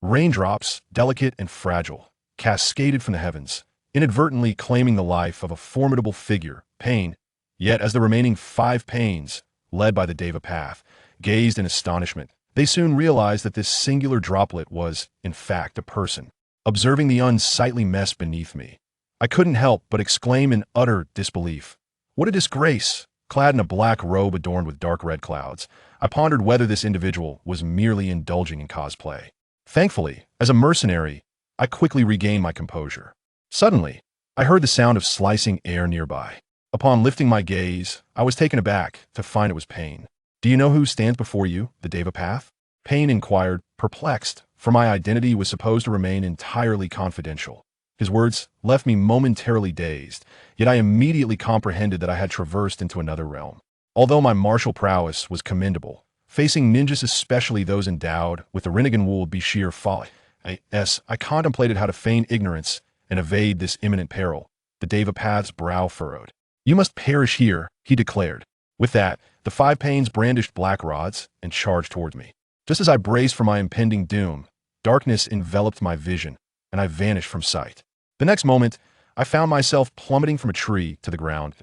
Raindrops, delicate and fragile, cascaded from the heavens, inadvertently claiming the life of a formidable figure, Pain. Yet as the remaining 5 Pains, led by the Deva Path, gazed in astonishment, they soon realized that this singular droplet was, in fact, a person. Observing the unsightly mess beneath me, I couldn't help but exclaim in utter disbelief. What a disgrace! Clad in a black robe adorned with dark red clouds, I pondered whether this individual was merely indulging in cosplay. Thankfully, as a mercenary, I quickly regained my composure. Suddenly, I heard the sound of slicing air nearby. Upon lifting my gaze, I was taken aback to find it was Pain. "Do you know who stands before you, the Deva Path?" Pain inquired, perplexed, for my identity was supposed to remain entirely confidential. His words left me momentarily dazed, yet I immediately comprehended that I had traversed into another realm. Although my martial prowess was commendable, facing ninjas, especially those endowed with the Rinnegan would be sheer folly. I contemplated how to feign ignorance and evade this imminent peril. The Deva Path's brow furrowed. "You must perish here," he declared. With that, the 5 Pains brandished black rods and charged towards me. Just as I braced for my impending doom, darkness enveloped my vision, and I vanished from sight. The next moment, I found myself plummeting from a tree to the ground.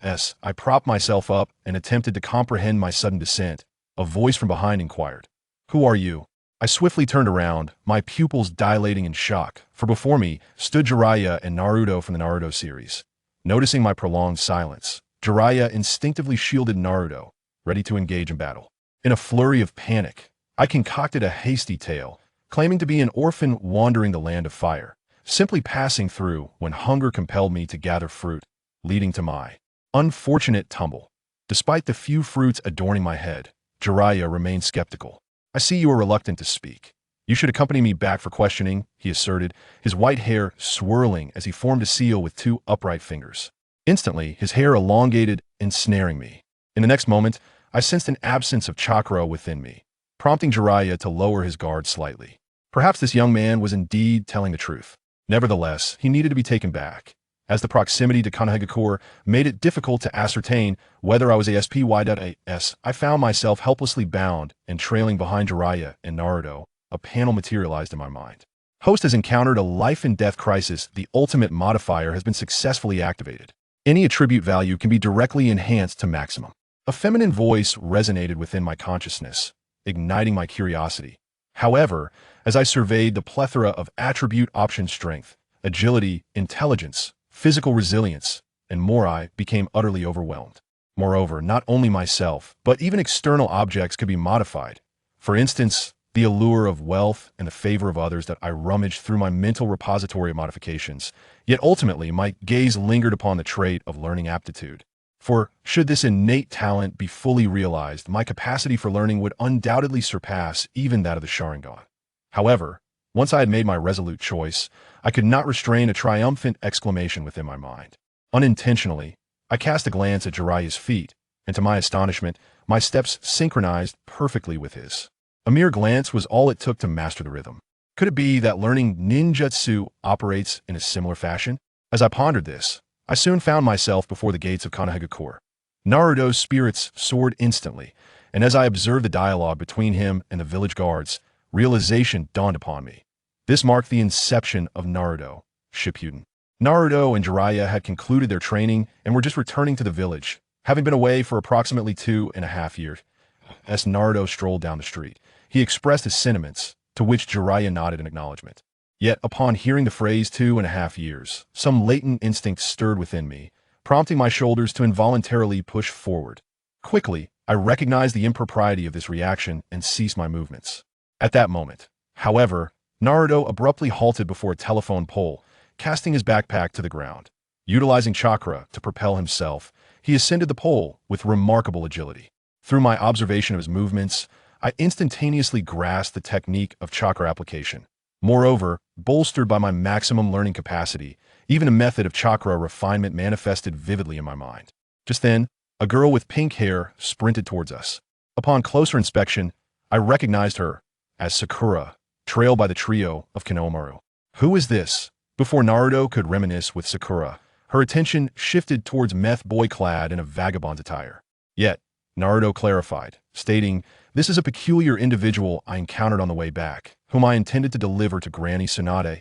I propped myself up and attempted to comprehend my sudden descent. A voice from behind inquired, "Who are you?" I swiftly turned around, my pupils dilating in shock, for before me stood Jiraiya and Naruto from the Naruto series. Noticing my prolonged silence, Jiraiya instinctively shielded Naruto, ready to engage in battle. In a flurry of panic, I concocted a hasty tale, claiming to be an orphan wandering the land of fire, simply passing through when hunger compelled me to gather fruit, leading to my unfortunate tumble. Despite the few fruits adorning my head, Jiraiya remained skeptical. "I see you are reluctant to speak. You should accompany me back for questioning," he asserted, his white hair swirling as he formed a seal with 2 upright fingers. Instantly, his hair elongated, ensnaring me. In the next moment, I sensed an absence of chakra within me, prompting Jiraiya to lower his guard slightly. Perhaps this young man was indeed telling the truth. Nevertheless, he needed to be taken back, as the proximity to Konohagakure made it difficult to ascertain whether I was ASPY.AS. I found myself helplessly bound and trailing behind Jiraiya and Naruto. A panel materialized in my mind. Host has encountered a life-and-death crisis. The ultimate modifier has been successfully activated. Any attribute value can be directly enhanced to maximum. A feminine voice resonated within my consciousness, igniting my curiosity. However, as I surveyed the plethora of attribute option strength, agility, intelligence, physical resilience, and more, I became utterly overwhelmed. Moreover, not only myself, but even external objects could be modified. For instance, the allure of wealth and the favor of others that I rummaged through my mental repository of modifications. Yet ultimately, my gaze lingered upon the trait of learning aptitude. For should this innate talent be fully realized, my capacity for learning would undoubtedly surpass even that of the Sharingan. However, once I had made my resolute choice, I could not restrain a triumphant exclamation within my mind. Unintentionally, I cast a glance at Jiraiya's feet, and to my astonishment, my steps synchronized perfectly with his. A mere glance was all it took to master the rhythm. Could it be that learning ninjutsu operates in a similar fashion? As I pondered this, I soon found myself before the gates of Konohagakure. Naruto's spirits soared instantly, and as I observed the dialogue between him and the village guards, realization dawned upon me. This marked the inception of Naruto Shippuden. Naruto and Jiraiya had concluded their training and were just returning to the village, having been away for approximately 2.5 years. As Naruto strolled down the street, he expressed his sentiments, to which Jiraiya nodded in acknowledgement. Yet, upon hearing the phrase 2.5 years, some latent instinct stirred within me, prompting my shoulders to involuntarily push forward. Quickly, I recognized the impropriety of this reaction and ceased my movements. At that moment, however, Naruto abruptly halted before a telephone pole, casting his backpack to the ground. Utilizing chakra to propel himself, he ascended the pole with remarkable agility. Through my observation of his movements, I instantaneously grasped the technique of chakra application. Moreover, bolstered by my maximum learning capacity, even a method of chakra refinement manifested vividly in my mind. Just then, a girl with pink hair sprinted towards us. Upon closer inspection, I recognized her as Sakura, trailed by the trio of Konohamaru. Who is this? Before Naruto could reminisce with Sakura, her attention shifted towards meth boy clad in a vagabond's attire. Yet, Naruto clarified, stating This is a peculiar individual I encountered on the way back, whom I intended to deliver to Granny Tsunade.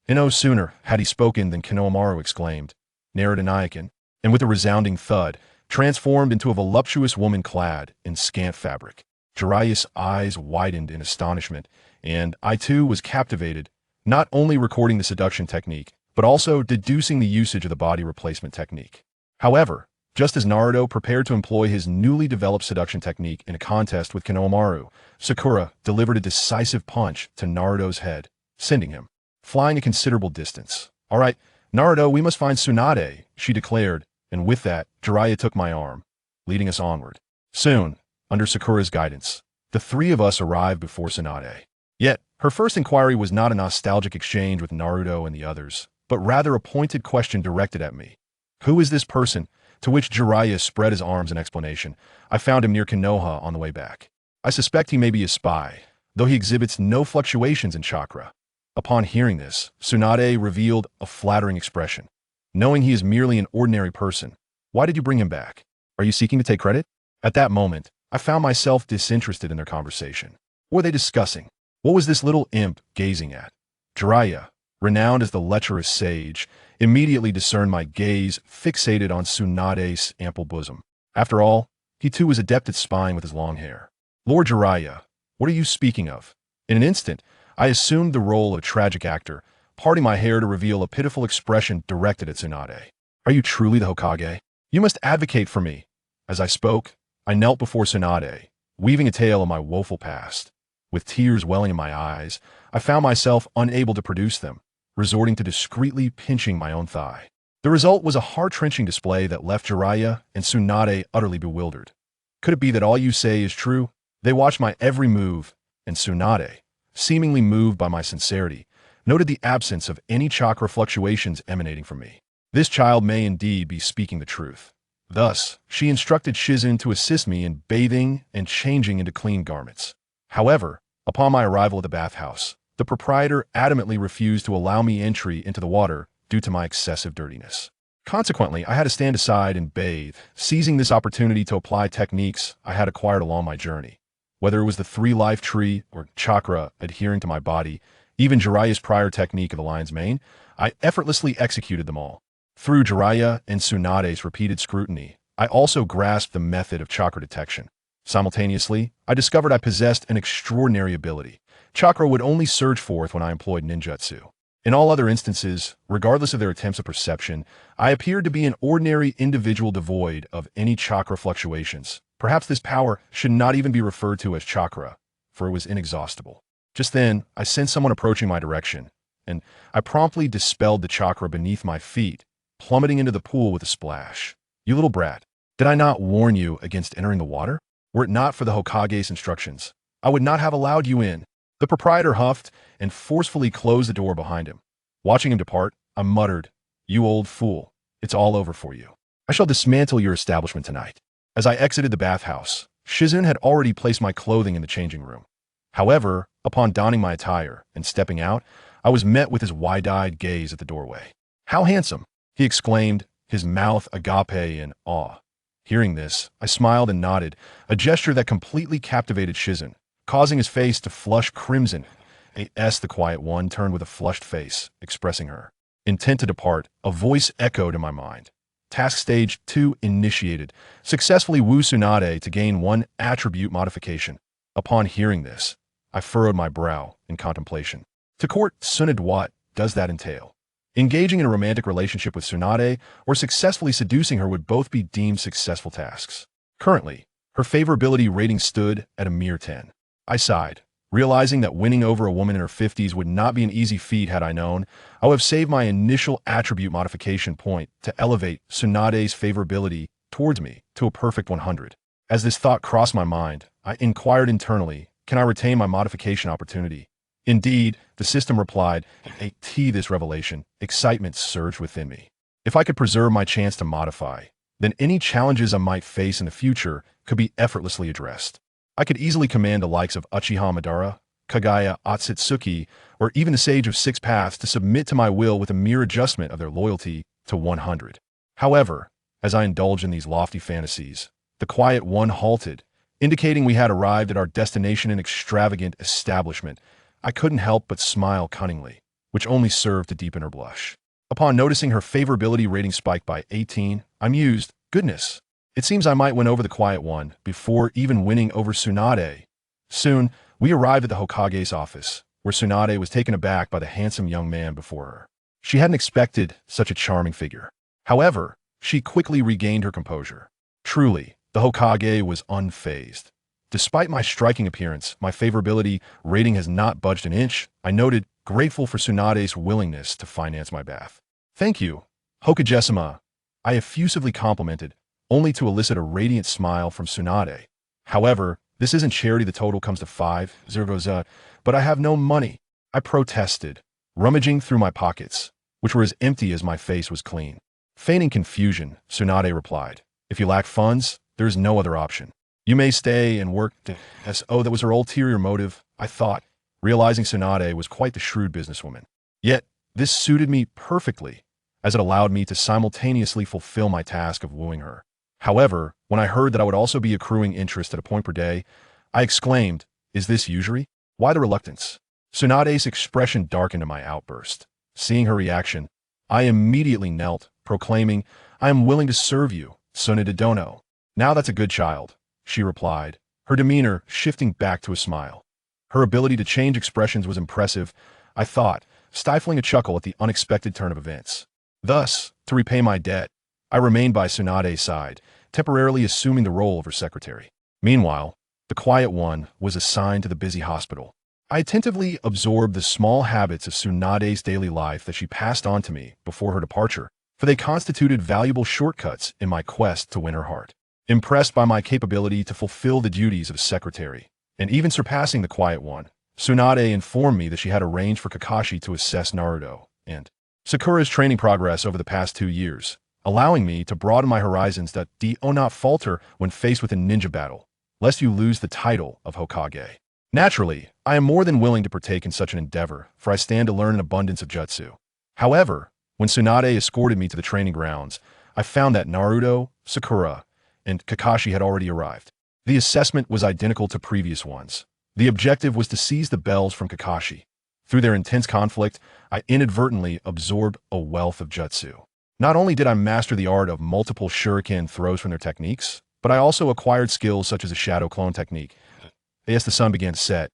And no sooner had he spoken than Konohamaru exclaimed, Narada-Nayakin, and with a resounding thud, transformed into a voluptuous woman clad in scant fabric. Jiraiya's eyes widened in astonishment, and I too was captivated, not only recording the seduction technique, but also deducing the usage of the body replacement technique. However, just as Naruto prepared to employ his newly developed seduction technique in a contest with Konohamaru, Sakura delivered a decisive punch to Naruto's head, sending him flying a considerable distance. All right, Naruto, we must find Tsunade, she declared, and with that, Jiraiya took my arm, leading us onward. Soon, under Sakura's guidance, the three of us arrived before Tsunade. Yet, her first inquiry was not a nostalgic exchange with Naruto and the others, but rather a pointed question directed at me. Who is this person? To which Jiraiya spread his arms in explanation. I found him near Konoha on the way back. I suspect he may be a spy, though he exhibits no fluctuations in chakra. Upon hearing this, Tsunade revealed a flattering expression. Knowing he is merely an ordinary person, why did you bring him back? Are you seeking to take credit? At that moment, I found myself disinterested in their conversation. What were they discussing? What was this little imp gazing at? Jiraiya, renowned as the lecherous sage, immediately discerned my gaze fixated on Tsunade's ample bosom. After all, he too was adept at spying with his long hair. Lord Jiraiya, what are you speaking of? In an instant, I assumed the role of a tragic actor, parting my hair to reveal a pitiful expression directed at Tsunade. Are you truly the Hokage? You must advocate for me. As I spoke, I knelt before Tsunade, weaving a tale of my woeful past. With tears welling in my eyes, I found myself unable to produce them, resorting to discreetly pinching my own thigh. The result was a heart-wrenching display that left Jiraiya and Tsunade utterly bewildered. Could it be that all you say is true? They watched my every move, and Tsunade, seemingly moved by my sincerity, noted the absence of any chakra fluctuations emanating from me. This child may indeed be speaking the truth. Thus, she instructed Shizun to assist me in bathing and changing into clean garments. However, upon my arrival at the bathhouse, the proprietor adamantly refused to allow me entry into the water due to my excessive dirtiness. Consequently, I had to stand aside and bathe, seizing this opportunity to apply techniques I had acquired along my journey. Whether it was the three-life tree or chakra adhering to my body, even Jiraiya's prior technique of the lion's mane, I effortlessly executed them all. Through Jiraiya and Tsunade's repeated scrutiny, I also grasped the method of chakra detection. Simultaneously, I discovered I possessed an extraordinary ability. Chakra would only surge forth when I employed ninjutsu. In all other instances, regardless of their attempts at perception, I appeared to be an ordinary individual devoid of any chakra fluctuations. Perhaps this power should not even be referred to as chakra, for it was inexhaustible. Just then, I sensed someone approaching my direction, and I promptly dispelled the chakra beneath my feet, plummeting into the pool with a splash. You little brat, did I not warn you against entering the water? Were it not for the Hokage's instructions, I would not have allowed you in. The proprietor huffed and forcefully closed the door behind him. Watching him depart, I muttered, You old fool, it's all over for you. I shall dismantle your establishment tonight. As I exited the bathhouse, Shizun had already placed my clothing in the changing room. However, upon donning my attire and stepping out, I was met with his wide-eyed gaze at the doorway. How handsome, he exclaimed, his mouth agape in awe. Hearing this, I smiled and nodded, a gesture that completely captivated Shizun, causing his face to flush crimson. The quiet one turned with a flushed face, expressing her intent to depart. A voice echoed in my mind. Task Stage 2 initiated. Successfully woo Tsunade to gain 1 attribute modification. Upon hearing this, I furrowed my brow in contemplation. To court Tsunade, what does that entail? Engaging in a romantic relationship with Tsunade or successfully seducing her would both be deemed successful tasks. Currently, her favorability rating stood at a mere 10. I sighed, realizing that winning over a woman in her 50s would not be an easy feat had I known. I would have saved my initial attribute modification point to elevate Tsunade's favorability towards me to a perfect 100. As this thought crossed my mind, I inquired internally, can I retain my modification opportunity? Indeed, the system replied, this revelation, excitement surged within me. If I could preserve my chance to modify, then any challenges I might face in the future could be effortlessly addressed. I could easily command the likes of Uchiha Madara, Kagaya Akatsuki, or even the Sage of Six Paths to submit to my will with a mere adjustment of their loyalty to 100. However, as I indulged in these lofty fantasies, the quiet one halted, indicating we had arrived at our destination, an extravagant establishment. I couldn't help but smile cunningly, which only served to deepen her blush. Upon noticing her favorability rating spike by 18, I mused, goodness, it seems I might win over the quiet one before even winning over Tsunade. Soon, we arrived at the Hokage's office, where Tsunade was taken aback by the handsome young man before her. She hadn't expected such a charming figure. However, she quickly regained her composure. Truly, the Hokage was unfazed. Despite my striking appearance, my favorability rating has not budged an inch. I noted, grateful for Tsunade's willingness to finance my bath. Thank you, Hokage-sama, I effusively complimented, only to elicit a radiant smile from Tsunade. However, this isn't charity, the total comes to 5 zeros, but I have no money, I protested, rummaging through my pockets, which were as empty as my face was clean. Feigning confusion, Tsunade replied, if you lack funds, there is no other option. You may stay and work that was her ulterior motive, I thought, realizing Tsunade was quite the shrewd businesswoman. Yet, this suited me perfectly, as it allowed me to simultaneously fulfill my task of wooing her. However, when I heard that I would also be accruing interest at a point per day, I exclaimed, is this usury? Why the reluctance? Tsunade's expression darkened in my outburst. Seeing her reaction, I immediately knelt, proclaiming, I am willing to serve you, Tsunade Dono. Now that's a good child, she replied, her demeanor shifting back to a smile. Her ability to change expressions was impressive, I thought, stifling a chuckle at the unexpected turn of events. Thus, to repay my debt, I remained by Tsunade's side, temporarily assuming the role of her secretary. Meanwhile, the quiet one was assigned to the busy hospital. I attentively absorbed the small habits of Tsunade's daily life that she passed on to me before her departure, for they constituted valuable shortcuts in my quest to win her heart. Impressed by my capability to fulfill the duties of secretary, and even surpassing the quiet one, Tsunade informed me that she had arranged for Kakashi to assess Naruto and Sakura's training progress over the past 2 years, allowing me to broaden my horizons that do not falter when faced with a ninja battle, lest you lose the title of Hokage. Naturally, I am more than willing to partake in such an endeavor, for I stand to learn an abundance of jutsu. However, when Tsunade escorted me to the training grounds, I found that Naruto, Sakura, and Kakashi had already arrived. The assessment was identical to previous ones. The objective was to seize the bells from Kakashi. Through their intense conflict, I inadvertently absorbed a wealth of jutsu. Not only did I master the art of multiple shuriken throws from their techniques, but I also acquired skills such as a shadow clone technique. As the sun began to set,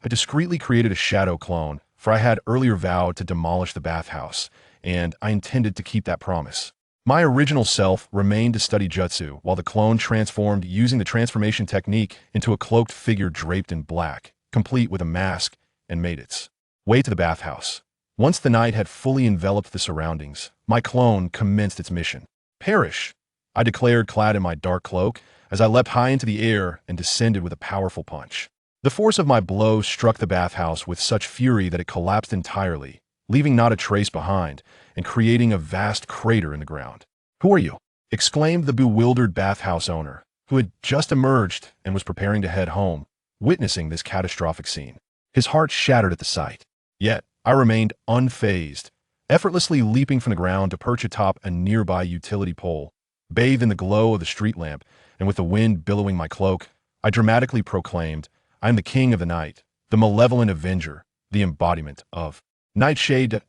I discreetly created a shadow clone, for I had earlier vowed to demolish the bathhouse, and I intended to keep that promise. My original self remained to study jutsu, while the clone transformed using the transformation technique into a cloaked figure draped in black, complete with a mask, and made its way to the bathhouse. Once the night had fully enveloped the surroundings, my clone commenced its mission. Perish, I declared, clad in my dark cloak, as I leapt high into the air and descended with a powerful punch. The force of my blow struck the bathhouse with such fury that it collapsed entirely, leaving not a trace behind, and creating a vast crater in the ground. Who are you? Exclaimed the bewildered bathhouse owner, who had just emerged and was preparing to head home, witnessing this catastrophic scene. His heart shattered at the sight. Yet, I remained unfazed, effortlessly leaping from the ground to perch atop a nearby utility pole. Bathed in the glow of the street lamp, and with the wind billowing my cloak, I dramatically proclaimed, I am the king of the night, the malevolent avenger, the embodiment of Nightshade. At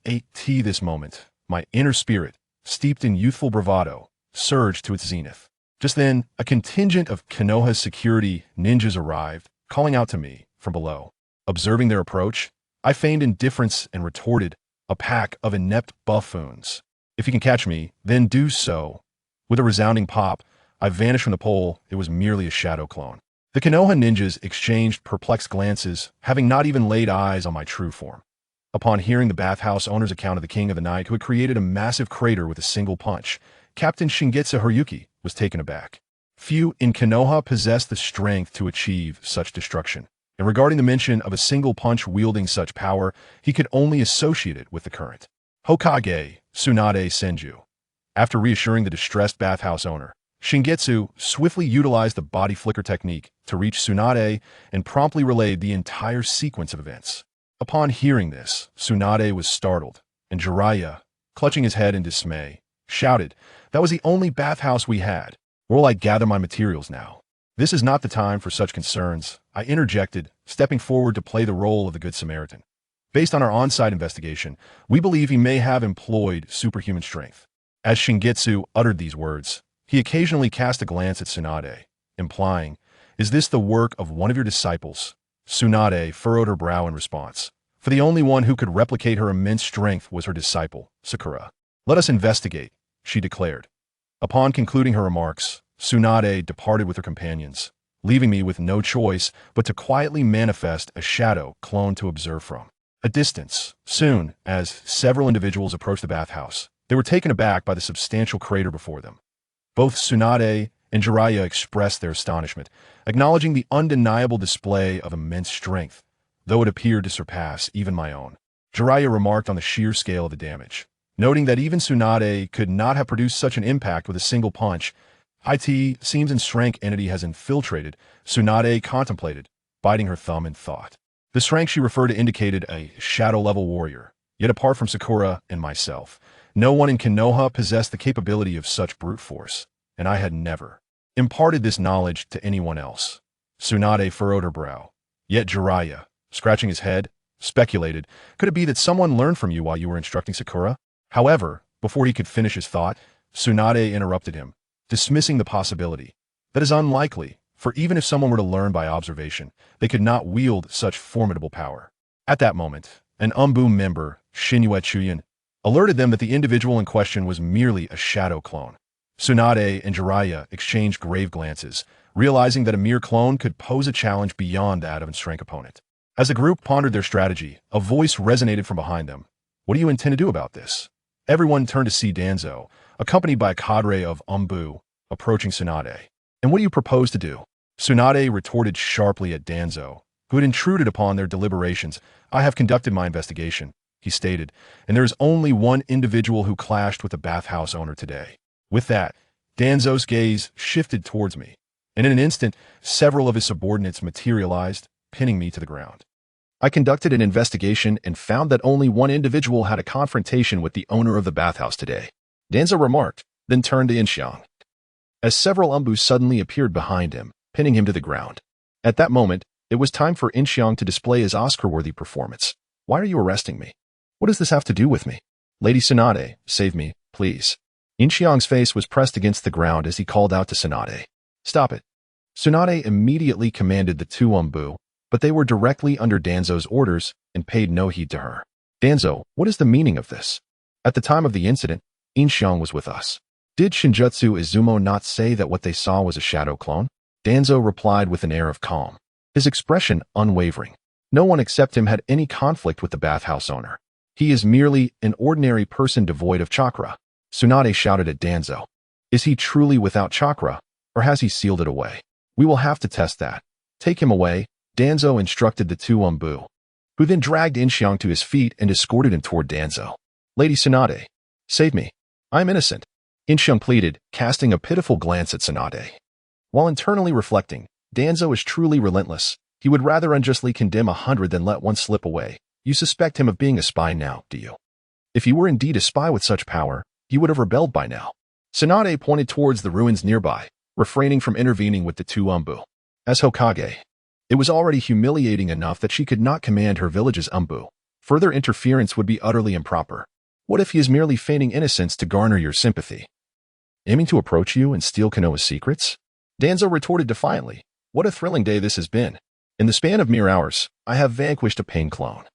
this moment, my inner spirit, steeped in youthful bravado, surged to its zenith. Just then, a contingent of Konoha's security ninjas arrived, calling out to me from below. Observing their approach, I feigned indifference and retorted, a pack of inept buffoons. If you can catch me, then do so. With a resounding pop, I vanished from the pole. It was merely a shadow clone. The Konoha ninjas exchanged perplexed glances, having not even laid eyes on my true form. Upon hearing the bathhouse owner's account of the king of the night who had created a massive crater with a single punch, Captain Shingetsu Haruki was taken aback. Few in Konoha possessed the strength to achieve such destruction, and regarding the mention of a single punch wielding such power, he could only associate it with the current Hokage Tsunade Senju. After reassuring the distressed bathhouse owner, Shingetsu swiftly utilized the body flicker technique to reach Tsunade and promptly relayed the entire sequence of events. Upon hearing this, Tsunade was startled, and Jiraiya, clutching his head in dismay, shouted, "That was the only bathhouse we had. Where will I gather my materials now?" This is not the time for such concerns, I interjected, stepping forward to play the role of the Good Samaritan. Based on our on-site investigation, we believe he may have employed superhuman strength. As Shingitsu uttered these words, he occasionally cast a glance at Tsunade, implying, "Is this the work of one of your disciples?" Tsunade furrowed her brow in response, for the only one who could replicate her immense strength was her disciple, Sakura. "Let us investigate," she declared. Upon concluding her remarks, Tsunade departed with her companions, leaving me with no choice but to quietly manifest a shadow clone to observe from a distance. Soon, as several individuals approached the bathhouse, they were taken aback by the substantial crater before them. Both Tsunade and Jiraiya expressed their astonishment, acknowledging the undeniable display of immense strength, though it appeared to surpass even my own. Jiraiya remarked on the sheer scale of the damage, noting that even Tsunade could not have produced such an impact with a single punch. "It seems an Shrank entity has infiltrated," Tsunade contemplated, biting her thumb in thought. The Shrank she referred to indicated a shadow-level warrior, yet apart from Sakura and myself, no one in Konoha possessed the capability of such brute force, and I had never imparted this knowledge to anyone else. Tsunade furrowed her brow, yet Jiraiya, scratching his head, speculated, "Could it be that someone learned from you while you were instructing Sakura?" However, before he could finish his thought, Tsunade interrupted him, dismissing the possibility. "That is unlikely, for even if someone were to learn by observation, they could not wield such formidable power." At that moment, an Umbu member, Shinyue Chuyin, alerted them that the individual in question was merely a shadow clone. Tsunade and Jiraiya exchanged grave glances, realizing that a mere clone could pose a challenge beyond that of a strength opponent. As the group pondered their strategy, a voice resonated from behind them. "What do you intend to do about this?" Everyone turned to see Danzo, accompanied by a cadre of Umbu, approaching Tsunade. "And what do you propose to do?" Tsunade retorted sharply at Danzo, who had intruded upon their deliberations. "I have conducted my investigation," he stated, "and there is only one individual who clashed with the bathhouse owner today." With that, Danzo's gaze shifted towards me, and in an instant, several of his subordinates materialized, pinning me to the ground. "I conducted an investigation and found that only one individual had a confrontation with the owner of the bathhouse today," Danzo remarked, then turned to Yin Xiang. As several Umbus suddenly appeared behind him, pinning him to the ground. At that moment, it was time for Yin Xiang to display his Oscar-worthy performance. "Why are you arresting me? What does this have to do with me? Lady Tsunade, save me, please." Yin Xiang's face was pressed against the ground as he called out to Tsunade. "Stop it." Tsunade immediately commanded the two Umbu, but they were directly under Danzo's orders and paid no heed to her. "Danzo, what is the meaning of this? At the time of the incident, Yin Xiang was with us. Did Shinjutsu Izumo not say that what they saw was a shadow clone?" Danzo replied with an air of calm, his expression unwavering. No one except him had any conflict with the bathhouse owner. "He is merely an ordinary person devoid of chakra." Tsunade shouted at Danzo. "Is he truly without chakra, or has he sealed it away? We will have to test that. Take him away," Danzo instructed the two Umbu, who then dragged Yin Xiang to his feet and escorted him toward Danzo. "Lady Tsunade, save me. I am innocent," Yin Xiang pleaded, casting a pitiful glance at Tsunade. While internally reflecting, Danzo is truly relentless. He would rather unjustly condemn 100 than let one slip away. "You suspect him of being a spy now, do you? If he were indeed a spy with such power, he would have rebelled by now." Tsunade pointed towards the ruins nearby, refraining from intervening with the two Umbu. As Hokage, it was already humiliating enough that she could not command her village's Umbu. Further interference would be utterly improper. What if he is merely feigning innocence to garner your sympathy? "Aiming to approach you and steal Konoha's secrets?" Danzo retorted defiantly. "What a thrilling day this has been. In the span of mere hours, I have vanquished a pain clone.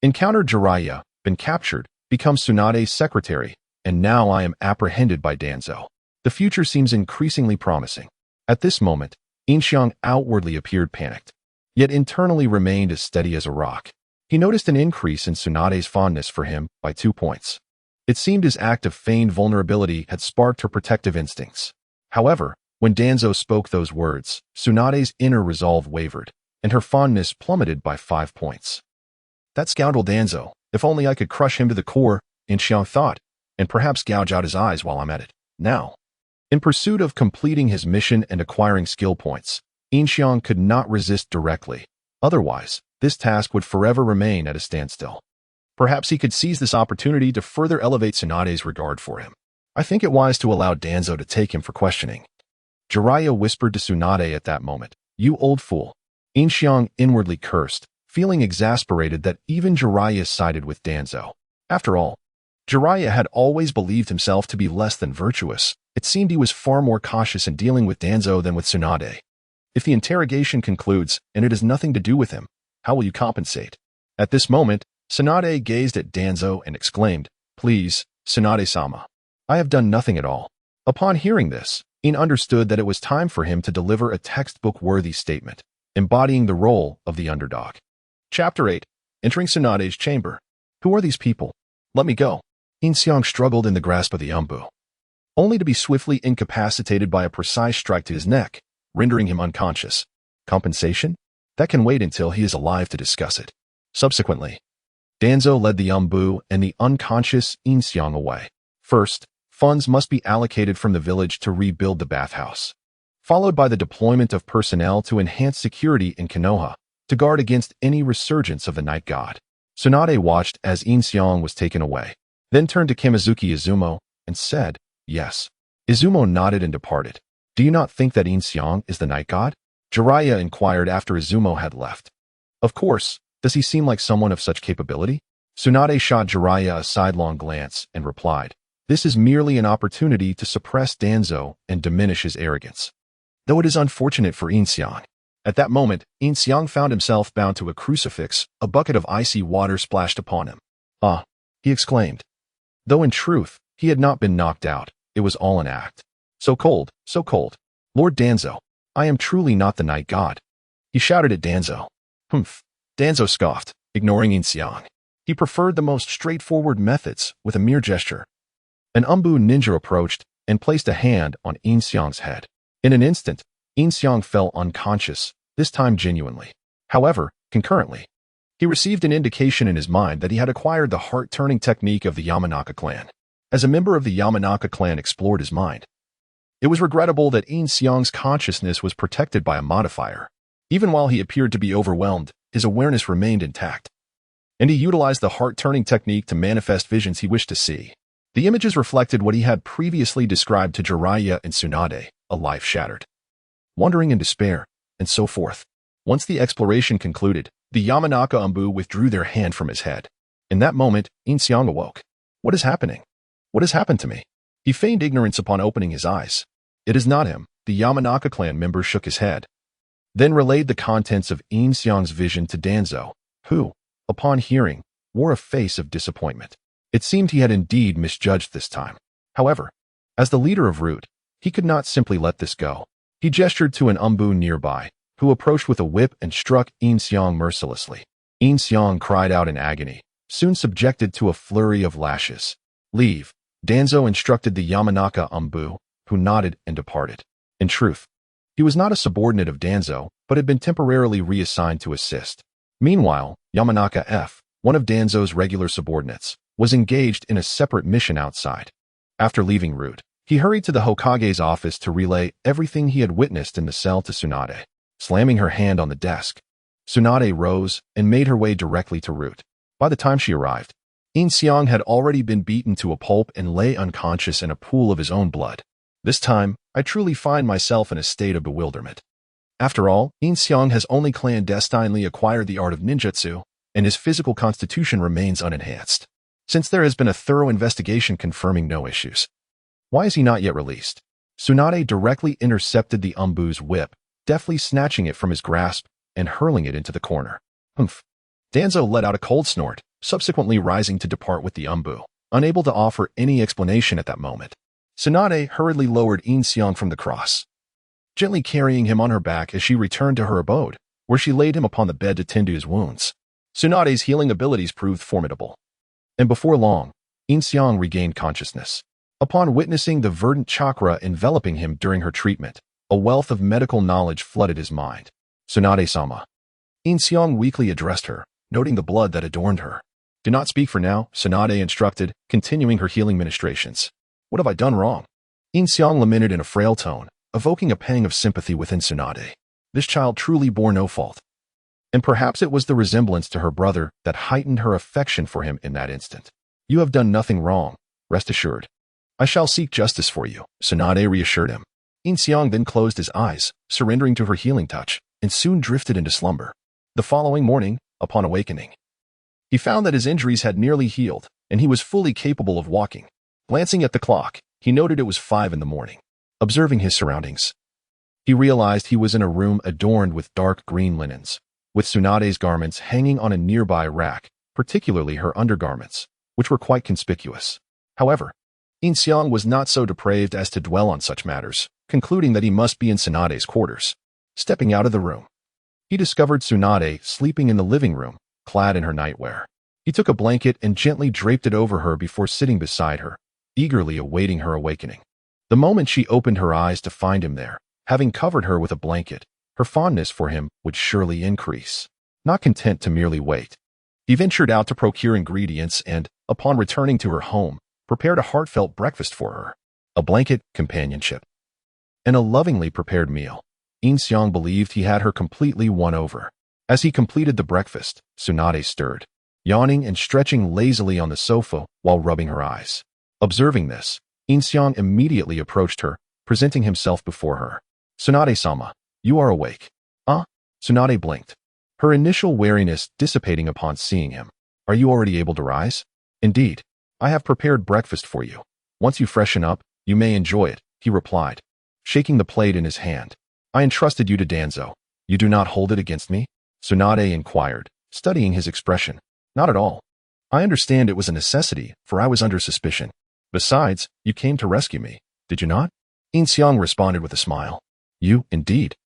Encountered Jiraiya, been captured, become Tsunade's secretary, and now I am apprehended by Danzo. The future seems increasingly promising." At this moment, Yin Xiang outwardly appeared panicked, yet internally remained as steady as a rock. He noticed an increase in Tsunade's fondness for him by 2 points. It seemed his act of feigned vulnerability had sparked her protective instincts. However, when Danzo spoke those words, Tsunade's inner resolve wavered, and her fondness plummeted by 5 points. "That scoundrel Danzo, if only I could crush him to the core," Yin Xiang thought, "and perhaps gouge out his eyes while I'm at it. Now." In pursuit of completing his mission and acquiring skill points, Yin Xiang could not resist directly. Otherwise, this task would forever remain at a standstill. Perhaps he could seize this opportunity to further elevate Tsunade's regard for him. "I think it wise to allow Danzo to take him for questioning." Jiraiya whispered to Tsunade at that moment. You old fool. Yin Xiang inwardly cursed, feeling exasperated that even Jiraiya sided with Danzo. After all, Jiraiya had always believed himself to be less than virtuous. It seemed he was far more cautious in dealing with Danzo than with Tsunade. If the interrogation concludes and it has nothing to do with him, how will you compensate? At this moment, Tsunade gazed at Danzo and exclaimed, Please, Tsunade-sama. I have done nothing at all. Upon hearing this, Yin understood that it was time for him to deliver a textbook-worthy statement, embodying the role of the underdog. Chapter 8. Entering Tsunade's chamber. Who are these people? Let me go. Yin Xiang struggled in the grasp of the umbu, only to be swiftly incapacitated by a precise strike to his neck, rendering him unconscious. Compensation? That can wait until he is alive to discuss it. Subsequently, Danzo led the umbu and the unconscious Yin Xiang away. First, funds must be allocated from the village to rebuild the bathhouse, followed by the deployment of personnel to enhance security in Konoha to guard against any resurgence of the night god. Tsunade watched as Yin Xiang was taken away, then turned to Kamizuki Izumo and said, Yes. Izumo nodded and departed. Do you not think that Yin Xiang is the night god? Jiraiya inquired after Izumo had left. Of course. Does he seem like someone of such capability? Tsunade shot Jiraiya a sidelong glance and replied, This is merely an opportunity to suppress Danzo and diminish his arrogance. Though it is unfortunate for Yin Xiang. At that moment, Yin Xiang found himself bound to a crucifix, a bucket of icy water splashed upon him. Ah, he exclaimed. Though in truth, he had not been knocked out, it was all an act. So cold, so cold. Lord Danzo, I am truly not the night god. He shouted at Danzo. Humph. Danzo scoffed, ignoring Yin Xiang. He preferred the most straightforward methods with a mere gesture. An umbu ninja approached and placed a hand on Yin Xiang's head. In an instant, Yin Xiang fell unconscious, this time genuinely. However, concurrently, he received an indication in his mind that he had acquired the heart-turning technique of the Yamanaka clan. As a member of the Yamanaka clan explored his mind, it was regrettable that Yin Xiang's consciousness was protected by a modifier. Even while he appeared to be overwhelmed, his awareness remained intact, and he utilized the heart-turning technique to manifest visions he wished to see. The images reflected what he had previously described to Jiraiya and Tsunade, a life shattered, wandering in despair, and so forth. Once the exploration concluded, the Yamanaka umbu withdrew their hand from his head. In that moment, Yin Xiang awoke. What is happening? What has happened to me? He feigned ignorance upon opening his eyes. It is not him. The Yamanaka clan member shook his head, then relayed the contents of Yin Xiang's vision to Danzo, who, upon hearing, wore a face of disappointment. It seemed he had indeed misjudged this time. However, as the leader of Root, he could not simply let this go. He gestured to an umbu nearby, who approached with a whip and struck Yin Xiang mercilessly. Yin Xiang cried out in agony, soon subjected to a flurry of lashes. Leave, Danzo instructed the Yamanaka umbu, who nodded and departed. In truth, he was not a subordinate of Danzo, but had been temporarily reassigned to assist. Meanwhile, Yamanaka F, one of Danzo's regular subordinates, was engaged in a separate mission outside. After leaving Root, he hurried to the Hokage's office to relay everything he had witnessed in the cell to Tsunade. Slamming her hand on the desk, Tsunade rose and made her way directly to Root. By the time she arrived, Yin Xiang had already been beaten to a pulp and lay unconscious in a pool of his own blood. This time, I truly find myself in a state of bewilderment. After all, Yin Xiang has only clandestinely acquired the art of ninjutsu, and his physical constitution remains unenhanced. Since there has been a thorough investigation confirming no issues, why is he not yet released? Tsunade directly intercepted the umbu's whip, deftly snatching it from his grasp and hurling it into the corner. Humph. Danzo let out a cold snort, subsequently rising to depart with the umbu, unable to offer any explanation at that moment. Tsunade hurriedly lowered Yin Xiang from the cross, gently carrying him on her back as she returned to her abode, where she laid him upon the bed to tend to his wounds. Tsunade's healing abilities proved formidable, and before long, Yin Xiang regained consciousness. Upon witnessing the verdant chakra enveloping him during her treatment, a wealth of medical knowledge flooded his mind. Tsunade-sama. Yin Xiang weakly addressed her, noting the blood that adorned her. Do not speak for now, Tsunade instructed, continuing her healing ministrations. What have I done wrong? Yin Xiang lamented in a frail tone, evoking a pang of sympathy within Tsunade. This child truly bore no fault. And perhaps it was the resemblance to her brother that heightened her affection for him in that instant. You have done nothing wrong, rest assured. I shall seek justice for you, Tsunade reassured him. Yin Xiang then closed his eyes, surrendering to her healing touch, and soon drifted into slumber. The following morning, upon awakening, he found that his injuries had nearly healed, and he was fully capable of walking. Glancing at the clock, he noted it was 5 in the morning. Observing his surroundings, he realized he was in a room adorned with dark green linens, with Tsunade's garments hanging on a nearby rack, particularly her undergarments, which were quite conspicuous. However, Yin Xiang was not so depraved as to dwell on such matters, concluding that he must be in Tsunade's quarters. Stepping out of the room, he discovered Tsunade sleeping in the living room, clad in her nightwear. He took a blanket and gently draped it over her before sitting beside her, eagerly awaiting her awakening. The moment she opened her eyes to find him there, having covered her with a blanket, her fondness for him would surely increase. Not content to merely wait, he ventured out to procure ingredients and, upon returning to her home, prepared a heartfelt breakfast for her. A blanket, companionship, and a lovingly prepared meal. Yin Xiang believed he had her completely won over. As he completed the breakfast, Tsunade stirred, yawning and stretching lazily on the sofa while rubbing her eyes. Observing this, Yin Xiang immediately approached her, presenting himself before her. "Tsunade-sama, you are awake." Tsunade blinked, her initial wariness dissipating upon seeing him. "Are you already able to rise?" "Indeed. I have prepared breakfast for you. Once you freshen up, you may enjoy it," he replied, shaking the plate in his hand. "I entrusted you to Danzo. You do not hold it against me?" Tsunade inquired, studying his expression. "Not at all. I understand it was a necessity, for I was under suspicion. Besides, you came to rescue me, did you not?" Yin Xiang responded with a smile. "You, indeed."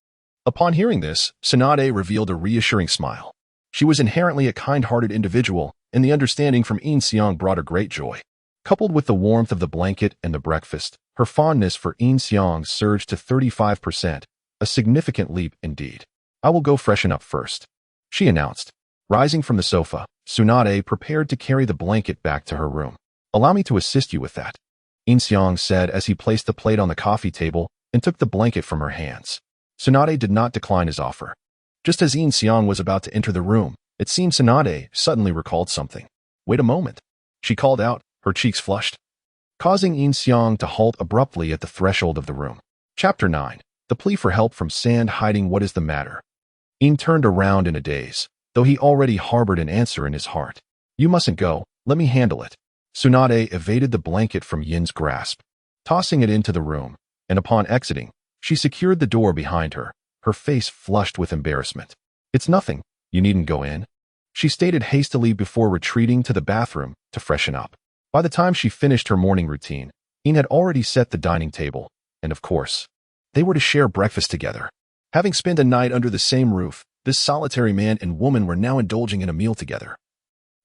Upon hearing this, Tsunade revealed a reassuring smile. She was inherently a kind-hearted individual, and the understanding from Yin Xiang brought her great joy. Coupled with the warmth of the blanket and the breakfast, her fondness for Yin Xiang surged to 35%, a significant leap indeed. "I will go freshen up first," she announced. Rising from the sofa, Tsunade prepared to carry the blanket back to her room. "Allow me to assist you with that," Yin Xiang said as he placed the plate on the coffee table and took the blanket from her hands. Tsunade did not decline his offer. Just as Yin Xiang was about to enter the room, it seemed Tsunade suddenly recalled something. "Wait a moment," she called out, her cheeks flushed, causing Yin Xiang to halt abruptly at the threshold of the room. Chapter 9. The plea for help from Sand hiding what is the matter. Yin turned around in a daze, though he already harbored an answer in his heart. "You mustn't go, let me handle it." Tsunade evaded the blanket from Yin's grasp, tossing it into the room, and upon exiting, she secured the door behind her, her face flushed with embarrassment. "It's nothing, you needn't go in," she stated hastily before retreating to the bathroom to freshen up. By the time she finished her morning routine, Yin had already set the dining table, and of course, they were to share breakfast together. Having spent a night under the same roof, this solitary man and woman were now indulging in a meal together,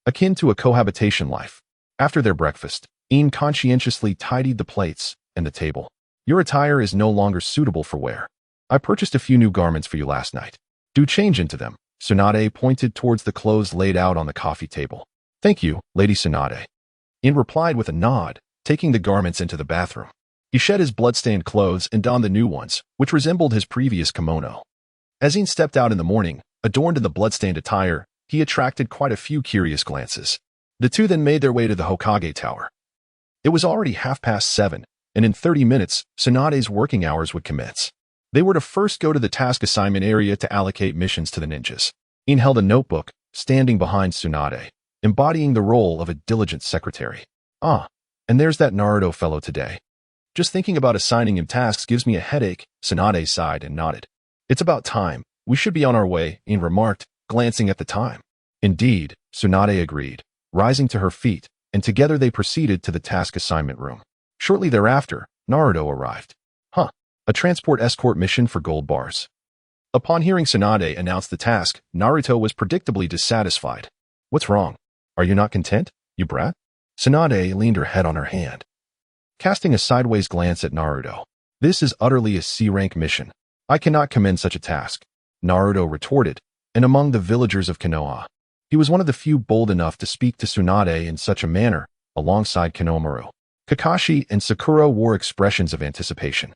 akin to a cohabitation life. After their breakfast, Yin conscientiously tidied the plates and the table. "Your attire is no longer suitable for wear. I purchased a few new garments for you last night. Do change into them." Tsunade pointed towards the clothes laid out on the coffee table. "Thank you, Lady Tsunade." Yin replied with a nod, taking the garments into the bathroom. He shed his blood-stained clothes and donned the new ones, which resembled his previous kimono. As Yin stepped out in the morning, adorned in the blood-stained attire, he attracted quite a few curious glances. The two then made their way to the Hokage Tower. It was already 7:30, and in 30 minutes, Tsunade's working hours would commence. They were to first go to the task assignment area to allocate missions to the ninjas. Yin held a notebook, standing behind Tsunade, embodying the role of a diligent secretary. And there's that Naruto fellow today. Just thinking about assigning him tasks gives me a headache." Tsunade sighed and nodded. "It's about time. We should be on our way," Yin remarked, glancing at the time. "Indeed," Tsunade agreed, rising to her feet, and together they proceeded to the task assignment room. Shortly thereafter, Naruto arrived. A transport escort mission for gold bars. Upon hearing Tsunade announce the task, Naruto was predictably dissatisfied. "What's wrong? Are you not content, you brat?" Tsunade leaned her head on her hand, casting a sideways glance at Naruto. "This is utterly a C-rank mission. I cannot commend such a task," Naruto retorted, and among the villagers of Konoha, he was one of the few bold enough to speak to Tsunade in such a manner, alongside Konomaru. Kakashi and Sakura wore expressions of anticipation.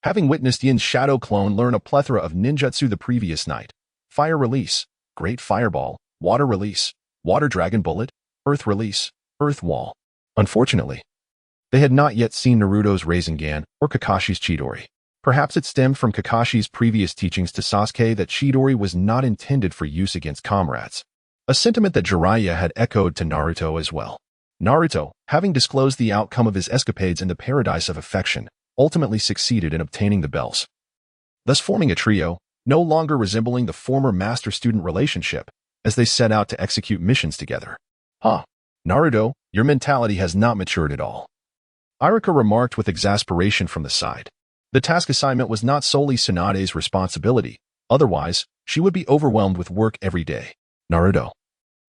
Having witnessed Yin's shadow clone learn a plethora of ninjutsu the previous night: fire release, great fireball, water release, water dragon bullet, earth release, earth wall. Unfortunately, they had not yet seen Naruto's Rasengan or Kakashi's Chidori. Perhaps it stemmed from Kakashi's previous teachings to Sasuke that Chidori was not intended for use against comrades, a sentiment that Jiraiya had echoed to Naruto as well. Naruto, having disclosed the outcome of his escapades in the Paradise of Affection, ultimately succeeded in obtaining the bells, thus forming a trio, no longer resembling the former master-student relationship, as they set out to execute missions together. Naruto, your mentality has not matured at all. Iruka remarked with exasperation from the side. The task assignment was not solely Tsunade's responsibility, otherwise, she would be overwhelmed with work every day. Naruto,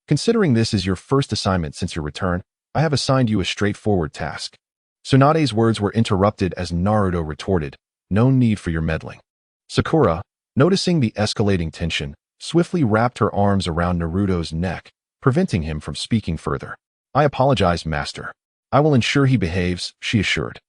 considering this is your first assignment since your return, I have assigned you a straightforward task. Tsunade's words were interrupted as Naruto retorted, no need for your meddling. Sakura, noticing the escalating tension, swiftly wrapped her arms around Naruto's neck, preventing him from speaking further. I apologize, Master. I will ensure he behaves, she assured.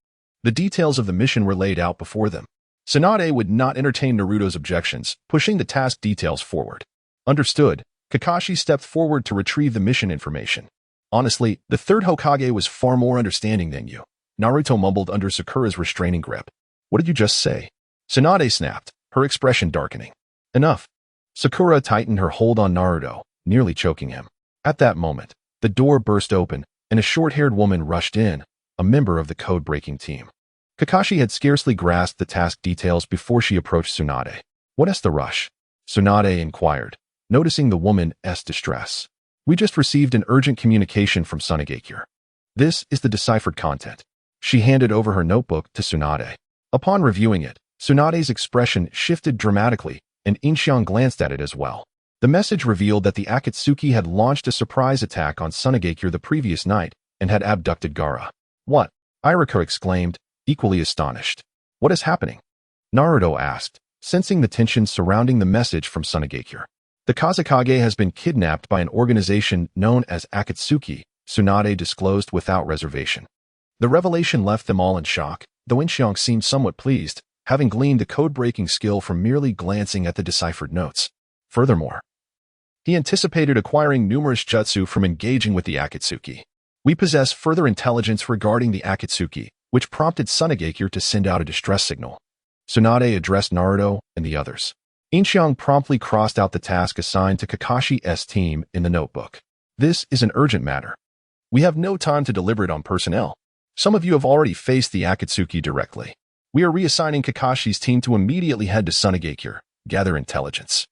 The details of the mission were laid out before them. Tsunade would not entertain Naruto's objections, pushing the task details forward. Understood, Kakashi stepped forward to retrieve the mission information. Honestly, the third Hokage was far more understanding than you. Naruto mumbled under Sakura's restraining grip. What did you just say? Tsunade snapped, her expression darkening. Enough. Sakura tightened her hold on Naruto, nearly choking him. At that moment, the door burst open, and a short-haired woman rushed in, a member of the code-breaking team. Kakashi had scarcely grasped the task details before she approached Tsunade. What is the rush? Tsunade inquired, noticing the woman's distress. We just received an urgent communication from Sunagakure. This is the deciphered content. She handed over her notebook to Tsunade. Upon reviewing it, Tsunade's expression shifted dramatically, and Yin Xiang glanced at it as well. The message revealed that the Akatsuki had launched a surprise attack on Sunagakure the previous night and had abducted Gaara. What? Iruka exclaimed, equally astonished. What is happening? Naruto asked, sensing the tension surrounding the message from Sunagakure. The Kazekage has been kidnapped by an organization known as Akatsuki, Tsunade disclosed without reservation. The revelation left them all in shock, though Yin Xiang seemed somewhat pleased, having gleaned the code-breaking skill from merely glancing at the deciphered notes. Furthermore, he anticipated acquiring numerous jutsu from engaging with the Akatsuki. We possess further intelligence regarding the Akatsuki, which prompted Sunagakure to send out a distress signal. Tsunade addressed Naruto and the others. Yin Xiang promptly crossed out the task assigned to Kakashi's team in the notebook. This is an urgent matter. We have no time to deliberate on personnel. Some of you have already faced the Akatsuki directly. We are reassigning Kakashi's team to immediately head to Sunagakure, gather intelligence,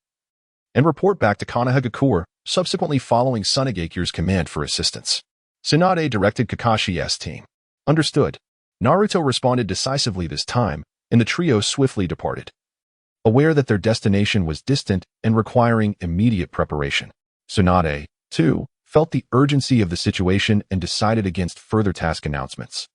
and report back to Konohagakure, subsequently following Sunagakure's command for assistance. Tsunade directed Kakashi's team. Understood. Naruto responded decisively this time, and the trio swiftly departed, aware that their destination was distant and requiring immediate preparation. Tsunade, too, felt the urgency of the situation and decided against further task announcements,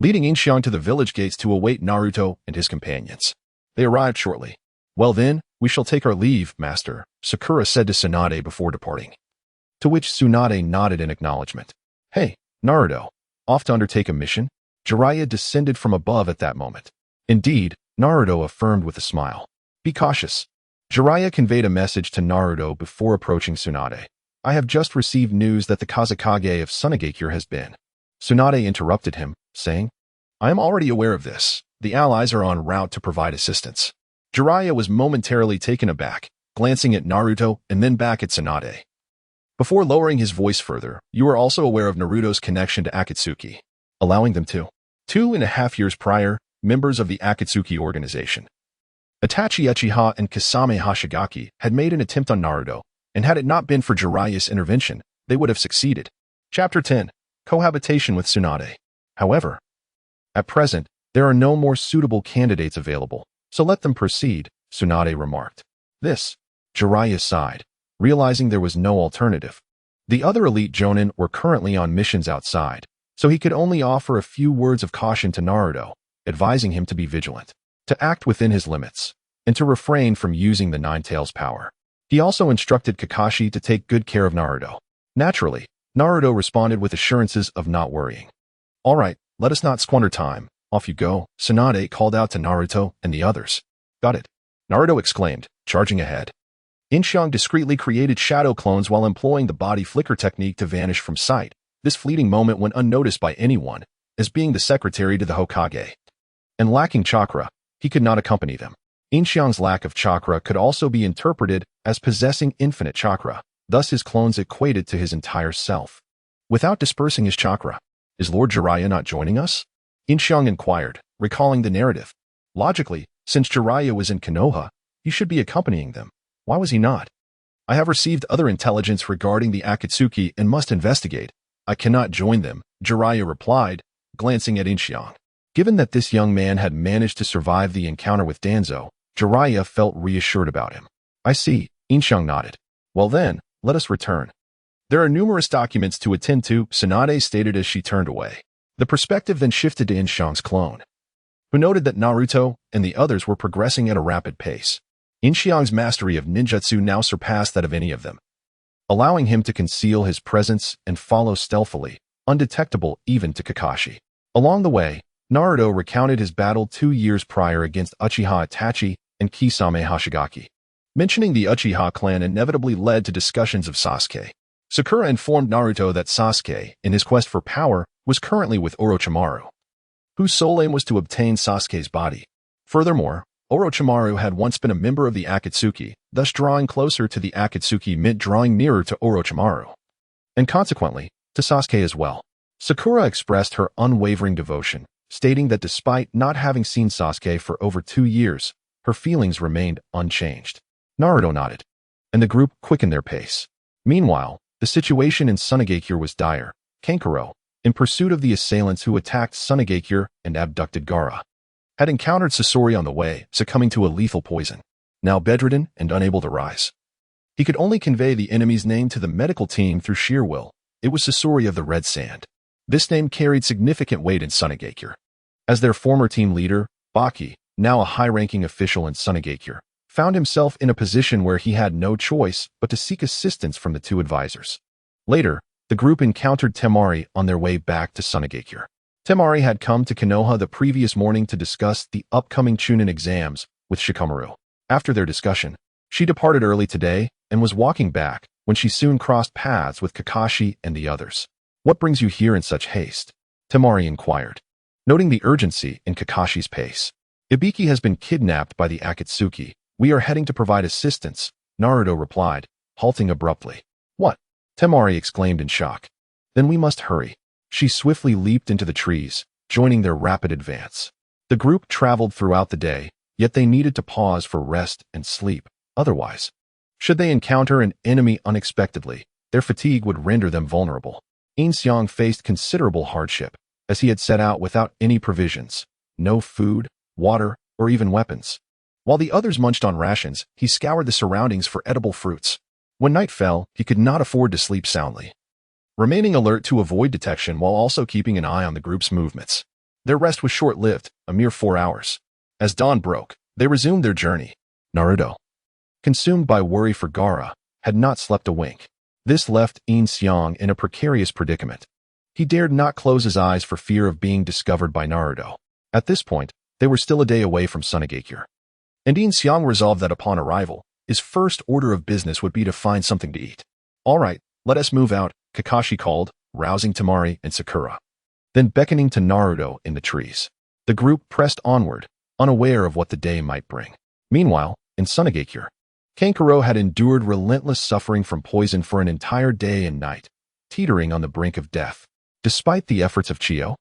leading Yin Xiang to the village gates to await Naruto and his companions. They arrived shortly. Well then, we shall take our leave, Master, Sakura said to Tsunade before departing. To which Tsunade nodded in acknowledgement. Hey, Naruto, off to undertake a mission? Jiraiya descended from above at that moment. Indeed, Naruto affirmed with a smile. Be cautious. Jiraiya conveyed a message to Naruto before approaching Tsunade. I have just received news that the Kazekage of Sunagakure has been. Tsunade interrupted him, saying, I am already aware of this. The allies are en route to provide assistance. Jiraiya was momentarily taken aback, glancing at Naruto and then back at Tsunade. Before lowering his voice further, you are also aware of Naruto's connection to Akatsuki, allowing them to. 2.5 years prior, members of the Akatsuki organization, Itachi Uchiha and Kasame Hashigaki, had made an attempt on Naruto, and had it not been for Jiraiya's intervention, they would have succeeded. Chapter 10. Cohabitation with Tsunade. However, at present, there are no more suitable candidates available, so let them proceed, Tsunade remarked. This, Jiraiya sighed, realizing there was no alternative. The other elite Jonin were currently on missions outside, so he could only offer a few words of caution to Naruto, advising him to be vigilant, to act within his limits, and to refrain from using the Nine Tails power. He also instructed Kakashi to take good care of Naruto. Naturally, Naruto responded with assurances of not worrying. All right, let us not squander time. Off you go, Tsunade called out to Naruto and the others. Got it, Naruto exclaimed, charging ahead. Yin Xiang discreetly created shadow clones while employing the body flicker technique to vanish from sight. This fleeting moment went unnoticed by anyone, as being the secretary to the Hokage and lacking chakra, he could not accompany them. Yin Xiang's lack of chakra could also be interpreted as possessing infinite chakra, thus his clones equated to his entire self. Without dispersing his chakra, is Lord Jiraiya not joining us? Yin Xiang inquired, recalling the narrative. Logically, since Jiraiya was in Konoha, he should be accompanying them. Why was he not? I have received other intelligence regarding the Akatsuki and must investigate. I cannot join them, Jiraiya replied, glancing at Yin Xiang. Given that this young man had managed to survive the encounter with Danzo, Jiraiya felt reassured about him. I see, Yin Xiang nodded. Well then, let us return. There are numerous documents to attend to, Tsunade stated as she turned away. The perspective then shifted to Yin Xiang's clone, who noted that Naruto and the others were progressing at a rapid pace. Yin Xiang's mastery of ninjutsu now surpassed that of any of them, allowing him to conceal his presence and follow stealthily, undetectable even to Kakashi. Along the way, Naruto recounted his battle 2 years prior against Uchiha Itachi and Kisame Hoshigaki. Mentioning the Uchiha clan inevitably led to discussions of Sasuke. Sakura informed Naruto that Sasuke, in his quest for power, was currently with Orochimaru, whose sole aim was to obtain Sasuke's body. Furthermore, Orochimaru had once been a member of the Akatsuki, thus drawing closer to the Akatsuki meant drawing nearer to Orochimaru, and consequently, to Sasuke as well. Sakura expressed her unwavering devotion, stating that despite not having seen Sasuke for over 2 years, her feelings remained unchanged. Naruto nodded, and the group quickened their pace. Meanwhile, the situation in Sunagakure was dire. Kankuro, in pursuit of the assailants who attacked Sunagakure and abducted Gaara, had encountered Sasori on the way, succumbing to a lethal poison. Now bedridden and unable to rise, he could only convey the enemy's name to the medical team through sheer will. It was Sasori of the Red Sand. This name carried significant weight in Sunagakure, as their former team leader, Baki, now a high-ranking official in Sunagakure, found himself in a position where he had no choice but to seek assistance from the 2 advisors. Later, the group encountered Temari on their way back to Sunagakure. Temari had come to Konoha the previous morning to discuss the upcoming Chunin exams with Shikamaru. After their discussion, she departed early today and was walking back when she soon crossed paths with Kakashi and the others. What brings you here in such haste? Temari inquired, noting the urgency in Kakashi's pace. Ibiki has been kidnapped by the Akatsuki. We are heading to provide assistance, Naruto replied, halting abruptly. What? Temari exclaimed in shock. Then we must hurry. She swiftly leaped into the trees, joining their rapid advance. The group traveled throughout the day, yet they needed to pause for rest and sleep. Otherwise, should they encounter an enemy unexpectedly, their fatigue would render them vulnerable. Yin Xiang faced considerable hardship, as he had set out without any provisions, no food, water, or even weapons. While the others munched on rations, he scoured the surroundings for edible fruits. When night fell, he could not afford to sleep soundly, remaining alert to avoid detection while also keeping an eye on the group's movements. Their rest was short-lived, a mere 4 hours. As dawn broke, they resumed their journey. Naruto, consumed by worry for Gaara, had not slept a wink. This left Yin Xiang in a precarious predicament. He dared not close his eyes for fear of being discovered by Naruto. At this point, they were still a day away from Sunagakure, and Yin Xiang resolved that upon arrival, his first order of business would be to find something to eat. All right, let us move out, Kakashi called, rousing Temari and Sakura. Then beckoning to Naruto in the trees, the group pressed onward, unaware of what the day might bring. Meanwhile, in Sunagakure, Kankuro had endured relentless suffering from poison for an entire day and night, teetering on the brink of death. Despite the efforts of Chiyo,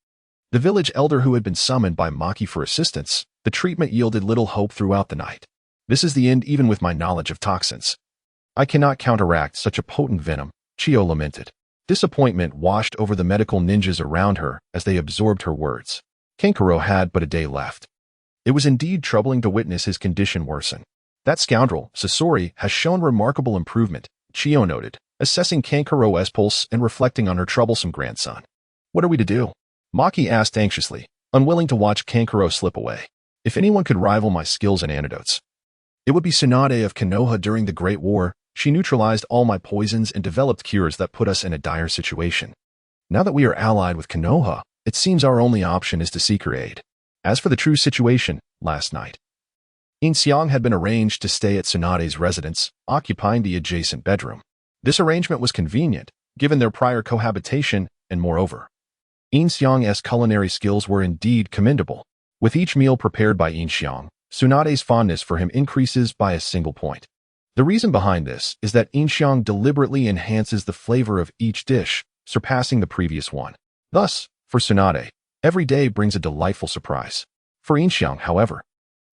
the village elder who had been summoned by Maki for assistance, the treatment yielded little hope throughout the night. This is the end even with my knowledge of toxins. I cannot counteract such a potent venom, Chiyo lamented. Disappointment washed over the medical ninjas around her as they absorbed her words. Kankuro had but a day left. It was indeed troubling to witness his condition worsen. That scoundrel, Sasori, has shown remarkable improvement, Chiyo noted, assessing Kankuro's pulse and reflecting on her troublesome grandson. What are we to do? Maki asked anxiously, unwilling to watch Kankuro slip away. If anyone could rival my skills in antidotes, it would be Tsunade of Konoha during the Great War. She neutralized all my poisons and developed cures that put us in a dire situation. Now that we are allied with Konoha, it seems our only option is to seek her aid. As for the true situation, last night, Yin Xiang had been arranged to stay at Tsunade's residence, occupying the adjacent bedroom. This arrangement was convenient, given their prior cohabitation, and moreover, Yin Xiang's culinary skills were indeed commendable. With each meal prepared by Yin Xiang, Tsunade's fondness for him increases by a single point. The reason behind this is that Yin Xiang deliberately enhances the flavor of each dish, surpassing the previous one. Thus, for Tsunade, every day brings a delightful surprise. For Yin Xiang, however,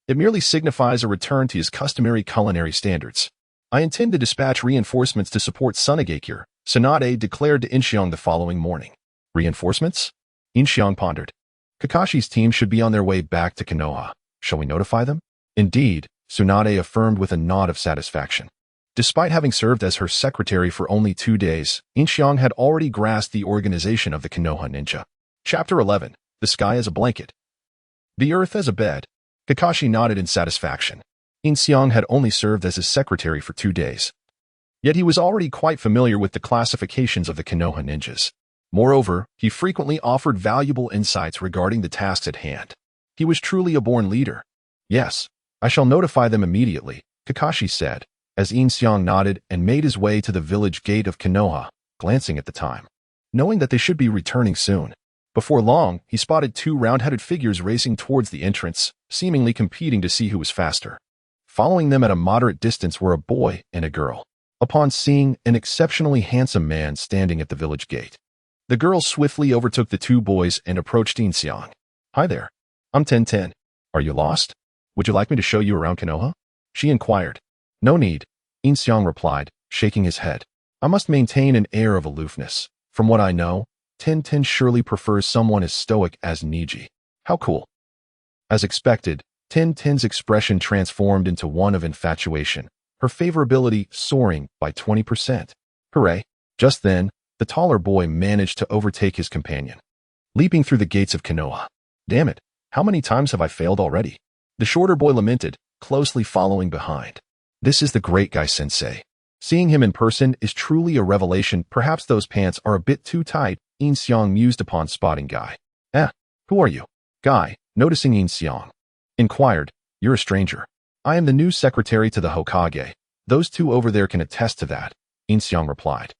it merely signifies a return to his customary culinary standards. I intend to dispatch reinforcements to support Sunagakure, Tsunade declared to Yin Xiang the following morning. Reinforcements? Yin Xiang pondered. Kakashi's team should be on their way back to Konoha. Shall we notify them? Indeed, Tsunade affirmed with a nod of satisfaction. Despite having served as her secretary for only 2 days, Yin Xiang had already grasped the organization of the Konoha ninja. Chapter 11. The sky as a blanket. The earth as a bed. Kakashi nodded in satisfaction. Yin Xiang had only served as his secretary for 2 days. Yet he was already quite familiar with the classifications of the Konoha ninjas. Moreover, he frequently offered valuable insights regarding the tasks at hand. He was truly a born leader. Yes, I shall notify them immediately, Kakashi said, as Yin Xiang nodded and made his way to the village gate of Konoha, glancing at the time. Knowing that they should be returning soon. Before long, he spotted 2 round-headed figures racing towards the entrance, seemingly competing to see who was faster. Following them at a moderate distance were a boy and a girl. Upon seeing an exceptionally handsome man standing at the village gate, the girl swiftly overtook the 2 boys and approached Yin Xiang. Hi there. I'm 1010. Are you lost? Would you like me to show you around Konoha? She inquired. No need, Yin Xiang replied, shaking his head. I must maintain an air of aloofness. From what I know, 1010 surely prefers someone as stoic as Niji. How cool. As expected, 1010's expression transformed into one of infatuation, her favorability soaring by 20%. Hooray. Just then, the taller boy managed to overtake his companion, leaping through the gates of Konoha. Damn it, how many times have I failed already? The shorter boy lamented, closely following behind. This is the great guy sensei. Seeing him in person is truly a revelation. Perhaps those pants are a bit too tight, Yin Xiang mused upon spotting Guy. Who are you? Guy, noticing Yin Xiang, inquired. You're a stranger. I am the new secretary to the Hokage. Those 2 over there can attest to that, Yin Xiang replied,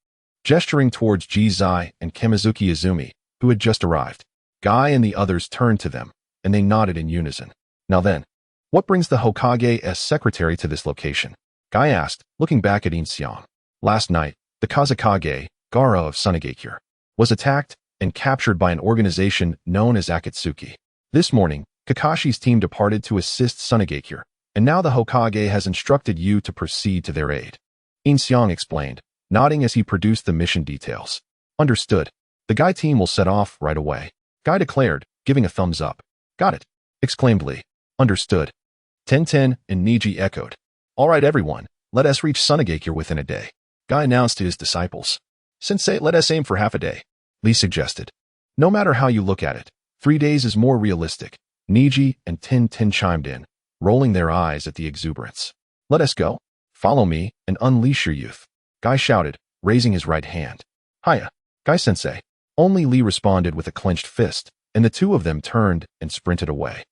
gesturing towards Jizai and Kamizuki Izumi, who had just arrived. Guy and the others turned to them, and they nodded in unison. Now then, what brings the Hokage as secretary to this location? Guy asked, looking back at Yin Xiang. Last night, the Kazekage, Gaara of Sunagakure, was attacked and captured by an organization known as Akatsuki. This morning, Kakashi's team departed to assist Sunagakure, and now the Hokage has instructed you to proceed to their aid. Yin Xiang explained, nodding as he produced the mission details. Understood. The Guy team will set off right away, Guy declared, giving a thumbs up. Got it, exclaimed Lee. Understood. 1010 and Niji echoed. All right, everyone, let us reach Sunagakure within a day, Guy announced to his disciples. Sensei, let us aim for half a day, Lee suggested. No matter how you look at it, 3 days is more realistic, Niji and 1010 chimed in, rolling their eyes at the exuberance. Let us go. Follow me and unleash your youth, Guy shouted, raising his right hand. Hiya, Guy-sensei. Only Lee responded with a clenched fist, and the 2 of them turned and sprinted away.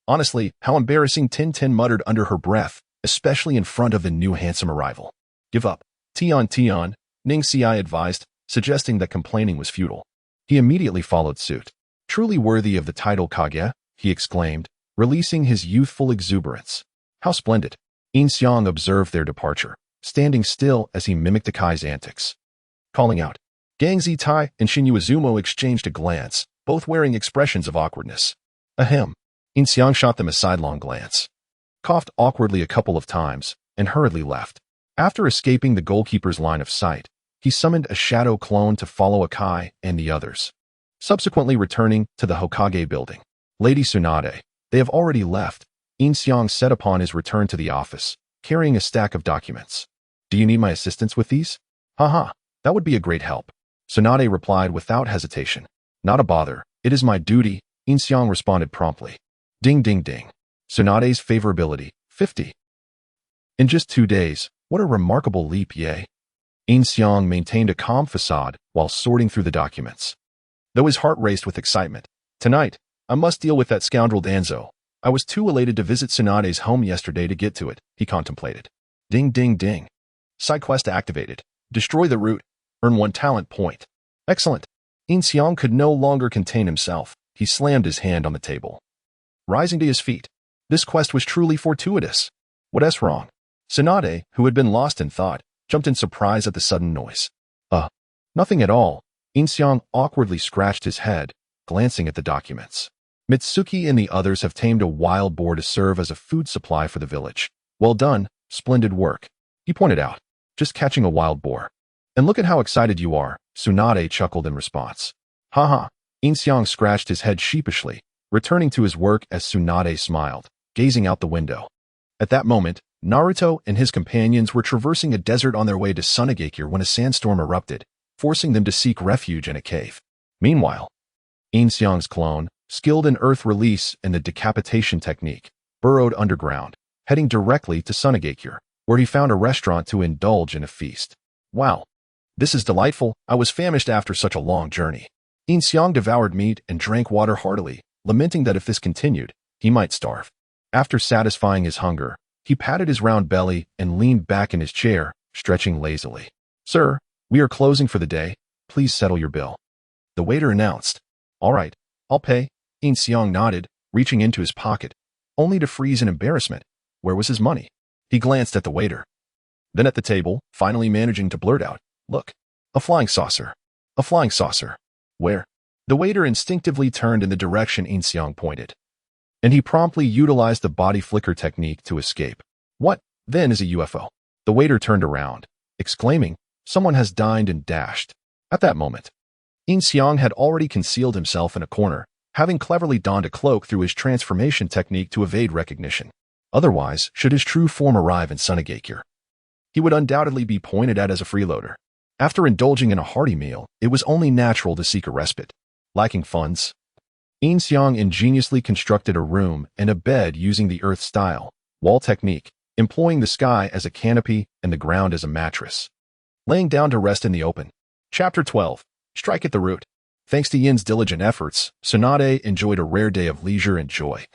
Honestly, how embarrassing, 1010 muttered under her breath, especially in front of the new handsome arrival. Give up. Tion, Ning Xiai advised, suggesting that complaining was futile. He immediately followed suit. Truly worthy of the title Kage, he exclaimed, releasing his youthful exuberance. How splendid. Yin Xiang observed their departure, standing still as he mimicked the Kai's antics. Calling out. Gang Zitai and Shinyu Izumo exchanged a glance, both wearing expressions of awkwardness. Ahem. Yin Xiang shot them a sidelong glance, coughed awkwardly a couple of times, and hurriedly left. After escaping the goalkeeper's line of sight, he summoned a shadow clone to follow Akai and the others. Subsequently returning to the Hokage building. Lady Tsunade, they have already left, Yin Xiang said upon his return to the office, carrying a stack of documents. Do you need my assistance with these? Haha, that would be a great help. Tsunade replied without hesitation. Not a bother, it is my duty, Yin Xiang responded promptly. Ding ding ding. Tsunade's favorability, 50. In just 2 days, what a remarkable leap, yay. Yin Xiang maintained a calm facade while sorting through the documents. Though his heart raced with excitement. Tonight, I must deal with that scoundrel Danzo. I was too elated to visit Tsunade's home yesterday to get to it, he contemplated. Ding ding ding. Side quest activated. Destroy the root. Earn 1 talent point. Excellent. Yin Xiang could no longer contain himself. He slammed his hand on the table. rising to his feet. This quest was truly fortuitous. What's wrong? Tsunade, who had been lost in thought, jumped in surprise at the sudden noise. Nothing at all. Yin Xiang awkwardly scratched his head, glancing at the documents. Mitsuki and the others have tamed a wild boar to serve as a food supply for the village. Well done, splendid work, he pointed out. Just catching a wild boar. And look at how excited you are, Tsunade chuckled in response. Haha. Yin Xiang scratched his head sheepishly, returning to his work as Tsunade smiled, gazing out the window. At that moment, Naruto and his companions were traversing a desert on their way to Sunagakure when a sandstorm erupted, forcing them to seek refuge in a cave. Meanwhile, Yin Xiang's clone, skilled in earth release and the decapitation technique, burrowed underground, heading directly to Sunagakure, where he found a restaurant to indulge in a feast. Wow, this is delightful. I was famished after such a long journey. Yin Xiang devoured meat and drank water heartily, lamenting that if this continued, he might starve. After satisfying his hunger, he patted his round belly and leaned back in his chair, stretching lazily. Sir, we are closing for the day. Please settle your bill. The waiter announced. All right, I'll pay. Yin Xiang nodded, reaching into his pocket, only to freeze in embarrassment. Where was his money? He glanced at the waiter. Then at the table, finally managing to blurt out, Look, a flying saucer. A flying saucer. Where? The waiter instinctively turned in the direction Yin Xiang pointed, and he promptly utilized the body flicker technique to escape. What, then, is a UFO? The waiter turned around, exclaiming, Someone has dined and dashed. At that moment, Yin Xiang had already concealed himself in a corner, having cleverly donned a cloak through his transformation technique to evade recognition. Otherwise, should his true form arrive in Sunagakure, he would undoubtedly be pointed at as a freeloader. After indulging in a hearty meal, it was only natural to seek a respite. Lacking funds, Yin Xiang ingeniously constructed a room and a bed using the earth-style wall technique, employing the sky as a canopy and the ground as a mattress. Laying down to rest in the open. Chapter 12. Strike at the root. Thanks to Yin's diligent efforts, Tsunade enjoyed a rare day of leisure and joy.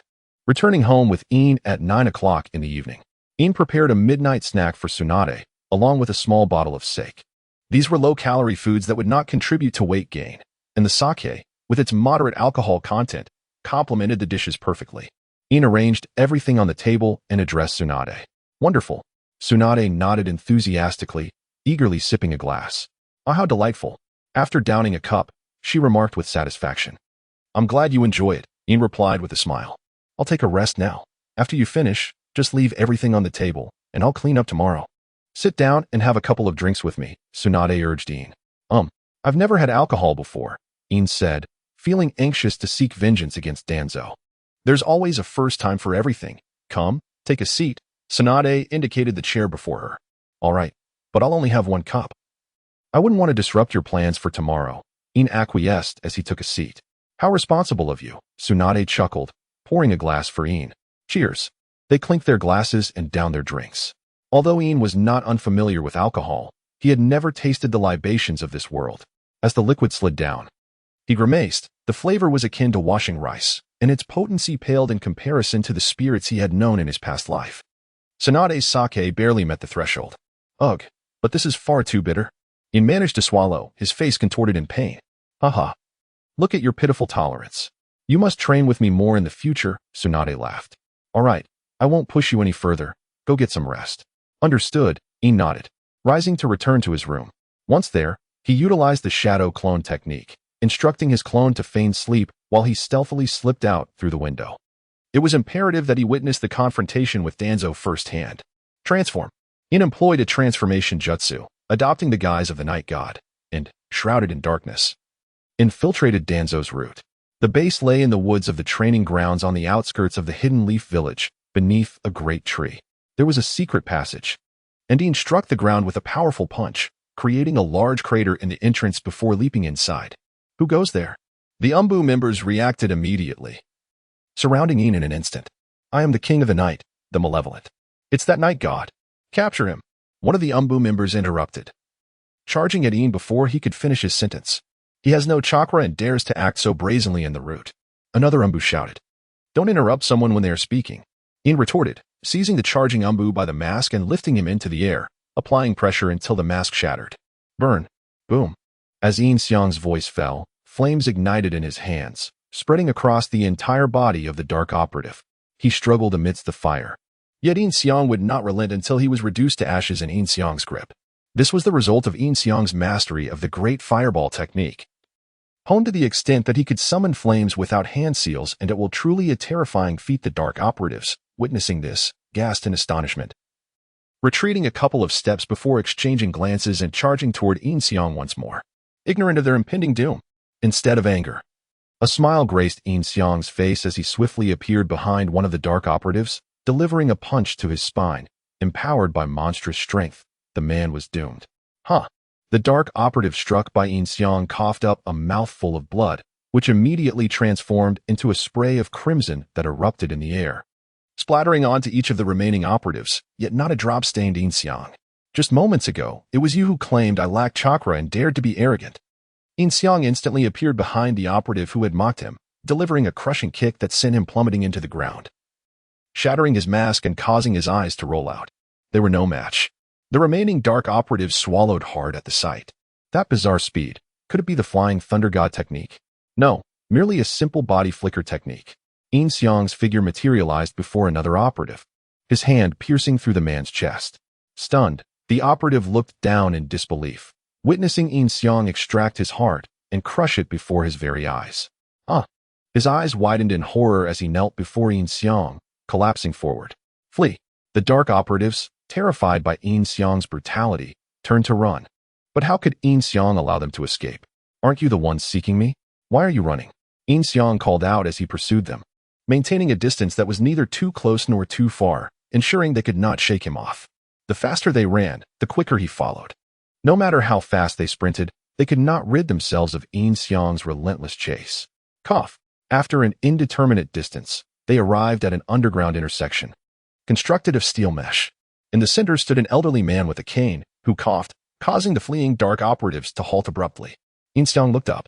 Returning home with Yin at 9 o'clock in the evening, Yin prepared a midnight snack for Tsunade, along with a small bottle of sake. These were low-calorie foods that would not contribute to weight gain, and the sake, with its moderate alcohol content, complemented the dishes perfectly. Yin arranged everything on the table and addressed Tsunade. Wonderful. Tsunade nodded enthusiastically, eagerly sipping a glass. Ah, how delightful. After downing a cup, she remarked with satisfaction. I'm glad you enjoy it, Yin replied with a smile. I'll take a rest now. After you finish, just leave everything on the table, and I'll clean up tomorrow. Sit down and have a couple of drinks with me, Tsunade urged Yin. I've never had alcohol before, Yin said, feeling anxious to seek vengeance against Danzo. There's always a first time for everything. Come, take a seat. Tsunade indicated the chair before her. All right, but I'll only have one cup. I wouldn't want to disrupt your plans for tomorrow, Yin acquiesced as he took a seat. How responsible of you, Tsunade chuckled, pouring a glass for Yin. Cheers. They clinked their glasses and downed their drinks. Although Yin was not unfamiliar with alcohol, he had never tasted the libations of this world. As the liquid slid down, he grimaced. The flavor was akin to washing rice, and its potency paled in comparison to the spirits he had known in his past life. Tsunade's sake barely met the threshold. Ugh, but this is far too bitter. Yin managed to swallow, his face contorted in pain. Haha. Look at your pitiful tolerance. You must train with me more in the future, Tsunade laughed. All right, I won't push you any further. Go get some rest. Understood, Yin nodded, rising to return to his room. Once there, he utilized the shadow clone technique, instructing his clone to feign sleep while he stealthily slipped out through the window. It was imperative that he witness the confrontation with Danzo firsthand. Transform. Yin employed a transformation jutsu, adopting the guise of the night god, and, shrouded in darkness, infiltrated Danzo's route. The base lay in the woods of the training grounds on the outskirts of the Hidden Leaf village, beneath a great tree. There was a secret passage, and Yin struck the ground with a powerful punch, creating a large crater in the entrance before leaping inside. Who goes there? The Umbu members reacted immediately, surrounding Yin in an instant. I am the king of the night, the malevolent. It's that night god. Capture him. One of the Umbu members interrupted, charging at Yin before he could finish his sentence. He has no chakra and dares to act so brazenly in the route. Another Umbu shouted. Don't interrupt someone when they are speaking. Yin retorted, seizing the charging Umbu by the mask and lifting him into the air, applying pressure until the mask shattered. Burn. Boom. As Yin Xiang's voice fell, flames ignited in his hands, spreading across the entire body of the dark operative. He struggled amidst the fire. Yet Yin Xiang would not relent until he was reduced to ashes in Yin Xiang's grip. This was the result of Yin Xiang's mastery of the great fireball technique, honed to the extent that he could summon flames without hand seals, and it will truly a terrifying feat. The dark operatives, witnessing this, gasped in astonishment, retreating a couple of steps before exchanging glances and charging toward Yin Xiang once more, ignorant of their impending doom. Instead of anger, a smile graced Yin Xiang's face as he swiftly appeared behind one of the dark operatives, delivering a punch to his spine. Empowered by monstrous strength, the man was doomed. Huh. The dark operative struck by Yin Xiang coughed up a mouthful of blood, which immediately transformed into a spray of crimson that erupted in the air, splattering onto each of the remaining operatives, yet not a drop stained Yin Xiang. Just moments ago, it was you who claimed I lacked chakra and dared to be arrogant. Yin Xiang instantly appeared behind the operative who had mocked him, delivering a crushing kick that sent him plummeting into the ground, shattering his mask and causing his eyes to roll out. They were no match. The remaining dark operatives swallowed hard at the sight. That bizarre speed, could it be the flying thunder god technique? No, merely a simple body flicker technique. Yin Xiang's figure materialized before another operative, his hand piercing through the man's chest. Stunned, the operative looked down in disbelief, witnessing Yin Xiang extract his heart and crush it before his very eyes. His eyes widened in horror as he knelt before Yin Xiang, collapsing forward. Flee. The dark operatives, terrified by Yin Xiang's brutality, turned to run. But how could Yin Xiang allow them to escape? Aren't you the ones seeking me? Why are you running? Yin Xiang called out as he pursued them, maintaining a distance that was neither too close nor too far, ensuring they could not shake him off. The faster they ran, the quicker he followed. No matter how fast they sprinted, they could not rid themselves of Yin Xiang's relentless chase. Cough. After an indeterminate distance, they arrived at an underground intersection, constructed of steel mesh. In the center stood an elderly man with a cane, who coughed, causing the fleeing dark operatives to halt abruptly. Yin Xiang looked up.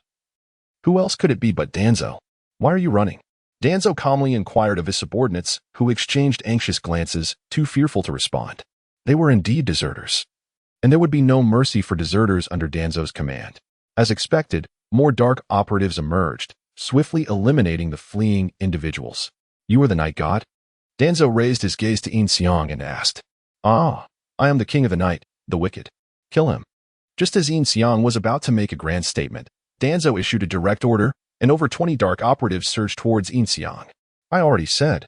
Who else could it be but Danzo? Why are you running? Danzo calmly inquired of his subordinates, who exchanged anxious glances, too fearful to respond. They were indeed deserters, and there would be no mercy for deserters under Danzo's command. As expected, more dark operatives emerged, swiftly eliminating the fleeing individuals. You are the night god? Danzo raised his gaze to Yin Xiang and asked. I am the king of the night, the wicked. Kill him. Just as Yin Xiang was about to make a grand statement, Danzo issued a direct order, and over 20 dark operatives surged towards Yin Xiang. I already said.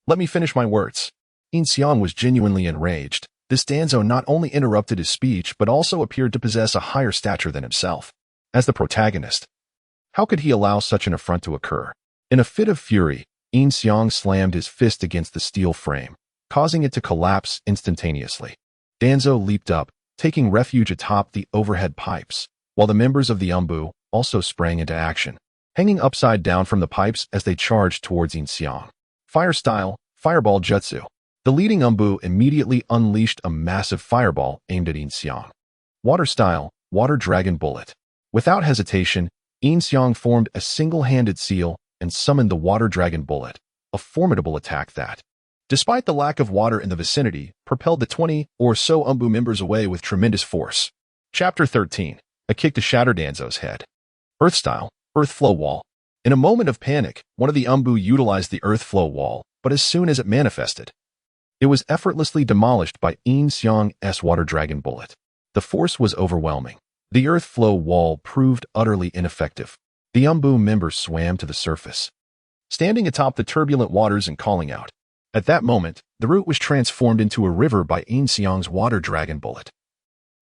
Let me finish my words. Yin Xiang was genuinely enraged. This Danzo not only interrupted his speech, but also appeared to possess a higher stature than himself. As the protagonist, how could he allow such an affront to occur? In a fit of fury, Yin Xiang slammed his fist against the steel frame, causing it to collapse instantaneously. Danzo leaped up, taking refuge atop the overhead pipes, while the members of the Umbu also sprang into action, hanging upside down from the pipes as they charged towards Yin Xiang. Fire style, fireball jutsu. The leading Umbu immediately unleashed a massive fireball aimed at Yin Xiang. Water style, water dragon bullet. Without hesitation, Yin Xiang formed a single-handed seal and summoned the water dragon bullet, a formidable attack that, despite the lack of water in the vicinity, propelled the 20 or so Umbu members away with tremendous force. Chapter 13. A kick to shatter Danzo's head. Earth style, earth flow wall. In a moment of panic, one of the Umbu utilized the earth flow wall, but as soon as it manifested, it was effortlessly demolished by Yin Xiang's water dragon bullet. The force was overwhelming. The earth flow wall proved utterly ineffective. The Umbu members swam to the surface, standing atop the turbulent waters and calling out. At that moment, the route was transformed into a river by Yin Xiang's water dragon bullet,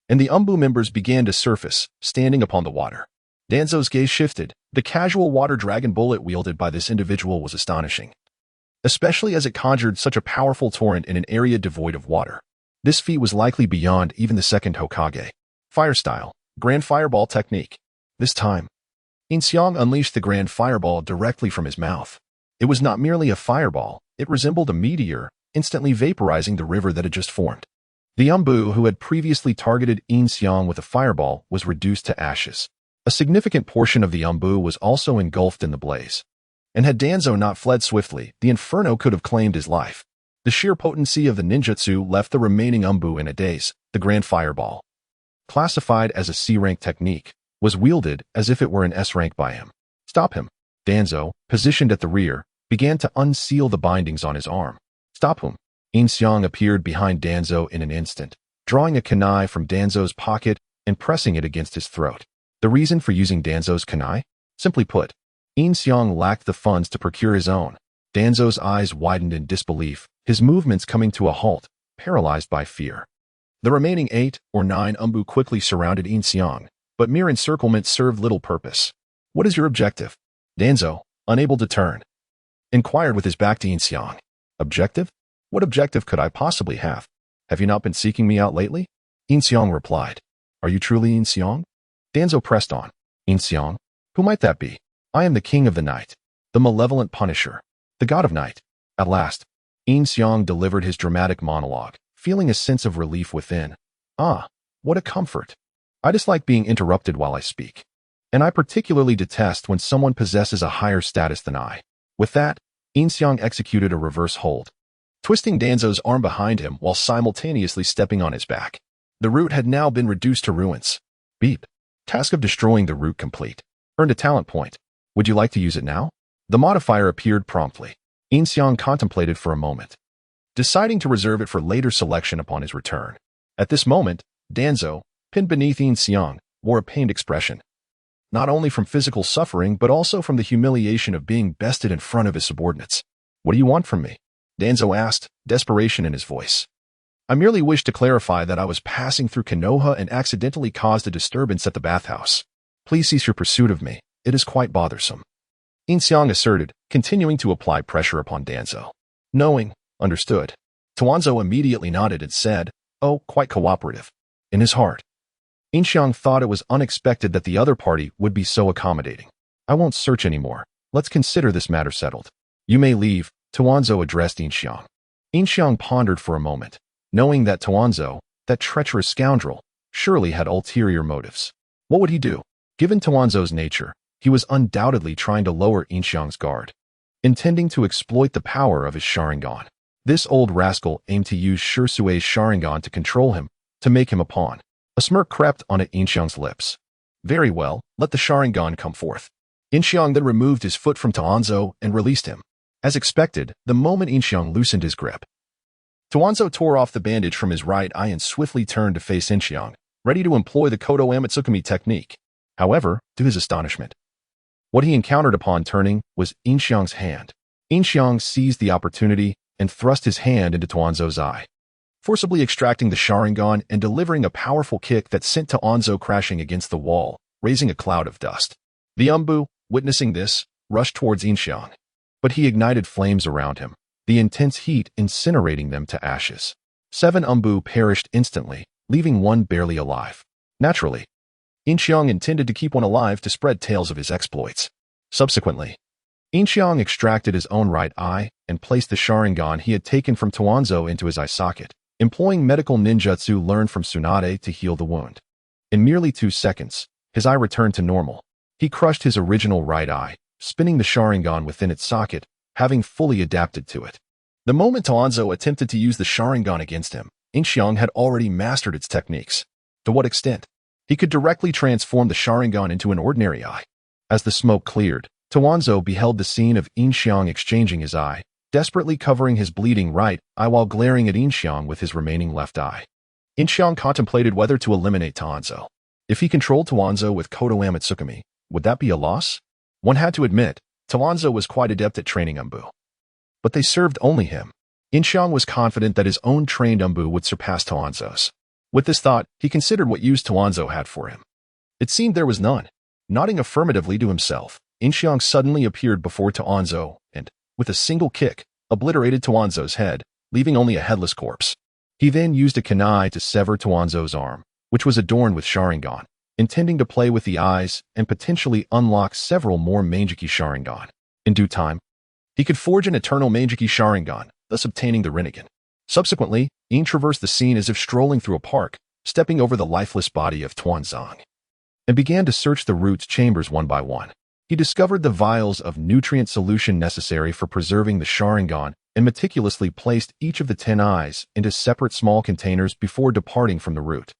and the Umbu members began to surface, standing upon the water. Danzo's gaze shifted. The casual water dragon bullet wielded by this individual was astonishing, especially as it conjured such a powerful torrent in an area devoid of water. This feat was likely beyond even the second Hokage. Fire style, grand fireball technique. This time, Yin Xiang unleashed the grand fireball directly from his mouth. It was not merely a fireball, it resembled a meteor, instantly vaporizing the river that had just formed. The Umbu who had previously targeted Yin Xiang with a fireball was reduced to ashes. A significant portion of the Umbu was also engulfed in the blaze. And had Danzo not fled swiftly, the inferno could have claimed his life. The sheer potency of the ninjutsu left the remaining Umbu in a daze. The grand fireball, classified as a C-rank technique, was wielded as if it were an S-rank by him. Stop him. Danzo, positioned at the rear, began to unseal the bindings on his arm. Stop him. Yin Xiang appeared behind Danzo in an instant, drawing a kunai from Danzo's pocket and pressing it against his throat. The reason for using Danzo's kunai? Simply put, Yin Xiang lacked the funds to procure his own. Danzo's eyes widened in disbelief, his movements coming to a halt, paralyzed by fear. The remaining 8 or 9 umbu quickly surrounded Yin Xiang, but mere encirclement served little purpose. What is your objective? Danzo, unable to turn, inquired with his back to Yin Xiang. Objective? What objective could I possibly have? Have you not been seeking me out lately? Yin Xiang replied. Are you truly Yin Xiang? Danzo pressed on. Yin Xiang? Who might that be? I am the king of the night, the malevolent punisher, the god of night. At last, Yin Xiang delivered his dramatic monologue, feeling a sense of relief within. Ah, what a comfort. I dislike being interrupted while I speak. And I particularly detest when someone possesses a higher status than I. With that, Yin Xiang executed a reverse hold, twisting Danzo's arm behind him while simultaneously stepping on his back. The root had now been reduced to ruins. Beep. Task of destroying the root complete. Earned a talent point. Would you like to use it now? The modifier appeared promptly. Yin Xiang contemplated for a moment, deciding to reserve it for later selection upon his return. At this moment, Danzo, pinned beneath Yin Xiang, wore a pained expression, not only from physical suffering but also from the humiliation of being bested in front of his subordinates. What do you want from me? Danzo asked, desperation in his voice. I merely wish to clarify that I was passing through Konoha and accidentally caused a disturbance at the bathhouse. Please cease your pursuit of me. It is quite bothersome. Yin Xiang asserted, continuing to apply pressure upon Danzo. Knowing, understood. Tuanzo immediately nodded and said, oh, quite cooperative. In his heart, Yin Xiang thought it was unexpected that the other party would be so accommodating. I won't search anymore. Let's consider this matter settled. You may leave, Tuanzo addressed Yin Xiang. Yin Xiang pondered for a moment, knowing that Tuanzo, that treacherous scoundrel, surely had ulterior motives. What would he do? Given Tuanzo's nature, he was undoubtedly trying to lower Yin Xiang's guard, intending to exploit the power of his Sharingan. This old rascal aimed to use Shursui's Sharingan to control him, to make him a pawn. A smirk crept onto Yin Xiang's lips. Very well, let the Sharingan come forth. Yin Xiang then removed his foot from Tuanzo and released him. As expected, the moment Yin Xiang loosened his grip, Tuanzo tore off the bandage from his right eye and swiftly turned to face Yin Xiang, ready to employ the Kodo Amatsukami technique. However, to his astonishment, what he encountered upon turning was Yin Xiang's hand. Yin Xiang seized the opportunity and thrust his hand into Tuanzo's eye, forcibly extracting the Sharingan and delivering a powerful kick that sent Tuanzo crashing against the wall, raising a cloud of dust. The umbu, witnessing this, rushed towards Yin Xiang, but he ignited flames around him, the intense heat incinerating them to ashes. 7 umbu perished instantly, leaving one barely alive. Naturally, Yin Xiang intended to keep one alive to spread tales of his exploits. Subsequently, Yin Xiang extracted his own right eye and placed the Sharingan he had taken from Tuanzo into his eye socket, employing medical ninjutsu learned from Tsunade to heal the wound. In merely 2 seconds, his eye returned to normal. He crushed his original right eye, spinning the Sharingan within its socket, having fully adapted to it. The moment Tuanzo attempted to use the Sharingan against him, Yin Xiang had already mastered its techniques. To what extent? He could directly transform the Sharingan into an ordinary eye. As the smoke cleared, Tuanzo beheld the scene of Yin Xiang exchanging his eye, desperately covering his bleeding right eye while glaring at Yin Xiang with his remaining left eye. Yin Xiang contemplated whether to eliminate Tuanzo. If he controlled Tuanzo with Kodo Amatsukami, would that be a loss? One had to admit, Tuanzo was quite adept at training umbu. But they served only him. Yin Xiang was confident that his own trained umbu would surpass Tuanzo's. With this thought, he considered what use Tuanzo had for him. It seemed there was none. Nodding affirmatively to himself, Yin Xiang suddenly appeared before Tuanzo and, with a single kick, obliterated Tuanzo's head, leaving only a headless corpse. He then used a kunai to sever Tuanzo's arm, which was adorned with Sharingan, intending to play with the eyes and potentially unlock several more Manjiki Sharingan. In due time, he could forge an eternal Manjiki Sharingan, thus obtaining the Rinnegan. Subsequently, Yin traversed the scene as if strolling through a park, stepping over the lifeless body of Tuanzang, and began to search the root's chambers one by one. He discovered the vials of nutrient solution necessary for preserving the Sharingan and meticulously placed each of the 10 eyes into separate small containers before departing from the root.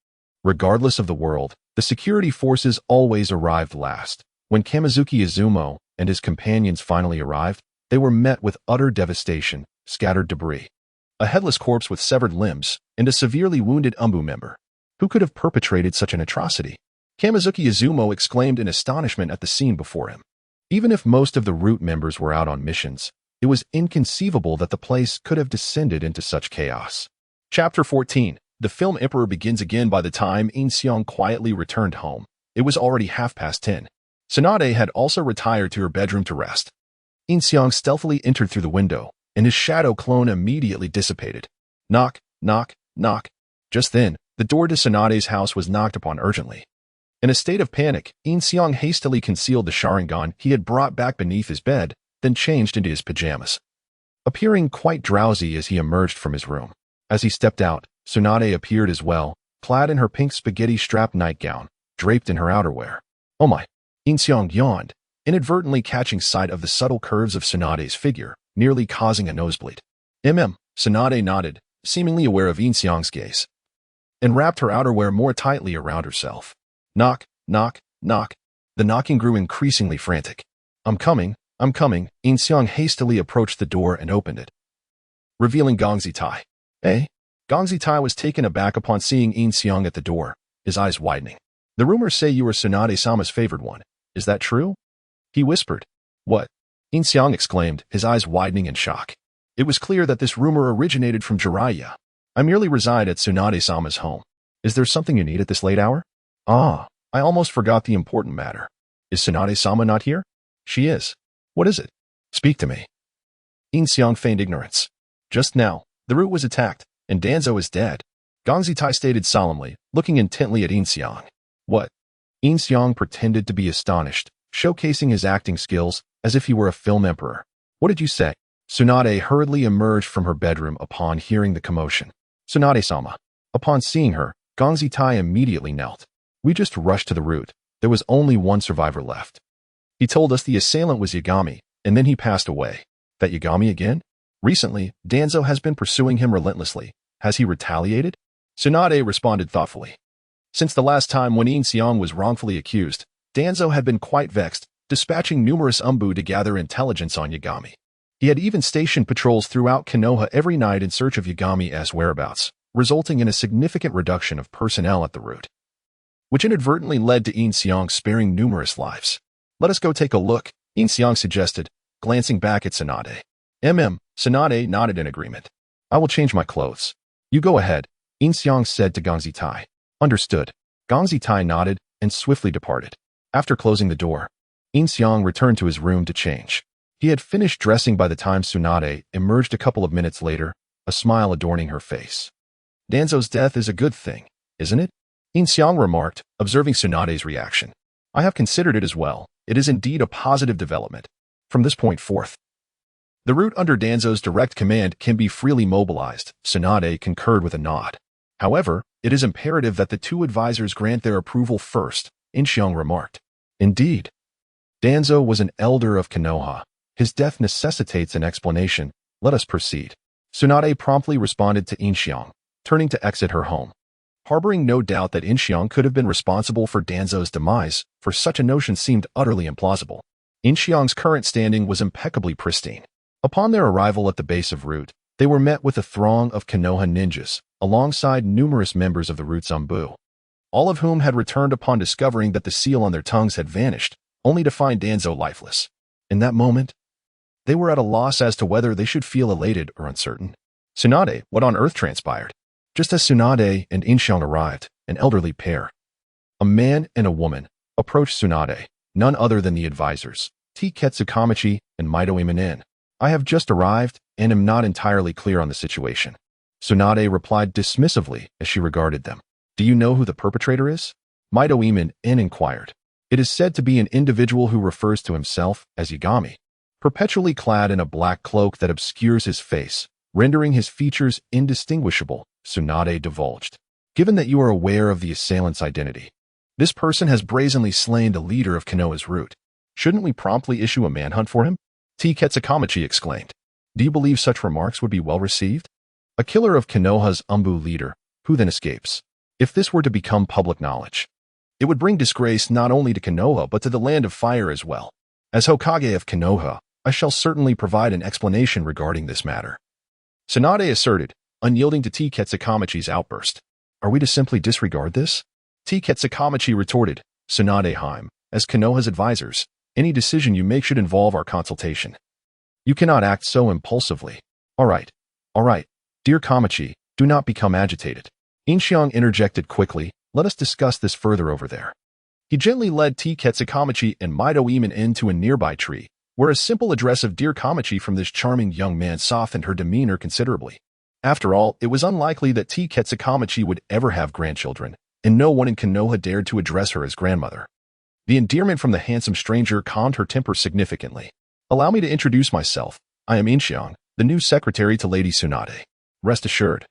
Regardless of the world, the security forces always arrived last. When Kamizuki Izumo, and his companions finally arrived, they were met with utter devastation, scattered debris, a headless corpse with severed limbs, and a severely wounded Umbu member. Who could have perpetrated such an atrocity? Kamizuki Izumo exclaimed in astonishment at the scene before him. Even if most of the root members were out on missions, it was inconceivable that the place could have descended into such chaos. Chapter 14. The film Emperor begins again. By the time Yin Xiang quietly returned home, it was already 10:30. Tsunade had also retired to her bedroom to rest. Yin Xiang stealthily entered through the window, and his shadow clone immediately dissipated. Knock, knock, knock. Just then, the door to Tsunade's house was knocked upon urgently. In a state of panic, Yin Xiang hastily concealed the Sharingan he had brought back beneath his bed, then changed into his pajamas, appearing quite drowsy as he emerged from his room. As he stepped out, Tsunade appeared as well, clad in her pink spaghetti-strapped nightgown, draped in her outerwear. Oh my! Yin Xiang yawned, inadvertently catching sight of the subtle curves of Tsunade's figure, nearly causing a nosebleed. Tsunade nodded, seemingly aware of Yin Xiang's gaze, and wrapped her outerwear more tightly around herself. Knock, knock, knock. The knocking grew increasingly frantic. I'm coming. Yin Xiang hastily approached the door and opened it, revealing Gongzi Tai. Eh? Gongzi Tai was taken aback upon seeing Yin Xiang at the door, his eyes widening. The rumors say you are Tsunade-sama's favored one. Is that true? He whispered. What? Yin Xiang exclaimed, his eyes widening in shock. It was clear that this rumor originated from Jiraiya. I merely reside at Tsunade-sama's home. Is there something you need at this late hour? Ah, I almost forgot the important matter. Is Tsunade-sama not here? She is. What is it? Speak to me. Yin Xiang feigned ignorance. Just now, the root was attacked, and Danzo is dead. Gongzi Tai stated solemnly, looking intently at Yin Xiang. What? Yin Xiang pretended to be astonished, showcasing his acting skills as if he were a film emperor. What did you say? Tsunade hurriedly emerged from her bedroom upon hearing the commotion. Tsunade-sama. Upon seeing her, Gongzi Tai immediately knelt. We just rushed to the root. There was only one survivor left. He told us the assailant was Yagami, and then he passed away. That Yagami again? Recently, Danzo has been pursuing him relentlessly. Has he retaliated? Tsunade responded thoughtfully. Since the last time when Yin Xiang was wrongfully accused, Danzo had been quite vexed, dispatching numerous Umbu to gather intelligence on Yagami. He had even stationed patrols throughout Konoha every night in search of Yagami's whereabouts, resulting in a significant reduction of personnel at the root, which inadvertently led to Yin Xiang sparing numerous lives. Let us go take a look, Yin Xiang suggested, glancing back at Tsunade. Tsunade nodded in agreement. I will change my clothes. You go ahead, Yin Xiang said to Gongzi Tai. Understood. Gongzi Tai nodded and swiftly departed. After closing the door, Yin Xiang returned to his room to change. He had finished dressing by the time Tsunade emerged a couple of minutes later, a smile adorning her face. Danzo's death is a good thing, isn't it? Yin Xiang remarked, observing Tsunade's reaction. I have considered it as well. It is indeed a positive development. From this point forth, the root under Danzo's direct command can be freely mobilized. Tsunade concurred with a nod. However, it is imperative that the two advisors grant their approval first, Yin Xiang remarked. Indeed. Danzo was an elder of Konoha. His death necessitates an explanation. Let us proceed. Tsunade promptly responded to Yin Xiang, turning to exit her home. Harboring no doubt that Yin Xiang could have been responsible for Danzo's demise, for such a notion seemed utterly implausible. Yin Xiang's current standing was impeccably pristine. Upon their arrival at the base of Root, they were met with a throng of Konoha ninjas, alongside numerous members of the Root's Umbu, all of whom had returned upon discovering that the seal on their tongues had vanished, only to find Danzo lifeless. In that moment, they were at a loss as to whether they should feel elated or uncertain. Tsunade, what on earth transpired? Just as Tsunade and Yin Xiang arrived, an elderly pair, a man and a woman, approached Tsunade, none other than the advisors, Tiketsu Kamachi and Mito Imonen. I have just arrived and am not entirely clear on the situation. Tsunade replied dismissively as she regarded them. Do you know who the perpetrator is? Mito Imonen inquired. It is said to be an individual who refers to himself as Yagami, perpetually clad in a black cloak that obscures his face, rendering his features indistinguishable, Tsunade divulged. Given that you are aware of the assailant's identity, this person has brazenly slain the leader of Konoha's root. Shouldn't we promptly issue a manhunt for him? Tiketsu Kamachi exclaimed. Do you believe such remarks would be well received? A killer of Konoha's Umbu leader, who then escapes? If this were to become public knowledge, it would bring disgrace not only to Konoha but to the Land of Fire as well. As Hokage of Konoha, I shall certainly provide an explanation regarding this matter. Tsunade asserted, unyielding to T. Ketsukamachi's outburst. Are we to simply disregard this? T. Ketsukamachi retorted, Tsunade-heim, as Konoha's advisors, any decision you make should involve our consultation. You cannot act so impulsively. All right. Dear Kamachi, do not become agitated. Yin Xiang interjected quickly, let us discuss this further over there. He gently led T. Ketsukamachi and Mido Eamon into a nearby tree, where a simple address of Dear Kamachi from this charming young man softened her demeanor considerably. After all, it was unlikely that T. Ketsukamachi would ever have grandchildren, and no one in Konoha dared to address her as grandmother. The endearment from the handsome stranger calmed her temper significantly. Allow me to introduce myself. I am Yin Xiang, the new secretary to Lady Tsunade. Rest assured.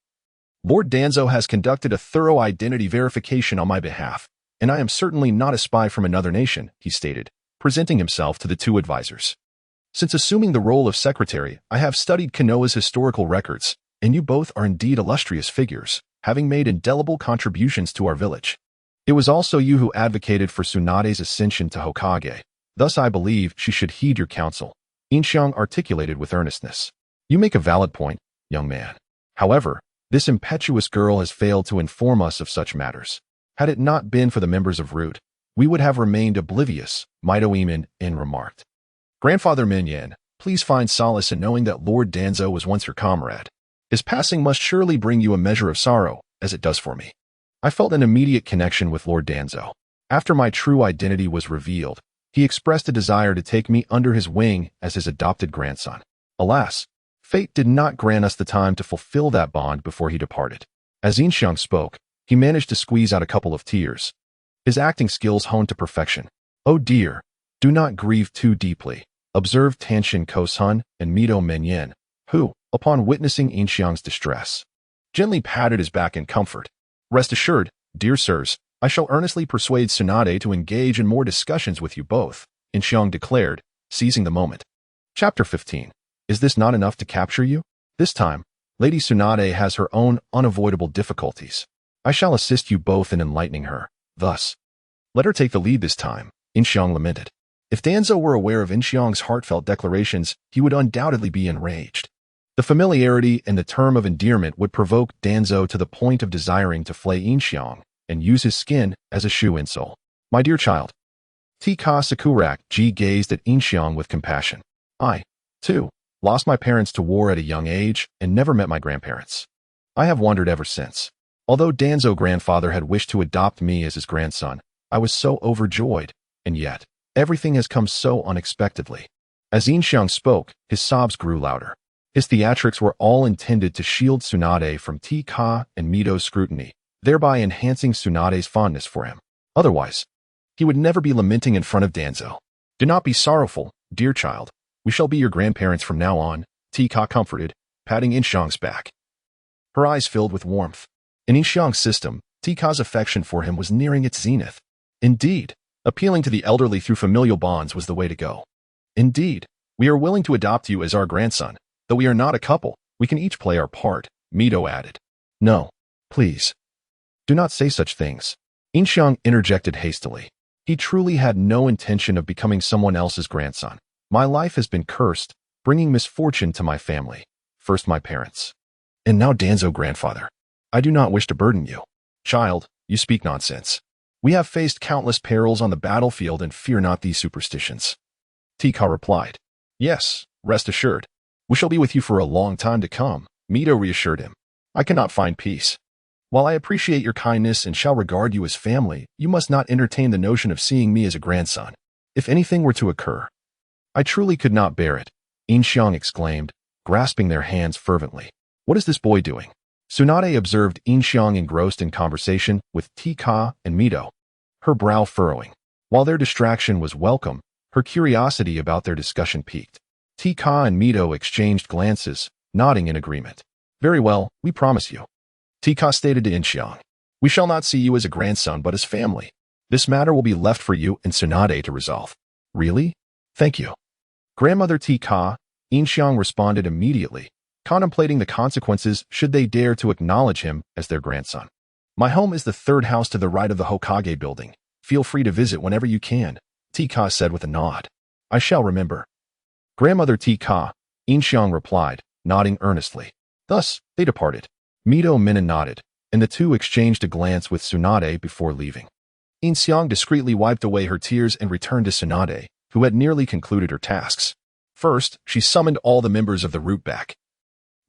Lord Danzo has conducted a thorough identity verification on my behalf, and I am certainly not a spy from another nation, he stated, presenting himself to the two advisors. Since assuming the role of secretary, I have studied Konoha's historical records, and you both are indeed illustrious figures, having made indelible contributions to our village. It was also you who advocated for Tsunade's ascension to Hokage. Thus I believe she should heed your counsel, Yin Xiang articulated with earnestness. You make a valid point, young man. However, this impetuous girl has failed to inform us of such matters. Had it not been for the members of Root, we would have remained oblivious, Mido Eamon remarked. Grandfather Minyan, please find solace in knowing that Lord Danzo was once your comrade. His passing must surely bring you a measure of sorrow, as it does for me. I felt an immediate connection with Lord Danzo. After my true identity was revealed, he expressed a desire to take me under his wing as his adopted grandson. Alas, fate did not grant us the time to fulfill that bond before he departed. As Yin Xiang spoke, he managed to squeeze out a couple of tears. His acting skills honed to perfection. Oh dear, do not grieve too deeply, observed Tanshin Kosun and Mido Minyan, who, upon witnessing Yin Xiang's distress, gently patted his back in comfort. Rest assured, dear sirs, I shall earnestly persuade Tsunade to engage in more discussions with you both, Yin Xiang declared, seizing the moment. Chapter 15. Is this not enough to capture you? This time, Lady Tsunade has her own unavoidable difficulties. I shall assist you both in enlightening her. Thus, let her take the lead this time, Yin Xiang lamented. If Danzo were aware of Yin Xiang's heartfelt declarations, he would undoubtedly be enraged. The familiarity and the term of endearment would provoke Danzo to the point of desiring to flay Yin Xiang and use his skin as a shoe insole. My dear child. Tika Sakurak Ji gazed at Yin Xiang with compassion. I, too, lost my parents to war at a young age and never met my grandparents. I have wandered ever since. Although Danzo grandfather had wished to adopt me as his grandson, I was so overjoyed, and yet, everything has come so unexpectedly. As Yin Xiang spoke, his sobs grew louder. His theatrics were all intended to shield Tsunade from Tika and Mido's scrutiny, thereby enhancing Tsunade's fondness for him. Otherwise, he would never be lamenting in front of Danzo. Do not be sorrowful, dear child. We shall be your grandparents from now on, Tika comforted, patting Yin Xiang's back. Her eyes filled with warmth. In Yin Xiang's system, Tika's affection for him was nearing its zenith. Indeed, appealing to the elderly through familial bonds was the way to go. Indeed, we are willing to adopt you as our grandson. Though we are not a couple, we can each play our part, Mido added. No, please. Do not say such things. Yin Xiang interjected hastily. He truly had no intention of becoming someone else's grandson. My life has been cursed, bringing misfortune to my family. First my parents. And now Danzo grandfather. I do not wish to burden you. Child, you speak nonsense. We have faced countless perils on the battlefield and fear not these superstitions. Tika replied. Yes, rest assured. We shall be with you for a long time to come, Mido reassured him. I cannot find peace. While I appreciate your kindness and shall regard you as family, you must not entertain the notion of seeing me as a grandson. If anything were to occur, I truly could not bear it, Yin Xiang exclaimed, grasping their hands fervently. What is this boy doing? Tsunade observed Yin Xiang engrossed in conversation with Tika and Mido, her brow furrowing. While their distraction was welcome, her curiosity about their discussion piqued. Tika and Mido exchanged glances, nodding in agreement. Very well, we promise you. Tika stated to Yin Xiang. We shall not see you as a grandson but as family. This matter will be left for you and Tsunade to resolve. Really? Thank you. Grandmother Tika, Yin Xiang responded immediately, contemplating the consequences should they dare to acknowledge him as their grandson. My home is the third house to the right of the Hokage building. Feel free to visit whenever you can, Tika said with a nod. I shall remember. Grandmother T.K. Yin Xiang replied, nodding earnestly. Thus, they departed. Mito Mina nodded, and the two exchanged a glance with Tsunade before leaving. Yin Xiang discreetly wiped away her tears and returned to Tsunade, who had nearly concluded her tasks. First, she summoned all the members of the route back,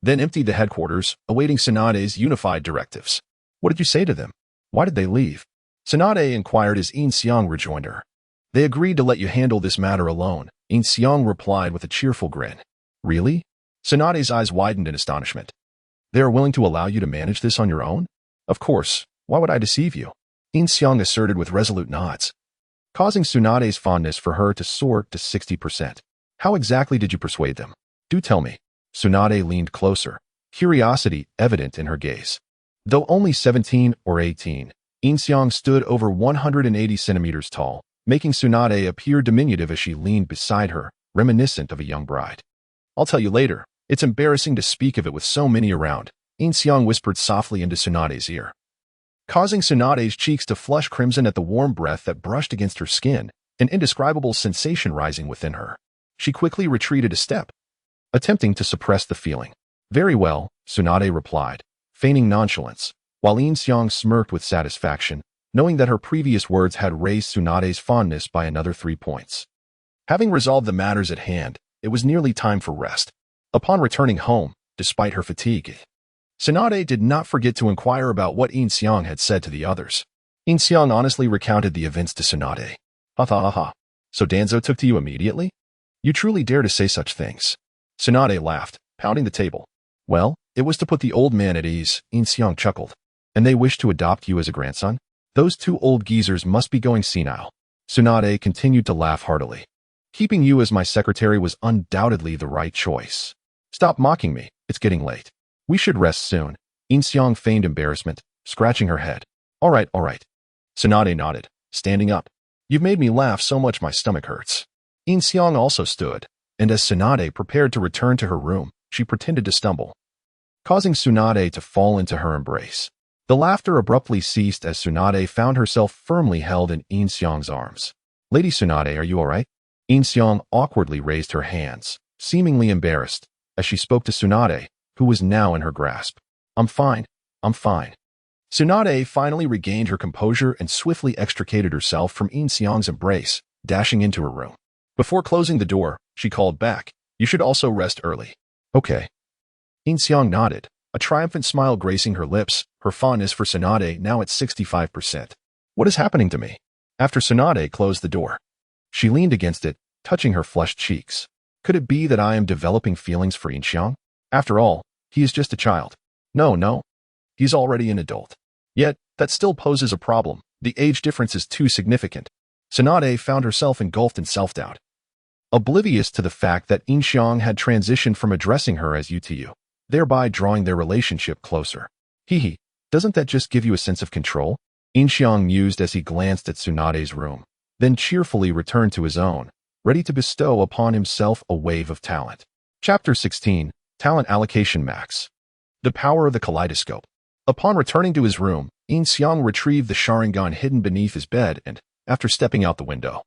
then emptied the headquarters, awaiting Tsunade's unified directives. What did you say to them? Why did they leave? Tsunade inquired as Yin Xiang rejoined her. They agreed to let you handle this matter alone, Yin Xiang replied with a cheerful grin. Really? Tsunade's eyes widened in astonishment. They are willing to allow you to manage this on your own? Of course. Why would I deceive you? Yin Xiang asserted with resolute nods, causing Tsunade's fondness for her to soar to 60%. How exactly did you persuade them? Do tell me. Tsunade leaned closer, curiosity evident in her gaze. Though only 17 or 18, Yin Xiang stood over 180 centimeters tall, making Tsunade appear diminutive as she leaned beside her, reminiscent of a young bride. I'll tell you later. It's embarrassing to speak of it with so many around, Yin Xiang whispered softly into Tsunade's ear, causing Tsunade's cheeks to flush crimson at the warm breath that brushed against her skin, an indescribable sensation rising within her. She quickly retreated a step, attempting to suppress the feeling. Very well, Tsunade replied, feigning nonchalance, while Yin Xiang smirked with satisfaction, knowing that her previous words had raised Tsunade's fondness by another 3 points. Having resolved the matters at hand, it was nearly time for rest. Upon returning home, despite her fatigue, Tsunade did not forget to inquire about what Yin Xiang had said to the others. Yin Xiang honestly recounted the events to Tsunade. Ha ha ha ha. So Danzo took to you immediately? You truly dare to say such things. Tsunade laughed, pounding the table. Well, it was to put the old man at ease, Yin Xiang chuckled. And they wish to adopt you as a grandson? Those two old geezers must be going senile. Tsunade continued to laugh heartily. Keeping you as my secretary was undoubtedly the right choice. Stop mocking me, it's getting late. We should rest soon. Yin Xiang feigned embarrassment, scratching her head. All right. Tsunade nodded, standing up. You've made me laugh so much my stomach hurts. Yin Xiang also stood, and as Tsunade prepared to return to her room, she pretended to stumble, causing Tsunade to fall into her embrace. The laughter abruptly ceased as Tsunade found herself firmly held in Yin Xiang's arms. Lady Tsunade, are you all right? Yin Xiang awkwardly raised her hands, seemingly embarrassed, as she spoke to Tsunade, who was now in her grasp. I'm fine. Tsunade finally regained her composure and swiftly extricated herself from Yin Xiang's embrace, dashing into her room. Before closing the door, she called back, you should also rest early. Okay. Yin Xiang nodded, a triumphant smile gracing her lips, her fondness for Tsunade now at 65%. What is happening to me? After Tsunade closed the door, she leaned against it, touching her flushed cheeks. Could it be that I am developing feelings for Yin Xiang? After all, he is just a child. No. He's already an adult. Yet, that still poses a problem. The age difference is too significant. Tsunade found herself engulfed in self-doubt, oblivious to the fact that Yin Xiang had transitioned from addressing her as you to you, thereby drawing their relationship closer. Hee, doesn't that just give you a sense of control? Yin Xiang mused as he glanced at Tsunade's room, then cheerfully returned to his own, ready to bestow upon himself a wave of talent. Chapter 16, Talent Allocation Max. The Power of the Kaleidoscope. Upon returning to his room, Yin Xiang retrieved the Sharingan hidden beneath his bed and, after stepping out the window,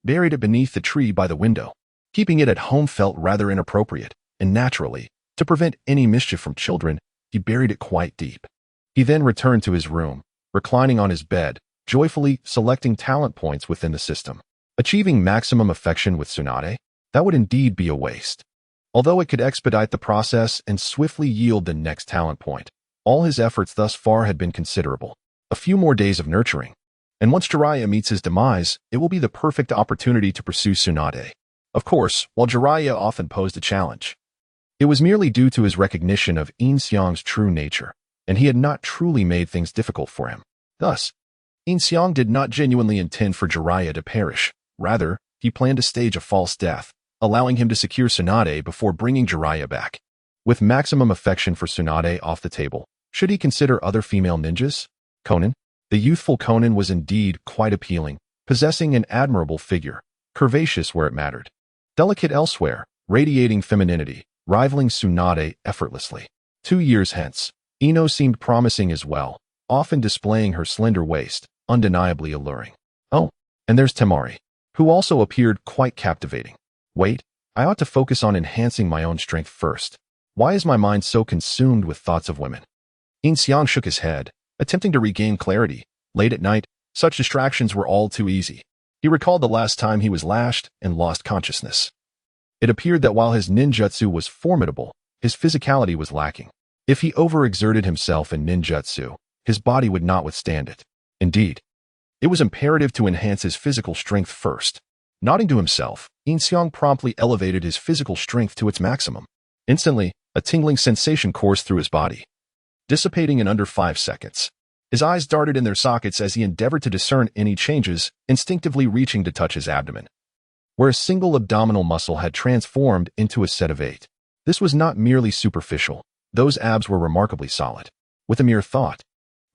buried it beneath the tree by the window. Keeping it at home felt rather inappropriate, and naturally, to prevent any mischief from children, he buried it quite deep. He then returned to his room, reclining on his bed, joyfully selecting talent points within the system. Achieving maximum affection with Tsunade? That would indeed be a waste. Although it could expedite the process and swiftly yield the next talent point, all his efforts thus far had been considerable. A few more days of nurturing, and once Jiraiya meets his demise, it will be the perfect opportunity to pursue Tsunade. Of course, while Jiraiya often posed a challenge, it was merely due to his recognition of Yin Xiang's true nature, and he had not truly made things difficult for him. Thus, Yin Xiang did not genuinely intend for Jiraiya to perish. Rather, he planned to stage a false death, allowing him to secure Tsunade before bringing Jiraiya back. With maximum affection for Tsunade off the table, should he consider other female ninjas? Conan? The youthful Conan was indeed quite appealing, possessing an admirable figure, curvaceous where it mattered, delicate elsewhere, radiating femininity, rivaling Tsunade effortlessly. 2 years hence, Ino seemed promising as well, often displaying her slender waist, undeniably alluring. Oh, and there's Temari. who also appeared quite captivating. Wait, I ought to focus on enhancing my own strength first. Why is my mind so consumed with thoughts of women? Yin Xiang shook his head, attempting to regain clarity. Late at night, such distractions were all too easy. He recalled the last time he was lashed and lost consciousness. It appeared that while his ninjutsu was formidable, his physicality was lacking. If he overexerted himself in ninjutsu, his body would not withstand it. Indeed, it was imperative to enhance his physical strength first. Nodding to himself, Yin Xiang promptly elevated his physical strength to its maximum. Instantly, a tingling sensation coursed through his body, dissipating in under 5 seconds. His eyes darted in their sockets as he endeavored to discern any changes, instinctively reaching to touch his abdomen, where a single abdominal muscle had transformed into a set of 8. This was not merely superficial. Those abs were remarkably solid. With a mere thought,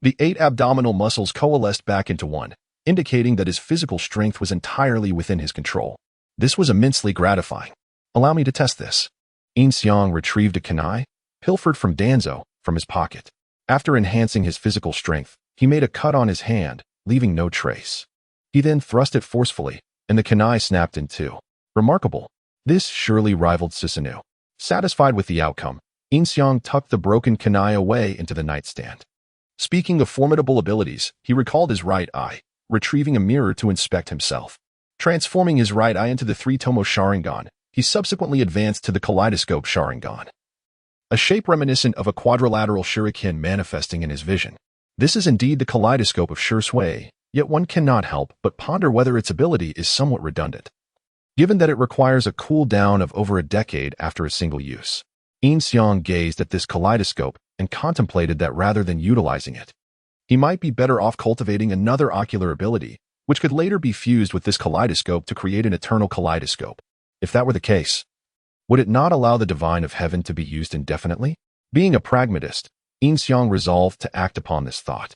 the 8 abdominal muscles coalesced back into one, indicating that his physical strength was entirely within his control. This was immensely gratifying. Allow me to test this. Yin Xiang retrieved a kunai, pilfered from Danzo, from his pocket. After enhancing his physical strength, he made a cut on his hand, leaving no trace. He then thrust it forcefully, and the kunai snapped in two. Remarkable. This surely rivaled Susanoo. Satisfied with the outcome, Yin Xiang tucked the broken kunai away into the nightstand. Speaking of formidable abilities, he recalled his right eye, retrieving a mirror to inspect himself. Transforming his right eye into the three-tomo Sharingan, he subsequently advanced to the kaleidoscope Sharingan, a shape reminiscent of a quadrilateral shuriken manifesting in his vision. This is indeed the kaleidoscope of Shui, yet one cannot help but ponder whether its ability is somewhat redundant, given that it requires a cooldown of over a decade after a single use. Yin Xiang gazed at this kaleidoscope and contemplated that rather than utilizing it, he might be better off cultivating another ocular ability, which could later be fused with this kaleidoscope to create an eternal kaleidoscope. If that were the case, would it not allow the divine of heaven to be used indefinitely? Being a pragmatist, Yin Xiang resolved to act upon this thought.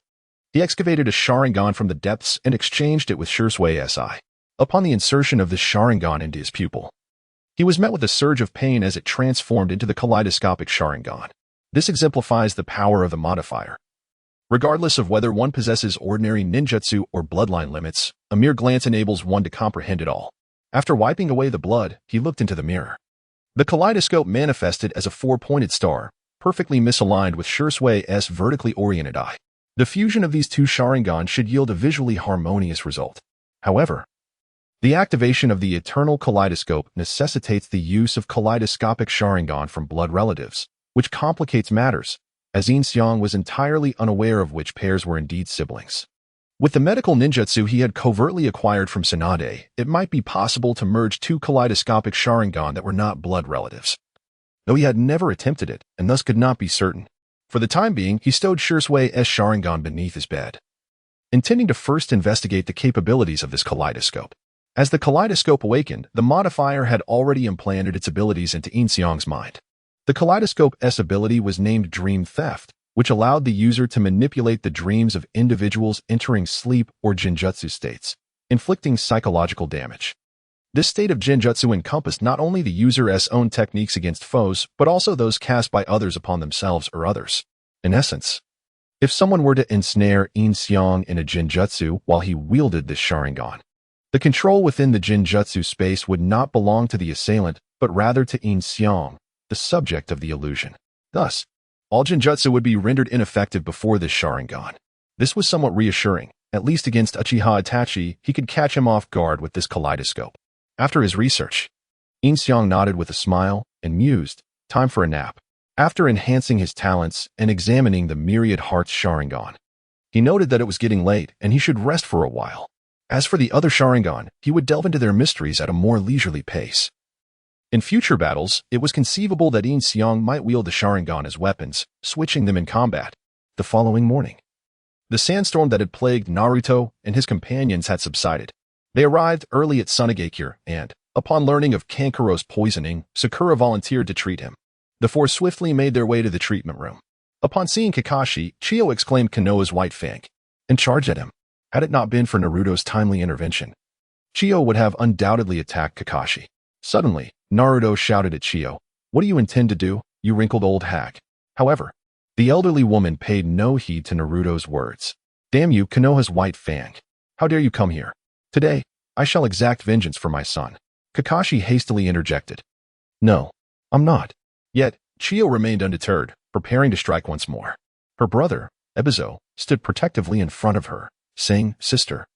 He excavated a Sharingan from the depths and exchanged it with Shui Si. Upon the insertion of this Sharingan into his pupil, he was met with a surge of pain as it transformed into the kaleidoscopic Sharingan. This exemplifies the power of the modifier. Regardless of whether one possesses ordinary ninjutsu or bloodline limits, a mere glance enables one to comprehend it all. After wiping away the blood, he looked into the mirror. The kaleidoscope manifested as a 4-pointed star, perfectly misaligned with Shui's vertically oriented eye. The fusion of these two Sharingan should yield a visually harmonious result. However, the activation of the eternal kaleidoscope necessitates the use of kaleidoscopic Sharingan from blood relatives, which complicates matters, as Yin Xiang was entirely unaware of which pairs were indeed siblings. With the medical ninjutsu he had covertly acquired from Tsunade, it might be possible to merge two kaleidoscopic Sharingan that were not blood relatives, though he had never attempted it and thus could not be certain. For the time being, he stowed Shui's Sharingan beneath his bed, intending to first investigate the capabilities of this kaleidoscope. As the kaleidoscope awakened, the modifier had already implanted its abilities into Yin Xiang's mind. The kaleidoscope's ability was named Dream Theft, which allowed the user to manipulate the dreams of individuals entering sleep or jinjutsu states, inflicting psychological damage. This state of jinjutsu encompassed not only the user's own techniques against foes, but also those cast by others upon themselves or others. In essence, if someone were to ensnare Yin Xiang in a jinjutsu while he wielded this Sharingan, the control within the jinjutsu space would not belong to the assailant, but rather to Yin Xiang, the subject of the illusion. Thus, all jinjutsu would be rendered ineffective before this Sharingan. This was somewhat reassuring. At least against Uchiha Itachi, he could catch him off guard with this kaleidoscope. After his research, Yin Xiang nodded with a smile and mused, time for a nap. After enhancing his talents and examining the myriad hearts Sharingan, he noted that it was getting late and he should rest for a while. As for the other Sharingan, he would delve into their mysteries at a more leisurely pace. In future battles, it was conceivable that Yin Xiang might wield the Sharingan as weapons, switching them in combat. The following morning, the sandstorm that had plagued Naruto and his companions had subsided. They arrived early at Sunagakure and, upon learning of Kankuro's poisoning, Sakura volunteered to treat him. The four swiftly made their way to the treatment room. Upon seeing Kakashi, Chiyo exclaimed Konoha's white fang and charged at him. Had it not been for Naruto's timely intervention, Chiyo would have undoubtedly attacked Kakashi. Suddenly, Naruto shouted at Chiyo, "What do you intend to do, you wrinkled old hag?" However, the elderly woman paid no heed to Naruto's words. "Damn you, Konoha's white fang. How dare you come here? Today, I shall exact vengeance for my son. Kakashi hastily interjected. No, I'm not. Yet, Chiyo remained undeterred, preparing to strike once more. Her brother, Ebizo, stood protectively in front of her, saying, Sister,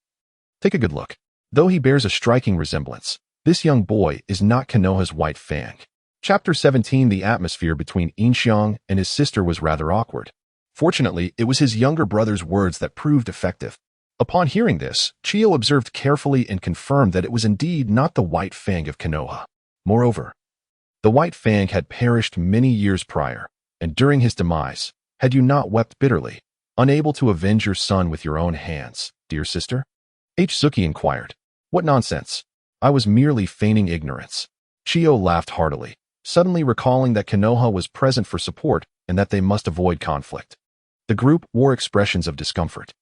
take a good look. Though he bears a striking resemblance, this young boy is not Konoha's White Fang. Chapter 17. The atmosphere between Yin Xiang and his sister was rather awkward. Fortunately, it was his younger brother's words that proved effective. Upon hearing this, Chiyo observed carefully and confirmed that it was indeed not the White Fang of Konoha. Moreover, the White Fang had perished many years prior, and during his demise, had you not wept bitterly, unable to avenge your son with your own hands, dear sister? Suki inquired. What nonsense. I was merely feigning ignorance. Chiyo laughed heartily, suddenly recalling that Konoha was present for support and that they must avoid conflict. The group wore expressions of discomfort.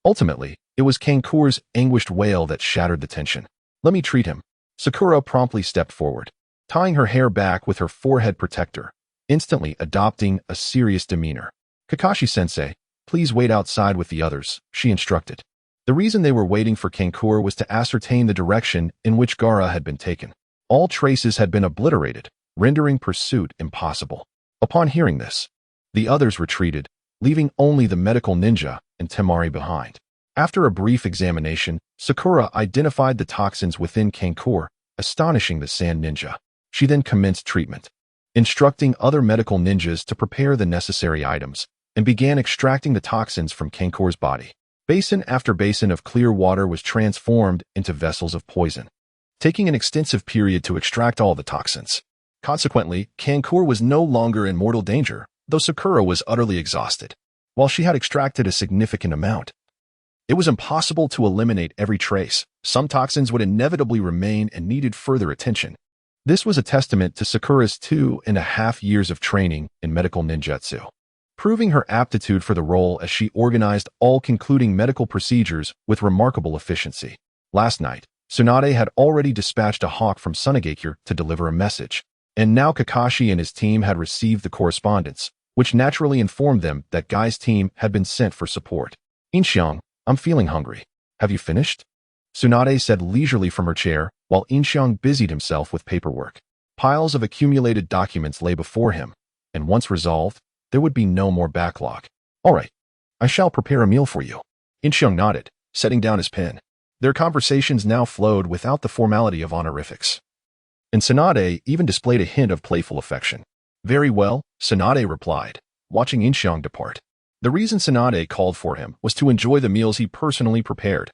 Ultimately, it was Kankur's anguished wail that shattered the tension. Let me treat him. Sakura promptly stepped forward, tying her hair back with her forehead protector, instantly adopting a serious demeanor. Kakashi-sensei, please wait outside with the others, she instructed. The reason they were waiting for Kankur was to ascertain the direction in which Gaara had been taken. All traces had been obliterated, rendering pursuit impossible. Upon hearing this, the others retreated, leaving only the medical ninja and Temari behind. After a brief examination, Sakura identified the toxins within Kankur, astonishing the sand ninja. She then commenced treatment, instructing other medical ninjas to prepare the necessary items, and began extracting the toxins from Kankur's body. Basin after basin of clear water was transformed into vessels of poison, taking an extensive period to extract all the toxins. Consequently, Kankur was no longer in mortal danger, though Sakura was utterly exhausted. While she had extracted a significant amount, it was impossible to eliminate every trace. Some toxins would inevitably remain and needed further attention. This was a testament to Sakura's 2.5 years of training in medical ninjutsu, proving her aptitude for the role as she organized all concluding medical procedures with remarkable efficiency. Last night, Tsunade had already dispatched a hawk from Sunagakure to deliver a message, and now Kakashi and his team had received the correspondence, which naturally informed them that Guy's team had been sent for support. Yin Xiang, I'm feeling hungry. Have you finished? Tsunade said leisurely from her chair, while Yin Xiang busied himself with paperwork. Piles of accumulated documents lay before him, and once resolved, there would be no more backlog. All right, I shall prepare a meal for you. Yin Xiang nodded, setting down his pen. Their conversations now flowed without the formality of honorifics, and Tsunade even displayed a hint of playful affection. Very well, Tsunade replied, watching Yin Xiang depart. The reason Tsunade called for him was to enjoy the meals he personally prepared,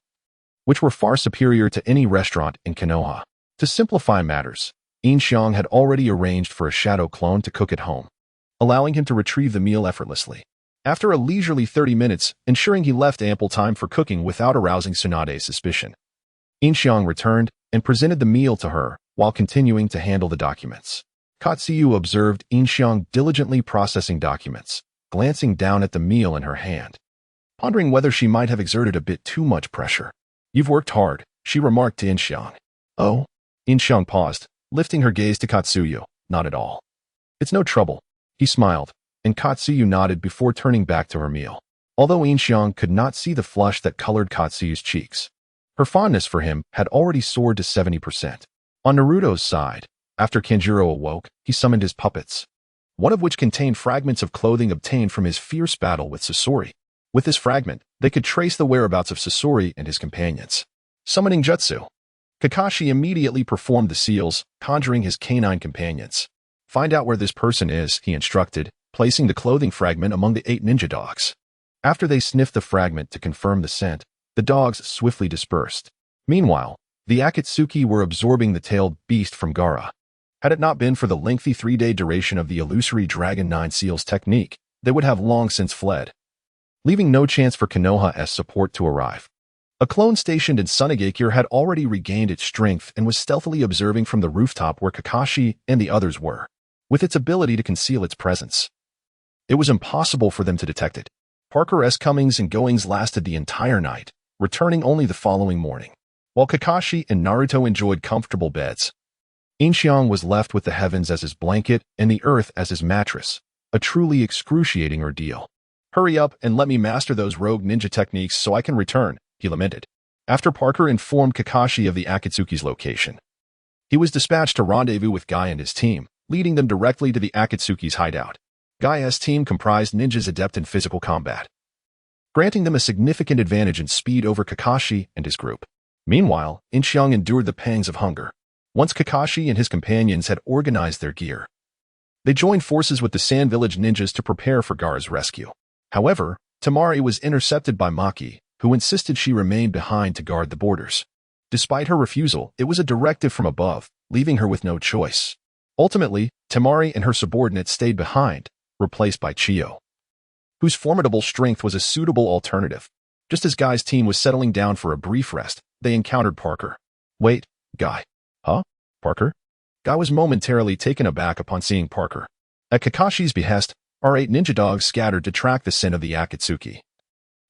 which were far superior to any restaurant in Konoha. To simplify matters, Yin Xiang had already arranged for a shadow clone to cook at home, allowing him to retrieve the meal effortlessly. After a leisurely 30 minutes, ensuring he left ample time for cooking without arousing Tsunade's suspicion, Yin Xiang returned and presented the meal to her while continuing to handle the documents. Katsuyu observed Yin Xiang diligently processing documents, glancing down at the meal in her hand, pondering whether she might have exerted a bit too much pressure. You've worked hard, she remarked to Yin Xiang. Oh? Yin Xiang paused, lifting her gaze to Katsuyu. Not at all. It's no trouble. He smiled, and Katsuyu nodded before turning back to her meal. Although Yin Xiang could not see the flush that colored Katsuyu's cheeks, her fondness for him had already soared to 70%. On Naruto's side, after Kanjuro awoke, he summoned his puppets, one of which contained fragments of clothing obtained from his fierce battle with Sasori. With this fragment, they could trace the whereabouts of Sasori and his companions. Summoning Jutsu. Kakashi immediately performed the seals, conjuring his canine companions. Find out where this person is, he instructed, placing the clothing fragment among the 8 ninja dogs. After they sniffed the fragment to confirm the scent, the dogs swiftly dispersed. Meanwhile, the Akatsuki were absorbing the tailed beast from Gaara. Had it not been for the lengthy 3-day duration of the illusory Dragon 9 Seals technique, they would have long since fled, leaving no chance for Konoha's support to arrive. A clone stationed in Sunagakure had already regained its strength and was stealthily observing from the rooftop where Kakashi and the others were. With its ability to conceal its presence, it was impossible for them to detect it. Parker's comings and goings lasted the entire night, returning only the following morning. While Kakashi and Naruto enjoyed comfortable beds, Yin Xiang was left with the heavens as his blanket and the earth as his mattress, a truly excruciating ordeal. Hurry up and let me master those rogue ninja techniques so I can return, he lamented. After Parker informed Kakashi of the Akatsuki's location, he was dispatched to rendezvous with Guy and his team, leading them directly to the Akatsuki's hideout. Guy's team comprised ninjas adept in physical combat, granting them a significant advantage in speed over Kakashi and his group. Meanwhile, Yin Xiang endured the pangs of hunger. Once Kakashi and his companions had organized their gear, they joined forces with the Sand Village ninjas to prepare for Gaara's rescue. However, Temari was intercepted by Maki, who insisted she remain behind to guard the borders. Despite her refusal, it was a directive from above, leaving her with no choice. Ultimately, Temari and her subordinates stayed behind, replaced by Chiyo, whose formidable strength was a suitable alternative. Just as Guy's team was settling down for a brief rest, they encountered Parker. Wait, Guy. Huh? Parker? Guy was momentarily taken aback upon seeing Parker. At Kakashi's behest, our 8 ninja dogs scattered to track the scent of the Akatsuki.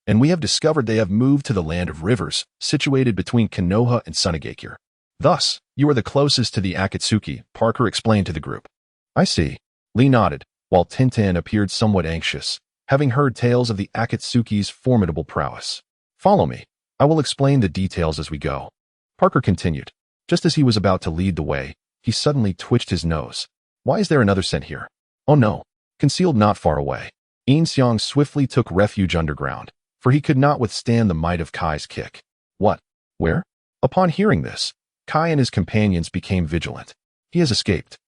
And we have discovered they have moved to the land of rivers, situated between Konoha and Sunagakure. Thus, you are the closest to the Akatsuki, Parker explained to the group. I see. Lee nodded, while Tintin appeared somewhat anxious, having heard tales of the Akatsuki's formidable prowess. Follow me. I will explain the details as we go. Parker continued. Just as he was about to lead the way, he suddenly twitched his nose. Why is there another scent here? Oh no. Concealed not far away, Yin Xiang swiftly took refuge underground, for he could not withstand the might of Kai's kick. What? Where? Upon hearing this, Kai and his companions became vigilant. He has escaped.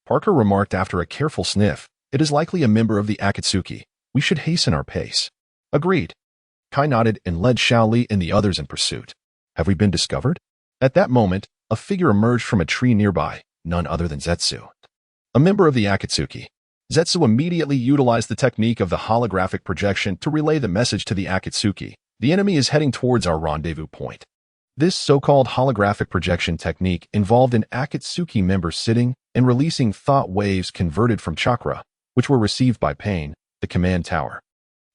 Parker remarked after a careful sniff. It is likely a member of the Akatsuki. We should hasten our pace. Agreed. Kai nodded and led Shaoli and the others in pursuit. Have we been discovered? At that moment, a figure emerged from a tree nearby, none other than Zetsu, a member of the Akatsuki. Zetsu immediately utilized the technique of the holographic projection to relay the message to the Akatsuki. The enemy is heading towards our rendezvous point. This so-called holographic projection technique involved an Akatsuki member sitting and releasing thought waves converted from chakra, which were received by Pain, the command tower,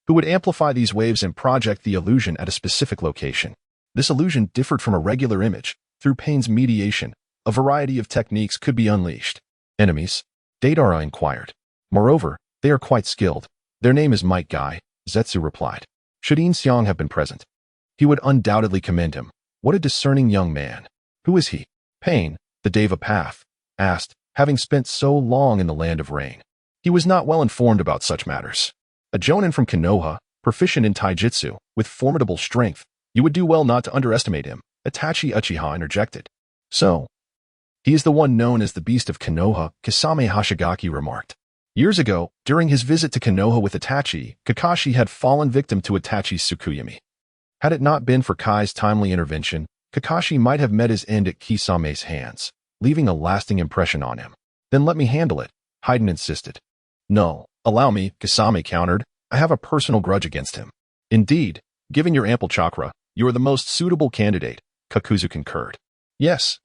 who would amplify these waves and project the illusion at a specific location. This illusion differed from a regular image. Through Pain's mediation, a variety of techniques could be unleashed. Enemies? Deidara inquired. Moreover, they are quite skilled. Their name is Might Guy, Zetsu replied. Should Yin Xiang have been present, he would undoubtedly commend him. What a discerning young man. Who is he? Pain, the Deva Path, asked, having spent so long in the land of rain. He was not well informed about such matters. A Jonin from Konoha, proficient in taijutsu, with formidable strength. You would do well not to underestimate him, Itachi Uchiha interjected. So, he is the one known as the Beast of Konoha, Kasame Hashigaki remarked. Years ago, during his visit to Konoha with Itachi, Kakashi had fallen victim to Itachi's Tsukuyami. Had it not been for Kai's timely intervention, Kakashi might have met his end at Kisame's hands, leaving a lasting impression on him. Then let me handle it, Haiden insisted. No, allow me, Kasame countered. I have a personal grudge against him. Indeed, given your ample chakra, you are the most suitable candidate, Kakuzu concurred. Yes,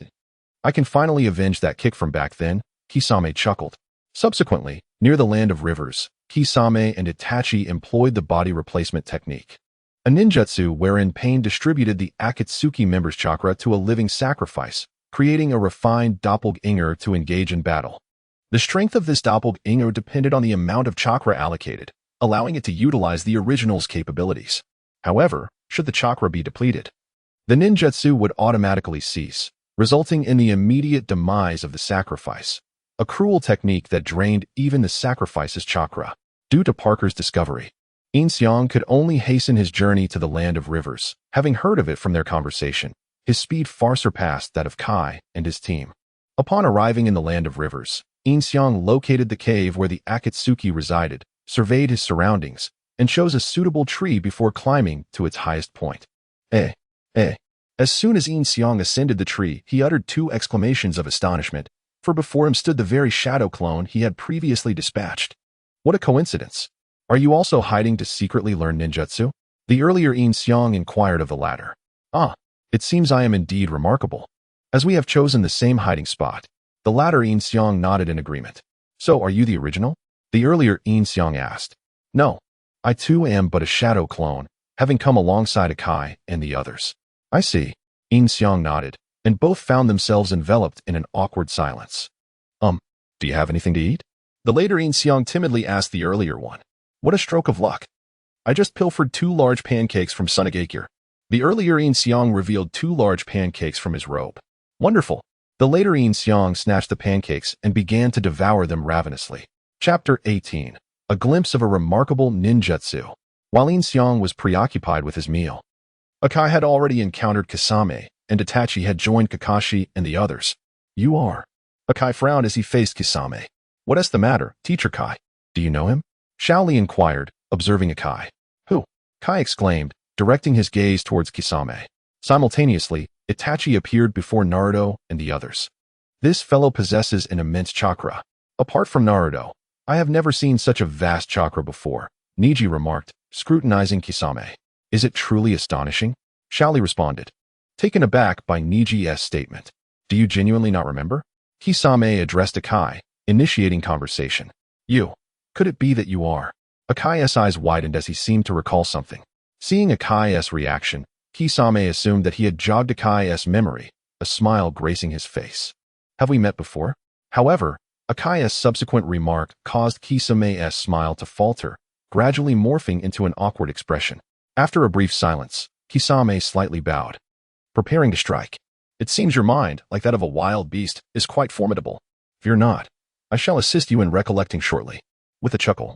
I can finally avenge that kick from back then, Kisame chuckled. Subsequently, near the land of rivers, Kisame and Itachi employed the body replacement technique, a ninjutsu wherein Pain distributed the Akatsuki member's chakra to a living sacrifice, creating a refined doppelganger to engage in battle. The strength of this doppelganger depended on the amount of chakra allocated, allowing it to utilize the original's capabilities. However, should the chakra be depleted, the ninjutsu would automatically cease, resulting in the immediate demise of the sacrifice, a cruel technique that drained even the sacrifice's chakra. Due to Parker's discovery, Yin Xiang could only hasten his journey to the land of rivers, having heard of it from their conversation. His speed far surpassed that of Kai and his team. Upon arriving in the land of rivers, Yin Xiang located the cave where the Akatsuki resided, surveyed his surroundings, and chose a suitable tree before climbing to its highest point. As soon as Yin Xiang ascended the tree, he uttered 2 exclamations of astonishment, for before him stood the very shadow clone he had previously dispatched. What a coincidence! Are you also hiding to secretly learn ninjutsu? The earlier Yin Xiang inquired of the latter. Ah, it seems I am indeed remarkable, as we have chosen the same hiding spot. The latter Yin Xiang nodded in agreement. So are you the original? The earlier Yin Xiang asked. No, I too am but a shadow clone, having come alongside Akai and the others. I see. Yin Xiang nodded, and both found themselves enveloped in an awkward silence. Do you have anything to eat? The later Yin Xiang timidly asked the earlier one. What a stroke of luck. I just pilfered 2 large pancakes from Sunagakure. The earlier Yin Xiang revealed 2 large pancakes from his robe. Wonderful. The later Yin Xiang snatched the pancakes and began to devour them ravenously. Chapter 18. A glimpse of a remarkable ninjutsu. While Yin Xiang was preoccupied with his meal, Akai had already encountered Kisame, and Itachi had joined Kakashi and the others. You are. Akai frowned as he faced Kisame. What is the matter, Teacher Kai? Do you know him? Shaoli inquired, observing Akai. Who? Kai exclaimed, directing his gaze towards Kisame. Simultaneously, Itachi appeared before Naruto and the others. This fellow possesses an immense chakra. Apart from Naruto, I have never seen such a vast chakra before, Niji remarked, scrutinizing Kisame. Is it truly astonishing? Shaoli responded, taken aback by Niji's statement. Do you genuinely not remember? Kisame addressed Akai, initiating conversation. You. Could it be that you are? Akai's eyes widened as he seemed to recall something. Seeing Akai's reaction, Kisame assumed that he had jogged Akai's memory, a smile gracing his face. Have we met before? However, Akai's subsequent remark caused Kisame's smile to falter, gradually morphing into an awkward expression. After a brief silence, Kisame slightly bowed. Preparing to strike. It seems your mind, like that of a wild beast, is quite formidable. Fear not. I shall assist you in recollecting shortly. With a chuckle,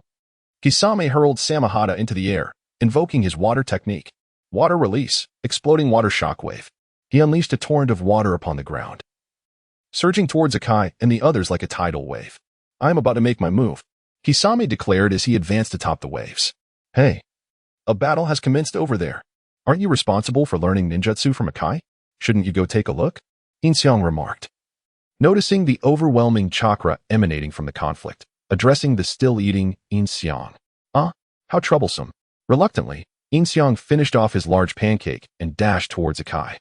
Kisame hurled Samahata into the air, invoking his water technique. Water release, exploding water shockwave. He unleashed a torrent of water upon the ground, surging towards Akai and the others like a tidal wave. I am about to make my move, Kisame declared as he advanced atop the waves. Hey, a battle has commenced over there. Aren't you responsible for learning ninjutsu from Akai? Shouldn't you go take a look? Yin Xiang remarked, noticing the overwhelming chakra emanating from the conflict, addressing the still-eating Yin Xiang. How troublesome. Reluctantly, Yin Xiang finished off his large pancake and dashed towards Akai.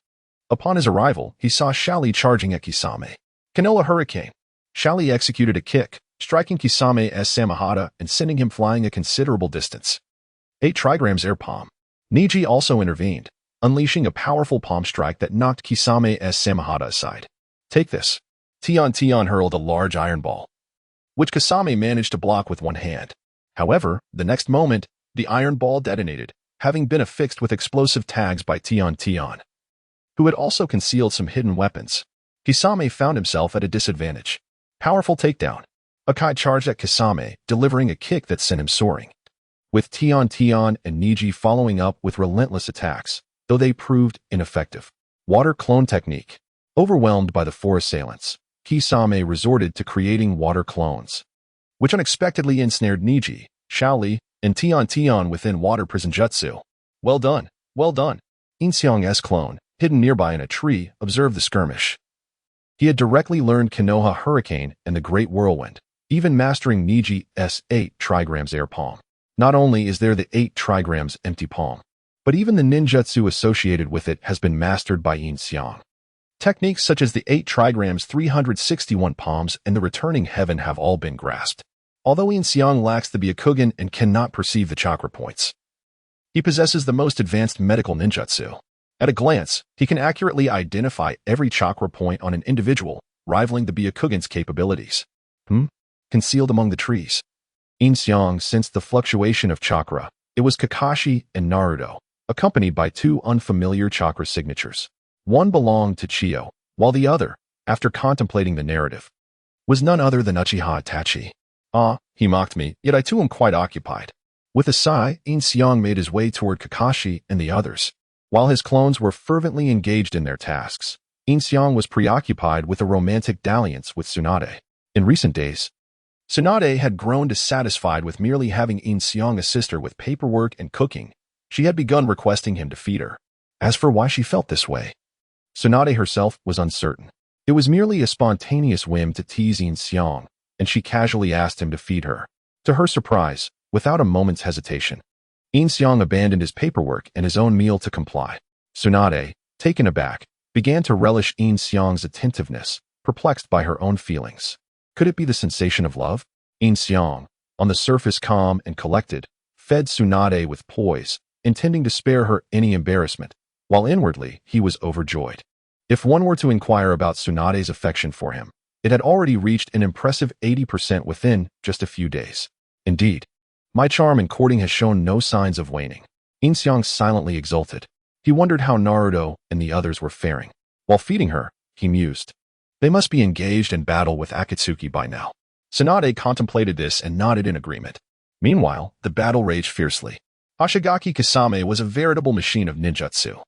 Upon his arrival, he saw Shaoli charging at Kisame. Canola Hurricane. Shaoli executed a kick, striking Kisame's Samahata and sending him flying a considerable distance. 8 trigrams air palm. Niji also intervened, unleashing a powerful palm strike that knocked Kisame's Samahata aside. Take this. Tion hurled a large iron ball, which Kisame managed to block with one hand. However, the next moment, the iron ball detonated, having been affixed with explosive tags by Tion, who had also concealed some hidden weapons. Kisame found himself at a disadvantage. Powerful takedown. Akai charged at Kisame, delivering a kick that sent him soaring, with Tion and Niji following up with relentless attacks, though they proved ineffective. Water clone technique. Overwhelmed by the 4 assailants, Kisame resorted to creating water clones, which unexpectedly ensnared Niji, Shaoli, and Tion within water prison jutsu. Well done, well done. Yin Xiang's clone, hidden nearby in a tree, observed the skirmish. He had directly learned Konoha Hurricane and the Great Whirlwind, even mastering Niji's 8 trigrams air palm. Not only is there the 8 trigrams empty palm, but even the ninjutsu associated with it has been mastered by Yin Xiang. Techniques such as the 8 trigrams 361 palms and the returning heaven have all been grasped. Although Yin Xiang lacks the Byakugan and cannot perceive the chakra points, he possesses the most advanced medical ninjutsu. At a glance, he can accurately identify every chakra point on an individual, rivaling the Byakugan's capabilities. Concealed among the trees. Yin Xiang sensed the fluctuation of chakra. It was Kakashi and Naruto, accompanied by 2 unfamiliar chakra signatures. One belonged to Chiyo, while the other, after contemplating the narrative, was none other than Uchiha Itachi. He mocked me, yet I too am quite occupied. With a sigh, Yin Xiang made his way toward Kakashi and the others. While his clones were fervently engaged in their tasks, Yin Xiang was preoccupied with a romantic dalliance with Tsunade. In recent days, Tsunade had grown dissatisfied with merely having Yin Xiang assist her with paperwork and cooking. She had begun requesting him to feed her. As for why she felt this way, Tsunade herself was uncertain. It was merely a spontaneous whim to tease Yin Xiang, and she casually asked him to feed her. To her surprise, without a moment's hesitation, Yin Xiang abandoned his paperwork and his own meal to comply. Tsunade, taken aback, began to relish Yin Xiang's attentiveness, perplexed by her own feelings. Could it be the sensation of love? Yin Xiang, on the surface calm and collected, fed Tsunade with poise, intending to spare her any embarrassment, while inwardly he was overjoyed. If one were to inquire about Tsunade's affection for him, it had already reached an impressive 80% within just a few days. Indeed, my charm in courting has shown no signs of waning. Yin Xiang silently exulted. He wondered how Naruto and the others were faring. While feeding her, he mused. They must be engaged in battle with Akatsuki by now. Tsunade contemplated this and nodded in agreement. Meanwhile, the battle raged fiercely. Ashigaki Kasame was a veritable machine of ninjutsu.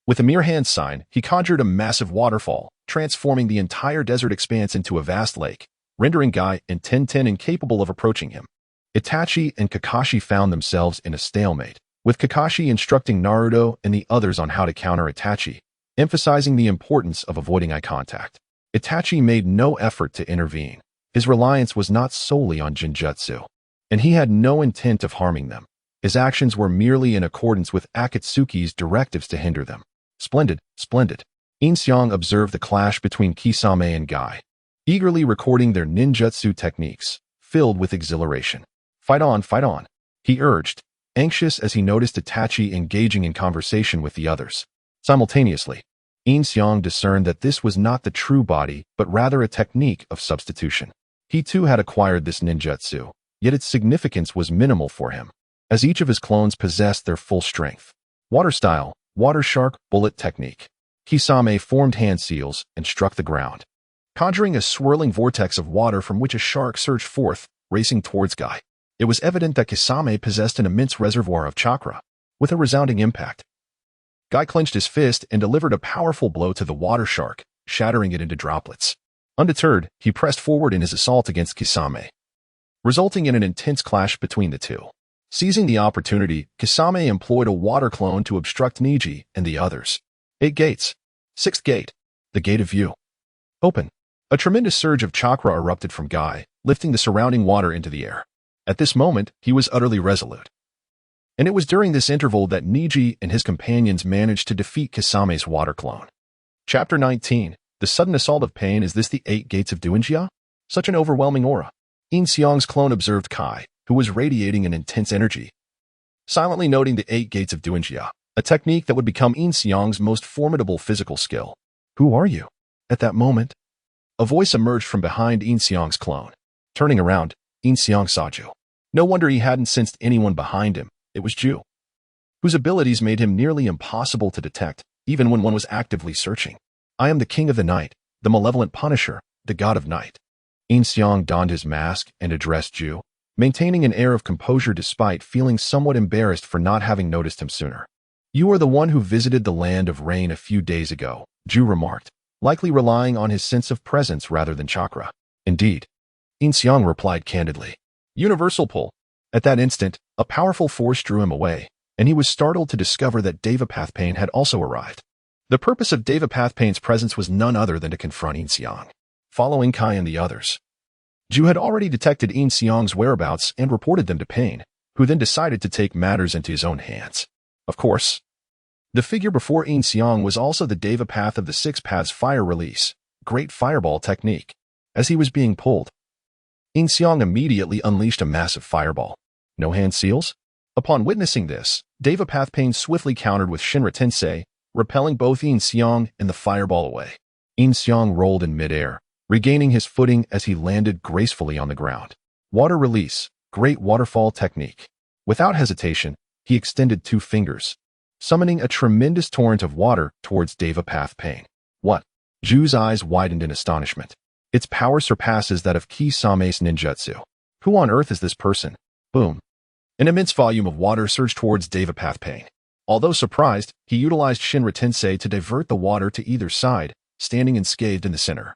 With a mere hand sign, he conjured a massive waterfall, transforming the entire desert expanse into a vast lake, rendering Guy and Tenten incapable of approaching him. Itachi and Kakashi found themselves in a stalemate, with Kakashi instructing Naruto and the others on how to counter Itachi, emphasizing the importance of avoiding eye contact. Itachi made no effort to intervene. His reliance was not solely on Jinjutsu, and he had no intent of harming them. His actions were merely in accordance with Akatsuki's directives to hinder them. Splendid, splendid. Yin Xiang observed the clash between Kisame and Guy, eagerly recording their ninjutsu techniques, filled with exhilaration. Fight on, he urged, anxious as he noticed Itachi engaging in conversation with the others. Simultaneously, Yin Xiang discerned that this was not the true body, but rather a technique of substitution. He too had acquired this ninjutsu, yet its significance was minimal for him, as each of his clones possessed their full strength. Water style, water shark, bullet technique. Kisame formed hand seals and struck the ground, conjuring a swirling vortex of water from which a shark surged forth, racing towards Guy. It was evident that Kisame possessed an immense reservoir of chakra. With a resounding impact, Guy clenched his fist and delivered a powerful blow to the water shark, shattering it into droplets. Undeterred, he pressed forward in his assault against Kisame, resulting in an intense clash between the two. Seizing the opportunity, Kisame employed a water clone to obstruct Niji and the others. 8 gates. 6th gate. The Gate of View. Open. A tremendous surge of chakra erupted from Guy, lifting the surrounding water into the air. At this moment, he was utterly resolute. And it was during this interval that Niji and his companions managed to defeat Kisame's water clone. Chapter 19. The sudden assault of pain. Is this the 8 gates of Uchiha? Such an overwhelming aura. Yin Xiang's clone observed Kai, who was radiating an intense energy, silently noting the 8 gates of Uchiha, a technique that would become Yin Xiang's most formidable physical skill. Who are you? At that moment, a voice emerged from behind Yin Xiang's clone. Turning around, Yin Xiang saw Ju. No wonder he hadn't sensed anyone behind him. It was Ju, whose abilities made him nearly impossible to detect, even when one was actively searching. I am the King of the Night, the malevolent Punisher, the God of Night. Yin Xiang donned his mask and addressed Ju, maintaining an air of composure despite feeling somewhat embarrassed for not having noticed him sooner. You are the one who visited the land of rain a few days ago, Ju remarked, likely relying on his sense of presence rather than chakra. Indeed. Yin Xiang replied candidly. Universal pull. At that instant, a powerful force drew him away, and he was startled to discover that Devapathpain had also arrived. The purpose of Devapathpain's presence was none other than to confront Yin Xiang. Following Kai and the others, Ju had already detected Yin Xiang's whereabouts and reported them to Pain, who then decided to take matters into his own hands. Of course, the figure before Yin Xiang was also the Devapath of the 6 Paths Fire Release, Great Fireball technique. As he was being pulled, Yin Xiang immediately unleashed a massive fireball. No hand seals? Upon witnessing this, Devapathpain swiftly countered with Shinra Tensei, repelling both Yin Xiang and the fireball away. Yin Xiang rolled in midair, regaining his footing as he landed gracefully on the ground. Water Release, Great Waterfall technique. Without hesitation, he extended 2 fingers, summoning a tremendous torrent of water towards Devapathpain. What? Ju's eyes widened in astonishment. Its power surpasses that of Kisame's ninjutsu. Who on earth is this person? Boom. An immense volume of water surged towards Devapathpain. Although surprised, he utilized Shinra Tensei to divert the water to either side, standing unscathed in the center,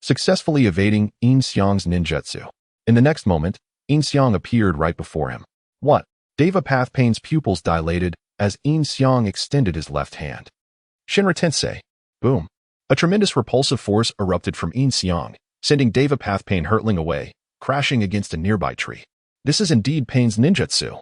successfully evading Yin Xiang's ninjutsu. In the next moment, Yin Xiang appeared right before him. What? Devapathpain's pupils dilated as Yin Xiang extended his left hand. Shinra Tensei. Boom. A tremendous repulsive force erupted from Yin Xiang, sending Devapathpain hurtling away, crashing against a nearby tree. This is indeed Pain's ninjutsu.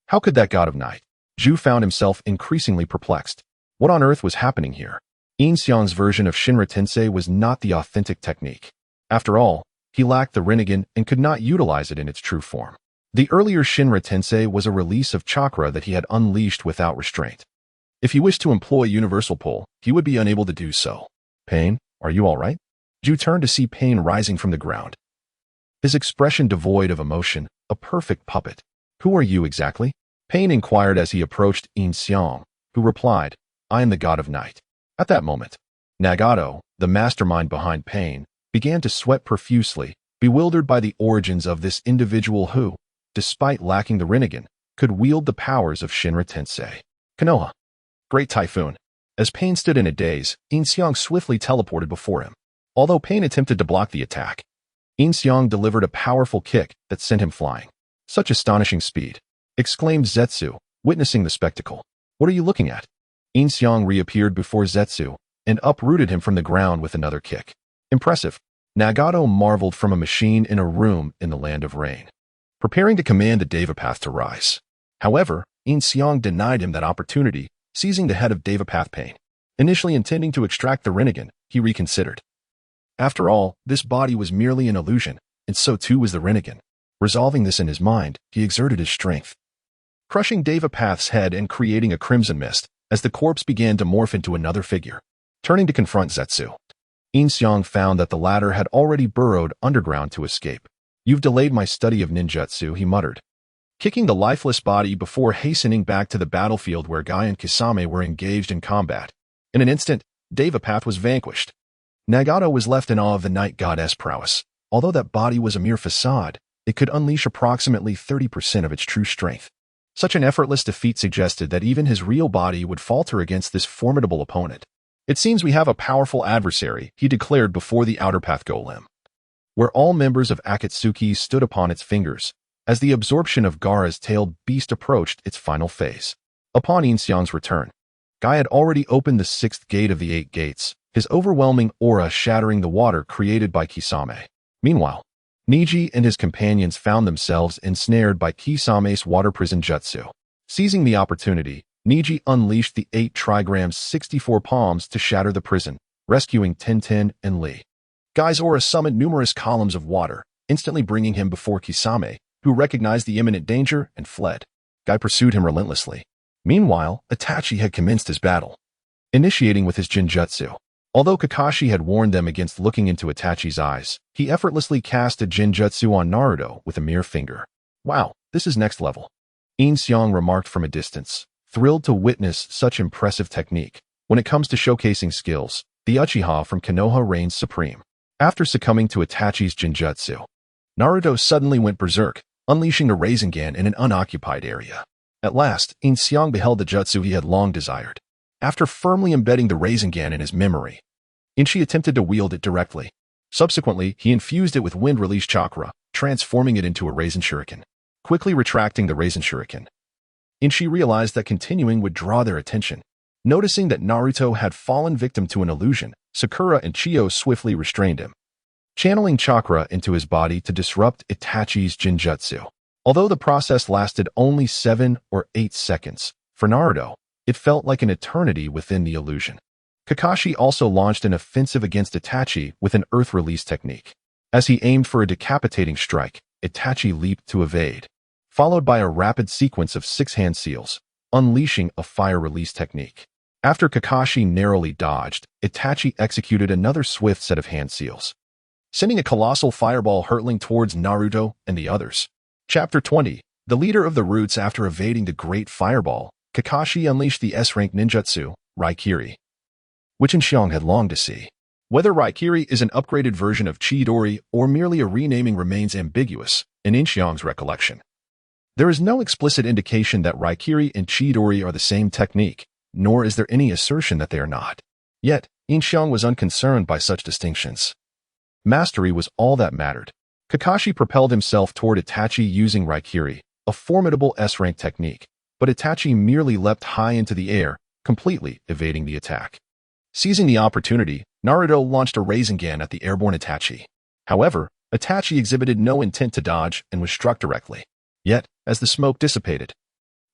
How could that god of night? Ju found himself increasingly perplexed. What on earth was happening here? Yin Xiang's version of Shinra Tensei was not the authentic technique. After all, he lacked the Rinnegan and could not utilize it in its true form. The earlier Shinra Tensei was a release of chakra that he had unleashed without restraint. If he wished to employ Universal Pull, he would be unable to do so. Pain, are you all right? Ju turned to see Pain rising from the ground, his expression devoid of emotion, a perfect puppet. Who are you exactly? Pain inquired as he approached Yin Xiang, who replied, I am the god of night. At that moment, Nagato, the mastermind behind pain, began to sweat profusely, bewildered by the origins of this individual who, despite lacking the Rinnegan, could wield the powers of Shinra Tensei. Konoha. Great Typhoon. As Pain stood in a daze, Yin Xiang swiftly teleported before him. Although Pain attempted to block the attack, Yin Xiang delivered a powerful kick that sent him flying. Such astonishing speed, exclaimed Zetsu, witnessing the spectacle. What are you looking at? Yin Xiang reappeared before Zetsu and uprooted him from the ground with another kick. Impressive. Nagato marveled from a machine in a room in the land of rain, preparing to command the Deva Path to rise. However, Yin Xiang denied him that opportunity, seizing the head of Deva Path Pain. Initially intending to extract the Rinnegan, he reconsidered. After all, this body was merely an illusion, and so too was the Rinnegan. Resolving this in his mind, he exerted his strength, crushing Deva Path's head and creating a crimson mist as the corpse began to morph into another figure. Turning to confront Zetsu, Yin Xiang found that the latter had already burrowed underground to escape. You've delayed my study of ninjutsu, he muttered, kicking the lifeless body before hastening back to the battlefield where Guy and Kisame were engaged in combat. In an instant, Deva Path was vanquished. Nagato was left in awe of the night goddess' prowess. Although that body was a mere facade, it could unleash approximately 30% of its true strength. Such an effortless defeat suggested that even his real body would falter against this formidable opponent. It seems we have a powerful adversary, he declared before the Outer Path Golem, where all members of Akatsuki stood upon its fingers, as the absorption of Gaara's tailed beast approached its final phase. Upon Yin Xiang's return, Guy had already opened the 6th gate of the 8 gates, his overwhelming aura shattering the water created by Kisame. Meanwhile, Niji and his companions found themselves ensnared by Kisame's water prison jutsu. Seizing the opportunity, Niji unleashed the 8 trigrams 64 palms to shatter the prison, rescuing Tintin and Lee. Guy's aura summoned numerous columns of water, instantly bringing him before Kisame, who recognized the imminent danger and fled. Guy pursued him relentlessly. Meanwhile, Itachi had commenced his battle, initiating with his Jinjutsu. Although Kakashi had warned them against looking into Itachi's eyes, he effortlessly cast a Jinjutsu on Naruto with a mere finger. Wow, this is next level, Yin Xiang remarked from a distance, thrilled to witness such impressive technique. When it comes to showcasing skills, the Uchiha from Konoha reigns supreme. After succumbing to Itachi's Jinjutsu, Naruto suddenly went berserk, unleashing a Rasengan in an unoccupied area. At last, Yin Xiang beheld the jutsu he had long desired. After firmly embedding the Rasengan in his memory, Inchi attempted to wield it directly. Subsequently, he infused it with wind release chakra, transforming it into a Rasen Shuriken. Quickly retracting the Rasen Shuriken, Inchi realized that continuing would draw their attention. Noticing that Naruto had fallen victim to an illusion, Sakura and Chiyo swiftly restrained him, channeling chakra into his body to disrupt Itachi's Jinjutsu. Although the process lasted only 7 or 8 seconds, for Naruto, it felt like an eternity within the illusion. Kakashi also launched an offensive against Itachi with an earth release technique. As he aimed for a decapitating strike, Itachi leaped to evade, followed by a rapid sequence of 6 hand seals, unleashing a fire release technique. After Kakashi narrowly dodged, Itachi executed another swift set of hand seals, sending a colossal fireball hurtling towards Naruto and the others. Chapter 20. The leader of the Roots. After evading the great fireball, Kakashi unleashed the S-rank ninjutsu, Raikiri, which Yin Xiang had longed to see. Whether Raikiri is an upgraded version of Chidori or merely a renaming remains ambiguous in Yin Xiang's recollection. There is no explicit indication that Raikiri and Chidori are the same technique, nor is there any assertion that they are not. Yet, Yin Xiang was unconcerned by such distinctions. Mastery was all that mattered. Kakashi propelled himself toward Itachi using Raikiri, a formidable S-rank technique, but Itachi merely leapt high into the air, completely evading the attack. Seizing the opportunity, Naruto launched a Rasengan at the airborne Itachi. However, Itachi exhibited no intent to dodge and was struck directly. Yet, as the smoke dissipated,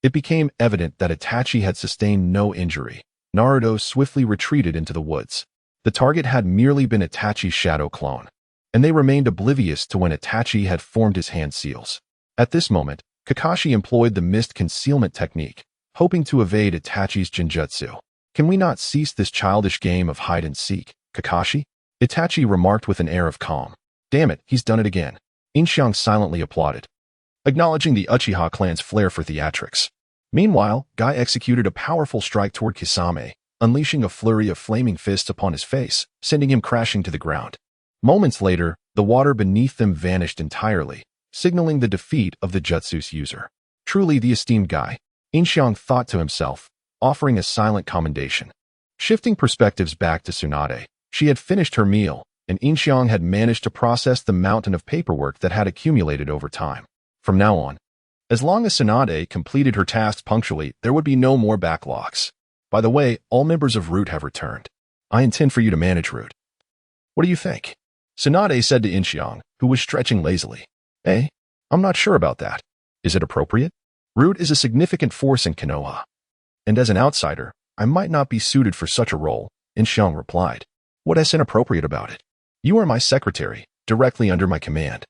it became evident that Itachi had sustained no injury. Naruto swiftly retreated into the woods. The target had merely been Itachi's shadow clone, and they remained oblivious to when Itachi had formed his hand seals. At this moment, Kakashi employed the mist concealment technique, hoping to evade Itachi's Jinjutsu. Can we not cease this childish game of hide and seek, Kakashi? Itachi remarked with an air of calm. Damn it, he's done it again. Yin Xiang silently applauded, acknowledging the Uchiha clan's flair for theatrics. Meanwhile, Guy executed a powerful strike toward Kisame, unleashing a flurry of flaming fists upon his face, sending him crashing to the ground. Moments later, the water beneath them vanished entirely, signaling the defeat of the jutsu's user. Truly the esteemed guy, Yin Xiang thought to himself, offering a silent commendation. Shifting perspectives back to Tsunade, she had finished her meal, and Yin Xiang had managed to process the mountain of paperwork that had accumulated over time. From now on, as long as Tsunade completed her tasks punctually, there would be no more backlogs. By the way, all members of Root have returned. I intend for you to manage Root. What do you think? Tsunade said to Yin Xiang, who was stretching lazily. I'm not sure about that. Is it appropriate? Root is a significant force in Konoha. And as an outsider, I might not be suited for such a role, Yin Xiang replied. What is inappropriate about it? You are my secretary, directly under my command.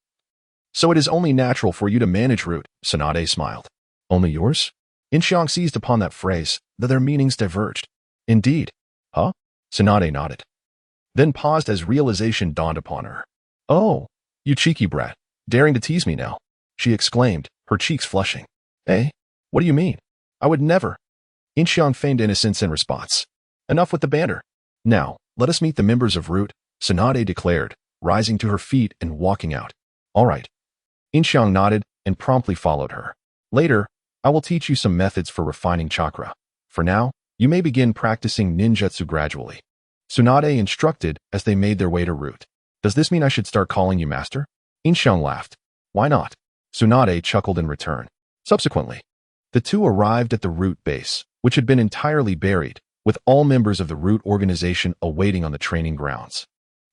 So it is only natural for you to manage Root, Tsunade smiled. Only yours? Yin Xiang seized upon that phrase, though their meanings diverged. Indeed. Huh? Tsunade nodded. Then paused as realization dawned upon her. Oh, you cheeky brat, daring to tease me now, she exclaimed, her cheeks flushing. What do you mean? I would never. Yin Xiang feigned innocence in response. Enough with the banter. Now, let us meet the members of Root, Tsunade declared, rising to her feet and walking out. All right. Yin Xiang nodded and promptly followed her. Later, I will teach you some methods for refining chakra. For now, you may begin practicing ninjutsu gradually. Tsunade instructed as they made their way to Root. Does this mean I should start calling you master? Yin Xiang laughed. Why not? Tsunade chuckled in return. Subsequently, the two arrived at the Root base, which had been entirely buried, with all members of the Root organization awaiting on the training grounds.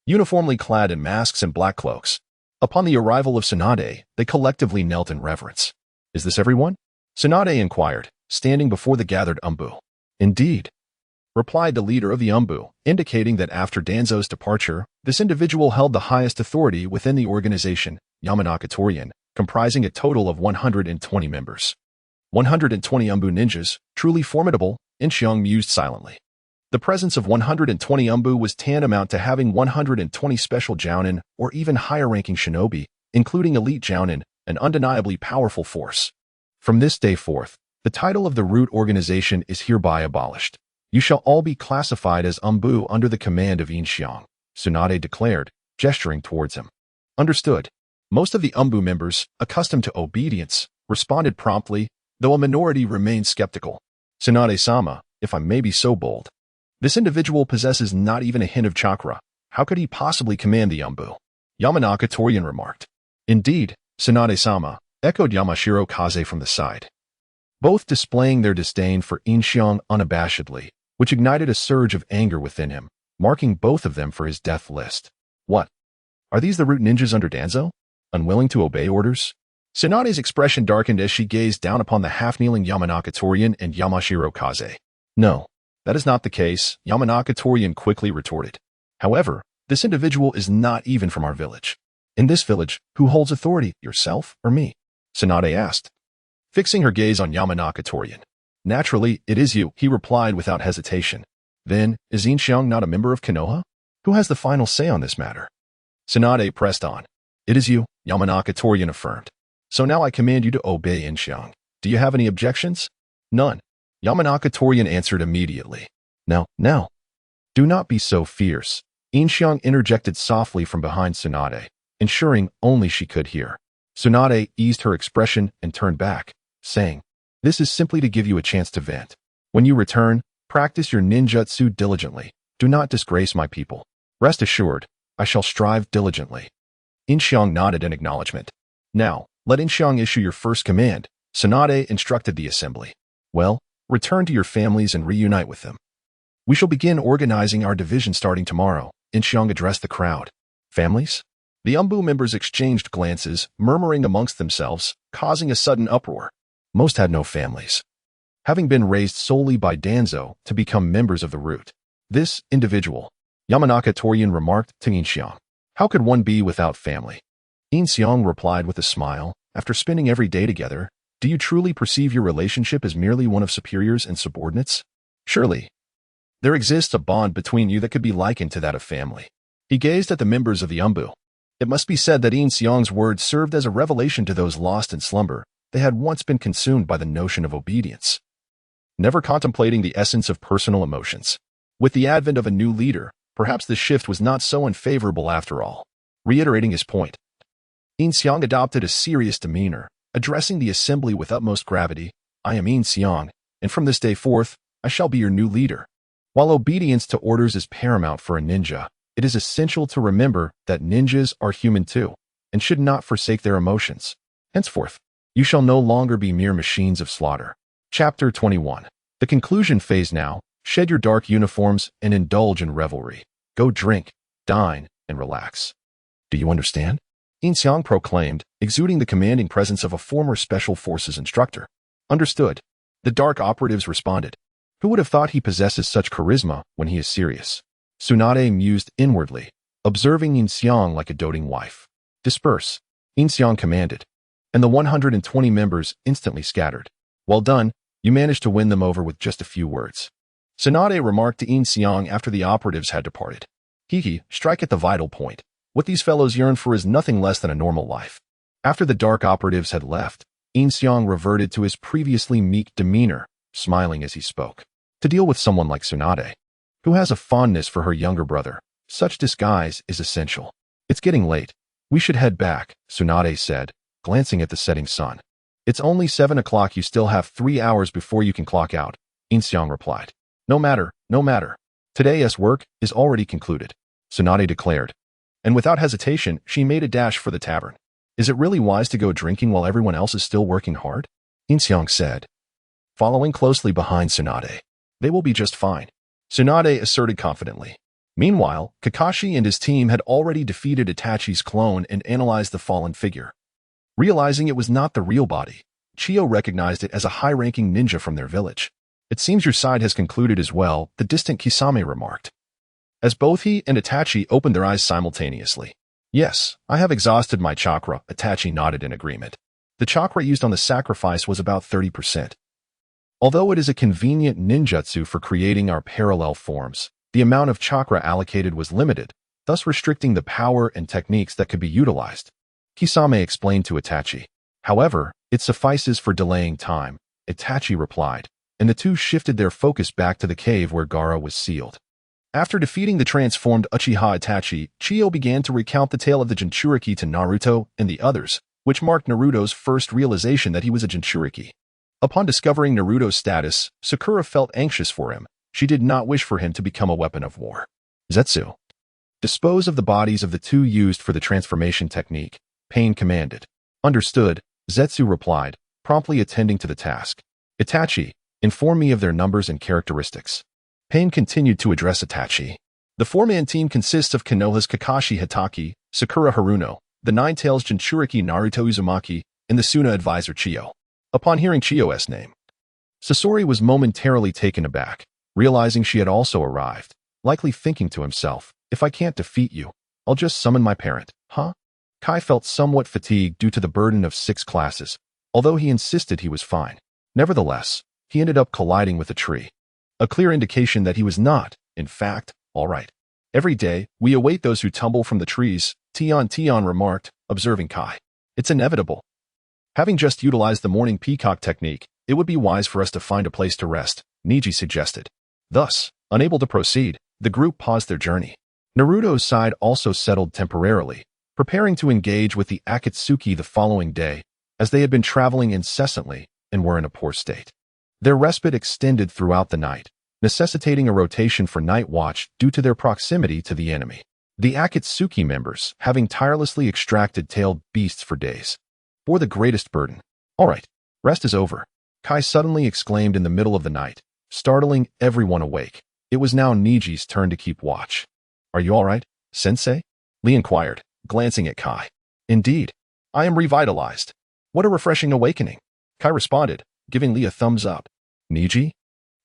Uniformly clad in masks and black cloaks, upon the arrival of Tsunade, they collectively knelt in reverence. Is this everyone? Tsunade inquired, standing before the gathered Umbu. Indeed, replied the leader of the Umbu, indicating that after Danzo's departure, this individual held the highest authority within the organization, Yamanaka Torian, comprising a total of 120 members. 120 Umbu ninjas, truly formidable, Yin Xiang mused silently. The presence of 120 Umbu was tantamount to having 120 special Jounin or even higher-ranking shinobi, including elite Jounin, an undeniably powerful force. From this day forth, the title of the Root organization is hereby abolished. You shall all be classified as Umbu under the command of Yin Xiang, Tsunade declared, gesturing towards him. Understood. Most of the Umbu members, accustomed to obedience, responded promptly, though a minority remained skeptical. Tsunade-sama, if I may be so bold. This individual possesses not even a hint of chakra. How could he possibly command the Umbu? Yamanaka Torian remarked. Indeed, Tsunade-sama, echoed Yamashiro Kaze from the side. Both displaying their disdain for Yin Xiang unabashedly, which ignited a surge of anger within him, marking both of them for his death list. What? Are these the Root ninjas under Danzo? Unwilling to obey orders? Tsunade's expression darkened as she gazed down upon the half-kneeling Yamanaka Torian and Yamashiro Kaze. No, that is not the case, Yamanaka Torian quickly retorted. However, this individual is not even from our village. In this village, who holds authority, yourself or me? Tsunade asked, fixing her gaze on Yamanaka Torian. Naturally, it is you, he replied without hesitation. Then, is Yin Xiang not a member of Konoha? Who has the final say on this matter? Tsunade pressed on. It is you, Yamanaka Torian affirmed. So now I command you to obey Yin Xiang. Do you have any objections? None. Yamanaka Torian answered immediately. Now. Do not be so fierce. Yin Xiang interjected softly from behind Tsunade, ensuring only she could hear. Tsunade eased her expression and turned back, saying, This is simply to give you a chance to vent. When you return, practice your ninjutsu diligently. Do not disgrace my people. Rest assured, I shall strive diligently. Yin Xiang nodded in acknowledgement. Now, let Yin Xiang issue your first command, Tsunade instructed the assembly. Well, return to your families and reunite with them. We shall begin organizing our division starting tomorrow, Yin Xiang addressed the crowd. Families? The Umbu members exchanged glances, murmuring amongst themselves, causing a sudden uproar. Most had no families, having been raised solely by Danzo to become members of the Root. This individual, Yamanaka Torian remarked to Yin Xiang. How could one be without family? Yin Xiang replied with a smile, after spending every day together, do you truly perceive your relationship as merely one of superiors and subordinates? Surely, there exists a bond between you that could be likened to that of family. He gazed at the members of the Umbu. It must be said that Yin Xiang's words served as a revelation to those lost in slumber. They had once been consumed by the notion of obedience. never contemplating the essence of personal emotions. With the advent of a new leader, perhaps the shift was not so unfavorable after all. Reiterating his point, Yin Xiang adopted a serious demeanor, addressing the assembly with utmost gravity. I am Yin Xiang, and from this day forth, I shall be your new leader. While obedience to orders is paramount for a ninja, it is essential to remember that ninjas are human too, and should not forsake their emotions. Henceforth, you shall no longer be mere machines of slaughter. Chapter 21. The conclusion phase now. Shed your dark uniforms and indulge in revelry. Go drink, dine, and relax. Do you understand? Yin Xiang proclaimed, exuding the commanding presence of a former Special Forces instructor. Understood. The dark operatives responded. Who would have thought he possesses such charisma when he is serious? Tsunade mused inwardly, observing Yin Xiang like a doting wife. Disperse, Yin Xiang commanded, and the 120 members instantly scattered. Well done, you managed to win them over with just a few words. Tsunade remarked to Yin Xiang after the operatives had departed. Hee, strike at the vital point. What these fellows yearn for is nothing less than a normal life. After the dark operatives had left, Yin Xiang reverted to his previously meek demeanor, smiling as he spoke. To deal with someone like Tsunade, who has a fondness for her younger brother, such disguise is essential. It's getting late. We should head back, Tsunade said, glancing at the setting sun. It's only 7 o'clock. You still have 3 hours before you can clock out, Yin Xiang replied. No matter. Today's work is already concluded, Tsunade declared. And without hesitation, she made a dash for the tavern. Is it really wise to go drinking while everyone else is still working hard? Yin Xiang said, following closely behind Tsunade. They will be just fine, Tsunade asserted confidently. Meanwhile, Kakashi and his team had already defeated Itachi's clone and analyzed the fallen figure. Realizing it was not the real body, Chiyo recognized it as a high-ranking ninja from their village. It seems your side has concluded as well, the distant Kisame remarked. As both he and Itachi opened their eyes simultaneously. Yes, I have exhausted my chakra, Itachi nodded in agreement. The chakra used on the sacrifice was about 30%. Although it is a convenient ninjutsu for creating our parallel forms, the amount of chakra allocated was limited, thus restricting the power and techniques that could be utilized. Kisame explained to Itachi. However, it suffices for delaying time, Itachi replied, and the two shifted their focus back to the cave where Gaara was sealed. After defeating the transformed Uchiha Itachi, Chiyo began to recount the tale of the Jinchuriki to Naruto and the others, which marked Naruto's first realization that he was a Jinchuriki. Upon discovering Naruto's status, Sakura felt anxious for him. She did not wish for him to become a weapon of war. Zetsu. Dispose of the bodies of the two used for the transformation technique, Pain commanded. Understood, Zetsu replied, promptly attending to the task. Itachi, inform me of their numbers and characteristics. Pain continued to address Itachi. The four-man team consists of Konoha's Kakashi Hitaki, Sakura Haruno, the Nine-Tails Jinchuriki Naruto Uzumaki, and the Suna advisor Chiyo. Upon hearing Chiyo's name, Sasori was momentarily taken aback, realizing she had also arrived, likely thinking to himself, if I can't defeat you, I'll just summon my parent, huh? Kai felt somewhat fatigued due to the burden of 6 classes, although he insisted he was fine. Nevertheless, he ended up colliding with a tree. A clear indication that he was not, in fact, all right. Every day, we await those who tumble from the trees, Tion remarked, observing Kai. It's inevitable. Having just utilized the morning peacock technique, it would be wise for us to find a place to rest, Niji suggested. Thus, unable to proceed, the group paused their journey. Naruto's side also settled temporarily, preparing to engage with the Akatsuki the following day, as they had been traveling incessantly and were in a poor state. Their respite extended throughout the night, necessitating a rotation for night watch due to their proximity to the enemy. The Akatsuki members, having tirelessly extracted tailed beasts for days, bore the greatest burden. All right, rest is over, Kai suddenly exclaimed in the middle of the night, startling everyone awake. It was now Niji's turn to keep watch. Are you all right, sensei? Lee inquired, glancing at Kai. Indeed, I am revitalized. What a refreshing awakening, Kai responded, giving Lee a thumbs up. Niji?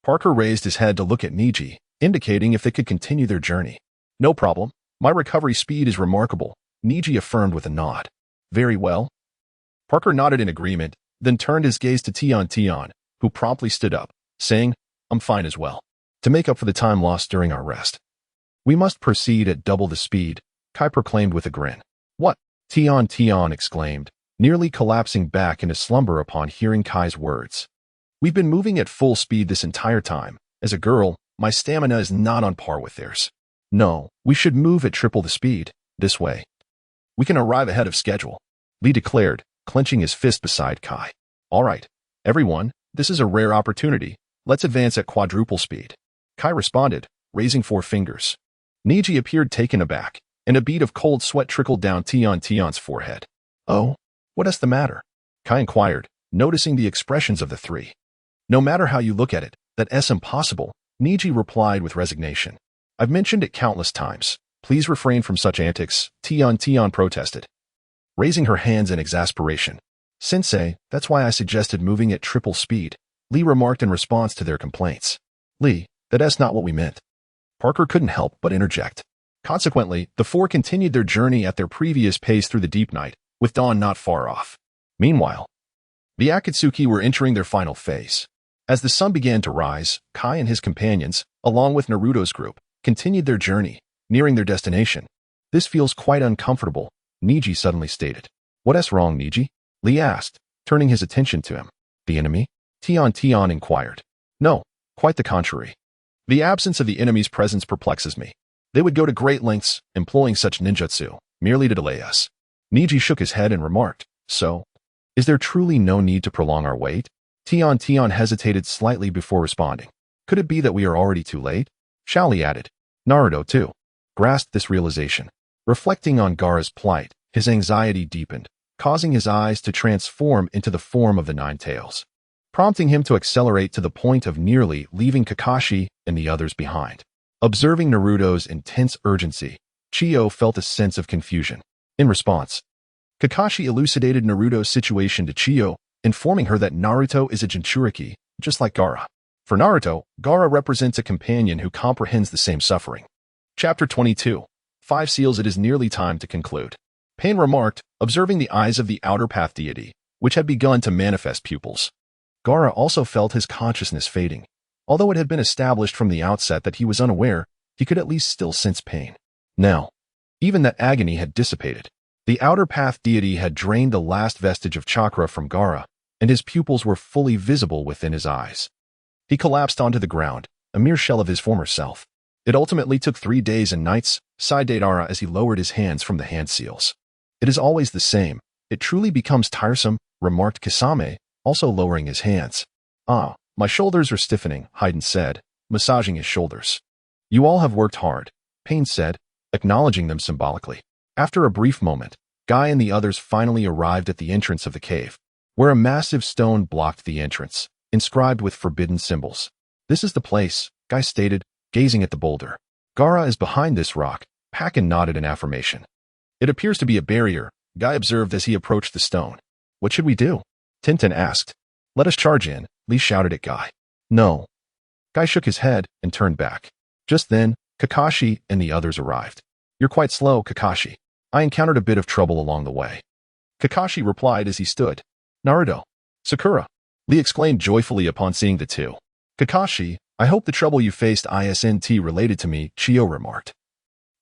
Parker raised his head to look at Niji, indicating if they could continue their journey. No problem. My recovery speed is remarkable, Niji affirmed with a nod. Very well. Parker nodded in agreement, then turned his gaze to Tion, who promptly stood up, saying, I'm fine as well. To make up for the time lost during our rest, we must proceed at double the speed, Kai proclaimed with a grin. What? Tion exclaimed, nearly collapsing back into slumber upon hearing Kai's words. We've been moving at full speed this entire time. As a girl, my stamina is not on par with theirs. No, we should move at triple the speed. This way. We can arrive ahead of schedule, Lee declared, clenching his fist beside Kai. All right, everyone, this is a rare opportunity. Let's advance at quadruple speed. Kai responded, raising 4 fingers. Niji appeared taken aback, and a bead of cold sweat trickled down Tion's forehead. Oh, what's the matter? Kai inquired, noticing the expressions of the 3. No matter how you look at it, that's impossible, Niji replied with resignation. I've mentioned it countless times. Please refrain from such antics, Tion protested, raising her hands in exasperation. Sensei, that's why I suggested moving at triple speed, Lee remarked in response to their complaints. Lee, that's not what we meant. Parker couldn't help but interject. Consequently, the 4 continued their journey at their previous pace through the deep night, with dawn not far off. Meanwhile, the Akatsuki were entering their final phase. As the sun began to rise, Kai and his companions, along with Naruto's group, continued their journey, nearing their destination. This feels quite uncomfortable, Niji suddenly stated. What's wrong, Niji? Lee asked, turning his attention to him. The enemy? Tion inquired. No, quite the contrary. The absence of the enemy's presence perplexes me. They would go to great lengths, employing such ninjutsu, merely to delay us. Niji shook his head and remarked, so, is there truly no need to prolong our wait? Tion hesitated slightly before responding. Could it be that we are already too late? Shaoli added. Naruto, too, grasped this realization. Reflecting on Gaara's plight, his anxiety deepened, causing his eyes to transform into the form of the 9 tails, prompting him to accelerate to the point of nearly leaving Kakashi and the others behind. Observing Naruto's intense urgency, Chiyo felt a sense of confusion. In response, Kakashi elucidated Naruto's situation to Chiyo, informing her that Naruto is a Jinchuriki, just like Gaara. For Naruto, Gaara represents a companion who comprehends the same suffering. Chapter 22. 5 Seals. It is nearly time to conclude. Pain remarked, observing the eyes of the outer path deity, which had begun to manifest pupils. Gaara also felt his consciousness fading. Although it had been established from the outset that he was unaware, he could at least still sense pain. Now, even that agony had dissipated. The outer path deity had drained the last vestige of chakra from Gaara, and his pupils were fully visible within his eyes. He collapsed onto the ground, a mere shell of his former self. It ultimately took 3 days and nights, sighed Deidara as he lowered his hands from the hand seals. It is always the same. It truly becomes tiresome, remarked Kisame, also lowering his hands. Ah, my shoulders are stiffening, Haiden said, massaging his shoulders. You all have worked hard, Pain said, acknowledging them symbolically. After a brief moment, Guy and the others finally arrived at the entrance of the cave, where a massive stone blocked the entrance, inscribed with forbidden symbols. This is the place, Guy stated, gazing at the boulder. Gaara is behind this rock, Pakken nodded in affirmation. It appears to be a barrier, Guy observed as he approached the stone. What should we do? Tintin asked. Let us charge in, Lee shouted at Guy. No. Guy shook his head and turned back. Just then, Kakashi and the others arrived. You're quite slow, Kakashi. I encountered a bit of trouble along the way. Kakashi replied as he stood. Naruto. Sakura. Lee exclaimed joyfully upon seeing the 2. Kakashi, I hope the trouble you faced isn't related to me, Chiyo remarked,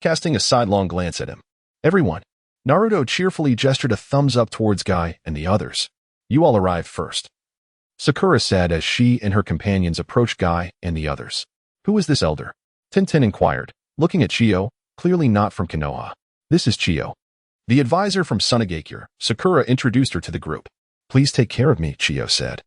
casting a sidelong glance at him. Everyone. Naruto cheerfully gestured a thumbs up towards Guy and the others. You all arrived first, Sakura said as she and her companions approached Guy and the others. Who is this elder? Tintin inquired, looking at Chiyo, clearly not from Konoha. This is Chiyo, the advisor from Sunagakure. Sakura introduced her to the group. Please take care of me, Chiyo said,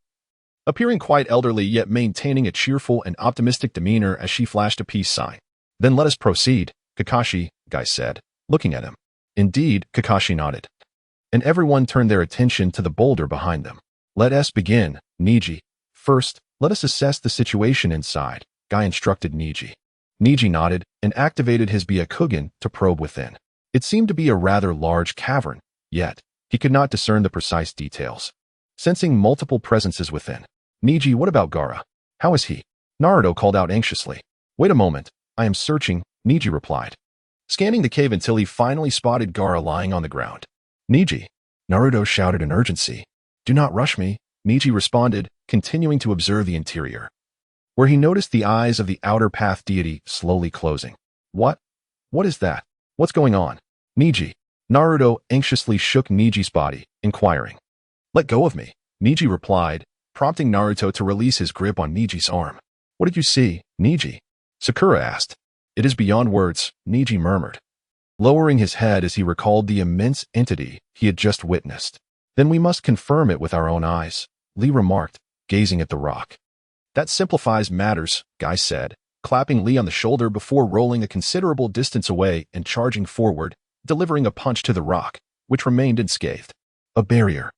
appearing quite elderly yet maintaining a cheerful and optimistic demeanor as she flashed a peace sign. Then let us proceed, Kakashi, Guy said, looking at him. Indeed, Kakashi nodded. And everyone turned their attention to the boulder behind them. Let us begin, Niji. First, let us assess the situation inside, Guy instructed Niji. Niji nodded and activated his Byakugan to probe within. It seemed to be a rather large cavern, yet he could not discern the precise details. Sensing multiple presences within. Niji, what about Gaara? How is he? Naruto called out anxiously. Wait a moment, I am searching, Niji replied, scanning the cave until he finally spotted Gaara lying on the ground. Niji, Naruto shouted in urgency. Do not rush me, Niji responded, continuing to observe the interior, where he noticed the eyes of the outer path deity slowly closing. What? What is that? What's going on? Niji. Naruto anxiously shook Niji's body, inquiring. Let go of me, Niji replied, prompting Naruto to release his grip on Niji's arm. "What did you see, Niji?" Sakura asked. "It is beyond words," Niji murmured, lowering his head as he recalled the immense entity he had just witnessed. "Then we must confirm it with our own eyes," Lee remarked, gazing at the rock. "That simplifies matters," Guy said, clapping Lee on the shoulder before rolling a considerable distance away and charging forward, delivering a punch to the rock, which remained unscathed. "A barrier."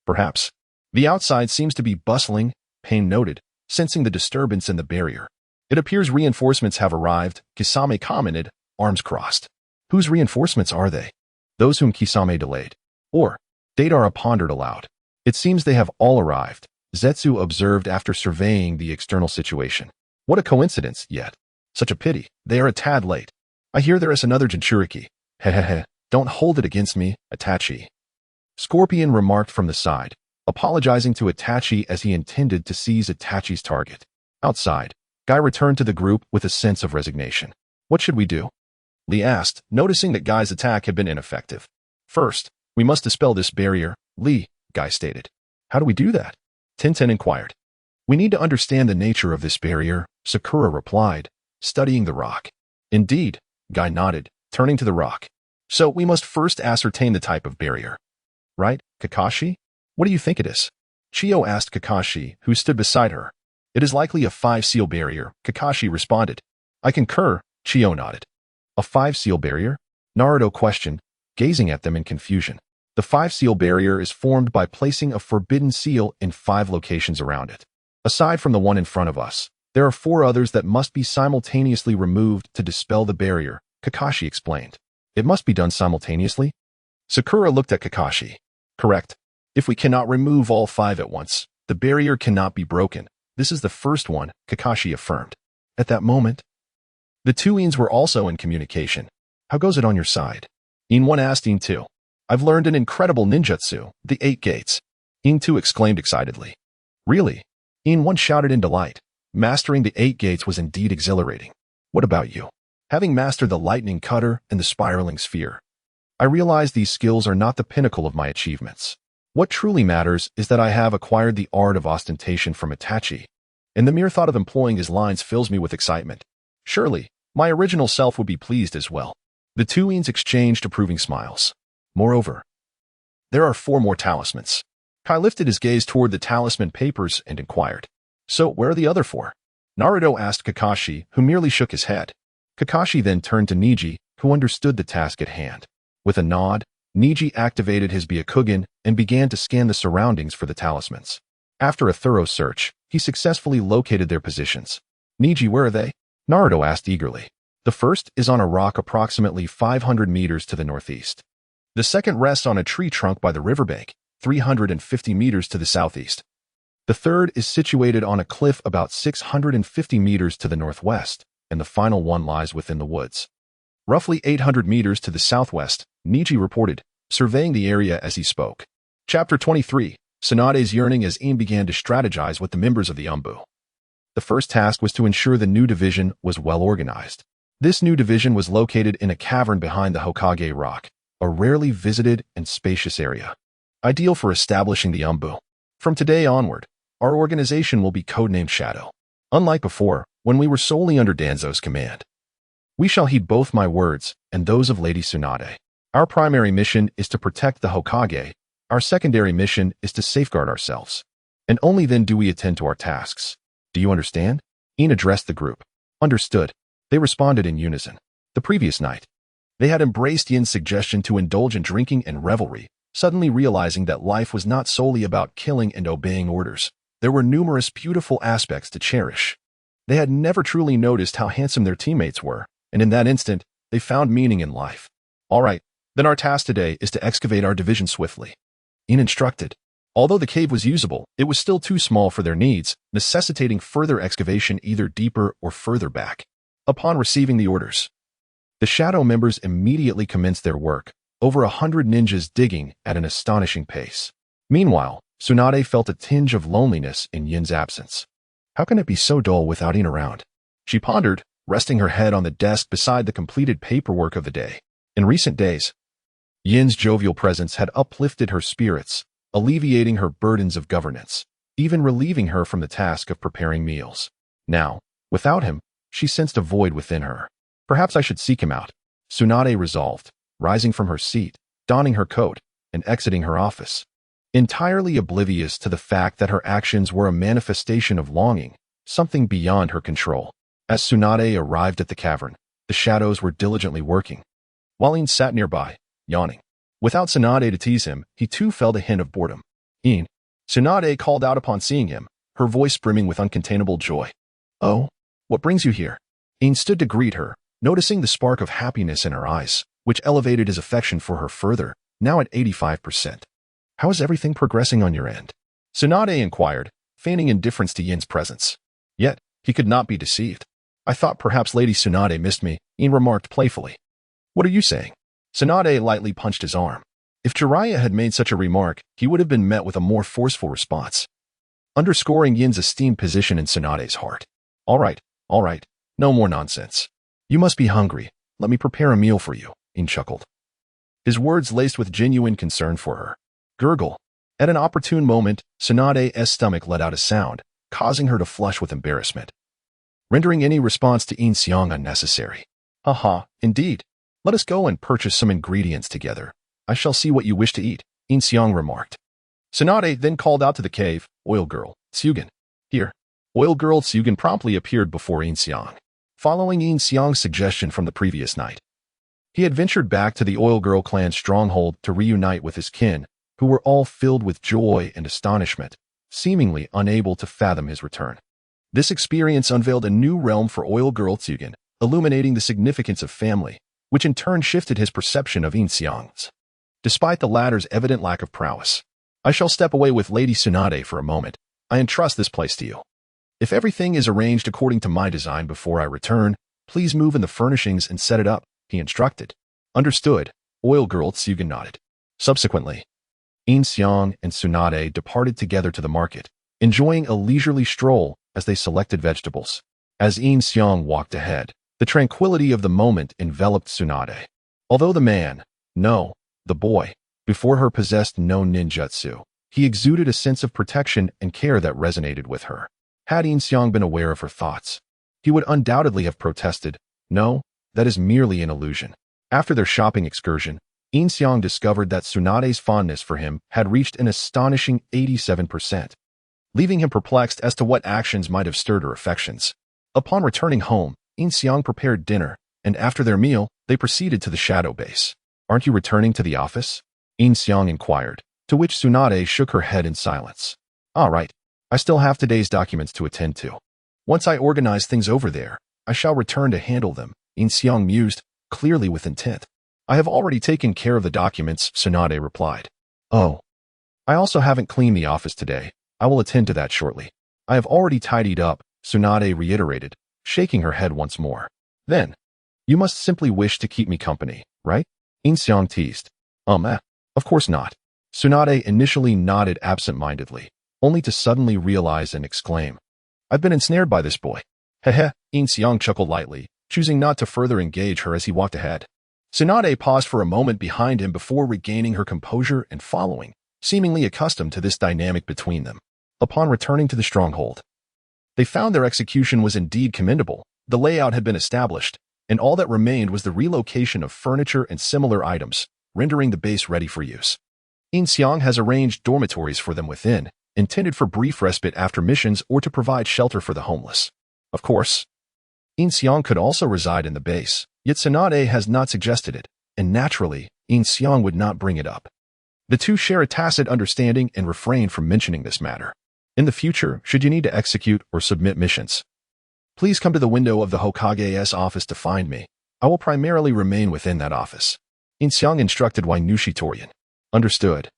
"Perhaps. The outside seems to be bustling," Pain noted, sensing the disturbance in the barrier. "It appears reinforcements have arrived," Kisame commented, arms crossed. "Whose reinforcements are they?" "Those whom Kisame delayed." Or, Deidara pondered aloud. "It seems they have all arrived," Zetsu observed after surveying the external situation. "What a coincidence, yet. Such a pity. They are a tad late. I hear there is another Jinchuriki. Hehehe. Don't hold it against me, Itachi." Scorpion remarked from the side, apologizing to Itachi as he intended to seize Itachi's target. Outside, Guy returned to the group with a sense of resignation. "What should we do?" Lee asked, noticing that Guy's attack had been ineffective. "First, we must dispel this barrier," Lee, Guy stated. "How do we do that?" Tenten inquired. "We need to understand the nature of this barrier," Sakura replied, studying the rock. "Indeed," Guy nodded, turning to the rock. "So we must first ascertain the type of barrier. Right, Kakashi? What do you think it is?" Chiyo asked Kakashi, who stood beside her. "It is likely a 5-seal barrier," Kakashi responded. "I concur," Chiyo nodded. "A 5-seal barrier?" Naruto questioned, gazing at them in confusion. "The 5-seal barrier is formed by placing a forbidden seal in 5 locations around it. Aside from the one in front of us, there are 4 others that must be simultaneously removed to dispel the barrier," Kakashi explained. "It must be done simultaneously?" Sakura looked at Kakashi. "Correct. If we cannot remove all 5 at once, the barrier cannot be broken. This is the first one," Kakashi affirmed. At that moment, the 2 Ins were also in communication. "How goes it on your side?" In 1 asked In 2. "I've learned an incredible ninjutsu, the 8 gates." In 2 exclaimed excitedly. "Really?" In 1 shouted in delight. Mastering the 8 gates was indeed exhilarating. "What about you?" "Having mastered the lightning cutter and the spiraling sphere, I realize these skills are not the pinnacle of my achievements. What truly matters is that I have acquired the art of ostentation from Itachi, and the mere thought of employing his lines fills me with excitement. Surely, my original self would be pleased as well." The 2 Ins exchanged approving smiles. "Moreover, there are 4 more talismans." Kai lifted his gaze toward the talisman papers and inquired. "So where are the other 4? Naruto asked Kakashi, who merely shook his head. Kakashi then turned to Niji, who understood the task at hand. With a nod, Niji activated his Byakugan and began to scan the surroundings for the talismans. After a thorough search, he successfully located their positions. "Niji, where are they?" Naruto asked eagerly. "The first is on a rock approximately 500 meters to the northeast. The second rests on a tree trunk by the riverbank, 350 meters to the southeast. The third is situated on a cliff about 650 meters to the northwest, and the final one lies within the woods. Roughly 800 meters to the southwest," Niji reported, surveying the area as he spoke. Chapter 23, Tsunade's yearning as In began to strategize with the members of the Umbu. The first task was to ensure the new division was well organized. This new division was located in a cavern behind the Hokage Rock, a rarely visited and spacious area, ideal for establishing the Umbu. From today onward, our organization will be codenamed Shadow. Unlike before, when we were solely under Danzo's command. We shall heed both my words and those of Lady Tsunade. Our primary mission is to protect the Hokage. Our secondary mission is to safeguard ourselves. And only then do we attend to our tasks. Do you understand?" In addressed the group. "Understood." They responded in unison. The previous night, they had embraced Yin's suggestion to indulge in drinking and revelry, suddenly realizing that life was not solely about killing and obeying orders. There were numerous beautiful aspects to cherish. They had never truly noticed how handsome their teammates were, and in that instant, they found meaning in life. "All right, then our task today is to excavate our division swiftly," In instructed. Although the cave was usable, it was still too small for their needs, necessitating further excavation either deeper or further back. Upon receiving the orders, the Shadow members immediately commenced their work, over 100 ninjas digging at an astonishing pace. Meanwhile, Tsunade felt a tinge of loneliness in Yin's absence. How can it be so dull without In around? She pondered, resting her head on the desk beside the completed paperwork of the day. In recent days, Yin's jovial presence had uplifted her spirits, alleviating her burdens of governance. even relieving her from the task of preparing meals. Now, without him, she sensed a void within her. Perhaps I should seek him out, Tsunade resolved, rising from her seat, donning her coat, and exiting her office. Entirely oblivious to the fact that her actions were a manifestation of longing, something beyond her control. As Tsunade arrived at the cavern, the shadows were diligently working. Yin sat nearby, yawning. Without Tsunade to tease him, he too felt a hint of boredom. Yin, Tsunade called out upon seeing him, her voice brimming with uncontainable joy. Oh, what brings you here? Yin stood to greet her, noticing the spark of happiness in her eyes, which elevated his affection for her further, now at 85%. How is everything progressing on your end? Tsunade inquired, feigning indifference to Yin's presence. Yet, he could not be deceived. I thought perhaps Lady Tsunade missed me, Yin remarked playfully. What are you saying? Tsunade lightly punched his arm. If Jiraiya had made such a remark, he would have been met with a more forceful response, underscoring Yin's esteemed position in Tsunade's heart. All right, no more nonsense. You must be hungry. Let me prepare a meal for you, Yin chuckled. His words laced with genuine concern for her. Gurgle. At an opportune moment, Tsunade's stomach let out a sound, causing her to flush with embarrassment, rendering any response to Yin Xiang unnecessary. Haha, indeed. Let us go and purchase some ingredients together. I shall see what you wish to eat, Yin Xiang remarked. Tsunade then called out to the cave, Oil Girl, Tsugen. Here. Oil Girl Tsugen promptly appeared before Yin Xiang, following Yin Xiang's suggestion from the previous night. He had ventured back to the Oil Girl clan's stronghold to reunite with his kin, who were all filled with joy and astonishment, seemingly unable to fathom his return. This experience unveiled a new realm for Oil Girl Tsugen, illuminating the significance of family, which in turn shifted his perception of Yin Xiang's. Despite the latter's evident lack of prowess, I shall step away with Lady Tsunade for a moment. I entrust this place to you. If everything is arranged according to my design before I return, please move in the furnishings and set it up, he instructed. Understood, Oil Girl Tsugen nodded. Subsequently, Yin Xiang and Tsunade departed together to the market, enjoying a leisurely stroll as they selected vegetables. As Yin Xiang walked ahead, the tranquility of the moment enveloped Tsunade. Although the boy, before her possessed no ninjutsu, he exuded a sense of protection and care that resonated with her. Had Yin Xiang been aware of her thoughts, he would undoubtedly have protested, no, that is merely an illusion. After their shopping excursion, Yin Xiang discovered that Tsunade's fondness for him had reached an astonishing 87%, leaving him perplexed as to what actions might have stirred her affections. Upon returning home, Yin Xiang prepared dinner, and after their meal, they proceeded to the shadow base. Aren't you returning to the office? Yin Xiang inquired, to which Tsunade shook her head in silence. All right, I still have today's documents to attend to. Once I organize things over there, I shall return to handle them, Yin Xiang mused, clearly with intent. I have already taken care of the documents, Tsunade replied. Oh. I also haven't cleaned the office today. I will attend to that shortly. I have already tidied up, Tsunade reiterated, shaking her head once more. Then, you must simply wish to keep me company, right? Yin Xiang teased. Of course not. Tsunade initially nodded absent-mindedly, only to suddenly realize and exclaim. I've been ensnared by this boy. Heh. Yin Xiang chuckled lightly, choosing not to further engage her as he walked ahead. Tsunade paused for a moment behind him before regaining her composure and following, seemingly accustomed to this dynamic between them. Upon returning to the stronghold, they found their execution was indeed commendable. The layout had been established, and all that remained was the relocation of furniture and similar items, rendering the base ready for use. Yin Xiang has arranged dormitories for them within, intended for brief respite after missions or to provide shelter for the homeless. Of course, Yin Xiang could also reside in the base, yet Tsunade has not suggested it, and naturally, Yin Xiang would not bring it up. The two share a tacit understanding and refrain from mentioning this matter. In the future, should you need to execute or submit missions, please come to the window of the Hokage's office to find me. I will primarily remain within that office. Yin Xiang instructed Wainushi Torian. Understood.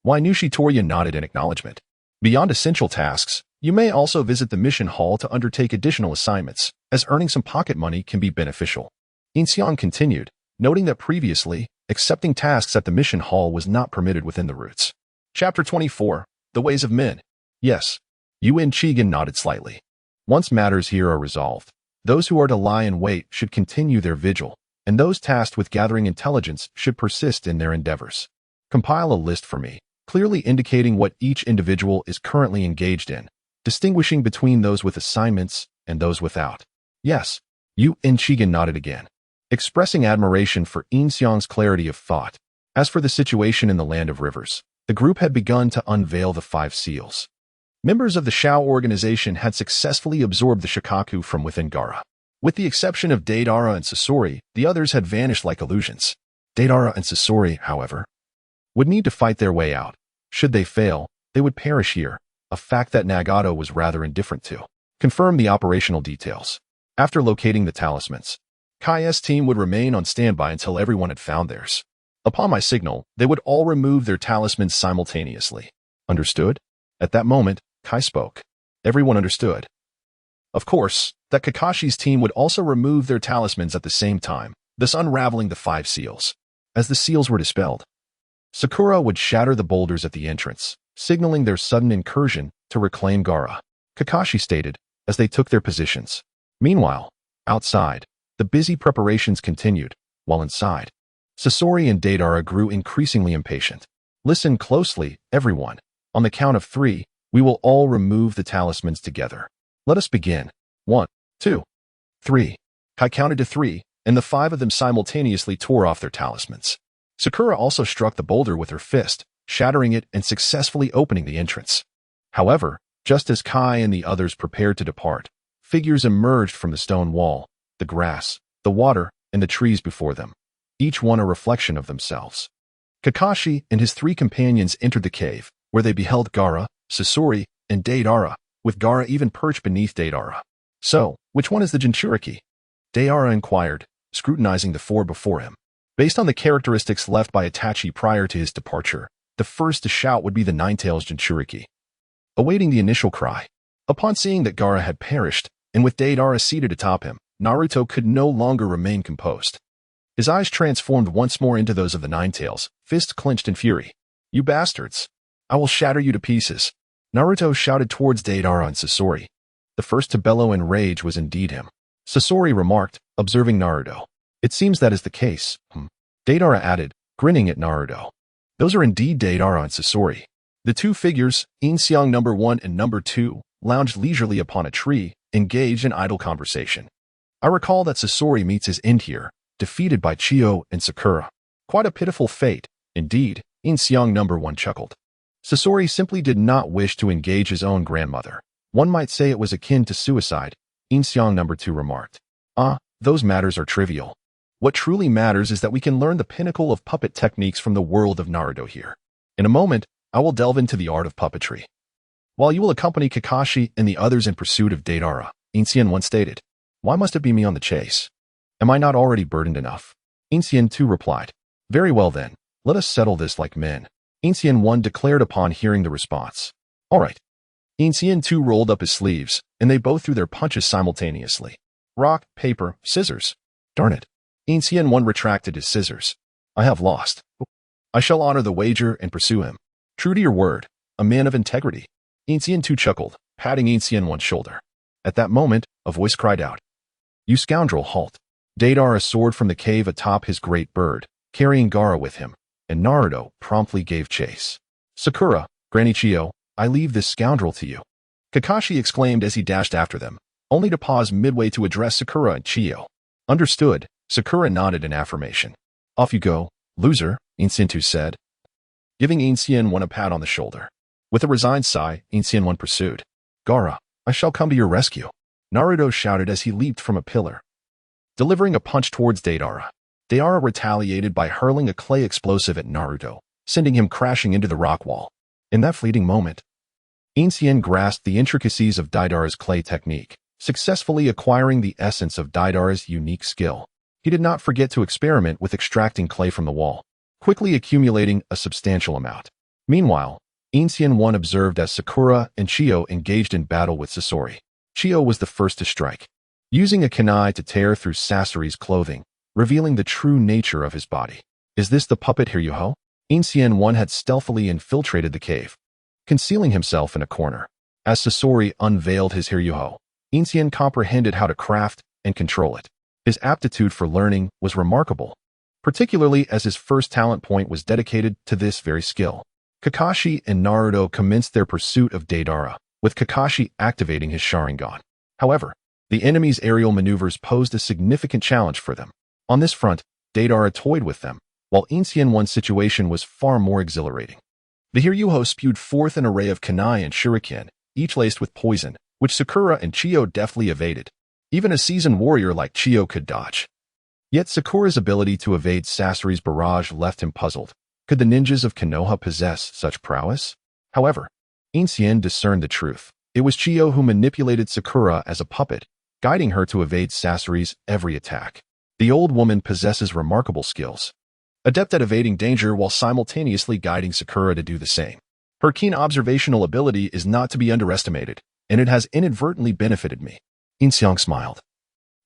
Wainushi Torian nodded in acknowledgement. Beyond essential tasks, you may also visit the mission hall to undertake additional assignments, as earning some pocket money can be beneficial. Yin Xiang continued, noting that previously, accepting tasks at the mission hall was not permitted within the routes. Chapter 24, The Ways of Men. Yes. Yuan Chigan nodded slightly. Once matters here are resolved, those who are to lie in wait should continue their vigil, and those tasked with gathering intelligence should persist in their endeavors. Compile a list for me, clearly indicating what each individual is currently engaged in, distinguishing between those with assignments and those without. Yes, Yin Xiang nodded again, expressing admiration for Yin Xiang's clarity of thought. As for the situation in the Land of Rivers, the group had begun to unveil the 5 seals. Members of the Shao organization had successfully absorbed the Shikaku from within Gaara. With the exception of Deidara and Sasori, the others had vanished like illusions. Deidara and Sasori, however, would need to fight their way out. Should they fail, they would perish here, a fact that Nagato was rather indifferent to. Confirm the operational details. After locating the talismans, Kai's team would remain on standby until everyone had found theirs. Upon my signal, they would all remove their talismans simultaneously. Understood? At that moment, Kai spoke. Everyone understood. Of course, that Kakashi's team would also remove their talismans at the same time, thus unraveling the 5 seals. As the seals were dispelled, Sakura would shatter the boulders at the entrance, signaling their sudden incursion to reclaim Gaara. Kakashi stated, as they took their positions. Meanwhile, outside, the busy preparations continued, while inside, Sasori and Deidara grew increasingly impatient. Listen closely, everyone. On the count of 3, we will all remove the talismans together. Let us begin. 1, 2, 3. Kai counted to 3, and the 5 of them simultaneously tore off their talismans. Sakura also struck the boulder with her fist, shattering it and successfully opening the entrance. However, just as Kai and the others prepared to depart, figures emerged from the stone wall, the grass, the water, and the trees before them, each one a reflection of themselves. Kakashi and his 3 companions entered the cave, where they beheld Gaara, Sasori, and Deidara, with Gaara even perched beneath Deidara. So, which one is the Jinchuriki? Deidara inquired, scrutinizing the 4 before him. Based on the characteristics left by Itachi prior to his departure, the first to shout would be the Ninetails Jinchuriki. Awaiting the initial cry, upon seeing that Gaara had perished, and with Deidara seated atop him, Naruto could no longer remain composed. His eyes transformed once more into those of the Ninetails, fists clenched in fury. You bastards! I will shatter you to pieces. Naruto shouted towards Deidara and Sasori. The first to bellow in rage was indeed him. Sasori remarked, observing Naruto. It seems that is the case. Deidara added, grinning at Naruto. Those are indeed Deidara and Sasori. The 2 figures, Yin Xiang number 1 and number 2, lounged leisurely upon a tree, engaged in idle conversation. I recall that Sasori meets his end here, defeated by Chiyo and Sakura. Quite a pitiful fate, indeed, Yin Xiang number 1 chuckled. Sasori simply did not wish to engage his own grandmother. One might say it was akin to suicide, Yin Xiang number 2 remarked. Those matters are trivial. What truly matters is that we can learn the pinnacle of puppet techniques from the world of Naruto here. In a moment, I will delve into the art of puppetry, while you will accompany Kakashi and the others in pursuit of Deidara, Yin Xiang once stated. Why must it be me on the chase? Am I not already burdened enough? Yin Xiang 2 replied. Very well then, let us settle this like men. Yin Xiang 1 declared upon hearing the response. All right. Yin Xiang 2 rolled up his sleeves, and they both threw their punches simultaneously. Rock, paper, scissors. Darn it. Yin Xiang 1 retracted his scissors. I have lost. I shall honor the wager and pursue him. True to your word, a man of integrity. Yin Xiang 2 chuckled, patting Yin Xiang 1's shoulder. At that moment, a voice cried out. You scoundrel, halt. Deidara soared from the cave atop his great bird, carrying Gaara with him, and Naruto promptly gave chase. Sakura, Granny Chiyo, I leave this scoundrel to you. Kakashi exclaimed as he dashed after them, only to pause midway to address Sakura and Chiyo. Understood, Sakura nodded in affirmation. Off you go, loser, Yin Xiang 2 said, giving Yin Xiang 1 a pat on the shoulder. With a resigned sigh, Yin Xiang 1 pursued. Gaara, I shall come to your rescue. Naruto shouted as he leaped from a pillar, delivering a punch towards Deidara. Deidara retaliated by hurling a clay explosive at Naruto, sending him crashing into the rock wall. In that fleeting moment, Yin Xiang grasped the intricacies of Deidara's clay technique, successfully acquiring the essence of Deidara's unique skill. He did not forget to experiment with extracting clay from the wall, quickly accumulating a substantial amount. Meanwhile, Yin Xiang 1 observed as Sakura and Chiyo engaged in battle with Sasori. Chiyo was the first to strike, using a kunai to tear through Sasori's clothing, revealing the true nature of his body. Is this the puppet Hiryuho? Yin Xiang 1 had stealthily infiltrated the cave, concealing himself in a corner. As Sasori unveiled his Hiryuho, Yin Xiang comprehended how to craft and control it. His aptitude for learning was remarkable, particularly as his first talent point was dedicated to this very skill. Kakashi and Naruto commenced their pursuit of Deidara, with Kakashi activating his Sharingan. However, the enemy's aerial maneuvers posed a significant challenge for them. On this front, Deidara toyed with them, while Yin Xiang's situation was far more exhilarating. The Hiryuho spewed forth an array of kunai and shuriken, each laced with poison, which Sakura and Chiyo deftly evaded. Even a seasoned warrior like Chiyo could dodge. Yet Sakura's ability to evade Sasori's barrage left him puzzled. Could the ninjas of Konoha possess such prowess? However, Yin Xiang discerned the truth. It was Chiyo who manipulated Sakura as a puppet, guiding her to evade Sasori's every attack. The old woman possesses remarkable skills, adept at evading danger while simultaneously guiding Sakura to do the same. Her keen observational ability is not to be underestimated, and it has inadvertently benefited me. Yin Xiang smiled.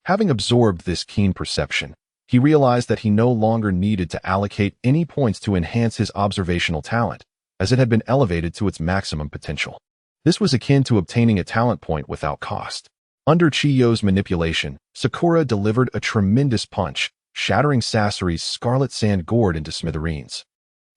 Having absorbed this keen perception, he realized that he no longer needed to allocate any points to enhance his observational talent, as it had been elevated to its maximum potential. This was akin to obtaining a talent point without cost. Under Chiyo's manipulation, Sakura delivered a tremendous punch, shattering Sasori's scarlet sand gourd into smithereens,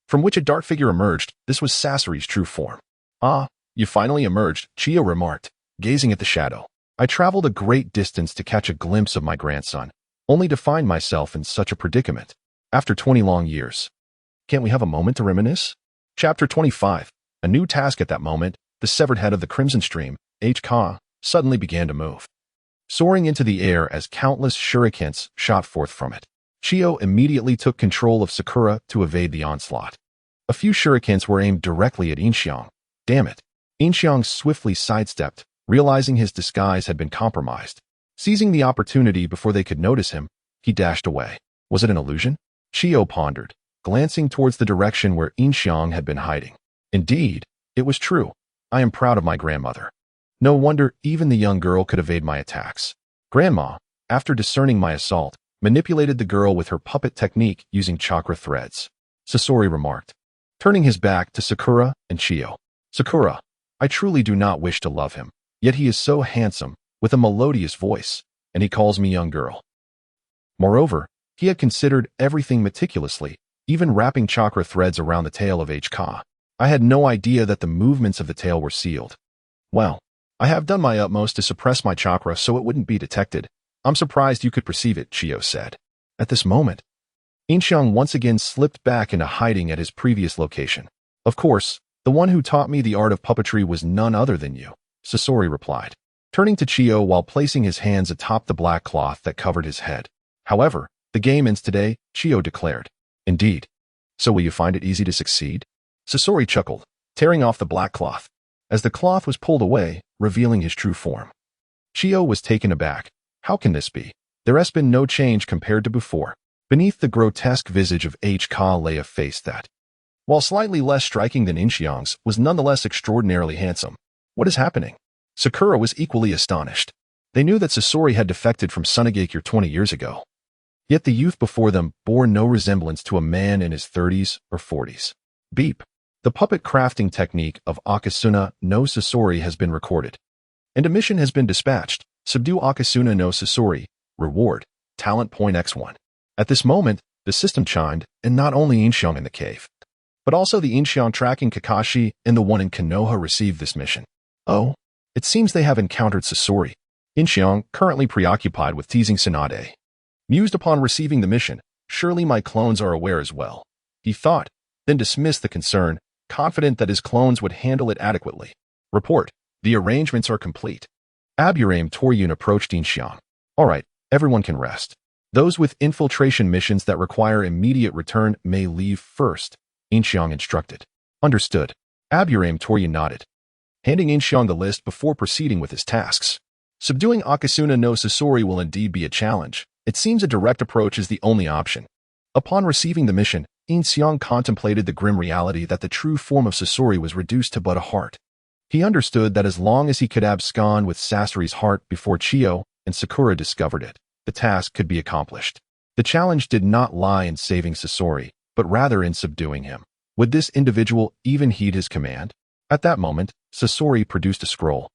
from which a dark figure emerged. This was Sasori's true form. "Ah, you finally emerged," Chiyo remarked, gazing at the shadow. "I traveled a great distance to catch a glimpse of my grandson, only to find myself in such a predicament. After 20 long years. Can't we have a moment to reminisce?" Chapter 25. A new task. At that moment, the severed head of the Crimson Stream, H-Ka, suddenly began to move, soaring into the air as countless shurikens shot forth from it. Chiyo immediately took control of Sakura to evade the onslaught. A few shurikens were aimed directly at Yin Xiang. Damn it. Yin Xiang swiftly sidestepped, realizing his disguise had been compromised. Seizing the opportunity before they could notice him, he dashed away. Was it an illusion? Chiyo pondered, glancing towards the direction where Yin Xiang had been hiding. Indeed, it was true. I am proud of my grandmother. No wonder even the young girl could evade my attacks. Grandma, after discerning my assault, manipulated the girl with her puppet technique using chakra threads, Sasori remarked, turning his back to Sakura and Chiyo. Sakura, I truly do not wish to love him, yet he is so handsome, with a melodious voice, and he calls me young girl. Moreover, he had considered everything meticulously, even wrapping chakra threads around the tail of H-Ka. I had no idea that the movements of the tail were sealed. Well, I have done my utmost to suppress my chakra so it wouldn't be detected. I'm surprised you could perceive it, Chiyo said. At this moment, Yin Xiang once again slipped back into hiding at his previous location. Of course, the one who taught me the art of puppetry was none other than you, Sasori replied, turning to Chiyo while placing his hands atop the black cloth that covered his head. However, the game ends today, Chiyo declared. Indeed. So will you find it easy to succeed? Sasori chuckled, tearing off the black cloth, as the cloth was pulled away, revealing his true form. Chiyo was taken aback. How can this be? There has been no change compared to before. Beneath the grotesque visage of H-Ka lay a face that, while slightly less striking than Yin Xiang's, was nonetheless extraordinarily handsome. What is happening? Sakura was equally astonished. They knew that Sasori had defected from Sunagakure 20 years ago. Yet the youth before them bore no resemblance to a man in his 30s or 40s. Beep. The puppet crafting technique of Akatsuki no Sasori has been recorded, and a mission has been dispatched. Subdue Akatsuki no Sasori. Reward. Talent point X1. At this moment, the system chimed, and not only Yin Xiang in the cave, but also the Yin Xiang tracking Kakashi and the one in Konoha received this mission. Oh, it seems they have encountered Sasori. Yin Xiang, currently preoccupied with teasing Tsunade, mused upon receiving the mission. Surely my clones are aware as well, he thought, then dismissed the concern, confident that his clones would handle it adequately. Report. The arrangements are complete. Aburame Toryun approached Yin Xiang. All right, everyone can rest. Those with infiltration missions that require immediate return may leave first, Yin Xiang instructed. Understood. Aburame Toryun nodded, handing Yin Xiang the list before proceeding with his tasks. Subduing Akatsuki no Sasori will indeed be a challenge. It seems a direct approach is the only option. Upon receiving the mission, Yin Xiang contemplated the grim reality that the true form of Sasori was reduced to but a heart. He understood that as long as he could abscond with Sasori's heart before Chiyo and Sakura discovered it, the task could be accomplished. The challenge did not lie in saving Sasori, but rather in subduing him. Would this individual even heed his command? At that moment, Sasori produced a scroll,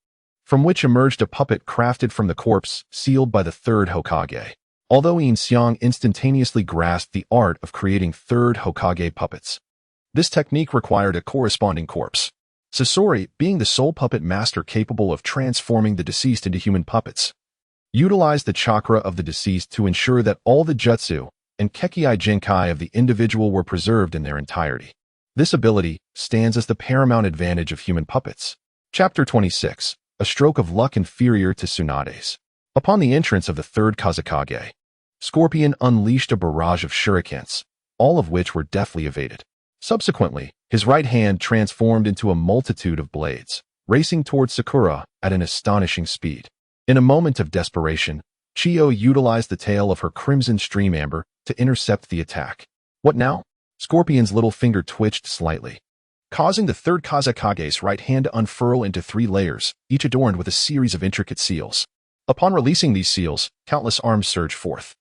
from which emerged a puppet crafted from the corpse, sealed by the third Hokage. Although Yin Xiang instantaneously grasped the art of creating third Hokage puppets, This technique required a corresponding corpse. Sasori, being the sole puppet master capable of transforming the deceased into human puppets, utilized the chakra of the deceased to ensure that all the jutsu and Kekkei Jinkai of the individual were preserved in their entirety. This ability stands as the paramount advantage of human puppets. Chapter 26. A stroke of luck inferior to Tsunade's. Upon the entrance of the third Kazekage, Scorpion unleashed a barrage of shurikens, all of which were deftly evaded. Subsequently, his right hand transformed into a multitude of blades, racing towards Sakura at an astonishing speed. In a moment of desperation, Chiyo utilized the tail of her crimson stream amber to intercept the attack. What now? Scorpion's little finger twitched slightly, causing the third Kazekage's right hand to unfurl into 3 layers, each adorned with a series of intricate seals. Upon releasing these seals, countless arms surged forth,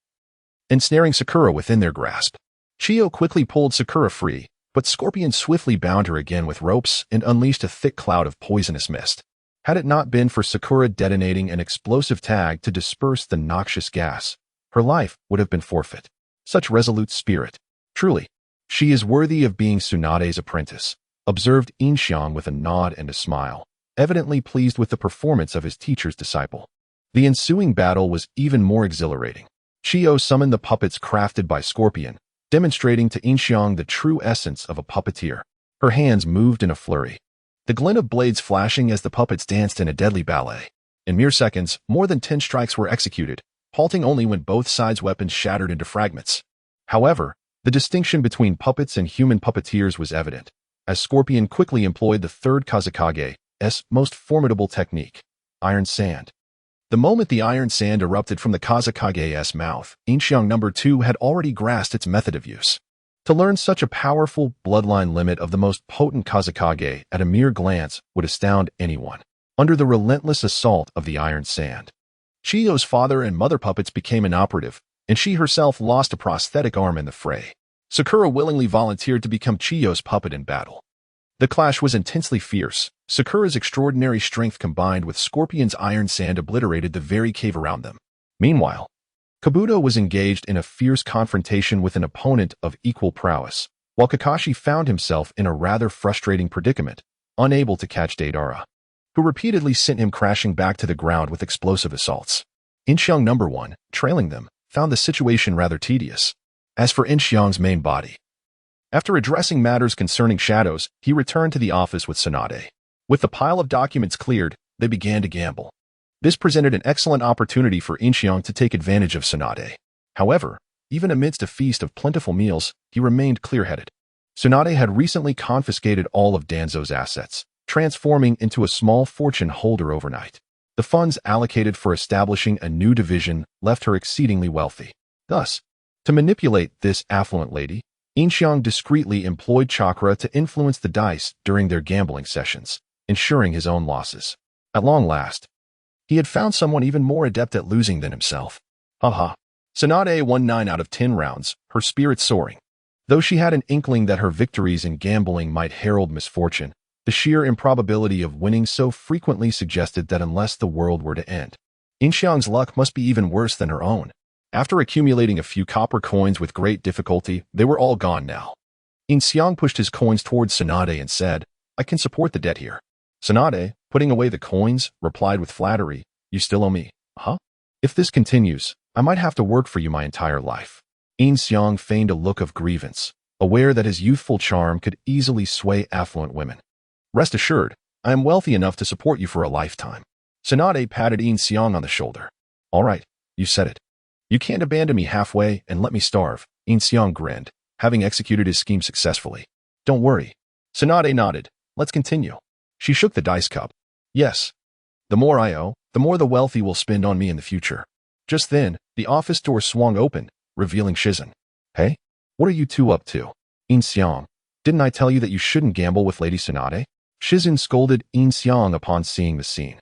ensnaring Sakura within their grasp. Chiyo quickly pulled Sakura free, but Scorpion swiftly bound her again with ropes and unleashed a thick cloud of poisonous mist. Had it not been for Sakura detonating an explosive tag to disperse the noxious gas, her life would have been forfeit. Such resolute spirit. Truly, she is worthy of being Tsunade's apprentice, observed Yin Xiang with a nod and a smile, evidently pleased with the performance of his teacher's disciple. The ensuing battle was even more exhilarating. Chiyo summoned the puppets crafted by Scorpion, demonstrating to Yin Xiang the true essence of a puppeteer. Her hands moved in a flurry, the glint of blades flashing as the puppets danced in a deadly ballet. In mere seconds, more than 10 strikes were executed, halting only when both sides' weapons shattered into fragments. However, the distinction between puppets and human puppeteers was evident, as Scorpion quickly employed the third Kazekage's most formidable technique, Iron Sand. The moment the iron sand erupted from the Kazekage's mouth, Yin Xiang No. 2 had already grasped its method of use. To learn such a powerful bloodline limit of the most potent Kazekage at a mere glance would astound anyone. Under the relentless assault of the iron sand, Chiyo's father and mother puppets became inoperative, and she herself lost a prosthetic arm in the fray. Sakura willingly volunteered to become Chiyo's puppet in battle. The clash was intensely fierce. Sakura's extraordinary strength combined with Scorpion's iron sand obliterated the very cave around them. Meanwhile, Kabuto was engaged in a fierce confrontation with an opponent of equal prowess, while Kakashi found himself in a rather frustrating predicament, unable to catch Deidara, who repeatedly sent him crashing back to the ground with explosive assaults. Yin Xiang No. 1, trailing them, found the situation rather tedious. As for Yin Xiang's main body, after addressing matters concerning shadows, he returned to the office with Tsunade. With the pile of documents cleared, they began to gamble. This presented an excellent opportunity for Yin Xiang to take advantage of Tsunade. However, even amidst a feast of plentiful meals, he remained clear-headed. Tsunade had recently confiscated all of Danzo's assets, transforming into a small fortune holder overnight. The funds allocated for establishing a new division left her exceedingly wealthy. Thus, to manipulate this affluent lady, Yin Xiang discreetly employed chakra to influence the dice during their gambling sessions, ensuring his own losses. At long last, he had found someone even more adept at losing than himself. Haha. Tsunade won 9 out of 10 rounds, her spirit soaring. Though she had an inkling that her victories in gambling might herald misfortune, the sheer improbability of winning so frequently suggested that unless the world were to end, Yin Xiang's luck must be even worse than her own. After accumulating a few copper coins with great difficulty, they were all gone now. Yin Xiang pushed his coins towards Tsunade and said, "I can support the debt here." Tsunade, putting away the coins, replied with flattery, "You still owe me." "Huh? If this continues, I might have to work for you my entire life." Yin Xiang feigned a look of grievance, aware that his youthful charm could easily sway affluent women. "Rest assured, I am wealthy enough to support you for a lifetime." Tsunade patted Yin Xiang on the shoulder. "All right, you said it. You can't abandon me halfway and let me starve." Yin Xiang grinned, having executed his scheme successfully. "Don't worry." Tsunade nodded. "Let's continue." She shook the dice cup. "Yes. The more I owe, the more the wealthy will spend on me in the future." Just then, the office door swung open, revealing Shizen. "Hey, what are you two up to?" "Yin Xiang, didn't I tell you that you shouldn't gamble with Lady Tsunade?" Shizen scolded Yin Xiang upon seeing the scene.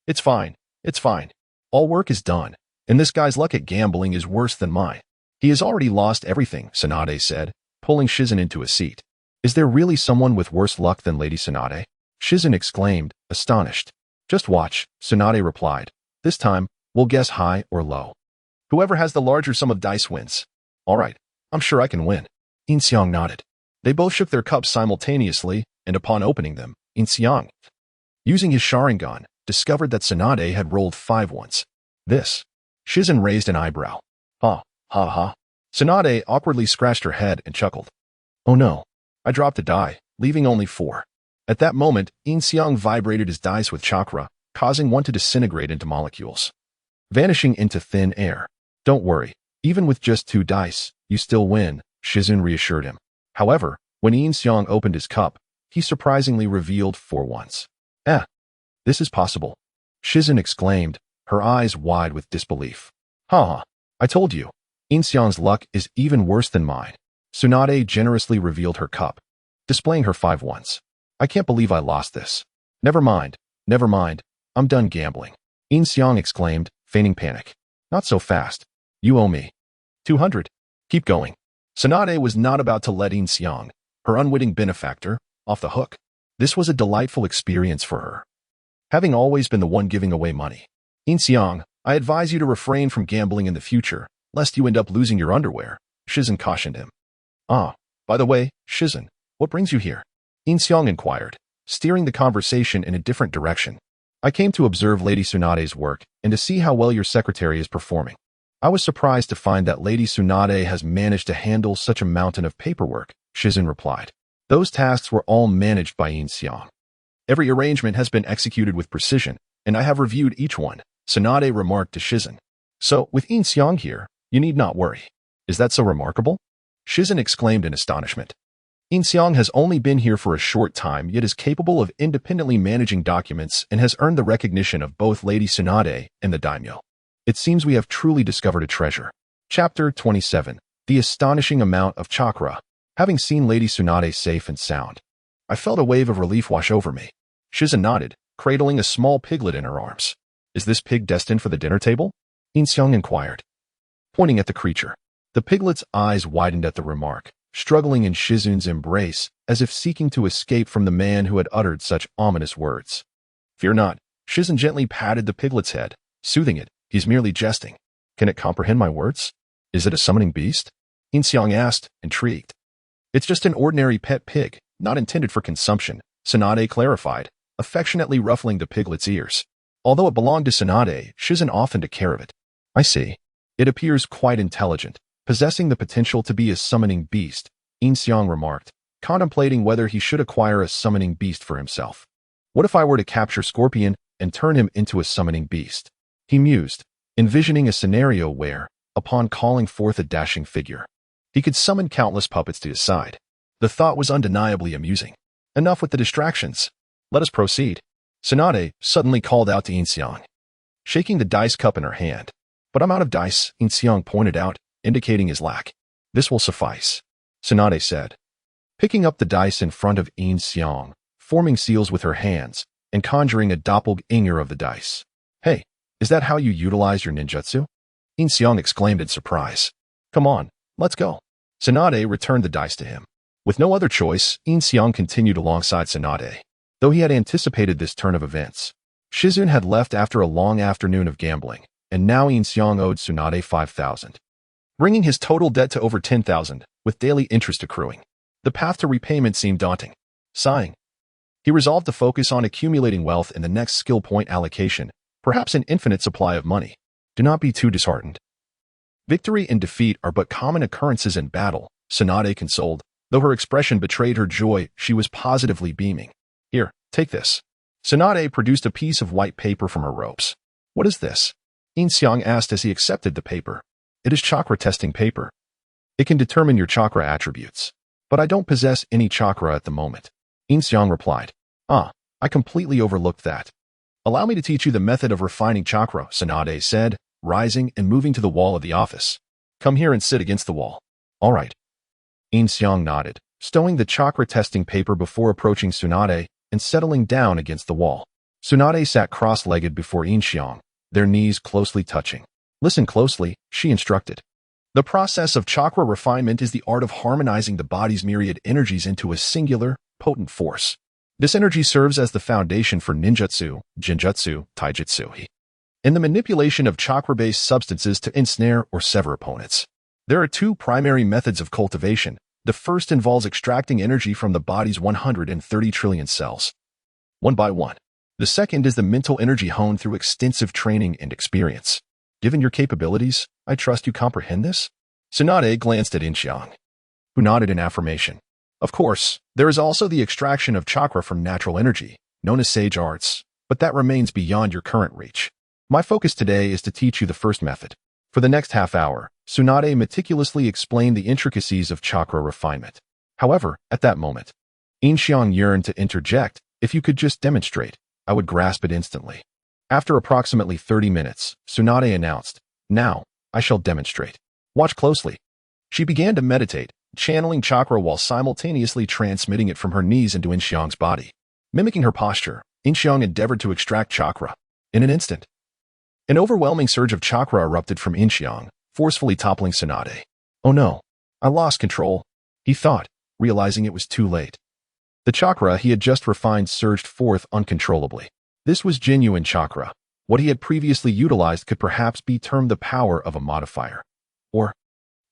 It's fine. All work is done, and this guy's luck at gambling is worse than mine. He has already lost everything," Tsunade said, pulling Shizen into a seat. "Is there really someone with worse luck than Lady Tsunade?" Shizen exclaimed, astonished. "Just watch," Tsunade replied. "This time, we'll guess high or low. Whoever has the larger sum of dice wins." "All right, I'm sure I can win." Yin Xiang nodded. They both shook their cups simultaneously, and upon opening them, Yin Xiang, using his Sharingan, discovered that Tsunade had rolled 5 once. This. Shizen raised an eyebrow. Ha, ha, ha. Tsunade awkwardly scratched her head and chuckled. Oh no. I dropped a die, leaving only 4. At that moment, Yin Xiang vibrated his dice with chakra, causing one to disintegrate into molecules, vanishing into thin air. Don't worry, even with just 2 dice, you still win, Shizen reassured him. However, when Yin Xiang opened his cup, he surprisingly revealed 4 once. This is possible, Shizen exclaimed, her eyes wide with disbelief. Ha! I told you, Yin Xiang's luck is even worse than mine. Tsunade generously revealed her cup, displaying her 5 once. I can't believe I lost this. Never mind, I'm done gambling, Yin Xiang exclaimed, feigning panic. Not so fast. You owe me 200. Keep going. Tsunade was not about to let Yin Xiang, her unwitting benefactor, off the hook. This was a delightful experience for her, having always been the one giving away money. Yin Xiang, I advise you to refrain from gambling in the future, lest you end up losing your underwear, Shizen cautioned him. By the way, Shizen, what brings you here? Yin Xiang inquired, steering the conversation in a different direction. I came to observe Lady Tsunade's work and to see how well your secretary is performing. I was surprised to find that Lady Tsunade has managed to handle such a mountain of paperwork, Shizen replied. Those tasks were all managed by Yin Xiang. Every arrangement has been executed with precision, and I have reviewed each one, Tsunade remarked to Shizen. So, with Yin Xiang here, you need not worry. Is that so remarkable? Shizen exclaimed in astonishment. Yin Xiang has only been here for a short time, yet is capable of independently managing documents and has earned the recognition of both Lady Tsunade and the daimyo. It seems we have truly discovered a treasure. Chapter 27. The astonishing amount of chakra. Having seen Lady Tsunade safe and sound, I felt a wave of relief wash over me. Shizen nodded, cradling a small piglet in her arms. Is this pig destined for the dinner table? Yin Xiang inquired, pointing at the creature. The piglet's eyes widened at the remark, struggling in Shizen's embrace, as if seeking to escape from the man who had uttered such ominous words. Fear not, Shizen gently patted the piglet's head, soothing it. He's merely jesting. Can it comprehend my words? Is it a summoning beast? Yin Xiang asked, intrigued. It's just an ordinary pet pig, not intended for consumption, Tsunade clarified, affectionately ruffling the piglet's ears. Although it belonged to Tsunade, Shizen often took care of it. I see. It appears quite intelligent, possessing the potential to be a summoning beast, Yin Xiang remarked, contemplating whether he should acquire a summoning beast for himself. What if I were to capture Scorpion and turn him into a summoning beast? He mused, envisioning a scenario where, upon calling forth a dashing figure, he could summon countless puppets to his side. The thought was undeniably amusing. Enough with the distractions. Let us proceed. Tsunade suddenly called out to Yin Xiang, shaking the dice cup in her hand. But I'm out of dice, Yin Xiang pointed out, indicating his lack. This will suffice, Tsunade said, picking up the dice in front of Yin Xiang, forming seals with her hands, and conjuring a doppelganger of the dice. Hey, is that how you utilize your ninjutsu? Yin Xiang exclaimed in surprise. Come on, let's go. Tsunade returned the dice to him. With no other choice, Yin Xiang continued alongside Tsunade, though he had anticipated this turn of events. Shizen had left after a long afternoon of gambling, and now Yin Xiang owed Tsunade 5,000, bringing his total debt to over 10,000, with daily interest accruing. The path to repayment seemed daunting. Sighing, he resolved to focus on accumulating wealth in the next skill point allocation, perhaps an infinite supply of money. Do not be too disheartened. Victory and defeat are but common occurrences in battle, Tsunade consoled. Though her expression betrayed her joy, she was positively beaming. Here, take this. Tsunade produced a piece of white paper from her robes. What is this? Yin Xiang asked as he accepted the paper. It is chakra testing paper. It can determine your chakra attributes. But I don't possess any chakra at the moment. Yin Xiang replied. I completely overlooked that. Allow me to teach you the method of refining chakra, Tsunade said, rising and moving to the wall of the office. Come here and sit against the wall. All right. Yin Xiang nodded, stowing the chakra testing paper before approaching Tsunade and settling down against the wall. Tsunade sat cross-legged before Yin Xiang, their knees closely touching. Listen closely, she instructed. The process of chakra refinement is the art of harmonizing the body's myriad energies into a singular, potent force. This energy serves as the foundation for ninjutsu, jinjutsu, taijutsu, and the manipulation of chakra-based substances to ensnare or sever opponents. There are 2 primary methods of cultivation, The first involves extracting energy from the body's 130 trillion cells, one by one. The second is the mental energy honed through extensive training and experience. Given your capabilities, I trust you comprehend this? Tsunade glanced at Yin Xiang, who nodded in affirmation. Of course, there is also the extraction of chakra from natural energy, known as sage arts, but that remains beyond your current reach. My focus today is to teach you the first method. For the next half hour, Tsunade meticulously explained the intricacies of chakra refinement. However, at that moment, Yin Xiang yearned to interject. If you could just demonstrate, I would grasp it instantly. After approximately 30 minutes, Tsunade announced, "Now, I shall demonstrate. Watch closely." She began to meditate, channeling chakra while simultaneously transmitting it from her knees into Yin Xiang's body. Mimicking her posture, Yin Xiang endeavored to extract chakra. In an instant, an overwhelming surge of chakra erupted from Yin Xiang, forcefully toppling Tsunade. "Oh no, I lost control," he thought, realizing it was too late. The chakra he had just refined surged forth uncontrollably. This was genuine chakra. What he had previously utilized could perhaps be termed the power of a modifier. Or,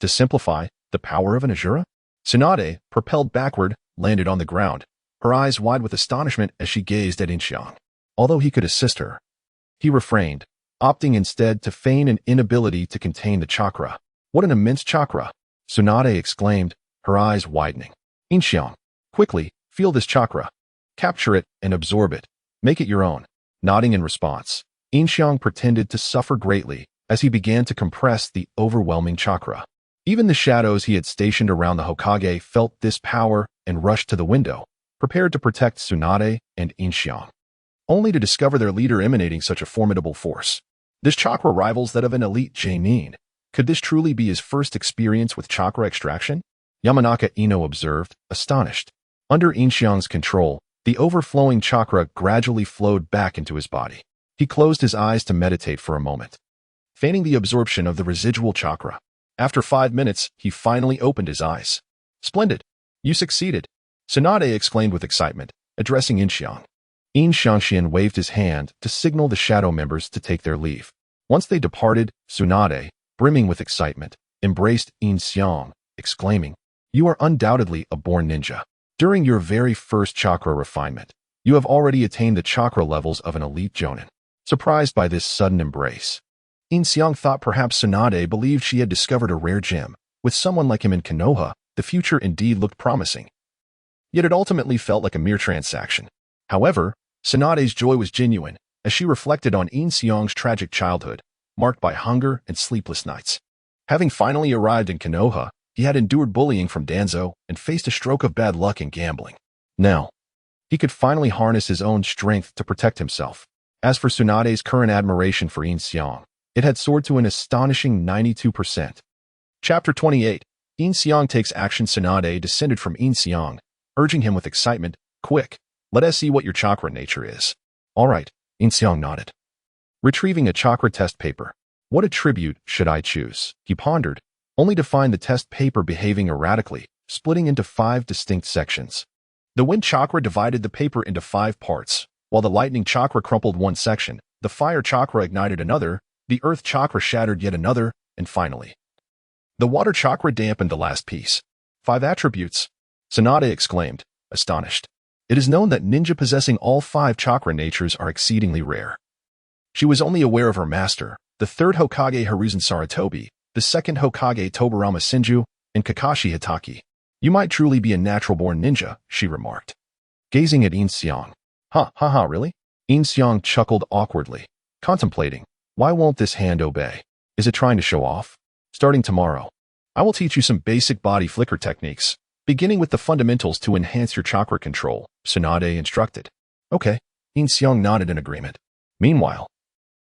to simplify, the power of an Asura? Tsunade, propelled backward, landed on the ground, her eyes wide with astonishment as she gazed at Yin Xiang. Although he could assist her, he refrained, opting instead to feign an inability to contain the chakra. "What an immense chakra!" Tsunade exclaimed, her eyes widening. "Yin Xiang, quickly, feel this chakra. Capture it and absorb it. Make it your own." Nodding in response, Yin Xiang pretended to suffer greatly as he began to compress the overwhelming chakra. Even the shadows he had stationed around the Hokage felt this power and rushed to the window, prepared to protect Tsunade and Yin Xiang, only to discover their leader emanating such a formidable force. This chakra rivals that of an elite Genin. Could this truly be his first experience with chakra extraction? Yamanaka Ino observed, astonished. Under Yin Xiang's control, the overflowing chakra gradually flowed back into his body. He closed his eyes to meditate for a moment, feigning the absorption of the residual chakra. After 5 minutes, he finally opened his eyes. "Splendid! You succeeded!" Tsunade exclaimed with excitement, addressing Yin Xiang. Yin Xiangxian waved his hand to signal the shadow members to take their leave. Once they departed, Tsunade, brimming with excitement, embraced Yin Xiang, exclaiming, "You are undoubtedly a born ninja. During your very first chakra refinement, you have already attained the chakra levels of an elite jonin." Surprised by this sudden embrace, Yin Xiang thought perhaps Tsunade believed she had discovered a rare gem. With someone like him in Konoha, the future indeed looked promising. Yet it ultimately felt like a mere transaction. However, Tsunade's joy was genuine as she reflected on Yin Xiang's tragic childhood, marked by hunger and sleepless nights. Having finally arrived in Konoha, he had endured bullying from Danzo and faced a stroke of bad luck in gambling. Now, he could finally harness his own strength to protect himself. As for Tsunade's current admiration for Yin Xiang, it had soared to an astonishing 92%. Chapter 28. Yin Xiang takes action. Tsunade descended from Yin Xiang, urging him with excitement, "Quick, let us see what your chakra nature is." "All right," Yin Xiang nodded. Retrieving a chakra test paper. What attribute should I choose? He pondered, only to find the test paper behaving erratically, splitting into 5 distinct sections. The wind chakra divided the paper into 5 parts, while the lightning chakra crumpled one section, the fire chakra ignited another, the earth chakra shattered yet another, and finally, the water chakra dampened the last piece. 5 attributes, Tsunade exclaimed, astonished. It is known that ninja possessing all 5 chakra natures are exceedingly rare. She was only aware of her master, the 3rd Hokage Hiruzen Sarutobi, the 2nd Hokage Tobarama Senju, and Kakashi Hitaki. "You might truly be a natural-born ninja," she remarked, gazing at Yin Xiang. Really?" Yin Xiang chuckled awkwardly, contemplating, why won't this hand obey? Is it trying to show off? Starting tomorrow, I will teach you some basic body flicker techniques, beginning with the fundamentals to enhance your chakra control, Tsunade instructed. Okay, Yin Xiang nodded in agreement. Meanwhile,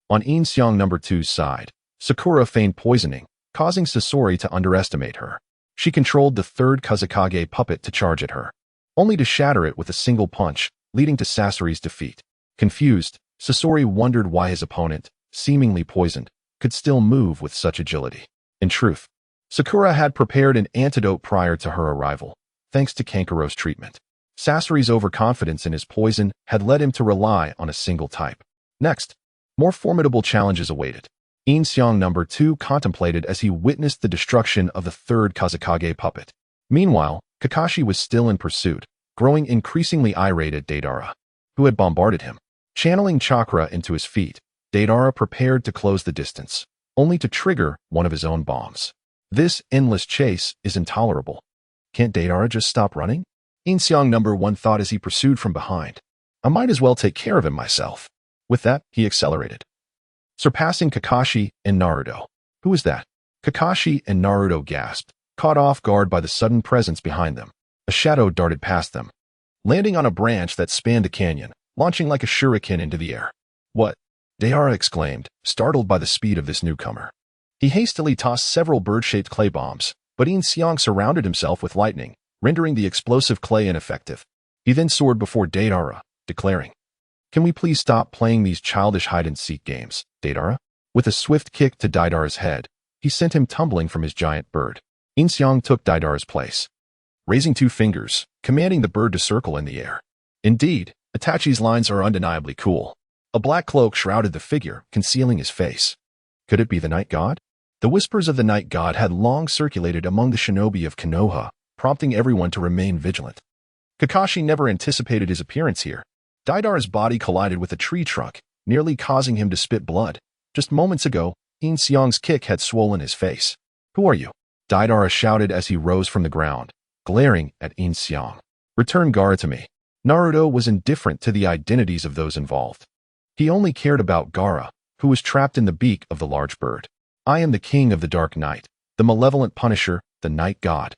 on Yin Xiang number 2's side, Sakura feigned poisoning, causing Sasori to underestimate her. She controlled the 3rd Kazekage puppet to charge at her, only to shatter it with a single punch, leading to Sasori's defeat. Confused, Sasori wondered why his opponent, seemingly poisoned, could still move with such agility. In truth, Sakura had prepared an antidote prior to her arrival, thanks to Kankaro's treatment. Sasori's overconfidence in his poison had led him to rely on a single type. Next, more formidable challenges awaited. Yin Xiang number 2 contemplated as he witnessed the destruction of the 3rd Kazekage puppet. Meanwhile, Kakashi was still in pursuit, growing increasingly irate at Deidara, who had bombarded him. Channeling chakra into his feet, Deidara prepared to close the distance, only to trigger one of his own bombs. This endless chase is intolerable. Can't Deidara just stop running? Yin Xiang #1 thought as he pursued from behind. I might as well take care of him myself. With that, he accelerated, surpassing Kakashi and Naruto. Who was that? Kakashi and Naruto gasped, caught off guard by the sudden presence behind them. A shadow darted past them, landing on a branch that spanned a canyon, launching like a shuriken into the air. What? Deidara exclaimed, startled by the speed of this newcomer. He hastily tossed several bird-shaped clay bombs, but Yin Xiang surrounded himself with lightning, rendering the explosive clay ineffective. He then soared before Deidara, declaring, "Can we please stop playing these childish hide-and-seek games, Deidara?" With a swift kick to Deidara's head, he sent him tumbling from his giant bird. Yin Xiang took Deidara's place, raising 2 fingers, commanding the bird to circle in the air. Indeed, Itachi's lines are undeniably cool. A black cloak shrouded the figure, concealing his face. Could it be the Night God? The whispers of the Night God had long circulated among the shinobi of Konoha, prompting everyone to remain vigilant. Kakashi never anticipated his appearance here. Deidara's body collided with a tree trunk, nearly causing him to spit blood. Just moments ago, Yin Xiang's kick had swollen his face. "Who are you?" Deidara shouted as he rose from the ground, glaring at Yin Xiang. "Return Gaara to me." Naruto was indifferent to the identities of those involved. He only cared about Gaara, who was trapped in the beak of the large bird. "I am the king of the Dark Night, the malevolent punisher, the Night God,"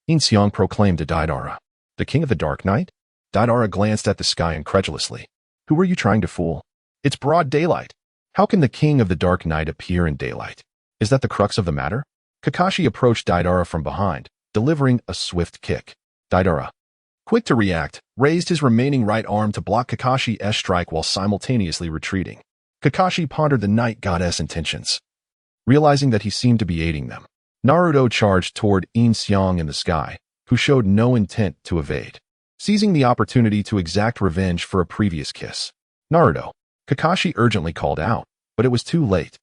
Yin Xiang proclaimed to Deidara. "The king of the Dark Night?" Deidara glanced at the sky incredulously. "Who are you trying to fool? It's broad daylight. How can the king of the Dark Night appear in daylight? Is that the crux of the matter?" Kakashi approached Deidara from behind, delivering a swift kick. Deidara, quick to react, raised his remaining right arm to block Kakashi's strike while simultaneously retreating. Kakashi pondered the Night God's intentions, realizing that he seemed to be aiding them. Naruto charged toward Yin Xiang in the sky, who showed no intent to evade, seizing the opportunity to exact revenge for a previous kiss. "Naruto," Kakashi urgently called out, but it was too late.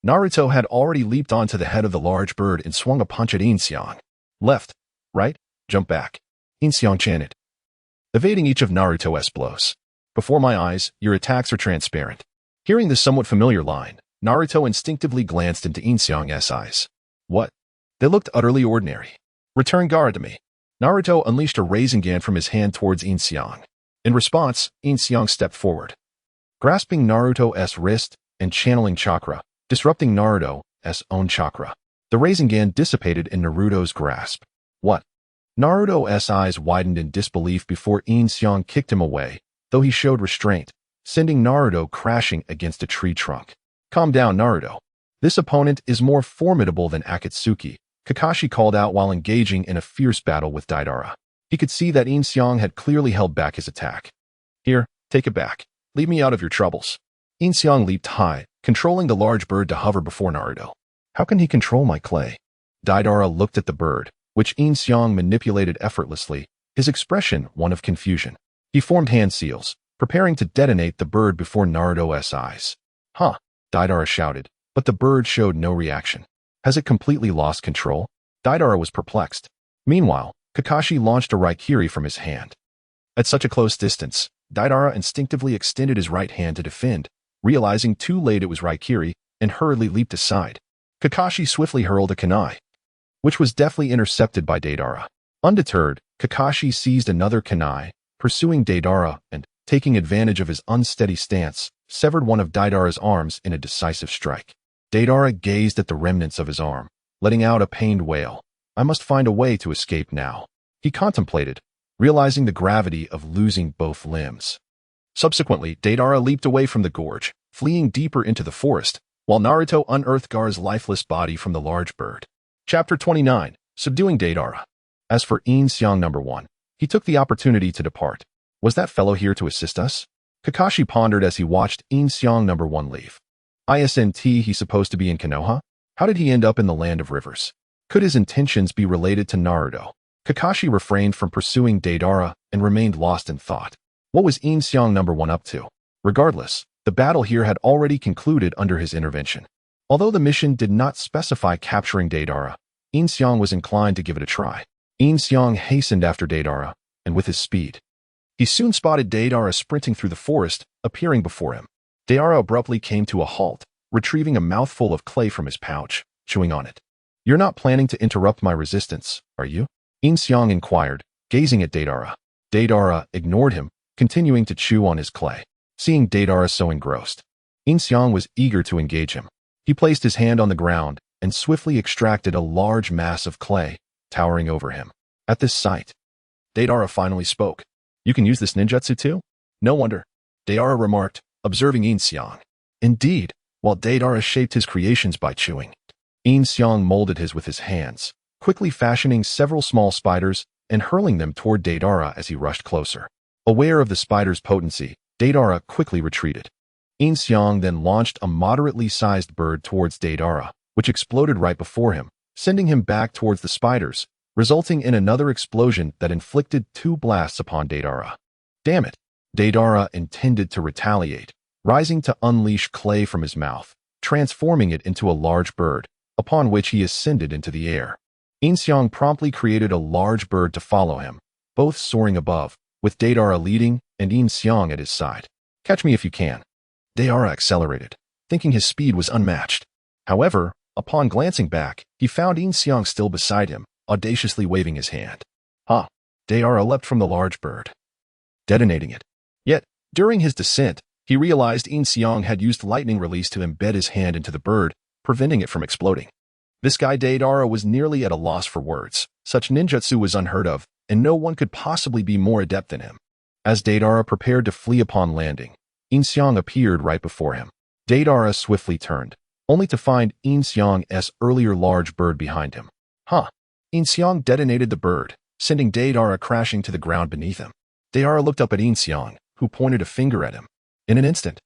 Naruto had already leaped onto the head of the large bird and swung a punch at Yin Xiang. "Left, right, jump back," Yin Xiang chanted, evading each of Naruto's blows. "Before my eyes, your attacks are transparent." Hearing this somewhat familiar line, Naruto instinctively glanced into Yin Xiang's eyes. What? They looked utterly ordinary. "Return Gaara to me." Naruto unleashed a Rasengan from his hand towards Yin Xiang. In response, Yin Xiang stepped forward, grasping Naruto's wrist and channeling chakra, disrupting Naruto's own chakra. The Rasengan dissipated in Naruto's grasp. What? Naruto's eyes widened in disbelief before Yin Xiang kicked him away, though he showed restraint, sending Naruto crashing against a tree trunk. "Calm down, Naruto. This opponent is more formidable than Akatsuki," Kakashi called out while engaging in a fierce battle with Deidara. He could see that Yin Xiang had clearly held back his attack. "Here, take it back. Leave me out of your troubles." Yin Xiang leaped high, controlling the large bird to hover before Naruto. "How can he control my clay?" Deidara looked at the bird, which Yin Xiang manipulated effortlessly, his expression one of confusion. He formed hand seals, preparing to detonate the bird before Naruto's eyes. "Huh," Deidara shouted, but the bird showed no reaction. Has it completely lost control? Deidara was perplexed. Meanwhile, Kakashi launched a Raikiri from his hand. At such a close distance, Deidara instinctively extended his right hand to defend, realizing too late it was Raikiri, and hurriedly leaped aside. Kakashi swiftly hurled a kunai, which was deftly intercepted by Deidara. Undeterred, Kakashi seized another kunai, pursuing Deidara and, taking advantage of his unsteady stance, severed one of Deidara's arms in a decisive strike. Deidara gazed at the remnants of his arm, letting out a pained wail. "I must find a way to escape now," he contemplated, realizing the gravity of losing both limbs. Subsequently, Deidara leaped away from the gorge, fleeing deeper into the forest, while Naruto unearthed Gaara's lifeless body from the large bird. Chapter 29, Subduing Deidara. As for Yin Xiang #1, he took the opportunity to depart. Was that fellow here to assist us? Kakashi pondered as he watched Yin Xiang #1 leave. Isn't he supposed to be in Konoha? How did he end up in the Land of Rivers? Could his intentions be related to Naruto? Kakashi refrained from pursuing Deidara and remained lost in thought. What was Yin Xiang #1 up to? Regardless, the battle here had already concluded under his intervention. Although the mission did not specify capturing Deidara, Yin Xiang was inclined to give it a try. Yin Xiang hastened after Deidara, and with his speed, he soon spotted Deidara sprinting through the forest, appearing before him. Deidara abruptly came to a halt, retrieving a mouthful of clay from his pouch, chewing on it. "You're not planning to interrupt my resistance, are you?" Yin Xiang inquired, gazing at Deidara. Deidara ignored him, continuing to chew on his clay. Seeing Deidara so engrossed, Yin Xiang was eager to engage him. He placed his hand on the ground and swiftly extracted a large mass of clay, towering over him. At this sight, Deidara finally spoke. "You can use this ninjutsu too?" "No wonder," Deidara remarked, observing Yin Xiang. Indeed, while Deidara shaped his creations by chewing, Yin Xiang molded his with his hands, quickly fashioning several small spiders and hurling them toward Deidara as he rushed closer. Aware of the spider's potency, Deidara quickly retreated. Yin Xiang then launched a moderately sized bird towards Deidara, which exploded right before him, sending him back towards the spiders, resulting in another explosion that inflicted 2 blasts upon Deidara. Damn it! Deidara intended to retaliate, rising to unleash clay from his mouth, transforming it into a large bird, upon which he ascended into the air. Yin Xiang promptly created a large bird to follow him, both soaring above, with Deidara leading and Yin Xiang at his side. "Catch me if you can." Deidara accelerated, thinking his speed was unmatched. However, upon glancing back, he found Yin Xiang still beside him, audaciously waving his hand. "Ha!" Deidara leapt from the large bird, detonating it. Yet, during his descent, he realized Yin Xiang had used lightning release to embed his hand into the bird, preventing it from exploding. This guy Deidara was nearly at a loss for words. Such ninjutsu was unheard of, and no one could possibly be more adept than him. As Deidara prepared to flee upon landing, Yin Xiang appeared right before him. Deidara swiftly turned, only to find Yin Xiang's earlier large bird behind him. "Huh." Yin Xiang detonated the bird, sending Deidara crashing to the ground beneath him. Deidara looked up at Yin Xiang, who pointed a finger at him. In an instant,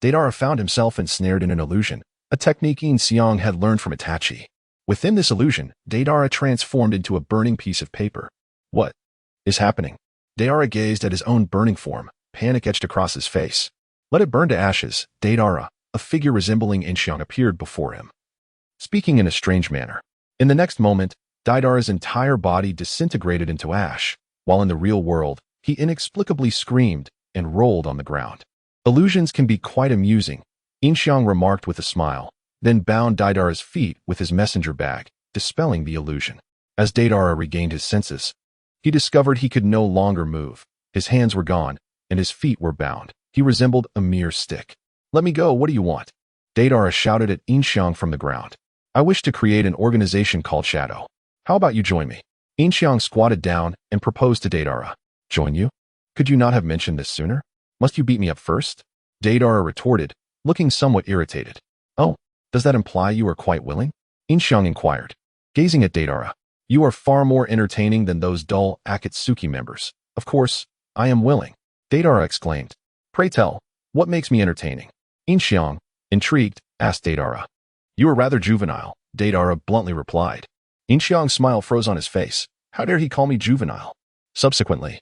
Deidara found himself ensnared in an illusion, a technique Yin Xiang had learned from Itachi. Within this illusion, Deidara transformed into a burning piece of paper. What is happening? Deidara gazed at his own burning form, panic etched across his face. "Let it burn to ashes." Deidara, a figure resembling Yin Xiang, appeared before him, speaking in a strange manner. In the next moment, Deidara's entire body disintegrated into ash, while in the real world, he inexplicably screamed and rolled on the ground. "Illusions can be quite amusing," Yin Xiang remarked with a smile, then bound Deidara's feet with his messenger bag, dispelling the illusion. As Deidara regained his senses, he discovered he could no longer move. His hands were gone, and his feet were bound. He resembled a mere stick. "Let me go, what do you want?" Deidara shouted at Yin Xiang from the ground. "I wish to create an organization called Shadow. How about you join me?" Yin Xiang squatted down and proposed to Deidara. "Join you? Could you not have mentioned this sooner? Must you beat me up first?" Deidara retorted, looking somewhat irritated. "Oh, does that imply you are quite willing?" Yin Xiang inquired, gazing at Deidara. "You are far more entertaining than those dull Akatsuki members. Of course, I am willing." Deidara exclaimed. "Pray tell, what makes me entertaining?" Yin Xiang, intrigued, asked Deidara. "You are rather juvenile," Deidara bluntly replied. Yin Xiang's smile froze on his face. How dare he call me juvenile? Subsequently,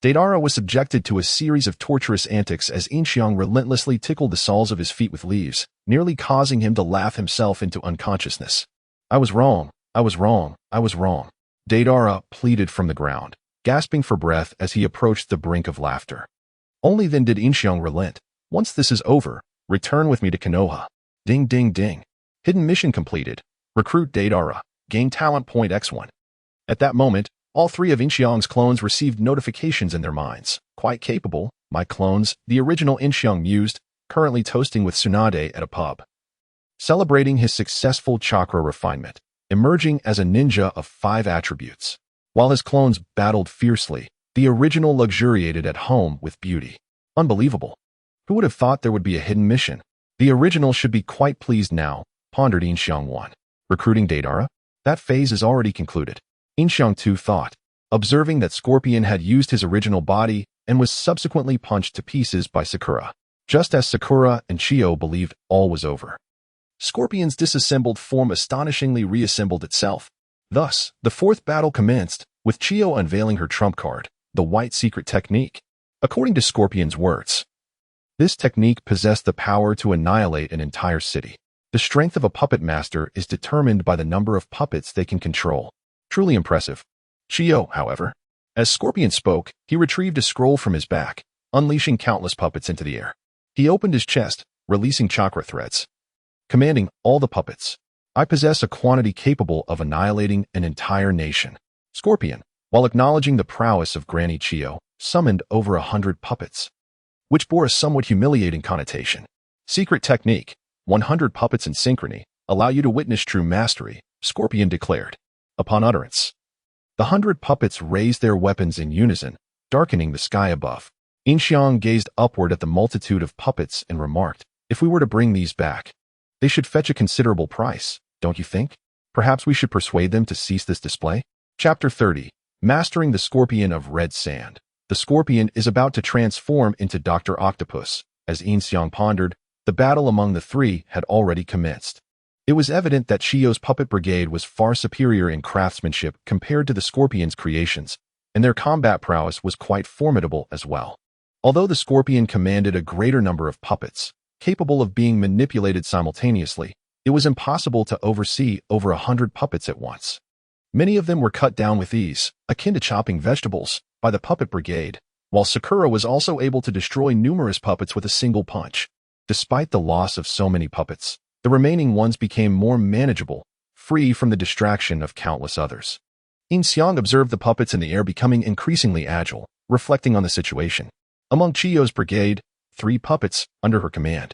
Deidara was subjected to a series of torturous antics as Yin Xiang relentlessly tickled the soles of his feet with leaves, nearly causing him to laugh himself into unconsciousness. "I was wrong. I was wrong. I was wrong." Deidara pleaded from the ground, gasping for breath as he approached the brink of laughter. Only then did Yin Xiang relent. "Once this is over, return with me to Konoha." Ding ding ding. Hidden mission completed. Recruit Deidara. Gain talent point X1. At that moment, all 3 of Yin Xiang's clones received notifications in their minds. "Quite capable, my clones," the original Yin Xiang mused, currently toasting with Tsunade at a pub, celebrating his successful chakra refinement, emerging as a ninja of 5 attributes. While his clones battled fiercely, the original luxuriated at home with beauty. Unbelievable. Who would have thought there would be a hidden mission? The original should be quite pleased now, pondered Yin Xiang 1. Recruiting Deidara? That phase is already concluded. Yin Xiang 2 thought, observing that Scorpion had used his original body and was subsequently punched to pieces by Sakura, just as Sakura and Chio believed all was over. Scorpion's disassembled form astonishingly reassembled itself. Thus, the 4th battle commenced, with Chio unveiling her trump card, the White Secret Technique. According to Scorpion's words, this technique possessed the power to annihilate an entire city. The strength of a puppet master is determined by the number of puppets they can control. Truly impressive. Chiyo, however. As Scorpion spoke, he retrieved a scroll from his back, unleashing countless puppets into the air. He opened his chest, releasing chakra threads, commanding all the puppets. I possess a quantity capable of annihilating an entire nation. Scorpion, while acknowledging the prowess of Granny Chiyo, summoned over 100 puppets, which bore a somewhat humiliating connotation. Secret technique, 100 puppets in synchrony, allow you to witness true mastery, Scorpion declared. Upon utterance, the 100 puppets raised their weapons in unison, darkening the sky above. Yin Xiang gazed upward at the multitude of puppets and remarked, if we were to bring these back, they should fetch a considerable price, don't you think? Perhaps we should persuade them to cease this display? Chapter 30. Mastering the Scorpion of Red Sand. The Scorpion is about to transform into Dr. Octopus. As Yin Xiang pondered, the battle among the three had already commenced. It was evident that Chiyo's puppet brigade was far superior in craftsmanship compared to the Scorpion's creations, and their combat prowess was quite formidable as well. Although the Scorpion commanded a greater number of puppets, capable of being manipulated simultaneously, it was impossible to oversee over 100 puppets at once. Many of them were cut down with ease, akin to chopping vegetables, by the puppet brigade, while Sakura was also able to destroy numerous puppets with a single punch. Despite the loss of so many puppets, the remaining ones became more manageable, free from the distraction of countless others. Yin Xiang observed the puppets in the air becoming increasingly agile, reflecting on the situation. Among Chiyo's brigade, 3 puppets, under her command,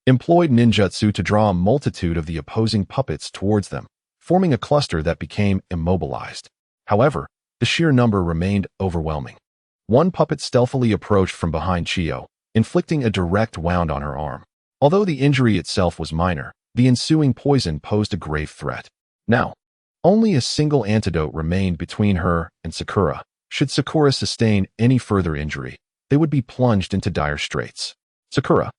employed ninjutsu to draw a multitude of the opposing puppets towards them, forming a cluster that became immobilized. However, the sheer number remained overwhelming. One puppet stealthily approached from behind Chiyo, inflicting a direct wound on her arm. Although the injury itself was minor, the ensuing poison posed a grave threat. Now, only a single antidote remained between her and Sakura. Should Sakura sustain any further injury, they would be plunged into dire straits. Sakura,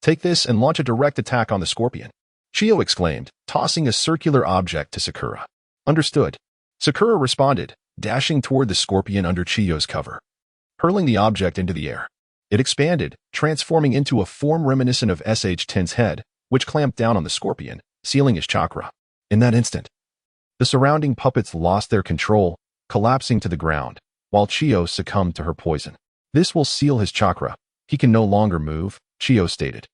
take this and launch a direct attack on the Scorpion, Chiyo exclaimed, tossing a circular object to Sakura. Understood. Sakura responded, dashing toward the Scorpion under Chiyo's cover. Hurling the object into the air, it expanded, transforming into a form reminiscent of SH-10's head, which clamped down on the Scorpion, sealing his chakra. In that instant, the surrounding puppets lost their control, collapsing to the ground, while Chiyo succumbed to her poison. This will seal his chakra. He can no longer move, Chiyo stated,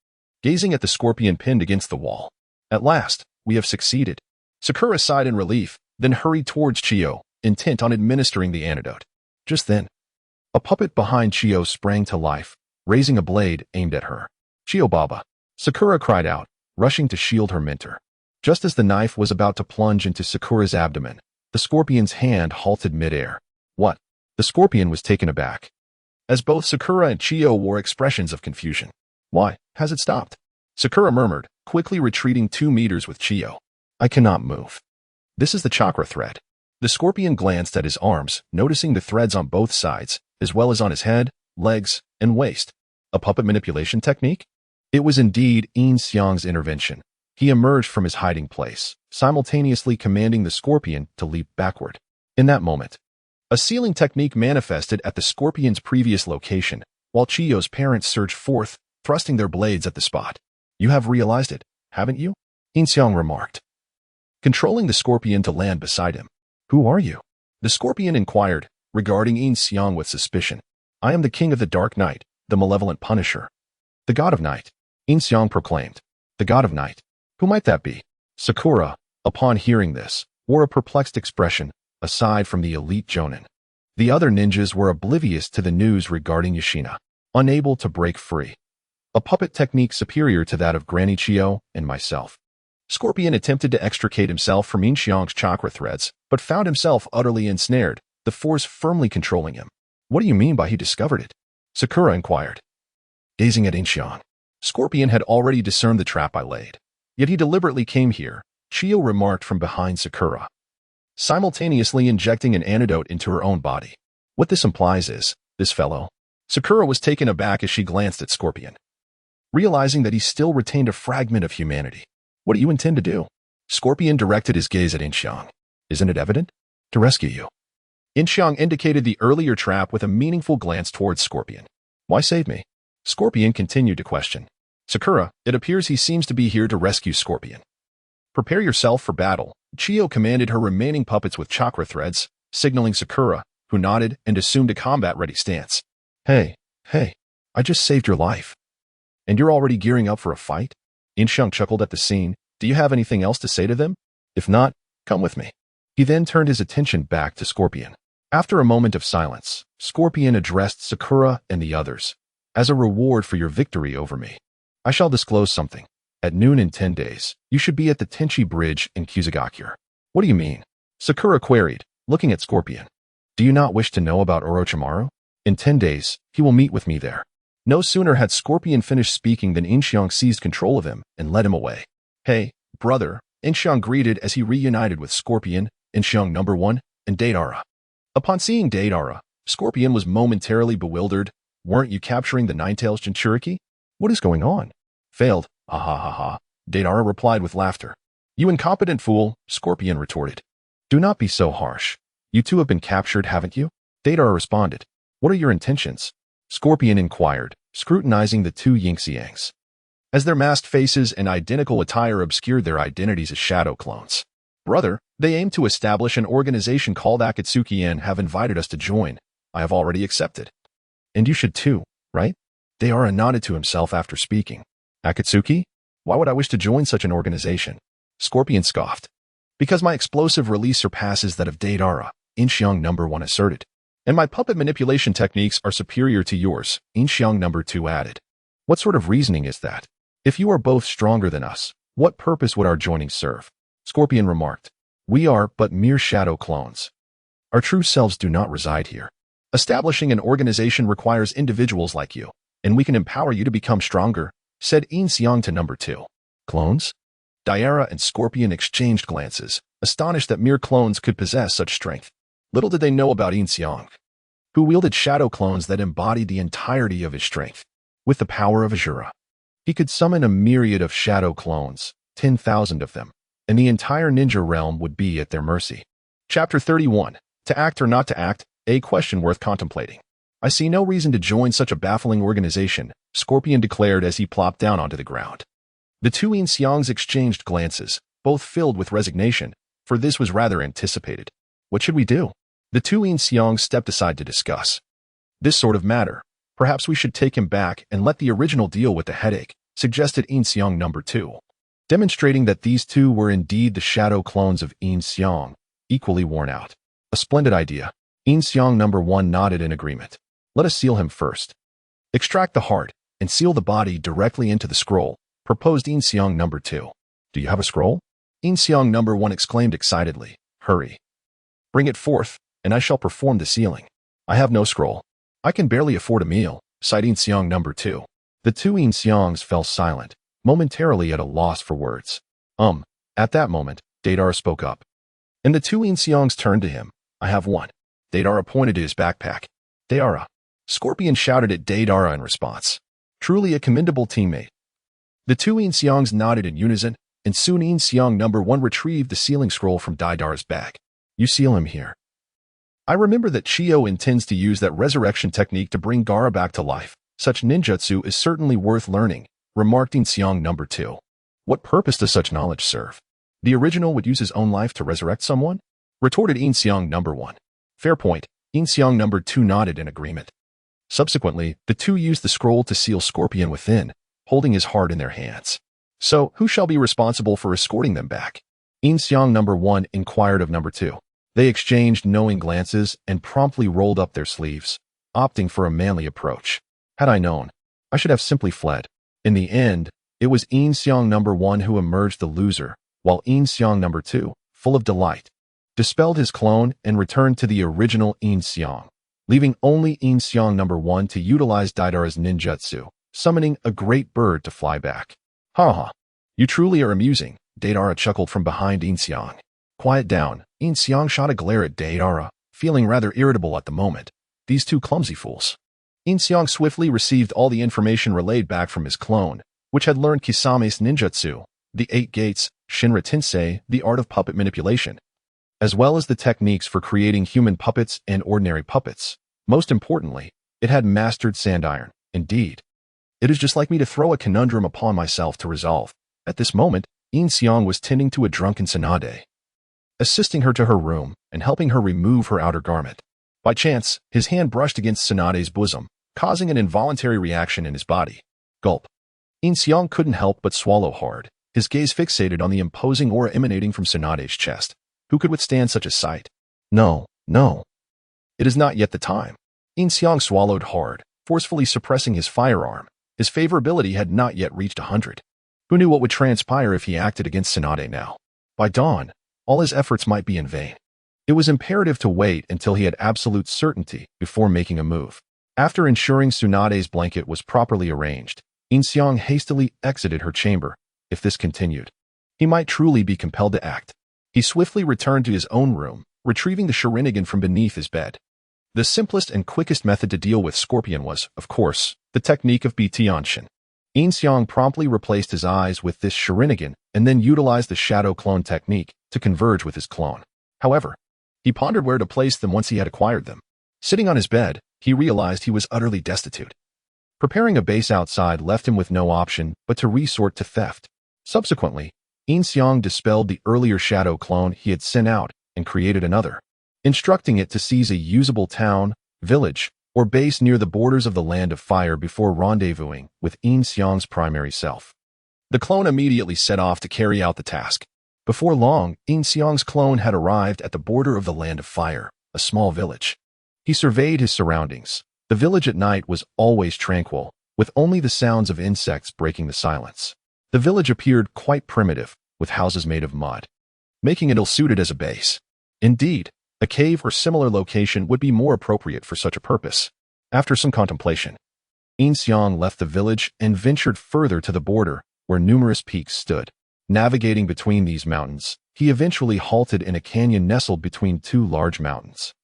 gazing at the Scorpion pinned against the wall. At last, we have succeeded. Sakura sighed in relief, then hurried towards Chiyo, intent on administering the antidote. Just then, a puppet behind Chiyo sprang to life, raising a blade aimed at her. Chiyo Baba, Sakura cried out, rushing to shield her mentor. Just as the knife was about to plunge into Sakura's abdomen, the Scorpion's hand halted midair. What? The Scorpion was taken aback, as both Sakura and Chiyo wore expressions of confusion. Why has it stopped? Sakura murmured, quickly retreating 2 meters with Chiyo. I cannot move. This is the chakra thread. The Scorpion glanced at his arms, noticing the threads on both sides, as well as on his head, legs, and waist. A puppet manipulation technique? It was indeed Yin Xiang's intervention. He emerged from his hiding place, simultaneously commanding the Scorpion to leap backward. In that moment, a sealing technique manifested at the Scorpion's previous location, while Chiyo's parents surged forth, thrusting their blades at the spot. You have realized it, haven't you? Yin Xiang remarked, controlling the Scorpion to land beside him. Who are you? The Scorpion inquired, regarding Yin Xiang with suspicion. I am the king of the dark night, the malevolent punisher. The god of night, Yin Xiang proclaimed. The god of night. Who might that be? Sakura, upon hearing this, wore a perplexed expression, aside from the elite Jonin. The other ninjas were oblivious to the news regarding Yoshina, unable to break free. A puppet technique superior to that of Granny Chiyo and myself. Scorpion attempted to extricate himself from Yin Xiang's chakra threads, but found himself utterly ensnared, the force firmly controlling him. What do you mean by he discovered it? Sakura inquired, gazing at Yin Xiang. Scorpion had already discerned the trap I laid. Yet he deliberately came here, Chiyo remarked from behind Sakura, simultaneously injecting an antidote into her own body. What this implies is, this fellow. Sakura was taken aback as she glanced at Scorpion, realizing that he still retained a fragment of humanity. What do you intend to do? Scorpion directed his gaze at Yin Xiang. Isn't it evident? To rescue you. Yin Xiang indicated the earlier trap with a meaningful glance towards Scorpion. Why save me? Scorpion continued to question. Sakura, it appears he seems to be here to rescue Scorpion. Prepare yourself for battle. Chiyo commanded her remaining puppets with chakra threads, signaling Sakura, who nodded and assumed a combat-ready stance. Hey, I just saved your life. And you're already gearing up for a fight? Yin Xiang chuckled at the scene. Do you have anything else to say to them? If not, come with me. He then turned his attention back to Scorpion. After a moment of silence, Scorpion addressed Sakura and the others. As a reward for your victory over me, I shall disclose something. At noon in 10 days, you should be at the Tenchi Bridge in Kusagakure. What do you mean? Sakura queried, looking at Scorpion. Do you not wish to know about Orochimaru? In 10 days, he will meet with me there. No sooner had Scorpion finished speaking than Yin Xiang seized control of him and led him away. Hey, brother, Yin Xiang greeted as he reunited with Scorpion, Yin Xiang number 1, and Deidara. Upon seeing Deidara, Scorpion was momentarily bewildered. Weren't you capturing the Ninetails Jinchuriki? What is going on? Failed. Ha ha ha ha. Deidara replied with laughter. You incompetent fool, Scorpion retorted. Do not be so harsh. You two have been captured, haven't you? Deidara responded. What are your intentions? Scorpion inquired, scrutinizing the two Yin Xiangs. As their masked faces and identical attire obscured their identities as shadow clones. Brother, they aim to establish an organization called Akatsuki and have invited us to join. I have already accepted. And you should too, right? Deidara nodded to himself after speaking. Akatsuki? Why would I wish to join such an organization? Scorpion scoffed. Because my explosive release surpasses that of Deidara, Yin Xiang number 1 asserted. And my puppet manipulation techniques are superior to yours, Yin Xiang number 2 added. What sort of reasoning is that? If you are both stronger than us, what purpose would our joining serve? Scorpion remarked. We are but mere shadow clones. Our true selves do not reside here. Establishing an organization requires individuals like you, and we can empower you to become stronger, said Yin Xiang to number 2. Clones? Deidara and Scorpion exchanged glances, astonished that mere clones could possess such strength. Little did they know about Yin Xiang, who wielded shadow clones that embodied the entirety of his strength. With the power of Azura, he could summon a myriad of shadow clones, 10,000 of them, and the entire ninja realm would be at their mercy. Chapter 31. To act or not to act, a question worth contemplating. I see no reason to join such a baffling organization, Scorpion declared as he plopped down onto the ground. The two Yin Xiangs exchanged glances, both filled with resignation, for this was rather anticipated. What should we do? The two Yin Xiangs stepped aside to discuss. This sort of matter. Perhaps we should take him back and let the original deal with the headache, suggested Yin Xiang number 2. Demonstrating that these two were indeed the shadow clones of Yin Xiang, equally worn out. A splendid idea. Yin Xiang number 1 nodded in agreement. Let us seal him first. Extract the heart and seal the body directly into the scroll, proposed Yin Xiang number 2. Do you have a scroll? Yin Xiang number 1 exclaimed excitedly. Hurry. Bring it forth, and I shall perform the sealing. I have no scroll. I can barely afford a meal, sighed Yin Xiang number 2. The two Yin Xiangs fell silent, momentarily at a loss for words. At that moment, Deidara spoke up. And the two Yin Xiangs turned to him. I have one. Deidara pointed to his backpack. Deidara. Scorpion shouted at Deidara in response. Truly a commendable teammate. The two Yin Xiangs nodded in unison, and soon Yin Xiang number 1 retrieved the sealing scroll from Deidara's bag. You seal him here. I remember that Chiyo intends to use that resurrection technique to bring Gaara back to life. Such ninjutsu is certainly worth learning, remarked Yin Xiang number 2. What purpose does such knowledge serve? The original would use his own life to resurrect someone? Retorted Yin Xiang number 1. Fair point. Yin Xiang number 2 nodded in agreement. Subsequently, the two used the scroll to seal Scorpion within, holding his heart in their hands. So, who shall be responsible for escorting them back? Yin Xiang number 1 inquired of number 2. They exchanged knowing glances and promptly rolled up their sleeves, opting for a manly approach. Had I known, I should have simply fled. In the end, it was Yin Xiang number 1 who emerged the loser, while Yin Xiang number 2, full of delight, dispelled his clone and returned to the original Yin Xiang, leaving only Yin Xiang number 1 to utilize Deidara's ninjutsu, summoning a great bird to fly back. Ha ha. You truly are amusing, Deidara chuckled from behind Yin Xiang. Quiet down. Yin Xiang shot a glare at Deidara, feeling rather irritable at the moment. These two clumsy fools. Yin Xiang swiftly received all the information relayed back from his clone, which had learned Kisame's ninjutsu, the 8 gates, Shinra Tensei, the art of puppet manipulation, as well as the techniques for creating human puppets and ordinary puppets. Most importantly, it had mastered sand iron. Indeed. It is just like me to throw a conundrum upon myself to resolve. At this moment, Yin Xiang was tending to a drunken Tsunade. assisting her to her room and helping her remove her outer garment. By chance, his hand brushed against Tsunade's bosom, causing an involuntary reaction in his body. Gulp. Yin Xiang couldn't help but swallow hard, his gaze fixated on the imposing aura emanating from Tsunade's chest. Who could withstand such a sight? No, no. It is not yet the time. Yin Xiang swallowed hard, forcefully suppressing his firearm. His favorability had not yet reached 100. Who knew what would transpire if he acted against Tsunade now? By dawn, all his efforts might be in vain. It was imperative to wait until he had absolute certainty before making a move. After ensuring Tsunade's blanket was properly arranged, Yin Xiang hastily exited her chamber. If this continued, he might truly be compelled to act. He swiftly returned to his own room, retrieving the Sharingan from beneath his bed. The simplest and quickest method to deal with Scorpion was, of course, the technique of Bitianshin. Yin Xiang promptly replaced his eyes with this Sharingan and then utilized the shadow clone technique to converge with his clone. However, he pondered where to place them once he had acquired them. Sitting on his bed, he realized he was utterly destitute. Preparing a base outside left him with no option but to resort to theft. Subsequently, Yin Xiang dispelled the earlier shadow clone he had sent out and created another, instructing it to seize a usable town, village, or base near the borders of the Land of Fire before rendezvousing with Yin Xiang's primary self. The clone immediately set off to carry out the task. Before long, Yin Xiang's clone had arrived at the border of the Land of Fire, a small village. He surveyed his surroundings. The village at night was always tranquil, with only the sounds of insects breaking the silence. The village appeared quite primitive, with houses made of mud, making it ill-suited as a base. Indeed, a cave or similar location would be more appropriate for such a purpose. After some contemplation, Yin Xiang left the village and ventured further to the border, where numerous peaks stood. Navigating between these mountains, he eventually halted in a canyon nestled between two large mountains.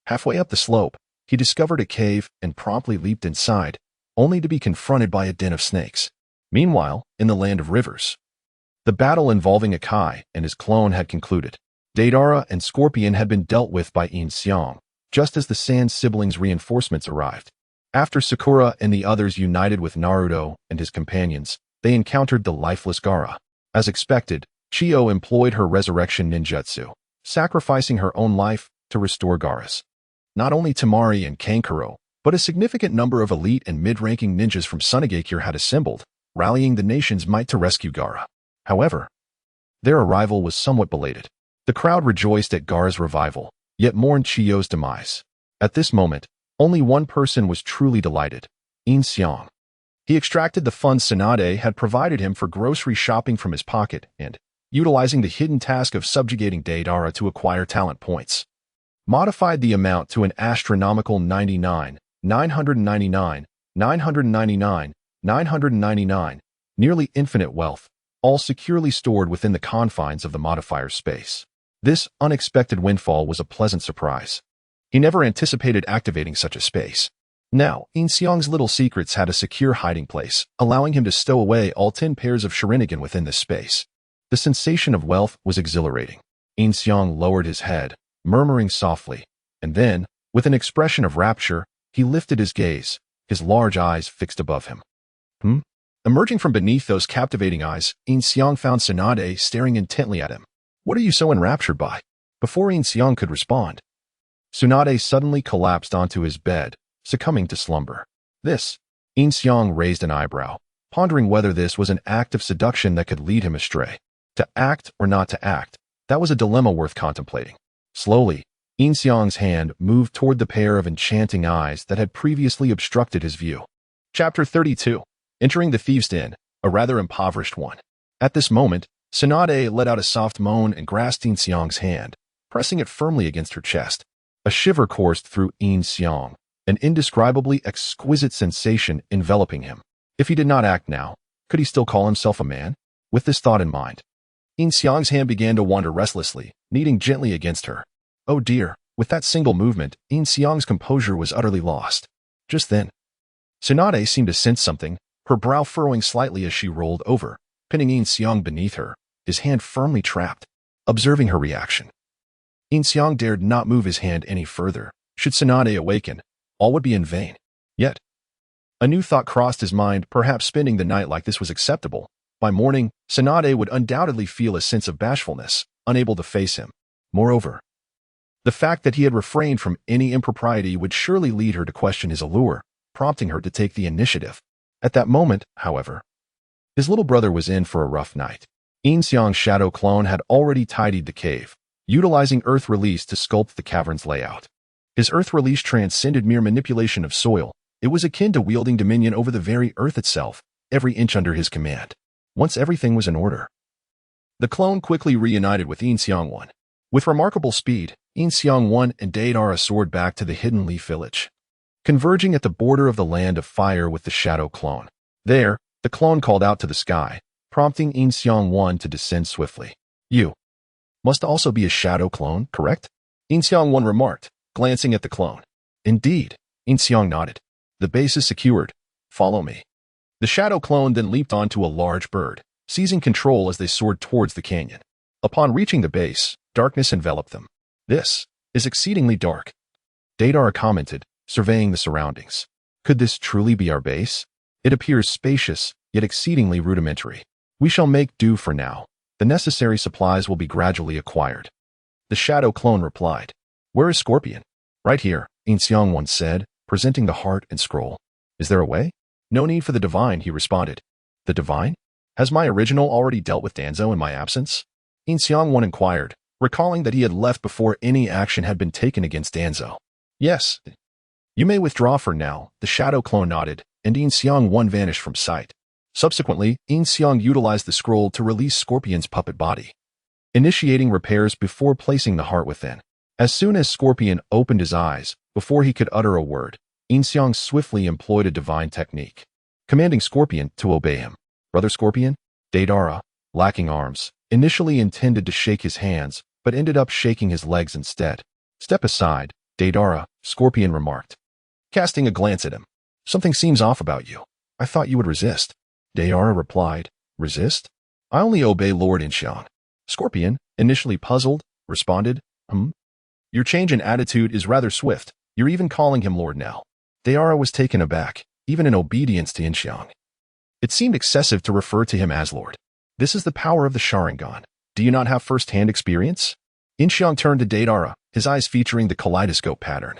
Halfway up the slope, he discovered a cave and promptly leaped inside, only to be confronted by a den of snakes. Meanwhile, in the Land of Rivers, the battle involving Akai and his clone had concluded. Deidara and Scorpion had been dealt with by Yin Xiang, just as the Sand siblings' reinforcements arrived. After Sakura and the others united with Naruto and his companions, they encountered the lifeless Gaara. As expected, Chiyo employed her resurrection ninjutsu, sacrificing her own life to restore Gaara's. Not only Temari and Kankuro, but a significant number of elite and mid-ranking ninjas from Sunagakure had assembled, rallying the nation's might to rescue Gaara. However, their arrival was somewhat belated. The crowd rejoiced at Gaara's revival, yet mourned Chiyo's demise. At this moment, only one person was truly delighted: Yin Xiang. He extracted the funds Tsunade had provided him for grocery shopping from his pocket and, utilizing the hidden task of subjugating Deidara to acquire talent points, modified the amount to an astronomical 99, 999, 999, 999, nearly infinite wealth, all securely stored within the confines of the modifier space. This unexpected windfall was a pleasant surprise. He never anticipated activating such a space. Now, Yin Xiang's little secrets had a secure hiding place, allowing him to stow away all 10 pairs of Sharingan within this space. The sensation of wealth was exhilarating. Yin Xiang lowered his head, murmuring softly, and then, with an expression of rapture, he lifted his gaze, his large eyes fixed above him. Emerging from beneath those captivating eyes, Yin Xiang found Tsunade staring intently at him. What are you so enraptured by? Before Yin Xiang could respond, Tsunade suddenly collapsed onto his bed, succumbing to slumber. This, Yin Xiang raised an eyebrow, pondering whether this was an act of seduction that could lead him astray. To act or not to act, that was a dilemma worth contemplating. Slowly, Yin Xiang's hand moved toward the pair of enchanting eyes that had previously obstructed his view. Chapter 32. Entering the Thieves' Den, a rather impoverished one. At this moment, Tsunade let out a soft moan and grasped Yin Xiang's hand, pressing it firmly against her chest. A shiver coursed through Yin Xiang, an indescribably exquisite sensation enveloping him. If he did not act now, could he still call himself a man? With this thought in mind, Yin Xiang's hand began to wander restlessly, kneading gently against her. Oh dear, with that single movement, Yin Xiang's composure was utterly lost. Just then, Tsunade seemed to sense something, her brow furrowing slightly as she rolled over, pinning Yin Xiang beneath her, his hand firmly trapped. Observing her reaction, Yin Xiang dared not move his hand any further. Should Tsunade awaken, all would be in vain. Yet, a new thought crossed his mind, perhaps spending the night like this was acceptable. By morning, Tsunade would undoubtedly feel a sense of bashfulness, unable to face him. Moreover, the fact that he had refrained from any impropriety would surely lead her to question his allure, prompting her to take the initiative. At that moment, however, his little brother was in for a rough night. Yin Xiang's shadow clone had already tidied the cave, utilizing earth release to sculpt the cavern's layout. His earth release transcended mere manipulation of soil. It was akin to wielding dominion over the very earth itself, every inch under his command. Once everything was in order, the clone quickly reunited with Yin Xiang 1. With remarkable speed, Yin Xiang 1 and Deidara soared back to the Hidden Leaf Village, converging at the border of the Land of Fire with the shadow clone. There, the clone called out to the sky, prompting Yin Xiang 1 to descend swiftly. You must also be a shadow clone, correct? Yin Xiang 1 remarked, glancing at the clone. Indeed, Yin Xiang nodded. The base is secured. Follow me. The shadow clone then leaped onto a large bird, seizing control as they soared towards the canyon. Upon reaching the base, darkness enveloped them. This is exceedingly dark, Deidara commented, surveying the surroundings. Could this truly be our base? It appears spacious, yet exceedingly rudimentary. We shall make do for now. The necessary supplies will be gradually acquired. The shadow clone replied. Where is Scorpion? Right here, Yin Xiang once said, presenting the heart and scroll. Is there a way? No need for the divine, he responded. The divine? Has my original already dealt with Danzo in my absence? Yin Xiang 1 inquired, recalling that he had left before any action had been taken against Danzo. Yes. You may withdraw for now, the shadow clone nodded, and Yin Xiang 1 vanished from sight. Subsequently, Yin Xiang utilized the scroll to release Scorpion's puppet body, initiating repairs before placing the heart within. As soon as Scorpion opened his eyes, before he could utter a word, Yin Xiang swiftly employed a divine technique, commanding Scorpion to obey him. Brother Scorpion, Deidara, lacking arms, initially intended to shake his hands, but ended up shaking his legs instead. Step aside, Deidara, Scorpion remarked, casting a glance at him. Something seems off about you. I thought you would resist. Deidara replied, resist? I only obey Lord Yin Xiang. Scorpion, initially puzzled, responded, Your change in attitude is rather swift. You're even calling him Lord now. Deidara was taken aback, even in obedience to Yin Xiang. It seemed excessive to refer to him as Lord. This is the power of the Sharingan. Do you not have first-hand experience? Yin Xiang turned to Deidara, his eyes featuring the kaleidoscope pattern,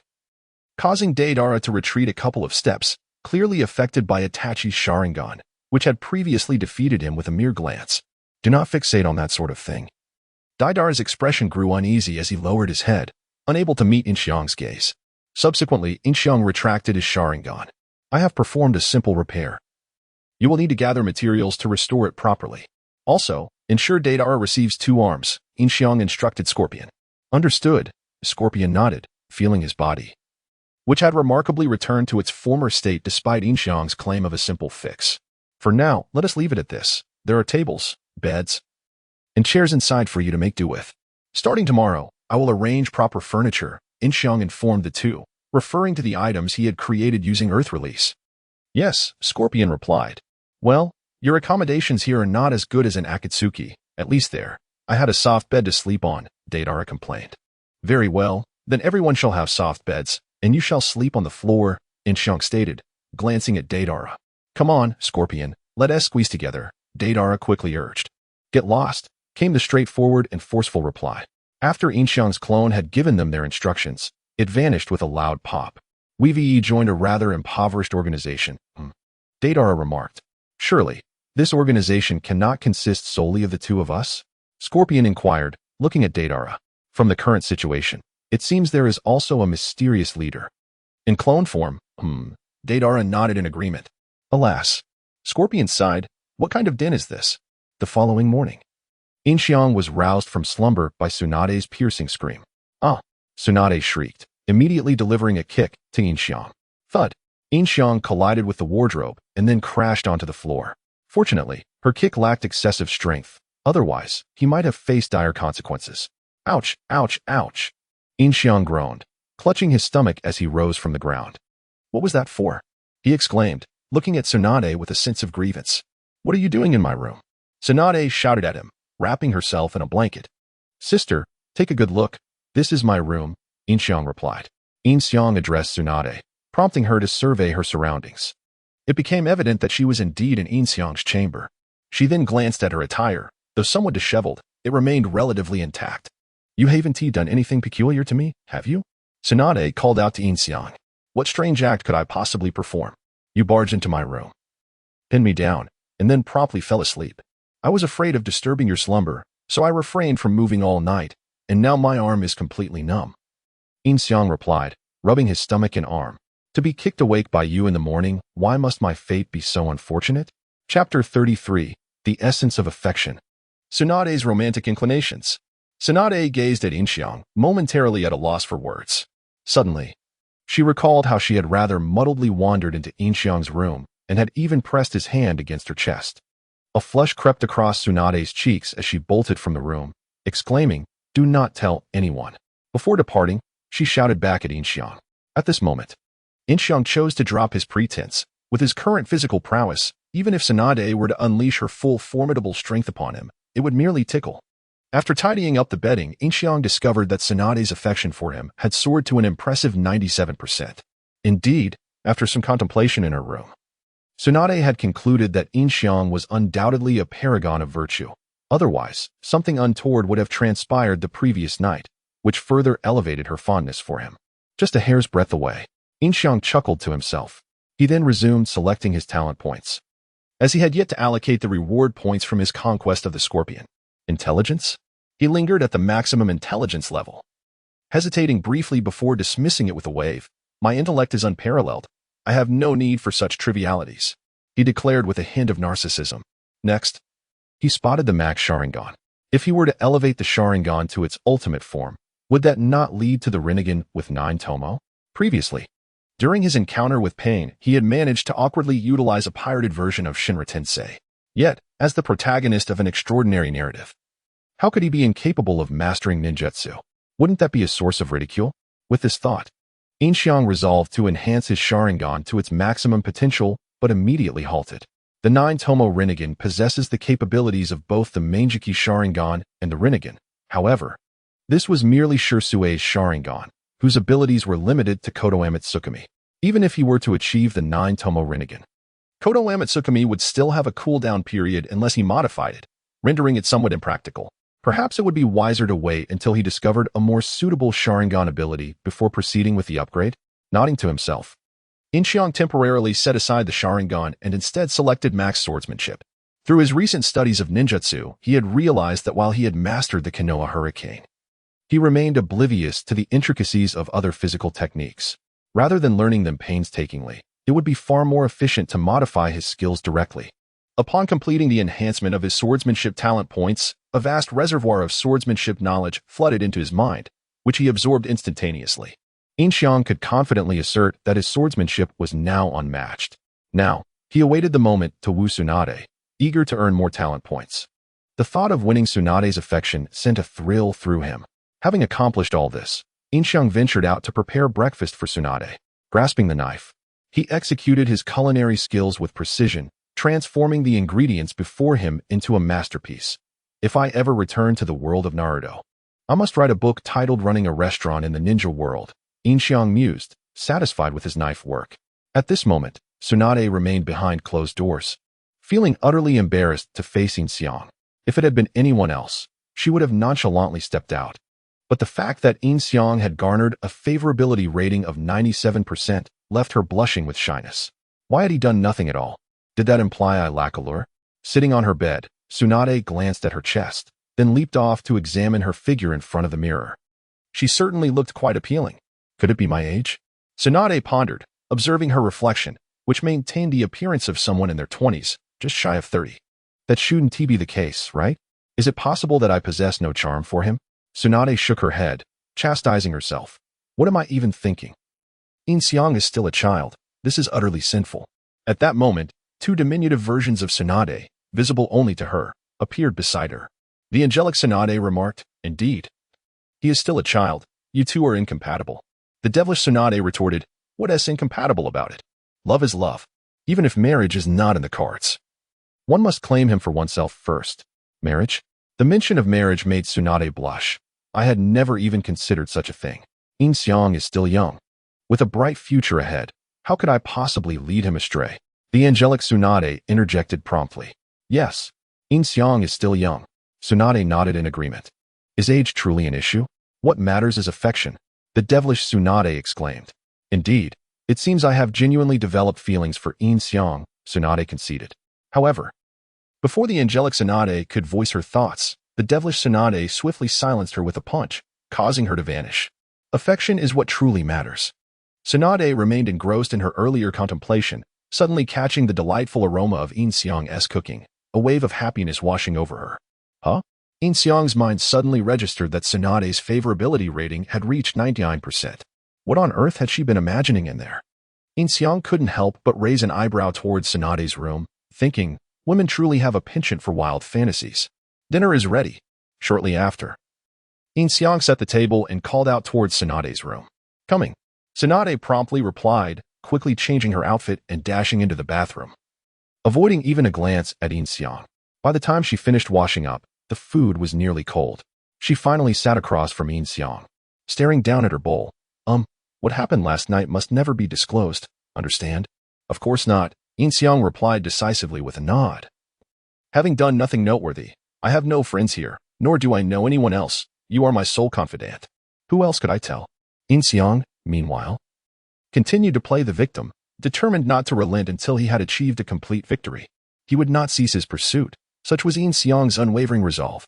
causing Deidara to retreat a couple of steps, clearly affected by Itachi's Sharingan, which had previously defeated him with a mere glance. Do not fixate on that sort of thing. Deidara's expression grew uneasy as he lowered his head, unable to meet Yin Xiang's gaze. Subsequently, Yin Xiang retracted his Sharingan. I have performed a simple repair. You will need to gather materials to restore it properly. Also, ensure Deidara receives 2 arms, Yin Xiang instructed Scorpion. Understood, Scorpion nodded, feeling his body, which had remarkably returned to its former state despite Yin Xiang's claim of a simple fix. For now, let us leave it at this. There are tables, beds, and chairs inside for you to make do with. Starting tomorrow, I will arrange proper furniture, Yin Xiang informed the two, referring to the items he had created using Earth Release. Yes, Scorpion replied. Well, your accommodations here are not as good as in Akatsuki, at least there. I had a soft bed to sleep on, Deidara complained. Very well, then everyone shall have soft beds, and you shall sleep on the floor, Yin Xiang stated, glancing at Deidara. Come on, Scorpion, let us squeeze together, Deidara quickly urged. Get lost, came the straightforward and forceful reply. After Yin Xiang's clone had given them their instructions, it vanished with a loud pop. We joined a rather impoverished organization, Deidara remarked. Surely, this organization cannot consist solely of the two of us? Scorpion inquired, looking at Deidara. From the current situation, it seems there is also a mysterious leader. In clone form, Deidara nodded in agreement. Alas, Scorpion sighed. What kind of din is this? The following morning, Yin Xiang was roused from slumber by Tsunade's piercing scream. Ah! Tsunade shrieked, immediately delivering a kick to Yin Xiang. Thud! Yin Xiang collided with the wardrobe and then crashed onto the floor. Fortunately, her kick lacked excessive strength. Otherwise, he might have faced dire consequences. Ouch, ouch, ouch. Yin Xiang groaned, clutching his stomach as he rose from the ground. What was that for? He exclaimed, looking at Tsunade with a sense of grievance. What are you doing in my room? Tsunade shouted at him, wrapping herself in a blanket. Sister, take a good look. This is my room, Yin Xiang replied. Yin Xiang addressed Tsunade, prompting her to survey her surroundings. It became evident that she was indeed in Yin Xiang's chamber. She then glanced at her attire. Though somewhat disheveled, it remained relatively intact. You haven't done anything peculiar to me, have you? Tsunade called out to Yin Xiang. What strange act could I possibly perform? You barged into my room, pinned me down, and then promptly fell asleep. I was afraid of disturbing your slumber, so I refrained from moving all night, and now my arm is completely numb. Yin Xiang replied, rubbing his stomach and arm. To be kicked awake by you in the morning, why must my fate be so unfortunate? Chapter 33, The Essence of Affection. Tsunade's Romantic Inclinations. Tsunade gazed at Yin Xiang, momentarily at a loss for words. Suddenly, she recalled how she had rather muddledly wandered into Yin Xiang's room and had even pressed his hand against her chest. A flush crept across Tsunade's cheeks as she bolted from the room, exclaiming, "Do not tell anyone." Before departing, she shouted back at Yin Xiang. At this moment, Yin Xiang chose to drop his pretense. With his current physical prowess, even if Tsunade were to unleash her full formidable strength upon him, it would merely tickle. After tidying up the bedding, Yin Xiang discovered that Tsunade's affection for him had soared to an impressive 97%. Indeed, after some contemplation in her room, Tsunade had concluded that Yin Xiang was undoubtedly a paragon of virtue. Otherwise, something untoward would have transpired the previous night, which further elevated her fondness for him. Just a hair's breadth away, Yin Xiang chuckled to himself. He then resumed selecting his talent points, as he had yet to allocate the reward points from his conquest of the scorpion. Intelligence? He lingered at the maximum intelligence level, hesitating briefly before dismissing it with a wave. My intellect is unparalleled. I have no need for such trivialities, he declared with a hint of narcissism. Next, he spotted the max Sharingan. If he were to elevate the Sharingan to its ultimate form, would that not lead to the Rinnegan with 9 Tomo? Previously, during his encounter with Pain, he had managed to awkwardly utilize a pirated version of Shinra Tensei. Yet, as the protagonist of an extraordinary narrative, how could he be incapable of mastering ninjutsu? Wouldn't that be a source of ridicule? With this thought, Yin Xiang resolved to enhance his Sharingan to its maximum potential, but immediately halted. The 9 Tomo Rinnegan possesses the capabilities of both the Manjiki Sharingan and the Rinnegan. However, this was merely Shirsue's Sharingan, whose abilities were limited to Kodo Amatsukami. Even if he were to achieve the 9 Tomo Rinnegan, Kodo Amatsukami would still have a cooldown period unless he modified it, rendering it somewhat impractical. Perhaps it would be wiser to wait until he discovered a more suitable Sharingan ability before proceeding with the upgrade. Nodding to himself, Yin Xiang temporarily set aside the Sharingan and instead selected max swordsmanship. Through his recent studies of ninjutsu, he had realized that while he had mastered the Konoha Hurricane, he remained oblivious to the intricacies of other physical techniques. Rather than learning them painstakingly, it would be far more efficient to modify his skills directly. Upon completing the enhancement of his swordsmanship talent points, a vast reservoir of swordsmanship knowledge flooded into his mind, which he absorbed instantaneously. Yin Xiang could confidently assert that his swordsmanship was now unmatched. Now, he awaited the moment to woo Tsunade, eager to earn more talent points. The thought of winning Tsunade's affection sent a thrill through him. Having accomplished all this, Yin Xiang ventured out to prepare breakfast for Tsunade. Grasping the knife, he executed his culinary skills with precision, transforming the ingredients before him into a masterpiece. If I ever return to the world of Naruto, I must write a book titled Running a Restaurant in the Ninja World, Yin Xiang mused, satisfied with his knife work. At this moment, Tsunade remained behind closed doors, feeling utterly embarrassed to face Yin Xiang. If it had been anyone else, she would have nonchalantly stepped out. But the fact that Yin Xiang had garnered a favorability rating of 97% left her blushing with shyness. Why had he done nothing at all? Did that imply I lack allure? Sitting on her bed, Tsunade glanced at her chest, then leaped off to examine her figure in front of the mirror. She certainly looked quite appealing. Could it be my age? Tsunade pondered, observing her reflection, which maintained the appearance of someone in their 20s, just shy of 30. That shouldn't be the case, right? Is it possible that I possess no charm for him? Tsunade shook her head, chastising herself. What am I even thinking? Yin Xiang is still a child. This is utterly sinful. At that moment, 2 diminutive versions of Tsunade, visible only to her, appeared beside her. The angelic Tsunade remarked, "Indeed. He is still a child. You two are incompatible." The devilish Tsunade retorted, "What is incompatible about it? Love is love, even if marriage is not in the cards. One must claim him for oneself first." Marriage? The mention of marriage made Tsunade blush. I had never even considered such a thing. Yin Xiang is still young, with a bright future ahead. How could I possibly lead him astray? The angelic Tsunade interjected promptly. Yes, Yin Xiang is still young. Tsunade nodded in agreement. Is age truly an issue? What matters is affection, the devilish Tsunade exclaimed. Indeed, it seems I have genuinely developed feelings for Yin Xiang, Tsunade conceded. However, before the angelic Tsunade could voice her thoughts, the devilish Tsunade swiftly silenced her with a punch, causing her to vanish. Affection is what truly matters. Tsunade remained engrossed in her earlier contemplation, suddenly catching the delightful aroma of Yin Xiang's cooking, a wave of happiness washing over her. Huh? Yin Xiang's mind suddenly registered that Tsunade's favorability rating had reached 99%. What on earth had she been imagining in there? Yin Xiang couldn't help but raise an eyebrow towards Tsunade's room, thinking, women truly have a penchant for wild fantasies. Dinner is ready. Shortly after, Yin Xiang set the table and called out towards Tsunade's room. Coming. Tsunade promptly replied, quickly changing her outfit and dashing into the bathroom. Avoiding even a glance at Yin Xiang. By the time she finished washing up, the food was nearly cold. She finally sat across from Yin Xiang, staring down at her bowl. What happened last night must never be disclosed, understand? Of course not, Yin Xiang replied decisively with a nod. Having done nothing noteworthy, I have no friends here, nor do I know anyone else. You are my sole confidant. Who else could I tell? Yin Xiang, meanwhile, continued to play the victim, determined not to relent until he had achieved a complete victory. He would not cease his pursuit. Such was Yin Xiang's unwavering resolve.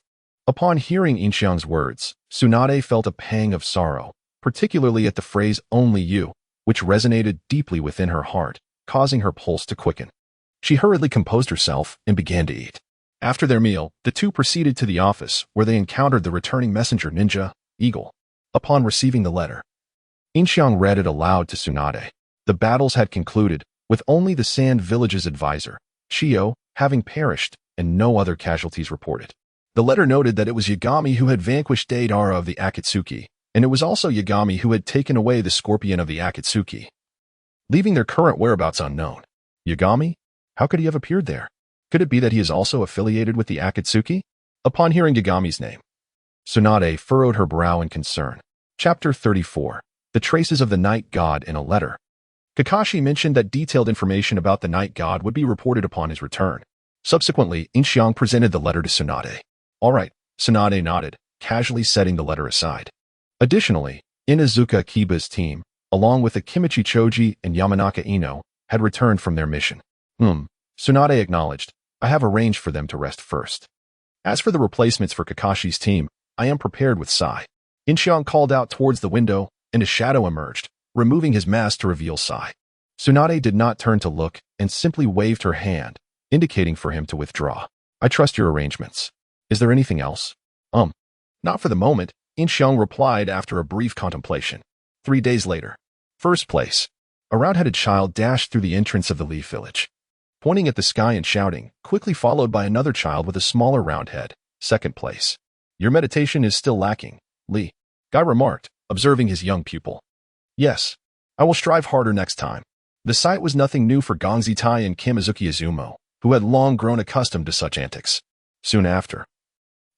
Upon hearing Yin Xiang's words, Tsunade felt a pang of sorrow, particularly at the phrase, only you, which resonated deeply within her heart, causing her pulse to quicken. She hurriedly composed herself and began to eat. After their meal, the two proceeded to the office, where they encountered the returning messenger ninja, Eagle. Upon receiving the letter, Yin Xiang read it aloud to Tsunade. The battles had concluded, with only the Sand Village's advisor, Chiyo, having perished, and no other casualties reported. The letter noted that it was Yagami who had vanquished Deidara of the Akatsuki, and it was also Yagami who had taken away the scorpion of the Akatsuki, leaving their current whereabouts unknown. Yagami? How could he have appeared there? Could it be that he is also affiliated with the Akatsuki? Upon hearing Yagami's name, Tsunade furrowed her brow in concern. Chapter 34. The Traces of the Night God in a Letter. Kakashi mentioned that detailed information about the Night God would be reported upon his return. Subsequently, Yin Xiang presented the letter to Tsunade. All right, Tsunade nodded, casually setting the letter aside. Additionally, Inuzuka Kiba's team, along with Akimichi Choji and Yamanaka Ino, had returned from their mission. Tsunade acknowledged. I have arranged for them to rest first. As for the replacements for Kakashi's team, I am prepared with Sai. Yin Xiang called out towards the window, and a shadow emerged, removing his mask to reveal Sai. Tsunade did not turn to look and simply waved her hand, indicating for him to withdraw. I trust your arrangements. Is there anything else? Not for the moment, Yin Xiang replied after a brief contemplation. 3 days later. First place. A round-headed child dashed through the entrance of the Leaf Village, pointing at the sky and shouting, quickly followed by another child with a smaller round head. Second place. Your meditation is still lacking, Lee. Guy remarked, observing his young pupil. Yes, I will strive harder next time. The sight was nothing new for Gongzi Tai and Kamizuki Izumo, who had long grown accustomed to such antics. Soon after,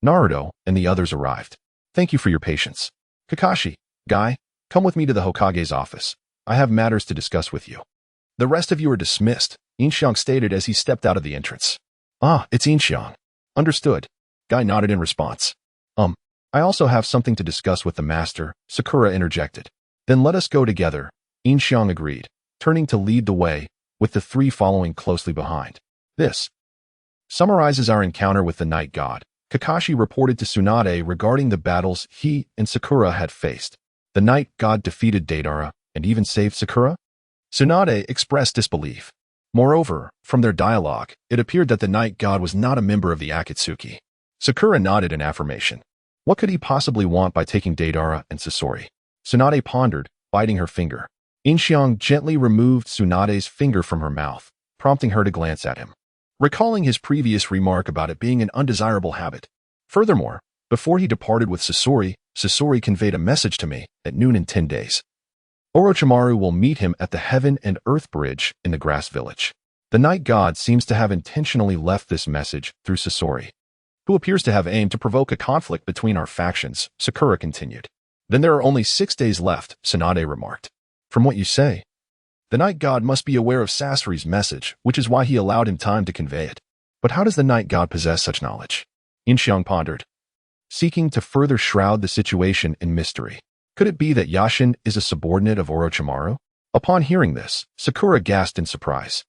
Naruto and the others arrived. Thank you for your patience. Kakashi, Guy, come with me to the Hokage's office. I have matters to discuss with you. The rest of you are dismissed, Yin Xiang stated as he stepped out of the entrance. It's Yin Xiang. Understood. Guy nodded in response. I also have something to discuss with the master, Sakura interjected. Then let us go together, Yin Xiang agreed, turning to lead the way, with the three following closely behind. This summarizes our encounter with the Night God. Kakashi reported to Tsunade regarding the battles he and Sakura had faced. The Night God defeated Deidara and even saved Sakura? Tsunade expressed disbelief. Moreover, from their dialogue, it appeared that the Night God was not a member of the Akatsuki. Sakura nodded in affirmation. What could he possibly want by taking Deidara and Sasori? Tsunade pondered, biting her finger. Yin Xiang gently removed Tsunade's finger from her mouth, prompting her to glance at him, recalling his previous remark about it being an undesirable habit. Furthermore, before he departed with Sasori, Sasori conveyed a message to me at noon in 10 days. Orochimaru will meet him at the Heaven and Earth Bridge in the Grass Village. The Night God seems to have intentionally left this message through Sasori, who appears to have aimed to provoke a conflict between our factions, Sakura continued. Then there are only 6 days left, Tsunade remarked. From what you say, the Night God must be aware of Sasori's message, which is why he allowed him time to convey it. But how does the Night God possess such knowledge? Yin Xiang pondered. seeking to further shroud the situation in mystery. Could it be that Yashin is a subordinate of Orochimaru? Upon hearing this, Sakura gasped in surprise.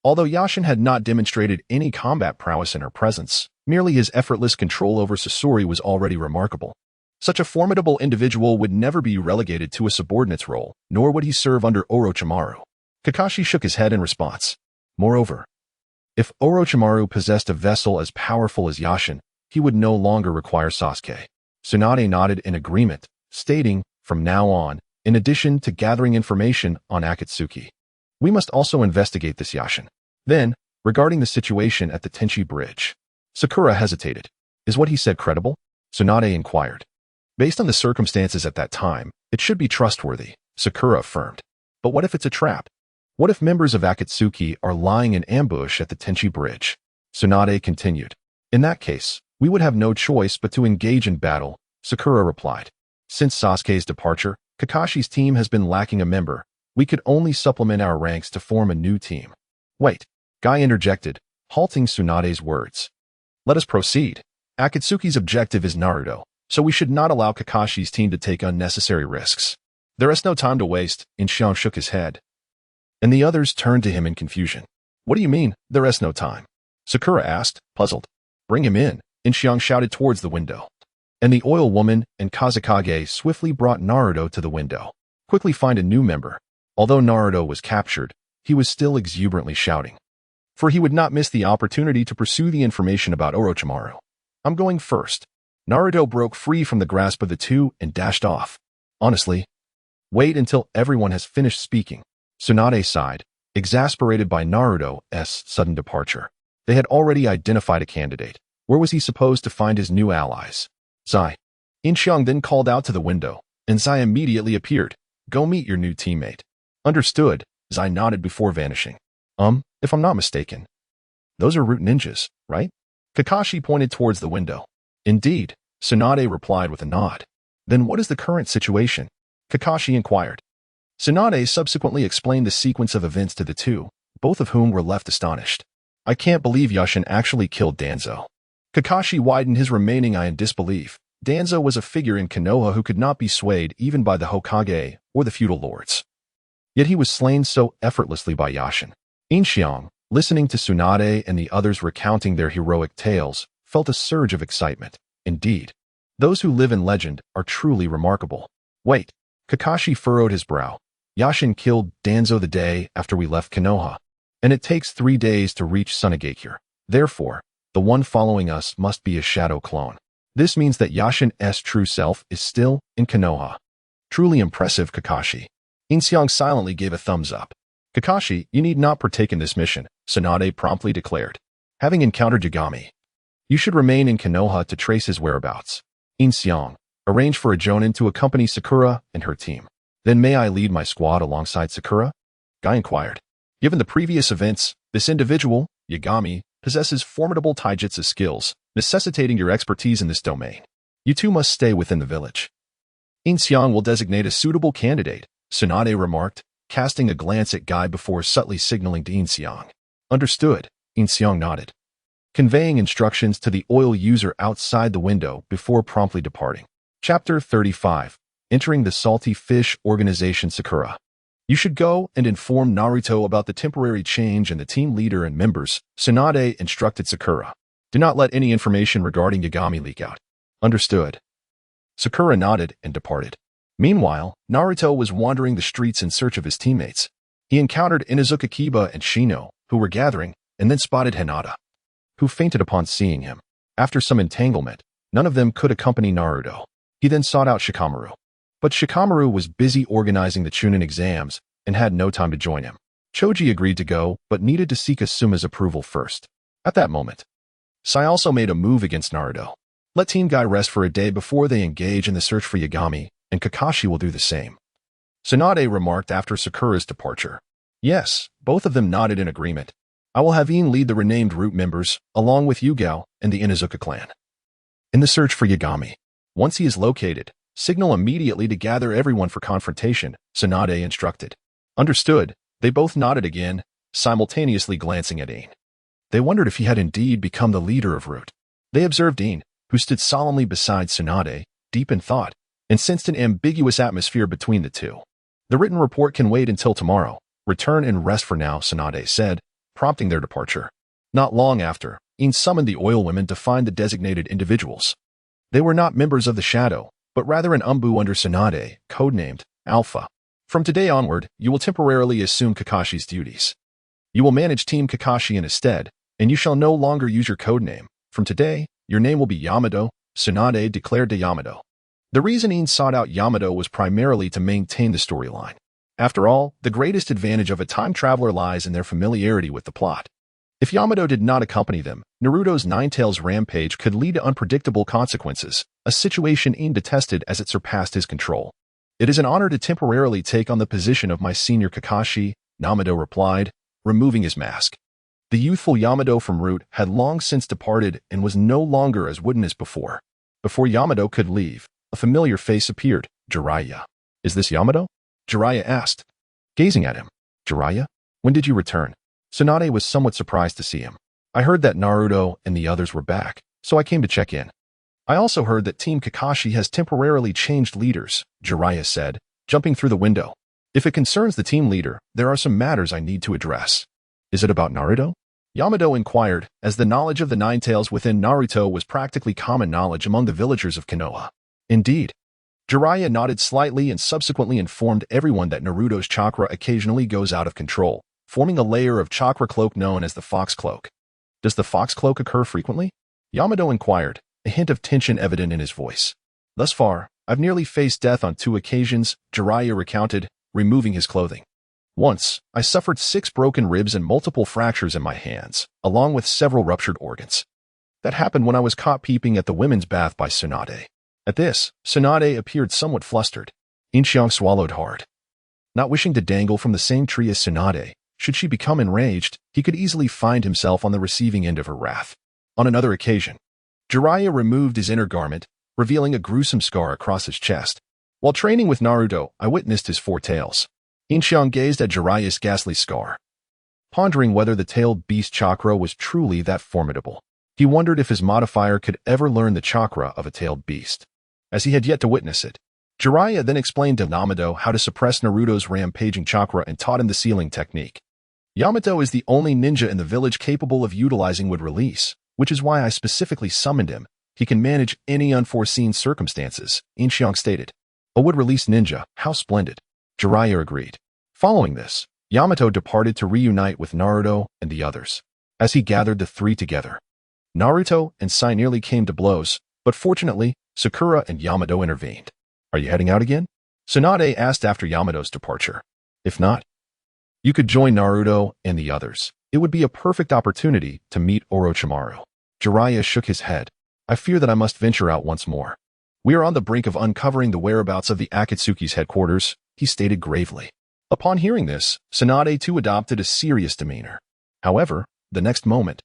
Although Yashin had not demonstrated any combat prowess in her presence, merely his effortless control over Sasori was already remarkable. Such a formidable individual would never be relegated to a subordinate's role, nor would he serve under Orochimaru. Kakashi shook his head in response. Moreover, if Orochimaru possessed a vessel as powerful as Yashin, he would no longer require Sasuke. Tsunade nodded in agreement, stating, from now on, in addition to gathering information on Akatsuki, we must also investigate this Yashin. Then, regarding the situation at the Tenchi Bridge, Sakura hesitated. Is what he said credible? Tsunade inquired. Based on the circumstances at that time, it should be trustworthy, Sakura affirmed. But what if it's a trap? What if members of Akatsuki are lying in ambush at the Tenchi Bridge? Tsunade continued. In that case, we would have no choice but to engage in battle, Sakura replied. Since Sasuke's departure, Kakashi's team has been lacking a member. We could only supplement our ranks to form a new team. Wait, Guy interjected, halting Tsunade's words. Let us proceed. Akatsuki's objective is Naruto, so we should not allow Kakashi's team to take unnecessary risks. There is no time to waste, Yin Xiang shook his head. And the others turned to him in confusion. What do you mean, there is no time? Sakura asked, puzzled. Bring him in, Yin Xiang shouted towards the window. And the oil woman and Kazekage swiftly brought Naruto to the window. Quickly find a new member. Although Naruto was captured, he was still exuberantly shouting. For he would not miss the opportunity to pursue the information about Orochimaru. I'm going first. Naruto broke free from the grasp of the two and dashed off. Honestly, wait until everyone has finished speaking. Tsunade sighed, exasperated by Naruto's sudden departure. They had already identified a candidate. Where was he supposed to find his new allies? Zai. Yin Xiang then called out to the window, and Zai immediately appeared. Go meet your new teammate. Understood, Zai nodded before vanishing. If I'm not mistaken. Those are root ninjas, right? Kakashi pointed towards the window. Indeed, Tsunade replied with a nod. Then what is the current situation? Kakashi inquired. Tsunade subsequently explained the sequence of events to the two, both of whom were left astonished. I can't believe Yashin actually killed Danzo. Kakashi widened his remaining eye in disbelief. Danzo was a figure in Konoha who could not be swayed even by the Hokage or the feudal lords. Yet he was slain so effortlessly by Yashin. Yin Xiang, listening to Tsunade and the others recounting their heroic tales, felt a surge of excitement. Indeed, those who live in legend are truly remarkable. Wait, Kakashi furrowed his brow. Yashin killed Danzo the day after we left Konoha, and it takes 3 days to reach Sunagakure. Therefore, the one following us must be a shadow clone. This means that Yashin's true self is still in Konoha. Truly impressive, Kakashi. Yin Xiang silently gave a thumbs up. Kakashi, you need not partake in this mission, Tsunade promptly declared. Having encountered Yagami, you should remain in Konoha to trace his whereabouts. Yin Xiang, arrange for a Jonin to accompany Sakura and her team. Then may I lead my squad alongside Sakura? Guy inquired. Given the previous events, this individual, Yagami, possesses formidable taijutsu skills, necessitating your expertise in this domain. You two must stay within the village. Yin Xiang will designate a suitable candidate, Tsunade remarked, casting a glance at Guy before subtly signaling to Yin Xiang. Understood, Yin Xiang nodded, conveying instructions to the oil user outside the window before promptly departing. Chapter 35. Entering the Salty Fish Organization. Sakura. You should go and inform Naruto about the temporary change in the team leader and members, Tsunade instructed Sakura. Do not let any information regarding Yagami leak out. Understood. Sakura nodded and departed. Meanwhile, Naruto was wandering the streets in search of his teammates. He encountered Inuzuka Kiba and Shino, who were gathering, and then spotted Hinata, who fainted upon seeing him. After some entanglement, none of them could accompany Naruto. He then sought out Shikamaru. But Shikamaru was busy organizing the Chunin exams and had no time to join him. Choji agreed to go, but needed to seek Asuma's approval first. At that moment, Sai also made a move against Naruto. Let Team Guy rest for a day before they engage in the search for Yagami, and Kakashi will do the same. Tsunade remarked after Sakura's departure. Yes, both of them nodded in agreement. I will have Yin lead the renamed root members, along with Yugao and the Inuzuka clan, in the search for Yagami. Once he is located, signal immediately to gather everyone for confrontation, Tsunade instructed. Understood, they both nodded again, simultaneously glancing at Yin. They wondered if he had indeed become the leader of Root. They observed Yin, who stood solemnly beside Tsunade, deep in thought, and sensed an ambiguous atmosphere between the two. The written report can wait until tomorrow. Return and rest for now, Tsunade said, prompting their departure. Not long after, Yin summoned the oil women to find the designated individuals. They were not members of the Shadow, but rather an umbu under Tsunade, codenamed Alpha. From today onward, you will temporarily assume Kakashi's duties. You will manage Team Kakashi in his stead, and you shall no longer use your codename. From today, your name will be Yamato, Tsunade declared to Yamato. The reason Yin sought out Yamato was primarily to maintain the storyline. After all, the greatest advantage of a time traveler lies in their familiarity with the plot. If Yamato did not accompany them, Naruto's Ninetales rampage could lead to unpredictable consequences, a situation Yin detested as it surpassed his control. It is an honor to temporarily take on the position of my senior Kakashi, Yamato replied, removing his mask. The youthful Yamato from Root had long since departed and was no longer as wooden as before. Before Yamato could leave, a familiar face appeared, Jiraiya. Is this Yamato? Jiraiya asked, gazing at him. Jiraiya? When did you return? Tsunade was somewhat surprised to see him. I heard that Naruto and the others were back, so I came to check in. I also heard that Team Kakashi has temporarily changed leaders, Jiraiya said, jumping through the window. If it concerns the team leader, there are some matters I need to address. Is it about Naruto? Yamato inquired, as the knowledge of the Ninetales within Naruto was practically common knowledge among the villagers of Konoha. Indeed. Jiraiya nodded slightly and subsequently informed everyone that Naruto's chakra occasionally goes out of control, forming a layer of chakra cloak known as the Fox Cloak. Does the Fox Cloak occur frequently? Yamato inquired, a hint of tension evident in his voice. Thus far, I've nearly faced death on 2 occasions, Jiraiya recounted, removing his clothing. Once, I suffered 6 broken ribs and multiple fractures in my hands, along with several ruptured organs. That happened when I was caught peeping at the women's bath by Tsunade. At this, Tsunade appeared somewhat flustered. Yin Xiang swallowed hard. Not wishing to dangle from the same tree as Tsunade, should she become enraged, he could easily find himself on the receiving end of her wrath. On another occasion, Jiraiya removed his inner garment, revealing a gruesome scar across his chest. While training with Naruto, I witnessed his 4 tails. Yin Xiang gazed at Jiraiya's ghastly scar, pondering whether the tailed beast chakra was truly that formidable. He wondered if his modifier could ever learn the chakra of a tailed beast, as he had yet to witness it. Jiraiya then explained to Yamato how to suppress Naruto's rampaging chakra and taught him the sealing technique. Yamato is the only ninja in the village capable of utilizing wood release, which is why I specifically summoned him. He can manage any unforeseen circumstances, Yin Xiang stated. A wood release ninja, how splendid. Jiraiya agreed. Following this, Yamato departed to reunite with Naruto and the others. As he gathered the 3 together, Naruto and Sai nearly came to blows, but fortunately, Sakura and Yamato intervened. Are you heading out again? Tsunade asked after Yamato's departure. If not, you could join Naruto and the others. It would be a perfect opportunity to meet Orochimaru. Jiraiya shook his head. I fear that I must venture out once more. We are on the brink of uncovering the whereabouts of the Akatsuki's headquarters, he stated gravely. Upon hearing this, Tsunade too adopted a serious demeanor. However, the next moment,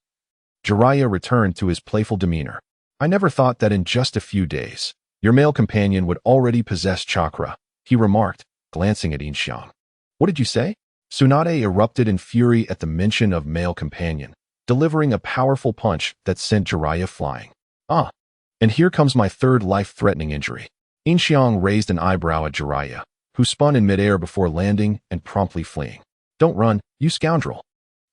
Jiraiya returned to his playful demeanor. I never thought that in just a few days, your male companion would already possess chakra, he remarked, glancing at Yin Xiang. What did you say? Tsunade erupted in fury at the mention of male companion, delivering a powerful punch that sent Jiraiya flying. Ah, and here comes my 3rd life-threatening injury. Yin Xiang raised an eyebrow at Jiraiya, who spun in midair before landing and promptly fleeing. Don't run, you scoundrel.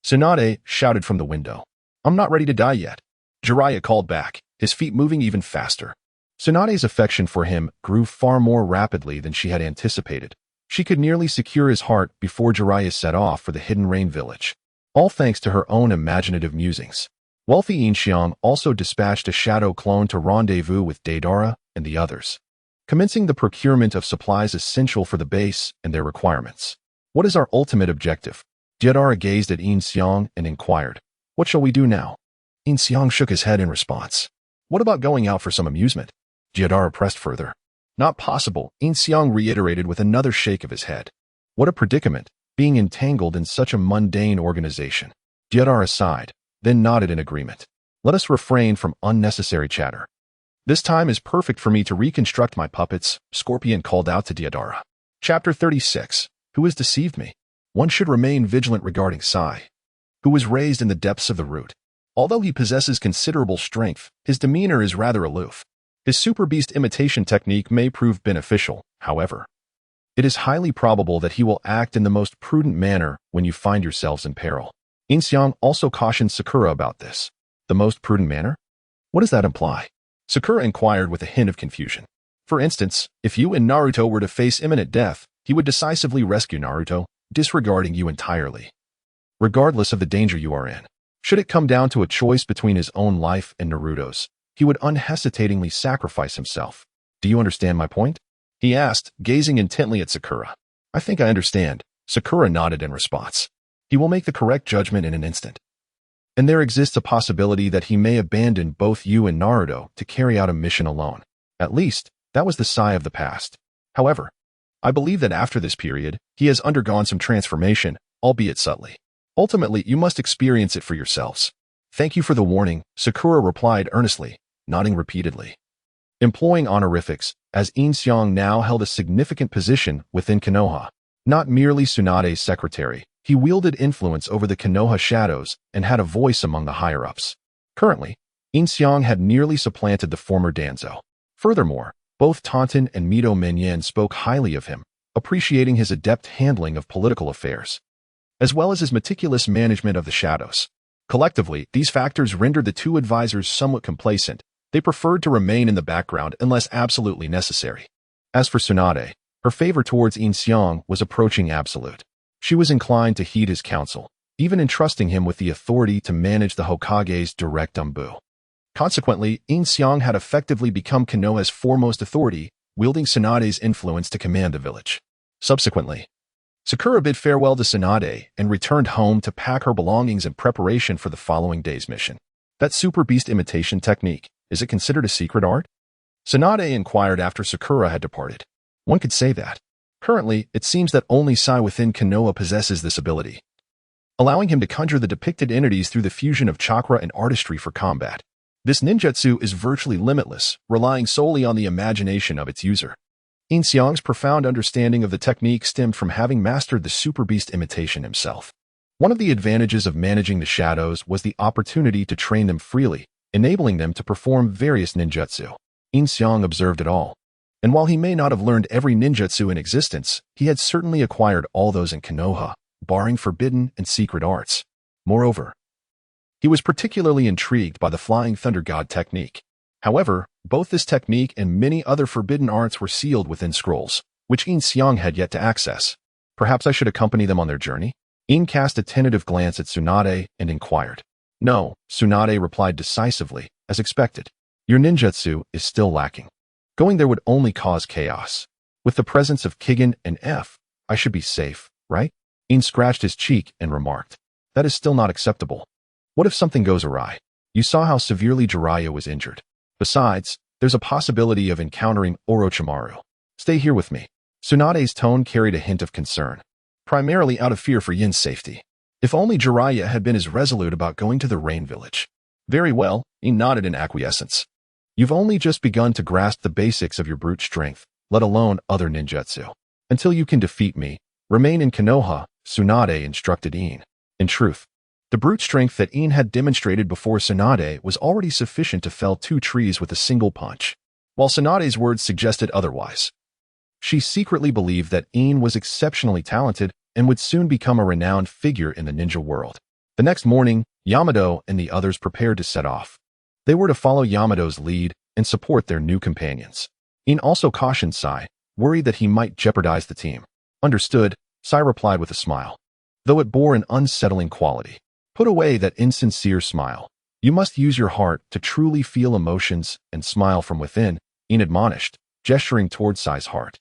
Tsunade shouted from the window. I'm not ready to die yet. Jiraiya called back, his feet moving even faster. Tsunade's affection for him grew far more rapidly than she had anticipated. She could nearly secure his heart before Jiraiya set off for the Hidden Rain village, all thanks to her own imaginative musings. Wealthy Yin Xiang also dispatched a shadow clone to rendezvous with Deidara and the others, commencing the procurement of supplies essential for the base and their requirements. What is our ultimate objective? Deidara gazed at Yin Xiang and inquired, what shall we do now? Yin Xiang shook his head in response. What about going out for some amusement? Deidara pressed further. Not possible, Yin Xiang reiterated with another shake of his head. What a predicament, being entangled in such a mundane organization. Deidara sighed, then nodded in agreement. Let us refrain from unnecessary chatter. This time is perfect for me to reconstruct my puppets, Scorpion called out to Deidara. Chapter 36. Who has deceived me? One should remain vigilant regarding Sai, who was raised in the depths of the root. Although he possesses considerable strength, his demeanor is rather aloof. His super beast imitation technique may prove beneficial, however. It is highly probable that he will act in the most prudent manner when you find yourselves in peril. Yin Xiang also cautioned Sakura about this. The most prudent manner? What does that imply? Sakura inquired with a hint of confusion. For instance, if you and Naruto were to face imminent death, he would decisively rescue Naruto, disregarding you entirely, regardless of the danger you are in. Should it come down to a choice between his own life and Naruto's, he would unhesitatingly sacrifice himself. Do you understand my point? He asked, gazing intently at Sakura. I think I understand. Sakura nodded in response. He will make the correct judgment in an instant. And there exists a possibility that he may abandon both you and Naruto to carry out a mission alone. At least, that was the sigh of the past. However, I believe that after this period, he has undergone some transformation, albeit subtly. Ultimately, you must experience it for yourselves. Thank you for the warning, Sakura replied earnestly, nodding repeatedly. Employing honorifics, as Yin Xiang now held a significant position within Konoha. Not merely Tsunade's secretary, he wielded influence over the Konoha shadows and had a voice among the higher-ups. Currently, Yin Xiang had nearly supplanted the former Danzo. Furthermore, both Taunton and Mito Menyen spoke highly of him, appreciating his adept handling of political affairs, as well as his meticulous management of the shadows. Collectively, these factors rendered the two advisors somewhat complacent. They preferred to remain in the background unless absolutely necessary. As for Tsunade, her favor towards Yin Xiang was approaching absolute. She was inclined to heed his counsel, even entrusting him with the authority to manage the Hokage's direct umbu. Consequently, Yin Xiang had effectively become Konoha's foremost authority, wielding Tsunade's influence to command the village. Subsequently, Sakura bid farewell to Tsunade and returned home to pack her belongings in preparation for the following day's mission. That super beast imitation technique, is it considered a secret art? Tsunade inquired after Sakura had departed. One could say that. Currently, it seems that only Sai within Konoha possesses this ability, allowing him to conjure the depicted entities through the fusion of chakra and artistry for combat. This ninjutsu is virtually limitless, relying solely on the imagination of its user. Yin Xiang's profound understanding of the technique stemmed from having mastered the super beast imitation himself. One of the advantages of managing the shadows was the opportunity to train them freely, enabling them to perform various ninjutsu. Yin Xiang observed it all. And while he may not have learned every ninjutsu in existence, he had certainly acquired all those in Konoha, barring forbidden and secret arts. Moreover, he was particularly intrigued by the Flying Thunder God technique. However, both this technique and many other forbidden arts were sealed within scrolls, which Yin Xiang had yet to access. Perhaps I should accompany them on their journey? Yin cast a tentative glance at Tsunade and inquired. No, Tsunade replied decisively, as expected. Your ninjutsu is still lacking. Going there would only cause chaos. With the presence of Kigen and F, I should be safe, right? Yin scratched his cheek and remarked. That is still not acceptable. What if something goes awry? You saw how severely Jiraiya was injured. Besides, there's a possibility of encountering Orochimaru. Stay here with me. Tsunade's tone carried a hint of concern, primarily out of fear for Yin's safety. If only Jiraiya had been as resolute about going to the Rain Village. Very well, Yin nodded in acquiescence. You've only just begun to grasp the basics of your brute strength, let alone other ninjutsu. Until you can defeat me, remain in Konoha, Tsunade instructed Yin. In truth, the brute strength that Yin had demonstrated before Tsunade was already sufficient to fell 2 trees with a single punch, while Tsunade's words suggested otherwise. She secretly believed that Yin was exceptionally talented and would soon become a renowned figure in the ninja world. The next morning, Yamato and the others prepared to set off. They were to follow Yamato's lead and support their new companions. Yin also cautioned Sai, worried that he might jeopardize the team. Understood, Sai replied with a smile, though it bore an unsettling quality. Put away that insincere smile. You must use your heart to truly feel emotions and smile from within, Yin admonished, gesturing toward Sai's heart.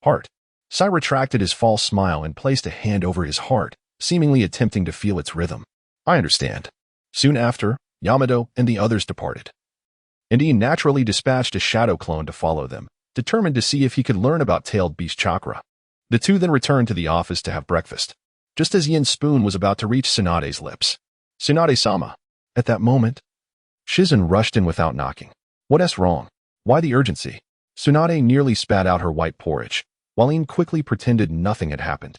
Heart. Sai retracted his false smile and placed a hand over his heart, seemingly attempting to feel its rhythm. I understand. Soon after, Yamato and the others departed. And Yin naturally dispatched a shadow clone to follow them, determined to see if he could learn about Tailed Beast Chakra. The two then returned to the office to have breakfast. Just as Yin's spoon was about to reach Tsunade's lips. Tsunade-sama. At that moment, Shizen rushed in without knocking. What's wrong? Why the urgency? Tsunade nearly spat out her white porridge, while Yin quickly pretended nothing had happened,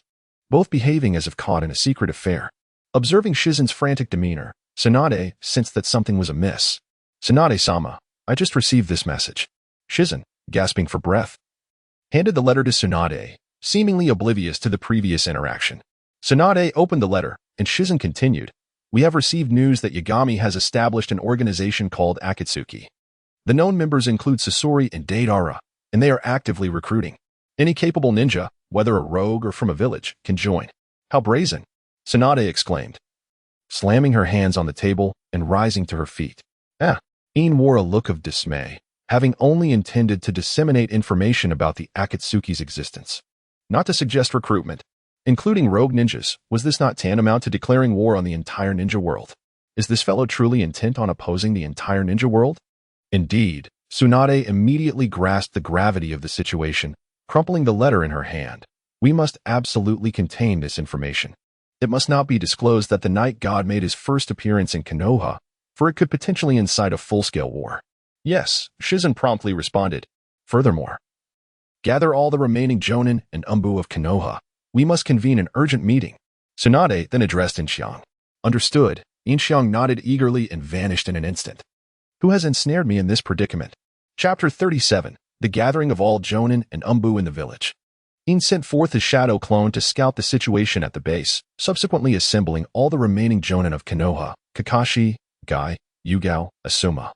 both behaving as if caught in a secret affair. Observing Shizen's frantic demeanor, Tsunade sensed that something was amiss. Tsunade-sama, I just received this message. Shizen, gasping for breath, handed the letter to Tsunade, seemingly oblivious to the previous interaction. Tsunade opened the letter, and Shizen continued, We have received news that Yagami has established an organization called Akatsuki. The known members include Sasori and Deidara, and they are actively recruiting. Any capable ninja, whether a rogue or from a village, can join. How brazen! Tsunade exclaimed, slamming her hands on the table and rising to her feet. Ine wore a look of dismay, having only intended to disseminate information about the Akatsuki's existence. Not to suggest recruitment, including rogue ninjas. Was this not tantamount to declaring war on the entire ninja world? Is this fellow truly intent on opposing the entire ninja world? Indeed, Tsunade immediately grasped the gravity of the situation, crumpling the letter in her hand. We must absolutely contain this information. It must not be disclosed that the night god made his first appearance in Konoha, for it could potentially incite a full-scale war. Yes, Shizen promptly responded. Furthermore, gather all the remaining Jonin and Umbu of Konoha. We must convene an urgent meeting. Tsunade then addressed Yin Xiang. Understood. Yin Xiang nodded eagerly and vanished in an instant. Who has ensnared me in this predicament? Chapter 37. The Gathering of All Jonin and Umbu in the Village. Yin sent forth his shadow clone to scout the situation at the base, subsequently assembling all the remaining Jonin of Konoha, Kakashi, Gai, Yugao, Asuma,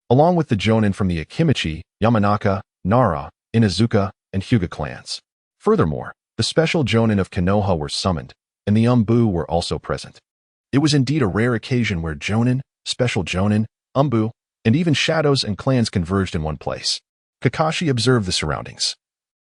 along with the Jonin from the Akimichi, Yamanaka, Nara, Inazuka, and Hyuga clans. Furthermore, the special Jonin of Konoha were summoned, and the Umbu were also present. It was indeed a rare occasion where Jonin, special Jonin, Umbu, and even shadows and clans converged in one place. Kakashi observed the surroundings,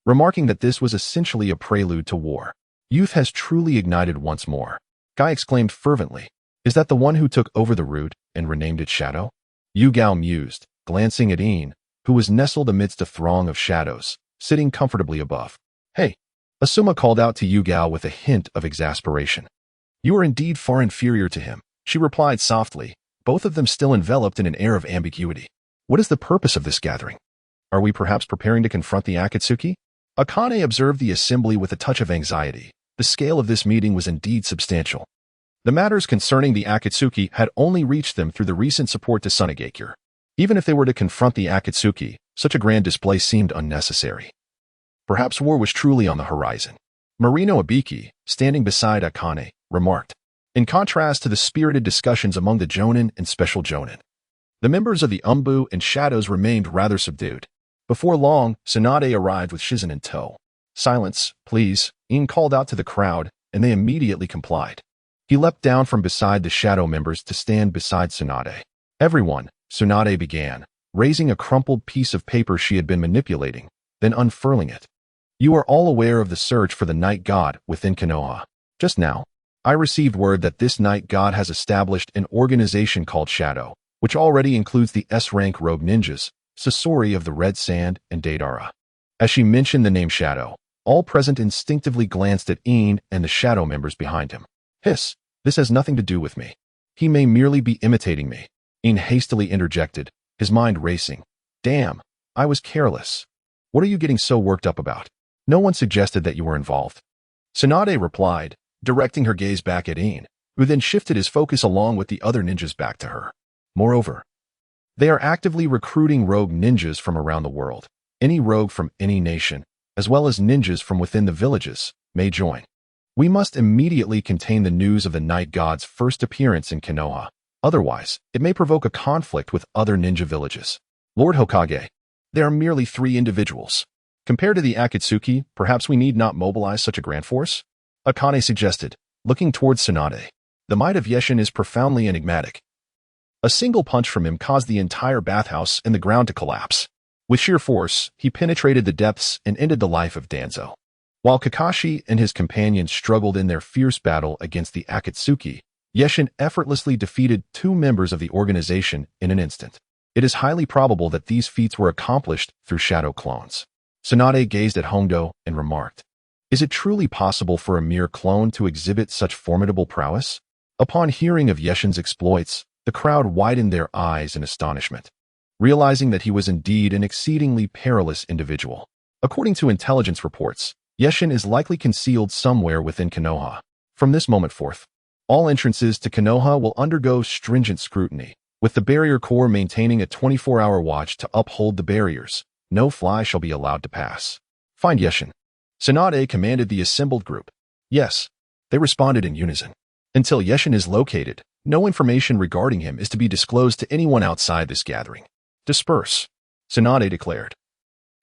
remarking that this was essentially a prelude to war. Youth has truly ignited once more. Gai exclaimed fervently. Is that the one who took over the root and renamed it Shadow? Yugao mused, glancing at Ine, who was nestled amidst a throng of shadows, sitting comfortably above. Hey! Asuma called out to Yugao with a hint of exasperation. You are indeed far inferior to him, she replied softly, both of them still enveloped in an air of ambiguity. What is the purpose of this gathering? Are we perhaps preparing to confront the Akatsuki? Akane observed the assembly with a touch of anxiety. The scale of this meeting was indeed substantial. The matters concerning the Akatsuki had only reached them through the recent support to Sunagakure. Even if they were to confront the Akatsuki, such a grand display seemed unnecessary. Perhaps war was truly on the horizon. Marino Abiki, standing beside Akane, remarked, in contrast to the spirited discussions among the Jonin and special Jonin. The members of the Umbu and Shadows remained rather subdued. Before long, Tsunade arrived with Shizen in tow. Silence, please, Ine called out to the crowd, and they immediately complied. He leapt down from beside the shadow members to stand beside Tsunade. Everyone, Tsunade began, raising a crumpled piece of paper she had been manipulating, then unfurling it. You are all aware of the search for the night god within Konoha. Just now, I received word that this night god has established an organization called Shadow, which already includes the S-rank rogue ninjas, Sasori of the Red Sand, and Deidara. As she mentioned the name Shadow, all present instinctively glanced at Ine and the shadow members behind him. Hiss, this has nothing to do with me. He may merely be imitating me. Ine hastily interjected, his mind racing. Damn, I was careless. What are you getting so worked up about? No one suggested that you were involved. Tsunade replied, directing her gaze back at Ine, who then shifted his focus along with the other ninjas back to her. Moreover, they are actively recruiting rogue ninjas from around the world. Any rogue from any nation, as well as ninjas from within the villages, may join. We must immediately contain the news of the night god's first appearance in Konoha. Otherwise, it may provoke a conflict with other ninja villages. Lord Hokage, there are merely 3 individuals. Compared to the Akatsuki, perhaps we need not mobilize such a grand force? Akane suggested, looking towards Tsunade. The might of Yeshin is profoundly enigmatic. A single punch from him caused the entire bathhouse and the ground to collapse. With sheer force, he penetrated the depths and ended the life of Danzo. While Kakashi and his companions struggled in their fierce battle against the Akatsuki, Yeshin effortlessly defeated 2 members of the organization in an instant. It is highly probable that these feats were accomplished through shadow clones. Tsunade gazed at Hongdo and remarked, is it truly possible for a mere clone to exhibit such formidable prowess? Upon hearing of Yeshin's exploits, the crowd widened their eyes in astonishment, realizing that he was indeed an exceedingly perilous individual. According to intelligence reports, Yeshin is likely concealed somewhere within Konoha. From this moment forth, All entrances to Konoha will undergo stringent scrutiny, with the barrier corps maintaining a 24-hour watch to uphold the barriers. No fly shall be allowed to pass. Find Yeshin. Tsunade commanded the assembled group. Yes, they responded in unison. Until Yeshin is located, no information regarding him is to be disclosed to anyone outside this gathering. Disperse, Tsunade declared.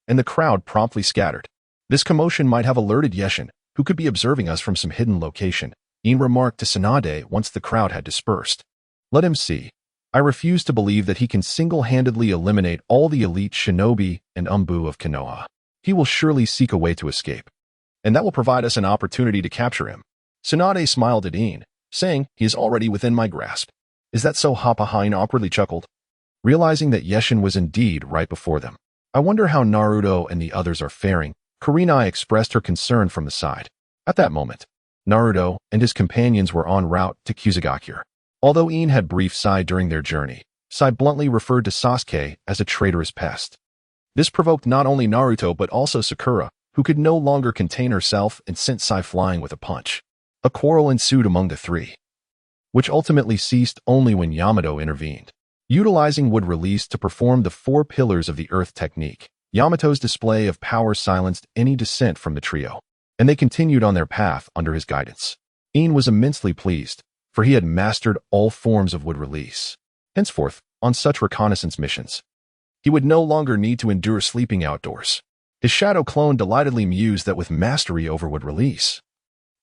And the crowd promptly scattered. This commotion might have alerted Yeshin, who could be observing us from some hidden location. Yin remarked to Tsunade once the crowd had dispersed. Let him see. I refuse to believe that he can single-handedly eliminate all the elite shinobi and umbu of Konoha. He will surely seek a way to escape. And that will provide us an opportunity to capture him. Tsunade smiled at Yin, saying, he is already within my grasp. Is that so? Hapahine awkwardly chuckled, realizing that Yeshin was indeed right before them. I wonder how Naruto and the others are faring. Kurenai expressed her concern from the side. At that moment, Naruto and his companions were en route to Kusagakure. Although Yin had brief sighed during their journey, Sai bluntly referred to Sasuke as a traitorous pest. This provoked not only Naruto but also Sakura, who could no longer contain herself and sent Sai flying with a punch. A quarrel ensued among the three, which ultimately ceased only when Yamato intervened. Utilizing wood release to perform the 4 pillars of the earth technique, Yamato's display of power silenced any dissent from the trio, and they continued on their path under his guidance. Yin was immensely pleased, for he had mastered all forms of wood release. Henceforth, on such reconnaissance missions, he would no longer need to endure sleeping outdoors. His shadow clone delightedly mused that with mastery over wood release,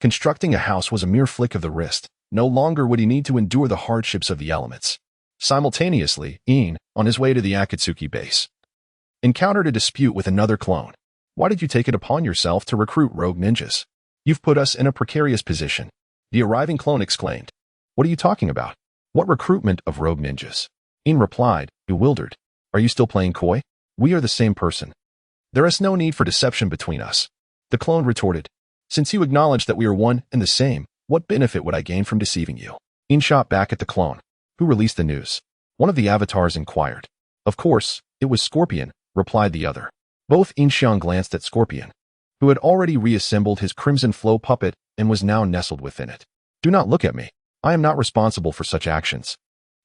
constructing a house was a mere flick of the wrist. No longer would he need to endure the hardships of the elements. Simultaneously, Yin, on his way to the Akatsuki base, encountered a dispute with another clone. Why did you take it upon yourself to recruit rogue ninjas? You've put us in a precarious position. The arriving clone exclaimed. What are you talking about? What recruitment of rogue ninjas? Yin replied, bewildered. Are you still playing coy? We are the same person. There is no need for deception between us. The clone retorted. Since you acknowledge that we are one and the same, what benefit would I gain from deceiving you? Yin shot back at the clone. Who released the news? One of the avatars inquired. Of course, it was Scorpion, replied the other. Both Yin Xiang glanced at Scorpion, who had already reassembled his Crimson Flow puppet and was now nestled within it. Do not look at me. I am not responsible for such actions.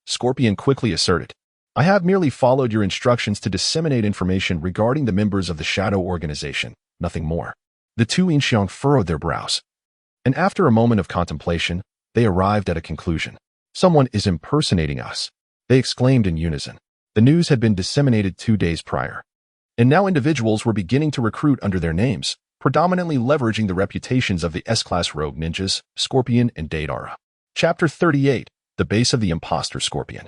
Scorpion quickly asserted. I have merely followed your instructions to disseminate information regarding the members of the Shadow Organization, nothing more. The two Yin Xiang furrowed their brows, and after a moment of contemplation, they arrived at a conclusion. Someone is impersonating us, they exclaimed in unison. The news had been disseminated 2 days prior, and now individuals were beginning to recruit under their names, predominantly leveraging the reputations of the S-Class rogue ninjas, Scorpion and Deidara. Chapter 38, The Base of the Imposter Scorpion.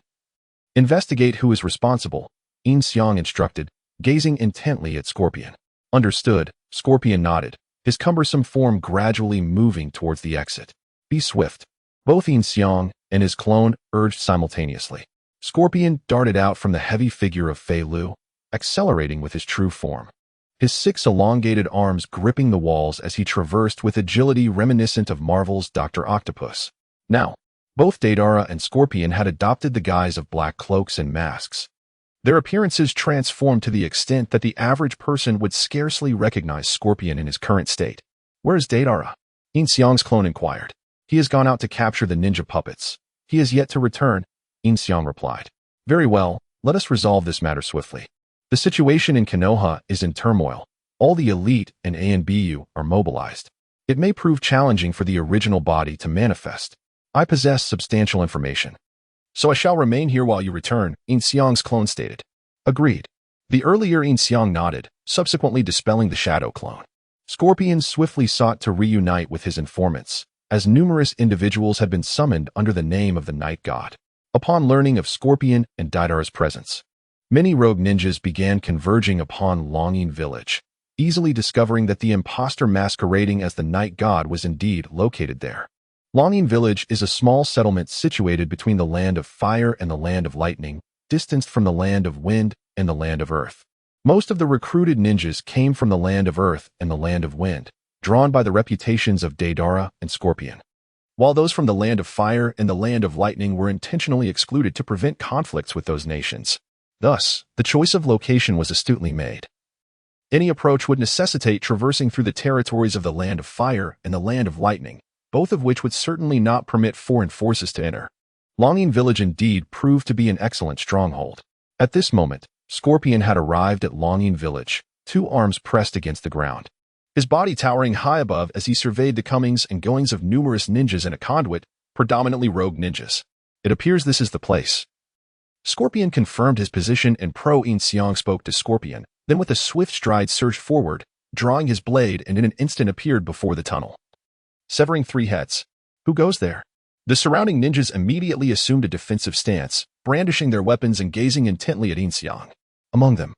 Investigate who is responsible, Yin Xiang instructed, gazing intently at Scorpion. Understood, Scorpion nodded, his cumbersome form gradually moving towards the exit. Be swift. Both Yin Xiang and his clone urged simultaneously. Scorpion darted out from the heavy figure of Fei Lu, accelerating with his true form, his 6 elongated arms gripping the walls as he traversed with agility reminiscent of Marvel's Dr. Octopus. Now, both Deidara and Scorpion had adopted the guise of black cloaks and masks. Their appearances transformed to the extent that the average person would scarcely recognize Scorpion in his current state. Where is Deidara? Yin Xiang's clone inquired. He has gone out to capture the ninja puppets. He has yet to return, Yin Xiang replied. Very well, let us resolve this matter swiftly. The situation in Konoha is in turmoil. All the elite and ANBU are mobilized. It may prove challenging for the original body to manifest. I possess substantial information, so I shall remain here while you return, Yin Xiang's clone stated. Agreed. The earlier Yin Xiang nodded, subsequently dispelling the shadow clone. Scorpion swiftly sought to reunite with his informants, as numerous individuals had been summoned under the name of the Night God. Upon learning of Scorpion and Deidara's presence, many rogue ninjas began converging upon Longing Village, easily discovering that the imposter masquerading as the Night God was indeed located there. Longing Village is a small settlement situated between the land of fire and the land of lightning, distanced from the land of wind and the land of earth. Most of the recruited ninjas came from the land of earth and the land of wind, drawn by the reputations of Deidara and Scorpion, while those from the land of fire and the land of lightning were intentionally excluded to prevent conflicts with those nations. Thus, the choice of location was astutely made. Any approach would necessitate traversing through the territories of the land of fire and the land of lightning, both of which would certainly not permit foreign forces to enter. Longing Village indeed proved to be an excellent stronghold. At this moment, Scorpion had arrived at Longing Village, 2 arms pressed against the ground. His body towering high above as he surveyed the comings and goings of numerous ninjas in a conduit, predominantly rogue ninjas. It appears this is the place. Scorpion confirmed his position and Yin Xiang spoke to Scorpion, then with a swift stride surged forward, drawing his blade and in an instant appeared before the tunnel. Severing 3 heads. Who goes there? The surrounding ninjas immediately assumed a defensive stance, brandishing their weapons and gazing intently at Yin Xiang. Among them,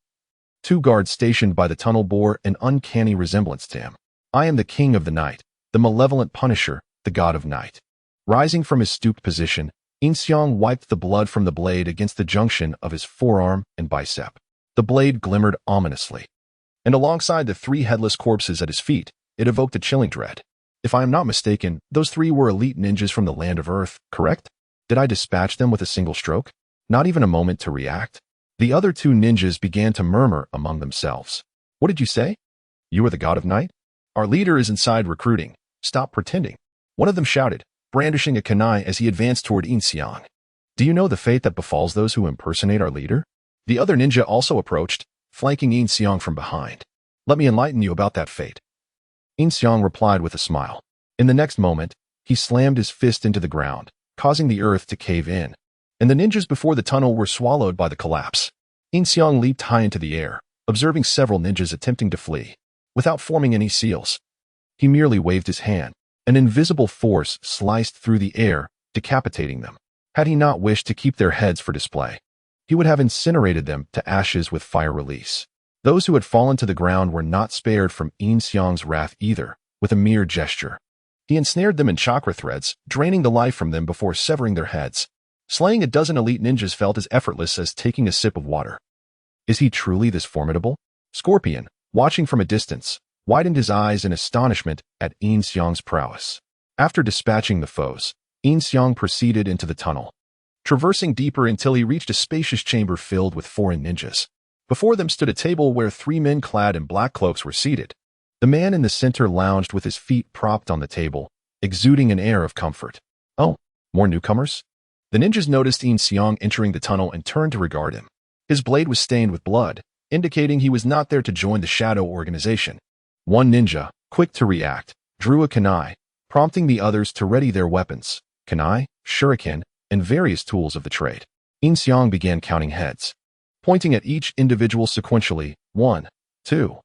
2 guards stationed by the tunnel bore an uncanny resemblance to him. I am the king of the night, the malevolent punisher, the god of night. Rising from his stooped position, Yin Xiang wiped the blood from the blade against the junction of his forearm and bicep. The blade glimmered ominously. And alongside the 3 headless corpses at his feet, it evoked a chilling dread. If I am not mistaken, those 3 were elite ninjas from the land of Earth, correct? Did I dispatch them with a single stroke? Not even a moment to react? The other 2 ninjas began to murmur among themselves. What did you say? You are the god of night? Our leader is inside recruiting. Stop pretending. One of them shouted, brandishing a kunai as he advanced toward Yin Xiang. Do you know the fate that befalls those who impersonate our leader? The other ninja also approached, flanking Yin Xiang from behind. Let me enlighten you about that fate. Yin Xiang replied with a smile. In the next moment, he slammed his fist into the ground, causing the earth to cave in, and the ninjas before the tunnel were swallowed by the collapse. Yin Xiang leaped high into the air, observing several ninjas attempting to flee, without forming any seals. He merely waved his hand. An invisible force sliced through the air, decapitating them. Had he not wished to keep their heads for display, he would have incinerated them to ashes with fire release. Those who had fallen to the ground were not spared from Yin Xiang's wrath either, with a mere gesture. He ensnared them in chakra threads, draining the life from them before severing their heads. Slaying a dozen elite ninjas felt as effortless as taking a sip of water. Is he truly this formidable? Scorpion, watching from a distance, widened his eyes in astonishment at Yin Xiang's prowess. After dispatching the foes, Yin Xiang proceeded into the tunnel, traversing deeper until he reached a spacious chamber filled with foreign ninjas. Before them stood a table where 3 men clad in black cloaks were seated. The man in the center lounged with his feet propped on the table, exuding an air of comfort. Oh, more newcomers? The ninjas noticed Yin Xiang entering the tunnel and turned to regard him. His blade was stained with blood, indicating he was not there to join the Shadow Organization. One ninja, quick to react, drew a kunai, prompting the others to ready their weapons, kunai, shuriken, and various tools of the trade. Yin Xiang began counting heads, pointing at each individual sequentially, 1, 2,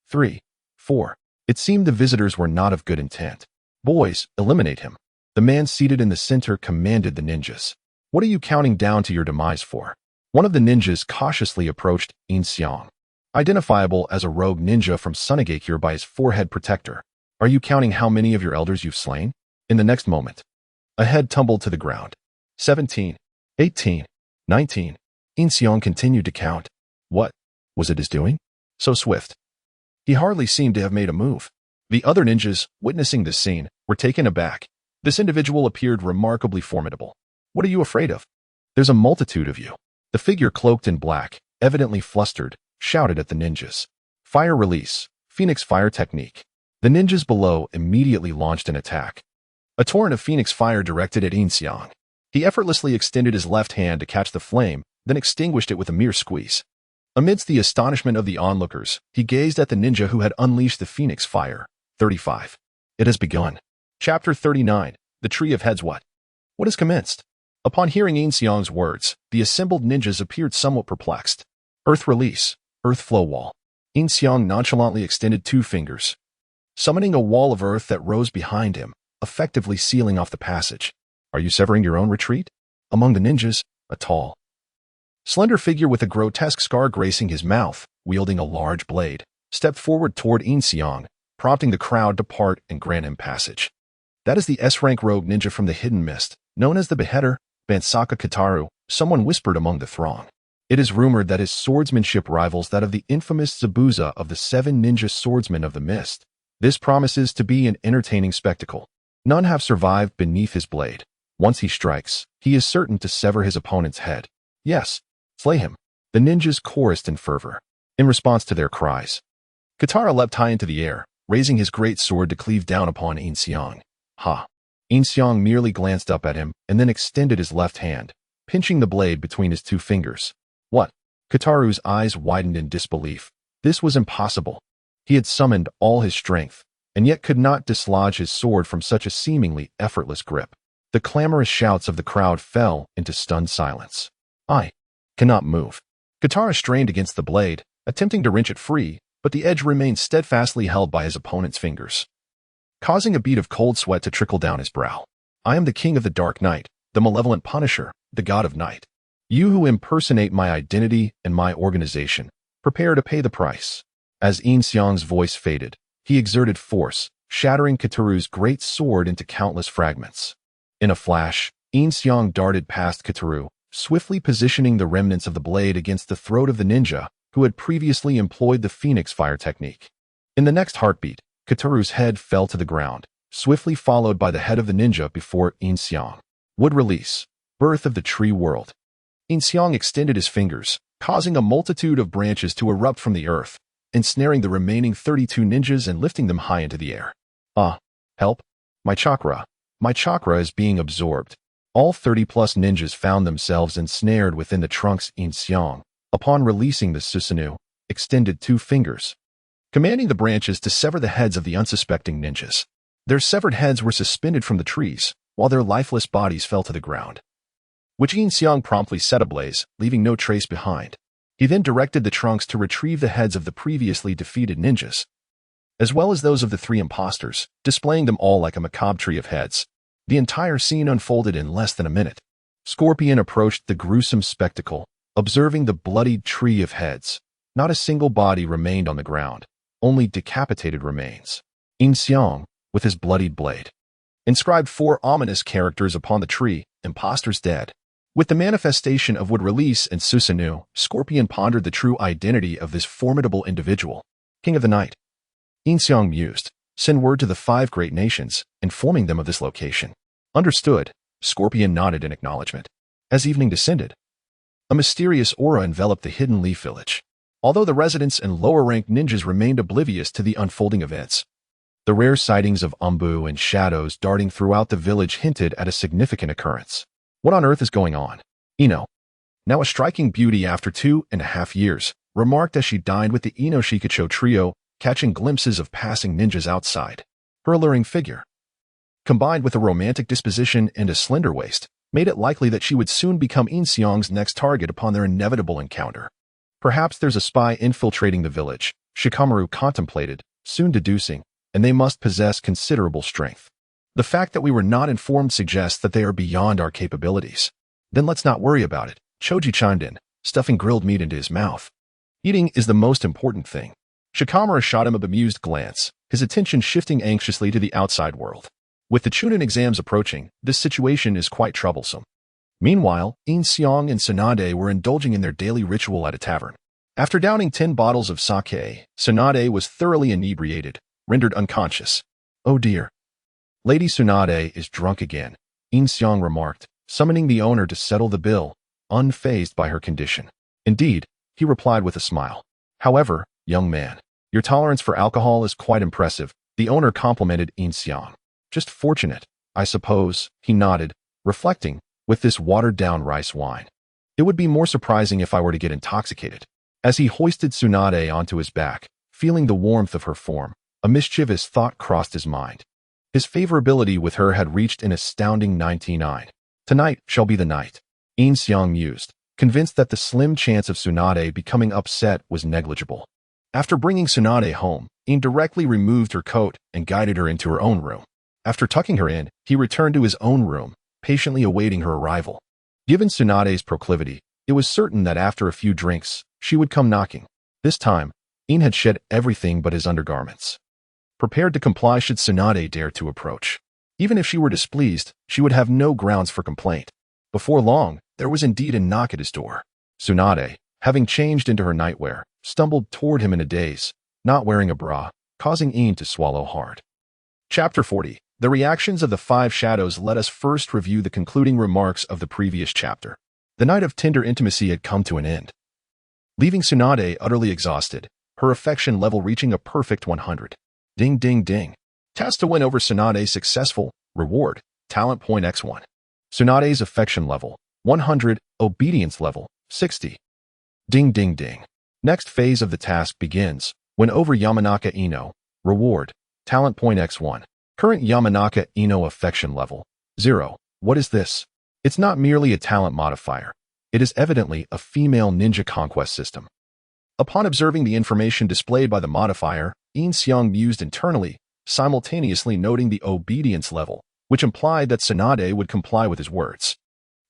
3, 4. It seemed the visitors were not of good intent. Boys, eliminate him. The man seated in the center commanded the ninjas. What are you counting down to your demise for? One of the ninjas cautiously approached Yin Xiang, identifiable as a rogue ninja from Sunagakure by his forehead protector. Are you counting how many of your elders you've slain? In the next moment, a head tumbled to the ground. 17, 18, 19. Yin Xiang continued to count. What was it his doing? So swift. He hardly seemed to have made a move. The other ninjas, witnessing this scene, were taken aback. This individual appeared remarkably formidable. What are you afraid of? There's a multitude of you. The figure cloaked in black, evidently flustered, shouted at the ninjas. Fire release, Phoenix fire technique. The ninjas below immediately launched an attack. A torrent of Phoenix fire directed at Yin Xiang. He effortlessly extended his left hand to catch the flame, then extinguished it with a mere squeeze. Amidst the astonishment of the onlookers, he gazed at the ninja who had unleashed the Phoenix fire. 35. It has begun. Chapter 39. The Tree of Heads. What has commenced? Upon hearing Yin Xiang's words, the assembled ninjas appeared somewhat perplexed. Earth release, earth flow wall. Yin Xiang nonchalantly extended 2 fingers, summoning a wall of earth that rose behind him, effectively sealing off the passage. Are you severing your own retreat? Among the ninjas, a tall, slender figure with a grotesque scar gracing his mouth, wielding a large blade, stepped forward toward Yin Xiang, prompting the crowd to part and grant him passage. That is the S-rank rogue ninja from the Hidden Mist, known as the Beheader, Bansaka Kataru, someone whispered among the throng. It is rumored that his swordsmanship rivals that of the infamous Zabuza of the 7 ninja swordsmen of the Mist. This promises to be an entertaining spectacle. None have survived beneath his blade. Once he strikes, he is certain to sever his opponent's head. Yes, slay him. The ninjas chorused in fervor. In response to their cries, Katara leapt high into the air, raising his great sword to cleave down upon Yin Xiang. Ha! Yin Xiang merely glanced up at him and then extended his left hand, pinching the blade between his two fingers. What? Kataru's eyes widened in disbelief. This was impossible. He had summoned all his strength, and yet could not dislodge his sword from such a seemingly effortless grip. The clamorous shouts of the crowd fell into stunned silence. I cannot move. Katara strained against the blade, attempting to wrench it free, but the edge remained steadfastly held by his opponent's fingers, causing a bead of cold sweat to trickle down his brow. I am the king of the Dark Night, the malevolent Punisher, the god of night. You who impersonate my identity and my organization, prepare to pay the price. As Yin Xiang's voice faded, he exerted force, shattering Kataru's great sword into countless fragments. In a flash, Yin Xiang darted past Kataru, swiftly positioning the remnants of the blade against the throat of the ninja who had previously employed the Phoenix Fire technique. In the next heartbeat, Kataru's head fell to the ground, swiftly followed by the head of the ninja before Yin Xiang would release. Birth of the Tree World. Yin Xiang extended his fingers, causing a multitude of branches to erupt from the earth, ensnaring the remaining 32 ninjas and lifting them high into the air. Help! My chakra is being absorbed. All 30-plus ninjas found themselves ensnared within the trunks. Yin Xiang, upon releasing the Susanoo, extended 2 fingers, commanding the branches to sever the heads of the unsuspecting ninjas. Their severed heads were suspended from the trees, while their lifeless bodies fell to the ground, which Yin Xiang promptly set ablaze, leaving no trace behind. He then directed the trunks to retrieve the heads of the previously defeated ninjas, as well as those of the 3 imposters, displaying them all like a macabre tree of heads. The entire scene unfolded in less than a minute. Scorpion approached the gruesome spectacle, observing the bloodied tree of heads. Not a single body remained on the ground, only decapitated remains. Yin Xiang, with his bloodied blade, inscribed 4 ominous characters upon the tree: imposters dead. With the manifestation of would release and Susanoo, Scorpion pondered the true identity of this formidable individual. King of the Night. Yin Xiang mused. Send word to the 5 great nations, informing them of this location. Understood. Scorpion nodded in acknowledgement. As evening descended, a mysterious aura enveloped the hidden Leaf Village. Although the residents and lower-ranked ninjas remained oblivious to the unfolding events, the rare sightings of Umbu and shadows darting throughout the village hinted at a significant occurrence. What on earth is going on? Ino, now a striking beauty after 2.5 years, remarked as she dined with the Ino Shikacho trio, catching glimpses of passing ninjas outside. Her alluring figure, combined with a romantic disposition and a slender waist, made it likely that she would soon become Yin Xiang's next target upon their inevitable encounter. Perhaps there's a spy infiltrating the village, Shikamaru contemplated, soon deducing, and they must possess considerable strength. The fact that we were not informed suggests that they are beyond our capabilities. Then let's not worry about it, Choji chimed in, stuffing grilled meat into his mouth. Eating is the most important thing. Shikamaru shot him a bemused glance, his attention shifting anxiously to the outside world. With the Chunin exams approaching, this situation is quite troublesome. Meanwhile, Yin Xiang and Tsunade were indulging in their daily ritual at a tavern. After downing 10 bottles of sake, Tsunade was thoroughly inebriated, rendered unconscious. Oh dear. Lady Tsunade is drunk again, Yin Xiang remarked, summoning the owner to settle the bill, unfazed by her condition. Indeed, he replied with a smile. However, young man, your tolerance for alcohol is quite impressive, the owner complimented Yin Xiang. Just fortunate, I suppose, he nodded, reflecting, with this watered-down rice wine. It would be more surprising if I were to get intoxicated. As he hoisted Tsunade onto his back, feeling the warmth of her form, a mischievous thought crossed his mind. His favorability with her had reached an astounding 99. Tonight shall be the night, Yin Xiang mused, convinced that the slim chance of Tsunade becoming upset was negligible. After bringing Tsunade home, Yin directly removed her coat and guided her into her own room. After tucking her in, he returned to his own room, patiently awaiting her arrival. Given Tsunade's proclivity, it was certain that after a few drinks, she would come knocking. This time, Yin had shed everything but his undergarments, prepared to comply should Tsunade dare to approach. Even if she were displeased, she would have no grounds for complaint. Before long, there was indeed a knock at his door. Tsunade, having changed into her nightwear, stumbled toward him in a daze, not wearing a bra, causing Yin to swallow hard. Chapter 40. The reactions of the 5 shadows. Let us first review the concluding remarks of the previous chapter. The night of tender intimacy had come to an end, leaving Tsunade utterly exhausted, her affection level reaching a perfect 100. Ding ding ding. Task to win over Tsunade successful. Reward, talent point x1. Tsunade's affection level, 100, obedience level, 60. Ding ding ding. Next phase of the task begins, when over Yamanaka Ino, reward, talent point x1. Current Yamanaka Ino affection level, 0. What is this? It's not merely a talent modifier. It is evidently a female ninja conquest system. Upon observing the information displayed by the modifier, Yin Xiang mused internally, simultaneously noting the obedience level, which implied that Tsunade would comply with his words.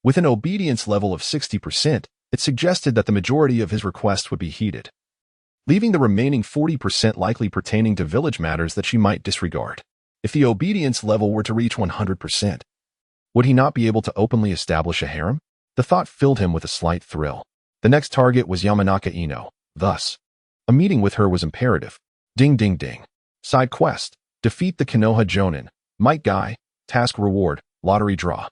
With an obedience level of 60%, it suggested that the majority of his requests would be heeded, leaving the remaining 40% likely pertaining to village matters that she might disregard. If the obedience level were to reach 100%, would he not be able to openly establish a harem? The thought filled him with a slight thrill. The next target was Yamanaka Ino. Thus, a meeting with her was imperative. Ding ding ding. Side quest. Defeat the Konoha Jonin. Might Guy. Task reward. Lottery draw.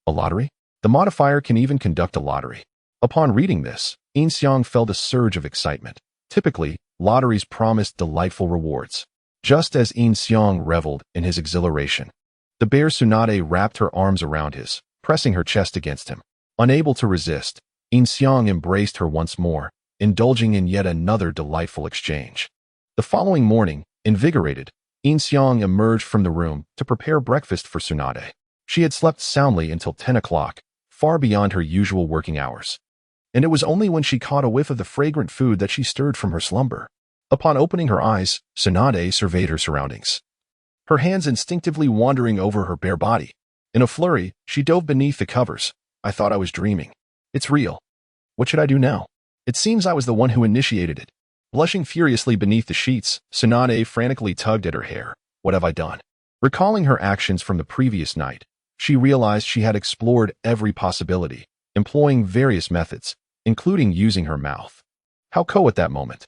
A lottery? The modifier can even conduct a lottery. Upon reading this, Yin Xiang felt a surge of excitement. Typically, lotteries promised delightful rewards. Just as Yin Xiang reveled in his exhilaration, the bear Tsunade wrapped her arms around his, pressing her chest against him. Unable to resist, Yin Xiang embraced her once more, indulging in yet another delightful exchange. The following morning, invigorated, Yin Xiang emerged from the room to prepare breakfast for Tsunade. She had slept soundly until 10 o'clock, far beyond her usual working hours. And it was only when she caught a whiff of the fragrant food that she stirred from her slumber. Upon opening her eyes, Tsunade surveyed her surroundings, her hands instinctively wandering over her bare body. In a flurry, she dove beneath the covers. I thought I was dreaming. It's real. What should I do now? It seems I was the one who initiated it. Blushing furiously beneath the sheets, Tsunade frantically tugged at her hair. What have I done? Recalling her actions from the previous night, she realized she had explored every possibility, employing various methods, including using her mouth. How co at that moment?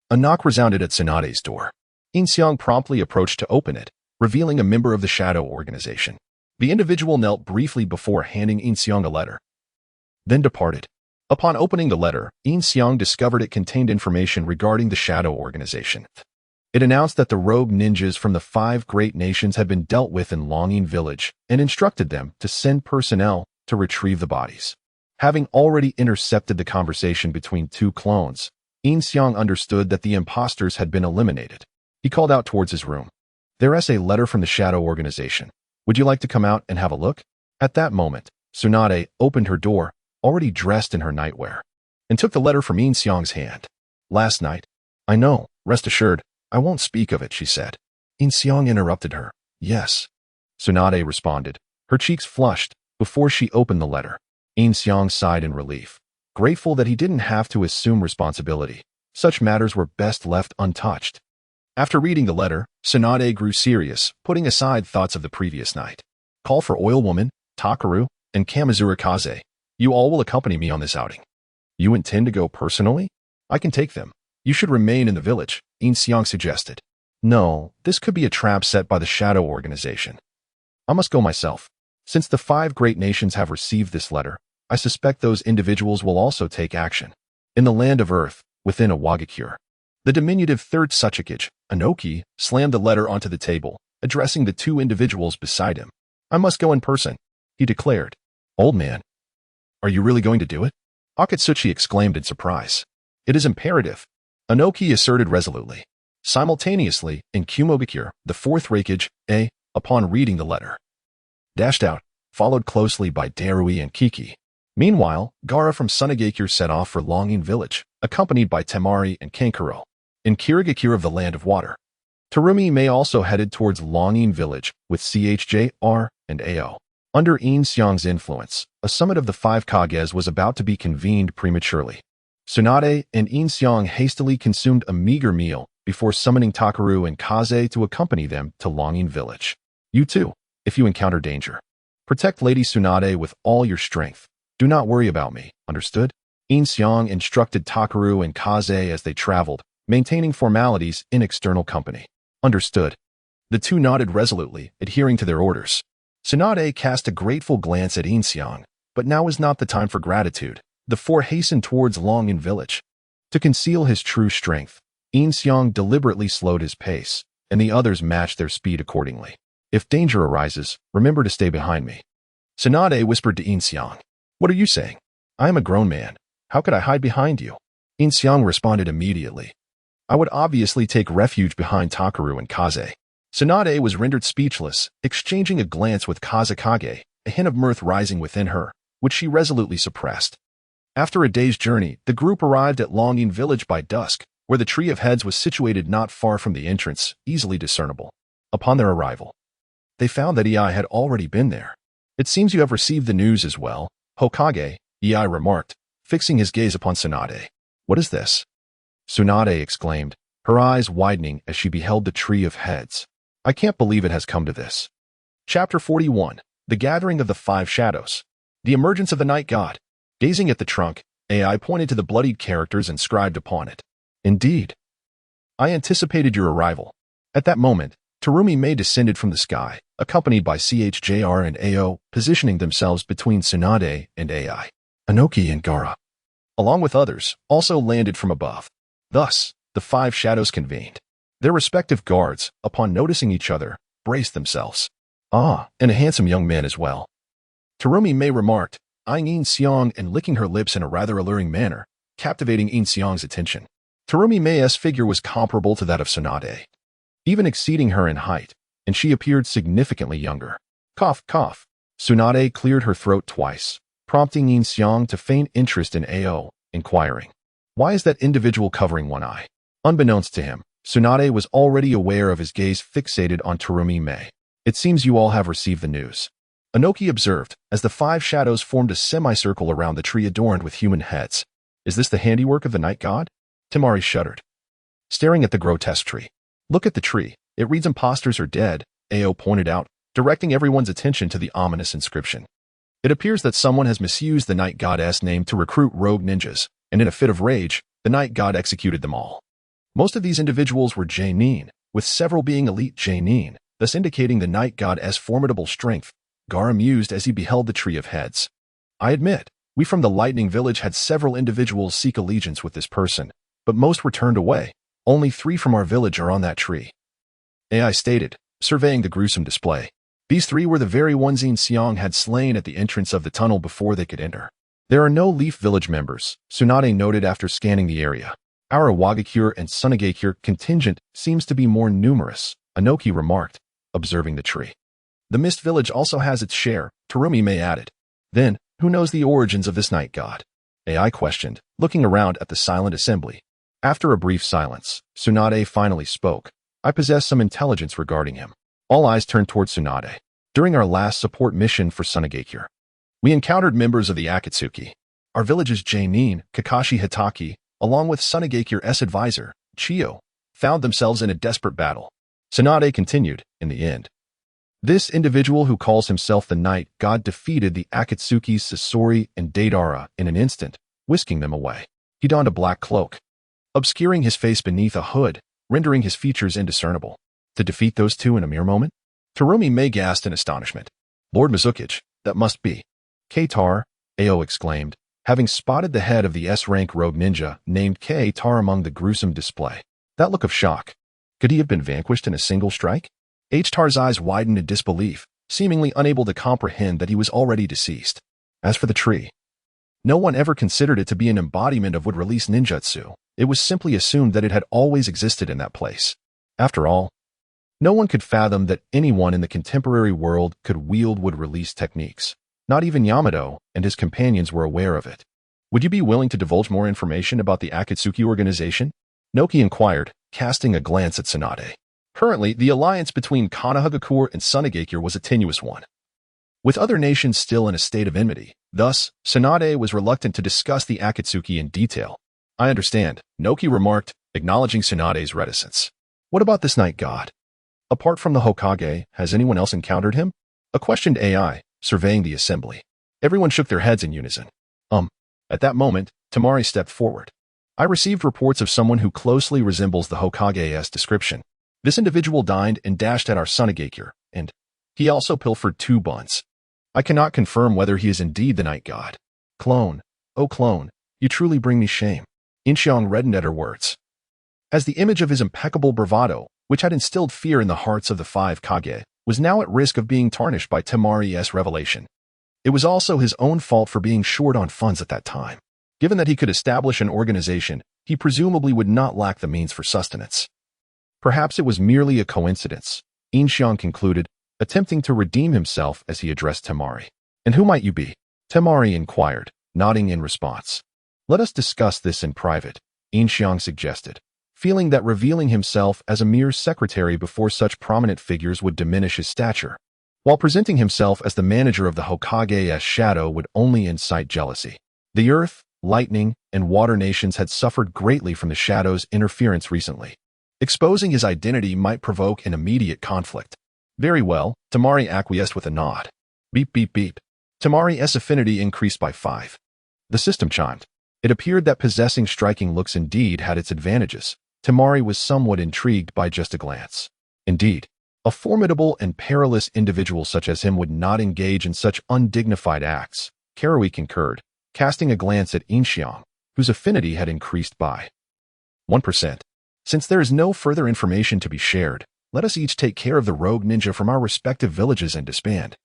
A knock resounded at Tsunade's door. Yin Xiang promptly approached to open it, revealing a member of the Shadow Organization. The individual knelt briefly before handing Yin Xiang a letter, then departed. Upon opening the letter, Yin Xiang discovered it contained information regarding the Shadow Organization. It announced that the rogue ninjas from the 5 great nations had been dealt with in Longyin Village and instructed them to send personnel to retrieve the bodies. Having already intercepted the conversation between 2 clones, Yin Xiang understood that the imposters had been eliminated. He called out towards his room. There's a letter from the Shadow Organization. Would you like to come out and have a look? At that moment, Tsunade opened her door, already dressed in her nightwear, and took the letter from Yin Xiang's hand. Last night. I know, rest assured, I won't speak of it, she said. Yin Xiang interrupted her. Yes. Tsunade responded, her cheeks flushed, before she opened the letter. Yin Xiang sighed in relief, grateful that he didn't have to assume responsibility. Such matters were best left untouched. After reading the letter, Tsunade grew serious, putting aside thoughts of the previous night. Call for Oil Woman, Takaru, and Kamizura Kaze. You all will accompany me on this outing. You intend to go personally? I can take them. You should remain in the village, Yin Xiang suggested. No, this could be a trap set by the Shadow Organization. I must go myself. Since the 5 great nations have received this letter, I suspect those individuals will also take action. In the land of Earth, within a Wagakure, the diminutive 3rd Suchikage, Anoki, slammed the letter onto the table, addressing the 2 individuals beside him. I must go in person, he declared. Old man, are you really going to do it? Akatsuki exclaimed in surprise. It is imperative, Anoki asserted resolutely. Simultaneously, in Kumogakure, the 4th Raikage, upon reading the letter, dashed out, followed closely by Darui and Kiki. Meanwhile, Gaara from Sunagakure set off for Longyin Village, accompanied by Temari and Kankuro. In Kirigakure of the Land of Water, Terumi May also headed towards Longyin Village with CHJR and AO. Under Yin Xiang's influence, a summit of the 5 Kages was about to be convened prematurely. Tsunade and Yin Xiang hastily consumed a meager meal before summoning Takaru and Kaze to accompany them to Longyin Village. You too, if you encounter danger. Protect Lady Tsunade with all your strength. Do not worry about me, understood? Yin Xiang instructed Takaru and Kaze as they traveled, maintaining formalities in external company. Understood. The 2 nodded resolutely, adhering to their orders. Tsunade cast a grateful glance at Yin Xiang, but now was not the time for gratitude. The 4 hastened towards Longyin Village. To conceal his true strength, Yin Xiang deliberately slowed his pace, and the others matched their speed accordingly. If danger arises, remember to stay behind me. Tsunade whispered to Yin Xiang. What are you saying? I am a grown man. How could I hide behind you? Yin Xiang responded immediately. I would obviously take refuge behind Takaru and Kaze. Tsunade was rendered speechless, exchanging a glance with Kazekage, a hint of mirth rising within her, which she resolutely suppressed. After a day's journey, the group arrived at Longyin village by dusk, where the Tree of Heads was situated not far from the entrance, easily discernible. Upon their arrival, they found that Ei had already been there. It seems you have received the news as well, Hokage, Ei remarked, fixing his gaze upon Tsunade. What is this? Tsunade exclaimed, her eyes widening as she beheld the Tree of Heads. I can't believe it has come to this. Chapter 41. The Gathering of the Five Shadows. The Emergence of the Night God. Gazing at the trunk, Ai pointed to the bloodied characters inscribed upon it. Indeed. I anticipated your arrival. At that moment, Terumi Mei descended from the sky, accompanied by CHJR and AO, positioning themselves between Tsunade and Ai. Anoki and Gaara, along with others, also landed from above. Thus, the five shadows convened. Their respective guards, upon noticing each other, braced themselves. Ah, and a handsome young man as well. Terumi Mei remarked, eyeing Yin Xiang and licking her lips in a rather alluring manner, captivating Yin Xiang's attention. Terumi Mei's figure was comparable to that of Tsunade, even exceeding her in height, and she appeared significantly younger. Cough, cough. Tsunade cleared her throat twice, prompting Yin Xiang to feign interest in AO, inquiring, why is that individual covering one eye? Unbeknownst to him, Tsunade was already aware of his gaze fixated on Terumi Mei. It seems you all have received the news. Anoki observed, as the five shadows formed a semicircle around the tree adorned with human heads. Is this the handiwork of the night god? Temari shuddered, staring at the grotesque tree. Look at the tree. It reads imposters are dead, Ao pointed out, directing everyone's attention to the ominous inscription. It appears that someone has misused the night god's name to recruit rogue ninjas, and in a fit of rage, the night god executed them all. Most of these individuals were Jainin, with several being elite Jainin, thus indicating the night god's formidable strength. Gaara mused as he beheld the Tree of Heads. I admit, we from the Lightning Village had several individuals seek allegiance with this person, but most were turned away. Only 3 from our village are on that tree. Ai stated, surveying the gruesome display. These 3 were the very ones Yin Xiang had slain at the entrance of the tunnel before they could enter. There are no Leaf Village members, Tsunade noted after scanning the area. Our Wagakure and Sunagakure contingent seems to be more numerous, Anoki remarked, observing the tree. The Mist Village also has its share, Terumi Mei added. Then, who knows the origins of this night god? Ai questioned, looking around at the silent assembly. After a brief silence, Tsunade finally spoke. I possess some intelligence regarding him. All eyes turned toward Tsunade. During our last support mission for Sunagakure, we encountered members of the Akatsuki. Our village's Jainin, Kakashi Hitaki, along with Sunagakure's advisor, Chiyo, found themselves in a desperate battle. Tsunade continued, in the end. This individual who calls himself the Night God defeated the Akatsuki's Sasori and Deidara in an instant, whisking them away. He donned a black cloak, obscuring his face beneath a hood, rendering his features indiscernible. To defeat those 2 in a mere moment? Terumi Mei gasped in astonishment. Lord Mizukage, that must be. K-Tar, Ao exclaimed, having spotted the head of the S-rank rogue ninja named K-Tar among the gruesome display. That look of shock. Could he have been vanquished in a single strike? H-Tar's eyes widened in disbelief, seemingly unable to comprehend that he was already deceased. As for the tree, no one ever considered it to be an embodiment of wood-release ninjutsu. It was simply assumed that it had always existed in that place. After all, no one could fathom that anyone in the contemporary world could wield wood-release techniques. Not even Yamato and his companions were aware of it. Would you be willing to divulge more information about the Akatsuki organization? Noki inquired, casting a glance at Tsunade. Currently, the alliance between Konohagakure and Sunagakure was a tenuous one, with other nations still in a state of enmity. Thus, Tsunade was reluctant to discuss the Akatsuki in detail. I understand, Noki remarked, acknowledging Tsunade's reticence. What about this night god? Apart from the Hokage, has anyone else encountered him? A questioned Ai, surveying the assembly. Everyone shook their heads in unison. At that moment, Temari stepped forward. I received reports of someone who closely resembles the Hokage's description. This individual dined and dashed at our Sunagakure, and he also pilfered 2 buns. I cannot confirm whether he is indeed the night god. Clone, oh clone, you truly bring me shame. Yin Xiang reddened at her words. As the image of his impeccable bravado, which had instilled fear in the hearts of the 5 Kage, was now at risk of being tarnished by Temari's revelation. It was also his own fault for being short on funds at that time. Given that he could establish an organization, he presumably would not lack the means for sustenance. Perhaps it was merely a coincidence, Yin Xiang concluded, attempting to redeem himself as he addressed Temari. And who might you be? Temari inquired, nodding in response. Let us discuss this in private, Yin Xiang suggested, feeling that revealing himself as a mere secretary before such prominent figures would diminish his stature, while presenting himself as the manager of the Hokage's shadow would only incite jealousy. The earth, lightning, and water nations had suffered greatly from the shadow's interference recently. Exposing his identity might provoke an immediate conflict. Very well, Temari acquiesced with a nod. Beep beep beep. Temari's affinity increased by 5. The system chimed. It appeared that possessing striking looks indeed had its advantages. Temari was somewhat intrigued by just a glance. Indeed, a formidable and perilous individual such as him would not engage in such undignified acts, Karui concurred, casting a glance at Yin Xiang, whose affinity had increased by 1%. Since there is no further information to be shared, let us each take care of the rogue ninja from our respective villages and disband.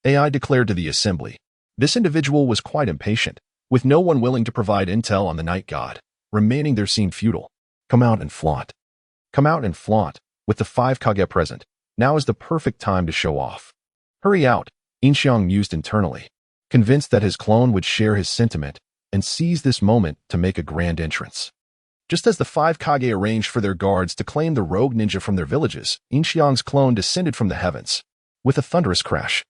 AI declared to the assembly. This individual was quite impatient, with no one willing to provide intel on the night god. Remaining there seemed futile. Come out and flaunt. Come out and flaunt, with the 5 Kage present. Now is the perfect time to show off. Hurry out, Yin Xiang mused internally, convinced that his clone would share his sentiment and seize this moment to make a grand entrance. Just as the 5 Kage arranged for their guards to claim the rogue ninja from their villages, Yin Xiang's clone descended from the heavens. With a thunderous crash,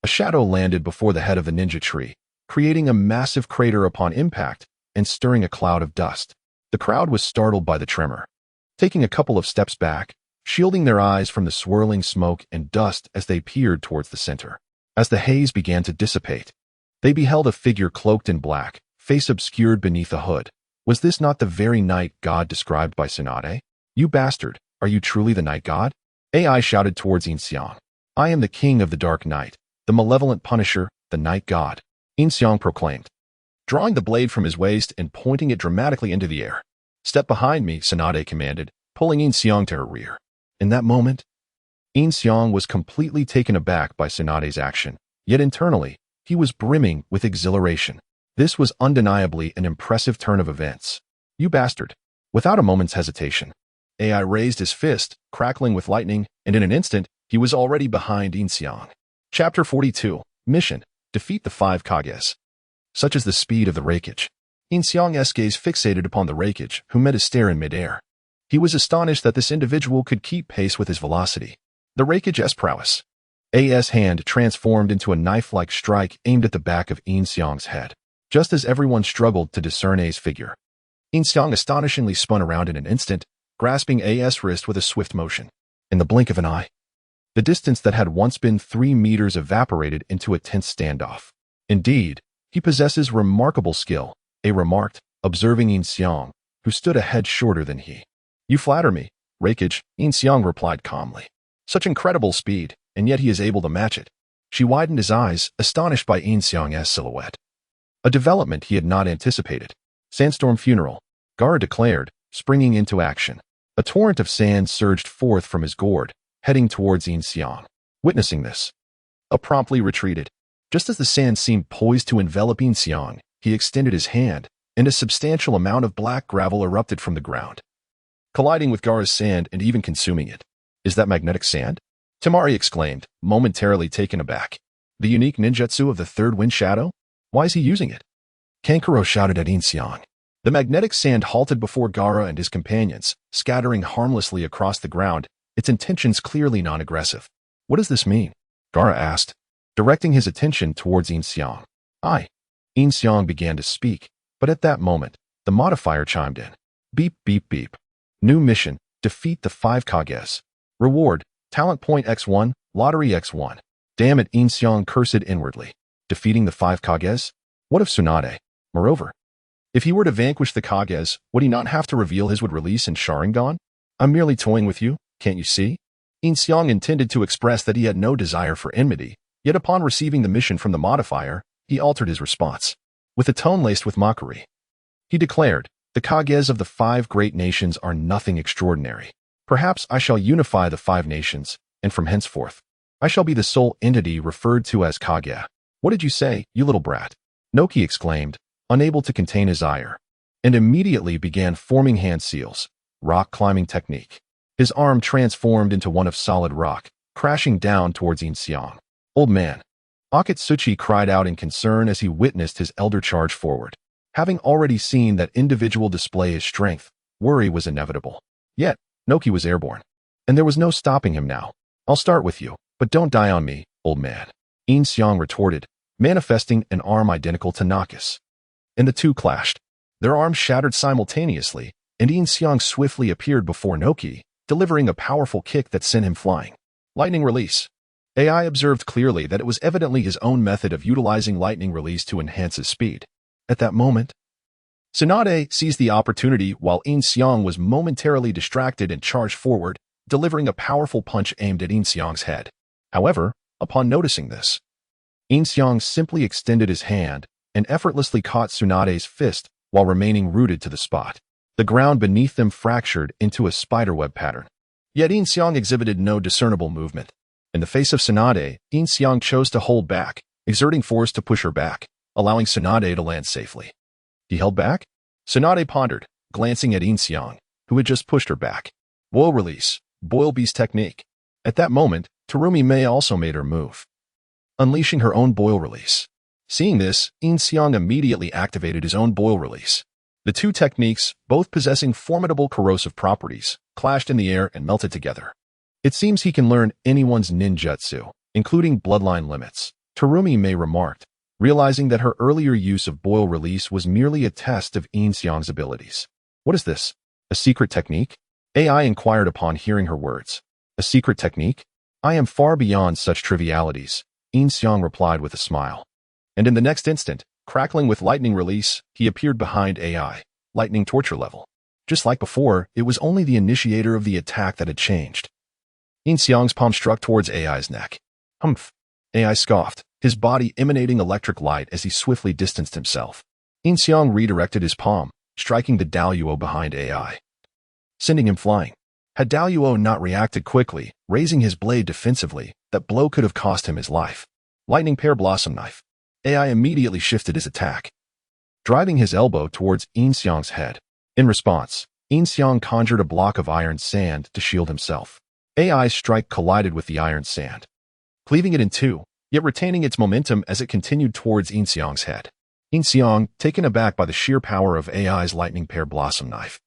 a shadow landed before the head of the ninja tree, creating a massive crater upon impact and stirring a cloud of dust. The crowd was startled by the tremor, taking a couple of steps back, shielding their eyes from the swirling smoke and dust as they peered towards the center. As the haze began to dissipate, they beheld a figure cloaked in black, face obscured beneath a hood. Was this not the very night god described by Tsunade? You bastard, are you truly the night god? AI shouted towards Yin Xiang. I am the king of the dark night, the malevolent punisher, the night god, Yin Xiang proclaimed, drawing the blade from his waist and pointing it dramatically into the air. Step behind me, Tsunade commanded, pulling Yin Xiang to her rear. In that moment, Yin Xiang was completely taken aback by Tsunade's action, yet internally, he was brimming with exhilaration. This was undeniably an impressive turn of events. You bastard. Without a moment's hesitation, AI raised his fist, crackling with lightning, and in an instant, he was already behind Yin Xiang. Chapter 42. Mission. Defeat the 5 Kages. Such is the speed of the Reikage. Yin Xiang's gaze fixated upon the Reikage, who met his stare in midair. He was astonished that this individual could keep pace with his velocity. The Reikage's prowess. AS hand transformed into a knife-like strike aimed at the back of Yin Xiang's head. Just as everyone struggled to discern A's figure, Yin Xiang astonishingly spun around in an instant, grasping AS' wrist with a swift motion. In the blink of an eye, the distance that had once been 3 meters evaporated into a tense standoff. Indeed, he possesses remarkable skill, A remarked, observing Yin Xiang, who stood a head shorter than he. You flatter me, Reikage, Yin Xiang replied calmly. Such incredible speed, and yet he is able to match it. She widened his eyes, astonished by Yin Xiang's silhouette. A development he had not anticipated. Sandstorm funeral, Gaara declared, springing into action. A torrent of sand surged forth from his gourd, heading towards Yin Xiang. Witnessing this, A promptly retreated. Just as the sand seemed poised to envelop Yin Xiang, he extended his hand, and a substantial amount of black gravel erupted from the ground, colliding with Gaara's sand and even consuming it. Is that magnetic sand? Temari exclaimed, momentarily taken aback. The unique ninjutsu of the third wind shadow? Why is he using it? Kankuro shouted at Yin Xiang. The magnetic sand halted before Gaara and his companions, scattering harmlessly across the ground, its intentions clearly non-aggressive. What does this mean? Gaara asked, directing his attention towards Yin Xiang. Yin Xiang began to speak, but at that moment, the modifier chimed in. Beep, beep, beep. New mission, defeat the 5 Kages. Reward, talent point X1, lottery X1. Damn it, Yin Xiang cursed inwardly. Defeating the 5 Kages? What of Tsunade? Moreover, if he were to vanquish the Kages, would he not have to reveal his would release in Sharingan? I'm merely toying with you, can't you see? Yin Xiang intended to express that he had no desire for enmity, yet upon receiving the mission from the modifier, he altered his response. With a tone laced with mockery, he declared, the Kages of the 5 great nations are nothing extraordinary. Perhaps I shall unify the 5 nations, and from henceforth, I shall be the sole entity referred to as Kage. What did you say, you little brat? Noki exclaimed, unable to contain his ire, and immediately began forming hand seals, rock climbing technique. His arm transformed into one of solid rock, crashing down towards Yin Xiang. Old man. Akatsuki cried out in concern as he witnessed his elder charge forward. Having already seen that individual display his strength, worry was inevitable. Yet, Noki was airborne, and there was no stopping him now. I'll start with you, but don't die on me, old man. Yin Xiang retorted, manifesting an arm identical to Naka's. And the two clashed. Their arms shattered simultaneously, and Yin Xiang swiftly appeared before Noki, delivering a powerful kick that sent him flying. Lightning release. AI observed clearly that it was evidently his own method of utilizing lightning release to enhance his speed. At that moment, Tsunade seized the opportunity while Yin Xiang was momentarily distracted and charged forward, delivering a powerful punch aimed at Yin Xiang's head. However, upon noticing this, Yin Xiang simply extended his hand and effortlessly caught Tsunade's fist while remaining rooted to the spot. The ground beneath them fractured into a spiderweb pattern. Yet Yin Xiang exhibited no discernible movement. In the face of Tsunade, Yin Xiang chose to hold back, exerting force to push her back, allowing Tsunade to land safely. He held back? Tsunade pondered, glancing at Yin Xiang, who had just pushed her back. Boil release, boil beast technique. At that moment, Terumi Mei also made her move, unleashing her own boil release. Seeing this, Yin Xiang immediately activated his own boil release. The two techniques, both possessing formidable corrosive properties, clashed in the air and melted together. It seems he can learn anyone's ninjutsu, including bloodline limits, Terumi Mei remarked, realizing that her earlier use of boil release was merely a test of Yin Xiang's abilities. What is this? A secret technique? AI inquired upon hearing her words. A secret technique? I am far beyond such trivialities, Yin Xiang replied with a smile. And in the next instant, crackling with lightning release, he appeared behind AI, lightning torture level. Just like before, it was only the initiator of the attack that had changed. Yin Xiang's palm struck towards AI's neck. Humph. AI scoffed, his body emanating electric light as he swiftly distanced himself. Yin Xiang redirected his palm, striking the Daluo behind AI, sending him flying. Had Daluo not reacted quickly, raising his blade defensively, that blow could have cost him his life. Lightning Pear Blossom Knife. AI immediately shifted his attack, driving his elbow towards Yin Xiang's head. In response, Yin Xiang conjured a block of iron sand to shield himself. AI's strike collided with the iron sand, cleaving it in two, yet retaining its momentum as it continued towards Yin Xiang's head. Yin Xiang, taken aback by the sheer power of AI's Lightning Pear Blossom Knife,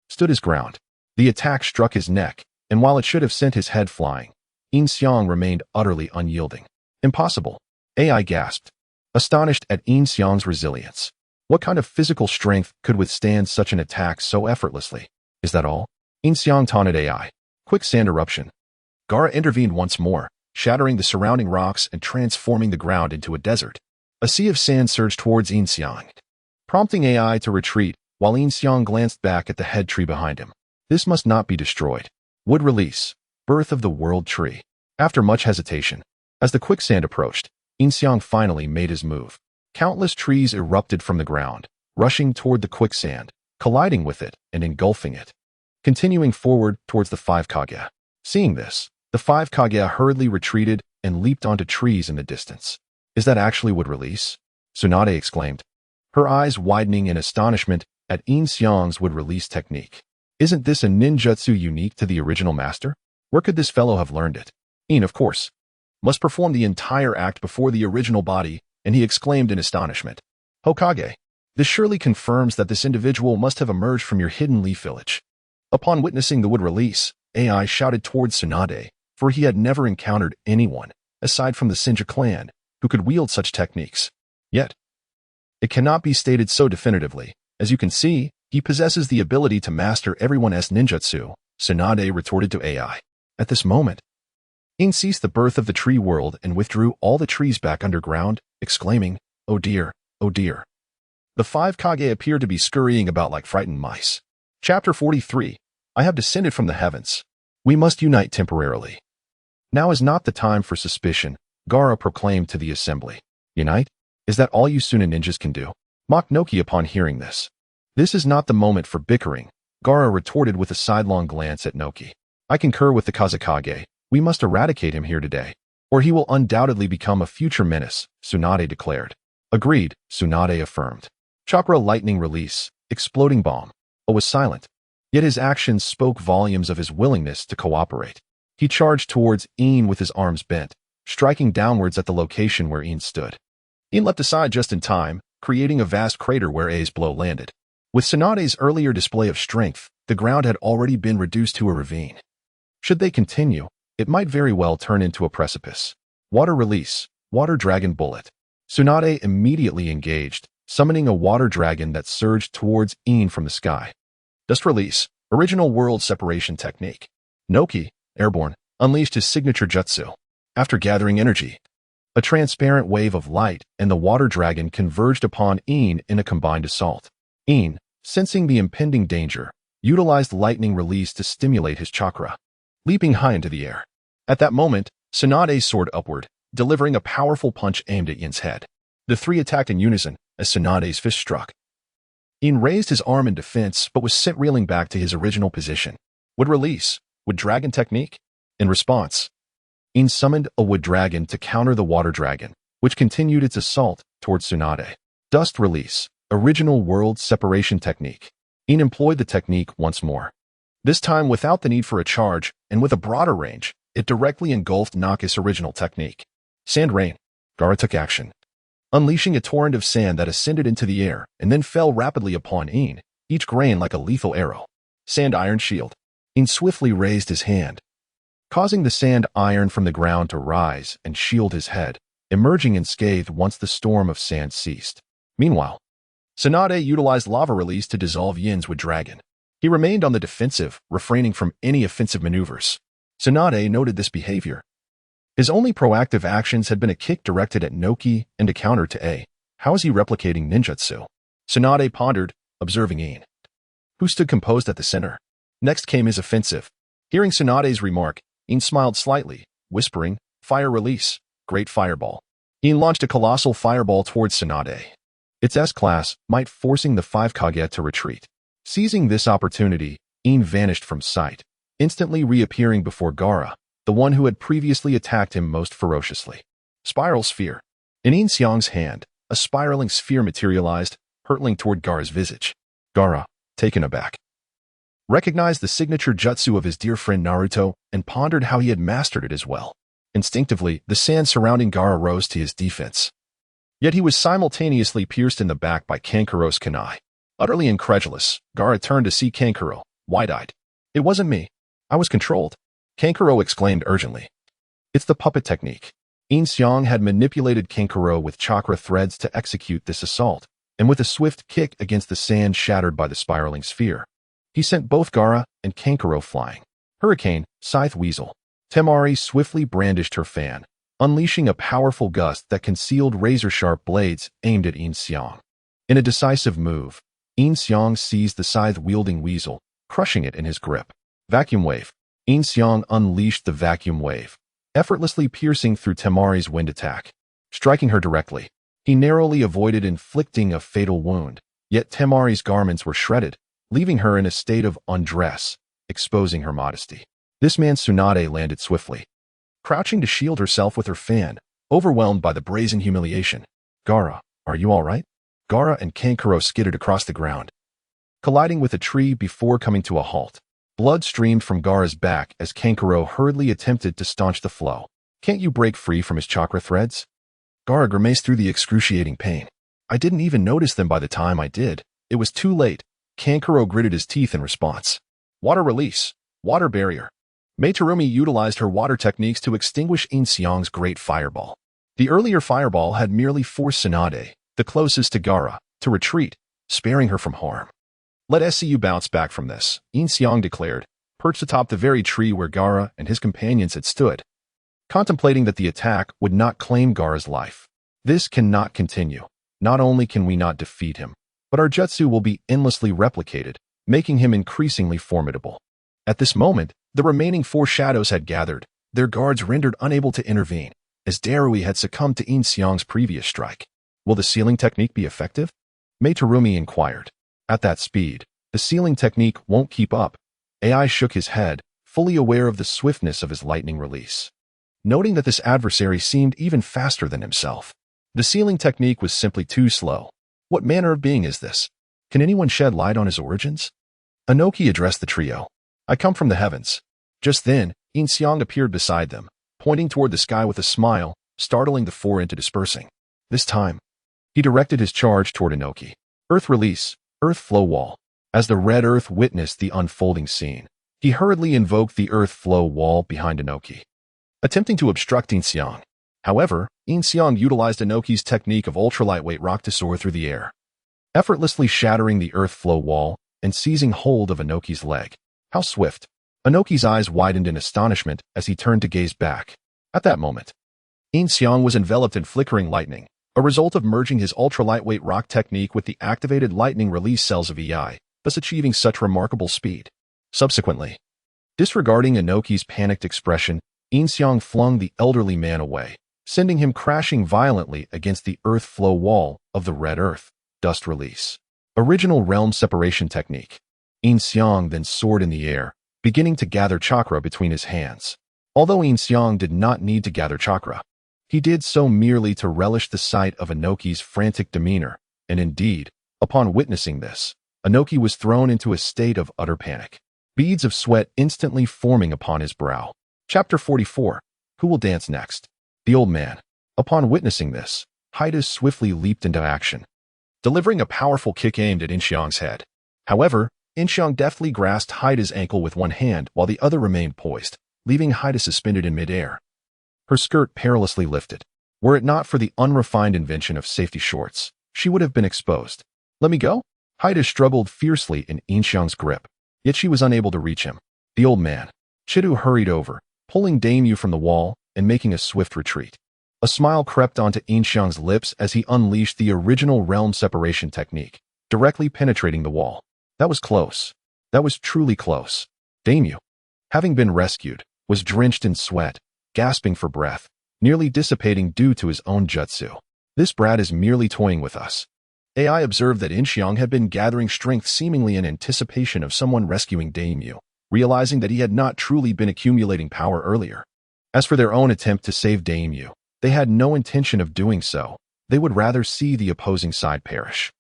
stood his ground. The attack struck his neck, and while it should have sent his head flying, Yin Xiang remained utterly unyielding. Impossible. AI gasped, astonished at Yin Xiang's resilience. What kind of physical strength could withstand such an attack so effortlessly? Is that all? Yin Xiang taunted AI. Quicksand eruption. Gaara intervened once more, shattering the surrounding rocks and transforming the ground into a desert. A sea of sand surged towards Yin Xiang, prompting AI to retreat while Yin Xiang glanced back at the head tree behind him. This must not be destroyed. Wood release. Birth of the World Tree. After much hesitation, as the quicksand approached, Yin Xiang finally made his move. Countless trees erupted from the ground, rushing toward the quicksand, colliding with it and engulfing it, continuing forward towards the five Kage. Seeing this, the five Kage hurriedly retreated and leaped onto trees in the distance. Is that actually wood release? Tsunade exclaimed, her eyes widening in astonishment at Yin Xiang's wood release technique. Isn't this a ninjutsu unique to the original master? Where could this fellow have learned it? Yin, of course, must perform the entire act before the original body, and he exclaimed in astonishment. Hokage, this surely confirms that this individual must have emerged from your hidden leaf village. Upon witnessing the wood release, AI shouted towards Tsunade, for he had never encountered anyone, aside from the Sinja clan, who could wield such techniques. Yet, it cannot be stated so definitively. As you can see, he possesses the ability to master everyone's ninjutsu, Tsunade retorted to AI. At this moment, Yin ceased the birth of the tree world and withdrew all the trees back underground, exclaiming, oh dear, oh dear. The five Kage appeared to be scurrying about like frightened mice. Chapter 43. I have descended from the heavens. We must unite temporarily. Now is not the time for suspicion, Gaara proclaimed to the assembly. Unite? Is that all you Suna ninjas can do? Mocked Noki upon hearing this. This is not the moment for bickering, Gaara retorted with a sidelong glance at Noki. I concur with the Kazekage. We must eradicate him here today. or he will undoubtedly become a future menace, Tsunade declared. Agreed, Tsunade affirmed. Chakra lightning release, exploding bomb. O was silent. Yet his actions spoke volumes of his willingness to cooperate. He charged towards Yin with his arms bent, striking downwards at the location where Yin stood. Yin leapt aside just in time, creating a vast crater where A's blow landed. With Tsunade's earlier display of strength, the ground had already been reduced to a ravine. Should they continue, it might very well turn into a precipice. Water release, water dragon bullet. Tsunade immediately engaged, summoning a water dragon that surged towards Yin from the sky. Dust release, original world separation technique. Noki, airborne, unleashed his signature jutsu. After gathering energy, a transparent wave of light and the water dragon converged upon Yin in a combined assault. Yin, sensing the impending danger, utilized lightning release to stimulate his chakra, leaping high into the air. At that moment, Tsunade soared upward, delivering a powerful punch aimed at Yin's head. The three attacked in unison as Tsunade's fist struck. Yin raised his arm in defense but was sent reeling back to his original position. Wood release, wood dragon technique. In response, Yin summoned a wood dragon to counter the water dragon, which continued its assault towards Tsunade. Dust release, original world separation technique. Yin employed the technique once more. This time without the need for a charge and with a broader range, it directly engulfed Naka's original technique. Sand rain. Gaara took action, unleashing a torrent of sand that ascended into the air and then fell rapidly upon Yin, each grain like a lethal arrow. Sand iron shield. Yin swiftly raised his hand, causing the sand iron from the ground to rise and shield his head, emerging unscathed once the storm of sand ceased. Meanwhile, Tsunade utilized lava release to dissolve Yin's wood dragon. He remained on the defensive, refraining from any offensive maneuvers. Tsunade noted this behavior. His only proactive actions had been a kick directed at Noki and a counter to A. How is he replicating ninjutsu? Tsunade pondered, observing Yin, who stood composed at the center. Next came his offensive. Hearing Tsunade's remark, Yin smiled slightly, whispering, fire release, great fireball. Yin launched a colossal fireball towards Tsunade. Its S-class, might forcing the 5 Kage to retreat. Seizing this opportunity, Yin vanished from sight, instantly reappearing before Gaara, the one who had previously attacked him most ferociously. Spiral sphere. In Yin Xiang's hand, a spiraling sphere materialized, hurtling toward Gaara's visage. Gaara, taken aback, recognized the signature jutsu of his dear friend Naruto and pondered how he had mastered it as well. Instinctively, the sand surrounding Gaara rose to his defense. Yet he was simultaneously pierced in the back by Kankuro's kunai. Utterly incredulous, Gaara turned to see Kankuro, wide-eyed. It wasn't me. I was controlled. Kankuro exclaimed urgently. It's the puppet technique. Yin Xiang had manipulated Kankuro with chakra threads to execute this assault, and with a swift kick against the sand shattered by the spiraling sphere, he sent both Gaara and Kankuro flying. Hurricane, Scythe Weasel. Temari swiftly brandished her fan, unleashing a powerful gust that concealed razor-sharp blades aimed at Yin Xiang. In a decisive move, Yin Xiang seized the scythe-wielding weasel, crushing it in his grip. Vacuum wave. Yin Xiang unleashed the vacuum wave, effortlessly piercing through Temari's wind attack, striking her directly. He narrowly avoided inflicting a fatal wound, yet Temari's garments were shredded, leaving her in a state of undress, exposing her modesty. This man Tsunade landed swiftly, crouching to shield herself with her fan, overwhelmed by the brazen humiliation. Gaara, are you all right? Gaara and Kankuro skidded across the ground, colliding with a tree before coming to a halt. Blood streamed from Gaara's back as Kankuro hurriedly attempted to staunch the flow. Can't you break free from his chakra threads? Gaara grimaced through the excruciating pain. I didn't even notice them by the time I did. It was too late. Kankuro gritted his teeth in response. Water release. Water barrier. Mei Terumi utilized her water techniques to extinguish Yin Xiang's great fireball. The earlier fireball had merely forced Tsunade, the closest to Gaara, to retreat, sparing her from harm. Let SCU bounce back from this, Yin Xiang declared, perched atop the very tree where Gaara and his companions had stood, contemplating that the attack would not claim Gaara's life. This cannot continue. Not only can we not defeat him, but our jutsu will be endlessly replicated, making him increasingly formidable. At this moment, the remaining 4 shadows had gathered, their guards rendered unable to intervene, as Darui had succumbed to Yin Xiang's previous strike. Will the sealing technique be effective? Mei Terumi inquired. At that speed, the sealing technique won't keep up. AI shook his head, fully aware of the swiftness of his lightning release. noting that this adversary seemed even faster than himself. The sealing technique was simply too slow. What manner of being is this? Can anyone shed light on his origins? Inoki addressed the trio. I come from the heavens. Just then, Yin Xiang appeared beside them, pointing toward the sky with a smile, startling the four into dispersing. This time, he directed his charge toward Inoki. Earth release, earth flow wall. As the red earth witnessed the unfolding scene, he hurriedly invoked the earth flow wall behind Inoki, attempting to obstruct Yin Xiang. However, Yin Xiang utilized Inoki's technique of ultralightweight rock to soar through the air, effortlessly shattering the earth flow wall and seizing hold of Inoki's leg. How swift! Inoki's eyes widened in astonishment as he turned to gaze back. At that moment, Yin Xiang was enveloped in flickering lightning, a result of merging his ultra-lightweight rock technique with the activated lightning release cells of EI, thus achieving such remarkable speed. Subsequently, disregarding Inoki's panicked expression, Yin Xiang flung the elderly man away, sending him crashing violently against the earth flow wall of the red earth. Dust release. Original realm separation technique. Yin Xiang then soared in the air, beginning to gather chakra between his hands. Although Yin Xiang did not need to gather chakra, he did so merely to relish the sight of Inoki's frantic demeanor, and indeed, upon witnessing this, Inoki was thrown into a state of utter panic, beads of sweat instantly forming upon his brow. Chapter 44. Who will dance next? The old man. Upon witnessing this, Haida swiftly leaped into action, delivering a powerful kick aimed at Yin Xiang's head. However, Yin Xiang deftly grasped Haida's ankle with one hand while the other remained poised, leaving Haida suspended in midair. Her skirt perilously lifted. Were it not for the unrefined invention of safety shorts, she would have been exposed. Let me go? Haida struggled fiercely in Yin Xiang's grip, yet she was unable to reach him. The old man. Chidu hurried over, pulling Daimyu from the wall and making a swift retreat. A smile crept onto Yin Xiang's lips as he unleashed the original realm separation technique, directly penetrating the wall. That was close. That was truly close. Daimyu, having been rescued, was drenched in sweat, gasping for breath, nearly dissipating due to his own jutsu. This brat is merely toying with us. AI observed that Yin Xiang had been gathering strength seemingly in anticipation of someone rescuing Daimyu, realizing that he had not truly been accumulating power earlier. As for their own attempt to save Daimyu, they had no intention of doing so. They would rather see the opposing side perish.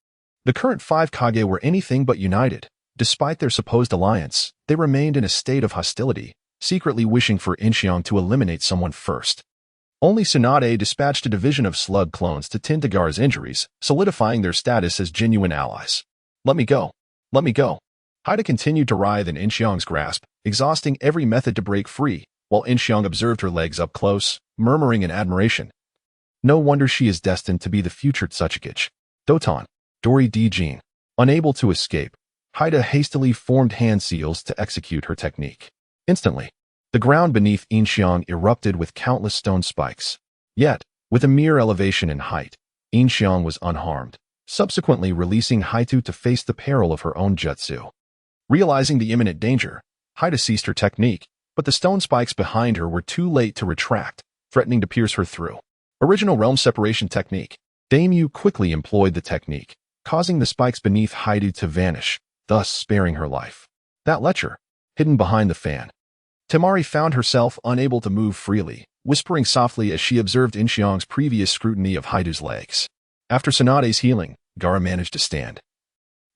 The current 5 Kage were anything but united. Despite their supposed alliance, they remained in a state of hostility, secretly wishing for Yin Xiang to eliminate someone first. Only Tsunade dispatched a division of slug clones to tend to Gaara's injuries, solidifying their status as genuine allies. Let me go. Let me go. Haida continued to writhe in Yin Xiang's grasp, exhausting every method to break free, while Yin Xiang observed her legs up close, murmuring in admiration. No wonder she is destined to be the future Tsuchikage. Doton. Dori D. Jean. Unable to escape, Haida hastily formed hand seals to execute her technique. Instantly, the ground beneath Yin Xiang erupted with countless stone spikes. Yet, with a mere elevation in height, Yin Xiang was unharmed, subsequently releasing Haitu to face the peril of her own jutsu. Realizing the imminent danger, Haida ceased her technique, but the stone spikes behind her were too late to retract, threatening to pierce her through. Original realm separation technique. Daimyu quickly employed the technique, causing the spikes beneath Haidu to vanish, thus sparing her life. That lecher, hidden behind the fan. Temari found herself unable to move freely, whispering softly as she observed Yin Xiang's previous scrutiny of Haidu's legs. After Tsunade's healing, Gaara managed to stand.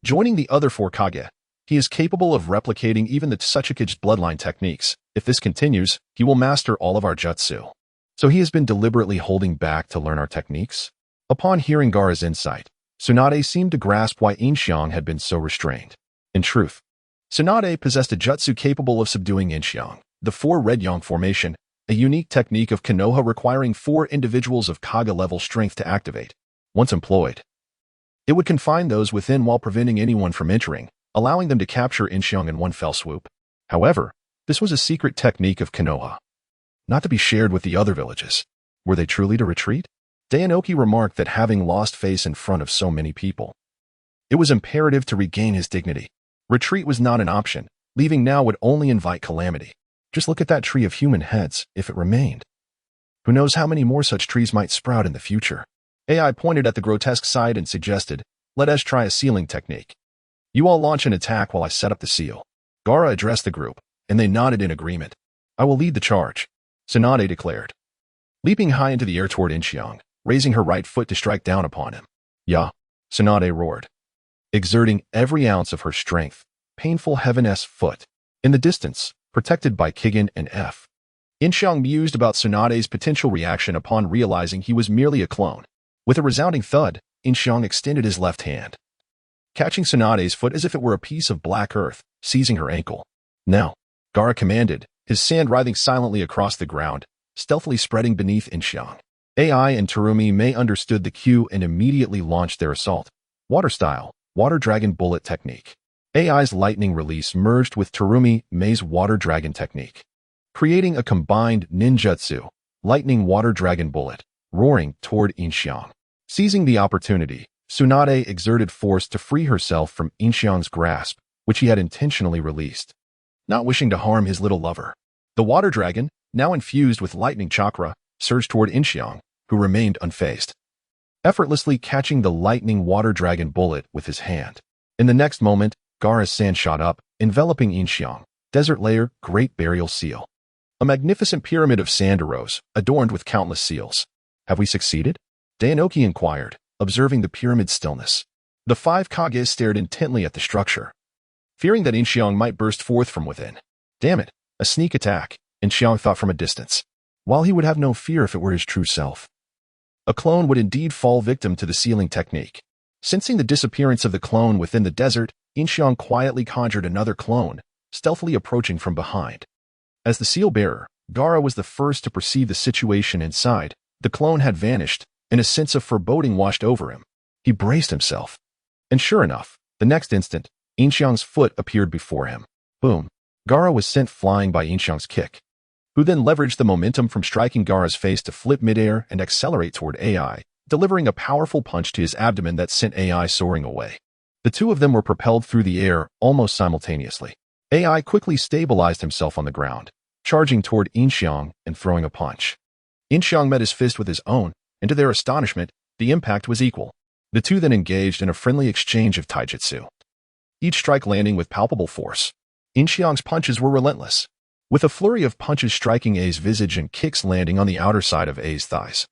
Joining the other 4 Kage, he is capable of replicating even the Tsuchikage's bloodline techniques. If this continues, he will master all of our jutsu. So he has been deliberately holding back to learn our techniques? Upon hearing Gaara's insight, Tsunade seemed to grasp why Yin Xiang had been so restrained. In truth, Tsunade possessed a jutsu capable of subduing Yin Xiang, the 4 Red Yang formation, a unique technique of Konoha requiring 4 individuals of Kage-level strength to activate. Once employed, it would confine those within while preventing anyone from entering, allowing them to capture Yin Xiang in one fell swoop. However, this was a secret technique of Konoha, not to be shared with the other villages. Were they truly to retreat? Dainoki remarked that having lost face in front of so many people, it was imperative to regain his dignity. Retreat was not an option. Leaving now would only invite calamity. Just look at that tree of human heads, if it remained. Who knows how many more such trees might sprout in the future? AI pointed at the grotesque side and suggested, let us try a sealing technique. You all launch an attack while I set up the seal. Gaara addressed the group, and they nodded in agreement. I will lead the charge, Tsunade declared, leaping high into the air toward Yin Xiang, raising her right foot to strike down upon him. "Ya!" Tsunade roared, exerting every ounce of her strength. Painful Heaven-S foot. In the distance, protected by Kigen and F. Yin Xiang mused about Tsunade's potential reaction upon realizing he was merely a clone. With a resounding thud, Yin Xiang extended his left hand, catching Tsunade's foot as if it were a piece of black earth, seizing her ankle. "Now," Gaara commanded, his sand writhing silently across the ground, stealthily spreading beneath Yin Xiang. AI and Terumi May understood the cue and immediately launched their assault. Water style, Water Dragon Bullet Technique. AI's lightning release merged with Terumi May's Water Dragon Technique, creating a combined ninjutsu, lightning water dragon bullet, roaring toward Yin Xiang. Seizing the opportunity, Tsunade exerted force to free herself from Yin Xiang's grasp, which he had intentionally released, not wishing to harm his little lover. The water dragon, now infused with lightning chakra, surged toward Yin Xiang, who remained unfazed, effortlessly catching the lightning water dragon bullet with his hand. In the next moment, Gaara's sand shot up, enveloping Yin Xiang. Desert layer, Great Burial Seal. A magnificent pyramid of sand arose, adorned with countless seals. "Have we succeeded?" Dainoki inquired, observing the pyramid's stillness. The 5 Kages stared intently at the structure, fearing that Yin Xiang might burst forth from within. Damn it, a sneak attack, Yin Xiang thought from a distance. While he would have no fear if it were his true self, a clone would indeed fall victim to the sealing technique. Sensing the disappearance of the clone within the desert, Yin Xiang quietly conjured another clone, stealthily approaching from behind. As the seal bearer, Gaara was the first to perceive the situation inside. The clone had vanished, and a sense of foreboding washed over him. He braced himself. And sure enough, the next instant, Yin Xiang's foot appeared before him. Boom! Gaara was sent flying by Yin Xiang's kick, who then leveraged the momentum from striking Gaara's face to flip midair and accelerate toward AI, delivering a powerful punch to his abdomen that sent AI soaring away. The two of them were propelled through the air almost simultaneously. AI quickly stabilized himself on the ground, charging toward Yin Xiang and throwing a punch. Yin Xiang met his fist with his own, and to their astonishment, the impact was equal. The two then engaged in a friendly exchange of taijutsu, each strike landing with palpable force. Yin Xiang's punches were relentless, with a flurry of punches striking A's visage and kicks landing on the outer side of A's thighs.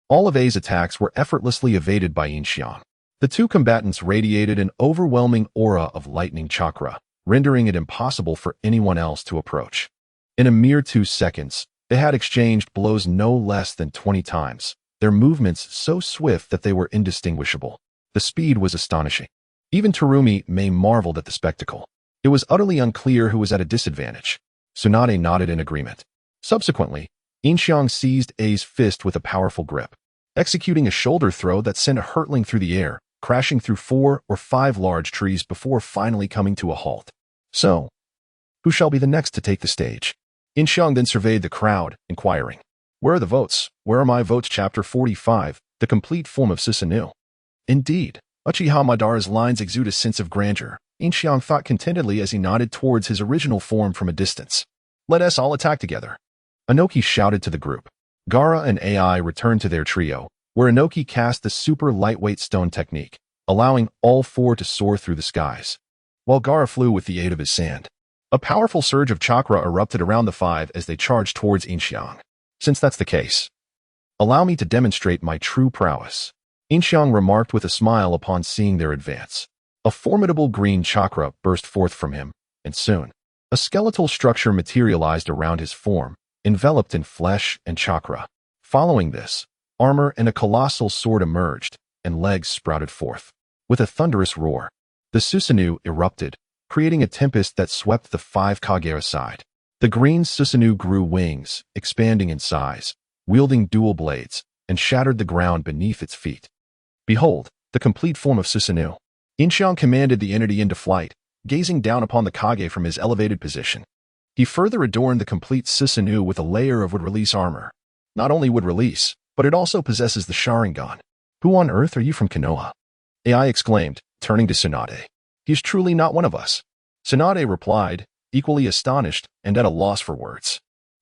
All of A's attacks were effortlessly evaded by Yin Xiang. The two combatants radiated an overwhelming aura of lightning chakra, rendering it impossible for anyone else to approach. In a mere 2 seconds, they had exchanged blows no less than 20 times, their movements so swift that they were indistinguishable. The speed was astonishing. Even Terumi May marveled at the spectacle. It was utterly unclear who was at a disadvantage. Tsunade nodded in agreement. Subsequently, Yin Xiang seized A's fist with a powerful grip, executing a shoulder throw that sent a hurtling through the air, crashing through 4 or 5 large trees before finally coming to a halt. So, who shall be the next to take the stage? Yin Xiang then surveyed the crowd, inquiring, "Where are the votes? Where are my votes?" Chapter 45, The Complete Form of Susanoo. Indeed, Uchiha Madara's lines exude a sense of grandeur, Yin Xiang thought contentedly as he nodded towards his original form from a distance. "Let us all attack together." Inoki shouted to the group. Gaara and AI returned to their trio, where Inoki cast the super lightweight stone technique, allowing all 4 to soar through the skies, while Gaara flew with the aid of his sand. A powerful surge of chakra erupted around the 5 as they charged towards Yin Xiang. "Since that's the case, allow me to demonstrate my true prowess," Yin Xiang remarked with a smile upon seeing their advance. A formidable green chakra burst forth from him, and soon, a skeletal structure materialized around his form, enveloped in flesh and chakra. Following this, armor and a colossal sword emerged, and legs sprouted forth. With a thunderous roar, the Susanoo erupted, creating a tempest that swept the 5 Kage aside. The green Susanoo grew wings, expanding in size, wielding dual blades, and shattered the ground beneath its feet. "Behold, the complete form of Susanoo." Yin Xiang commanded the entity into flight, gazing down upon the Kage from his elevated position. He further adorned the complete Susanoo with a layer of wood-release armor. Not only wood-release, but it also possesses the Sharingan. "Who on earth are you from Konoha?" AI exclaimed, turning to Tsunade. "He is truly not one of us." Tsunade replied, equally astonished and at a loss for words.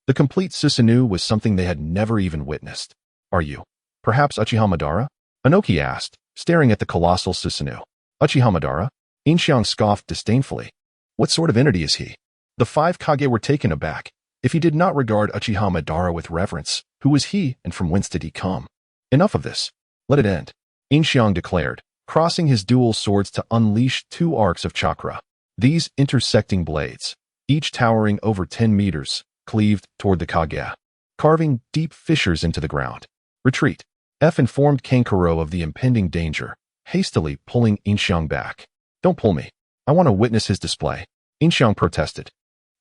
The complete Susanoo was something they had never even witnessed. "Are you, perhaps Uchiha Madara?" Inoki asked, staring at the colossal Susanoo. "Uchiha Madara?" Yin Xiang scoffed disdainfully. "What sort of entity is he?" The 5 Kage were taken aback, If he did not regard Uchiha Madara with reverence, who was he and from whence did he come? Enough of this. Let it end, Yin Xiang declared, crossing his dual swords to unleash 2 arcs of chakra. These intersecting blades, each towering over 10 meters, cleaved toward the Kage, carving deep fissures into the ground. Retreat. F informed Kankuro of the impending danger, hastily pulling Yin Xiang back. Don't pull me. I want to witness his display. Yin Xiang protested,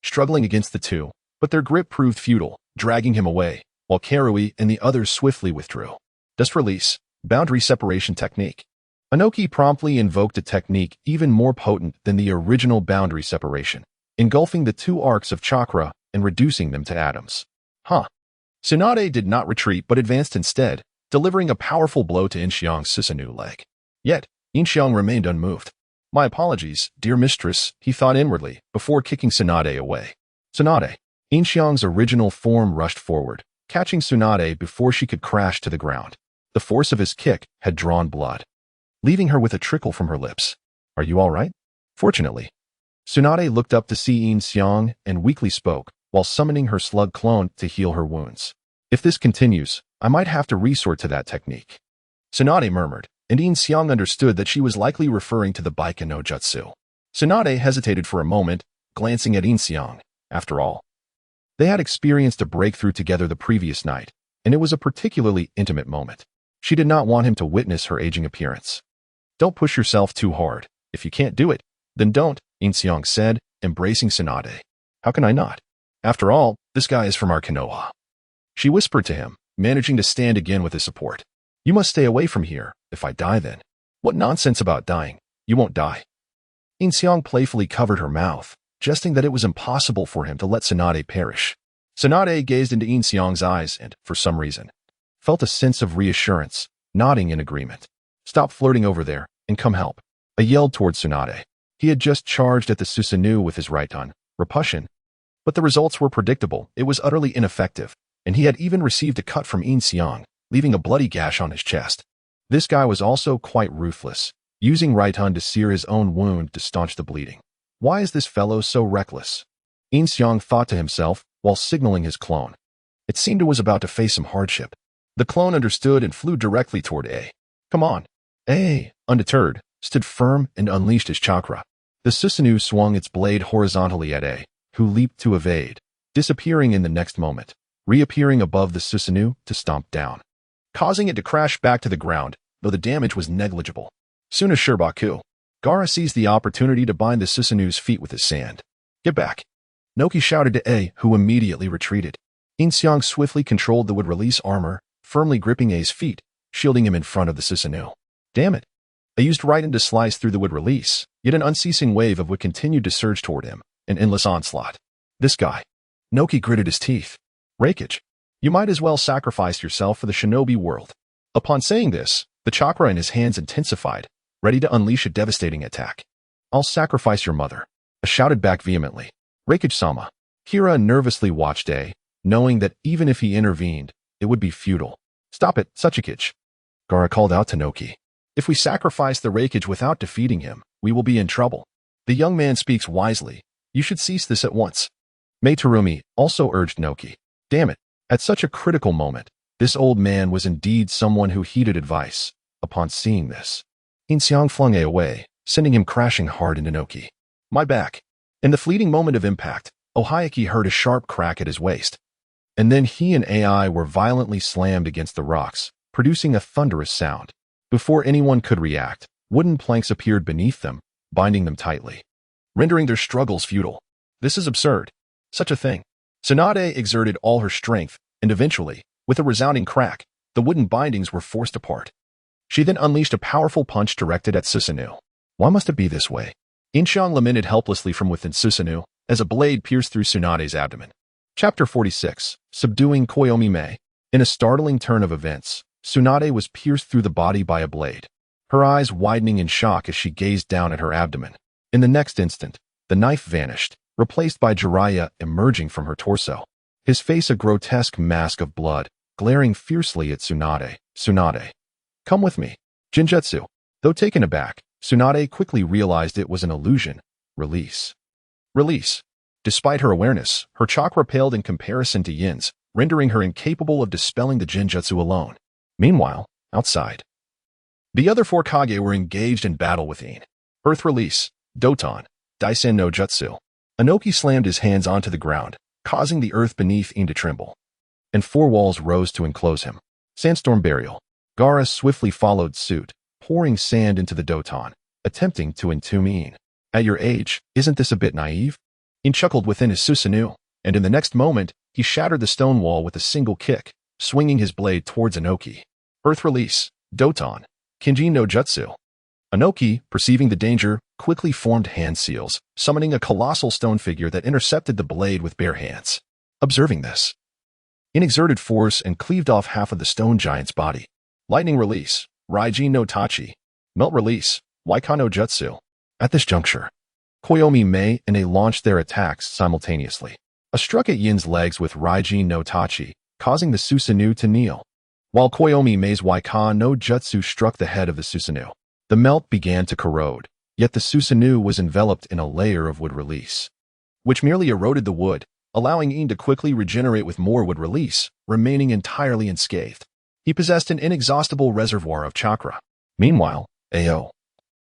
struggling against the two, but their grip proved futile, dragging him away, while Karui and the others swiftly withdrew. Just release. Boundary separation technique. Inoki promptly invoked a technique even more potent than the original boundary separation, engulfing the 2 arcs of chakra and reducing them to atoms. Tsunade did not retreat but advanced instead, delivering a powerful blow to Yin Xiang's Susanoo leg. Yet, Yin Xiang remained unmoved. My apologies, dear mistress, he thought inwardly, before kicking Tsunade away. Tsunade. Yin Xiang's original form rushed forward, catching Tsunade before she could crash to the ground. The force of his kick had drawn blood, leaving her with a trickle from her lips. Are you all right? Fortunately. Tsunade looked up to see Yin Xiang and weakly spoke, while summoning her slug clone to heal her wounds. If this continues, I might have to resort to that technique. Tsunade murmured, and Yin Xiang understood that she was likely referring to the Baiken no Jutsu. Tsunade hesitated for a moment, glancing at Yin Xiang. After all, they had experienced a breakthrough together the previous night, and it was a particularly intimate moment. She did not want him to witness her aging appearance. Don't push yourself too hard. If you can't do it, then don't, Yin Xiang said, embracing Tsunade. How can I not? After all, this guy is from our Konoha. She whispered to him, managing to stand again with his support. You must stay away from here. If I die then. What nonsense about dying? You won't die. Yin Xiang playfully covered her mouth, jesting that it was impossible for him to let Tsunade perish. Tsunade gazed into Yin Xiang's eyes and, for some reason, felt a sense of reassurance, nodding in agreement. Stop flirting over there, and come help. I yelled toward Tsunade. He had just charged at the Susanoo with his right on, repulsion. But the results were predictable. It was utterly ineffective, and he had even received a cut from Yin Xiang, leaving a bloody gash on his chest. This guy was also quite ruthless, using right hand to sear his own wound to staunch the bleeding. Why is this fellow so reckless? Yin Xiang thought to himself while signaling his clone. It seemed it was about to face some hardship. The clone understood and flew directly toward A. Come on. A, undeterred, stood firm and unleashed his chakra. The Susanoo swung its blade horizontally at A, who leaped to evade, disappearing in the next moment, reappearing above the Susanoo to stomp down, causing it to crash back to the ground, though the damage was negligible. Soon as Shirbaku, Gaara seized the opportunity to bind the Susanoo's feet with his sand. Get back. Noki shouted to A, who immediately retreated. Yin Xiang swiftly controlled the would-release armor, firmly gripping A's feet, shielding him in front of the Susanoo. Damn it. I used right to slice through the would-release, yet an unceasing wave of wood continued to surge toward him, an endless onslaught. This guy. Noki gritted his teeth. Rakage. You might as well sacrifice yourself for the shinobi world. Upon saying this, the chakra in his hands intensified, ready to unleash a devastating attack. I'll sacrifice your mother. I shouted back vehemently. Rakage-sama. Kira nervously watched A, knowing that even if he intervened, it would be futile. Stop it, Suchikage. Gaara called out to Noki. If we sacrifice the Rakage without defeating him, we will be in trouble. The young man speaks wisely. You should cease this at once. Mei Terumi also urged Noki. Damn it. At such a critical moment, this old man was indeed someone who heeded advice. Upon seeing this, Yin Xiang flung A away, sending him crashing hard into Noki. My back. In the fleeting moment of impact, Ohayaki heard a sharp crack at his waist. And then he and AI were violently slammed against the rocks, producing a thunderous sound. Before anyone could react, wooden planks appeared beneath them, binding them tightly, rendering their struggles futile. This is absurd. Such a thing. Tsunade exerted all her strength, and eventually, with a resounding crack, the wooden bindings were forced apart. She then unleashed a powerful punch directed at Susanoo. Why must it be this way? Yin Xiang lamented helplessly from within Susanoo, as a blade pierced through Tsunade's abdomen. Chapter 46. Subduing Koyomi Mei. In a startling turn of events, Tsunade was pierced through the body by a blade, her eyes widening in shock as she gazed down at her abdomen. In the next instant, the knife vanished, replaced by Jiraiya emerging from her torso, his face a grotesque mask of blood, glaring fiercely at Tsunade. Tsunade. Come with me. Jinjutsu. Though taken aback, Tsunade quickly realized it was an illusion. Release. Release. Despite her awareness, her chakra paled in comparison to Yin's, rendering her incapable of dispelling the Jinjutsu alone. Meanwhile, outside, the other four Kage were engaged in battle with Yin. Earth Release, Doton, Daisen no Jutsu. Inoki slammed his hands onto the ground, causing the earth beneath Yin to tremble. And four walls rose to enclose him. Sandstorm Burial. Gaara swiftly followed suit, pouring sand into the Doton, attempting to entomb Yin. At your age, isn't this a bit naive? Yin chuckled within his Susanoo, and in the next moment, he shattered the stone wall with a single kick, swinging his blade towards Inoki. Earth Release, Doton, Kinjin no Jutsu. Inoki, perceiving the danger, quickly formed hand seals, summoning a colossal stone figure that intercepted the blade with bare hands. Observing this, Yin exerted force and cleaved off half of the stone giant's body. Lightning Release, Raijin no Tachi. Melt Release, Waika no Jutsu. At this juncture, Koyomi Mei and A launched their attacks simultaneously. A struck at Yin's legs with Raijin no Tachi, causing the Susanoo to kneel, while Koyomi Mei's Waika no Jutsu struck the head of the Susanoo. The melt began to corrode, yet the Susanoo was enveloped in a layer of wood release, which merely eroded the wood, allowing Yin to quickly regenerate with more wood release, remaining entirely unscathed. He possessed an inexhaustible reservoir of chakra. Meanwhile, Ao,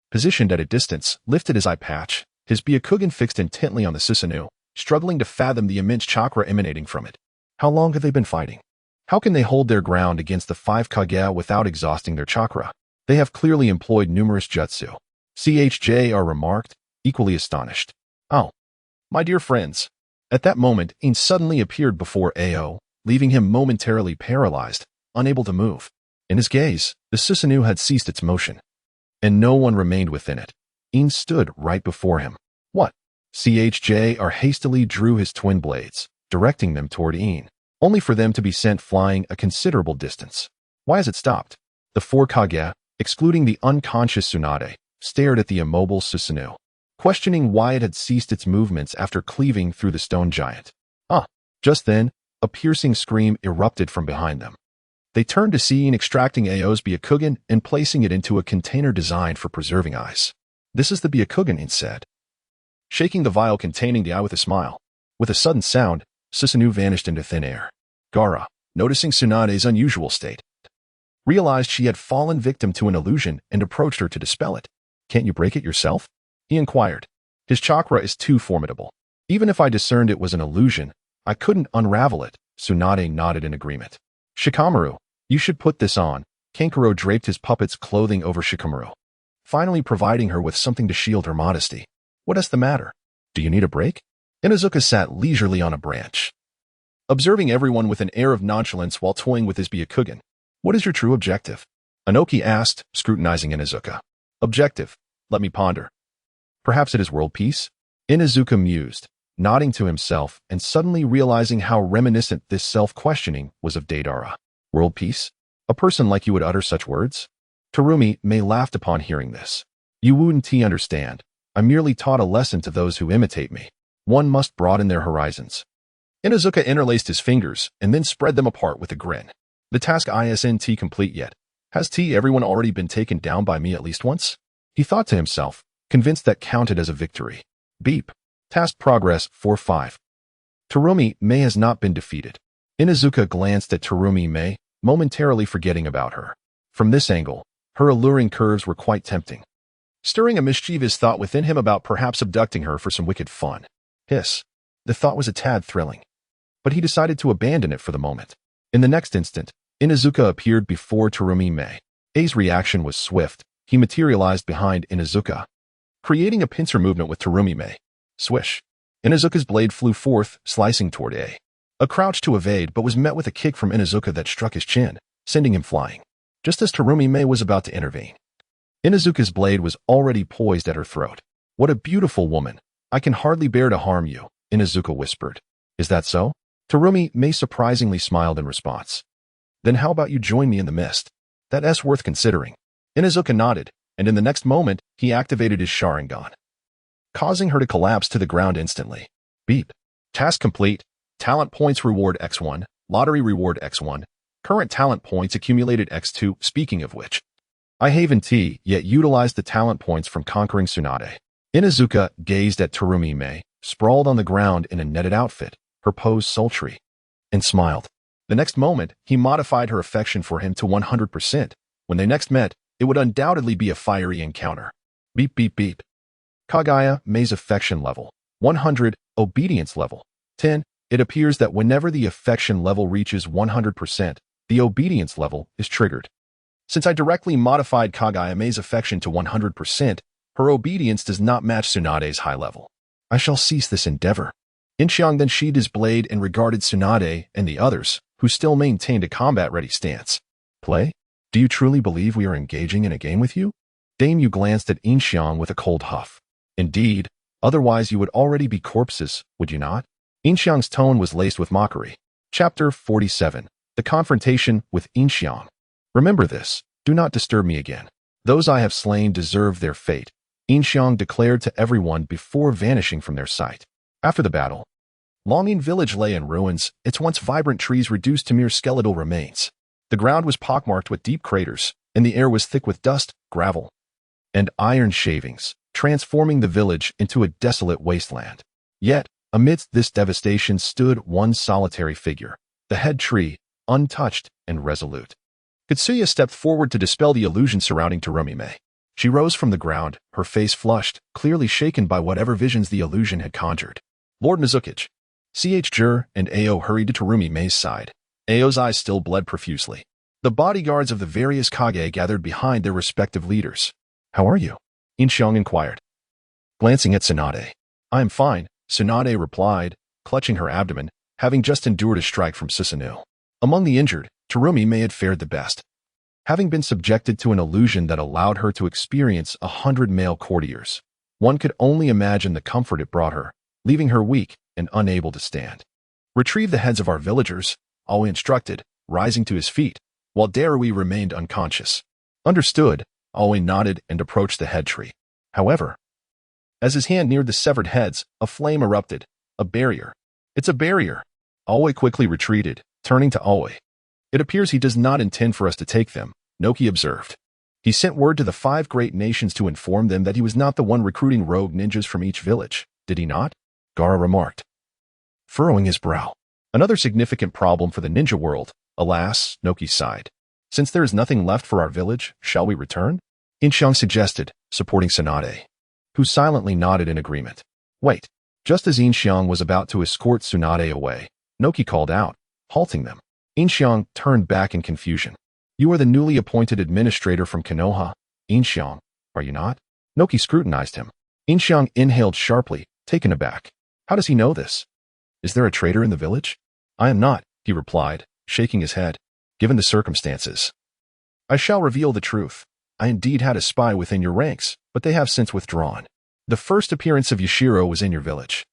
positioned at a distance, lifted his eye patch, his Byakugan fixed intently on the Susanoo, struggling to fathom the immense chakra emanating from it. How long have they been fighting? How can they hold their ground against the five Kage without exhausting their chakra? They have clearly employed numerous jutsu. CHJR remarked, equally astonished. Oh, my dear friends. At that moment, Yin suddenly appeared before Ao, leaving him momentarily paralyzed, unable to move. In his gaze, the Susanoo had ceased its motion, and no one remained within it. Yin stood right before him. What? CHJR hastily drew his twin blades, directing them toward Yin, only for them to be sent flying a considerable distance. Why has it stopped? The four Kage, excluding the unconscious Tsunade, stared at the immobile Susanoo, questioning why it had ceased its movements after cleaving through the stone giant. Just then, a piercing scream erupted from behind them. They turned to see Yin extracting Ao's Byakugan and placing it into a container designed for preserving eyes. This is the Byakugan, Yin said, shaking the vial containing the eye with a smile. With a sudden sound, Susanoo vanished into thin air. Gaara, noticing Tsunade's unusual state, realized she had fallen victim to an illusion and approached her to dispel it. Can't you break it yourself? He inquired. His chakra is too formidable. Even if I discerned it was an illusion, I couldn't unravel it. Tsunade nodded in agreement. Shikamaru, you should put this on. Kankuro draped his puppet's clothing over Shikamaru, finally providing her with something to shield her modesty. What is the matter? Do you need a break? Inazuka sat leisurely on a branch, observing everyone with an air of nonchalance while toying with his Byakugan. What is your true objective? Inoki asked, scrutinizing Inazuka. Objective? Let me ponder. Perhaps it is world peace? Inazuka mused, nodding to himself and suddenly realizing how reminiscent this self-questioning was of Deidara. World peace? A person like you would utter such words? Terumi Mei laughed upon hearing this. You wouldn't understand. I merely taught a lesson to those who imitate me. One must broaden their horizons. Inazuka interlaced his fingers and then spread them apart with a grin. The task isn't complete yet. Has everyone already been taken down by me at least once? He thought to himself, convinced that counted as a victory. Beep. Task progress 4-5. Terumi Mei has not been defeated. Inazuka glanced at Terumi Mei, momentarily forgetting about her. From this angle, her alluring curves were quite tempting, stirring a mischievous thought within him about perhaps abducting her for some wicked fun. Hiss. The thought was a tad thrilling, but he decided to abandon it for the moment. In the next instant, Inazuka appeared before Terumi Mei. A's reaction was swift. He materialized behind Inazuka, creating a pincer movement with Terumi Mei. Swish. Inazuka's blade flew forth, slicing toward A. A crouch to evade, but was met with a kick from Inazuka that struck his chin, sending him flying, just as Terumi Mei was about to intervene. Inazuka's blade was already poised at her throat. What a beautiful woman. I can hardly bear to harm you, Inazuka whispered. Is that so? Terumi Mei surprisingly smiled in response. Then how about you join me in the mist? That's worth considering. Inazuka nodded, and in the next moment, he activated his Sharingan, causing her to collapse to the ground instantly. Beep. Task complete. Talent points reward X1, lottery reward X1, current talent points accumulated X2. Speaking of which, I haven't yet utilized the talent points from conquering Tsunade. Inazuka gazed at Terumi Mei, sprawled on the ground in a netted outfit, her pose sultry, and smiled. The next moment, he modified her affection for him to 100%. When they next met, it would undoubtedly be a fiery encounter. Beep beep beep. Kaguya Mei's affection level 100, obedience level 10. It appears that whenever the affection level reaches 100%, the obedience level is triggered. Since I directly modified Kaguya Mei's affection to 100%, her obedience does not match Tsunade's high level. I shall cease this endeavor. Yin Xiang then sheathed his blade and regarded Tsunade and the others, who still maintained a combat-ready stance. Play? Do you truly believe we are engaging in a game with you? Dame Yu glanced at Yin Xiang with a cold huff. Indeed, otherwise you would already be corpses, would you not? Yin Xiang's tone was laced with mockery. Chapter 47. The Confrontation with Yin Xiang. Remember this, do not disturb me again. Those I have slain deserve their fate, Yin Xiang declared to everyone before vanishing from their sight. After the battle, Longyin village lay in ruins, its once vibrant trees reduced to mere skeletal remains. The ground was pockmarked with deep craters, and the air was thick with dust, gravel, and iron shavings, transforming the village into a desolate wasteland. Yet, amidst this devastation stood one solitary figure, the head tree, untouched and resolute. Katsuya stepped forward to dispel the illusion surrounding Terumi Mei. She rose from the ground, her face flushed, clearly shaken by whatever visions the illusion had conjured. Lord Mizukichi, Ch. Jur, and Ao hurried to Terumi Mei's side. Ao's eyes still bled profusely. The bodyguards of the various Kage gathered behind their respective leaders. How are you? Yin Xiang inquired, glancing at Tsunade. I am fine, Tsunade replied, clutching her abdomen, having just endured a strike from Susanoo. Among the injured, Terumi Mei had fared the best, having been subjected to an illusion that allowed her to experience 100 male courtiers. One could only imagine the comfort it brought her, leaving her weak and unable to stand. Retrieve the heads of our villagers, Aoi instructed, rising to his feet, while Darui remained unconscious. Understood, Aoi nodded and approached the head tree. However, as his hand neared the severed heads, a flame erupted. A barrier. It's a barrier. Aoi quickly retreated, turning to Aoi. It appears he does not intend for us to take them, Noki observed. He sent word to the 5 great nations to inform them that he was not the one recruiting rogue ninjas from each village, did he not? Gaara remarked, furrowing his brow. Another significant problem for the ninja world, alas, Noki sighed. Since there is nothing left for our village, shall we return? Yin Xiang suggested, supporting Tsunade, who silently nodded in agreement. Wait. Just as Yin Xiang was about to escort Tsunade away, Noki called out, halting them. Yin Xiang turned back in confusion. You are the newly appointed administrator from Konoha, Yin Xiang, are you not? Noki scrutinized him. Yin Xiang inhaled sharply, taken aback. How does he know this? Is there a traitor in the village? I am not, he replied, shaking his head. Given the circumstances, I shall reveal the truth. I indeed had a spy within your ranks, but they have since withdrawn. The first appearance of Yashiro was in your village,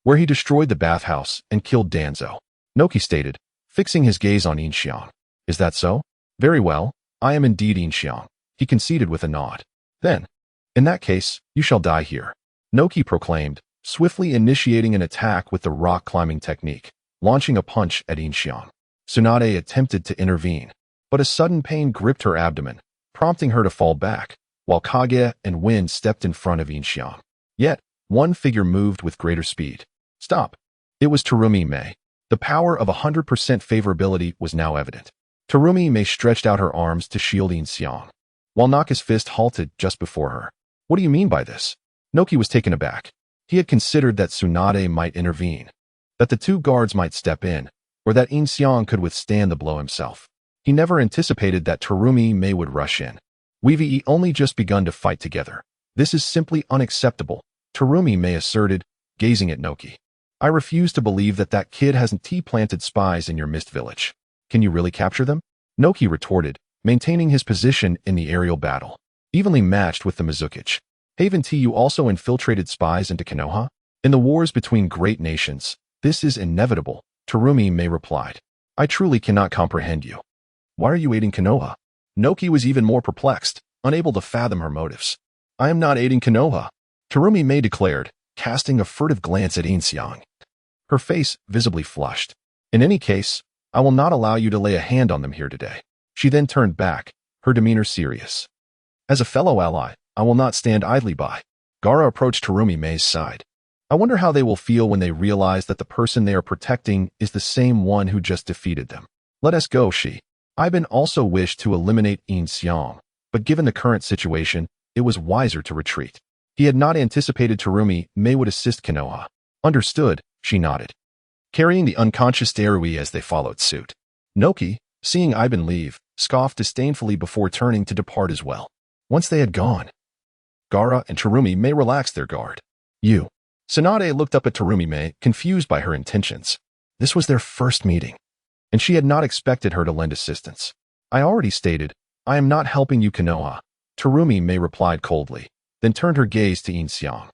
where he destroyed the bathhouse and killed Danzo. Noki stated, fixing his gaze on Yin Xiang. Is that so? Very well, I am indeed Yin Xiang, he conceded with a nod. Then, in that case, you shall die here, Noki proclaimed, swiftly initiating an attack with the rock climbing technique, launching a punch at Yin Xiang. Tsunade attempted to intervene, but a sudden pain gripped her abdomen, prompting her to fall back, while Kage and Wind stepped in front of Yin Xiang. Yet, one figure moved with greater speed. Stop. It was Terumi Mei. The power of 100% favorability was now evident. Terumi Mei stretched out her arms to shield Yin Xiang, while Naka's fist halted just before her. What do you mean by this? Noki was taken aback. He had considered that Tsunade might intervene, that the 2 guards might step in, or that Yin Xiang could withstand the blow himself. He never anticipated that Terumi Mei would rush in. We've only just begun to fight together. This is simply unacceptable, Terumi Mei asserted, gazing at Noki. I refuse to believe that kid hasn't T-planted spies in your mist village. Can you really capture them? Noki retorted, maintaining his position in the aerial battle, evenly matched with the Mizukichi. Haven't you also infiltrated spies into Konoha? In the wars between great nations, this is inevitable, Terumi Mei replied. I truly cannot comprehend you. Why are you aiding Konoha? Noki was even more perplexed, unable to fathom her motives. I am not aiding Konoha, Terumi Mei declared, casting a furtive glance at Yin Xiang. Her face visibly flushed. In any case, I will not allow you to lay a hand on them here today. She then turned back, her demeanor serious. As a fellow ally, I will not stand idly by. Gaara approached Terumi Mei's side. I wonder how they will feel when they realize that the person they are protecting is the same one who just defeated them. Let us go, she. Ivan also wished to eliminate Yin Xiang, but given the current situation, it was wiser to retreat. He had not anticipated Terumi May would assist Konoha. Understood, she nodded, carrying the unconscious Darui as they followed suit. Noki, seeing Ivan leave, scoffed disdainfully before turning to depart as well. Once they had gone, Gaara and Terumi May relaxed their guard. You. Tsunade looked up at Terumi May, confused by her intentions. This was their first meeting, and she had not expected her to lend assistance. I already stated, I am not helping you, Konoha. Terumi May replied coldly, then turned her gaze to Yin Xiang.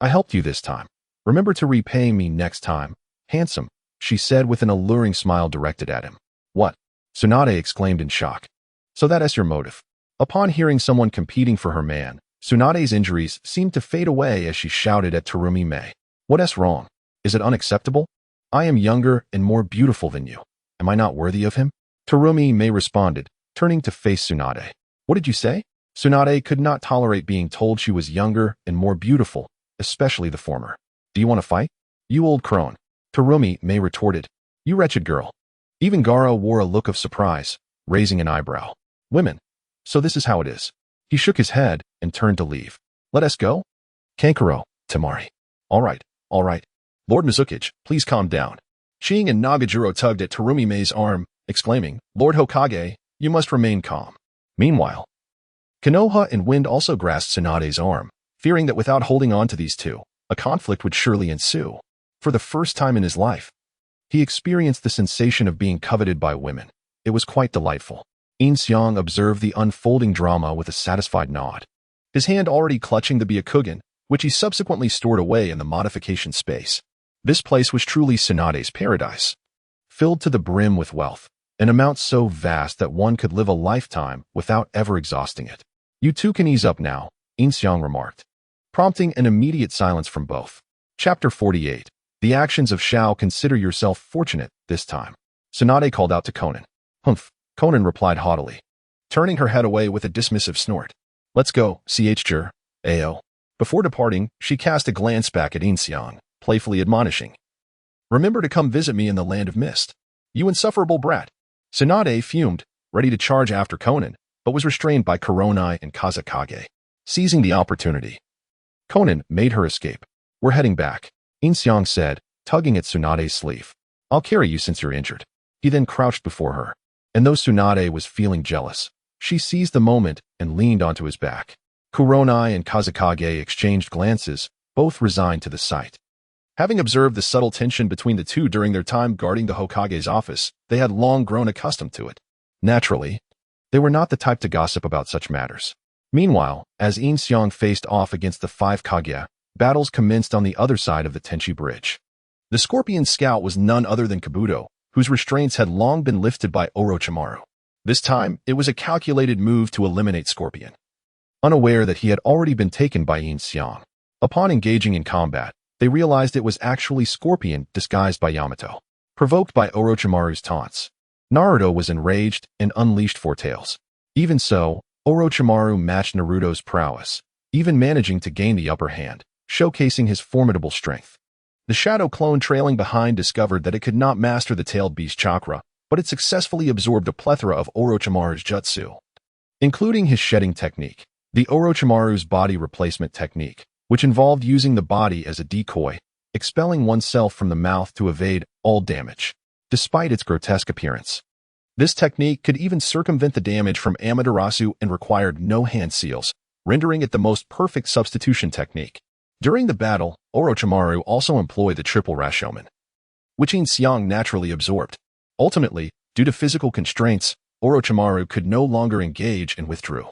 I helped you this time. Remember to repay me next time. Handsome, she said with an alluring smile directed at him. What? Tsunade exclaimed in shock. So that is your motive. Upon hearing someone competing for her man, Tsunade's injuries seemed to fade away as she shouted at Terumi May. What is wrong? Is it unacceptable? I am younger and more beautiful than you. Am I not worthy of him? Terumi May responded, turning to face Tsunade. What did you say? Tsunade could not tolerate being told she was younger and more beautiful, especially the former. Do you want to fight? You old crone. Terumi May retorted. You wretched girl. Even Gaara wore a look of surprise, raising an eyebrow. Women. So this is how it is. He shook his head and turned to leave. Let us go? Kankuro, Temari. All right. Lord Mizukichi, please calm down. Ching and Nagajiro tugged at Terumi May's arm, exclaiming, Lord Hokage, you must remain calm. Meanwhile, Konoha and Wind also grasped Tsunade's arm, fearing that without holding on to these two, a conflict would surely ensue. For the first time in his life, he experienced the sensation of being coveted by women. It was quite delightful. Yin Xiang observed the unfolding drama with a satisfied nod, his hand already clutching the Byakugan, which he subsequently stored away in the modification space. This place was truly Tsunade's paradise, filled to the brim with wealth, an amount so vast that one could live a lifetime without ever exhausting it. You two can ease up now, Yin Xiang remarked, prompting an immediate silence from both. Chapter 48. The actions of Shao. Consider yourself fortunate this time. Tsunade called out to Conan. Humph, Conan replied haughtily, turning her head away with a dismissive snort. Let's go, Chjur, Ao. Before departing, she cast a glance back at Yin Xiang, playfully admonishing. Remember to come visit me in the land of mist. You insufferable brat. Tsunade fumed, ready to charge after Conan, but was restrained by Kuronai and Kazekage. Seizing the opportunity, Conan made her escape. We're heading back, Yin Xiang said, tugging at Tsunade's sleeve. I'll carry you since you're injured. He then crouched before her, and though Tsunade was feeling jealous, she seized the moment and leaned onto his back. Kuronai and Kazekage exchanged glances, both resigned to the sight. Having observed the subtle tension between the two during their time guarding the Hokage's office, they had long grown accustomed to it. Naturally, they were not the type to gossip about such matters. Meanwhile, as Yin Xiang faced off against the 5 Kage, battles commenced on the other side of the Tenchi Bridge. The Scorpion Scout was none other than Kabuto, whose restraints had long been lifted by Orochimaru. This time, it was a calculated move to eliminate Scorpion, unaware that he had already been taken by Yin Xiang. Upon engaging in combat, they realized it was actually Scorpion disguised by Yamato. Provoked by Orochimaru's taunts, Naruto was enraged and unleashed Four Tails. Even so, Orochimaru matched Naruto's prowess, even managing to gain the upper hand, showcasing his formidable strength. The Shadow Clone trailing behind discovered that it could not master the Tailed Beast chakra, but it successfully absorbed a plethora of Orochimaru's jutsu, including his shedding technique, the Orochimaru's body replacement technique, which involved using the body as a decoy, expelling oneself from the mouth to evade all damage, despite its grotesque appearance. This technique could even circumvent the damage from Amaterasu and required no hand seals, rendering it the most perfect substitution technique. During the battle, Orochimaru also employed the triple Rashomon, which Yin Xiang naturally absorbed. Ultimately, due to physical constraints, Orochimaru could no longer engage and withdrew,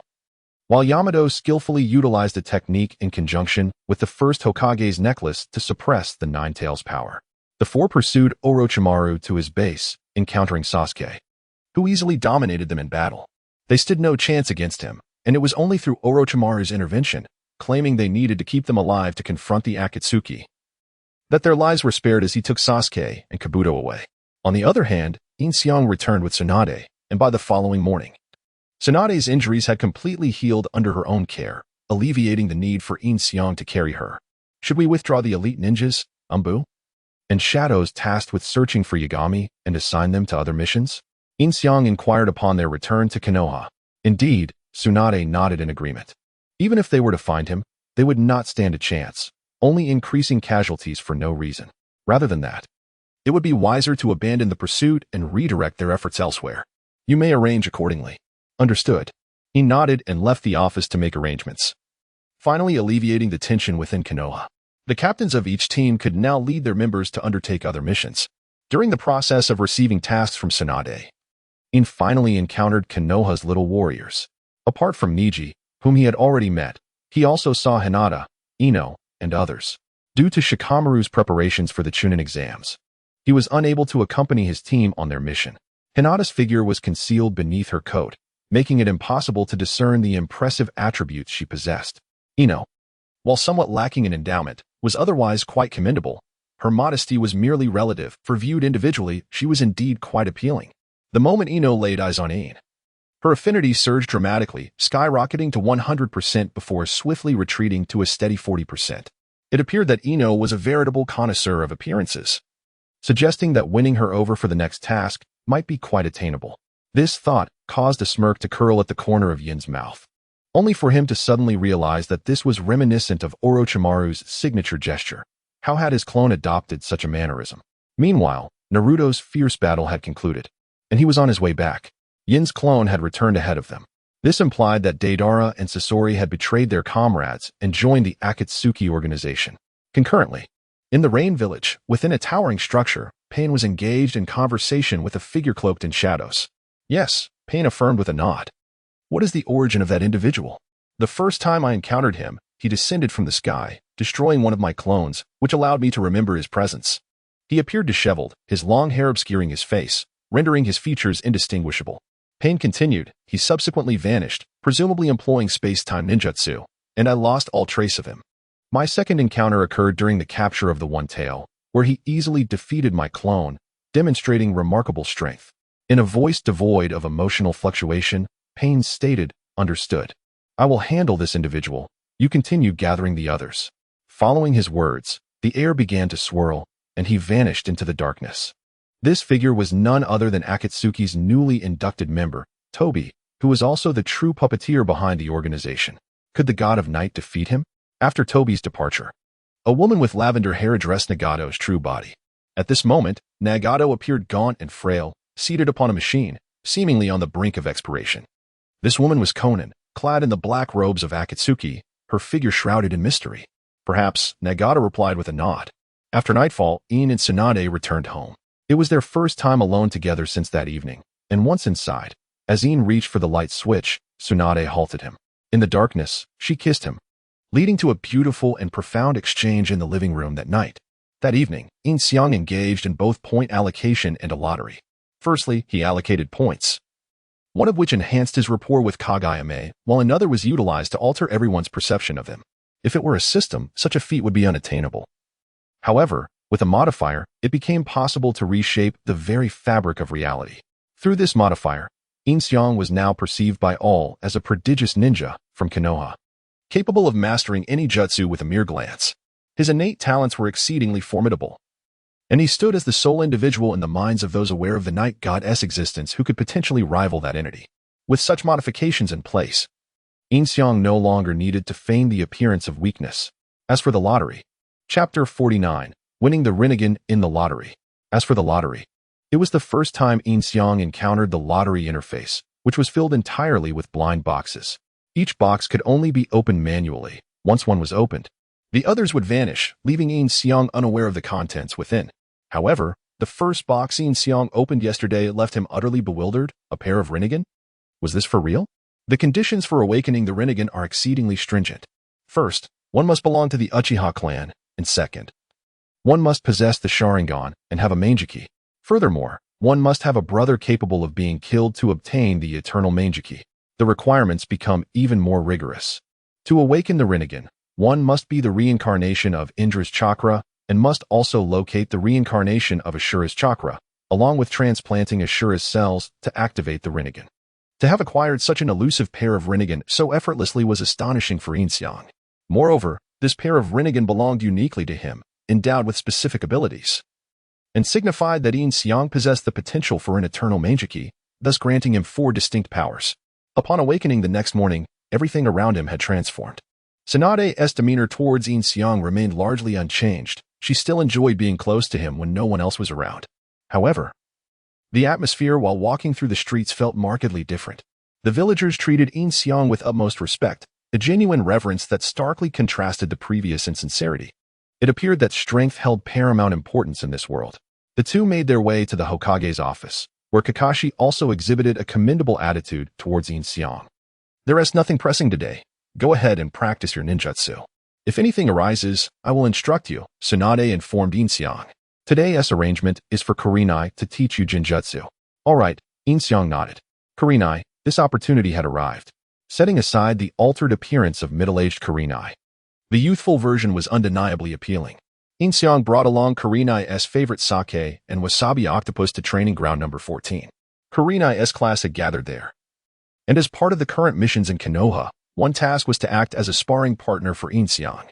while Yamato skillfully utilized the technique in conjunction with the first Hokage's necklace to suppress the Nine Tails power. The four pursued Orochimaru to his base, encountering Sasuke, who easily dominated them in battle. They stood no chance against him, and it was only through Orochimaru's intervention, claiming they needed to keep them alive to confront the Akatsuki, that their lives were spared as he took Sasuke and Kabuto away. On the other hand, Yin Xiang returned with Tsunade, and by the following morning, Tsunade's injuries had completely healed under her own care, alleviating the need for Yin Xiang to carry her. Should we withdraw the elite ninjas, Umbu, and shadows tasked with searching for Yagami and assign them to other missions? Yin Xiang inquired upon their return to Konoha. Indeed, Tsunade nodded in agreement. Even if they were to find him, they would not stand a chance, only increasing casualties for no reason. Rather than that, it would be wiser to abandon the pursuit and redirect their efforts elsewhere. You may arrange accordingly. Understood. He nodded and left the office to make arrangements, finally alleviating the tension within Konoha. The captains of each team could now lead their members to undertake other missions. During the process of receiving tasks from Tsunade, Yin finally encountered Konoha's little warriors. Apart from Niji, whom he had already met, he also saw Hinata, Ino, and others. Due to Shikamaru's preparations for the Chunin exams, he was unable to accompany his team on their mission. Hinata's figure was concealed beneath her coat, making it impossible to discern the impressive attributes she possessed. Ino, while somewhat lacking in endowment, was otherwise quite commendable. Her modesty was merely relative, for viewed individually, she was indeed quite appealing. The moment Ino laid eyes on Ain, her affinity surged dramatically, skyrocketing to 100% before swiftly retreating to a steady 40%. It appeared that Ino was a veritable connoisseur of appearances, suggesting that winning her over for the next task might be quite attainable. This thought caused a smirk to curl at the corner of Yin's mouth, only for him to suddenly realize that this was reminiscent of Orochimaru's signature gesture. How had his clone adopted such a mannerism? Meanwhile, Naruto's fierce battle had concluded, and he was on his way back. Yin's clone had returned ahead of them. This implied that Deidara and Sasori had betrayed their comrades and joined the Akatsuki organization. Concurrently, in the Rain Village, within a towering structure, Pain was engaged in conversation with a figure cloaked in shadows. Yes, Pain affirmed with a nod. What is the origin of that individual? The first time I encountered him, he descended from the sky, destroying one of my clones, which allowed me to remember his presence. He appeared disheveled, his long hair obscuring his face, rendering his features indistinguishable. Pain continued, he subsequently vanished, presumably employing space-time ninjutsu, and I lost all trace of him. My second encounter occurred during the capture of the One Tail, where he easily defeated my clone, demonstrating remarkable strength. In a voice devoid of emotional fluctuation, Pain stated, "Understood. I will handle this individual. You continue gathering the others." Following his words, the air began to swirl, and he vanished into the darkness. This figure was none other than Akatsuki's newly inducted member, Tobi, who was also the true puppeteer behind the organization. Could the god of night defeat him? After Tobi's departure, a woman with lavender hair addressed Nagato's true body. At this moment, Nagato appeared gaunt and frail, seated upon a machine, seemingly on the brink of expiration. This woman was Konan, clad in the black robes of Akatsuki, her figure shrouded in mystery. Perhaps, Nagato replied with a nod. After nightfall, Yin and Tsunade returned home. It was their first time alone together since that evening, and once inside, as Yin reached for the light switch, Tsunade halted him. In the darkness, she kissed him, leading to a beautiful and profound exchange in the living room that night. That evening, Yin Xiang engaged in both point allocation and a lottery. Firstly, he allocated points, one of which enhanced his rapport with Kagayame, while another was utilized to alter everyone's perception of him. If it were a system, such a feat would be unattainable. However, with a modifier, it became possible to reshape the very fabric of reality. Through this modifier, Yin Xiang was now perceived by all as a prodigious ninja from Konoha, capable of mastering any jutsu with a mere glance. His innate talents were exceedingly formidable, and he stood as the sole individual in the minds of those aware of the night god's existence who could potentially rival that entity. With such modifications in place, Yin Xiang no longer needed to feign the appearance of weakness. As for the lottery, Chapter 49, Winning the Rinnegan in the Lottery. As for the lottery, it was the first time Yin Xiang encountered the lottery interface, which was filled entirely with blind boxes. Each box could only be opened manually. Once one was opened, the others would vanish, leaving Yin Xiang unaware of the contents within. However, the first box Yin Xiang opened yesterday left him utterly bewildered. A pair of Rinnegan? Was this for real? The conditions for awakening the Rinnegan are exceedingly stringent. First, one must belong to the Uchiha clan, and second, one must possess the Sharingan and have a Manjiki. Furthermore, one must have a brother capable of being killed to obtain the eternal Manjiki. The requirements become even more rigorous. To awaken the Rinnegan, one must be the reincarnation of Indra's chakra and must also locate the reincarnation of Ashura's chakra, along with transplanting Ashura's cells to activate the Rinnegan. To have acquired such an elusive pair of Rinnegan so effortlessly was astonishing for Yin Xiang. Moreover, This pair of Rinnegan belonged uniquely to him, endowed with specific abilities, and signified that Yin Xiang possessed the potential for an eternal Manjiki, thus granting him 4 distinct powers. Upon awakening the next morning, everything around him had transformed. Tsunade's demeanor towards Yin Xiang remained largely unchanged. She still enjoyed being close to him when no one else was around. However, the atmosphere while walking through the streets felt markedly different. The villagers treated Yin Xiang with utmost respect, a genuine reverence that starkly contrasted the previous insincerity. It appeared that strength held paramount importance in this world. The two made their way to the Hokage's office, where Kakashi also exhibited a commendable attitude towards Yin Xiang. There is nothing pressing today. Go ahead and practice your ninjutsu. If anything arises, I will instruct you, Tsunade informed Yin Xiang. Today's arrangement is for Kurenai to teach you Jinjutsu. All right, Yin Xiang nodded. Kurenai, this opportunity had arrived. Setting aside the altered appearance of middle-aged Kurenai, the youthful version was undeniably appealing. Yin Xiang brought along Kurenai's favorite sake and wasabi octopus to training ground number 14. Kurenai's class had gathered there. And as part of the current missions in Konoha, one task was to act as a sparring partner for Yin Xiang.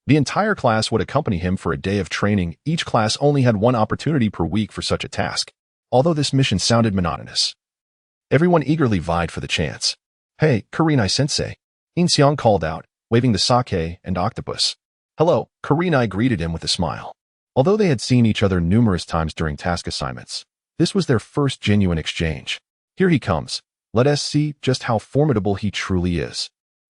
The entire class would accompany him for a day of training. Each class only had one opportunity per week for such a task. Although this mission sounded monotonous, everyone eagerly vied for the chance. Hey, Kurenai-sensei, Yin Xiang called out, waving the sake and octopus. Hello, Kurenai greeted him with a smile. Although they had seen each other numerous times during task assignments, this was their first genuine exchange. Here he comes. Let us see just how formidable he truly is.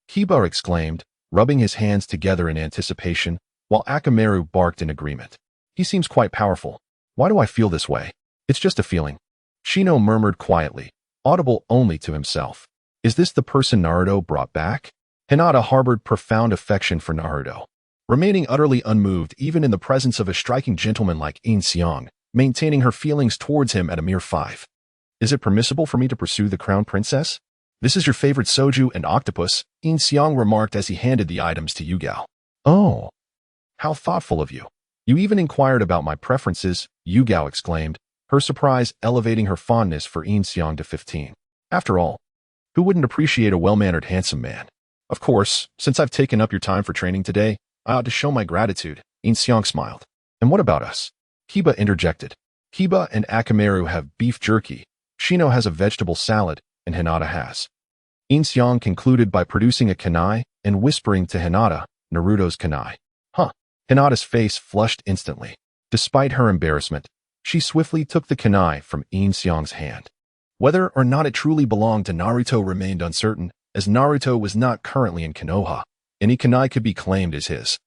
Kiba exclaimed, rubbing his hands together in anticipation, while Akamaru barked in agreement. He seems quite powerful. Why do I feel this way? It's just a feeling. Shino murmured quietly, audible only to himself. Is this the person Naruto brought back? Hinata harbored profound affection for Naruto, remaining utterly unmoved even in the presence of a striking gentleman like Yin Xiang, maintaining her feelings towards him at a mere 5. Is it permissible for me to pursue the crown princess? This is your favorite soju and octopus, Yin Xiang remarked as he handed the items to Yugao. Oh, how thoughtful of you. You even inquired about my preferences, Yugao exclaimed, her surprise elevating her fondness for Yin Xiang to 15. After all, who wouldn't appreciate a well-mannered handsome man? Of course, since I've taken up your time for training today, I ought to show my gratitude, Yin Xiang smiled. And what about us? Kiba interjected. Kiba and Akamaru have beef jerky, Shino has a vegetable salad, and Hinata has. Yin Xiang concluded by producing a kunai and whispering to Hinata, Naruto's kunai. Huh. Hinata's face flushed instantly. Despite her embarrassment, she swiftly took the kunai from Yin Xiang's hand. Whether or not it truly belonged to Naruto remained uncertain, as Naruto was not currently in Konoha. Any kunai could be claimed as his,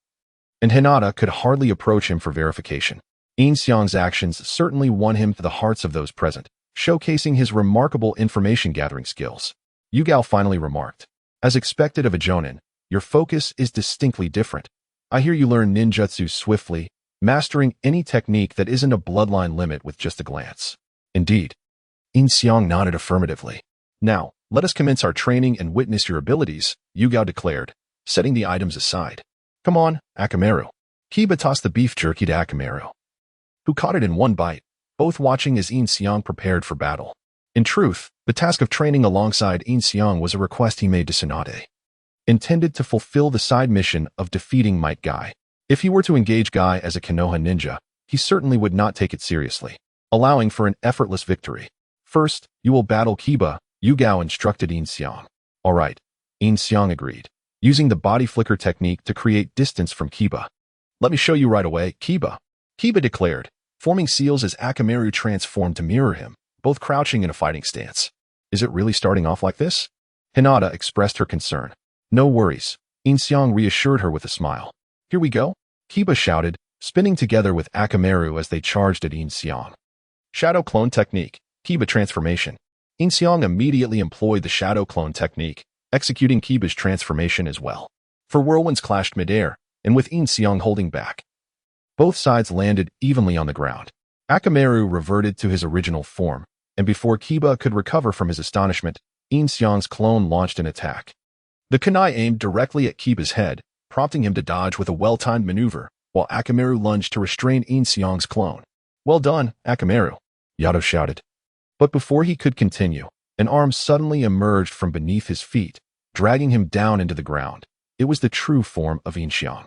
and Hinata could hardly approach him for verification. Yin Xiang's actions certainly won him to the hearts of those present, showcasing his remarkable information-gathering skills. Yugao finally remarked, as expected of a jonin, your focus is distinctly different. I hear you learn ninjutsu swiftly, mastering any technique that isn't a bloodline limit with just a glance. Indeed. Yin Xiang nodded affirmatively. Now, let us commence our training and witness your abilities, Yugao declared, setting the items aside. Come on, Akamaru. Kiba tossed the beef jerky to Akamaru, who caught it in one bite, both watching as Yin Xiang prepared for battle. In truth, the task of training alongside Yin Xiang was a request he made to Tsunade, intended to fulfill the side mission of defeating Might Guy. If he were to engage Guy as a Konoha ninja, he certainly would not take it seriously, allowing for an effortless victory. First, you will battle Kiba, Yugao instructed Yin Xiang. All right, Yin Xiang agreed, using the body flicker technique to create distance from Kiba. Let me show you right away, Kiba. Kiba declared, forming seals as Akamaru transformed to mirror him, both crouching in a fighting stance. Is it really starting off like this? Hinata expressed her concern. No worries, Yin Xiang reassured her with a smile. Here we go, Kiba shouted, spinning together with Akamaru as they charged at Yin Xiang. Shadow Clone Technique, Kiba Transformation. Yin Xiang immediately employed the Shadow Clone Technique, executing Kiba's transformation as well. For whirlwinds clashed midair, and with Yin Xiang holding back, both sides landed evenly on the ground. Akamaru reverted to his original form, and before Kiba could recover from his astonishment, Yin Xiang's clone launched an attack. The kunai aimed directly at Kiba's head, prompting him to dodge with a well-timed maneuver, while Akamaru lunged to restrain Yin Xiang's clone. Well done, Akamaru, Yato shouted. But before he could continue, an arm suddenly emerged from beneath his feet, dragging him down into the ground. It was the true form of Yin Xiang.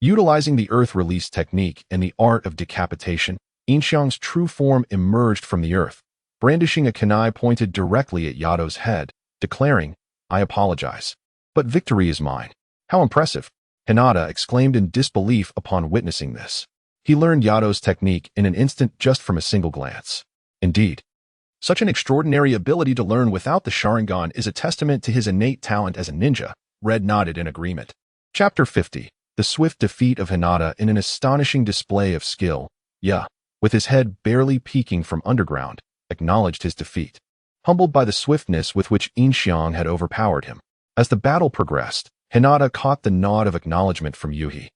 Utilizing the earth release technique and the art of decapitation, Yin Xiang's true form emerged from the earth, brandishing a kunai pointed directly at Yato's head, declaring, "I apologize. But victory is mine." "How impressive!" Hinata exclaimed in disbelief upon witnessing this. He learned Yato's technique in an instant just from a single glance. Indeed, such an extraordinary ability to learn without the Sharingan is a testament to his innate talent as a ninja. Red nodded in agreement. Chapter 50. The swift defeat of Hinata in an astonishing display of skill. Ya, with his head barely peeking from underground, acknowledged his defeat, humbled by the swiftness with which Yin Xiang had overpowered him. As the battle progressed, Hinata caught the nod of acknowledgement from Yuhi,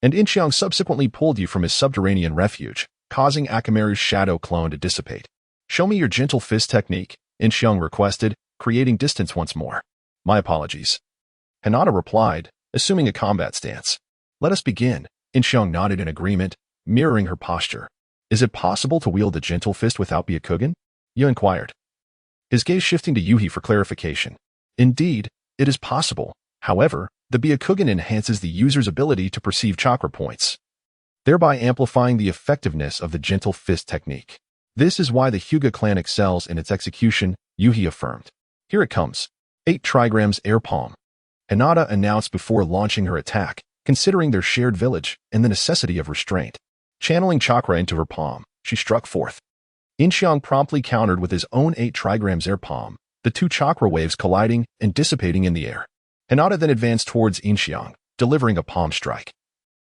and Yin Xiang subsequently pulled you from his subterranean refuge, causing Akamaru's shadow clone to dissipate. "Show me your gentle fist technique," Yin Xiang requested, creating distance once more. "My apologies," Hinata replied, assuming a combat stance. "Let us begin." Yin Xiang nodded in agreement, mirroring her posture. "Is it possible to wield the gentle fist without Byakugan?" Yu inquired, his gaze shifting to Yuhi for clarification. "Indeed, it is possible. However, the Byakugan enhances the user's ability to perceive chakra points, thereby amplifying the effectiveness of the gentle fist technique. This is why the Hyuga clan excels in its execution," Yuhi affirmed. "Here it comes." 8 trigrams air palm, Hinata announced before launching her attack, considering their shared village and the necessity of restraint. Channeling chakra into her palm, she struck forth. Yin Xiang promptly countered with his own 8 trigrams air palm, the 2 chakra waves colliding and dissipating in the air. Hinata then advanced towards Yin Xiang, delivering a palm strike.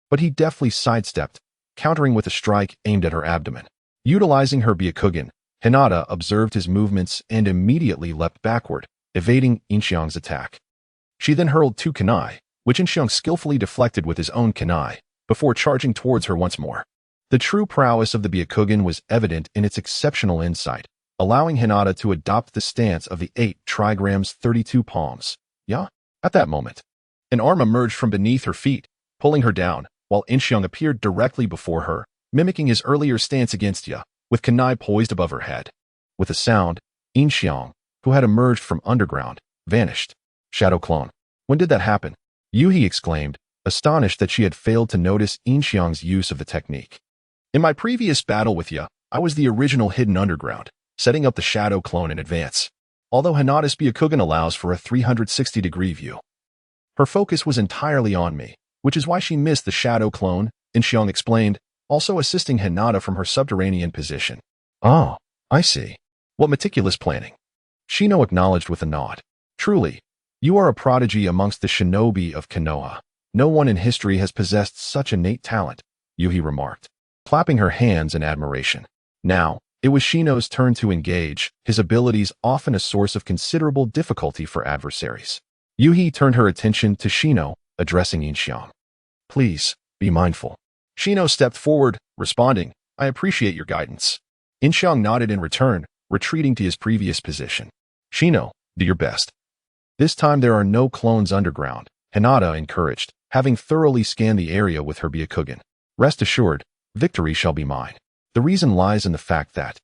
But he deftly sidestepped, countering with a strike aimed at her abdomen. Utilizing her Byakugan, Hinata observed his movements and immediately leapt backward, evading Yin Xiang's attack. She then hurled 2 kunai, which Yin Xiang skillfully deflected with his own kunai, before charging towards her once more. The true prowess of the Byakugan was evident in its exceptional insight, allowing Hinata to adopt the stance of the 8 trigrams 32 palms. Ya? At that moment, an arm emerged from beneath her feet, pulling her down, while Yin Xiang appeared directly before her, mimicking his earlier stance against Ya, with kunai poised above her head. With a sound, Yin Xiang, who had emerged from underground, vanished. "Shadow clone. When did that happen?" Yuhi exclaimed, astonished that she had failed to notice Yin Xiang's use of the technique. "In my previous battle with Ya, I was the original hidden underground, setting up the shadow clone in advance. Although Hinata's Byakugan allows for a 360-degree view, her focus was entirely on me, which is why she missed the shadow clone," Yin Xiang explained, also assisting Hinata from her subterranean position. "Oh, I see. What meticulous planning." Shino acknowledged with a nod. "Truly, you are a prodigy amongst the shinobi of Konoha. No one in history has possessed such innate talent," Yuhi remarked, clapping her hands in admiration. Now, it was Shino's turn to engage, his abilities often a source of considerable difficulty for adversaries. Yuhi turned her attention to Shino, addressing Yin Xiang. "Please, be mindful." Shino stepped forward, responding, "I appreciate your guidance." Yin Xiang nodded in return, retreating to his previous position. "Shino, do your best." "This time there are no clones underground," Hinata encouraged, having thoroughly scanned the area with her Byakugan. "Rest assured, victory shall be mine. The reason lies in the fact that,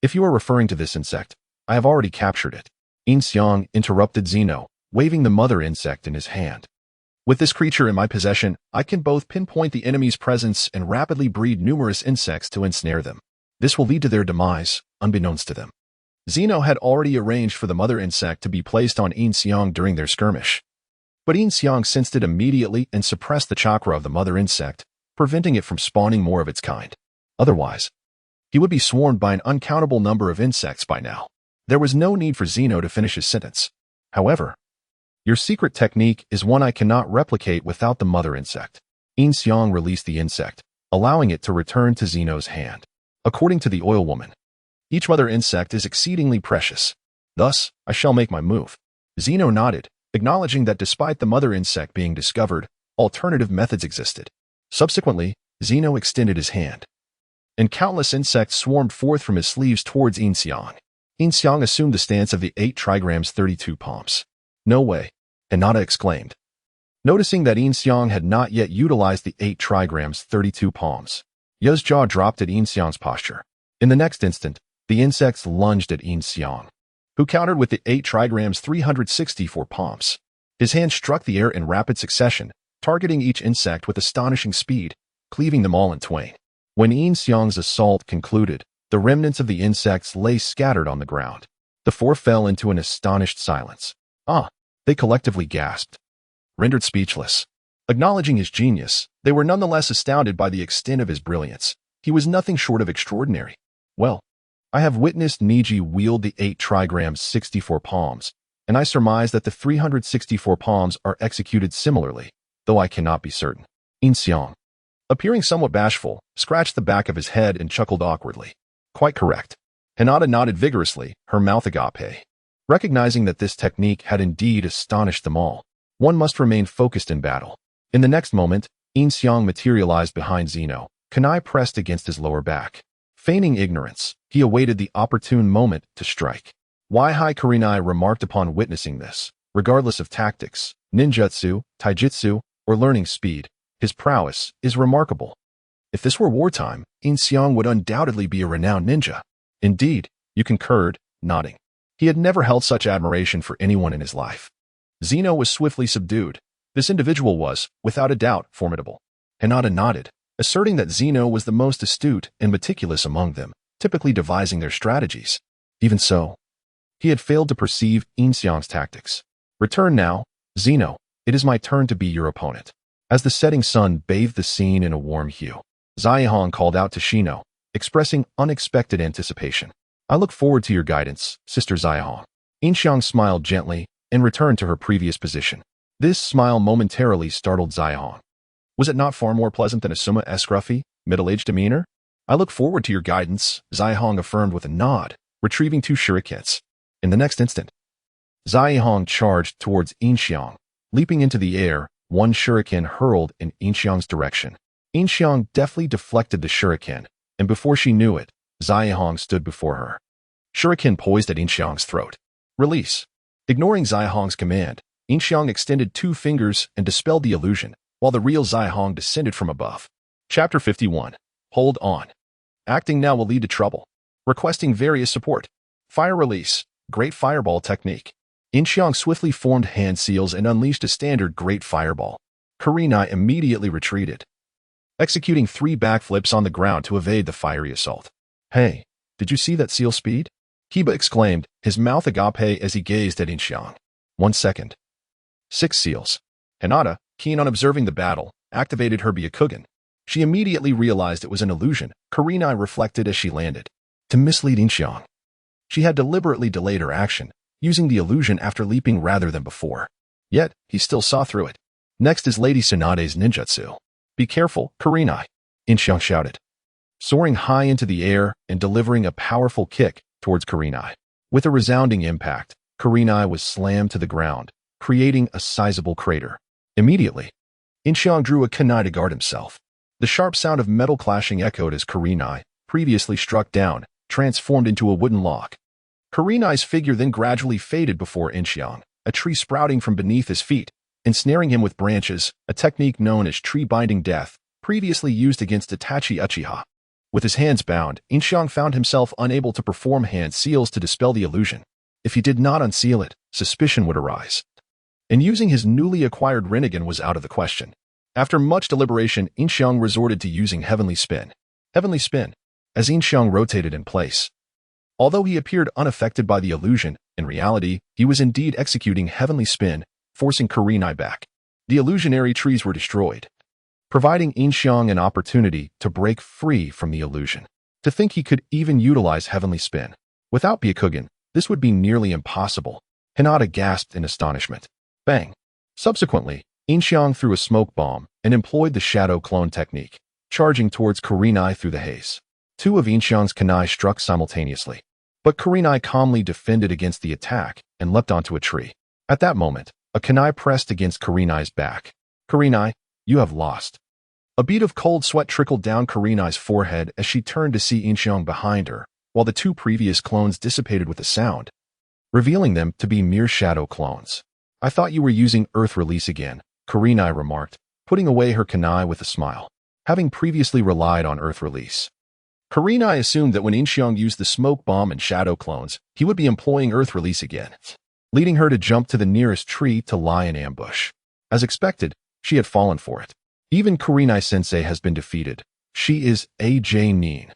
if you are referring to this insect, I have already captured it." Yin Xiang interrupted Zeno, waving the mother insect in his hand. "With this creature in my possession, I can both pinpoint the enemy's presence and rapidly breed numerous insects to ensnare them. This will lead to their demise, unbeknownst to them." Zeno had already arranged for the mother insect to be placed on Yin Xiang during their skirmish. But Yin Xiang sensed it immediately and suppressed the chakra of the mother insect, preventing it from spawning more of its kind. Otherwise, he would be swarmed by an uncountable number of insects by now. There was no need for Zeno to finish his sentence. "However, your secret technique is one I cannot replicate without the mother insect." Yin Xiang released the insect, allowing it to return to Zeno's hand. "According to the oil woman, each mother insect is exceedingly precious. Thus, I shall make my move." Zeno nodded, acknowledging that despite the mother insect being discovered, alternative methods existed. Subsequently, Zeno extended his hand, and countless insects swarmed forth from his sleeves towards Yin Xiang. Yin Xiang assumed the stance of the 8 trigrams 32 palms. "No way," Hinata exclaimed, noticing that Yin Xiang had not yet utilized the 8 trigrams 32 palms. Ya's jaw dropped at Yin Xiang's posture. In the next instant, the insects lunged at Yin Xiang, who countered with the 8 trigrams 364 palms. His hand struck the air in rapid succession, targeting each insect with astonishing speed, cleaving them all in twain. When Yin Xiang's assault concluded, the remnants of the insects lay scattered on the ground. The four fell into an astonished silence. Ah! They collectively gasped, rendered speechless. Acknowledging his genius, they were nonetheless astounded by the extent of his brilliance. He was nothing short of extraordinary. Well, I have witnessed Niji wield the 8 trigrams 64 palms, and I surmise that the 364 palms are executed similarly, though I cannot be certain. Yin Xiang, appearing somewhat bashful, scratched the back of his head and chuckled awkwardly. Quite correct. Hinata nodded vigorously, her mouth agape. Recognizing that this technique had indeed astonished them all, one must remain focused in battle. In the next moment, Yin Xiang materialized behind Zeno, kunai pressed against his lower back. Feigning ignorance, he awaited the opportune moment to strike. Wai-Hai Kurenai remarked upon witnessing this. Regardless of tactics, ninjutsu, taijutsu, or learning speed, his prowess is remarkable. If this were wartime, Yin Xiang would undoubtedly be a renowned ninja. Indeed, you concurred, nodding. He had never held such admiration for anyone in his life. Zeno was swiftly subdued. This individual was, without a doubt, formidable. Hinata nodded, asserting that Zeno was the most astute and meticulous among them, typically devising their strategies. Even so, he had failed to perceive Yin Xiang's tactics. Return now, Zeno. It is my turn to be your opponent. As the setting sun bathed the scene in a warm hue, Ziyahong called out to Shino, expressing unexpected anticipation. I look forward to your guidance, Sister Ziyahong. Yin Xiang smiled gently and returned to her previous position. This smile momentarily startled Ziyahong. Was it not far more pleasant than Asuma's scruffy, middle-aged demeanor? I look forward to your guidance, Ziyahong affirmed with a nod, retrieving 2 shurikens. In the next instant, Ziyahong charged towards Yin Xiang. Leaping into the air, 1 shuriken hurled in Yin Xiang's direction. Yin Xiang deftly deflected the shuriken, and before she knew it, Ziyahong stood before her. Shuriken poised at Yin Xiang's throat. Release. Ignoring Ziyahong's command, Yin Xiang extended 2 fingers and dispelled the illusion, while the real Ziyahong descended from above. Chapter 51. Hold on. Acting now will lead to trouble. Requesting various support. Fire release. Great fireball technique. Yin Xiang swiftly formed hand seals and unleashed a standard great fireball. Kurenai immediately retreated, executing 3 backflips on the ground to evade the fiery assault. Hey, did you see that seal speed? Kiba exclaimed, his mouth agape as he gazed at Yin Xiang. 1 second. 6 seals. Hinata, keen on observing the battle, activated her Byakugan. She immediately realized it was an illusion, Kurenai reflected as she landed. To mislead Yin Xiang, she had deliberately delayed her action, using the illusion after leaping rather than before. Yet, he still saw through it. Next is Lady Tsunade's ninjutsu. Be careful, Kurenai, Yin Xiang shouted, soaring high into the air and delivering a powerful kick towards Kurenai. With a resounding impact, Kurenai was slammed to the ground, creating a sizable crater. Immediately, Yin Xiang drew a kunai to guard himself. The sharp sound of metal clashing echoed as Kurenai, previously struck down, transformed into a wooden log. Kurenai's figure then gradually faded before Yin Xiang, a tree sprouting from beneath his feet, ensnaring him with branches, a technique known as tree-binding death, previously used against Itachi Uchiha. With his hands bound, Yin Xiang found himself unable to perform hand seals to dispel the illusion. If he did not unseal it, suspicion would arise. And using his newly acquired Rinnegan was out of the question. After much deliberation, Yin Xiang resorted to using Heavenly Spin. Heavenly Spin, as Yin Xiang rotated in place. Although he appeared unaffected by the illusion, in reality, he was indeed executing Heavenly Spin, forcing Kurenai back. The illusionary trees were destroyed, providing Yin Xiang an opportunity to break free from the illusion. To think he could even utilize Heavenly Spin. Without Byakugan, this would be nearly impossible. Hinata gasped in astonishment. Bang! Subsequently, Yin Xiang threw a smoke bomb and employed the shadow clone technique, charging towards Kurenai through the haze. 2 of Yin Xiang's kunai struck simultaneously, but Kurenai calmly defended against the attack and leapt onto a tree. At that moment, a kunai pressed against Kurenai's back. Kurenai, you have lost. A bead of cold sweat trickled down Kurenai's forehead as she turned to see Yin Xiang behind her, while the 2 previous clones dissipated with a sound, revealing them to be mere shadow clones. I thought you were using Earth Release again, Kurenai remarked, putting away her kunai with a smile. Having previously relied on Earth Release, Kurenai assumed that when Yin Xiang used the smoke bomb and shadow clones, he would be employing Earth Release again, leading her to jump to the nearest tree to lie in ambush. As expected, She had fallen for it. Even Kurenai-sensei has been defeated. She is A.J. Nin.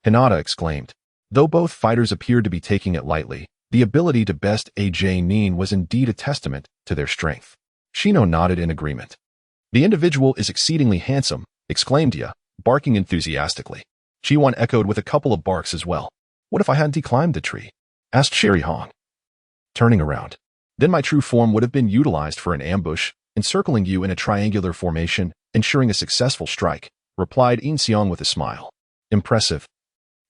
Hinata exclaimed. Though both fighters appeared to be taking it lightly, the ability to best A.J. Nin was indeed a testament to their strength. Shino nodded in agreement. The individual is exceedingly handsome, exclaimed Ya, barking enthusiastically. Chi-Wan echoed with a couple of barks as well. What if I hadn't climbed the tree? Asked Shiri-Hong. Turning around. Then my true form would have been utilized for an ambush, encircling you in a triangular formation, ensuring a successful strike, replied Yin Xiang with a smile. Impressive.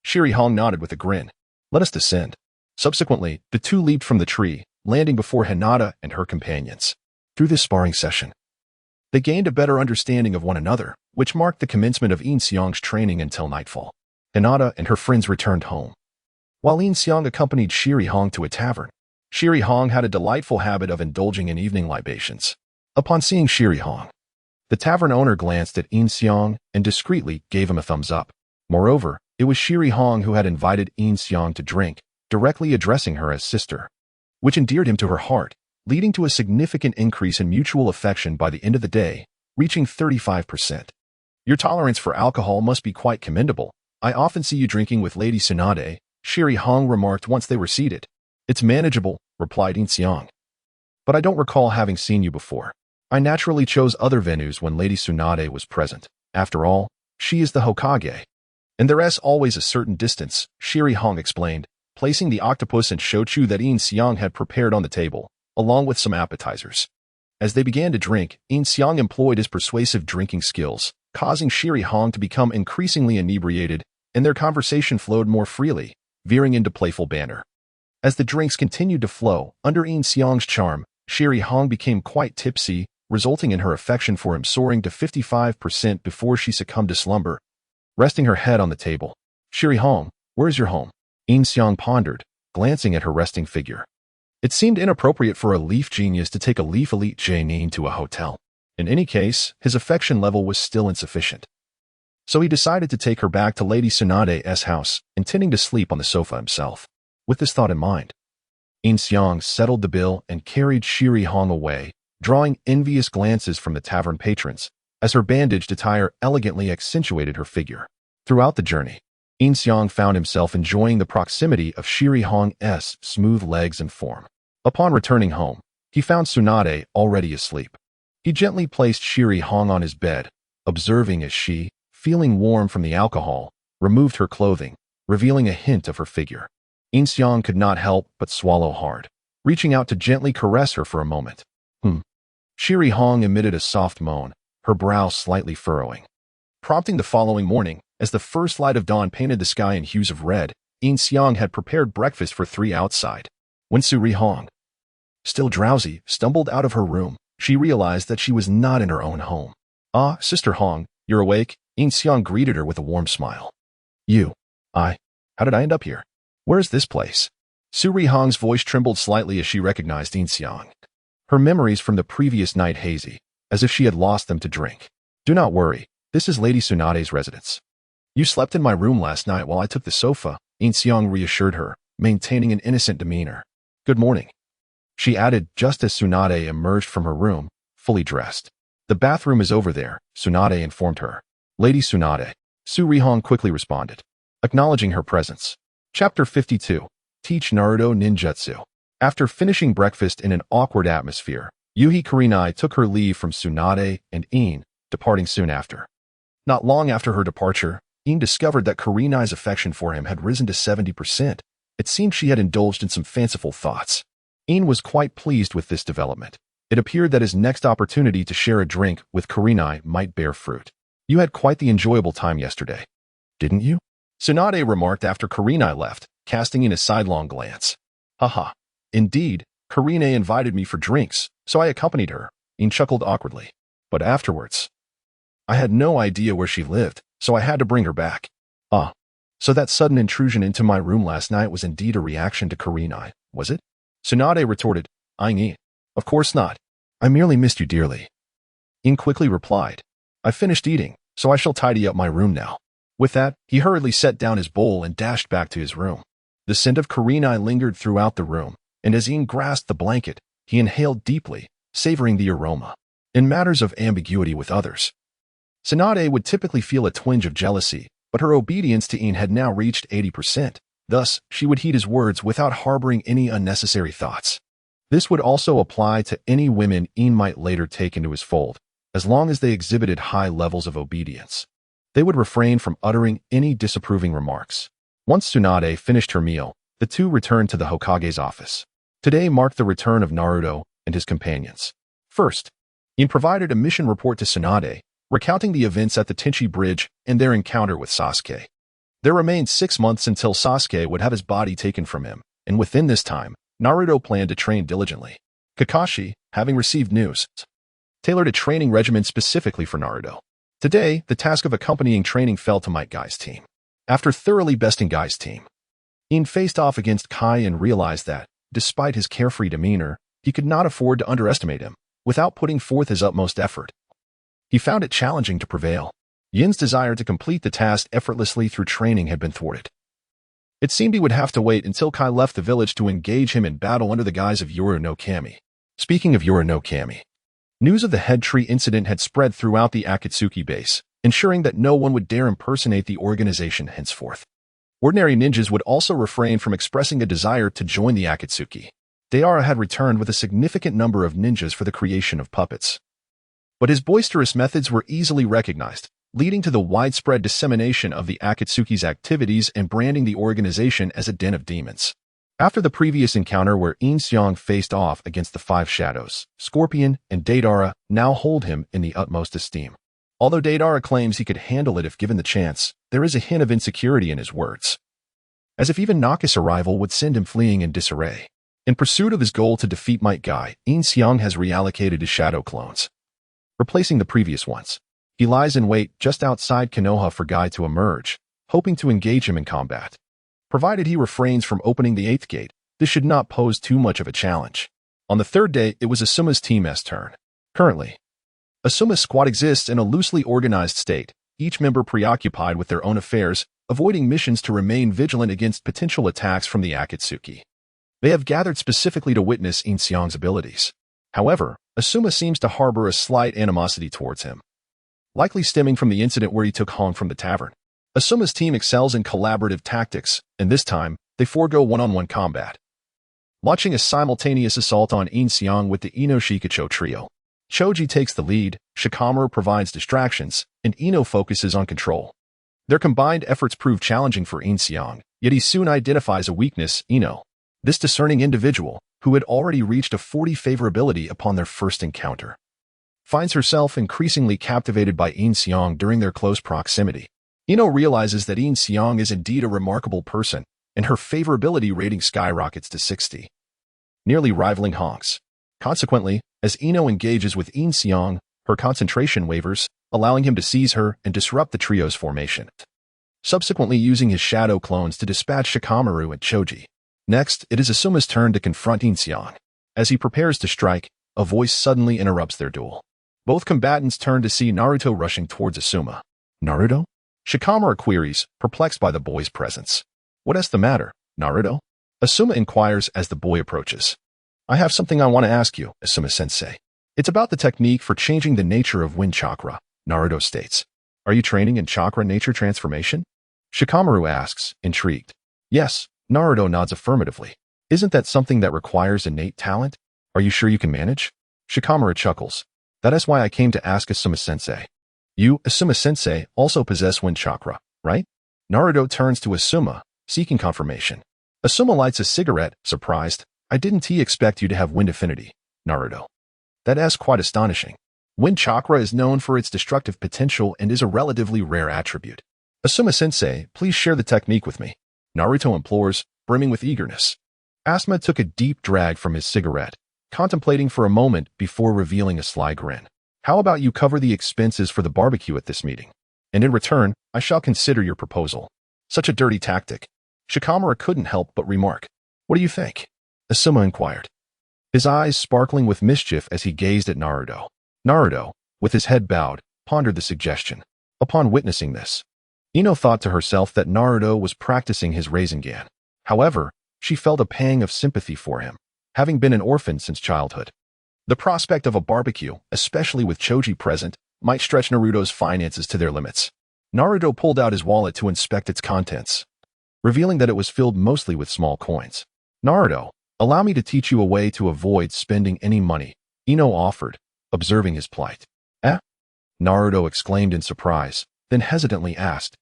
Shiri-Hong nodded with a grin. Let us descend. Subsequently, the two leaped from the tree, landing before Hinata and her companions. Through this sparring session, they gained a better understanding of one another, which marked the commencement of Yin Xiang's training until nightfall. Hinata and her friends returned home. While Yin Xiang accompanied Shiri-Hong to a tavern, Shiri-Hong had a delightful habit of indulging in evening libations. Upon seeing Shiri-Hong, the tavern owner glanced at Yin Xiang and discreetly gave him a thumbs up. Moreover, it was Shiri-Hong who had invited Yin Xiang to drink, directly addressing her as sister, which endeared him to her heart, leading to a significant increase in mutual affection by the end of the day, reaching 35%. Your tolerance for alcohol must be quite commendable. I often see you drinking with Lady Tsunade, Shiri-Hong remarked once they were seated. It's manageable, replied Yin Xiang. But I don't recall having seen you before. I naturally chose other venues when Lady Tsunade was present. After all, she is the Hokage. And there's always a certain distance, Shiri-Hong explained, placing the octopus and shochu that Yin Xiang had prepared on the table, along with some appetizers. As they began to drink, Yin Xiang employed his persuasive drinking skills, causing Shiri-Hong to become increasingly inebriated, and their conversation flowed more freely, veering into playful banter. As the drinks continued to flow, under Yin Xiang's charm, Shiri-Hong became quite tipsy, resulting in her affection for him soaring to 55% before she succumbed to slumber, resting her head on the table. Shiri-Hong, where's your home? Yin Xiang pondered, glancing at her resting figure. It seemed inappropriate for a leaf genius to take a leaf elite J-Nin to a hotel. In any case, his affection level was still insufficient. So he decided to take her back to Lady Tsunade's house, intending to sleep on the sofa himself. With this thought in mind, Yin Xiang settled the bill and carried Shiri-Hong away, drawing envious glances from the tavern patrons, as her bandaged attire elegantly accentuated her figure. Throughout the journey, Yin Xiang found himself enjoying the proximity of Shiri-Hong's smooth legs and form. Upon returning home, he found Tsunade already asleep. He gently placed Shiri-Hong on his bed, observing as she, feeling warm from the alcohol, removed her clothing, revealing a hint of her figure. Yin Xiang could not help but swallow hard, reaching out to gently caress her for a moment. Shiri-Hong emitted a soft moan, her brow slightly furrowing. Prompting the following morning, as the first light of dawn painted the sky in hues of red, Yin Xiang had prepared breakfast for three outside. When Shiri-Hong, still drowsy, stumbled out of her room, she realized that she was not in her own home. Ah, Sister Hong, you're awake? Yin Xiang greeted her with a warm smile. How did I end up here? Where is this place? Shiri-Hong's voice trembled slightly as she recognized Yin Xiang. Her memories from the previous night hazy, as if she had lost them to drink. Do not worry, this is Lady Tsunade's residence. You slept in my room last night while I took the sofa, Yin Xiang reassured her, maintaining an innocent demeanor. Good morning, she added just as Tsunade emerged from her room, fully dressed. The bathroom is over there, Tsunade informed her. Lady Tsunade, Shiri-Hong quickly responded, acknowledging her presence. Chapter 52. Teach Naruto Ninjutsu. After finishing breakfast in an awkward atmosphere, Yuhi Kurenai took her leave from Tsunade and Yin, departing soon after. Not long after her departure, Yin discovered that Kurenai's affection for him had risen to 70%. It seemed she had indulged in some fanciful thoughts. Yin was quite pleased with this development. It appeared that his next opportunity to share a drink with Kurenai might bear fruit. You had quite the enjoyable time yesterday, didn't you? Tsunade remarked after Kurenai left, casting in a sidelong glance. Haha. Indeed, Kurenai invited me for drinks, so I accompanied her. Yin chuckled awkwardly. But afterwards, I had no idea where she lived, so I had to bring her back. Ah. So that sudden intrusion into my room last night was indeed a reaction to Kurenai, was it? Tsunade retorted, eyeing Yin. Of course not. I merely missed you dearly. Yin quickly replied. I finished eating, so I shall tidy up my room now. With that, he hurriedly set down his bowl and dashed back to his room. The scent of Kurenai lingered throughout the room, and as Yin grasped the blanket, he inhaled deeply, savoring the aroma. in matters of ambiguity with others. Tsunade would typically feel a twinge of jealousy, but her obedience to Yin had now reached 80%. Thus, she would heed his words without harboring any unnecessary thoughts. This would also apply to any women Yin might later take into his fold, as long as they exhibited high levels of obedience. They would refrain from uttering any disapproving remarks. Once Tsunade finished her meal, the two returned to the Hokage's office. Today marked the return of Naruto and his companions. First, Yin provided a mission report to Tsunade, recounting the events at the Tenchi Bridge and their encounter with Sasuke. There remained 6 months until Sasuke would have his body taken from him, and within this time, Naruto planned to train diligently. Kakashi, having received news, tailored a training regimen specifically for Naruto. Today, the task of accompanying training fell to Might Guy's team. After thoroughly besting Guy's team, Yin faced off against Kai and realized that, despite his carefree demeanor, he could not afford to underestimate him without putting forth his utmost effort. He found it challenging to prevail. Yin's desire to complete the task effortlessly through training had been thwarted. It seemed he would have to wait until Kai left the village to engage him in battle under the guise of Yoru no Kami. Speaking of Yoru no Kami, news of the head tree incident had spread throughout the Akatsuki base, ensuring that no one would dare impersonate the organization henceforth. Ordinary ninjas would also refrain from expressing a desire to join the Akatsuki. Deara had returned with a significant number of ninjas for the creation of puppets. But his boisterous methods were easily recognized, leading to the widespread dissemination of the Akatsuki's activities and branding the organization as a den of demons. After the previous encounter where Yin Xiang faced off against the Five Shadows, Scorpion and Deidara now hold him in the utmost esteem. Although Deidara claims he could handle it if given the chance, there is a hint of insecurity in his words. As if even Naka's arrival would send him fleeing in disarray. In pursuit of his goal to defeat Might Guy, Yin Xiang has reallocated his shadow clones, replacing the previous ones. He lies in wait just outside Konoha for Guy to emerge, hoping to engage him in combat. Provided he refrains from opening the 8th gate, this should not pose too much of a challenge. On the 3rd day, it was Asuma's team's turn. Currently, Asuma's squad exists in a loosely organized state, each member preoccupied with their own affairs, avoiding missions to remain vigilant against potential attacks from the Akatsuki. They have gathered specifically to witness Yin Xiang's abilities. However, Asuma seems to harbor a slight animosity towards him, likely stemming from the incident where he took Hong from the tavern. Asuma's team excels in collaborative tactics, and this time, they forego one-on-one combat, launching a simultaneous assault on Yin Xiang with the Ino Shikacho trio. Choji takes the lead, Shikamaru provides distractions, and Ino focuses on control. Their combined efforts prove challenging for Yin Xiang, yet he soon identifies a weakness, Ino. This discerning individual, who had already reached a 40 favorability upon their first encounter, finds herself increasingly captivated by Yin Xiang during their close proximity. Ino realizes that Yin Xiang is indeed a remarkable person, and her favorability rating skyrockets to 60, nearly rivaling Hong's. Consequently, as Ino engages with Yin Xiang, her concentration wavers, allowing him to seize her and disrupt the trio's formation, subsequently using his shadow clones to dispatch Shikamaru and Choji. Next, it is Asuma's turn to confront Yin Xiang. As he prepares to strike, a voice suddenly interrupts their duel. Both combatants turn to see Naruto rushing towards Asuma. Naruto? Shikamaru queries, perplexed by the boy's presence. What is the matter, Naruto? Asuma inquires as the boy approaches. I have something I want to ask you, Asuma-sensei. It's about the technique for changing the nature of wind chakra, Naruto states. Are you training in chakra nature transformation? Shikamaru asks, intrigued. Yes, Naruto nods affirmatively. Isn't that something that requires innate talent? Are you sure you can manage? Shikamaru chuckles. That is why I came to ask Asuma-sensei. You, Asuma-sensei, also possess wind chakra, right? Naruto turns to Asuma, seeking confirmation. Asuma lights a cigarette, surprised. I didn't expect you to have wind affinity, Naruto. That is quite astonishing. Wind chakra is known for its destructive potential and is a relatively rare attribute. Asuma-sensei, please share the technique with me, Naruto implores, brimming with eagerness. Asuma took a deep drag from his cigarette, contemplating for a moment before revealing a sly grin. How about you cover the expenses for the barbecue at this meeting? And in return, I shall consider your proposal. Such a dirty tactic. Shikamaru couldn't help but remark. What do you think? Asuma inquired, his eyes sparkling with mischief as he gazed at Naruto. Naruto, with his head bowed, pondered the suggestion. Upon witnessing this, Ino thought to herself that Naruto was practicing his Rasengan. However, she felt a pang of sympathy for him, having been an orphan since childhood. The prospect of a barbecue, especially with Choji present, might stretch Naruto's finances to their limits. Naruto pulled out his wallet to inspect its contents, revealing that it was filled mostly with small coins. Naruto, allow me to teach you a way to avoid spending any money, Ino offered, observing his plight. Eh? Naruto exclaimed in surprise, then hesitantly asked,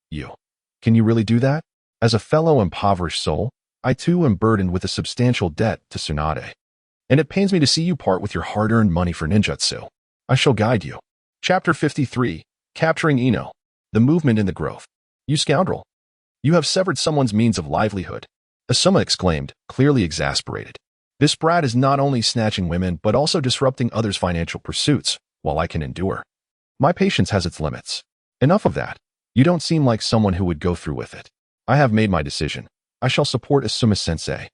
Can you really do that? As a fellow impoverished soul, I too am burdened with a substantial debt to Tsunade. And it pains me to see you part with your hard-earned money for ninjutsu. I shall guide you. Chapter 53, Capturing Ino. The Movement in the Growth. You scoundrel. You have severed someone's means of livelihood. Asuma exclaimed, clearly exasperated. This brat is not only snatching women but also disrupting others' financial pursuits, while I can endure. My patience has its limits. Enough of that. You don't seem like someone who would go through with it. I have made my decision. I shall support Asuma-sensei.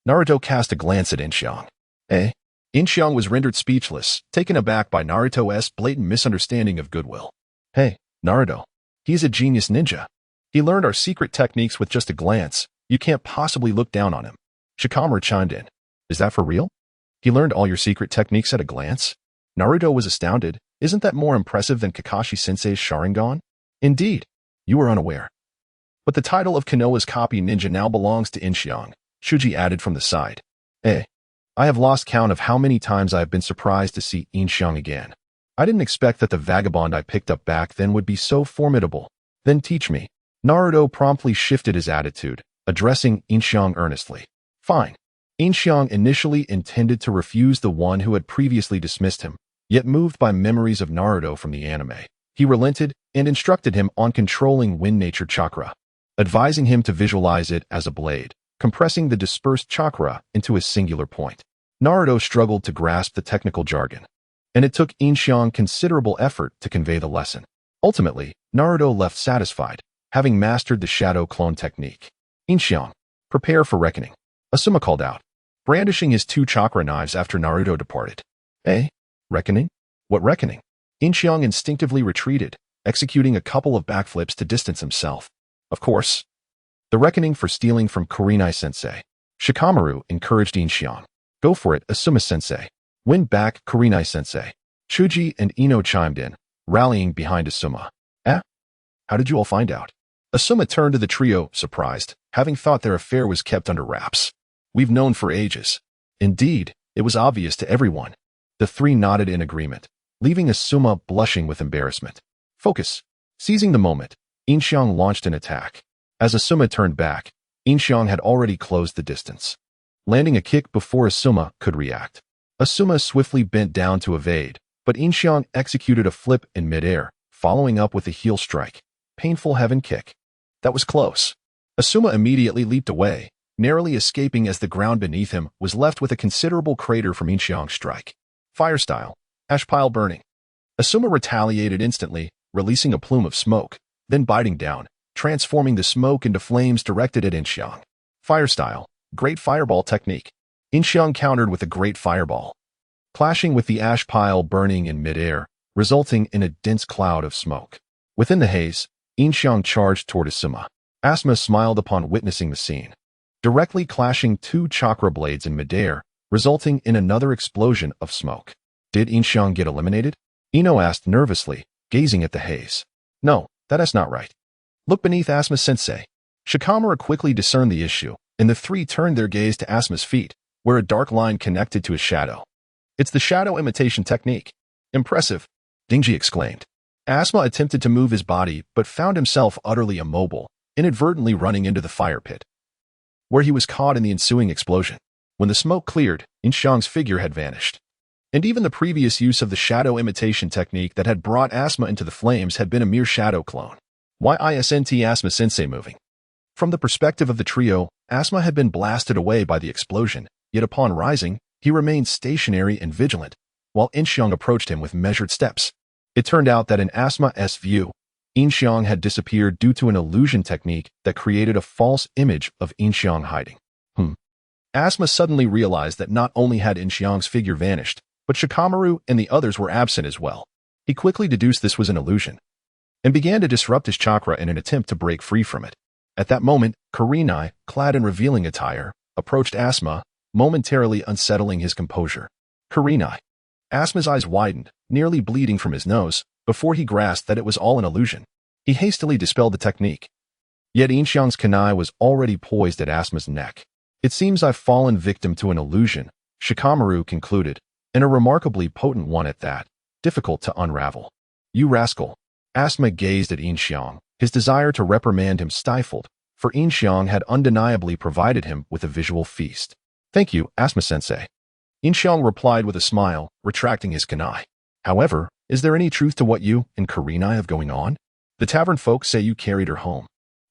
Naruto cast a glance at Yin Xiang. Yin Xiang was rendered speechless, taken aback by Naruto's blatant misunderstanding of goodwill. Hey, Naruto. He's a genius ninja. He learned our secret techniques with just a glance. You can't possibly look down on him. Shikamaru chimed in. Is that for real? He learned all your secret techniques at a glance? Naruto was astounded. Isn't that more impressive than Kakashi-sensei's Sharingan? Indeed. You were unaware. But the title of Konoha's copy ninja now belongs to Yin Xiang, Shuji added from the side. I have lost count of how many times I have been surprised to see Yin Xiang again. I didn't expect that the vagabond I picked up back then would be so formidable. Then teach me. Naruto promptly shifted his attitude, addressing Yin Xiang earnestly. Fine. Yin Xiang initially intended to refuse the one who had previously dismissed him, yet moved by memories of Naruto from the anime, he relented and instructed him on controlling wind nature chakra, advising him to visualize it as a blade, compressing the dispersed chakra into a singular point. Naruto struggled to grasp the technical jargon, and it took Yin Xiang considerable effort to convey the lesson. Ultimately, Naruto left satisfied, having mastered the shadow clone technique. Yin Xiang, prepare for reckoning. Asuma called out, brandishing his 2 chakra knives after Naruto departed. Reckoning? What reckoning? Yin Xiang instinctively retreated, executing a couple of backflips to distance himself. Of course. The reckoning for stealing from Kurenai-sensei. Shikamaru encouraged Yin Xiang. Go for it, Asuma-sensei. Win back, Kurenai-sensei. Shuji and Ino chimed in, rallying behind Asuma. How did you all find out? Asuma turned to the trio, surprised, having thought their affair was kept under wraps. We've known for ages. Indeed, it was obvious to everyone. The 3 nodded in agreement, leaving Asuma blushing with embarrassment. Focus. Seizing the moment, Yin Xiang launched an attack. As Asuma turned back, Yin Xiang had already closed the distance, landing a kick before Asuma could react. Asuma swiftly bent down to evade, but Yin Xiang executed a flip in midair, following up with a heel strike. Painful heaven kick. That was close. Asuma immediately leaped away, narrowly escaping as the ground beneath him was left with a considerable crater from Yin Xiang's strike. Fire style. Ash pile burning. Asuma retaliated instantly, releasing a plume of smoke, then biting down, transforming the smoke into flames directed at Yin Xiang. Fire style. Great fireball technique. Yin Xiang countered with a great fireball, clashing with the ash pile burning in midair, resulting in a dense cloud of smoke. Within the haze, Yin Xiang charged toward Asuma. Asuma smiled upon witnessing the scene, directly clashing 2 chakra blades in midair, resulting in another explosion of smoke. Did Yin Xiang get eliminated? Ino asked nervously, gazing at the haze. No, that is not right. Look beneath Asuma-sensei. Shikamaru quickly discerned the issue, and the 3 turned their gaze to Asuma's feet, where a dark line connected to his shadow. It's the shadow imitation technique. Impressive, Dingji exclaimed. Asuma attempted to move his body, but found himself utterly immobile, inadvertently running into the fire pit, where he was caught in the ensuing explosion. When the smoke cleared, Yin Xiang's figure had vanished. And even the previous use of the shadow imitation technique that had brought Asuma into the flames had been a mere shadow clone. Why isn't Asuma-sensei moving? From the perspective of the trio, Asuma had been blasted away by the explosion, yet upon rising, he remained stationary and vigilant, while Yin Xiang approached him with measured steps. It turned out that in Asuma's view, Yin Xiang had disappeared due to an illusion technique that created a false image of Yin Xiang hiding. Asuma suddenly realized that not only had Yin Xiang's figure vanished, but Shikamaru and the others were absent as well. He quickly deduced this was an illusion, and began to disrupt his chakra in an attempt to break free from it. At that moment, Kurenai, clad in revealing attire, approached Asuma, momentarily unsettling his composure. Kurenai. Asuma's eyes widened, nearly bleeding from his nose, before he grasped that it was all an illusion. He hastily dispelled the technique. Yet Yin Xiang's kunai was already poised at Asuma's neck. It seems I've fallen victim to an illusion, Shikamaru concluded, and a remarkably potent one at that, difficult to unravel. You rascal. Asuma gazed at Yin Xiang, his desire to reprimand him stifled, for Yin Xiang had undeniably provided him with a visual feast. Thank you, Asuma-sensei. Yin Xiang replied with a smile, retracting his kunai. However, is there any truth to what you and Kurenai have going on? The tavern folk say you carried her home.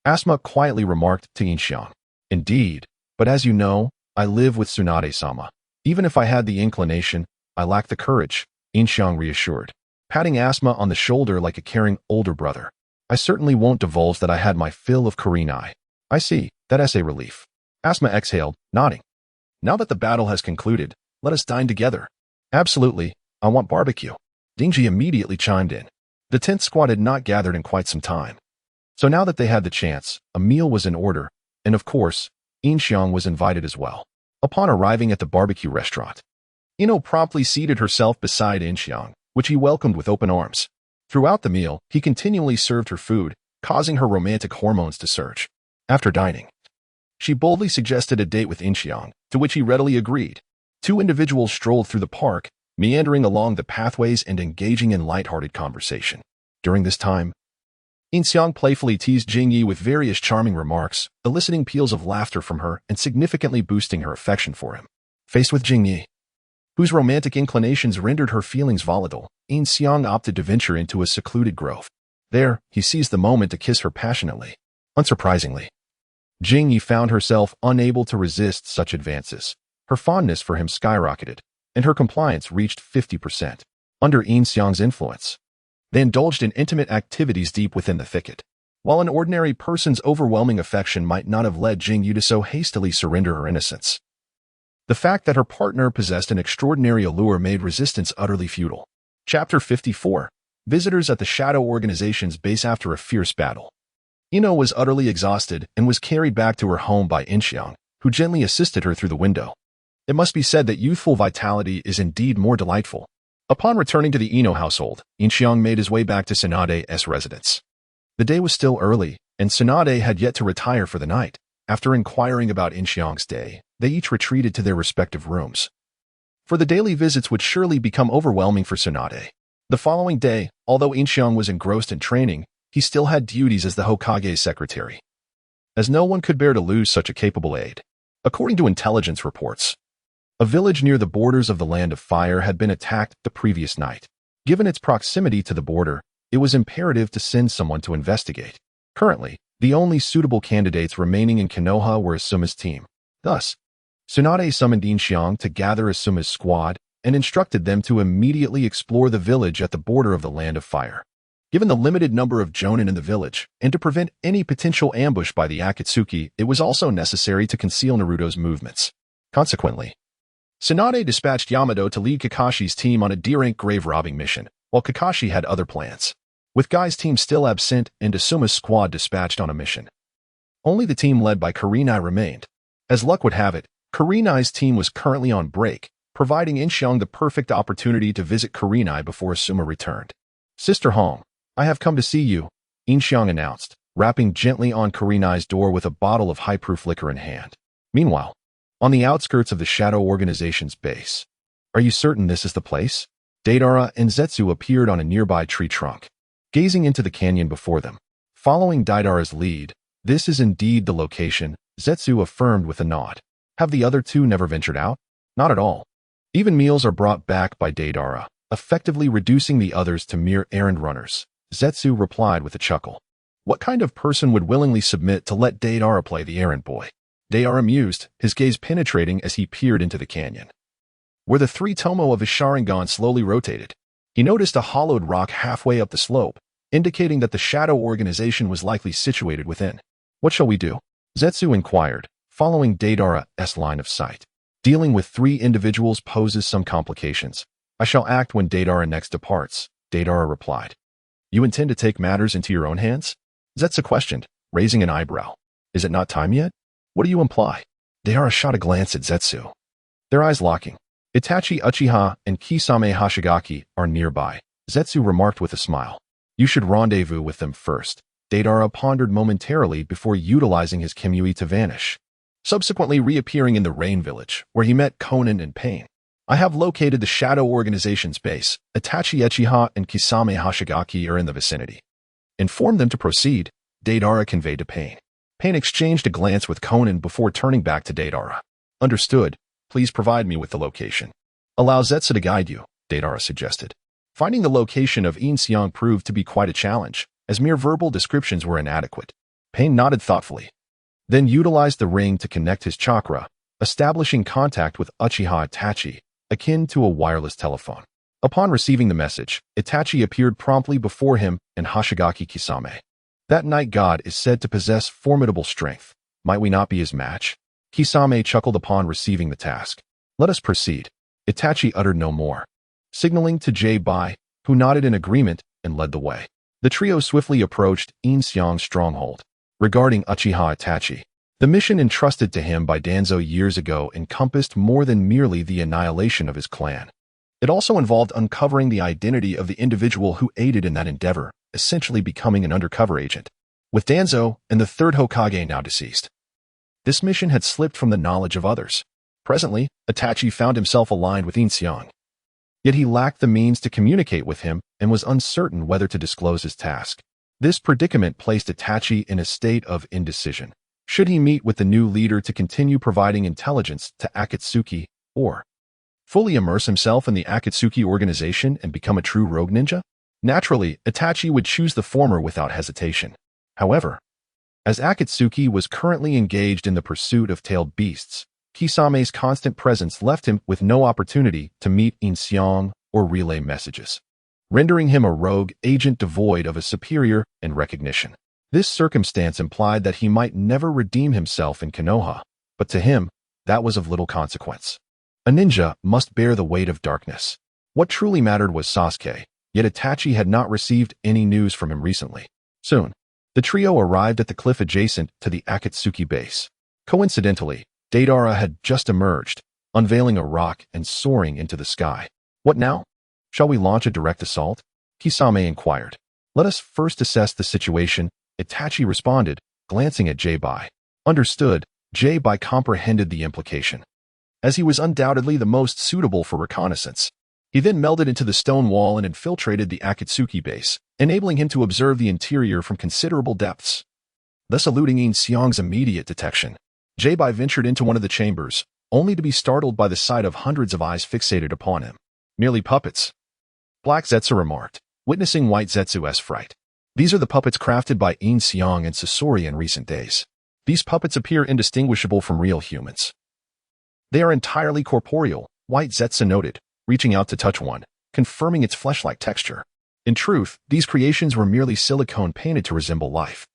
Asuma quietly remarked to Yin Xiang. Indeed, but as you know, I live with Tsunade-sama. Even if I had the inclination, I lack the courage, Yin Xiang reassured, patting Asuma on the shoulder like a caring older brother. I certainly won't divulge that I had my fill of Kurenai. I see, that's a relief. Asuma exhaled, nodding. Now that the battle has concluded, let us dine together. Absolutely, I want barbecue. Dingji immediately chimed in. The 10th squad had not gathered in quite some time. So now that they had the chance, a meal was in order, and of course, Yin Xiang was invited as well. Upon arriving at the barbecue restaurant, Ino promptly seated herself beside Yin Xiang, which he welcomed with open arms. Throughout the meal, he continually served her food, causing her romantic hormones to surge. After dining, she boldly suggested a date with Yin Xiang, to which he readily agreed. Two individuals strolled through the park, meandering along the pathways and engaging in light-hearted conversation. During this time, Yin Xiang playfully teased Jingyi with various charming remarks, eliciting peals of laughter from her and significantly boosting her affection for him. Faced with Jingyi, whose romantic inclinations rendered her feelings volatile, Yin Xiang opted to venture into a secluded grove. There, he seized the moment to kiss her passionately. Unsurprisingly, Jingyi found herself unable to resist such advances. Her fondness for him skyrocketed, and her compliance reached 50%. Under Yin Xiang's influence, they indulged in intimate activities deep within the thicket. While an ordinary person's overwhelming affection might not have led Jingyi to so hastily surrender her innocence, the fact that her partner possessed an extraordinary allure made resistance utterly futile. Chapter 54. Visitors at the Shadow Organization's base after a fierce battle. Ino was utterly exhausted and was carried back to her home by Yin Xiang, who gently assisted her through the window. It must be said that youthful vitality is indeed more delightful. Upon returning to the Ino household, Yin Xiang made his way back to Tsunade's residence. The day was still early, and Tsunade had yet to retire for the night. After inquiring about Yin Xiang's day, they each retreated to their respective rooms. For the daily visits would surely become overwhelming for Tsunade. The following day, although Yin Xiang was engrossed in training, he still had duties as the Hokage's secretary, as no one could bear to lose such a capable aide. According to intelligence reports, a village near the borders of the Land of Fire had been attacked the previous night. Given its proximity to the border, it was imperative to send someone to investigate. Currently, the only suitable candidates remaining in Konoha were Asuma's team. Thus, Tsunade summoned Yin Xiang to gather Asuma's squad and instructed them to immediately explore the village at the border of the Land of Fire. Given the limited number of jonin in the village, and to prevent any potential ambush by the Akatsuki, it was also necessary to conceal Naruto's movements. Consequently, Tsunade dispatched Yamato to lead Kakashi's team on a D-rank grave-robbing mission, while Kakashi had other plans. With Guy's team still absent and Asuma's squad dispatched on a mission, only the team led by Kurenai remained. As luck would have it, Kurenai's team was currently on break, providing Yin Xiang the perfect opportunity to visit Kurenai before Asuma returned. Sister Hong, I have come to see you, Yin Xiang announced, rapping gently on Kurenai's door with a bottle of high-proof liquor in hand. Meanwhile, on the outskirts of the Shadow Organization's base, are you certain this is the place? Deidara and Zetsu appeared on a nearby tree trunk, gazing into the canyon before them. Following Deidara's lead, this is indeed the location, Zetsu affirmed with a nod. Have the other two never ventured out? Not at all. Even meals are brought back by Deidara, effectively reducing the others to mere errand runners. Zetsu replied with a chuckle. What kind of person would willingly submit to let Deidara play the errand boy? Deidara mused, his gaze penetrating as he peered into the canyon, where the three tomo of his Sharingan slowly rotated. He noticed a hollowed rock halfway up the slope, indicating that the Shadow Organization was likely situated within. What shall we do? Zetsu inquired, following Deidara's line of sight. Dealing with three individuals poses some complications. I shall act when Deidara next departs, Deidara replied. You intend to take matters into your own hands? Zetsu questioned, raising an eyebrow. Is it not time yet? What do you imply? Deidara shot a glance at Zetsu, their eyes locking. Itachi Uchiha and Kisame Hashigaki are nearby, Zetsu remarked with a smile. You should rendezvous with them first. Deidara pondered momentarily before utilizing his Kimui to vanish, subsequently reappearing in the Rain Village, where he met Konan and Pain. I have located the Shadow Organization's base. Itachi Uchiha and Kisame Hashigaki are in the vicinity. Inform them to proceed, Deidara conveyed to Pain. Pain exchanged a glance with Konan before turning back to Deidara. Understood. Please provide me with the location. Allow Zetsu to guide you, Deidara suggested. Finding the location of Yin Xiang proved to be quite a challenge, as mere verbal descriptions were inadequate. Pain nodded thoughtfully, then utilized the ring to connect his chakra, establishing contact with Uchiha Itachi, akin to a wireless telephone. Upon receiving the message, Itachi appeared promptly before him and Hashigaki Kisame. That night god is said to possess formidable strength. Might we not be his match? Kisame chuckled upon receiving the task. Let us proceed. Itachi uttered no more, signaling to J-Bai, who nodded in agreement and led the way. The trio swiftly approached Yin Xiang's stronghold. Regarding Uchiha Itachi, the mission entrusted to him by Danzo years ago encompassed more than merely the annihilation of his clan. It also involved uncovering the identity of the individual who aided in that endeavor, essentially becoming an undercover agent. With Danzo and the third Hokage now deceased, this mission had slipped from the knowledge of others. Presently, Itachi found himself aligned with Yin Xiang. Yet he lacked the means to communicate with him and was uncertain whether to disclose his task. This predicament placed Itachi in a state of indecision. Should he meet with the new leader to continue providing intelligence to Akatsuki, or fully immerse himself in the Akatsuki organization and become a true rogue ninja? Naturally, Itachi would choose the former without hesitation. However, as Akatsuki was currently engaged in the pursuit of tailed beasts, Kisame's constant presence left him with no opportunity to meet Yin Xiang or relay messages, rendering him a rogue agent devoid of a superior and recognition. This circumstance implied that he might never redeem himself in Konoha, but to him, that was of little consequence. A ninja must bear the weight of darkness. What truly mattered was Sasuke, yet Itachi had not received any news from him recently. Soon, the trio arrived at the cliff adjacent to the Akatsuki base. Coincidentally, Deidara had just emerged, unveiling a rock and soaring into the sky. What now? Shall we launch a direct assault? Kisame inquired. Let us first assess the situation, Itachi responded, glancing at J-Bai. Understood, J-Bai comprehended the implication, as he was undoubtedly the most suitable for reconnaissance. He then melded into the stone wall and infiltrated the Akatsuki base, enabling him to observe the interior from considerable depths, thus eluding Yin Xiang's immediate detection. J-Bai ventured into one of the chambers, only to be startled by the sight of hundreds of eyes fixated upon him. Merely puppets, Black Zetsu remarked, witnessing White Zetsu's fright. These are the puppets crafted by Yin Xiang and Sasori in recent days. These puppets appear indistinguishable from real humans. They are entirely corporeal, White Zetsu noted, reaching out to touch one, confirming its flesh-like texture. In truth, these creations were merely silicone painted to resemble life,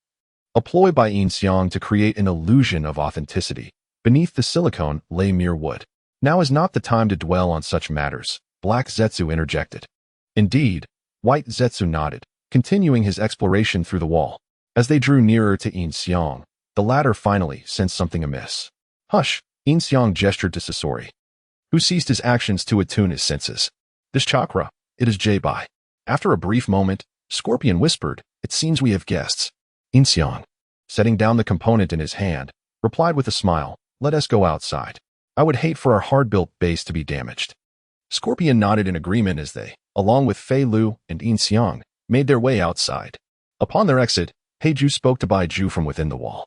a ploy by Yin Xiang to create an illusion of authenticity. Beneath the silicone lay mere wood. Now is not the time to dwell on such matters, Black Zetsu interjected. Indeed, White Zetsu nodded, continuing his exploration through the wall. As they drew nearer to Yin Xiang, the latter finally sensed something amiss. Hush, Yin Xiang gestured to Sasori, who ceased his actions to attune his senses. This chakra, it is J-Bai. After a brief moment, Scorpion whispered, it seems we have guests. Yin Xiang, setting down the component in his hand, replied with a smile, let us go outside. I would hate for our hard-built base to be damaged. Scorpion nodded in agreement as they, along with Fei Lu and Yin Xiang, made their way outside. Upon their exit, Heiju spoke to Baiju from within the wall.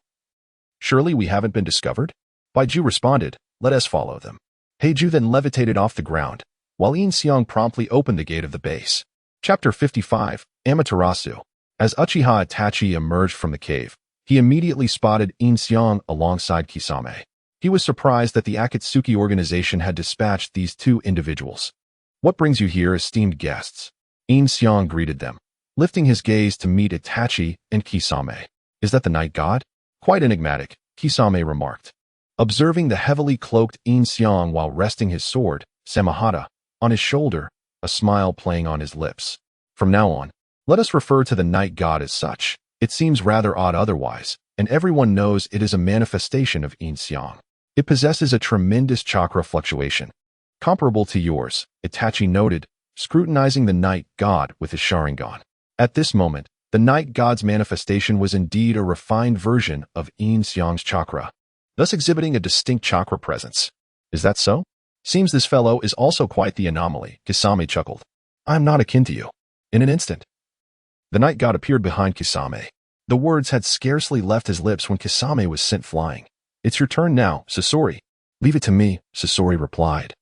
Surely we haven't been discovered? Baiju responded, let us follow them. Heiju then levitated off the ground, while Yin Xiang promptly opened the gate of the base. Chapter 55, Amaterasu. As Uchiha Itachi emerged from the cave, he immediately spotted Yin Xiang alongside Kisame. He was surprised that the Akatsuki organization had dispatched these two individuals. What brings you here, esteemed guests? Yin Xiang greeted them, lifting his gaze to meet Itachi and Kisame. Is that the night god? Quite enigmatic, Kisame remarked, observing the heavily cloaked Yin Xiang while resting his sword, Samahata, on his shoulder, a smile playing on his lips. From now on, let us refer to the night god as such. It seems rather odd otherwise, and everyone knows it is a manifestation of Yin Xiang. It possesses a tremendous chakra fluctuation, Comparable to yours, Itachi noted, scrutinizing the night god with his Sharingan. At this moment, the night god's manifestation was indeed a refined version of Yin Xiang's chakra, thus exhibiting a distinct chakra presence. Is that so? Seems this fellow is also quite the anomaly, Kisame chuckled. I'm not akin to you. In an instant, the night god appeared behind Kisame. The words had scarcely left his lips when Kisame was sent flying. It's your turn now, Sasori. Leave it to me, Sasori replied,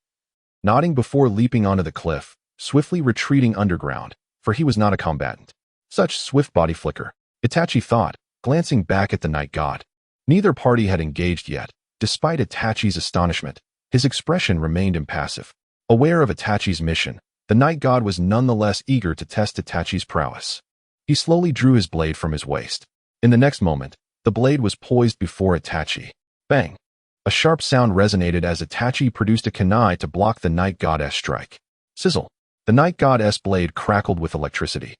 nodding before leaping onto the cliff, swiftly retreating underground, for he was not a combatant. Such swift body flicker, Itachi thought, glancing back at the night god. Neither party had engaged yet. Despite Itachi's astonishment, his expression remained impassive. Aware of Itachi's mission, the night god was nonetheless eager to test Itachi's prowess. He slowly drew his blade from his waist. In the next moment, the blade was poised before Itachi. Bang! A sharp sound resonated as Itachi produced a kunai to block the night god's strike. Sizzle! The night god's blade crackled with electricity.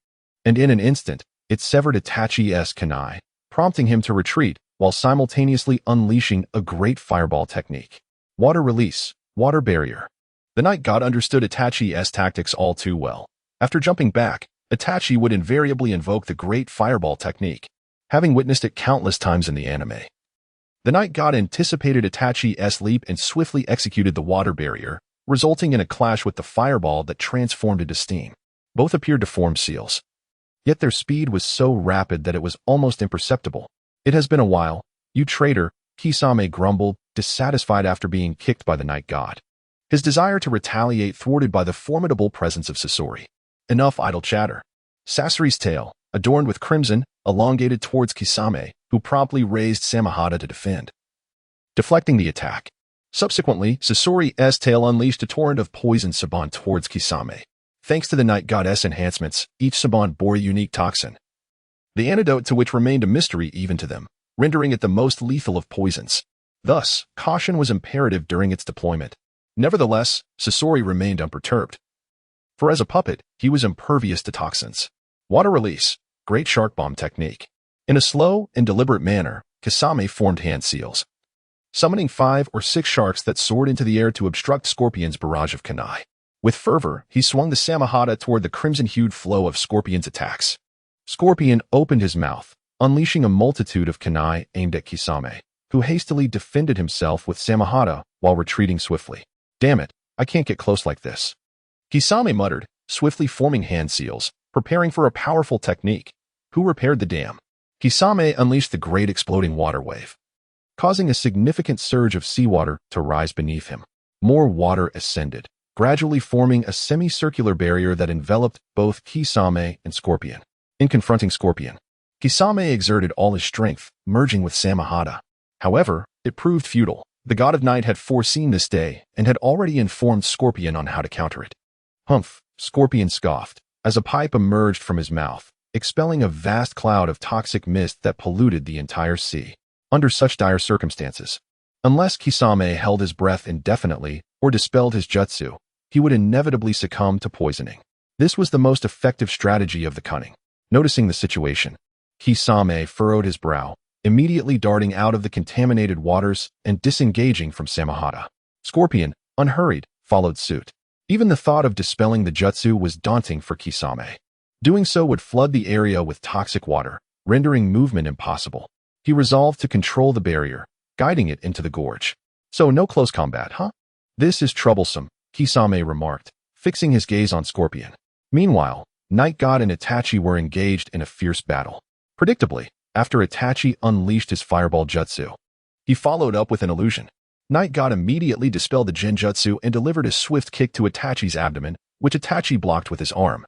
And in an instant, it severed Itachi's kunai, prompting him to retreat while simultaneously unleashing a great fireball technique. Water release, water barrier. The night god understood Itachi's tactics all too well. After jumping back, Itachi would invariably invoke the great fireball technique, having witnessed it countless times in the anime. The night god anticipated Itachi's leap and swiftly executed the water barrier, resulting in a clash with the fireball that transformed into steam. Both appeared to form seals. Yet their speed was so rapid that it was almost imperceptible. It has been a while, you traitor, Kisame grumbled, dissatisfied after being kicked by the night god. His desire to retaliate thwarted by the formidable presence of Sasori. Enough idle chatter. Sasori's tail, adorned with crimson, elongated towards Kisame, who promptly raised Samehada to defend, deflecting the attack. Subsequently, Sasori's tail unleashed a torrent of poison saban towards Kisame. Thanks to the night god's enhancements, each saban bore a unique toxin, the antidote to which remained a mystery even to them, rendering it the most lethal of poisons. Thus, caution was imperative during its deployment. Nevertheless, Sasori remained unperturbed. For as a puppet, he was impervious to toxins. Water release, great shark bomb technique. In a slow and deliberate manner, Kisame formed hand seals, summoning 5 or 6 sharks that soared into the air to obstruct Scorpion's barrage of kunai. With fervor, he swung the Samehada toward the crimson-hued flow of Scorpion's attacks. Scorpion opened his mouth, unleashing a multitude of kunai aimed at Kisame, who hastily defended himself with Samehada while retreating swiftly. Damn it, I can't get close like this. Kisame muttered, swiftly forming hand seals, preparing for a powerful technique. Who repaired the dam? Kisame unleashed the great exploding water wave, causing a significant surge of seawater to rise beneath him. More water ascended, gradually forming a semicircular barrier that enveloped both Kisame and Scorpion. In confronting Scorpion, Kisame exerted all his strength, merging with Samehada. However, it proved futile. The god of night had foreseen this day and had already informed Scorpion on how to counter it. Humph, Scorpion scoffed, as a pipe emerged from his mouth, expelling a vast cloud of toxic mist that polluted the entire sea. Under such dire circumstances, unless Kisame held his breath indefinitely or dispelled his jutsu, he would inevitably succumb to poisoning. This was the most effective strategy of the cunning. Noticing the situation, Kisame furrowed his brow, immediately darting out of the contaminated waters and disengaging from Samehada. Scorpion, unhurried, followed suit. Even the thought of dispelling the jutsu was daunting for Kisame. Doing so would flood the area with toxic water, rendering movement impossible. He resolved to control the barrier, guiding it into the gorge. So no close combat, huh? This is troublesome, Kisame remarked, fixing his gaze on Scorpion. Meanwhile, Night God and Itachi were engaged in a fierce battle. Predictably, after Itachi unleashed his fireball jutsu, he followed up with an illusion. Night God immediately dispelled the genjutsu and delivered a swift kick to Itachi's abdomen, which Itachi blocked with his arm,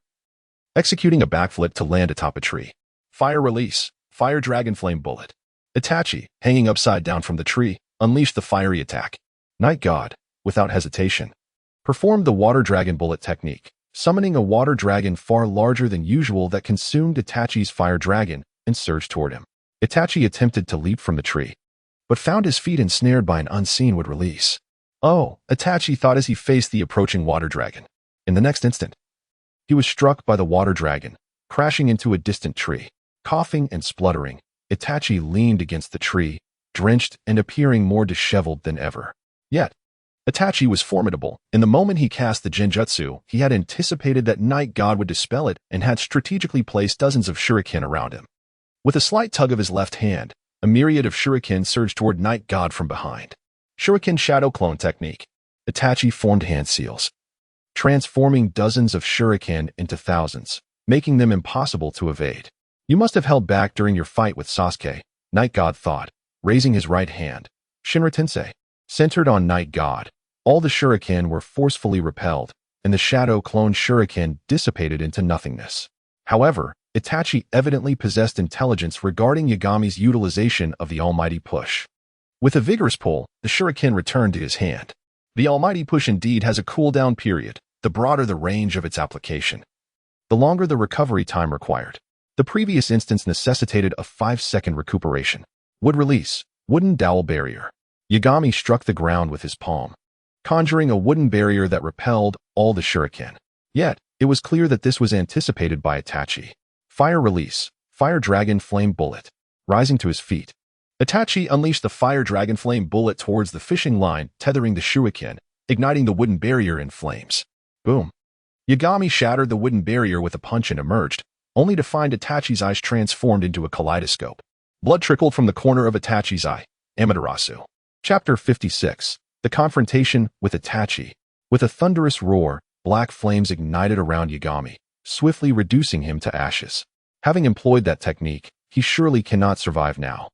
executing a backflip to land atop a tree. Fire release, fire dragon flame bullet. Itachi, hanging upside down from the tree, unleashed the fiery attack. Night God, without hesitation, performed the water dragon bullet technique, summoning a water dragon far larger than usual that consumed Itachi's fire dragon and surged toward him. Itachi attempted to leap from the tree, but found his feet ensnared by an unseen wood release. Oh, Itachi thought as he faced the approaching water dragon. In the next instant, he was struck by the water dragon, crashing into a distant tree. Coughing and spluttering, Itachi leaned against the tree, drenched and appearing more disheveled than ever. Yet, Itachi was formidable. In the moment he cast the Genjutsu, he had anticipated that Night God would dispel it and had strategically placed dozens of shuriken around him. With a slight tug of his left hand, a myriad of shuriken surged toward Night God from behind. Shuriken Shadow Clone Technique. Itachi formed hand seals, transforming dozens of shuriken into thousands, making them impossible to evade. You must have held back during your fight with Sasuke, Night God thought, raising his right hand. Shinra Tensei. Centered on Night God, all the shuriken were forcefully repelled, and the Shadow Clone shuriken dissipated into nothingness. However, Itachi evidently possessed intelligence regarding Yagami's utilization of the Almighty Push. With a vigorous pull, the shuriken returned to his hand. The Almighty Push indeed has a cooldown period, the broader the range of its application, the longer the recovery time required. The previous instance necessitated a 5-second recuperation. Wood release, wooden dowel barrier. Yagami struck the ground with his palm, conjuring a wooden barrier that repelled all the shuriken. Yet, it was clear that this was anticipated by Itachi. Fire release, Fire Dragon Flame Bullet. Rising to his feet, Itachi unleashed the Fire Dragon Flame Bullet towards the fishing line, tethering the shuriken, igniting the wooden barrier in flames. Boom. Yagami shattered the wooden barrier with a punch and emerged, only to find Itachi's eyes transformed into a kaleidoscope. Blood trickled from the corner of Itachi's eye. Amaterasu. Chapter 56. The Confrontation with Itachi. With a thunderous roar, black flames ignited around Yagami, swiftly reducing him to ashes. Having employed that technique, he surely cannot survive now,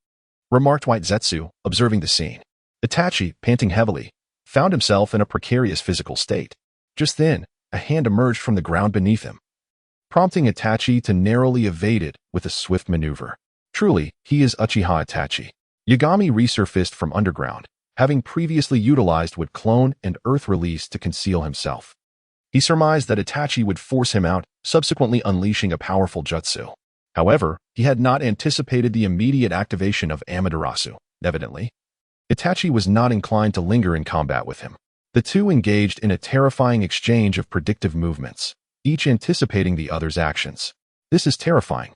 remarked White Zetsu, observing the scene. Itachi, panting heavily, found himself in a precarious physical state. Just then, a hand emerged from the ground beneath him, prompting Itachi to narrowly evade it with a swift maneuver. Truly, he is Uchiha Itachi. Yagami resurfaced from underground, having previously utilized wood clone and earth release to conceal himself. He surmised that Itachi would force him out, subsequently unleashing a powerful jutsu. However, he had not anticipated the immediate activation of Amaterasu. Evidently, Itachi was not inclined to linger in combat with him. The two engaged in a terrifying exchange of predictive movements, each anticipating the other's actions. This is terrifying,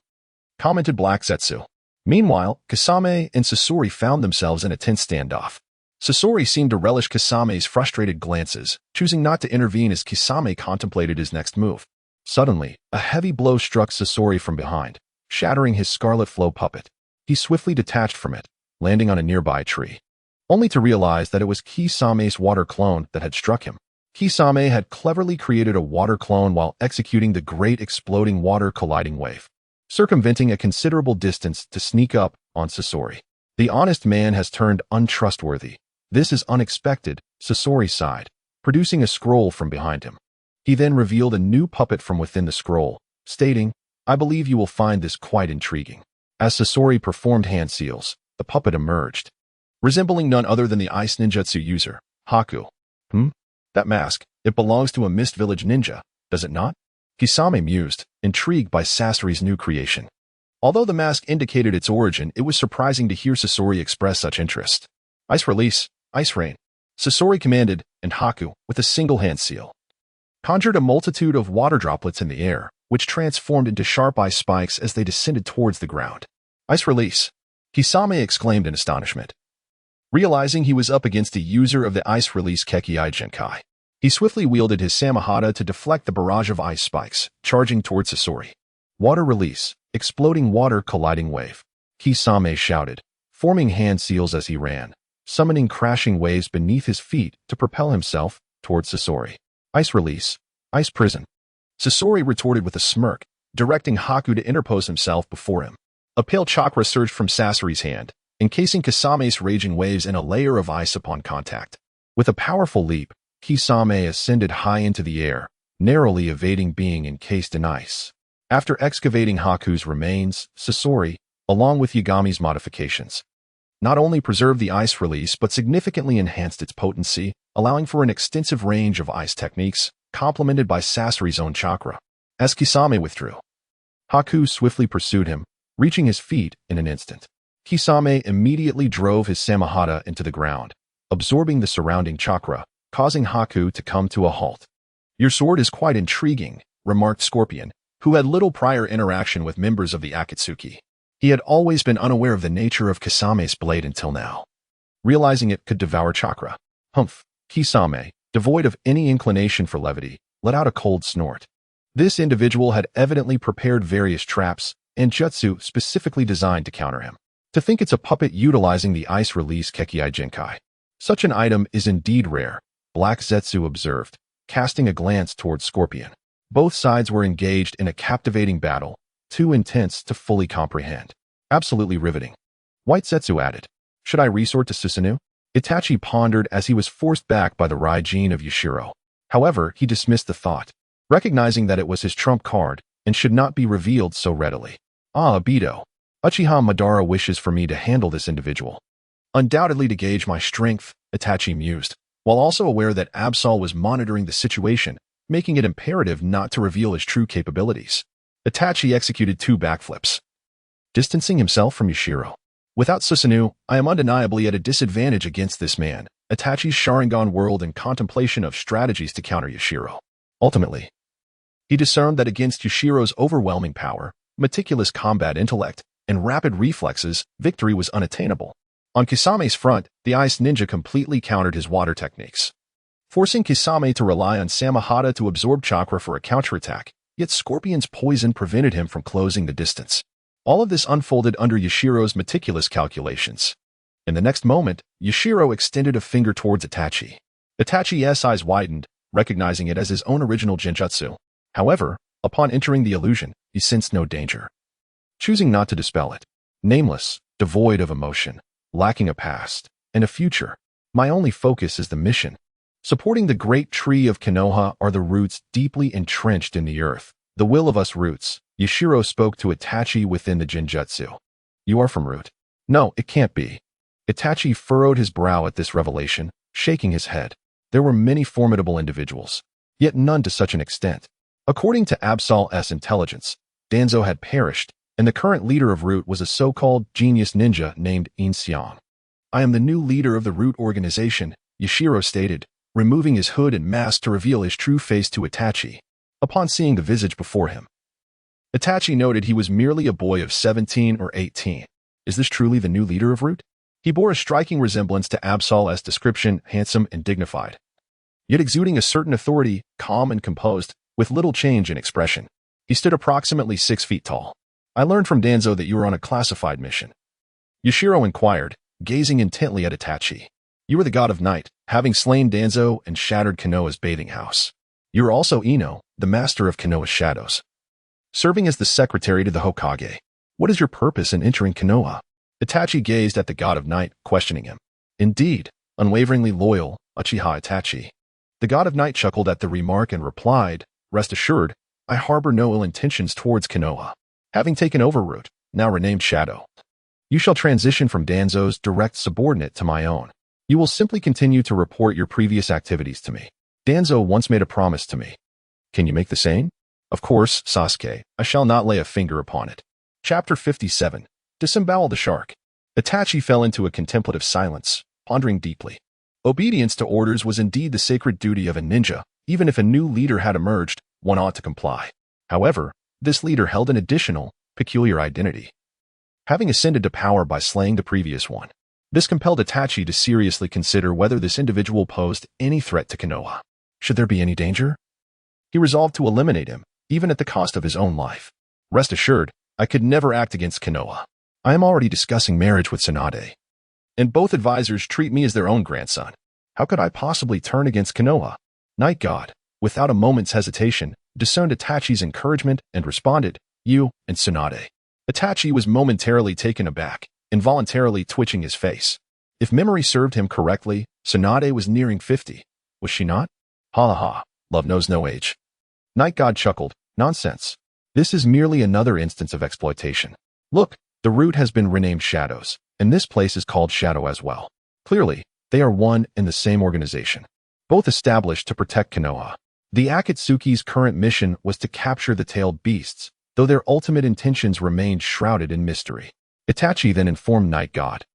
commented Black Zetsu. Meanwhile, Kasame and Sasori found themselves in a tense standoff. Sasori seemed to relish Kasame's frustrated glances, choosing not to intervene as Kasame contemplated his next move. Suddenly, a heavy blow struck Sasori from behind, shattering his Scarlet Flow puppet. He swiftly detached from it, landing on a nearby tree, only to realize that it was Kisame's water clone that had struck him. Kisame had cleverly created a water clone while executing the great exploding water colliding wave, circumventing a considerable distance to sneak up on Sasori. The honest man has turned untrustworthy. This is unexpected, Sasori sighed, producing a scroll from behind him. He then revealed a new puppet from within the scroll, stating, "I believe you will find this quite intriguing." As Sasori performed hand seals, the puppet emerged, resembling none other than the ice ninjutsu user, Haku. That mask, it belongs to a Mist Village ninja, does it not? Kisame mused, intrigued by Sasori's new creation. Although the mask indicated its origin, it was surprising to hear Sasori express such interest. Ice release, ice rain, Sasori commanded, and Haku, with a single hand seal, conjured a multitude of water droplets in the air, which transformed into sharp ice spikes as they descended towards the ground. Ice release, Kisame exclaimed in astonishment, realizing he was up against a user of the ice release Kekiai Genkai. He swiftly wielded his Samahata to deflect the barrage of ice spikes, charging towards Sasori. Water release, exploding water colliding wave, Kisame shouted, forming hand seals as he ran, summoning crashing waves beneath his feet to propel himself towards Sasori. Ice release, ice prison, Sasori retorted with a smirk, directing Haku to interpose himself before him. A pale chakra surged from Sasori's hand, encasing Kisame's raging waves in a layer of ice upon contact. With a powerful leap, Kisame ascended high into the air, narrowly evading being encased in ice. After excavating Haku's remains, Sasori, along with Yagami's modifications, not only preserved the ice release but significantly enhanced its potency, allowing for an extensive range of ice techniques, complemented by Sasori's own chakra. As Kisame withdrew, Haku swiftly pursued him, reaching his feet in an instant. Kisame immediately drove his Samahata into the ground, absorbing the surrounding chakra, causing Haku to come to a halt. "Your sword is quite intriguing," remarked Scorpion, who had little prior interaction with members of the Akatsuki. He had always been unaware of the nature of Kisame's blade until now, realizing it could devour chakra. "Humph," Kisame, devoid of any inclination for levity, let out a cold snort. This individual had evidently prepared various traps and jutsu specifically designed to counter him. To think it's a puppet utilizing the ice release Kekiai Jinkai. Such an item is indeed rare, Black Zetsu observed, casting a glance towards Scorpion. Both sides were engaged in a captivating battle, too intense to fully comprehend. Absolutely riveting. White Zetsu added, should I resort to Susanoo? Itachi pondered as he was forced back by the Raijin of Yashiro. However, he dismissed the thought, recognizing that it was his trump card and should not be revealed so readily. Ah, Obito. Uchiha Madara wishes for me to handle this individual. Undoubtedly to gauge my strength, Itachi mused, while also aware that Absol was monitoring the situation, making it imperative not to reveal his true capabilities. Itachi executed 2 backflips, distancing himself from Yashiro. Without Susanoo, I am undeniably at a disadvantage against this man. Itachi's Sharingan whirled in contemplation of strategies to counter Yashiro. Ultimately, he discerned that against Yashiro's overwhelming power, meticulous combat intellect, and rapid reflexes, victory was unattainable. On Kisame's front, the ice ninja completely countered his water techniques, forcing Kisame to rely on Samahata to absorb chakra for a counterattack, yet Scorpion's poison prevented him from closing the distance. All of this unfolded under Yashiro's meticulous calculations. In the next moment, Yashiro extended a finger towards Itachi. Itachi's eyes widened, recognizing it as his own original genjutsu. However, upon entering the illusion, he sensed no danger. Choosing not to dispel it. Nameless, devoid of emotion, lacking a past and a future. My only focus is the mission. Supporting the great tree of Konoha are the roots deeply entrenched in the earth. The will of us roots. Yashiro spoke to Itachi within the genjutsu. You are from Root. No, it can't be. Itachi furrowed his brow at this revelation, shaking his head. There were many formidable individuals, yet none to such an extent. According to Absol's intelligence, Danzo had perished, and the current leader of Root was a so-called genius ninja named Yin Xiang. I am the new leader of the Root organization, Yashiro stated, removing his hood and mask to reveal his true face to Itachi. Upon seeing the visage before him, Itachi noted he was merely a boy of 17 or 18. Is this truly the new leader of Root? He bore a striking resemblance to Absol's description, handsome and dignified, yet exuding a certain authority, calm and composed, with little change in expression. He stood approximately 6 feet tall. I learned from Danzo that you were on a classified mission. Yashiro inquired, gazing intently at Itachi. You were the god of night, having slain Danzo and shattered Konoha's bathing house. You are also Ino, the master of Konoha's shadows, serving as the secretary to the Hokage. What is your purpose in entering Konoha? Itachi gazed at the god of night, questioning him. Indeed, unwaveringly loyal, Uchiha Itachi. The god of night chuckled at the remark and replied, rest assured, I harbor no ill intentions towards Konoha. Having taken over Root, now renamed Shadow, you shall transition from Danzo's direct subordinate to my own. You will simply continue to report your previous activities to me. Danzo once made a promise to me. Can you make the same? Of course, Sasuke, I shall not lay a finger upon it. Chapter 57. Disembowel the Shark. Itachi fell into a contemplative silence, pondering deeply. Obedience to orders was indeed the sacred duty of a ninja. Even if a new leader had emerged, one ought to comply. However, this leader held an additional, peculiar identity, having ascended to power by slaying the previous one. This compelled Itachi to seriously consider whether this individual posed any threat to Konoha. Should there be any danger? He resolved to eliminate him, even at the cost of his own life. Rest assured, I could never act against Konoha. I am already discussing marriage with Tsunade, and both advisors treat me as their own grandson. How could I possibly turn against Konoha? Night God, without a moment's hesitation, discerned Itachi's encouragement and responded, you and Tsunade. Itachi was momentarily taken aback, involuntarily twitching his face. If memory served him correctly, Tsunade was nearing 50. Was she not? Ha ha ha, love knows no age. Night God chuckled, nonsense. This is merely another instance of exploitation. Look, the Root has been renamed Shadows, and this place is called Shadow as well. Clearly, they are one and the same organization, both established to protect Konoha. The Akatsuki's current mission was to capture the tailed beasts, though their ultimate intentions remained shrouded in mystery. Itachi then informed Night God.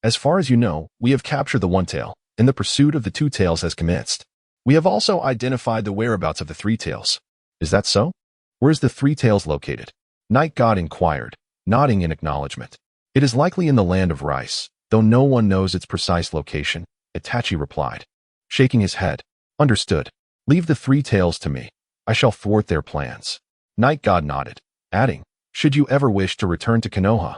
As far as you know, we have captured the One Tail, and the pursuit of the Two Tails has commenced. We have also identified the whereabouts of the Three Tails. Is that so? Where is the Three Tails located? Night God inquired, nodding in acknowledgement. It is likely in the land of Rice, though no one knows its precise location, Itachi replied. shaking his head. Understood. Leave the three tails to me. I shall thwart their plans. Night God nodded, adding, should you ever wish to return to Konoha,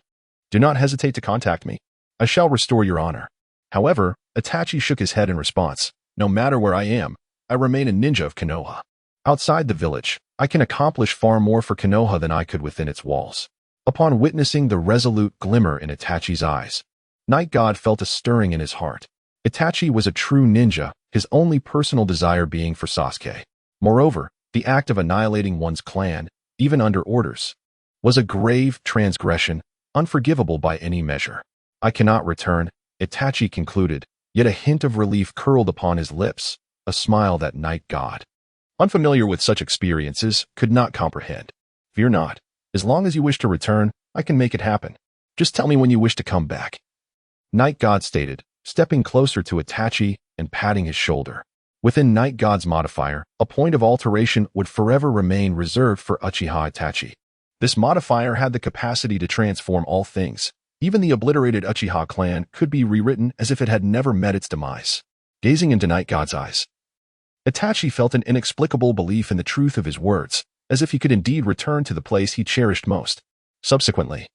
do not hesitate to contact me. I shall restore your honor. However, Itachi shook his head in response. No matter where I am, I remain a ninja of Konoha. Outside the village, I can accomplish far more for Konoha than I could within its walls. Upon witnessing the resolute glimmer in Itachi's eyes, Night God felt a stirring in his heart. Itachi was a true ninja, his only personal desire being for Sasuke. Moreover, the act of annihilating one's clan, even under orders, was a grave transgression, unforgivable by any measure. I cannot return, Itachi concluded, yet a hint of relief curled upon his lips, a smile that Night God, unfamiliar with such experiences, could not comprehend. Fear not. As long as you wish to return, I can make it happen. Just tell me when you wish to come back. Night God stated, stepping closer to Itachi and patting his shoulder. Within Night God's modifier, a point of alteration would forever remain reserved for Uchiha Itachi. This modifier had the capacity to transform all things. Even the obliterated Uchiha clan could be rewritten as if it had never met its demise. Gazing into Night God's eyes, Itachi felt an inexplicable belief in the truth of his words, as if he could indeed return to the place he cherished most. Subsequently,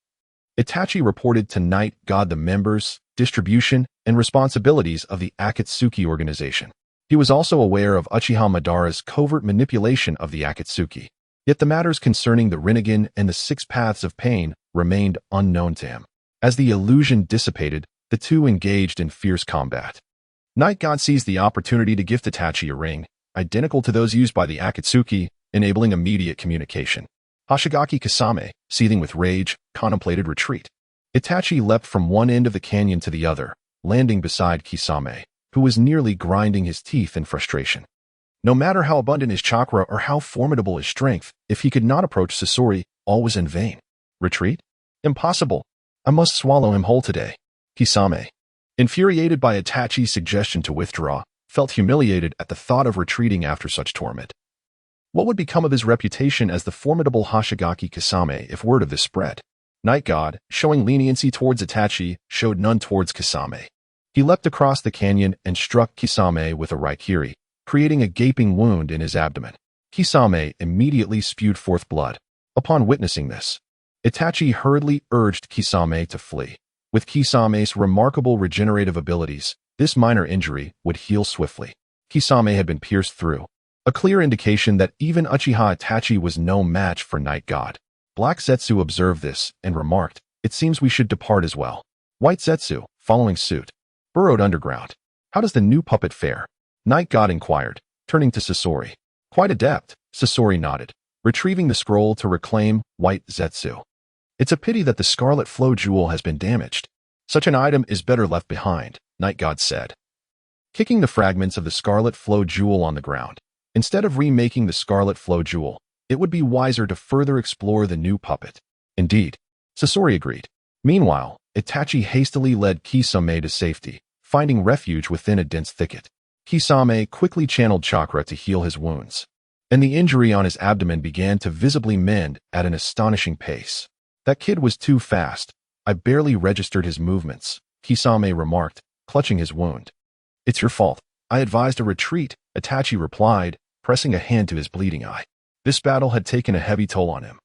Itachi reported to Night God the members, distribution, and responsibilities of the Akatsuki organization. He was also aware of Uchiha Madara's covert manipulation of the Akatsuki. Yet the matters concerning the Rinnegan and the Six Paths of Pain remained unknown to him. As the illusion dissipated, the two engaged in fierce combat. Night God seized the opportunity to gift Itachi a ring, identical to those used by the Akatsuki, enabling immediate communication. Hoshigaki Kasame, seething with rage, contemplated retreat. Itachi leapt from one end of the canyon to the other, landing beside Kisame, who was nearly grinding his teeth in frustration. No matter how abundant his chakra or how formidable his strength, if he could not approach Sasori, all was in vain. Retreat? Impossible. I must swallow him whole today. Kisame, infuriated by Itachi's suggestion to withdraw, felt humiliated at the thought of retreating after such torment. What would become of his reputation as the formidable Hoshigaki Kasame if word of this spread? Night God, showing leniency towards Itachi, showed none towards Kasame. He leapt across the canyon and struck Kisame with a raikiri, creating a gaping wound in his abdomen. Kisame immediately spewed forth blood. Upon witnessing this, Itachi hurriedly urged Kisame to flee. With Kisame's remarkable regenerative abilities, this minor injury would heal swiftly. Kisame had been pierced through, a clear indication that even Uchiha Itachi was no match for Night God. Black Zetsu observed this and remarked, it seems we should depart as well. White Zetsu, following suit, burrowed underground. How does the new puppet fare? Night God inquired, turning to Sasori. Quite adept, Sasori nodded, retrieving the scroll to reclaim White Zetsu. It's a pity that the Scarlet Flow Jewel has been damaged. Such an item is better left behind, Night God said, kicking the fragments of the Scarlet Flow Jewel on the ground. Instead of remaking the Scarlet Flow Jewel, it would be wiser to further explore the new puppet. Indeed, Sasori agreed. Meanwhile, Itachi hastily led Kisame to safety, finding refuge within a dense thicket. Kisame quickly channeled chakra to heal his wounds, and the injury on his abdomen began to visibly mend at an astonishing pace. That kid was too fast. I barely registered his movements, Kisame remarked, clutching his wound. It's your fault. I advised a retreat, Itachi replied, pressing a hand to his bleeding eye. This battle had taken a heavy toll on him,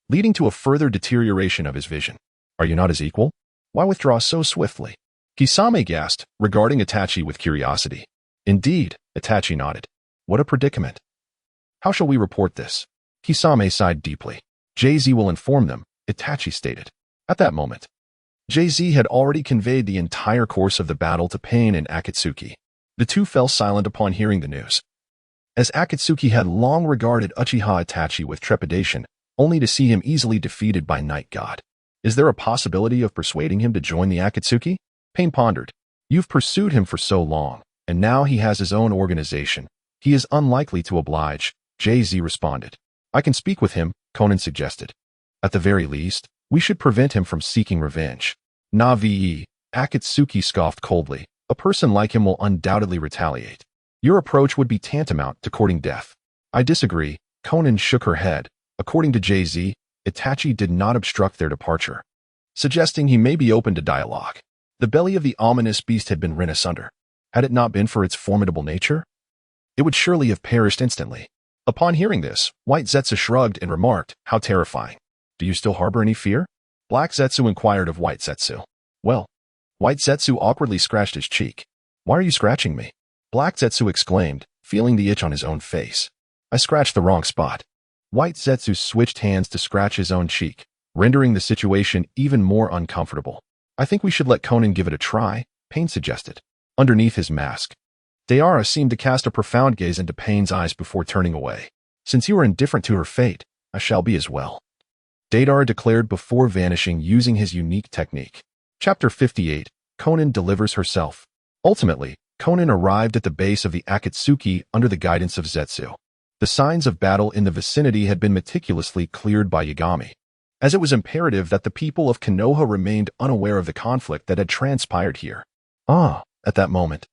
leading to a further deterioration of his vision. Are you not his equal? Why withdraw so swiftly? Kisame gasped, regarding Itachi with curiosity. Indeed, Itachi nodded. What a predicament. How shall we report this? Kisame sighed deeply. Jay-Z will inform them, Itachi stated. At that moment, Jay-Z had already conveyed the entire course of the battle to Pain and Akatsuki. The two fell silent upon hearing the news, as Akatsuki had long regarded Uchiha Itachi with trepidation, only to see him easily defeated by Night God. Is there a possibility of persuading him to join the Akatsuki? Pain pondered. You've pursued him for so long, and now he has his own organization. He is unlikely to oblige, Jay-Z responded. I can speak with him, Conan suggested. At the very least, we should prevent him from seeking revenge. Navi, Akatsuki scoffed coldly. A person like him will undoubtedly retaliate. Your approach would be tantamount to courting death. I disagree, Conan shook her head. According to Jay-Z, Itachi did not obstruct their departure, suggesting he may be open to dialogue. The belly of the ominous beast had been rent asunder. Had it not been for its formidable nature, it would surely have perished instantly. Upon hearing this, White Zetsu shrugged and remarked, "How terrifying. Do you still harbor any fear?" Black Zetsu inquired of White Zetsu. "Well." White Zetsu awkwardly scratched his cheek. "Why are you scratching me?" Black Zetsu exclaimed, feeling the itch on his own face. "I scratched the wrong spot." White Zetsu switched hands to scratch his own cheek, rendering the situation even more uncomfortable. "I think we should let Conan give it a try," Pain suggested. Underneath his mask, Deara seemed to cast a profound gaze into Pain's eyes before turning away. "Since you are indifferent to her fate, I shall be as well," Deidara declared before vanishing using his unique technique. Chapter 58, Conan delivers herself. Ultimately, Conan arrived at the base of the Akatsuki under the guidance of Zetsu. The signs of battle in the vicinity had been meticulously cleared by Yagami, as it was imperative that the people of Konoha remained unaware of the conflict that had transpired here. At that moment,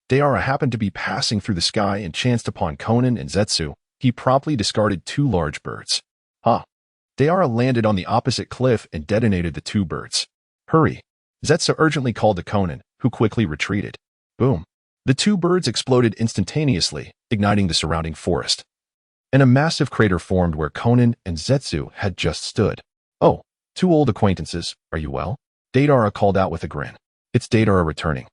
Deara happened to be passing through the sky and chanced upon Conan and Zetsu. He promptly discarded 2 large birds. Deara landed on the opposite cliff and detonated the 2 birds. "Hurry!" Zetsu urgently called to Conan, who quickly retreated. Boom. The 2 birds exploded instantaneously, igniting the surrounding forest. And a massive crater formed where Conan and Zetsu had just stood. "Oh, 2 old acquaintances, are you well?" Deidara called out with a grin. "It's Deidara returning."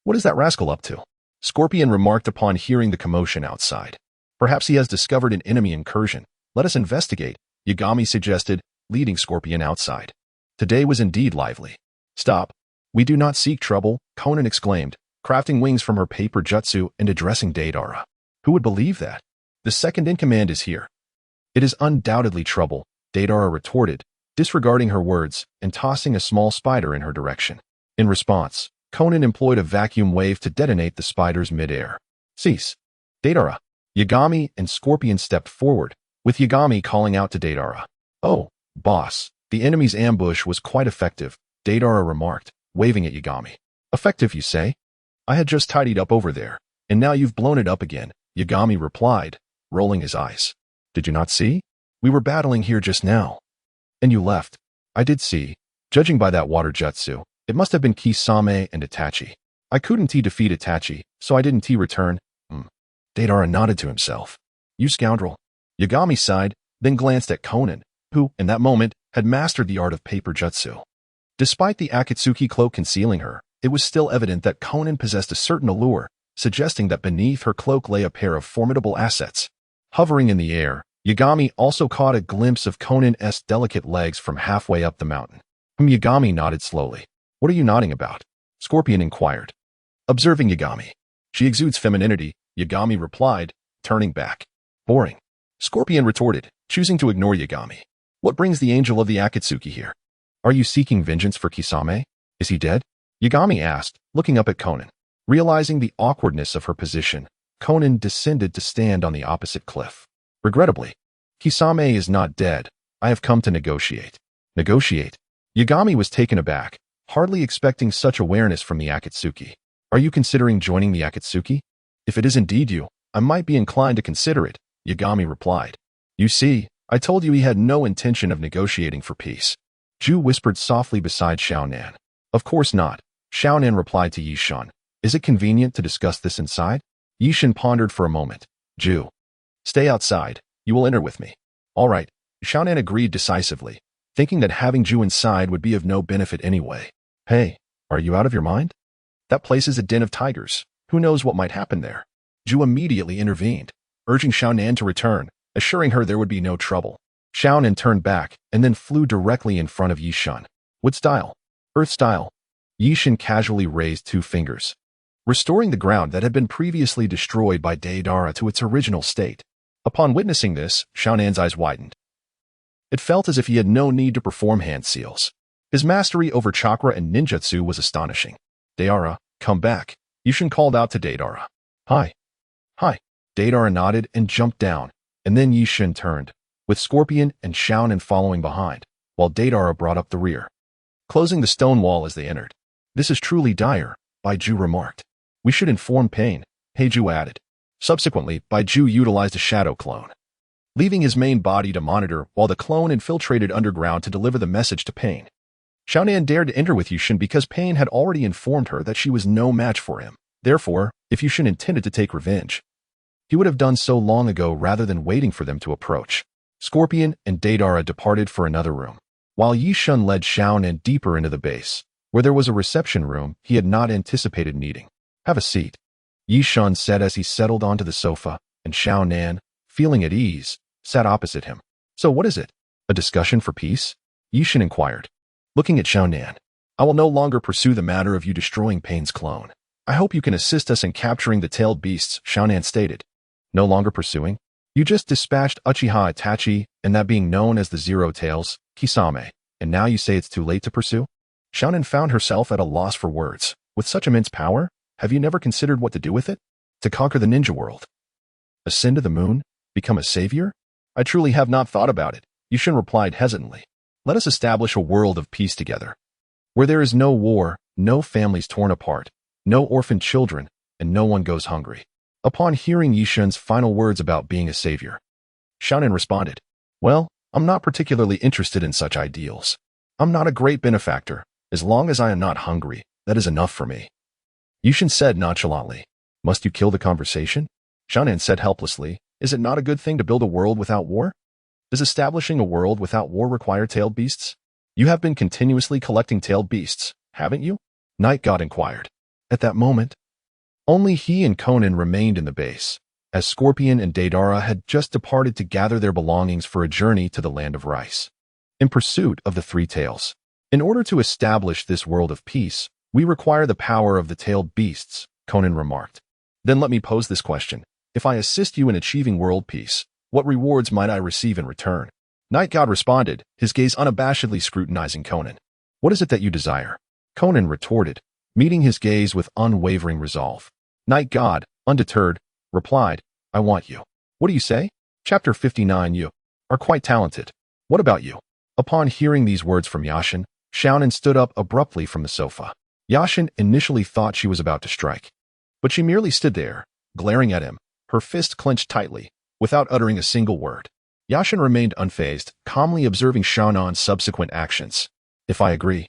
"What is that rascal up to?" Scorpion remarked upon hearing the commotion outside. "Perhaps he has discovered an enemy incursion. Let us investigate," Yagami suggested, leading Scorpion outside. Today was indeed lively. "Stop. We do not seek trouble," Conan exclaimed, crafting wings from her paper jutsu and addressing Deidara. "Who would believe that? The second in command is here." "It is undoubtedly trouble," Deidara retorted, disregarding her words and tossing a small spider in her direction. In response, Conan employed a vacuum wave to detonate the spiders mid-air. "Cease." Deidara. Yagami and Scorpion stepped forward, with Yagami calling out to Deidara. "Oh, boss, the enemy's ambush was quite effective," Deidara remarked, waving at Yagami. "Effective, you say? I had just tidied up over there, and now you've blown it up again," Yagami replied, rolling his eyes. "Did you not see? We were battling here just now. And you left." "I did see. Judging by that water jutsu, it must have been Kisame and Itachi. I couldn't defeat Itachi, so I didn't return." Deidara nodded to himself. "You scoundrel." Yagami sighed, then glanced at Conan, who, in that moment, had mastered the art of paper jutsu. Despite the Akatsuki cloak concealing her, it was still evident that Conan possessed a certain allure, suggesting that beneath her cloak lay a pair of formidable assets. Hovering in the air, Yagami also caught a glimpse of Conan's delicate legs from halfway up the mountain. Yagami nodded slowly. "What are you nodding about?" Scorpion inquired. Observing Yagami. "She exudes femininity," Yagami replied, turning back. "Boring." Scorpion retorted, choosing to ignore Yagami. "What brings the angel of the Akatsuki here? Are you seeking vengeance for Kisame? Is he dead?" Yagami asked, looking up at Conan. Realizing the awkwardness of her position, Conan descended to stand on the opposite cliff. "Regrettably, Kisame is not dead. I have come to negotiate." "Negotiate?" Yagami was taken aback, hardly expecting such awareness from the Akatsuki. "Are you considering joining the Akatsuki?" "If it is indeed you, I might be inclined to consider it," Yagami replied. "You see, I told you he had no intention of negotiating for peace." Ju whispered softly beside Xiaonan. "Of course not," Xiaonan replied to Yishan. "Is it convenient to discuss this inside?" Yishan pondered for a moment. "Ju, stay outside. You will enter with me." "All right," Xiaonan agreed decisively, thinking that having Ju inside would be of no benefit anyway. "Hey, are you out of your mind? That place is a den of tigers. Who knows what might happen there?" Ju immediately intervened, urging Xiaonan to return, assuring her there would be no trouble. Xiaonan turned back and then flew directly in front of Yishan. "What style?" "Earth style." Yishan casually raised 2 fingers, restoring the ground that had been previously destroyed by Deidara to its original state. Upon witnessing this, Xiaonan's eyes widened. It felt as if he had no need to perform hand seals. His mastery over chakra and ninjutsu was astonishing. "Deidara, come back," Yishan called out to Deidara. "Hi." "Hi." Deidara nodded and jumped down, and then Yishan turned, with Scorpion and Xiaonan following behind, while Deidara brought up the rear, closing the stone wall as they entered. "This is truly dire," Baiju remarked. "We should inform Pain," Heiju added. Subsequently, Baiju utilized a shadow clone, leaving his main body to monitor while the clone infiltrated underground to deliver the message to Pain. Xiaonan dared to enter with Yishan because Pain had already informed her that she was no match for him. Therefore, if Yushin intended to take revenge, he would have done so long ago rather than waiting for them to approach. Scorpion and Deidara departed for another room, while Yishan led Xiaonan deeper into the base, where there was a reception room he had not anticipated needing. Have a seat, Yishan said as he settled onto the sofa, and Xiaonan, feeling at ease, sat opposite him. So what is it? A discussion for peace? Yishan inquired. Looking at Xiaonan, I will no longer pursue the matter of you destroying Pain's clone. I hope you can assist us in capturing the tailed beasts, Xiaonan stated. No longer pursuing? You just dispatched Uchiha Itachi, and that being known as the Zero Tails, Kisame, and now you say it's too late to pursue? Xiaonan found herself at a loss for words. With such immense power, have you never considered what to do with it? To conquer the ninja world? Ascend to the moon? Become a savior? I truly have not thought about it, Yushin replied hesitantly. Let us establish a world of peace together, where there is no war, no families torn apart, no orphaned children, and no one goes hungry. Upon hearing Yishin's final words about being a savior, Xiaonan responded, Well, I'm not particularly interested in such ideals. I'm not a great benefactor. As long as I am not hungry, that is enough for me. Yushin said nonchalantly, Must you kill the conversation? Xiaonan said helplessly, Is it not a good thing to build a world without war? Does establishing a world without war require tailed beasts? You have been continuously collecting tailed beasts, haven't you? Night God inquired. At that moment, only he and Conan remained in the base, as Scorpion and Deidara had just departed to gather their belongings for a journey to the land of rice, in pursuit of the three tails. In order to establish this world of peace, we require the power of the tailed beasts, Conan remarked. Then let me pose this question. If I assist you in achieving world peace, what rewards might I receive in return? Night God responded, his gaze unabashedly scrutinizing Conan. What is it that you desire? Conan retorted, meeting his gaze with unwavering resolve. Night God, undeterred, replied, I want you. What do you say? Chapter 59. You are quite talented. What about you? Upon hearing these words from Yashin, Xiaonan stood up abruptly from the sofa. Yashin initially thought she was about to strike, but she merely stood there, glaring at him, her fist clenched tightly, without uttering a single word. Yashin remained unfazed, calmly observing Xiaonan's subsequent actions. If I agree,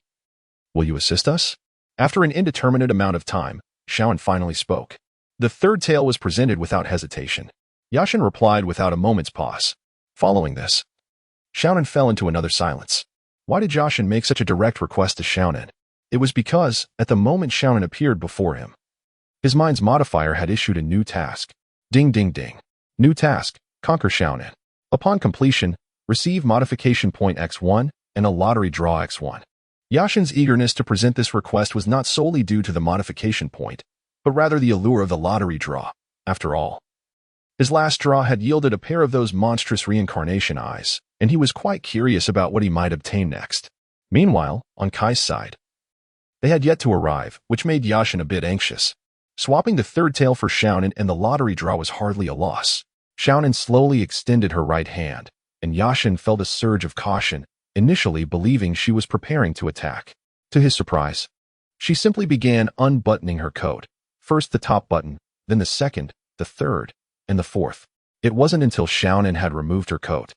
will you assist us? After an indeterminate amount of time, Xiaonan finally spoke. The third tale was presented without hesitation. Yashin replied without a moment's pause. Following this, Xiaonan fell into another silence. Why did Yashin make such a direct request to Xiaonan? It was because, at the moment Xiaonan appeared before him, his mind's modifier had issued a new task. Ding ding ding. New task, conquer Xiaonan. Upon completion, receive modification point X1 and a lottery draw X1. Yashin's eagerness to present this request was not solely due to the modification point, but rather the allure of the lottery draw. After all, his last draw had yielded a pair of those monstrous reincarnation eyes, and he was quite curious about what he might obtain next. Meanwhile, on Kai's side, they had yet to arrive, which made Yashin a bit anxious. Swapping the third tail for Xiaonan and the lottery draw was hardly a loss. Xiaonan slowly extended her right hand, and Yashin felt a surge of caution, initially believing she was preparing to attack. To his surprise, she simply began unbuttoning her coat, first the top button, then the second, the third, and the fourth. It wasn't until Xiaonan had removed her coat,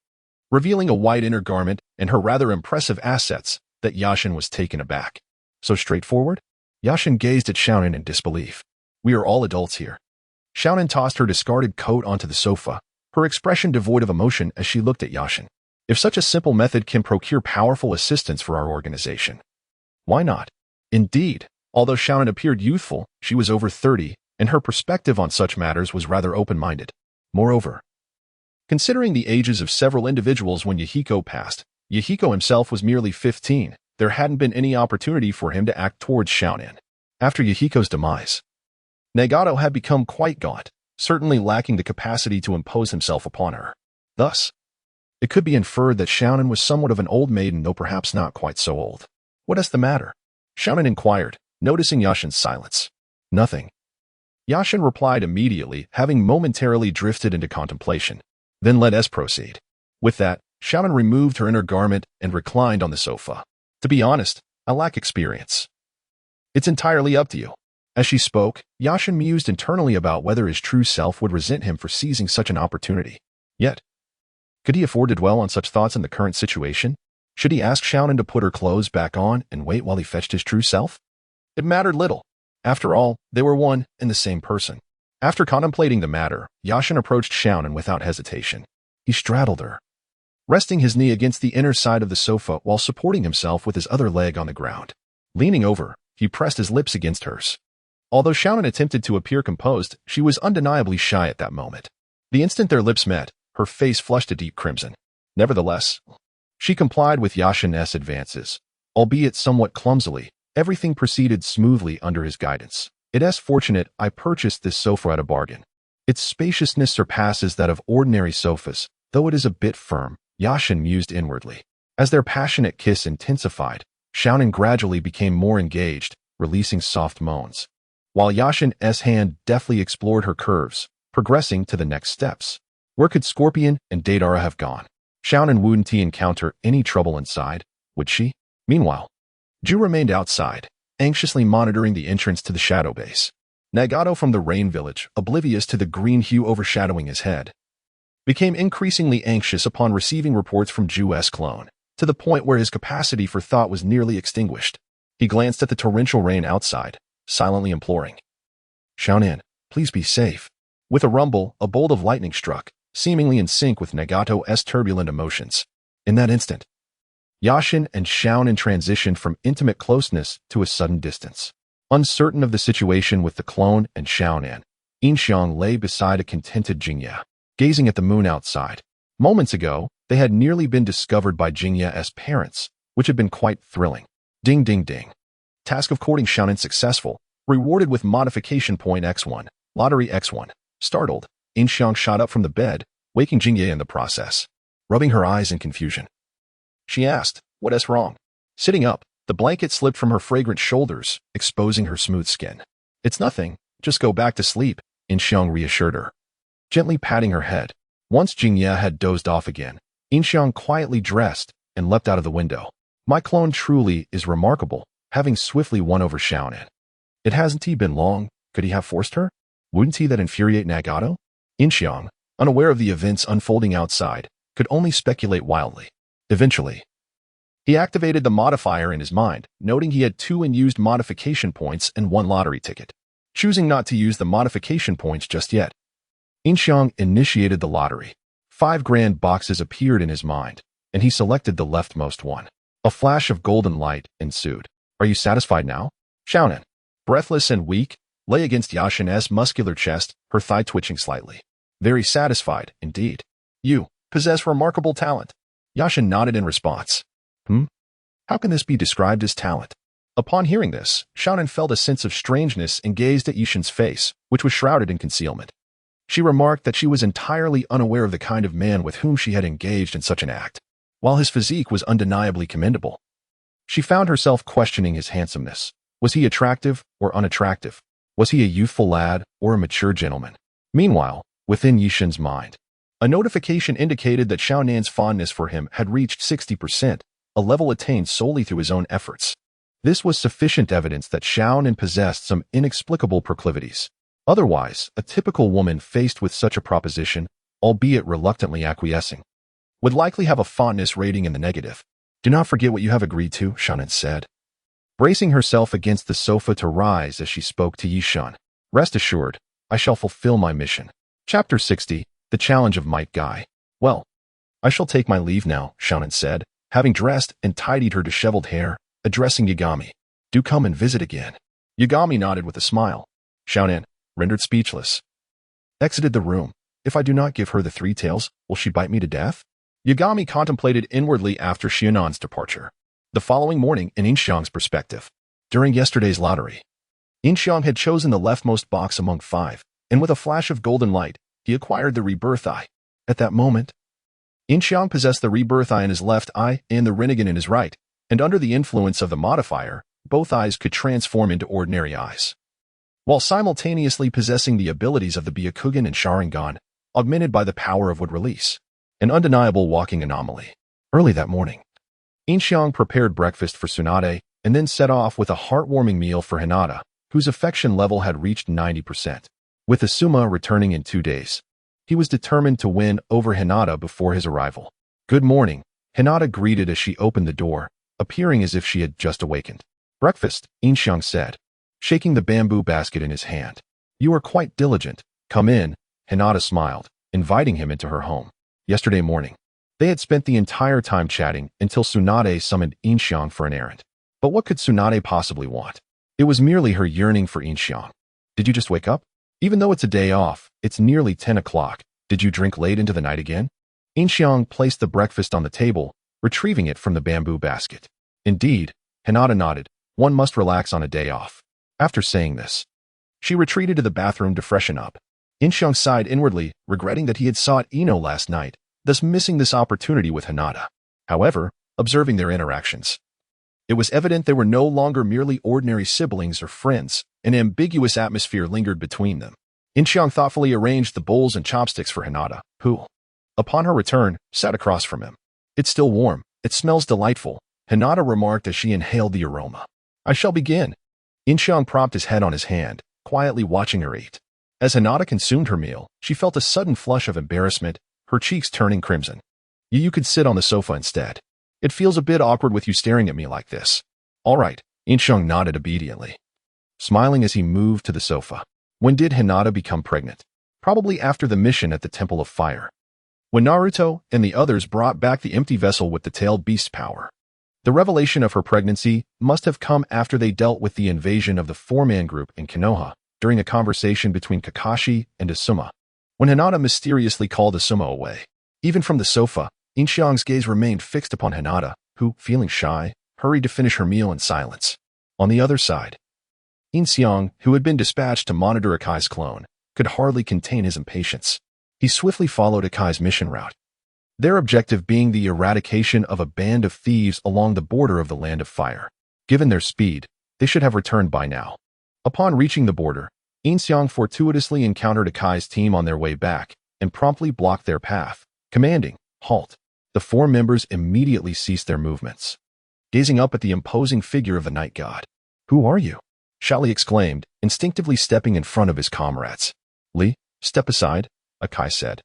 revealing a white inner garment and her rather impressive assets, that Yashin was taken aback. So straightforward? Yashin gazed at Xiaonan in disbelief. We are all adults here. Xiaonan tossed her discarded coat onto the sofa, her expression devoid of emotion as she looked at Yashin. If such a simple method can procure powerful assistance for our organization, why not? Indeed, although Xiaonan appeared youthful, she was over 30, and her perspective on such matters was rather open-minded. Moreover, considering the ages of several individuals when Yahiko passed, Yahiko himself was merely 15, there hadn't been any opportunity for him to act towards Xiaonan. After Yahiko's demise, Nagato had become quite gaunt, certainly lacking the capacity to impose himself upon her. Thus, it could be inferred that Xiaonan was somewhat of an old maiden, though perhaps not quite so old. What is the matter? Xiaonan inquired, noticing Yashin's silence. Nothing. Yashin replied immediately, having momentarily drifted into contemplation. Then let us proceed. With that, Xiaonan removed her inner garment and reclined on the sofa. To be honest, I lack experience. It's entirely up to you. As she spoke, Yashin mused internally about whether his true self would resent him for seizing such an opportunity. Yet, could he afford to dwell on such thoughts in the current situation? Should he ask Xiaonan to put her clothes back on and wait while he fetched his true self? It mattered little. After all, they were one and the same person. After contemplating the matter, Yashin approached Xiaonan without hesitation. He straddled her, resting his knee against the inner side of the sofa while supporting himself with his other leg on the ground. Leaning over, he pressed his lips against hers. Although Xiaonan attempted to appear composed, she was undeniably shy at that moment. The instant their lips met, her face flushed a deep crimson. Nevertheless, she complied with Yashin's advances. Albeit somewhat clumsily, everything proceeded smoothly under his guidance. It's fortunate I purchased this sofa at a bargain. Its spaciousness surpasses that of ordinary sofas, though it is a bit firm, Yashin mused inwardly. As their passionate kiss intensified, Xiaonan gradually became more engaged, releasing soft moans, while Yashin's hand deftly explored her curves, progressing to the next steps. Where could Scorpion and Deidara have gone? Xiaonan wouldn't encounter any trouble inside, would she? Meanwhile, Ju remained outside, anxiously monitoring the entrance to the shadow base. Nagato from the Rain Village, oblivious to the green hue overshadowing his head, became increasingly anxious upon receiving reports from Ju's clone, to the point where his capacity for thought was nearly extinguished. He glanced at the torrential rain outside, silently imploring, "Xiaonan, please be safe." With a rumble, a bolt of lightning struck, seemingly in sync with Nagato's turbulent emotions. In that instant, Yashin and Xiaonan transitioned from intimate closeness to a sudden distance. Uncertain of the situation with the clone and Xiaonan, Yin Xiang lay beside a contented Jingya, gazing at the moon outside. Moments ago, they had nearly been discovered by Jingya's parents, which had been quite thrilling. Ding ding ding. Task of courting Xiaonan successful, rewarded with modification point X1, lottery X1. Startled, Yin Xiang shot up from the bed, waking Jingya in the process. Rubbing her eyes in confusion, she asked, "What is wrong?" Sitting up, the blanket slipped from her fragrant shoulders, exposing her smooth skin. "It's nothing, just go back to sleep," Yin Xiang reassured her, gently patting her head. Once Jingya had dozed off again, Yin Xiang quietly dressed and leapt out of the window. "My clone truly is remarkable, having swiftly won over Xiaonan. It hasn't he been long, could he have forced her? Wouldn't he that infuriate Nagato?" Yin Xiang, unaware of the events unfolding outside, could only speculate wildly. Eventually, he activated the modifier in his mind, noting he had 2 unused modification points and 1 lottery ticket. Choosing not to use the modification points just yet, Yin Xiang initiated the lottery. 5 grand boxes appeared in his mind, and he selected the leftmost one. A flash of golden light ensued. "Are you satisfied now?" Xiaonan, breathless and weak, lay against Yashin's muscular chest, her thigh twitching slightly. "Very satisfied, indeed. You possess remarkable talent." Yashin nodded in response. How can this be described as talent? Upon hearing this, Xiaonan felt a sense of strangeness and gazed at Yashin's face, which was shrouded in concealment. She remarked that she was entirely unaware of the kind of man with whom she had engaged in such an act. While his physique was undeniably commendable, she found herself questioning his handsomeness. Was he attractive or unattractive? Was he a youthful lad or a mature gentleman? Meanwhile, within Yishin's mind, a notification indicated that Xiaonan's fondness for him had reached 60%, a level attained solely through his own efforts. This was sufficient evidence that Xiaonan possessed some inexplicable proclivities. Otherwise, a typical woman faced with such a proposition, albeit reluctantly acquiescing, would likely have a fondness rating in the negative. "Do not forget what you have agreed to," Xiaonan said, bracing herself against the sofa to rise as she spoke to Yishan. "Rest assured, I shall fulfill my mission." Chapter 60, The Challenge of Might Guy. "Well, I shall take my leave now," Xiaonan said, having dressed and tidied her disheveled hair, addressing Yagami. "Do come and visit again." Yagami nodded with a smile. Xiaonan, rendered speechless, exited the room. "If I do not give her the 3 tails, will she bite me to death?" Yagami contemplated inwardly after Xianan's departure. The following morning, in Yin Xiang's perspective. During yesterday's lottery, Yin Xiang had chosen the leftmost box among 5, and with a flash of golden light, he acquired the rebirth eye. At that moment, Yin Xiang possessed the rebirth eye in his left eye and the Rinnegan in his right, and under the influence of the modifier, both eyes could transform into ordinary eyes, while simultaneously possessing the abilities of the Byakugan and Sharingan, augmented by the power of wood release. An undeniable walking anomaly. Early that morning, Yin Xiang prepared breakfast for Tsunade and then set off with a heartwarming meal for Hinata, whose affection level had reached 90%. With Asuma returning in 2 days, he was determined to win over Hinata before his arrival. "Good morning," Hinata greeted as she opened the door, appearing as if she had just awakened. "Breakfast," Yin Xiang said, shaking the bamboo basket in his hand. You are quite diligent. Come in, Hinata smiled, inviting him into her home. Yesterday morning, they had spent the entire time chatting until Tsunade summoned Yin Xiang for an errand. But what could Tsunade possibly want? It was merely her yearning for Yin Xiang. Did you just wake up? Even though it's a day off, it's nearly 10 o'clock. Did you drink late into the night again? Yin Xiang placed the breakfast on the table, retrieving it from the bamboo basket. Indeed, Hinata nodded. One must relax on a day off. After saying this, she retreated to the bathroom to freshen up. Yin Xiang sighed inwardly, regretting that he had sought Ino last night, thus missing this opportunity with Hinata. However, observing their interactions, it was evident they were no longer merely ordinary siblings or friends. An ambiguous atmosphere lingered between them. Yin Xiang thoughtfully arranged the bowls and chopsticks for Hinata, who, upon her return, sat across from him. It's still warm. It smells delightful, Hinata remarked as she inhaled the aroma. I shall begin. Yin Xiang propped his head on his hand, quietly watching her eat. As Hinata consumed her meal, she felt a sudden flush of embarrassment, her cheeks turning crimson. You could sit on the sofa instead. It feels a bit awkward with you staring at me like this. All right, Yin Xiang nodded obediently, smiling as he moved to the sofa. When did Hinata become pregnant? Probably after the mission at the Temple of Fire, when Naruto and the others brought back the empty vessel with the tailed beast's power. The revelation of her pregnancy must have come after they dealt with the invasion of the four-man group in Konoha during a conversation between Kakashi and Asuma, when Hinata mysteriously called Asuma away. Even from the sofa, Yin Xiang's gaze remained fixed upon Hinata, who, feeling shy, hurried to finish her meal in silence. On the other side, Yin Xiang, who had been dispatched to monitor Akai's clone, could hardly contain his impatience. He swiftly followed Akai's mission route, their objective being the eradication of a band of thieves along the border of the Land of Fire. Given their speed, they should have returned by now. Upon reaching the border, Yin Xiang fortuitously encountered Akai's team on their way back and promptly blocked their path, commanding, "Halt." The four members immediately ceased their movements, gazing up at the imposing figure of the night god. Who are you? Shali exclaimed, instinctively stepping in front of his comrades. Li, step aside, Akai said,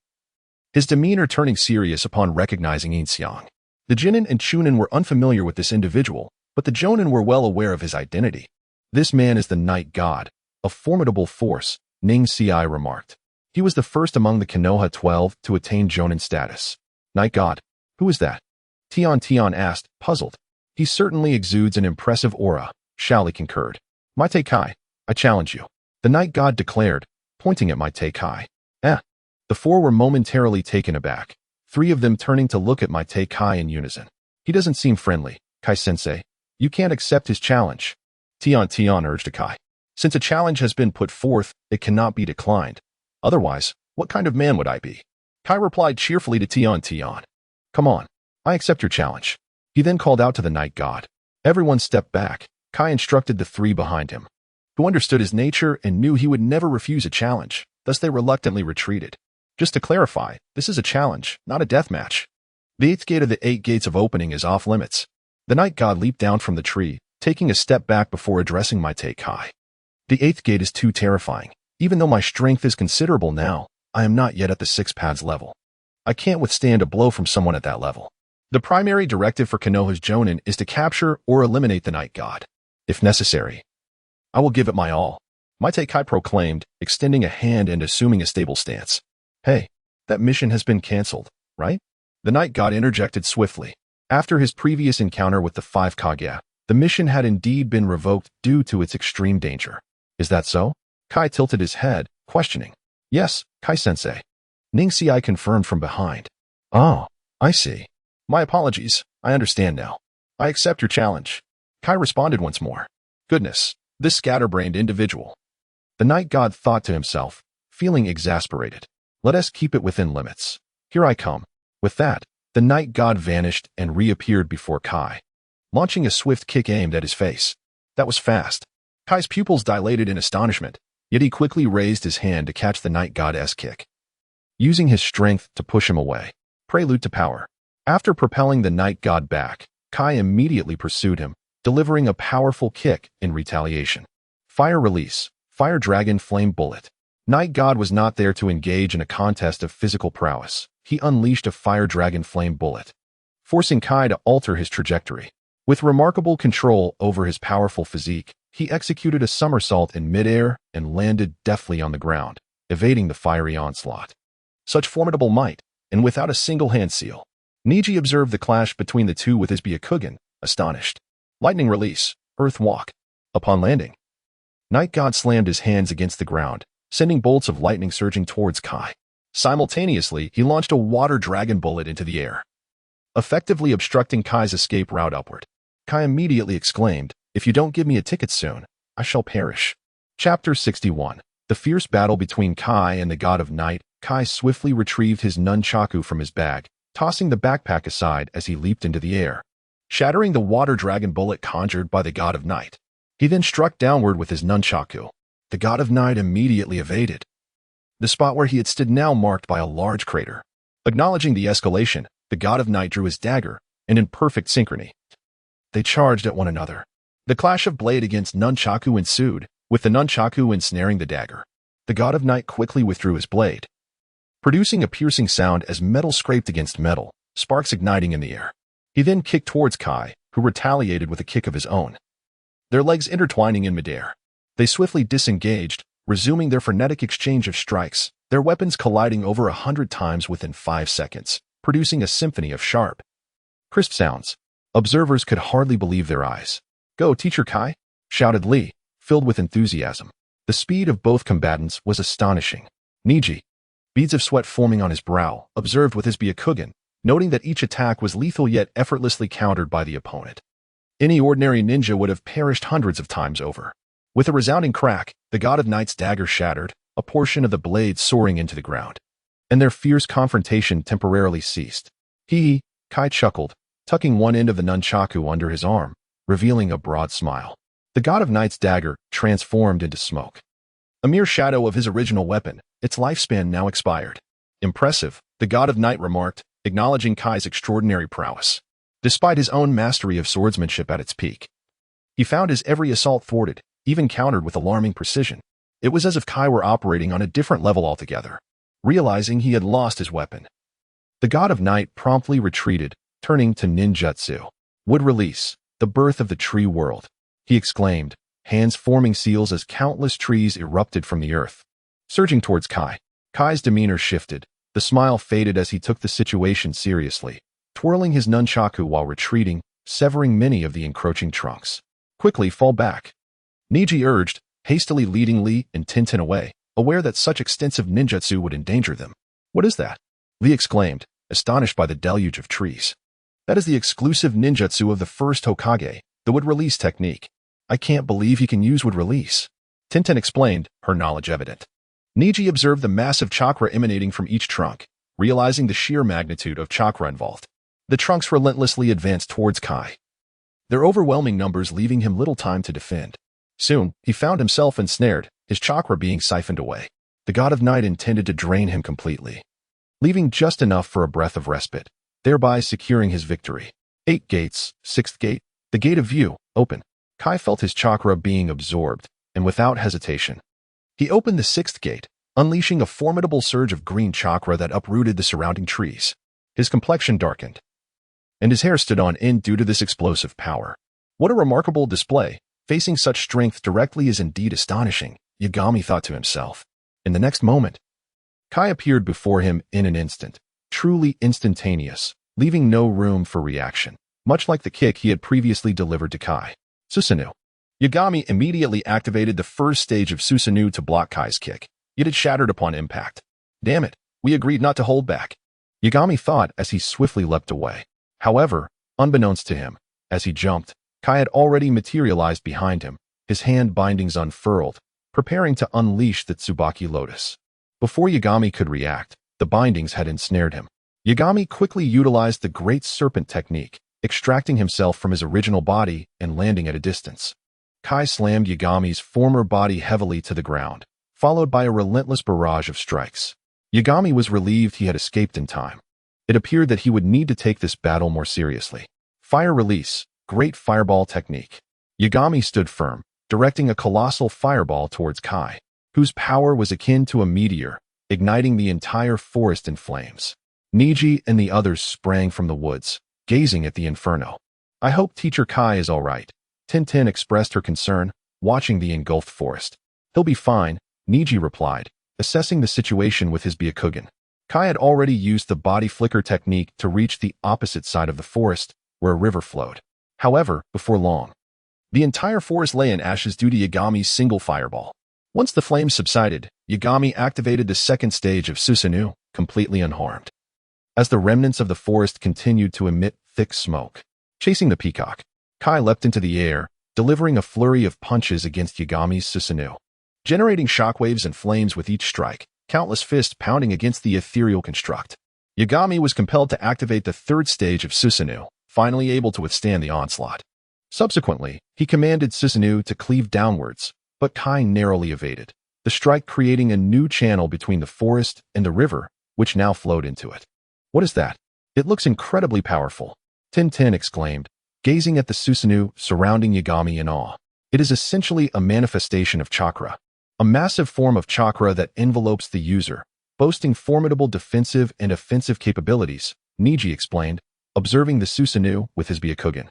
his demeanor turning serious upon recognizing Yin Xiang. The Jinin and Chunin were unfamiliar with this individual, but the Jonin were well aware of his identity. This man is the night god, a formidable force, Ning Xiai remarked. He was the first among the Konoha 12 to attain Jonin status. Night god? Who is that? Tian asked, puzzled. He certainly exudes an impressive aura, Shali concurred. Maite Kai, I challenge you, the night god declared, pointing at Maite Kai. The four were momentarily taken aback, three of them turning to look at Maite Kai in unison. He doesn't seem friendly, Kai-sensei. You can't accept his challenge. Tian urged Akai. Since a challenge has been put forth, it cannot be declined. Otherwise, what kind of man would I be? Kai replied cheerfully to Tian. Come on, I accept your challenge. He then called out to the night god. Everyone stepped back. Kai instructed the three behind him, who understood his nature and knew he would never refuse a challenge, thus they reluctantly retreated. Just to clarify, this is a challenge, not a death match. The 8th gate of the 8 gates of opening is off limits. The night god leaped down from the tree, taking a step back before addressing Maite Kai. The 8th gate is too terrifying. Even though my strength is considerable now, I am not yet at the 6 pads level. I can't withstand a blow from someone at that level. The primary directive for Konoha's Jonin is to capture or eliminate the night god. If necessary, I will give it my all, Maite Kai proclaimed, extending a hand and assuming a stable stance. Hey, that mission has been cancelled, right? The night god interjected swiftly. After his previous encounter with the 5 Kaguya, the mission had indeed been revoked due to its extreme danger. Is that so? Kai tilted his head, questioning. Yes, Kai-sensei. Ning Xiai confirmed from behind. Oh, I see. My apologies, I understand now. I accept your challenge. Kai responded once more. Goodness, this scatterbrained individual. The night god thought to himself, feeling exasperated. Let us keep it within limits. Here I come. With that, the night god vanished and reappeared before Kai, launching a swift kick aimed at his face. That was fast. Kai's pupils dilated in astonishment, yet he quickly raised his hand to catch the night god's kick, using his strength to push him away. Prelude to power. After propelling the night god back, Kai immediately pursued him, delivering a powerful kick in retaliation. Fire release. Fire dragon flame bullet. Night God was not there to engage in a contest of physical prowess. He unleashed a fire dragon flame bullet, forcing Kai to alter his trajectory. With remarkable control over his powerful physique, he executed a somersault in midair and landed deftly on the ground, evading the fiery onslaught. Such formidable might, and without a single hand seal. Niji observed the clash between the two with his Byakugan, astonished. Lightning release, earth walk. Upon landing, Night God slammed his hands against the ground, sending bolts of lightning surging towards Kai. Simultaneously, he launched a water dragon bullet into the air, effectively obstructing Kai's escape route upward. Kai immediately exclaimed, "If you don't give me a ticket soon, I shall perish." Chapter 61. The fierce battle between Kai and the God of Night. Kai swiftly retrieved his nunchaku from his bag, tossing the backpack aside as he leaped into the air, shattering the water dragon bullet conjured by the God of Night. He then struck downward with his nunchaku. The God of Night immediately evaded. The spot where he had stood now marked by a large crater. Acknowledging the escalation, the God of Night drew his dagger, and in perfect synchrony, they charged at one another. The clash of blade against nunchaku ensued, with the nunchaku ensnaring the dagger. The God of Night quickly withdrew his blade, producing a piercing sound as metal scraped against metal, sparks igniting in the air. He then kicked towards Kai, who retaliated with a kick of his own, their legs intertwining in midair. They swiftly disengaged, resuming their frenetic exchange of strikes, their weapons colliding over 100 times within 5 seconds, producing a symphony of sharp, crisp sounds. Observers could hardly believe their eyes. "Go, Teacher Kai!" shouted Lee, filled with enthusiasm. The speed of both combatants was astonishing. Niji, beads of sweat forming on his brow, observed with his Byakugan, noting that each attack was lethal yet effortlessly countered by the opponent. Any ordinary ninja would have perished hundreds of times over. With a resounding crack, the God of Night's dagger shattered, a portion of the blade soaring into the ground, and their fierce confrontation temporarily ceased. Kai chuckled, tucking one end of the nunchaku under his arm, revealing a broad smile. The God of Night's dagger transformed into smoke. A mere shadow of his original weapon, its lifespan now expired. "Impressive," the God of Night remarked, acknowledging Kai's extraordinary prowess. Despite his own mastery of swordsmanship at its peak, he found his every assault thwarted, even countered with alarming precision. It was as if Kai were operating on a different level altogether. Realizing he had lost his weapon, the God of Night promptly retreated, turning to ninjutsu. "Wood release, the birth of the tree world," he exclaimed, hands forming seals as countless trees erupted from the earth. Surging towards Kai, Kai's demeanor shifted. The smile faded as he took the situation seriously, twirling his nunchaku while retreating, severing many of the encroaching trunks. "Quickly fall back," Niji urged, hastily leading Lee and Tintin away, aware that such extensive ninjutsu would endanger them. "What is that?" Lee exclaimed, astonished by the deluge of trees. "That is the exclusive ninjutsu of the first Hokage, the wood release technique. I can't believe he can use wood release," Tintin explained, her knowledge evident. Niji observed the massive chakra emanating from each trunk, realizing the sheer magnitude of chakra involved. The trunks relentlessly advanced towards Kai, their overwhelming numbers leaving him little time to defend. Soon, he found himself ensnared, his chakra being siphoned away. The God of Night intended to drain him completely, leaving just enough for a breath of respite, thereby securing his victory. 8 gates, 6th gate, the gate of view, open. Kai felt his chakra being absorbed, and without hesitation, he opened the 6th gate, unleashing a formidable surge of green chakra that uprooted the surrounding trees. His complexion darkened, and his hair stood on end due to this explosive power. What a remarkable display! Facing such strength directly is indeed astonishing, Yagami thought to himself. In the next moment, Kai appeared before him in an instant, truly instantaneous, leaving no room for reaction, much like the kick he had previously delivered to Kai. Susanoo. Yagami immediately activated the first stage of Susanoo to block Kai's kick, yet it shattered upon impact. "Damn it, we agreed not to hold back," Yagami thought as he swiftly leapt away. However, unbeknownst to him, as he jumped, Kai had already materialized behind him, his hand bindings unfurled, preparing to unleash the Tsubaki Lotus. Before Yagami could react, the bindings had ensnared him. Yagami quickly utilized the Great Serpent technique, extracting himself from his original body and landing at a distance. Kai slammed Yagami's former body heavily to the ground, followed by a relentless barrage of strikes. Yagami was relieved he had escaped in time. It appeared that he would need to take this battle more seriously. Fire release, Great Fireball technique. Yagami stood firm, directing a colossal fireball towards Kai, whose power was akin to a meteor, igniting the entire forest in flames. Niji and the others sprang from the woods, gazing at the inferno. "I hope Teacher Kai is all right," Tintin expressed her concern, watching the engulfed forest. "He'll be fine," Niji replied, assessing the situation with his Byakugan. Kai had already used the body flicker technique to reach the opposite side of the forest, where a river flowed. However, before long, the entire forest lay in ashes due to Yagami's single fireball. Once the flames subsided, Yagami activated the second stage of Susanoo, completely unharmed. As the remnants of the forest continued to emit thick smoke, chasing the peacock, Kai leapt into the air, delivering a flurry of punches against Yagami's Susanoo, generating shockwaves and flames with each strike, countless fists pounding against the ethereal construct. Yagami was compelled to activate the third stage of Susanoo, finally able to withstand the onslaught. Subsequently, he commanded Susanoo to cleave downwards, but Kai narrowly evaded, the strike creating a new channel between the forest and the river, which now flowed into it. "What is that? It looks incredibly powerful," Tintin exclaimed, gazing at the Susanoo surrounding Yagami in awe. "It is essentially a manifestation of chakra, a massive form of chakra that envelopes the user, boasting formidable defensive and offensive capabilities," Niji explained, observing the Susanoo with his Byakugan,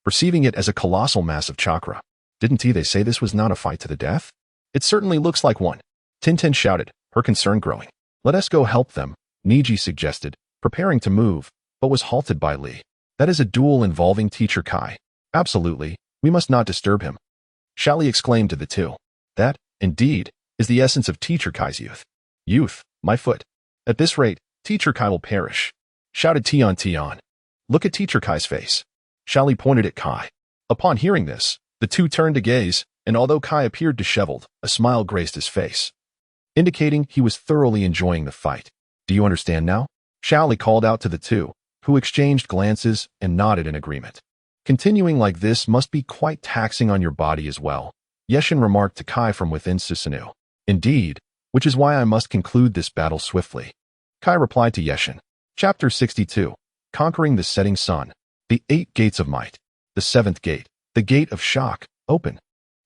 perceiving it as a colossal mass of chakra. "Didn't they say this was not a fight to the death?" "It certainly looks like one," Tintin shouted, her concern growing. "Let us go help them," Niji suggested, preparing to move, but was halted by Lee. "That is a duel involving Teacher Kai." "Absolutely, we must not disturb him," Shali exclaimed to the two. "That, indeed, is the essence of Teacher Kai's youth." "Youth, my foot. At this rate, Teacher Kai will perish," shouted Tion. "Look at Teacher Kai's face." Shali pointed at Kai. Upon hearing this, the two turned to gaze, and although Kai appeared disheveled, a smile graced his face, indicating he was thoroughly enjoying the fight. "Do you understand now?" Shali called out to the two, who exchanged glances and nodded in agreement. "Continuing like this must be quite taxing on your body as well," Yeshin remarked to Kai from within Susanoo. "Indeed, which is why I must conclude this battle swiftly," Kai replied to Yeshin. Chapter 62. Conquering the Setting Sun. The 8 Gates of Might. The 7th Gate. The Gate of Shock. Open.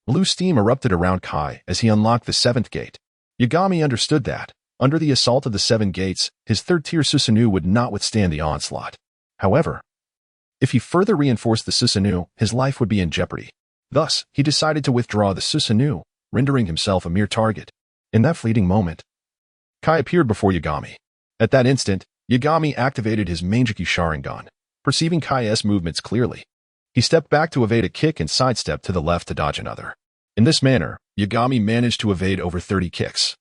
Blue steam erupted around Kai as he unlocked the 7th gate. Yagami understood that, under the assault of the 7 gates, his third-tier Susanoo would not withstand the onslaught. However, if he further reinforced the Susanoo, his life would be in jeopardy. Thus, he decided to withdraw the Susanoo, rendering himself a mere target. In that fleeting moment, Kai appeared before Yagami. At that instant, Yagami activated his Manjiki Sharingan, perceiving Kai's movements clearly. He stepped back to evade a kick and sidestepped to the left to dodge another. In this manner, Yagami managed to evade over 30 kicks.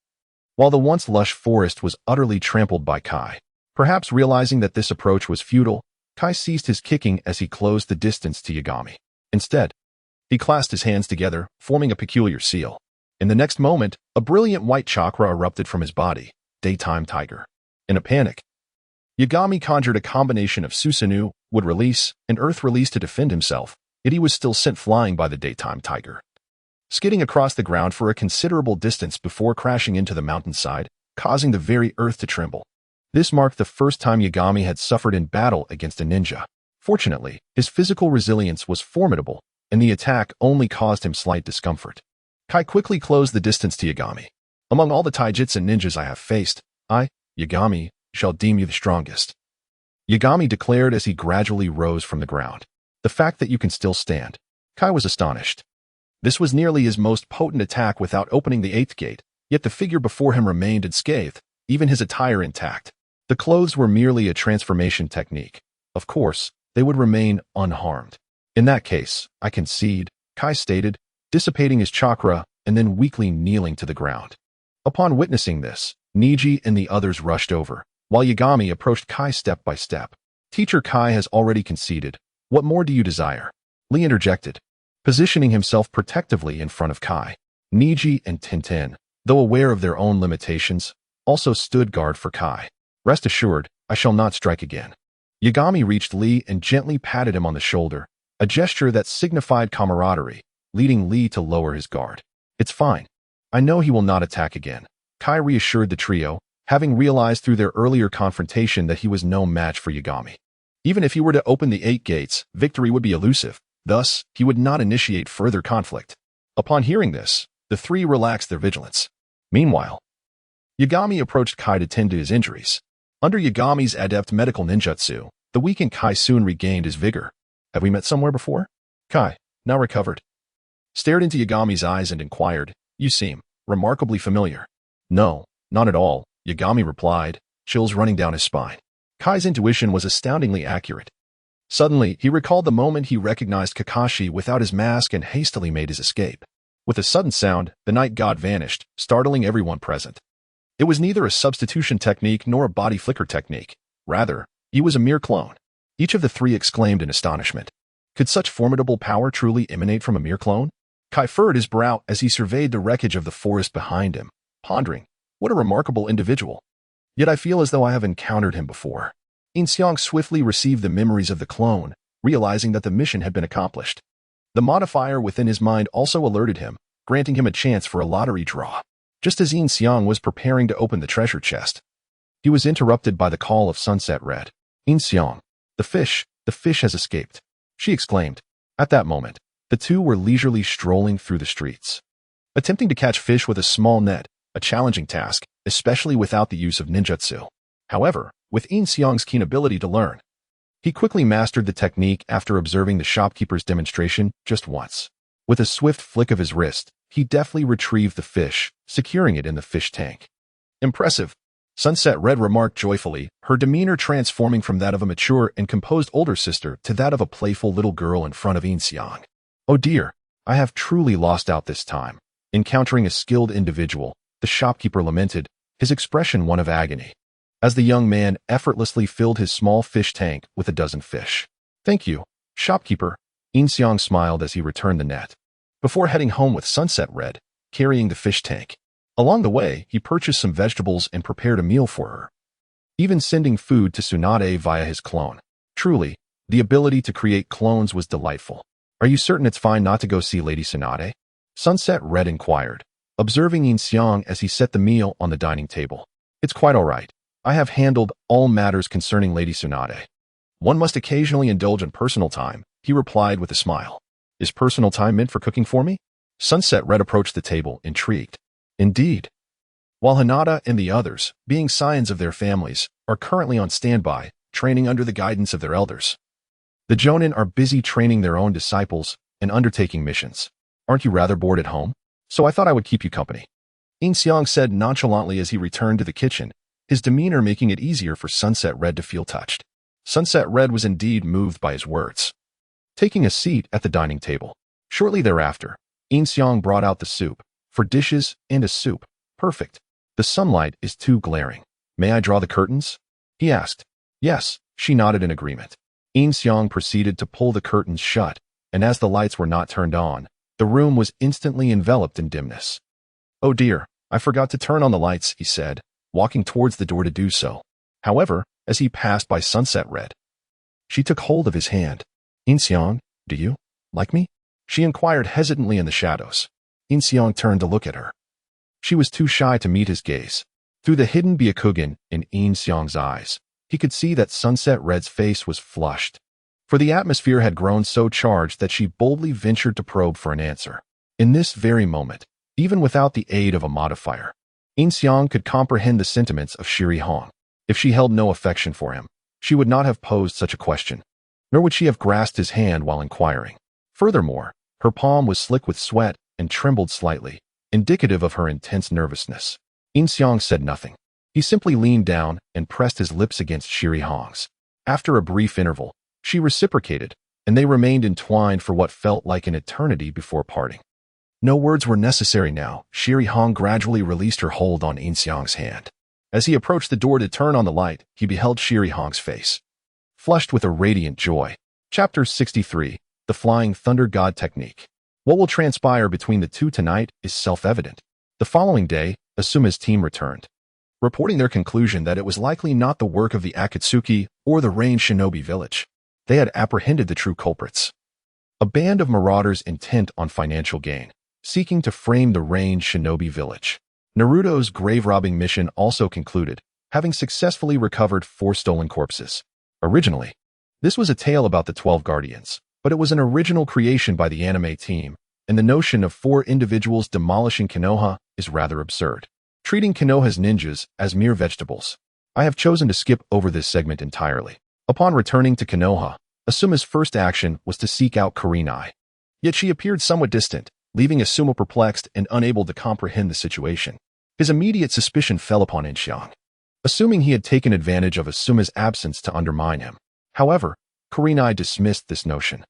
While the once lush forest was utterly trampled by Kai, perhaps realizing that this approach was futile, Kai ceased his kicking as he closed the distance to Yagami. Instead, he clasped his hands together, forming a peculiar seal. In the next moment, a brilliant white chakra erupted from his body, Daytime Tiger. In a panic, Yagami conjured a combination of Susanoo, would release, and earth release to defend himself, yet he was still sent flying by the Daytime Tiger, skidding across the ground for a considerable distance before crashing into the mountainside, causing the very earth to tremble. This marked the first time Yagami had suffered in battle against a ninja. Fortunately, his physical resilience was formidable, and the attack only caused him slight discomfort. Kai quickly closed the distance to Yagami. "Among all the taijutsu ninjas I have faced, I, Yagami, shall deem you the strongest," Yagami declared as he gradually rose from the ground. "The fact that you can still stand." Kai was astonished. This was nearly his most potent attack without opening the 8th gate, yet the figure before him remained unscathed, even his attire intact. The clothes were merely a transformation technique. Of course, they would remain unharmed. "In that case, I concede," Kai stated, dissipating his chakra and then weakly kneeling to the ground. Upon witnessing this, Niji and the others rushed over, while Yagami approached Kai step by step. "Teacher Kai has already conceded. What more do you desire?" Lee interjected, positioning himself protectively in front of Kai. Niji and Tintin, though aware of their own limitations, also stood guard for Kai. "Rest assured, I shall not strike again." Yagami reached Lee and gently patted him on the shoulder, a gesture that signified camaraderie, leading Lee to lower his guard. "It's fine. I know he will not attack again," Kai reassured the trio, having realized through their earlier confrontation that he was no match for Yagami. Even if he were to open the 8 gates, victory would be elusive. Thus, he would not initiate further conflict. Upon hearing this, the three relaxed their vigilance. Meanwhile, Yagami approached Kai to tend to his injuries. Under Yagami's adept medical ninjutsu, the weakened Kai soon regained his vigor. "Have we met somewhere before?" "Kai, now recovered," stared into Yagami's eyes and inquired, "You seem remarkably familiar." "No, not at all," Yagami replied, chills running down his spine. Kai's intuition was astoundingly accurate. Suddenly, he recalled the moment he recognized Kakashi without his mask and hastily made his escape. With a sudden sound, the night god vanished, startling everyone present. It was neither a substitution technique nor a body flicker technique. Rather, he was a mere clone. Each of the three exclaimed in astonishment. Could such formidable power truly emanate from a mere clone? Kai furrowed his brow as he surveyed the wreckage of the forest behind him, pondering, what a remarkable individual. Yet I feel as though I have encountered him before. Yin Xiang swiftly received the memories of the clone, realizing that the mission had been accomplished. The modifier within his mind also alerted him, granting him a chance for a lottery draw. Just as Yin Xiang was preparing to open the treasure chest, he was interrupted by the call of Sunset Red. "Yin Xiang, the fish has escaped," she exclaimed. At that moment, the two were leisurely strolling through the streets. Attempting to catch fish with a small net, a challenging task, especially without the use of ninjutsu. However, with Yin Xiang's keen ability to learn, he quickly mastered the technique after observing the shopkeeper's demonstration just once. With a swift flick of his wrist, he deftly retrieved the fish, securing it in the fish tank. "Impressive," Sunset Red remarked joyfully, her demeanor transforming from that of a mature and composed older sister to that of a playful little girl in front of Yin Xiang. "Oh dear, I have truly lost out this time." Encountering a skilled individual, the shopkeeper lamented, his expression one of agony, as the young man effortlessly filled his small fish tank with a dozen fish. "Thank you, shopkeeper," Yin Xiang smiled as he returned the net, before heading home with Sunset Red, carrying the fish tank. Along the way, he purchased some vegetables and prepared a meal for her, even sending food to Tsunade via his clone. Truly, the ability to create clones was delightful. "Are you certain it's fine not to go see Lady Tsunade?" Sunset Red inquired, observing Yin Xiang as he set the meal on the dining table. "It's quite all right. I have handled all matters concerning Lady Tsunade. One must occasionally indulge in personal time," he replied with a smile. "Is personal time meant for cooking for me?" Sunset Red approached the table, intrigued. "Indeed." While Hinata and the others, being scions of their families, are currently on standby, training under the guidance of their elders, the Jonin are busy training their own disciples and undertaking missions. "Aren't you rather bored at home? So I thought I would keep you company," Yin Xiang said nonchalantly as he returned to the kitchen, his demeanor making it easier for Sunset Red to feel touched. Sunset Red was indeed moved by his words. Taking a seat at the dining table, shortly thereafter, Yin Xiang brought out the soup, for dishes and a soup. "Perfect. The sunlight is too glaring. May I draw the curtains?" he asked. "Yes," she nodded in agreement. Yin Xiang proceeded to pull the curtains shut, and as the lights were not turned on, the room was instantly enveloped in dimness. "Oh dear, I forgot to turn on the lights," he said, walking towards the door to do so. However, as he passed by Sunset Red, she took hold of his hand. "Yin Xiang, do you like me?" she inquired hesitantly in the shadows. Yin Xiang turned to look at her. She was too shy to meet his gaze. Through the hidden Byakugan in Yin Xiang's eyes, he could see that Sunset Red's face was flushed, for the atmosphere had grown so charged that she boldly ventured to probe for an answer. In this very moment, even without the aid of a modifier, Yin Xiang could comprehend the sentiments of Sharingan. If she held no affection for him, she would not have posed such a question, nor would she have grasped his hand while inquiring. Furthermore, her palm was slick with sweat and trembled slightly, indicative of her intense nervousness. Yin Xiang said nothing. He simply leaned down and pressed his lips against Sharingan's. After a brief interval, she reciprocated, and they remained entwined for what felt like an eternity before parting. No words were necessary now. Sharingan gradually released her hold on Yin Xiang's hand. As he approached the door to turn on the light, he beheld Sharingan's face, flushed with a radiant joy. Chapter 63, The Flying Thunder God Technique. What will transpire between the two tonight is self-evident. The following day, Asuma's team returned, reporting their conclusion that it was likely not the work of the Akatsuki or the Rain Shinobi village. They had apprehended the true culprits, a band of marauders intent on financial gain, seeking to frame the Rain Shinobi village. Naruto's grave-robbing mission also concluded, having successfully recovered 4 stolen corpses. Originally, this was a tale about the 12 guardians, but it was an original creation by the anime team, and the notion of 4 individuals demolishing Konoha is rather absurd, treating Konoha's ninjas as mere vegetables. I have chosen to skip over this segment entirely. Upon returning to Konoha, Asuma's first action was to seek out Kurenai. Yet she appeared somewhat distant, leaving Asuma perplexed and unable to comprehend the situation. His immediate suspicion fell upon Yin Xiang, assuming he had taken advantage of Asuma's absence to undermine him. However, Kurenai dismissed this notion,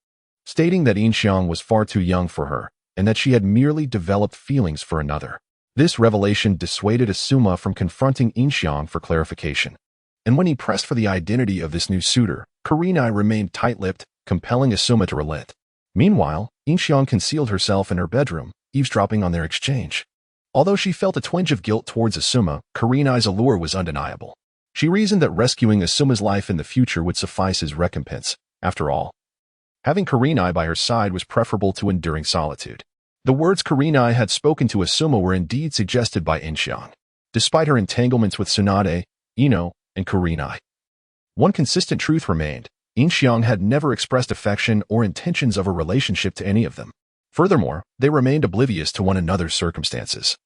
stating that Yin Xiang was far too young for her and that she had merely developed feelings for another. This revelation dissuaded Asuma from confronting Yin Xiang for clarification. And when he pressed for the identity of this new suitor, Kurenai remained tight-lipped, compelling Asuma to relent. Meanwhile, Yin Xiang concealed herself in her bedroom, eavesdropping on their exchange. Although she felt a twinge of guilt towards Asuma, Kurenai's allure was undeniable. She reasoned that rescuing Asuma's life in the future would suffice as recompense. After all, having Kurenai by her side was preferable to enduring solitude. The words Kurenai had spoken to Asuma were indeed suggested by Yin Xiang, despite her entanglements with Tsunade, Ino, and Kurenai. One consistent truth remained: Yin Xiang had never expressed affection or intentions of a relationship to any of them. Furthermore, they remained oblivious to one another's circumstances,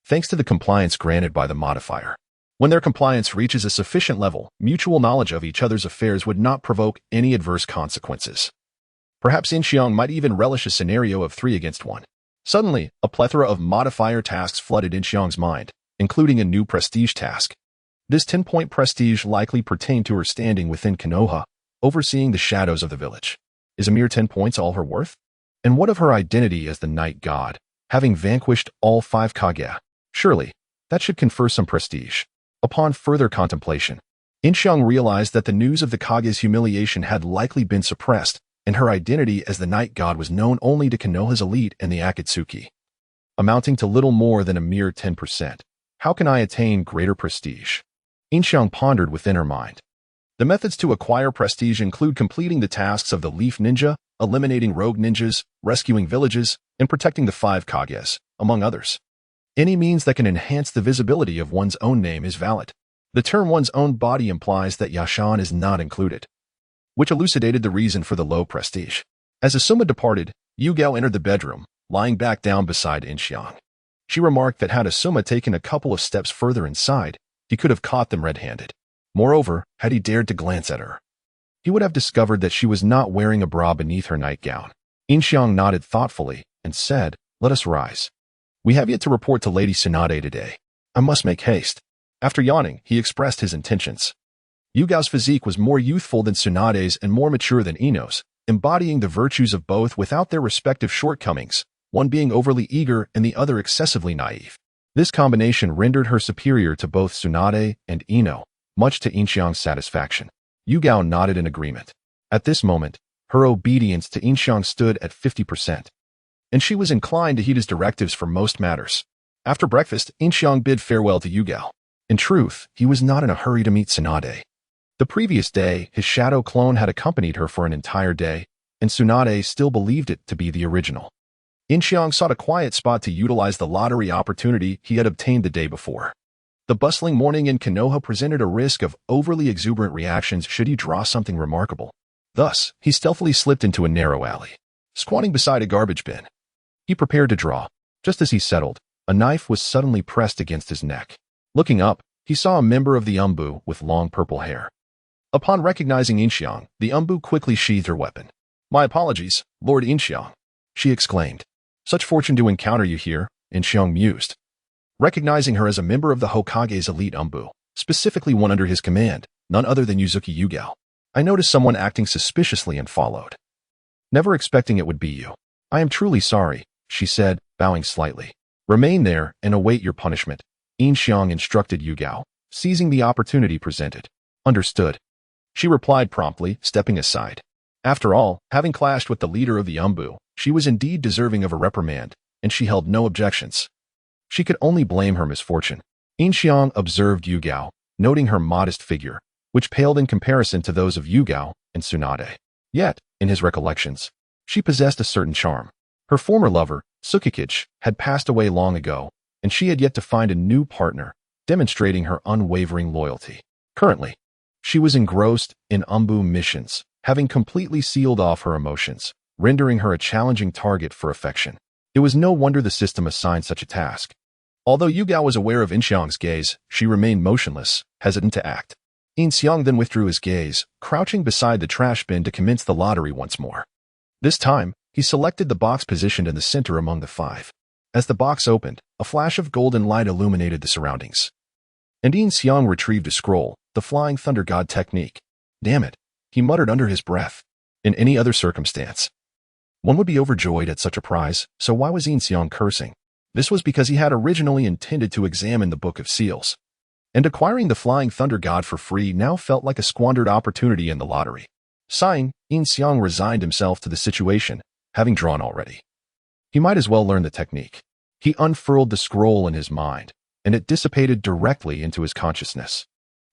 thanks to the compliance granted by the modifier. When their compliance reaches a sufficient level, mutual knowledge of each other's affairs would not provoke any adverse consequences. Perhaps Yin Xiang might even relish a scenario of 3 against 1. Suddenly, a plethora of modifier tasks flooded Yin Xiang's mind, including a new prestige task. This 10-point prestige likely pertained to her standing within Konoha, overseeing the shadows of the village. Is a mere 10 points all her worth? And what of her identity as the night god, having vanquished all 5 Kage? Surely, that should confer some prestige. Upon further contemplation, Yin Xiang realized that the news of the Kage's humiliation had likely been suppressed, and her identity as the night god was known only to Konoha's elite and the Akatsuki, amounting to little more than a mere 10%. How can I attain greater prestige? Yin Xiang pondered within her mind. The methods to acquire prestige include completing the tasks of the Leaf Ninja, eliminating rogue ninjas, rescuing villages, and protecting the 5 Kages, among others. Any means that can enhance the visibility of one's own name is valid. The term one's own body implies that Yashan is not included, which elucidated the reason for the low prestige. As Asuma departed, Yugao entered the bedroom, lying back down beside Yin Xiang. She remarked that had Asuma taken a couple of steps further inside, he could have caught them red-handed. Moreover, had he dared to glance at her, he would have discovered that she was not wearing a bra beneath her nightgown. Yin Xiang nodded thoughtfully and said, "Let us rise. We have yet to report to Lady Tsunade today. I must make haste." After yawning, he expressed his intentions. Yugao's physique was more youthful than Tsunade's and more mature than Ino's, embodying the virtues of both without their respective shortcomings, one being overly eager and the other excessively naive. This combination rendered her superior to both Tsunade and Ino, much to Yin Xiang's satisfaction. Yugao nodded in agreement. At this moment, her obedience to Yin Xiang stood at 50%, and she was inclined to heed his directives for most matters. After breakfast, Yin Xiang bid farewell to Yugao. In truth, he was not in a hurry to meet Tsunade. The previous day, his shadow clone had accompanied her for an entire day, and Tsunade still believed it to be the original. Yin Xiang sought a quiet spot to utilize the lottery opportunity he had obtained the day before. The bustling morning in Konoha presented a risk of overly exuberant reactions should he draw something remarkable. Thus, he stealthily slipped into a narrow alley, squatting beside a garbage bin. He prepared to draw. Just as he settled, a knife was suddenly pressed against his neck. Looking up, he saw a member of the Umbu with long purple hair. Upon recognizing Yin Xiang, the Umbu quickly sheathed her weapon. "My apologies, Lord Yin Xiang," she exclaimed. "Such fortune to encounter you here," Yin Xiang mused. Recognizing her as a member of the Hokage's elite Umbu, specifically one under his command, none other than Yuzuki Yugao, "I noticed someone acting suspiciously and followed. Never expecting it would be you. I am truly sorry," she said, bowing slightly. "Remain there and await your punishment," Yin Xiang instructed Yugao, seizing the opportunity presented. "Understood," she replied promptly, stepping aside. After all, having clashed with the leader of the Umbu, she was indeed deserving of a reprimand, and she held no objections. She could only blame her misfortune. Yin Xiang observed Yugao, noting her modest figure, which paled in comparison to those of Yugao and Tsunade. Yet, in his recollections, she possessed a certain charm. Her former lover, Tsukikage, had passed away long ago, and she had yet to find a new partner, demonstrating her unwavering loyalty. Currently, she was engrossed in Umbu missions, having completely sealed off her emotions, rendering her a challenging target for affection. It was no wonder the system assigned such a task. Although Yugao was aware of Yin Xiang's gaze, she remained motionless, hesitant to act. Yin Xiang then withdrew his gaze, crouching beside the trash bin to commence the lottery once more. This time, He selected the box positioned in the center among the 5. As the box opened, a flash of golden light illuminated the surroundings. And Yin Xiang retrieved a scroll, the Flying Thunder God technique. Damn it, he muttered under his breath. In any other circumstance, one would be overjoyed at such a prize, so why was Yin Xiang cursing? This was because he had originally intended to examine the Book of Seals. And acquiring the Flying Thunder God for free now felt like a squandered opportunity in the lottery. Sighing, Yin Xiang resigned himself to the situation, having drawn already. He might as well learn the technique. He unfurled the scroll in his mind, and it dissipated directly into his consciousness,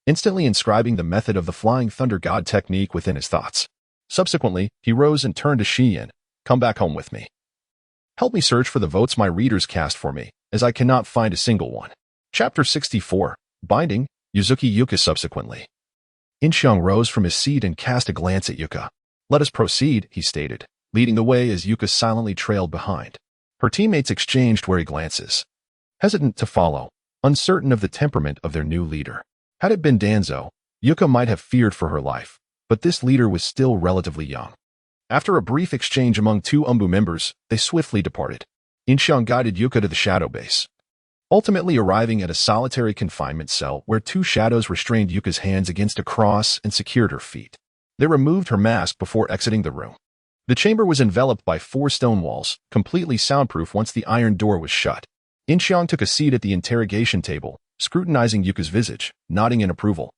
instantly inscribing the method of the Flying Thunder God technique within his thoughts. Subsequently, he rose and turned to Shiyin. Come back home with me. Help me search for the votes my readers cast for me, as I cannot find a single one. Chapter 64. Binding, Yuzuki Yuka subsequently. Yin Xiang rose from his seat and cast a glance at Yuka. Let us proceed, he stated, leading the way as Yuka silently trailed behind. Her teammates exchanged wary glances, hesitant to follow, uncertain of the temperament of their new leader. Had it been Danzo, Yuka might have feared for her life, but this leader was still relatively young. After a brief exchange among 2 Umbu members, they swiftly departed. Yin Xiang guided Yuka to the shadow base, ultimately arriving at a solitary confinement cell where 2 shadows restrained Yuka's hands against a cross and secured her feet. They removed her mask before exiting the room. The chamber was enveloped by 4 stone walls, completely soundproof once the iron door was shut. Yin Xiang took a seat at the interrogation table, scrutinizing Yuka's visage, nodding in approval.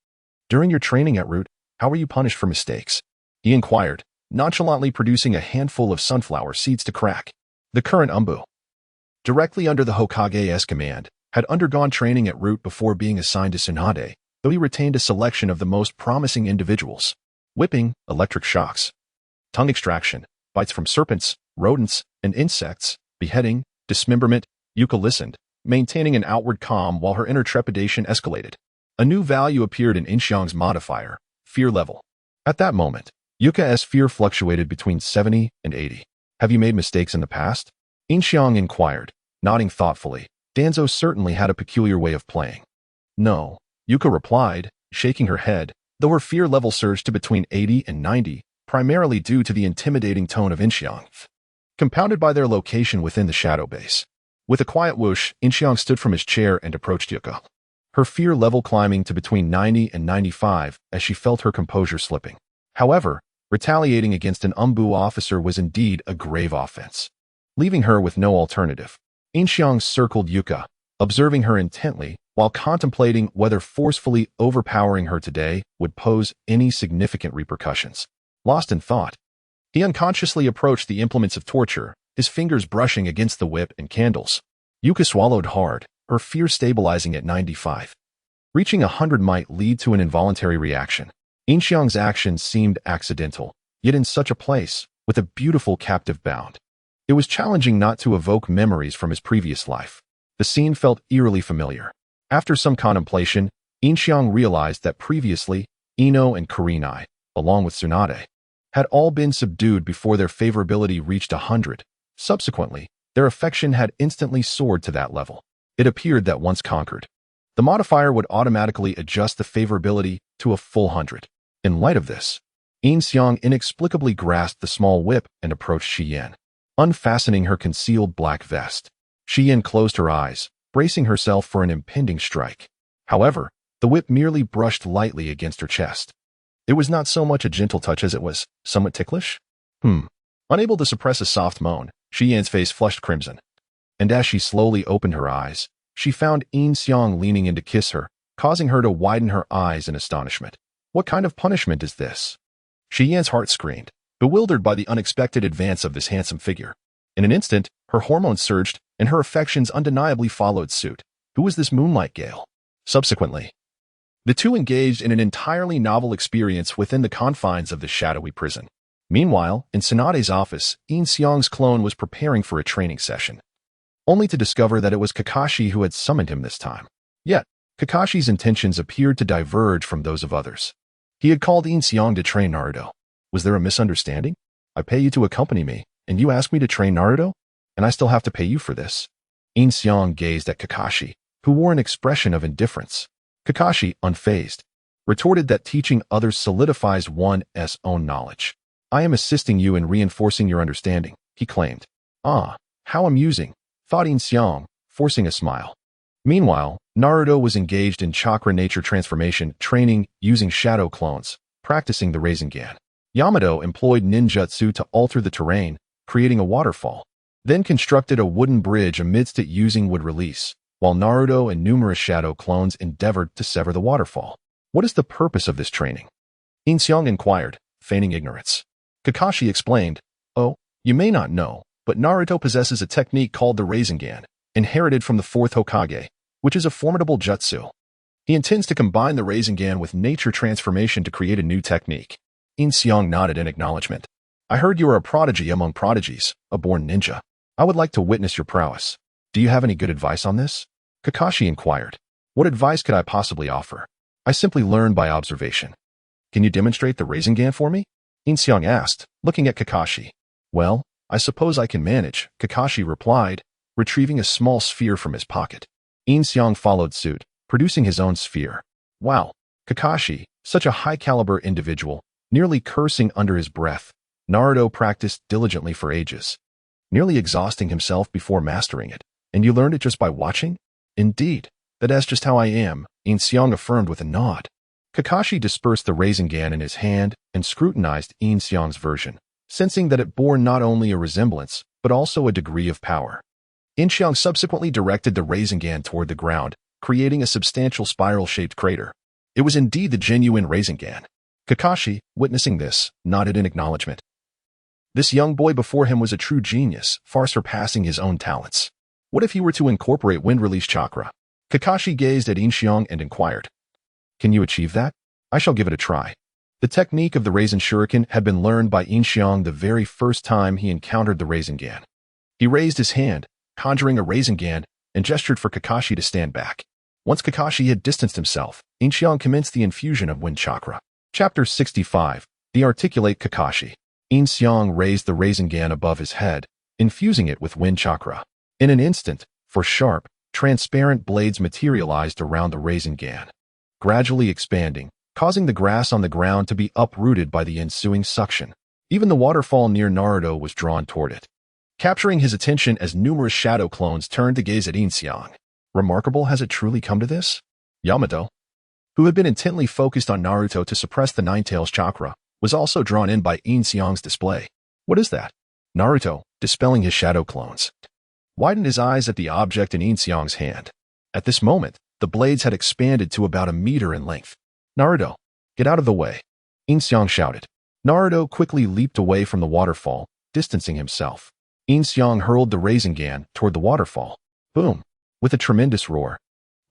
During your training at Root, how were you punished for mistakes? He inquired, nonchalantly producing a handful of sunflower seeds to crack. The current Umbu, directly under the Hokage's command, had undergone training at Root before being assigned to Tsunade, though he retained a selection of the most promising individuals. Whipping, electric shocks, tongue extraction, bites from serpents, rodents, and insects, beheading, dismemberment. Yuka listened, maintaining an outward calm while her inner trepidation escalated. A new value appeared in Yin Xiang's modifier, fear level. At that moment, Yuka's fear fluctuated between 70 and 80. Have you made mistakes in the past? Yin Xiang inquired, nodding thoughtfully. Danzo certainly had a peculiar way of playing. No, Yuka replied, shaking her head, though her fear level surged to between 80 and 90, primarily due to the intimidating tone of Yin Xiang, compounded by their location within the shadow base. With a quiet whoosh, Yin Xiang stood from his chair and approached Yuka, her fear level climbing to between 90 and 95 as she felt her composure slipping. However, retaliating against an Umbu officer was indeed a grave offense, leaving her with no alternative. Yin Xiang circled Yuka, observing her intently while contemplating whether forcefully overpowering her today would pose any significant repercussions. Lost in thought, he unconsciously approached the implements of torture, his fingers brushing against the whip and candles. Yuka swallowed hard, her fear stabilizing at 95. Reaching 100 might lead to an involuntary reaction. Yin Xiang's actions seemed accidental, yet in such a place, with a beautiful captive bound, it was challenging not to evoke memories from his previous life. The scene felt eerily familiar. After some contemplation, Yin Xiang realized that previously, Ino and Kurenai, along with Tsunade, had all been subdued before their favorability reached 100. Subsequently, their affection had instantly soared to that level. It appeared that once conquered, the modifier would automatically adjust the favorability to a full 100. In light of this, Yin Xiang inexplicably grasped the small whip and approached Shiyin, unfastening her concealed black vest. Shiyin closed her eyes, bracing herself for an impending strike. However, the whip merely brushed lightly against her chest. It was not so much a gentle touch as it was somewhat ticklish. Unable to suppress a soft moan, Shiyin's face flushed crimson. And as she slowly opened her eyes, she found Yin Xiang leaning in to kiss her, causing her to widen her eyes in astonishment. What kind of punishment is this? Shiyin's heart screamed, bewildered by the unexpected advance of this handsome figure. In an instant, her hormones surged, and her affections undeniably followed suit. Who was this moonlight gale? Subsequently, the two engaged in an entirely novel experience within the confines of the shadowy prison. Meanwhile, in Tsunade's office, Yin Xiang's clone was preparing for a training session, only to discover that it was Kakashi who had summoned him this time. Yet, Kakashi's intentions appeared to diverge from those of others. He had called Yin Xiang to train Naruto. Was there a misunderstanding? I pay you to accompany me, and you ask me to train Naruto? And I still have to pay you for this? Yin Xiang gazed at Kakashi, who wore an expression of indifference. Kakashi, unfazed, retorted that teaching others solidifies one's own knowledge. I am assisting you in reinforcing your understanding, he claimed. "Ah, how amusing," thought Yin Xiang, forcing a smile. Meanwhile, Naruto was engaged in chakra nature transformation training using shadow clones, practicing the Rasengan. Yamato employed ninjutsu to alter the terrain, creating a waterfall, then constructed a wooden bridge amidst it using wood release, while Naruto and numerous shadow clones endeavored to sever the waterfall. What is the purpose of this training? Yin Xiang inquired, feigning ignorance. Kakashi explained, "Oh, you may not know, but Naruto possesses a technique called the Rasengan, inherited from the fourth Hokage, which is a formidable jutsu. He intends to combine the Rasengan with nature transformation to create a new technique." Yin Xiang nodded in acknowledgement. "I heard you are a prodigy among prodigies, a born ninja. I would like to witness your prowess. Do you have any good advice on this?" Kakashi inquired. "What advice could I possibly offer? I simply learn by observation." "Can you demonstrate the Rasengan for me?" Yin Xiang asked, looking at Kakashi. "Well, I suppose I can manage," Kakashi replied, retrieving a small sphere from his pocket. Yin Xiang followed suit, producing his own sphere. "Wow, Kakashi, such a high-caliber individual," nearly cursing under his breath. Naruto practiced diligently for ages, nearly exhausting himself before mastering it. "And you learned it just by watching?" "Indeed, that's just how I am," Yin Xiang affirmed with a nod. Kakashi dispersed the Rasengan in his hand and scrutinized Yin Xiang's version, sensing that it bore not only a resemblance, but also a degree of power. Yin Xiang subsequently directed the Rasengan toward the ground, creating a substantial spiral-shaped crater. It was indeed the genuine Rasengan. Kakashi, witnessing this, nodded in acknowledgement. This young boy before him was a true genius, far surpassing his own talents. What if he were to incorporate wind-release chakra? Kakashi gazed at Yin Xiang and inquired. "Can you achieve that?" "I shall give it a try." The technique of the Rasen Shuriken had been learned by Yin Xiang the very first time he encountered the Rasengan. He raised his hand, conjuring a Rasengan, and gestured for Kakashi to stand back. Once Kakashi had distanced himself, Yin Xiang commenced the infusion of wind chakra. Chapter 65. The Articulate Kakashi. Yin Xiang raised the Rasengan above his head, infusing it with wind chakra. In an instant, four sharp, transparent blades materialized around the Rasengan, gradually expanding, causing the grass on the ground to be uprooted by the ensuing suction. Even the waterfall near Naruto was drawn toward it, capturing his attention as numerous shadow clones turned to gaze at Yin Xiang. Remarkable, has it truly come to this? Yamato, who had been intently focused on Naruto to suppress the Nine-Tails chakra, was also drawn in by Yin Xiang's display. "What is that?" Naruto, dispelling his shadow clones, widened his eyes at the object in Yin Xiang's hand. At this moment, the blades had expanded to about a meter in length. "Naruto, get out of the way," Yin Xiang shouted. Naruto quickly leaped away from the waterfall, distancing himself. Yin Xiang hurled the Rasengan toward the waterfall. Boom! With a tremendous roar,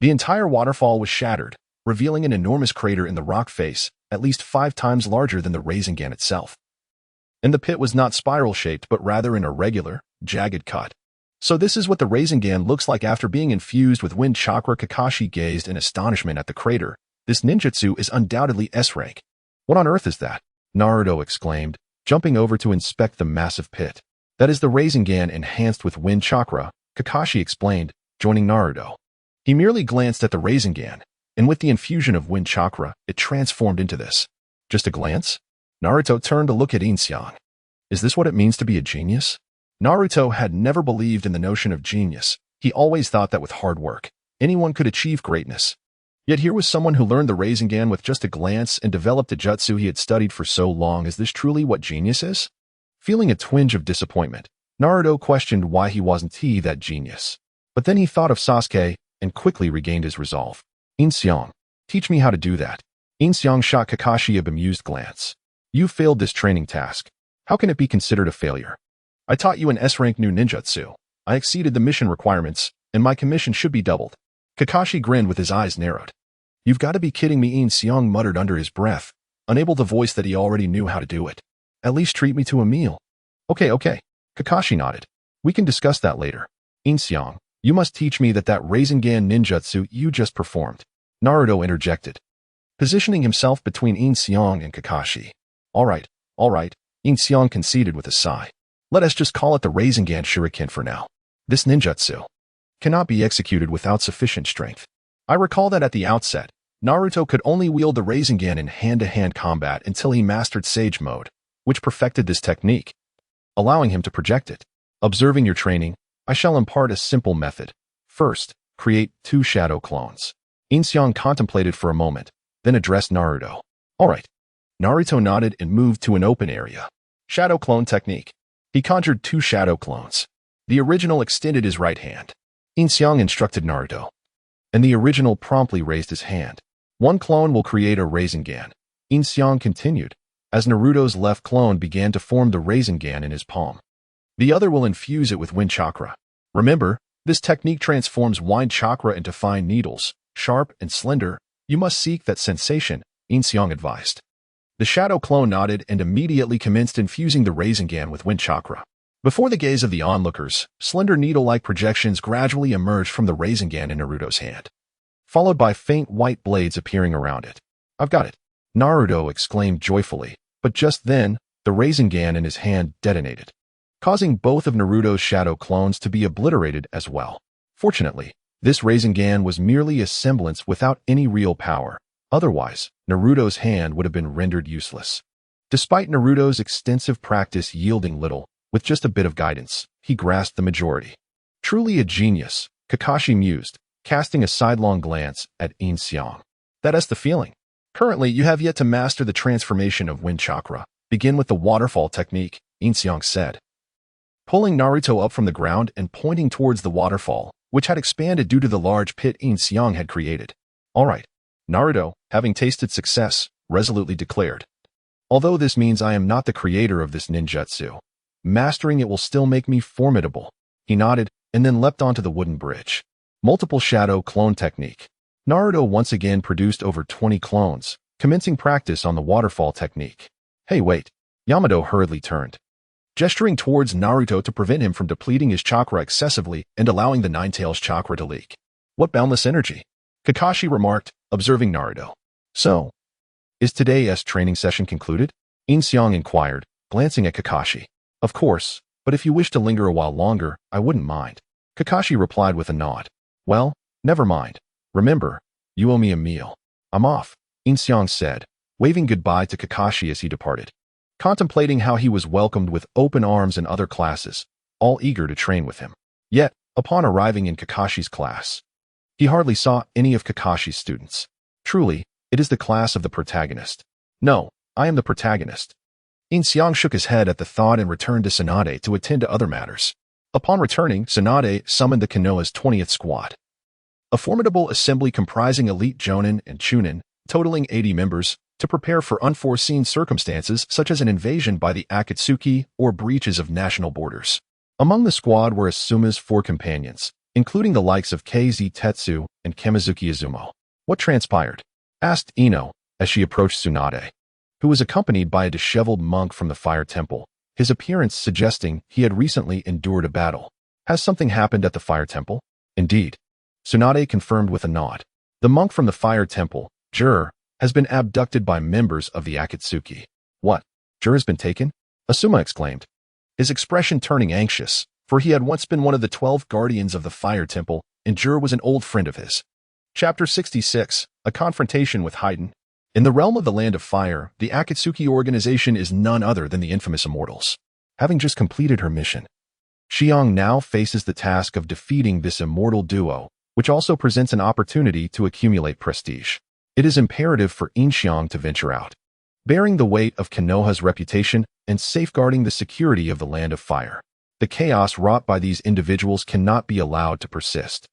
the entire waterfall was shattered, revealing an enormous crater in the rock face, at least 5 times larger than the Rasengan itself. And the pit was not spiral-shaped but rather an irregular, jagged cut. "So this is what the Rasengan looks like after being infused with wind chakra." Kakashi gazed in astonishment at the crater. "This ninjutsu is undoubtedly S-rank. What on earth is that?" Naruto exclaimed, jumping over to inspect the massive pit. "That is the Rasengan enhanced with wind chakra," Kakashi explained, joining Naruto. He merely glanced at the Rasengan, and with the infusion of wind chakra, it transformed into this. Just a glance? Naruto turned to look at Yin Xiang. Is this what it means to be a genius? Naruto had never believed in the notion of genius. He always thought that with hard work, anyone could achieve greatness. Yet here was someone who learned the Rasengan with just a glance and developed a jutsu he had studied for so long. Is this truly what genius is? Feeling a twinge of disappointment, Naruto questioned why he wasn't that genius. But then he thought of Sasuke and quickly regained his resolve. "Yin Xiang, teach me how to do that." Yin Xiang shot Kakashi a bemused glance. "You failed this training task. How can it be considered a failure? I taught you an S-rank new ninjutsu. I exceeded the mission requirements, and my commission should be doubled." Kakashi grinned with his eyes narrowed. "You've got to be kidding me," Yin Xiang muttered under his breath, unable to voice that he already knew how to do it. "At least treat me to a meal." Okay, Kakashi nodded. "We can discuss that later. Yin Xiang, you must teach me that Rasengan ninjutsu you just performed." Naruto interjected, positioning himself between Yin Xiang and Kakashi. All right, Yin Xiang conceded with a sigh. "Let us just call it the Rasengan Shuriken for now. This ninjutsu cannot be executed without sufficient strength. I recall that at the outset, Naruto could only wield the Rasengan in hand-to-hand combat until he mastered Sage Mode, which perfected this technique. allowing him to project it. Observing your training, I shall impart a simple method. First, create 2 shadow clones. Yin Xiang contemplated for a moment, then addressed Naruto. All right. Naruto nodded and moved to an open area. Shadow clone technique. He conjured 2 shadow clones. The original extended his right hand. Yin Xiang instructed Naruto, and the original promptly raised his hand. 1 clone will create a Rasengan. Yin Xiang continued, as Naruto's left clone began to form the Rasengan in his palm. The other will infuse it with wind chakra. Remember, this technique transforms wind chakra into fine needles, sharp and slender. You must seek that sensation, Yin Xiang advised. The shadow clone nodded and immediately commenced infusing the Rasengan with wind chakra. Before the gaze of the onlookers, slender needle-like projections gradually emerged from the Rasengan in Naruto's hand, followed by faint white blades appearing around it. I've got it, Naruto exclaimed joyfully, but just then, the Rasengan in his hand detonated, causing both of Naruto's shadow clones to be obliterated as well. Fortunately, this Rasengan was merely a semblance without any real power. Otherwise, Naruto's hand would have been rendered useless. Despite Naruto's extensive practice yielding little, with just a bit of guidance, he grasped the majority. Truly a genius, Kakashi mused, casting a sidelong glance at Yin Xiang. That is the feeling. Currently, you have yet to master the transformation of wind chakra. Begin with the waterfall technique, Yin Xiang said, pulling Naruto up from the ground and pointing towards the waterfall, which had expanded due to the large pit Yin Xiang had created. All right, Naruto, having tasted success, resolutely declared. Although this means I am not the creator of this ninjutsu, mastering it will still make me formidable. He nodded and then leapt onto the wooden bridge. Multiple shadow clone technique. Naruto once again produced over 20 clones, commencing practice on the waterfall technique. Hey, wait. Yamato hurriedly turned, gesturing towards Naruto to prevent him from depleting his chakra excessively and allowing the Nine-Tails chakra to leak. What boundless energy? Kakashi remarked, observing Naruto. So, is today's training session concluded? Yin Xiang inquired, glancing at Kakashi. Of course, but if you wish to linger a while longer, I wouldn't mind. Kakashi replied with a nod. Well, never mind. Remember, you owe me a meal. I'm off, Yin Xiang said, waving goodbye to Kakashi as he departed, contemplating how he was welcomed with open arms in other classes, all eager to train with him. Yet, upon arriving in Kakashi's class, he hardly saw any of Kakashi's students. Truly, it is the class of the protagonist. No, I am the protagonist. Yin Xiang shook his head at the thought and returned to Tsunade to attend to other matters. Upon returning, Tsunade summoned the Konoha's 20th squad, a formidable assembly comprising elite Jonin and Chunin, totaling 80 members, to prepare for unforeseen circumstances such as an invasion by the Akatsuki or breaches of national borders. Among the squad were Asuma's 4 companions, including the likes of KZ Tetsu and Kamizuki Izumo. What transpired? Asked Ino as she approached Tsunade, who was accompanied by a disheveled monk from the Fire Temple, his appearance suggesting he had recently endured a battle. Has something happened at the Fire Temple? Indeed. Tsunade confirmed with a nod. The monk from the Fire Temple, Jur, has been abducted by members of the Akatsuki. What? Jur has been taken? Asuma exclaimed, his expression turning anxious, for he had once been one of the 12 guardians of the Fire Temple, and Jur was an old friend of his. Chapter 66, A Confrontation with Haiden. In the realm of the Land of Fire, the Akatsuki organization is none other than the infamous Immortals. Having just completed her mission, Xiang now faces the task of defeating this immortal duo, which also presents an opportunity to accumulate prestige. It is imperative for Yin Xiang to venture out, bearing the weight of Konoha's reputation and safeguarding the security of the Land of Fire. The chaos wrought by these individuals cannot be allowed to persist.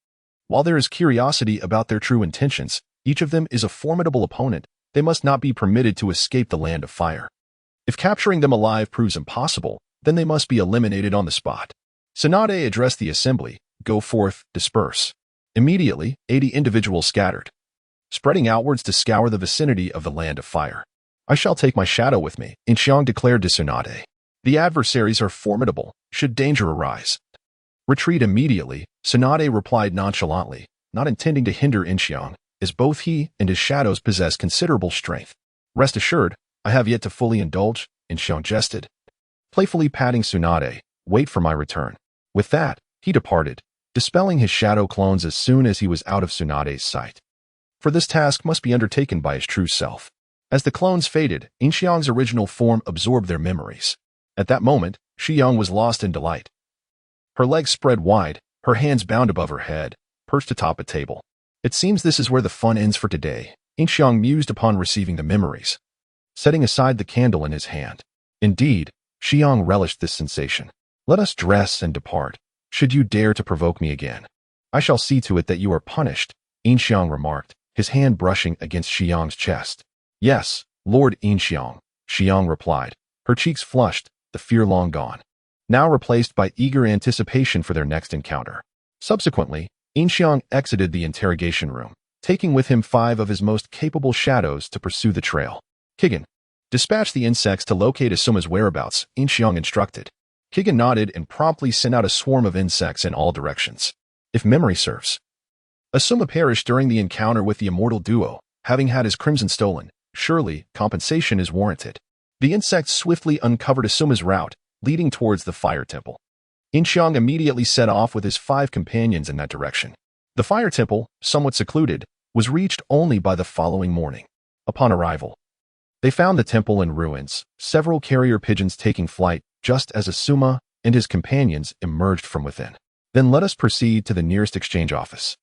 While there is curiosity about their true intentions, each of them is a formidable opponent. They must not be permitted to escape the Land of Fire. If capturing them alive proves impossible, then they must be eliminated on the spot. Tsunade addressed the assembly. Go forth, disperse. Immediately, 80 individuals scattered, spreading outwards to scour the vicinity of the Land of Fire. I shall take my shadow with me, Yin Xiang declared to Tsunade. The adversaries are formidable, should danger arise. Retreat immediately, Tsunade replied nonchalantly, not intending to hinder Yin Xiang, as both he and his shadows possess considerable strength. Rest assured, I have yet to fully indulge, Yin Xiang jested, playfully patting Tsunade. Wait for my return. With that, he departed, dispelling his shadow clones as soon as he was out of Tsunade's sight. For this task must be undertaken by his true self. As the clones faded, Yin Xiang's original form absorbed their memories. At that moment, Xiang was lost in delight. Her legs spread wide, her hands bound above her head, perched atop a table. It seems this is where the fun ends for today, Yin Xiang mused upon receiving the memories, setting aside the candle in his hand. Indeed, Xiang relished this sensation. Let us dress and depart. Should you dare to provoke me again, I shall see to it that you are punished, Yin Xiang remarked, his hand brushing against Xiang's chest. Yes, Lord Yin Xiang, Xiang replied, her cheeks flushed, the fear long gone, now replaced by eager anticipation for their next encounter. Subsequently, Yin Xiang exited the interrogation room, taking with him 5 of his most capable shadows to pursue the trail. Kigen, dispatch the insects to locate Asuma's whereabouts, Yin Xiang instructed. Kigen nodded and promptly sent out a swarm of insects in all directions. If memory serves, Asuma perished during the encounter with the immortal duo, having had his crimson stolen. Surely, compensation is warranted. The insects swiftly uncovered Asuma's route, leading towards the fire temple. Yin Xiang immediately set off with his 5 companions in that direction. The fire temple, somewhat secluded, was reached only by the following morning. Upon arrival, they found the temple in ruins, several carrier pigeons taking flight just as Asuma and his companions emerged from within. Then let us proceed to the nearest exchange office,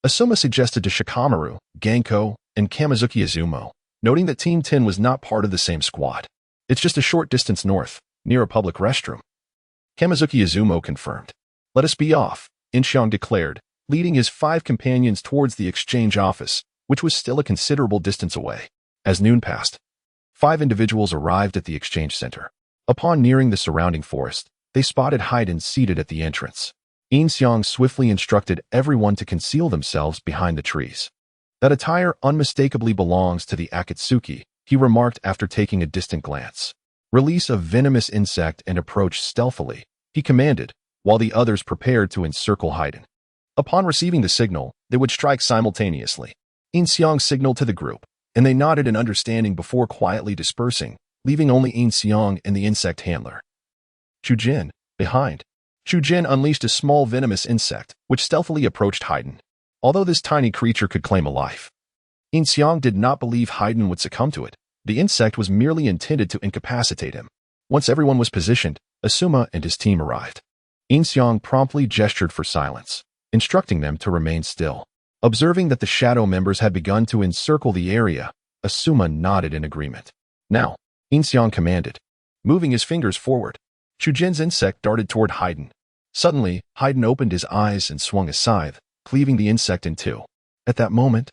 Asuma suggested to Shikamaru, Genko, and Kamizuki Izumo, noting that Team 10 was not part of the same squad. It's just a short distance north, near a public restroom. Kamizuki Izumo confirmed. Let us be off, Yin Xiang declared, leading his 5 companions towards the exchange office, which was still a considerable distance away. As noon passed, 5 individuals arrived at the exchange center. Upon nearing the surrounding forest, they spotted Haiden seated at the entrance. Yin Xiang swiftly instructed everyone to conceal themselves behind the trees. That attire unmistakably belongs to the Akatsuki, he remarked after taking a distant glance. Release a venomous insect and approach stealthily, he commanded, while the others prepared to encircle Haiden. Upon receiving the signal, they would strike simultaneously. Yin Xiang signaled to the group, and they nodded in understanding before quietly dispersing, leaving only Yin Xiang and the insect handler. Chujin, behind. Chujin unleashed a small venomous insect, which stealthily approached Haiden. Although this tiny creature could claim a life, Yin Xiang did not believe Haiden would succumb to it. The insect was merely intended to incapacitate him. Once everyone was positioned, Asuma and his team arrived. Yin Xiang promptly gestured for silence, instructing them to remain still. Observing that the shadow members had begun to encircle the area, Asuma nodded in agreement. Now, Yin Xiang commanded, moving his fingers forward. Chujin's insect darted toward Haiden. Suddenly, Haiden opened his eyes and swung a scythe, cleaving the insect in 2. At that moment,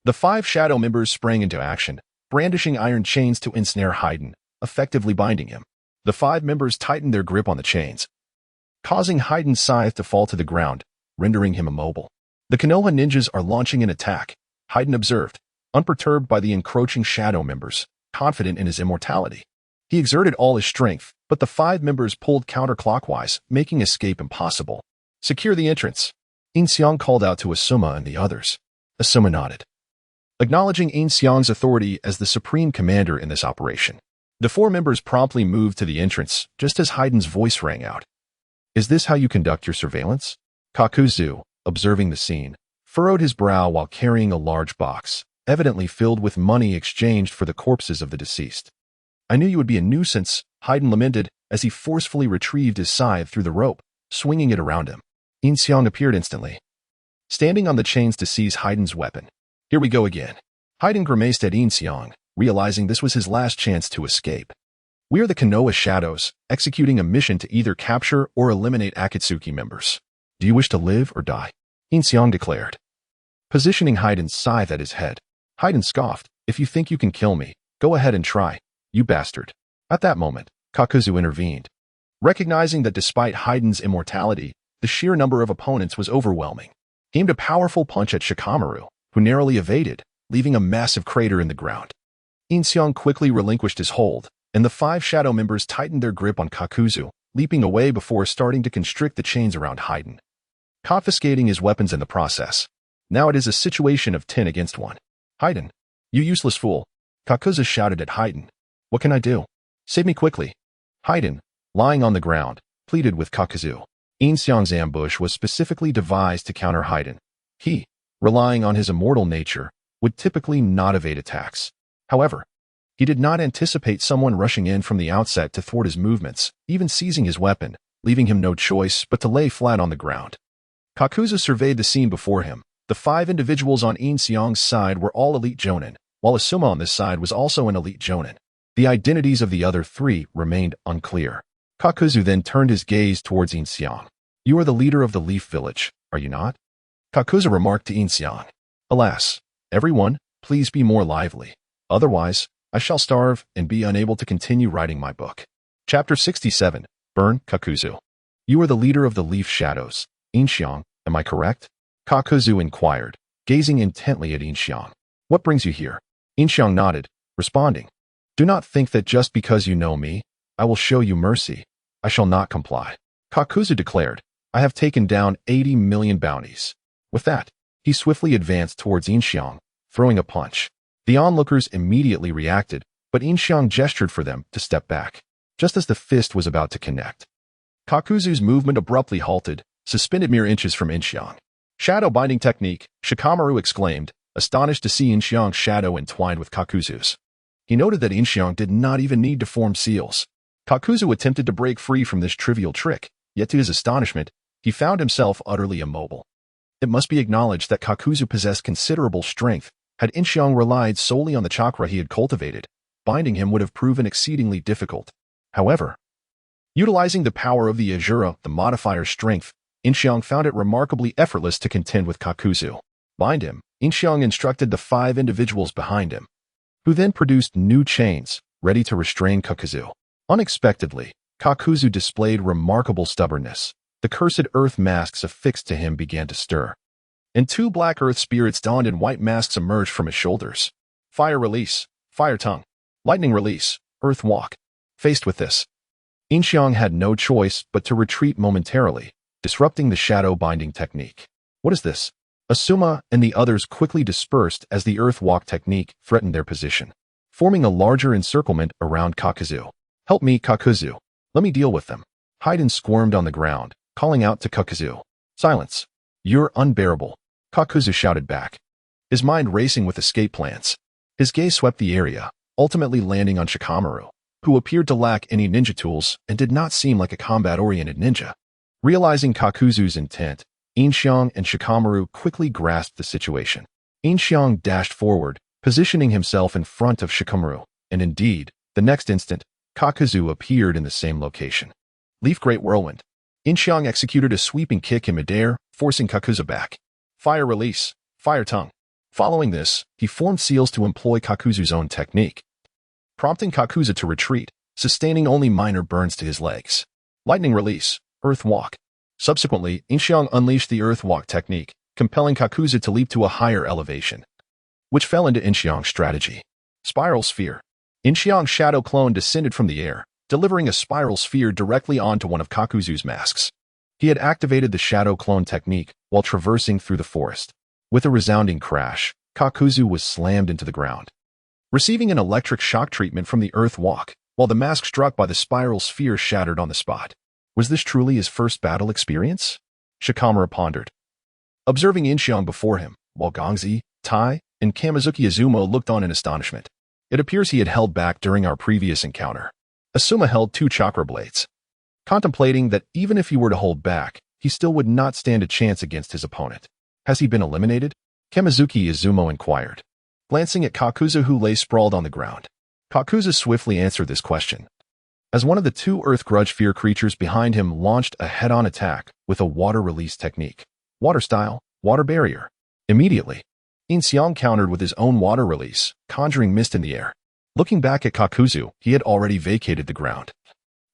the 5 shadow members sprang into action, brandishing iron chains to ensnare Haiden, effectively binding him. The 5 members tightened their grip on the chains, causing Haiden's scythe to fall to the ground, rendering him immobile. The Konoha ninjas are launching an attack, Haiden observed, unperturbed by the encroaching shadow members, confident in his immortality. He exerted all his strength, but the 5 members pulled counterclockwise, making escape impossible. Secure the entrance, Yin Xiang called out to Asuma and the others. Asuma nodded, acknowledging Yin Xiang's authority as the supreme commander in this operation. The 4 members promptly moved to the entrance, just as Haiden's voice rang out. Is this how you conduct your surveillance? Kakuzu, observing the scene, furrowed his brow while carrying a large box, evidently filled with money exchanged for the corpses of the deceased. I knew you would be a nuisance, Haiden lamented as he forcefully retrieved his scythe through the rope, swinging it around him. Yin Xiang appeared instantly, standing on the chains to seize Haiden's weapon. Here we go again. Haiden grimaced at Yin Xiang, realizing this was his last chance to escape. We are the Konoha Shadows, executing a mission to either capture or eliminate Akatsuki members. Do you wish to live or die? Yin Xiang declared, positioning Haiden's scythe at his head. Haiden scoffed, if you think you can kill me, go ahead and try, you bastard. At that moment, Kakuzu intervened. Recognizing that despite Haiden's immortality, the sheer number of opponents was overwhelming, he aimed a powerful punch at Shikamaru, who narrowly evaded, leaving a massive crater in the ground. Yin Xiang quickly relinquished his hold, and the 5 shadow members tightened their grip on Kakuzu, leaping away before starting to constrict the chains around Haiden, confiscating his weapons in the process. Now it is a situation of 10 against 1. Haiden, you useless fool, Kakuzu shouted at Haiden. What can I do? Save me quickly. Haiden, lying on the ground, pleaded with Kakuzu. Yin Xiang's ambush was specifically devised to counter Haiden. He, relying on his immortal nature, would typically not evade attacks. However, He did not anticipate someone rushing in from the outset to thwart his movements, even seizing his weapon, leaving him no choice but to lay flat on the ground. Kakuzu surveyed the scene before him. The 5 individuals on Yin Xiang's side were all elite jonin, while Asuma on this side was also an elite jonin. The identities of the other 3 remained unclear. Kakuzu then turned his gaze towards Yin Xiang. "You are the leader of the Leaf Village, are you not?" Kakuzu remarked to Yin Xiang. "Alas, everyone, please be more lively. Otherwise, I shall starve and be unable to continue writing my book." Chapter 67. Burn, Kakuzu. "You are the leader of the Leaf Shadows, Yin Xiang, am I correct?" Kakuzu inquired, gazing intently at Yin Xiang. "What brings you here?" Yin Xiang nodded, responding, "Do not think that just because you know me, I will show you mercy. I shall not comply." Kakuzu declared, "I have taken down 80 million bounties." With that, he swiftly advanced towards Yin Xiang, throwing a punch. The onlookers immediately reacted, but Yin Xiang gestured for them to step back. Just as the fist was about to connect, Kakuzu's movement abruptly halted, suspended mere inches from Yin Xiang. "Shadow binding technique," Shikamaru exclaimed, astonished to see Yin Xiang's shadow entwined with Kakuzu's. He noted that Yin Xiang did not even need to form seals. Kakuzu attempted to break free from this trivial trick, yet to his astonishment, he found himself utterly immobile. It must be acknowledged that Kakuzu possessed considerable strength. Had Yin Xiang relied solely on the chakra he had cultivated, binding him would have proven exceedingly difficult. However, utilizing the power of the Azura, the modifier's strength, Yin Xiang found it remarkably effortless to contend with Kakuzu. "Bind him," Yin Xiang instructed the 5 individuals behind him, who then produced new chains, ready to restrain Kakuzu. Unexpectedly, Kakuzu displayed remarkable stubbornness. The cursed earth masks affixed to him began to stir, and 2 black earth spirits donned in white masks emerged from his shoulders. "Fire release, fire tongue. Lightning release, earth walk." Faced with this, Yin Xiang had no choice but to retreat momentarily, disrupting the shadow binding technique. "What is this?" Asuma and the others quickly dispersed as the earth walk technique threatened their position, forming a larger encirclement around Kakuzu. "Help me, Kakuzu. Let me deal with them." Haiden squirmed on the ground, calling out to Kakuzu. "Silence. You're unbearable," Kakuzu shouted back, his mind racing with escape plans. His gaze swept the area, ultimately landing on Shikamaru, who appeared to lack any ninja tools and did not seem like a combat-oriented ninja. Realizing Kakuzu's intent, Yin Xiang and Shikamaru quickly grasped the situation. Yin Xiang dashed forward, positioning himself in front of Shikamaru, and indeed, the next instant, Kakuzu appeared in the same location. Leaf Great Whirlwind. Yin Xiang executed a sweeping kick in midair, forcing Kakuzu back. "Fire release, fire tongue." Following this, he formed seals to employ Kakuzu's own technique, prompting Kakuzu to retreat, sustaining only minor burns to his legs. "Lightning release, earth walk." Subsequently, Yin Xiang unleashed the earth walk technique, compelling Kakuzu to leap to a higher elevation, which fell into Yin Xiang's strategy. Spiral sphere. Yin Xiang's shadow clone descended from the air, delivering a spiral sphere directly onto one of Kakuzu's masks. He had activated the shadow clone technique while traversing through the forest. With a resounding crash, Kakuzu was slammed into the ground, receiving an electric shock treatment from the earth walk, while the mask struck by the spiral sphere shattered on the spot. Was this truly his first battle experience? Shikamaru pondered, observing Yin Xiang before him, while Gongzi, Tai, and Kamizuki Izumo looked on in astonishment. It appears he had held back during our previous encounter. Asuma held 2 chakra blades, contemplating that even if he were to hold back, he still would not stand a chance against his opponent. "Has he been eliminated?" Kamizuki Izumo inquired, glancing at Kakuzu who lay sprawled on the ground. Kakuzu swiftly answered this question, as one of the 2 earth grudge fear creatures behind him launched a head-on attack with a water release technique. Water style, water barrier. Immediately, Yin Xiang countered with his own water release, conjuring mist in the air. Looking back at Kakuzu, he had already vacated the ground.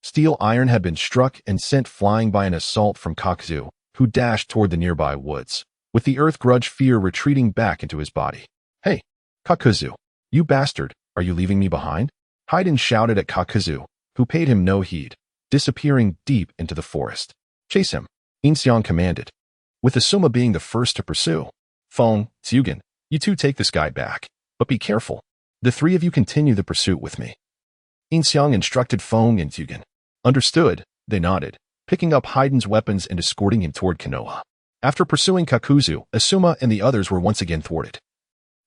Steel iron had been struck and sent flying by an assault from Kakuzu, who dashed toward the nearby woods, with the earth grudge fear retreating back into his body. "Hey, Kakuzu, you bastard, are you leaving me behind?" Haiden shouted at Kakuzu, who paid him no heed, disappearing deep into the forest. "Chase him," Yin Xiang commanded, with Asuma being the first to pursue. "Feng, Tsugen, you 2 take this guy back, but be careful. The 3 of you continue the pursuit with me." Yin Xiang instructed Feng and Tsugen. Understood, they nodded, picking up Haiden's weapons and escorting him toward Konoha. After pursuing Kakuzu, Asuma and the others were once again thwarted.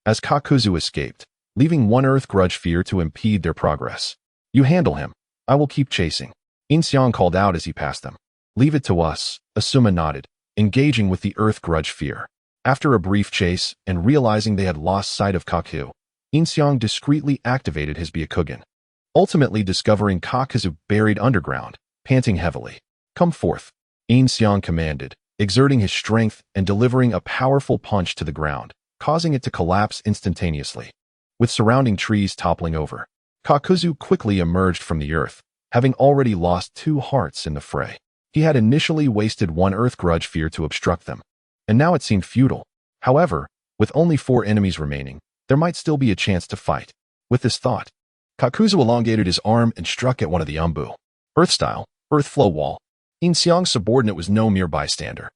As Kakuzu escaped, leaving one Earth Grudge Fear to impede their progress. "You handle him. I will keep chasing," Yin Xiang called out as he passed them. "Leave it to us," Asuma nodded, engaging with the Earth Grudge Fear. After a brief chase and realizing they had lost sight of Kaku, Yin Xiang discreetly activated his Byakugan, ultimately discovering Kakuzu buried underground, panting heavily. "Come forth," Yin Xiang commanded, exerting his strength and delivering a powerful punch to the ground, causing it to collapse instantaneously. With surrounding trees toppling over, Kakuzu quickly emerged from the earth, having already lost 2 hearts in the fray. He had initially wasted 1 Earth Grudge Fear to obstruct them, and now it seemed futile. However, with only 4 enemies remaining, there might still be a chance to fight. With this thought, Kakuzu elongated his arm and struck at one of the Umbu. Earth-style, Earth Flow Wall. Yin Xiang's subordinate was no mere bystander.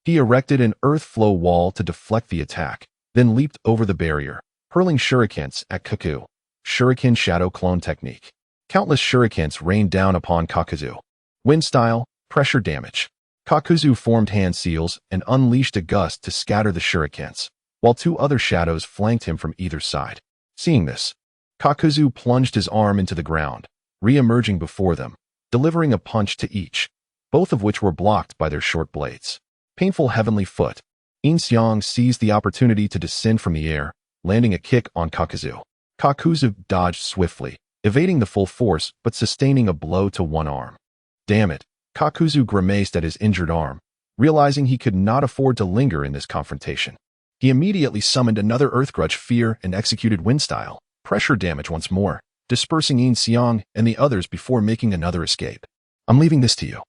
He erected an Earth Flow Wall to deflect the attack, then leaped over the barrier, hurling shurikens at Kaku. Shuriken Shadow Clone Technique. Countless shurikens rained down upon Kakuzu. Wind-style, pressure damage. Kakuzu formed hand seals and unleashed a gust to scatter the shurikens, while 2 other shadows flanked him from either side. Seeing this, Kakuzu plunged his arm into the ground, re-emerging before them, delivering a punch to each, both of which were blocked by their short blades. Painful Heavenly Foot. Yin Xiang seized the opportunity to descend from the air, landing a kick on Kakuzu. Kakuzu dodged swiftly, evading the full force but sustaining a blow to one arm. Damn it, Kakuzu grimaced at his injured arm, realizing he could not afford to linger in this confrontation. He immediately summoned another Earth Grudge Fear and executed wind-style, pressure damage once more, dispersing Yin Xiang and the others before making another escape. "I'm leaving this to you.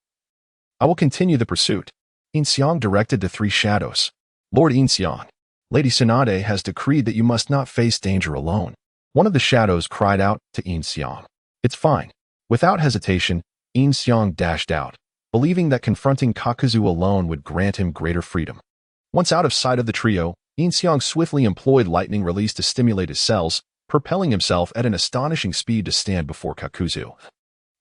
I will continue the pursuit," Yin Xiang directed the 3 shadows. "Lord Yin Xiang, Lady Tsunade has decreed that you must not face danger alone." One of the shadows cried out to Yin Xiang. "It's fine." Without hesitation, Yin Xiang dashed out, believing that confronting Kakuzu alone would grant him greater freedom. Once out of sight of the trio, Yin Xiang swiftly employed lightning release to stimulate his cells, propelling himself at an astonishing speed to stand before Kakuzu.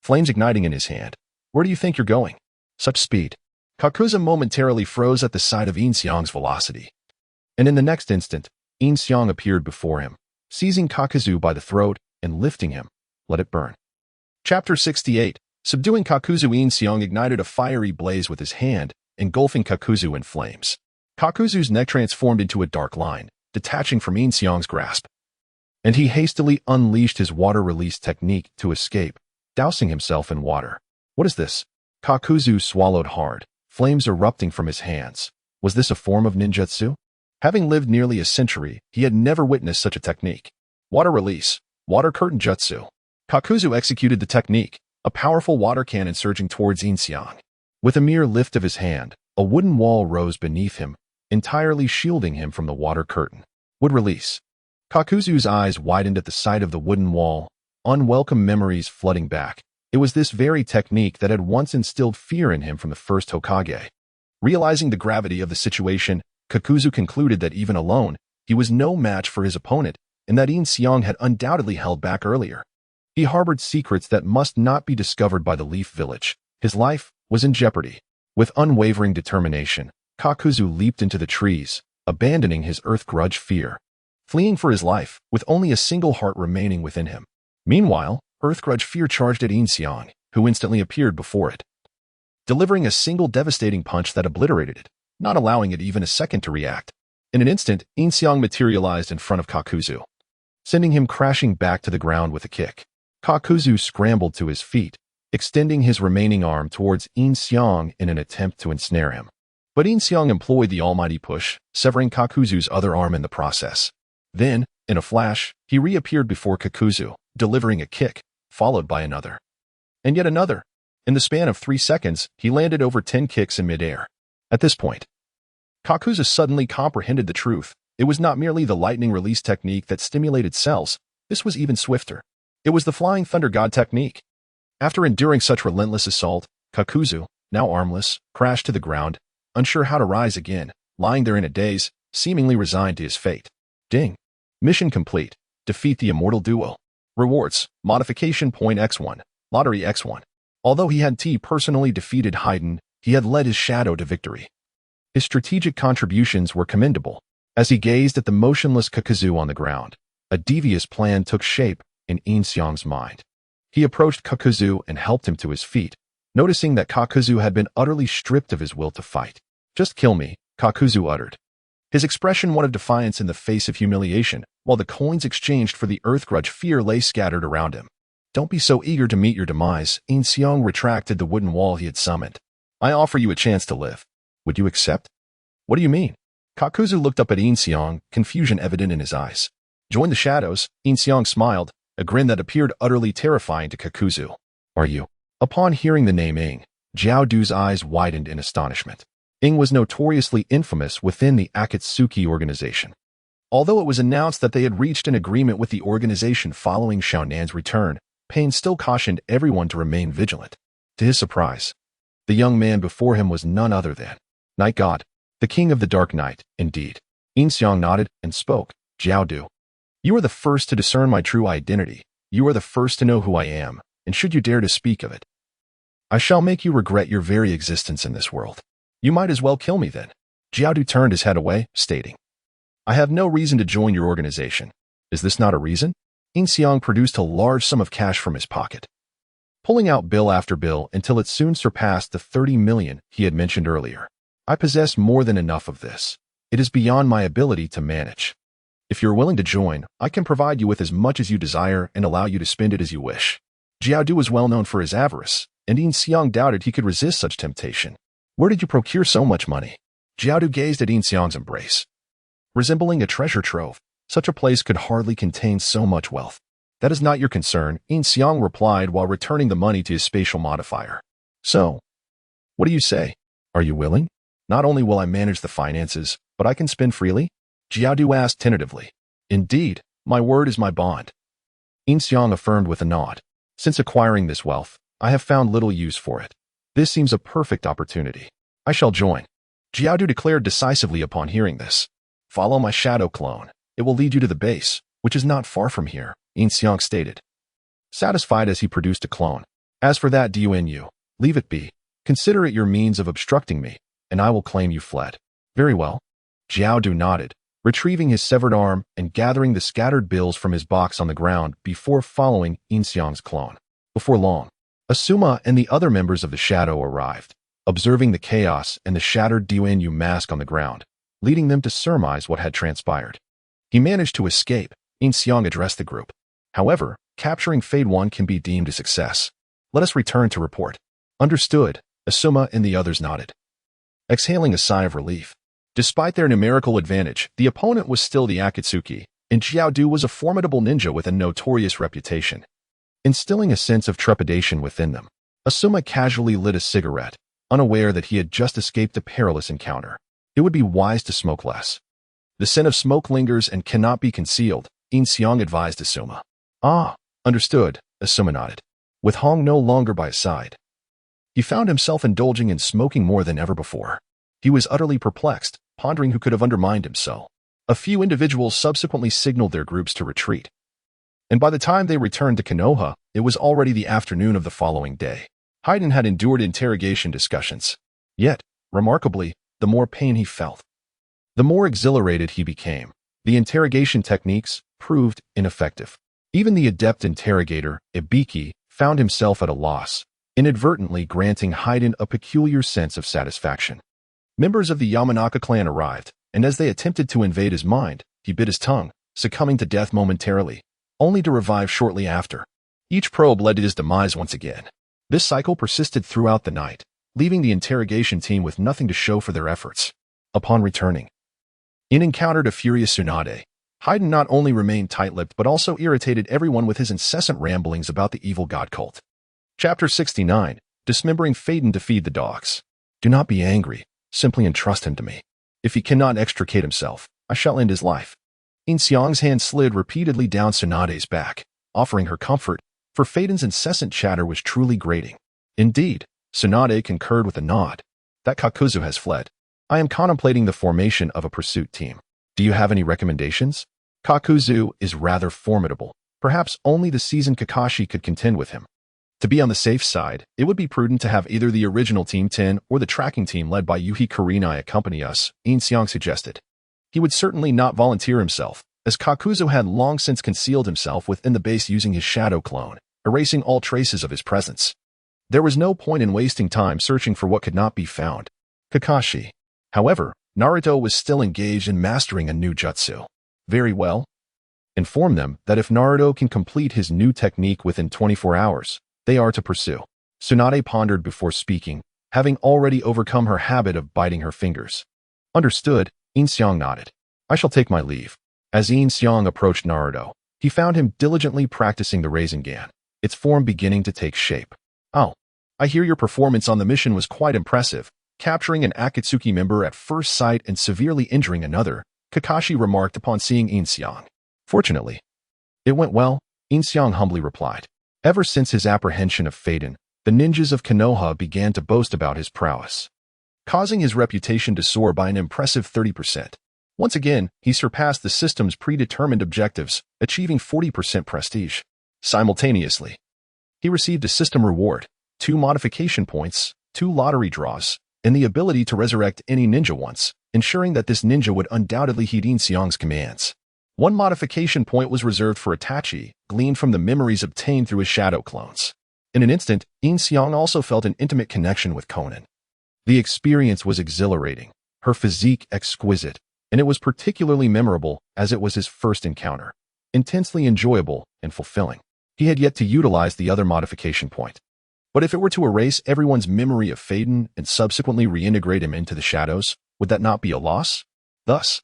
Flames igniting in his hand. "Where do you think you're going? Such speed?" Kakuzu momentarily froze at the sight of Yin Xiang's velocity. And in the next instant, Yin Xiang appeared before him, seizing Kakuzu by the throat and lifting him. Let it burn. Chapter 68. Subduing Kakuzu. Yin Xiang ignited a fiery blaze with his hand, engulfing Kakuzu in flames. Kakuzu's neck transformed into a dark line, detaching from Yin Xiang's grasp. And he hastily unleashed his water release technique to escape, dousing himself in water. "What is this?" Kakuzu swallowed hard, flames erupting from his hands. Was this a form of ninjutsu? Having lived nearly a century, he had never witnessed such a technique. Water release, water curtain jutsu. Kakuzu executed the technique, a powerful water cannon surging towards Yin Xiang. With a mere lift of his hand, a wooden wall rose beneath him, entirely shielding him from the water curtain. Would release. Kakuzu's eyes widened at the sight of the wooden wall, unwelcome memories flooding back. It was this very technique that had once instilled fear in him from the first Hokage. Realizing the gravity of the situation, Kakuzu concluded that even alone, he was no match for his opponent, and that Yin Xiang had undoubtedly held back earlier. He harbored secrets that must not be discovered by the Leaf Village. His life was in jeopardy. With unwavering determination, Kakuzu leaped into the trees, abandoning his Earth Grudge Fear, fleeing for his life, with only a single heart remaining within him. Meanwhile, Earth Grudge Fear charged at Yin Xiang, who instantly appeared before it, delivering a single devastating punch that obliterated it, not allowing it even a second to react. In an instant, Yin Xiang materialized in front of Kakuzu, sending him crashing back to the ground with a kick. Kakuzu scrambled to his feet, extending his remaining arm towards Yin Xiang in an attempt to ensnare him. But Yin Xiang employed the almighty push, severing Kakuzu's other arm in the process. Then, in a flash, he reappeared before Kakuzu, delivering a kick, followed by another. And yet another. In the span of 3 seconds, he landed over 10 kicks in midair. At this point, Kakuzu suddenly comprehended the truth. It was not merely the lightning release technique that stimulated cells. This was even swifter. It was the Flying Thunder God technique. After enduring such relentless assault, Kakuzu, now armless, crashed to the ground, unsure how to rise again, lying there in a daze, seemingly resigned to his fate. Ding. Mission complete. Defeat the immortal duo. Rewards. Modification point X1. Lottery X1. Although he had personally defeated Haydn, he had led his shadow to victory. His strategic contributions were commendable. As he gazed at the motionless Kakuzu on the ground, A devious plan took shape in Yin Xiang's mind. He approached Kakuzu and helped him to his feet, noticing that Kakuzu had been utterly stripped of his will to fight. "Just kill me," Kakuzu uttered. His expression one of defiance in the face of humiliation, while the coins exchanged for the earth grudge fear lay scattered around him. "Don't be so eager to meet your demise." Yin Xiang retracted the wooden wall he had summoned. "I offer you a chance to live. Would you accept?" "What do you mean?" Kakuzu looked up at Yin Xiang, confusion evident in his eyes. "Join the shadows." Yin Xiang smiled, a grin that appeared utterly terrifying to Kakuzu. "Are you?" Upon hearing the name Ing, Jiao Du's eyes widened in astonishment. Ing was notoriously infamous within the Akatsuki organization. Although it was announced that they had reached an agreement with the organization following Xiaonan's return, Pain still cautioned everyone to remain vigilant. To his surprise, the young man before him was none other than Night God, the king of the Dark Night, indeed. Yin Xiang nodded and spoke. "Jiao Du, you are the first to discern my true identity. You are the first to know who I am, and should you dare to speak of it, I shall make you regret your very existence in this world. You might as well kill me then." Jiao Du turned his head away, stating, "I have no reason to join your organization. Is this not a reason?" Yin Xiang produced a large sum of cash from his pocket, pulling out bill after bill until it soon surpassed the 30 million he had mentioned earlier. "I possess more than enough of this. It is beyond my ability to manage. If you're willing to join, I can provide you with as much as you desire and allow you to spend it as you wish." Jiao Du was well known for his avarice, and Yin Xiang doubted he could resist such temptation. "Where did you procure so much money?" Jiao Du gazed at Yin Xiang's embrace. Resembling a treasure trove, such a place could hardly contain so much wealth. "That is not your concern," Yin Xiang replied while returning the money to his spatial modifier. "So, what do you say? Are you willing? Not only will I manage the finances, but I can spend freely?" Jiao Du asked tentatively. "Indeed, my word is my bond." Yin Xiang affirmed with a nod. "Since acquiring this wealth, I have found little use for it. This seems a perfect opportunity. I shall join." Jiao Du declared decisively upon hearing this. "Follow my shadow clone. It will lead you to the base, which is not far from here," Yin Xiang stated, satisfied as he produced a clone. "As for that DUNU, leave it be. Consider it your means of obstructing me, and I will claim you fled." "Very well." Jiao Du nodded, retrieving his severed arm and gathering the scattered bills from his box on the ground before following Yin Xiang's clone. Before long, Asuma and the other members of the Shadow arrived, observing the chaos and the shattered DUNU mask on the ground, leading them to surmise what had transpired. "He managed to escape," Yin Xiang addressed the group. "However, capturing Fade 1 can be deemed a success. Let us return to report." "Understood," Asuma and the others nodded, exhaling a sigh of relief. Despite their numerical advantage, the opponent was still the Akatsuki, and Jiao Du was a formidable ninja with a notorious reputation, instilling a sense of trepidation within them. Asuma casually lit a cigarette, unaware that he had just escaped a perilous encounter. It would be wise to smoke less. "The scent of smoke lingers and cannot be concealed," Yin Xiang advised Asuma. "Ah, understood," Asuma nodded, with Hong no longer by his side. He found himself indulging in smoking more than ever before. He was utterly perplexed, pondering who could have undermined him so. A few individuals subsequently signaled their groups to retreat, and by the time they returned to Konoha, it was already the afternoon of the following day. Haydn had endured interrogation discussions. Yet, remarkably, the more pain he felt, the more exhilarated he became. The interrogation techniques proved ineffective. Even the adept interrogator, Ibiki, found himself at a loss, inadvertently granting Haydn a peculiar sense of satisfaction. Members of the Yamanaka clan arrived, and as they attempted to invade his mind, he bit his tongue, succumbing to death momentarily, only to revive shortly after. Each probe led to his demise once again. This cycle persisted throughout the night, leaving the interrogation team with nothing to show for their efforts. Upon returning, Yin encountered a furious Tsunade. Haydn not only remained tight-lipped but also irritated everyone with his incessant ramblings about the evil god cult. Chapter 69, Dismembering Phaeton to Feed the Dogs. "Do not be angry. Simply entrust him to me. If he cannot extricate himself, I shall end his life." Yin Xiang's hand slid repeatedly down Tsunade's back, offering her comfort, for Phaeton's incessant chatter was truly grating. Indeed, Tsunade concurred with a nod. "That Kakuzu has fled. I am contemplating the formation of a pursuit team. Do you have any recommendations? Kakuzu is rather formidable. Perhaps only the seasoned Kakashi could contend with him. To be on the safe side, it would be prudent to have either the original Team 10 or the tracking team led by Yuhi Kurenai accompany us," Yin Xiang suggested. "He would certainly not volunteer himself, as Kakuzu had long since concealed himself within the base using his shadow clone, erasing all traces of his presence. There was no point in wasting time searching for what could not be found. Kakashi. However, Naruto was still engaged in mastering a new jutsu. Very well. Inform them that if Naruto can complete his new technique within 24 hours, they are to pursue. Tsunade pondered before speaking, having already overcome her habit of biting her fingers. Understood, Yin Xiang nodded. I shall take my leave. As Yin Xiang approached Naruto, he found him diligently practicing the Rasengan, its form beginning to take shape. Oh, I hear your performance on the mission was quite impressive, capturing an Akatsuki member at first sight and severely injuring another, Kakashi remarked upon seeing Yin Xiang. Fortunately, it went well, Yin Xiang humbly replied. Ever since his apprehension of Faden, the ninjas of Konoha began to boast about his prowess, causing his reputation to soar by an impressive 30%. Once again, he surpassed the system's predetermined objectives, achieving 40% prestige. Simultaneously, he received a system reward, 2 modification points, 2 lottery draws, and the ability to resurrect any ninja once, ensuring that this ninja would undoubtedly heed Yin Xiang's commands. 1 modification point was reserved for Itachi, gleaned from the memories obtained through his shadow clones. In an instant, Yin Xiang also felt an intimate connection with Conan. The experience was exhilarating, her physique exquisite, and it was particularly memorable as it was his first encounter. Intensely enjoyable and fulfilling. He had yet to utilize the other modification point. But if it were to erase everyone's memory of Faden and subsequently reintegrate him into the shadows, would that not be a loss? Thus,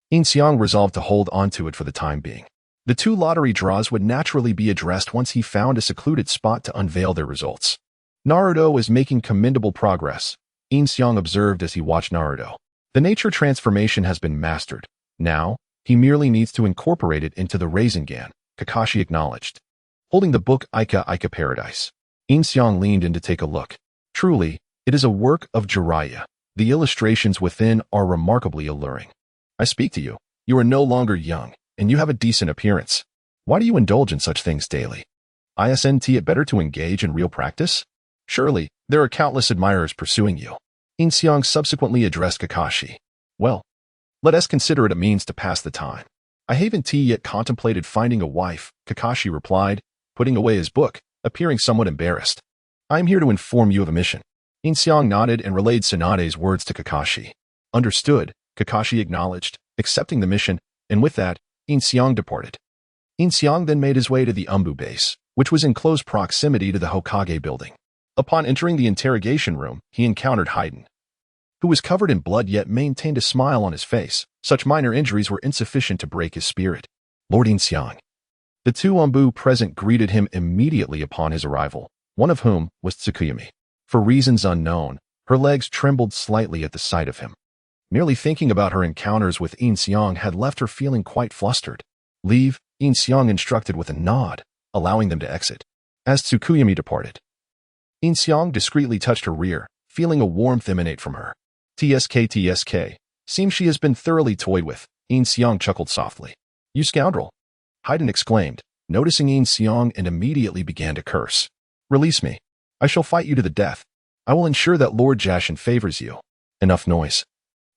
Yin Xiang resolved to hold onto it for the time being. The 2 lottery draws would naturally be addressed once he found a secluded spot to unveil their results. Naruto is making commendable progress, Yin Xiang observed as he watched Naruto. The nature transformation has been mastered. Now, he merely needs to incorporate it into the Rasengan, Kakashi acknowledged. Holding the book Ika Paradise, Yin Xiang leaned in to take a look. Truly, it is a work of Jiraiya. The illustrations within are remarkably alluring. I speak to you. You are no longer young, and you have a decent appearance. Why do you indulge in such things daily? Isn't it better to engage in real practice? Surely, there are countless admirers pursuing you. Yin Xiang subsequently addressed Kakashi. Well, let us consider it a means to pass the time. I haven't yet contemplated finding a wife, Kakashi replied, putting away his book, appearing somewhat embarrassed. I am here to inform you of a mission. Yin Xiang nodded and relayed Tsunade's words to Kakashi. Understood, Kakashi acknowledged, accepting the mission, and with that, Yin Xiang departed. Yin Xiang then made his way to the Umbu base, which was in close proximity to the Hokage building. Upon entering the interrogation room, he encountered Haiden, who was covered in blood yet maintained a smile on his face. Such minor injuries were insufficient to break his spirit. Lord Yin Xiang. The 2 Umbu present greeted him immediately upon his arrival, one of whom was Tsukuyami. For reasons unknown, her legs trembled slightly at the sight of him. Merely thinking about her encounters with Yin Xiang had left her feeling quite flustered. Leave, Yin Xiang instructed with a nod, allowing them to exit. As Tsukuyami departed, Yin Xiang discreetly touched her rear, feeling a warmth emanate from her. TSK. Seems she has been thoroughly toyed with, Yin Xiang chuckled softly. You scoundrel! Haiden exclaimed, noticing Yin Xiang and immediately began to curse. Release me. I shall fight you to the death. I will ensure that Lord Jashin favors you. Enough noise.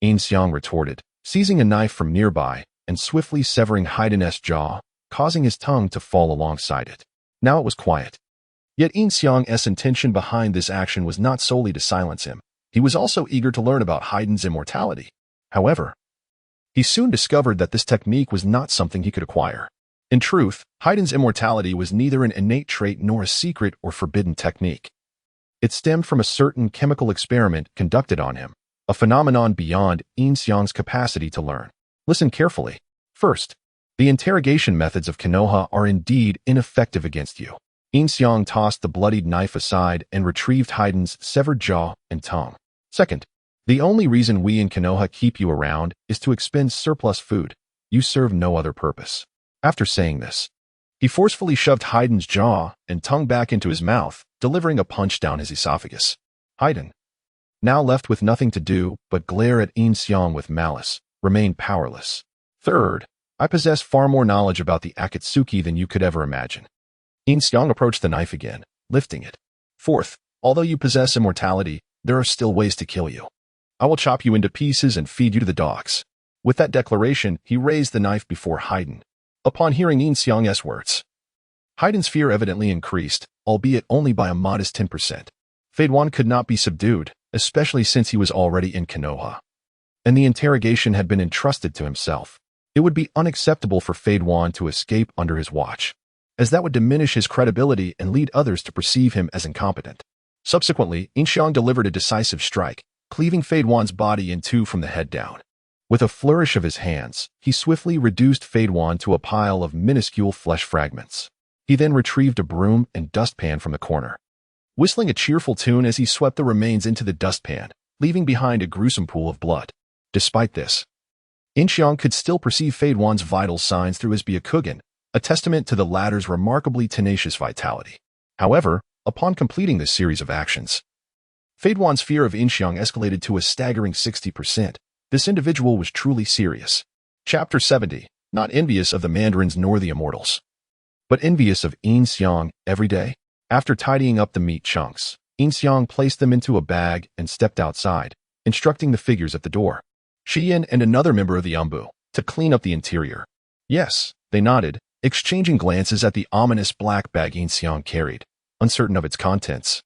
Yin Xiang retorted, seizing a knife from nearby and swiftly severing Haiden's jaw, causing his tongue to fall alongside it. Now it was quiet. Yet Yin Xiang's intention behind this action was not solely to silence him. He was also eager to learn about Haiden's immortality. However, he soon discovered that this technique was not something he could acquire. In truth, Haiden's immortality was neither an innate trait nor a secret or forbidden technique. It stemmed from a certain chemical experiment conducted on him, a phenomenon beyond Yin Xiang's capacity to learn. Listen carefully. First, the interrogation methods of Konoha are indeed ineffective against you. Yin Xiang tossed the bloodied knife aside and retrieved Haiden's severed jaw and tongue. Second, the only reason we in Konoha keep you around is to expend surplus food. You serve no other purpose. After saying this, he forcefully shoved Haiden's jaw and tongue back into his mouth, delivering a punch down his esophagus. Haiden, now left with nothing to do but glare at Yin Xiang with malice, remained powerless. Third, I possess far more knowledge about the Akatsuki than you could ever imagine. Yin Xiang approached the knife again, lifting it. Fourth, although you possess immortality, there are still ways to kill you. I will chop you into pieces and feed you to the dogs. With that declaration, he raised the knife before Haydn. Upon hearing Yin Xiang's words, Haydn's fear evidently increased, albeit only by a modest 10%. Fade Wan could not be subdued, especially since he was already in Konoha, and the interrogation had been entrusted to himself. It would be unacceptable for Fade Wan to escape under his watch, as that would diminish his credibility and lead others to perceive him as incompetent. Subsequently, Yin Xiang delivered a decisive strike, cleaving Fade Wan's body in two from the head down. With a flourish of his hands, he swiftly reduced Fade Wan to a pile of minuscule flesh fragments. He then retrieved a broom and dustpan from the corner, whistling a cheerful tune as he swept the remains into the dustpan, leaving behind a gruesome pool of blood. Despite this, Yin Xiang could still perceive Fade Wan's vital signs through his Byakugan, a testament to the latter's remarkably tenacious vitality. However, upon completing this series of actions, Fade Wan's fear of Yin Xiang escalated to a staggering 60%. This individual was truly serious. Chapter 70. Not envious of the Mandarins nor the Immortals, but envious of Yin Xiang every day. After tidying up the meat chunks, Yin Xiang placed them into a bag and stepped outside, instructing the figures at the door, Shiyin and another member of the Umbu, to clean up the interior. Yes, they nodded, exchanging glances at the ominous black bag Yin Xiang carried, uncertain of its contents.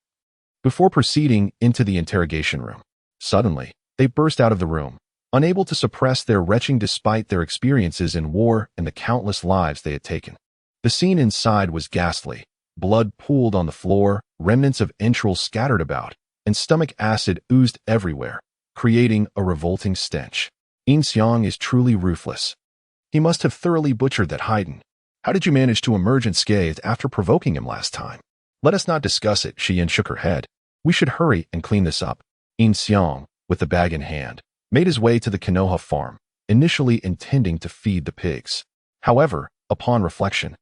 Before proceeding into the interrogation room, suddenly, they burst out of the room, unable to suppress their retching despite their experiences in war and the countless lives they had taken. The scene inside was ghastly. Blood pooled on the floor, remnants of entrails scattered about, and stomach acid oozed everywhere, creating a revolting stench. Yin Xiang is truly ruthless. He must have thoroughly butchered that Haydn. How did you manage to emerge unscathed after provoking him last time? Let us not discuss it, Shiyin shook her head. We should hurry and clean this up. Yin Xiang, with the bag in hand, made his way to the Konoha farm, initially intending to feed the pigs. However, upon reflection,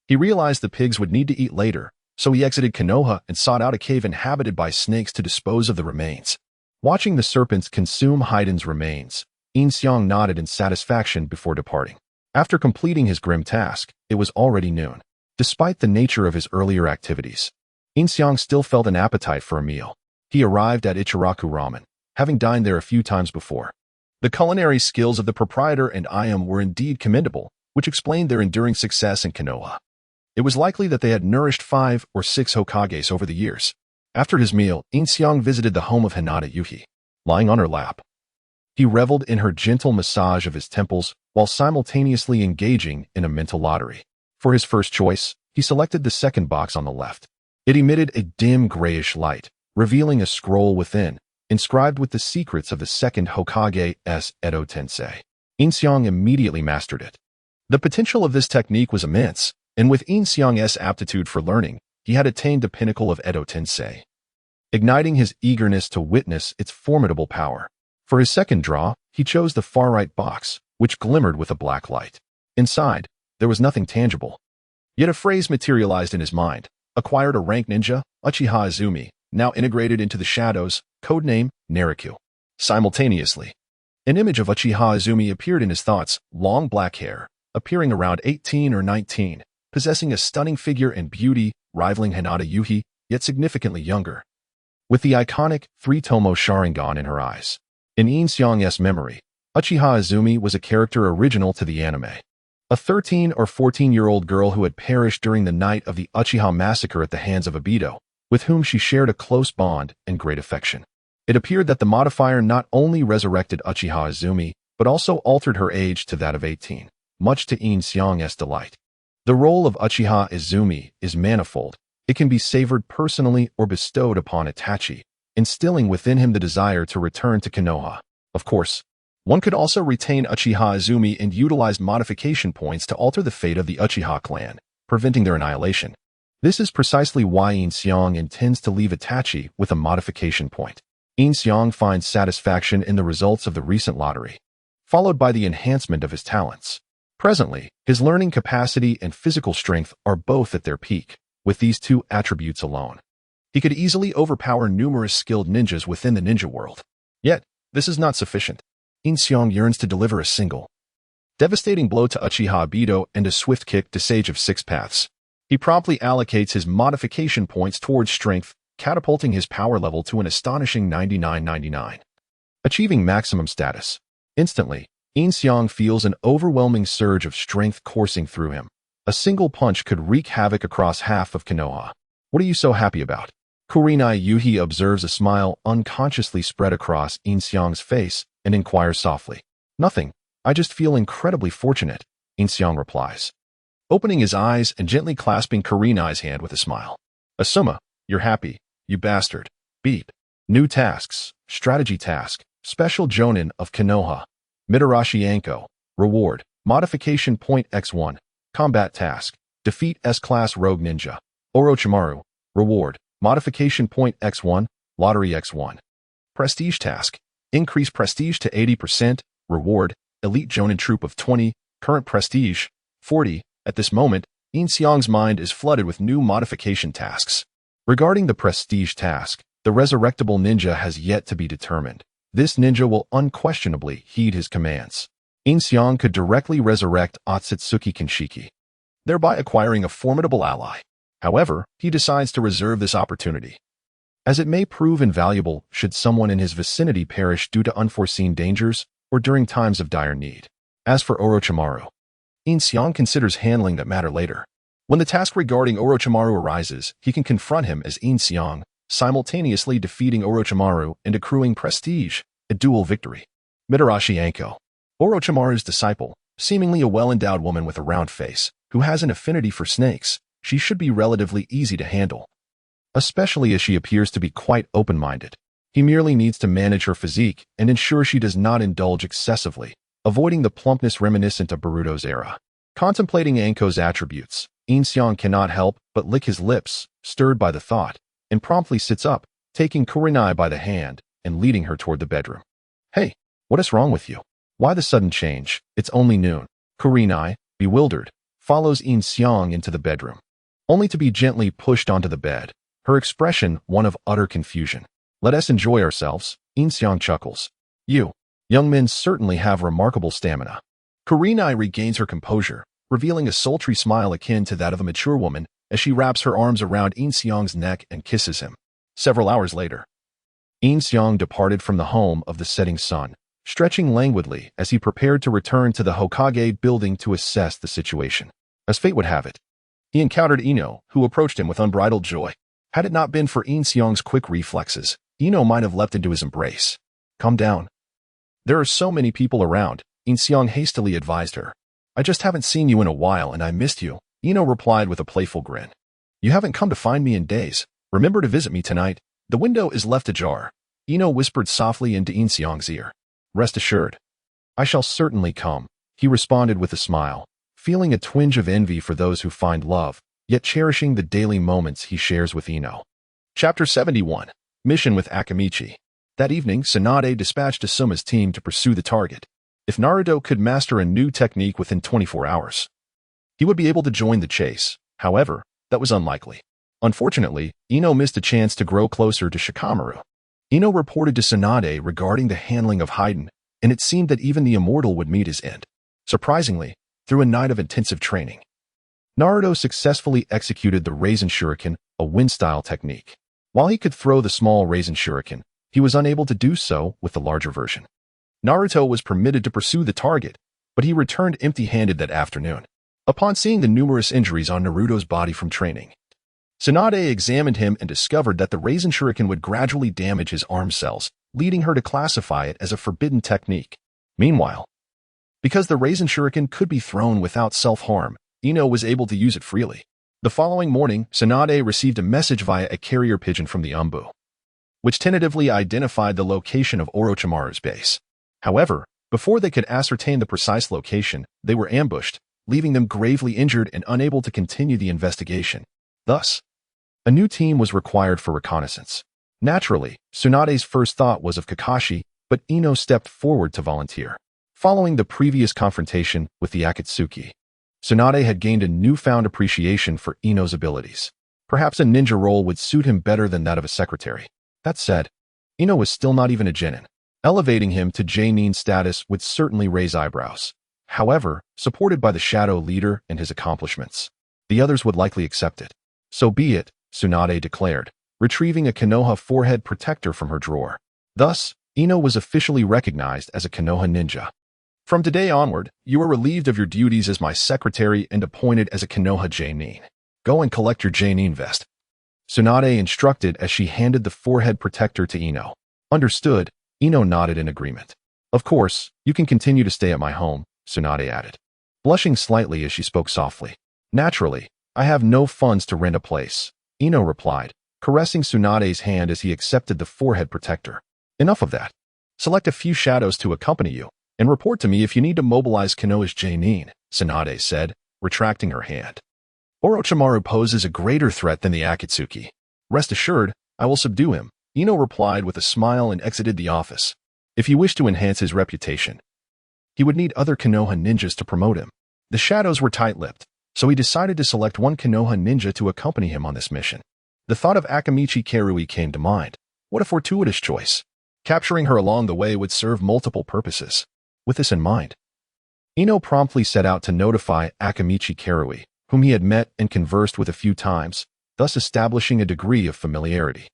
he realized the pigs would need to eat later, so he exited Konoha and sought out a cave inhabited by snakes to dispose of the remains. Watching the serpents consume Haydn's remains, Yin Xiang nodded in satisfaction before departing. After completing his grim task, it was already noon. Despite the nature of his earlier activities, Yin Xiang still felt an appetite for a meal. He arrived at Ichiraku Ramen, having dined there a few times before. The culinary skills of the proprietor and Ayam were indeed commendable, which explained their enduring success in Konoha. It was likely that they had nourished 5 or 6 Hokages over the years. After his meal, Yin Xiang visited the home of Hinata Yuhi. Lying on her lap, he reveled in her gentle massage of his temples while simultaneously engaging in a mental lottery. For his first choice, he selected the second box on the left. It emitted a dim grayish light, revealing a scroll within, inscribed with the secrets of the second Hokage's Edo Tensei. Yin Xiang immediately mastered it. The potential of this technique was immense, and with Yin Xiang's aptitude for learning, he had attained the pinnacle of Edo Tensei, igniting his eagerness to witness its formidable power. For his second draw, he chose the far right box, which glimmered with a black light. Inside, there was nothing tangible. Yet a phrase materialized in his mind: acquired a rank ninja, Uchiha Izumi, now integrated into the shadows, codename Naruto. Simultaneously, an image of Uchiha Izumi appeared in his thoughts, long black hair, appearing around 18 or 19, possessing a stunning figure and beauty, rivaling Hinata Yuhi, yet significantly younger. With the iconic 3-tomo Sharingan in her eyes. In Yin Xiang's memory, Uchiha Izumi was a character original to the anime. A 13 or 14-year-old girl who had perished during the night of the Uchiha massacre at the hands of Obito, with whom she shared a close bond and great affection. It appeared that the modifier not only resurrected Uchiha Izumi, but also altered her age to that of 18, much to Yin Xiang's delight. The role of Uchiha Izumi is manifold. It can be savored personally or bestowed upon Itachi, instilling within him the desire to return to Konoha. Of course, one could also retain Uchiha Izumi and utilize modification points to alter the fate of the Uchiha clan, preventing their annihilation. This is precisely why Yin Xiang intends to leave Itachi with a modification point. Yin Xiang finds satisfaction in the results of the recent lottery, followed by the enhancement of his talents. Presently, his learning capacity and physical strength are both at their peak. With these two attributes alone, he could easily overpower numerous skilled ninjas within the ninja world. Yet, this is not sufficient. Yin Xiang yearns to deliver a single, devastating blow to Uchiha Obito and a swift kick to Sage of Six Paths. He promptly allocates his modification points towards strength, catapulting his power level to an astonishing 99.99. Achieving maximum status. Instantly, Yin Xiang feels an overwhelming surge of strength coursing through him. A single punch could wreak havoc across half of Konoha. What are you so happy about? Kurenai Yuhi observes a smile unconsciously spread across Yin Xiang's face and inquires softly. Nothing. I just feel incredibly fortunate, Yin Xiang replies, opening his eyes and gently clasping Kurenai's hand with a smile. Asuma, you're happy, you bastard. Beep. New tasks. Strategy task. Special Jonin of Konoha. Mitarashi Anko. Reward. Modification point X1. Combat task. Defeat S-Class Rogue Ninja. Orochimaru. Reward. Modification point X1. Lottery X1. Prestige task. Increase prestige to 80%. Reward. Elite Jonin Troop of 20. Current prestige. 40. At this moment, Yin Xiang's mind is flooded with new modification tasks. Regarding the prestige task, the resurrectable ninja has yet to be determined. This ninja will unquestionably heed his commands. Yin Xiang could directly resurrect Akatsuki Kinshiki, thereby acquiring a formidable ally. However, he decides to reserve this opportunity, as it may prove invaluable should someone in his vicinity perish due to unforeseen dangers or during times of dire need. As for Orochimaru, Yin Xiang considers handling that matter later. When the task regarding Orochimaru arises, he can confront him as Yin Xiang, simultaneously defeating Orochimaru and accruing prestige, a dual victory. Mitarashi Anko. Orochimaru's disciple, seemingly a well-endowed woman with a round face, who has an affinity for snakes. She should be relatively easy to handle, especially as she appears to be quite open-minded. He merely needs to manage her physique and ensure she does not indulge excessively, avoiding the plumpness reminiscent of Boruto's era. Contemplating Anko's attributes, Yin Xiang cannot help but lick his lips, stirred by the thought, and promptly sits up, taking Kurenai by the hand and leading her toward the bedroom. Hey, what is wrong with you? Why the sudden change? It's only noon. Kurenai, bewildered, follows Yin Xiang into the bedroom, only to be gently pushed onto the bed, her expression one of utter confusion. Let us enjoy ourselves, Yin Xiang chuckles. You, young men certainly have remarkable stamina. Kurenai regains her composure, revealing a sultry smile akin to that of a mature woman as she wraps her arms around Yin Xiang's neck and kisses him. Several hours later, Yin Xiang departed from the home of the setting sun, stretching languidly as he prepared to return to the Hokage building to assess the situation. As fate would have it, he encountered Ino, who approached him with unbridled joy. Had it not been for Yin Xiang's quick reflexes, Ino might have leapt into his embrace. Calm down. There are so many people around, Yin Xiang hastily advised her. I just haven't seen you in a while and I missed you, Ino replied with a playful grin. You haven't come to find me in days. Remember to visit me tonight. The window is left ajar, Ino whispered softly into Yin Xiang's ear. Rest assured. I shall certainly come, he responded with a smile, feeling a twinge of envy for those who find love, yet cherishing the daily moments he shares with Ino. Chapter 71. Mission with Akamichi. That evening, Tsunade dispatched Asuma's team to pursue the target. If Naruto could master a new technique within 24 hours, he would be able to join the chase. However, that was unlikely. Unfortunately, Ino missed a chance to grow closer to Shikamaru. Ino reported to Tsunade regarding the handling of Haiden, and it seemed that even the immortal would meet his end. Surprisingly, through a night of intensive training, Naruto successfully executed the Raisin Shuriken, a wind-style technique. While he could throw the small Raisin Shuriken, he was unable to do so with the larger version. Naruto was permitted to pursue the target, but he returned empty-handed that afternoon. Upon seeing the numerous injuries on Naruto's body from training, Tsunade examined him and discovered that the Raisin Shuriken would gradually damage his arm cells, leading her to classify it as a forbidden technique. Meanwhile, because the Raisin Shuriken could be thrown without self-harm, Ino was able to use it freely. The following morning, Tsunade received a message via a carrier pigeon from the Umbu, which tentatively identified the location of Orochimaru's base. However, before they could ascertain the precise location, they were ambushed, leaving them gravely injured and unable to continue the investigation. Thus, a new team was required for reconnaissance. Naturally, Tsunade's first thought was of Kakashi, but Ino stepped forward to volunteer. Following the previous confrontation with the Akatsuki, Tsunade had gained a newfound appreciation for Ino's abilities. Perhaps a ninja role would suit him better than that of a secretary. That said, Ino was still not even a genin. Elevating him to J-nin status would certainly raise eyebrows. However, supported by the Shadow Leader and his accomplishments, the others would likely accept it. So be it, Tsunade declared, retrieving a Konoha forehead protector from her drawer. Thus, Ino was officially recognized as a Konoha ninja. From today onward, you are relieved of your duties as my secretary and appointed as a Konoha Genin. Go and collect your Genin vest. Tsunade instructed as she handed the forehead protector to Ino. Understood, Ino nodded in agreement. Of course, you can continue to stay at my home, Tsunade added, blushing slightly as she spoke softly. Naturally, I have no funds to rent a place, Ino replied, caressing Tsunade's hand as he accepted the forehead protector. Enough of that. Select a few shadows to accompany you, and report to me if you need to mobilize Konoha's Genin, Tsunade said, retracting her hand. Orochimaru poses a greater threat than the Akatsuki. Rest assured, I will subdue him, Ino replied with a smile and exited the office. If he wished to enhance his reputation, he would need other Konoha ninjas to promote him. The shadows were tight-lipped, so he decided to select one Konoha ninja to accompany him on this mission. The thought of Akamichi Karui came to mind. What a fortuitous choice. Capturing her along the way would serve multiple purposes. With this in mind, Ino promptly set out to notify Akamichi Karui, whom he had met and conversed with a few times, thus establishing a degree of familiarity.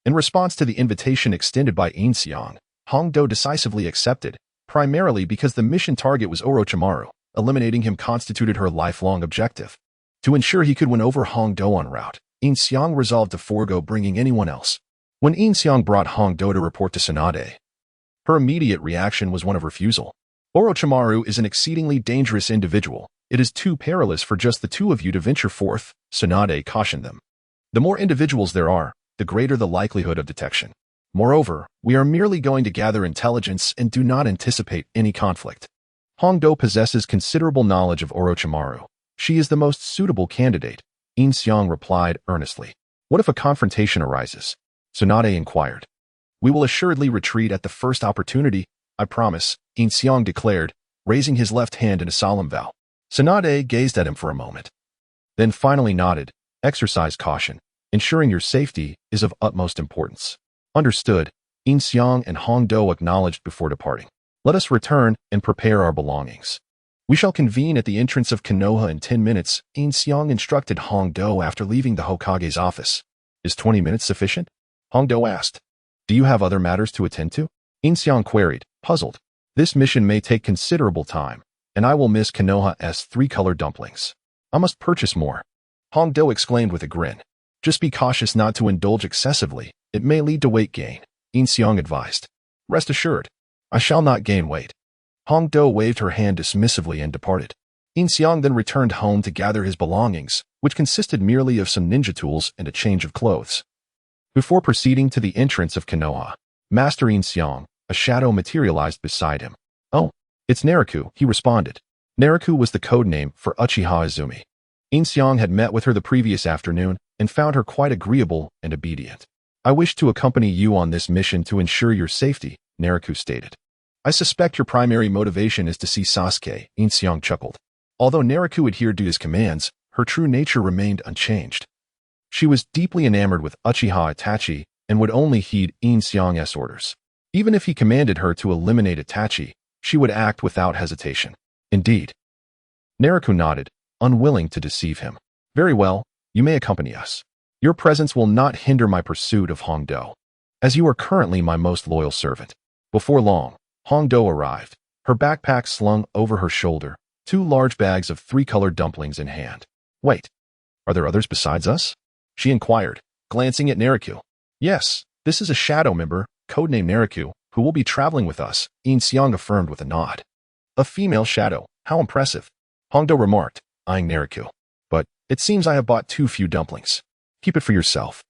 In response to the invitation extended by Yin Xiang, Hongdo decisively accepted, primarily because the mission target was Orochimaru. Eliminating him constituted her lifelong objective. To ensure he could win over Hongdo en route, Yin Xiang resolved to forego bringing anyone else. When Yin Xiang brought Hongdo to report to Tsunade, her immediate reaction was one of refusal. Orochimaru is an exceedingly dangerous individual. It is too perilous for just the two of you to venture forth, Tsunade cautioned them. The more individuals there are, the greater the likelihood of detection. Moreover, we are merely going to gather intelligence and do not anticipate any conflict. Hongdo possesses considerable knowledge of Orochimaru. She is the most suitable candidate, Yin Xiang replied earnestly. What if a confrontation arises? Tsunade inquired. We will assuredly retreat at the first opportunity, I promise, Yin Xiang declared, raising his left hand in a solemn vow. Tsunade gazed at him for a moment, then finally nodded. Exercise caution. Ensuring your safety is of utmost importance. Understood, Yin Xiang and Hongdo acknowledged before departing. Let us return and prepare our belongings. We shall convene at the entrance of Konoha in 10 minutes, Yin Xiang instructed Hongdo after leaving the Hokage's office. Is 20 minutes sufficient? Hongdo asked. Do you have other matters to attend to? Yin Xiang queried, puzzled. This mission may take considerable time, and I will miss Konoha's 3-color dumplings. I must purchase more. Hongdo exclaimed with a grin. Just be cautious not to indulge excessively. It may lead to weight gain, Yin Xiang advised. Rest assured, I shall not gain weight. Hongdo waved her hand dismissively and departed. Yin Xiang then returned home to gather his belongings, which consisted merely of some ninja tools and a change of clothes. Before proceeding to the entrance of Konoha, Master Yin Xiang, a shadow materialized beside him. Oh, it's Naruto, he responded. Naruto was the code name for Uchiha Izumi. Yin Xiang had met with her the previous afternoon and found her quite agreeable and obedient. I wish to accompany you on this mission to ensure your safety, Naruto stated. I suspect your primary motivation is to see Sasuke, Yin Xiang chuckled. Although Naruto adhered to his commands, her true nature remained unchanged. She was deeply enamored with Uchiha Itachi and would only heed Yin Xiang's orders. Even if he commanded her to eliminate Itachi, she would act without hesitation. Indeed. Naruto nodded, unwilling to deceive him. Very well, you may accompany us. Your presence will not hinder my pursuit of Hongdo, as you are currently my most loyal servant. Before long, Hongdo arrived, her backpack slung over her shoulder, 2 large bags of 3-colored dumplings in hand. Wait, are there others besides us? She inquired, glancing at Naruto. Yes, this is a shadow member, codenamed Naruto, who will be traveling with us, Yin Xiang affirmed with a nod. A female shadow, how impressive, Hongdo remarked, eyeing Naruto. But it seems I have bought too few dumplings. Keep it for yourself.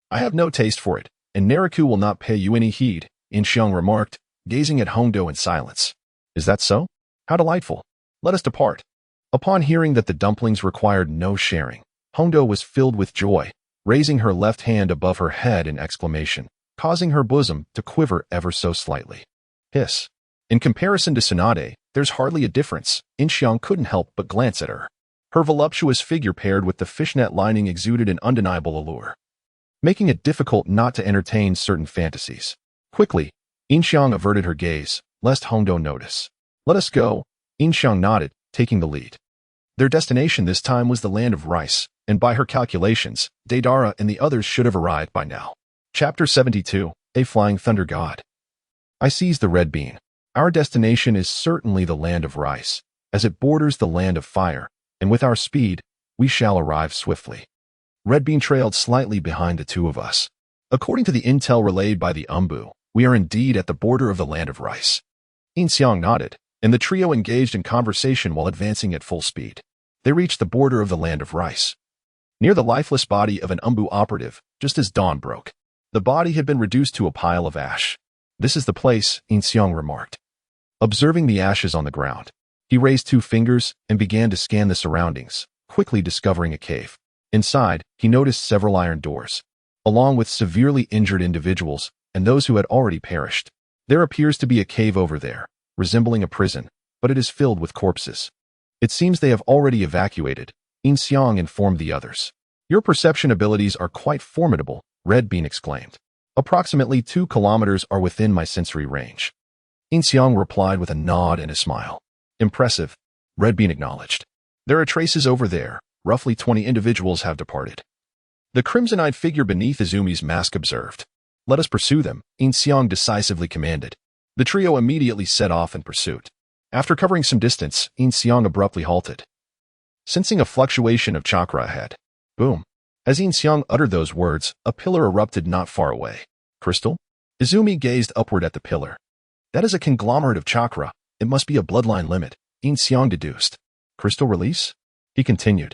I have no taste for it, and Naruto will not pay you any heed, Yin Xiang remarked, gazing at Hongdo in silence. Is that so? How delightful. Let us depart. Upon hearing that the dumplings required no sharing, Hongdo was filled with joy, raising her left hand above her head in exclamation, causing her bosom to quiver ever so slightly. Hiss. In comparison to Tsunade, there's hardly a difference. Yin Xiang couldn't help but glance at her. Her voluptuous figure paired with the fishnet lining exuded an undeniable allure, making it difficult not to entertain certain fantasies. Quickly, Yin Xiang averted her gaze, lest Hongdo notice. Let us go, Yin Xiang nodded, taking the lead. Their destination this time was the land of rice, and by her calculations, Deidara and the others should have arrived by now. Chapter 72, A Flying Thunder God. I seized the red bean. Our destination is certainly the land of rice, as it borders the land of fire, and with our speed, we shall arrive swiftly. Red Bean trailed slightly behind the two of us. According to the intel relayed by the Umbu, we are indeed at the border of the land of rice. Yin Xiang nodded, and the trio engaged in conversation while advancing at full speed. They reached the border of the land of rice. Near the lifeless body of an Umbu operative, just as dawn broke, the body had been reduced to a pile of ash. This is the place, Yin Xiang remarked. Observing the ashes on the ground, he raised 2 fingers and began to scan the surroundings, quickly discovering a cave. Inside, he noticed several iron doors, along with severely injured individuals and those who had already perished. There appears to be a cave over there, resembling a prison, but it is filled with corpses. It seems they have already evacuated, Yin Xiang informed the others. Your perception abilities are quite formidable, Red Bean exclaimed. Approximately 2 kilometers are within my sensory range. Yin Xiang replied with a nod and a smile. Impressive, Red Bean acknowledged. There are traces over there. Roughly 20 individuals have departed. The crimson-eyed figure beneath Izumi's mask observed. Let us pursue them, Yin Xiang decisively commanded. The trio immediately set off in pursuit. After covering some distance, Yin Xiang abruptly halted, sensing a fluctuation of chakra ahead. Boom. As Yin Xiang uttered those words, a pillar erupted not far away. Crystal? Izumi gazed upward at the pillar. That is a conglomerate of chakra. It must be a bloodline limit, Yin Xiang deduced. Crystal release? He continued,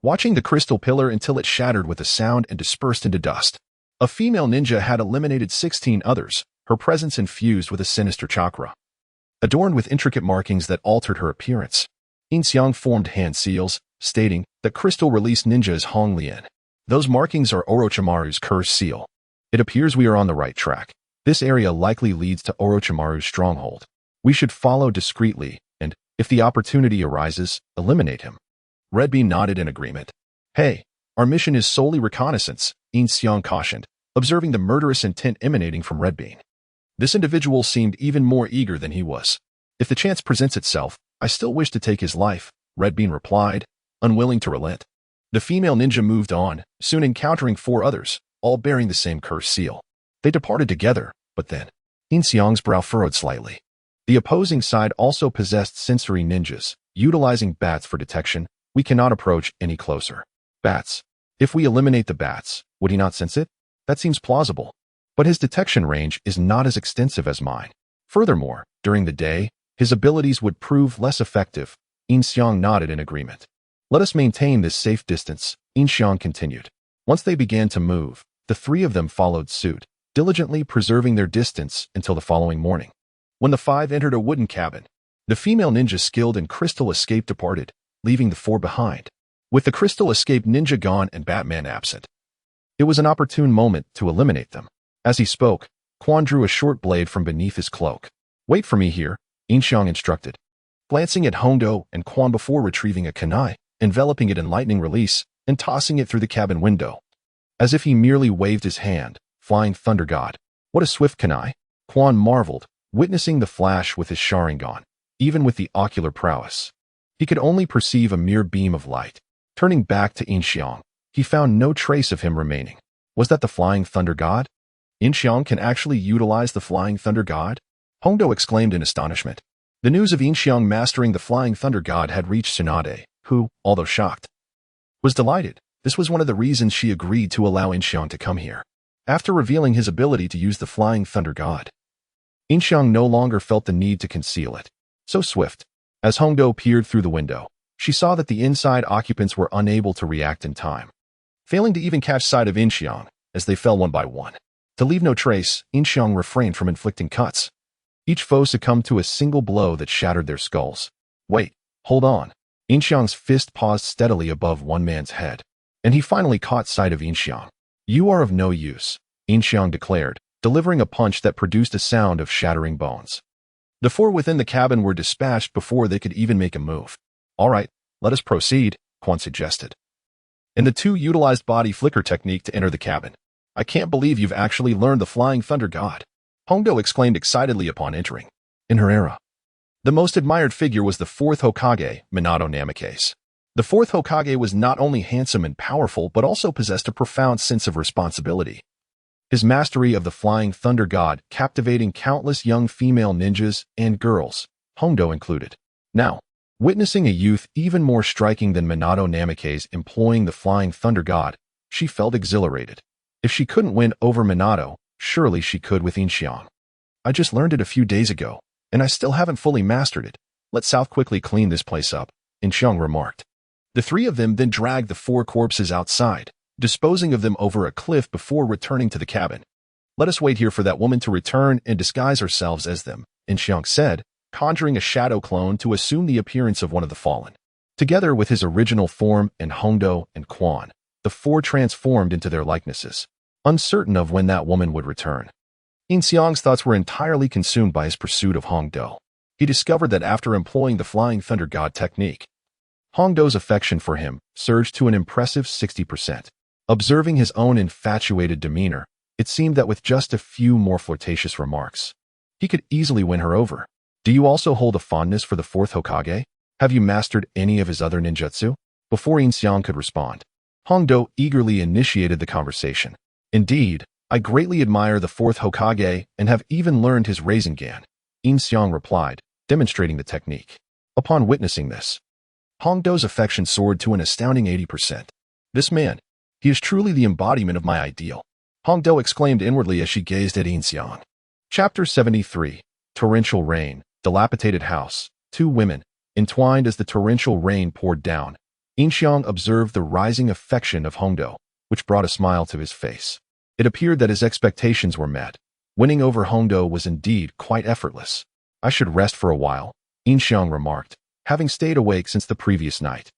watching the crystal pillar until it shattered with a sound and dispersed into dust. A female ninja had eliminated 16 others, her presence infused with a sinister chakra, adorned with intricate markings that altered her appearance. Yin Xiang formed hand seals, stating that crystal release ninja is Hong Lian. Those markings are Orochimaru's curse seal. It appears we are on the right track. This area likely leads to Orochimaru's stronghold. We should follow discreetly, and, if the opportunity arises, eliminate him. Red Bean nodded in agreement. Hey, our mission is solely reconnaissance, Yin Xiang cautioned, observing the murderous intent emanating from Red Bean. This individual seemed even more eager than he was. If the chance presents itself, I still wish to take his life, Red Bean replied, unwilling to relent. The female ninja moved on, soon encountering 4 others, all bearing the same curse seal. They departed together, but then, Yin Xiang's brow furrowed slightly. The opposing side also possessed sensory ninjas, utilizing bats for detection. We cannot approach any closer. Bats. If we eliminate the bats, would he not sense it? That seems plausible. But his detection range is not as extensive as mine. Furthermore, during the day, his abilities would prove less effective. Yin Xiang nodded in agreement. Let us maintain this safe distance, Yin Xiang continued. Once they began to move, the 3 of them followed suit, diligently preserving their distance until the following morning. When the 5 entered a wooden cabin, the female ninja skilled in crystal escape departed, leaving the 4 behind. With the crystal escape ninja gone and Batman absent, it was an opportune moment to eliminate them. As he spoke, Quan drew a short blade from beneath his cloak. Wait for me here, Yin Xiang instructed. Glancing at Hongdo and Quan before retrieving a kunai, enveloping it in lightning release, and tossing it through the cabin window. As if he merely waved his hand, Flying Thunder God. What a swift kunai! Quan marveled, witnessing the flash with his Sharingan. Even with the ocular prowess, he could only perceive a mere beam of light. Turning back to Yin Xiang, he found no trace of him remaining. Was that the Flying Thunder God? Yin Xiang can actually utilize the Flying Thunder God? Hongdo exclaimed in astonishment. The news of Yin Xiang mastering the Flying Thunder God had reached Tsunade, who, although shocked, was delighted. This was one of the reasons she agreed to allow Yin Xiang to come here. After revealing his ability to use the Flying Thunder God, Yin Xiang no longer felt the need to conceal it. So swift. As Hongdo peered through the window, she saw that the inside occupants were unable to react in time, failing to even catch sight of Yin Xiang as they fell one by one. To leave no trace, Yin Xiang refrained from inflicting cuts. Each foe succumbed to a single blow that shattered their skulls. Wait, hold on. Yin Xiang's fist paused steadily above one man's head, and he finally caught sight of Yin Xiang. You are of no use, Yin Xiang declared, delivering a punch that produced a sound of shattering bones. The 4 within the cabin were dispatched before they could even make a move. All right, let us proceed, Quan suggested. And the 2 utilized body flicker technique to enter the cabin. I can't believe you've actually learned the Flying Thunder God, Hongdo exclaimed excitedly upon entering. In her era, the most admired figure was the 4th Hokage, Minato Namikaze. The 4th Hokage was not only handsome and powerful but also possessed a profound sense of responsibility. His mastery of the flying thunder god captivating countless young female ninjas and girls, Hongdo included. Now, witnessing a youth even more striking than Minato Namikaze employing the flying thunder god, she felt exhilarated. If she couldn't win over Minato, surely she could with Yin Xiang. I just learned it a few days ago, and I still haven't fully mastered it. Let's South quickly clean this place up, Yin Xiang remarked. The three of them then dragged the four corpses outside, disposing of them over a cliff before returning to the cabin. Let us wait here for that woman to return and disguise ourselves as them, Yin Xiang said, conjuring a shadow clone to assume the appearance of one of the fallen. Together with his original form and Hongdo and Quan, the four transformed into their likenesses, uncertain of when that woman would return. Yin Xiang's thoughts were entirely consumed by his pursuit of Hongdo. He discovered that after employing the Flying Thunder God technique, Hongdo's affection for him surged to an impressive 60%. Observing his own infatuated demeanor, it seemed that with just a few more flirtatious remarks, he could easily win her over. Do you also hold a fondness for the fourth Hokage? Have you mastered any of his other ninjutsu? Before Yin Xiang could respond, Hongdo eagerly initiated the conversation. Indeed, I greatly admire the fourth Hokage and have even learned his Rasengan, Yin Xiang replied, demonstrating the technique. Upon witnessing this, Hongdo's affection soared to an astounding 80%. This man, he is truly the embodiment of my ideal, Hongdo exclaimed inwardly as she gazed at Yin Xiang. Chapter 73, Torrential Rain, Dilapidated House. Two women, entwined as the torrential rain poured down. Yin Xiang observed the rising affection of Hongdo, which brought a smile to his face. It appeared that his expectations were met. Winning over Hongdo was indeed quite effortless. I should rest for a while, Yin Xiang remarked, having stayed awake since the previous night.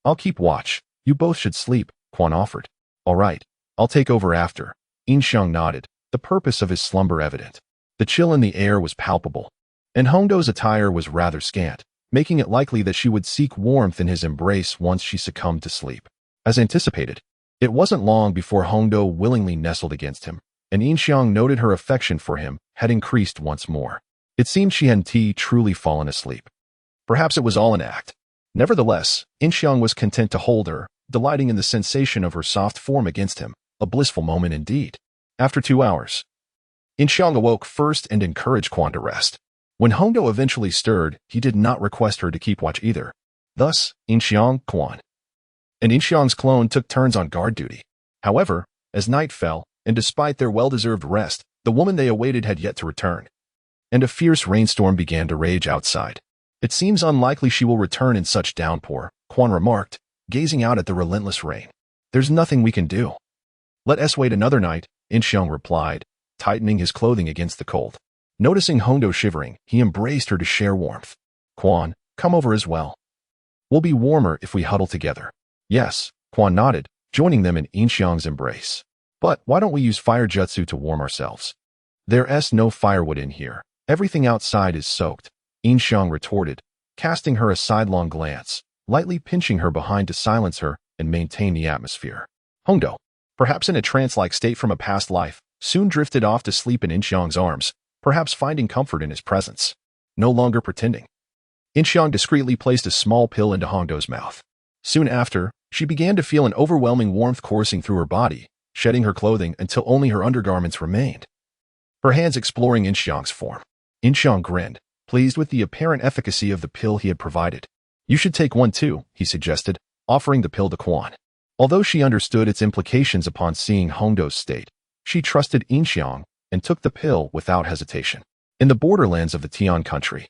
I'll keep watch. You both should sleep, Quan offered. All right, I'll take over after. Yin Xiang nodded, the purpose of his slumber evident. The chill in the air was palpable, and Hongdo's attire was rather scant, making it likely that she would seek warmth in his embrace once she succumbed to sleep. As anticipated, it wasn't long before Hongdo willingly nestled against him, and Yin Xiang noted her affection for him had increased once more. It seemed she hadn't truly fallen asleep. Perhaps it was all an act. Nevertheless, Yin Xiang was content to hold her, delighting in the sensation of her soft form against him, a blissful moment indeed. After 2 hours, Yin Xiang awoke first and encouraged Quan to rest. When Hongdo eventually stirred, he did not request her to keep watch either. Thus, Yin Xiang, Quan, and Yin Xiang's clone took turns on guard duty. However, as night fell, and despite their well-deserved rest, the woman they awaited had yet to return, and a fierce rainstorm began to rage outside. It seems unlikely she will return in such downpour, Quan remarked, gazing out at the relentless rain. There's nothing we can do. Let us wait another night, Yin Xiang replied, tightening his clothing against the cold. Noticing Hongdo shivering, he embraced her to share warmth. Quan, come over as well. We'll be warmer if we huddle together. Yes, Quan nodded, joining them in Yin Xiang's embrace. But why don't we use fire jutsu to warm ourselves? There's no firewood in here. Everything outside is soaked, Yin Xiang retorted, casting her a sidelong glance, lightly pinching her behind to silence her and maintain the atmosphere. Hongdo, perhaps in a trance-like state from a past life, soon drifted off to sleep in Yin Xiang's arms, perhaps finding comfort in his presence. No longer pretending. Yin Xiang discreetly placed a small pill into Hongdo's mouth. Soon after, she began to feel an overwhelming warmth coursing through her body, shedding her clothing until only her undergarments remained. Her hands exploring Yin Xiang's form. Yin Xiang grinned, pleased with the apparent efficacy of the pill he had provided. You should take one too, he suggested, offering the pill to Quan. Although she understood its implications upon seeing Hongdo's state, she trusted Yin Xiang and took the pill without hesitation. In the borderlands of the Tian country,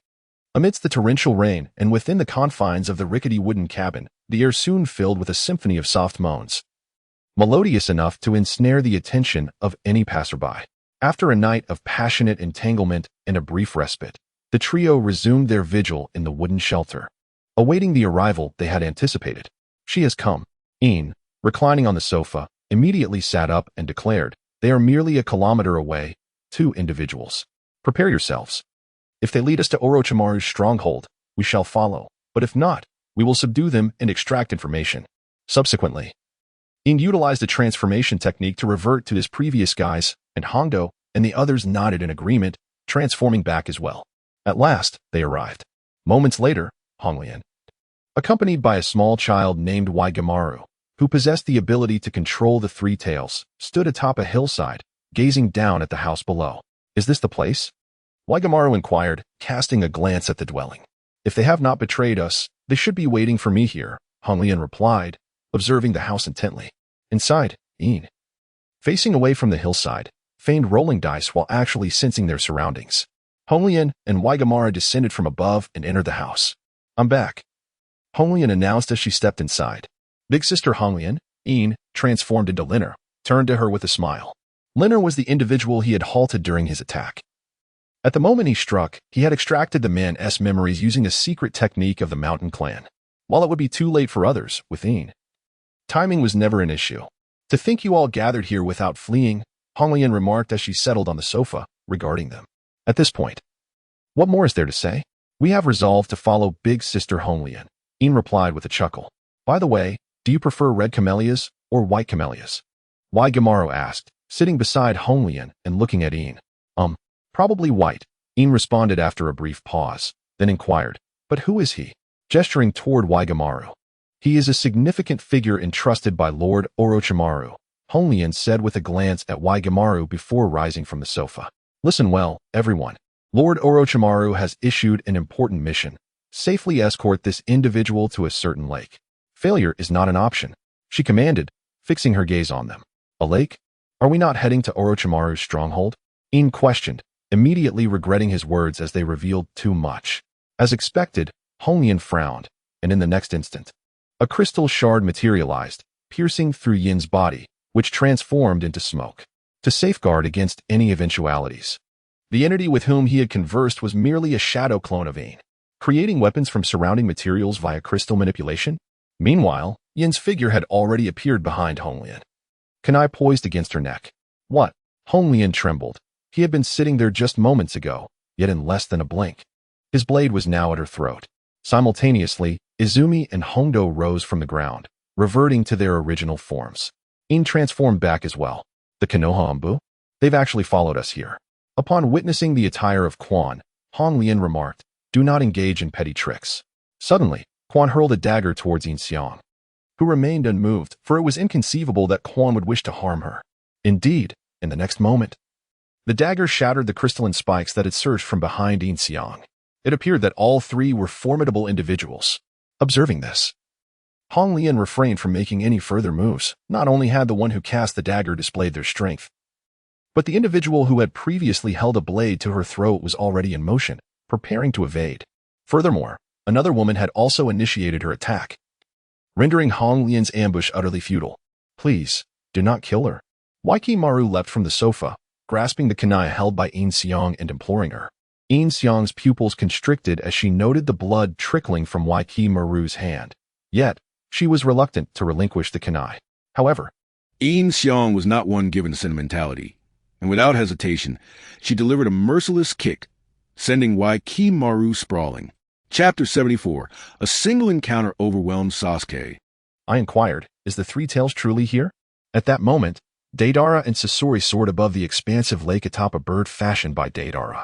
amidst the torrential rain and within the confines of the rickety wooden cabin, the air soon filled with a symphony of soft moans, melodious enough to ensnare the attention of any passerby. After a night of passionate entanglement and a brief respite, the trio resumed their vigil in the wooden shelter, awaiting the arrival they had anticipated. She has come. Yin, reclining on the sofa, immediately sat up and declared, they are merely a kilometer away, 2 individuals. Prepare yourselves. If they lead us to Orochimaru's stronghold, we shall follow, but if not, we will subdue them and extract information. Subsequently, Yin utilized the transformation technique to revert to his previous guise, and Hongdo and the others nodded in agreement, transforming back as well. At last, they arrived. Moments later, Honglian, accompanied by a small child named Waigimaru, who possessed the ability to control the 3 tails, stood atop a hillside, gazing down at the house below. Is this the place? Waigimaru inquired, casting a glance at the dwelling. If they have not betrayed us, they should be waiting for me here, Honglian replied, observing the house intently. Inside, Yin, facing away from the hillside, feigned rolling dice while actually sensing their surroundings. Honglian and Waigimaru descended from above and entered the house. I'm back, Honglian announced as she stepped inside. Big sister Honglian, Yin, transformed into Linner, turned to her with a smile. Linner was the individual he had halted during his attack. At the moment he struck, he had extracted the man's memories using a secret technique of the Mountain Clan. While it would be too late for others, with Yin, timing was never an issue. To think you all gathered here without fleeing, Honglian remarked as she settled on the sofa, regarding them. At this point, what more is there to say? We have resolved to follow Big Sister Honglian, Yin replied with a chuckle. By the way, do you prefer red camellias or white camellias? Waigimaru asked, sitting beside Honglian and looking at Yin. Probably white, Yin responded after a brief pause, then inquired, but who is he? Gesturing toward Waigimaru. He is a significant figure entrusted by Lord Orochimaru, Honglian said with a glance at Waigimaru before rising from the sofa. Listen well, everyone. Lord Orochimaru has issued an important mission. Safely escort this individual to a certain lake. Failure is not an option, she commanded, fixing her gaze on them. A lake? Are we not heading to Orochimaru's stronghold? Yin questioned, immediately regretting his words as they revealed too much. As expected, Honglian frowned, and in the next instant, a crystal shard materialized, piercing through Yin's body, which transformed into smoke. To safeguard against any eventualities, the entity with whom he had conversed was merely a shadow clone of Yin, creating weapons from surrounding materials via crystal manipulation. Meanwhile, Yin's figure had already appeared behind Honglian. Kunai poised against her neck. What? Honglian trembled. He had been sitting there just moments ago, yet in less than a blink. His blade was now at her throat. Simultaneously, Izumi and Hondo rose from the ground, reverting to their original forms. Yin transformed back as well. The Konoha Anbu? They've actually followed us here. Upon witnessing the attire of Quan, Honglian remarked, do not engage in petty tricks. Suddenly, Quan hurled a dagger towards Yin Xiang, who remained unmoved, for it was inconceivable that Quan would wish to harm her. Indeed, in the next moment, the dagger shattered the crystalline spikes that had surged from behind Yin Xiang. It appeared that all three were formidable individuals. Observing this, Honglian refrained from making any further moves. Not only had the one who cast the dagger displayed their strength, but the individual who had previously held a blade to her throat was already in motion, preparing to evade. Furthermore, another woman had also initiated her attack, rendering Honglian's ambush utterly futile. Please, do not kill her. Waigimaru leapt from the sofa, grasping the kunai held by Yin Xiang and imploring her. Yin Xiang's pupils constricted as she noted the blood trickling from Waigimaru's hand. Yet, she was reluctant to relinquish the kunai. However, Yin Xiang was not one given to sentimentality, and without hesitation, she delivered a merciless kick, sending Waigimaru sprawling. Chapter 74. A single encounter overwhelmed Sasuke. I inquired, is the Three Tails truly here? At that moment, Deidara and Sasori soared above the expansive lake atop a bird fashioned by Deidara,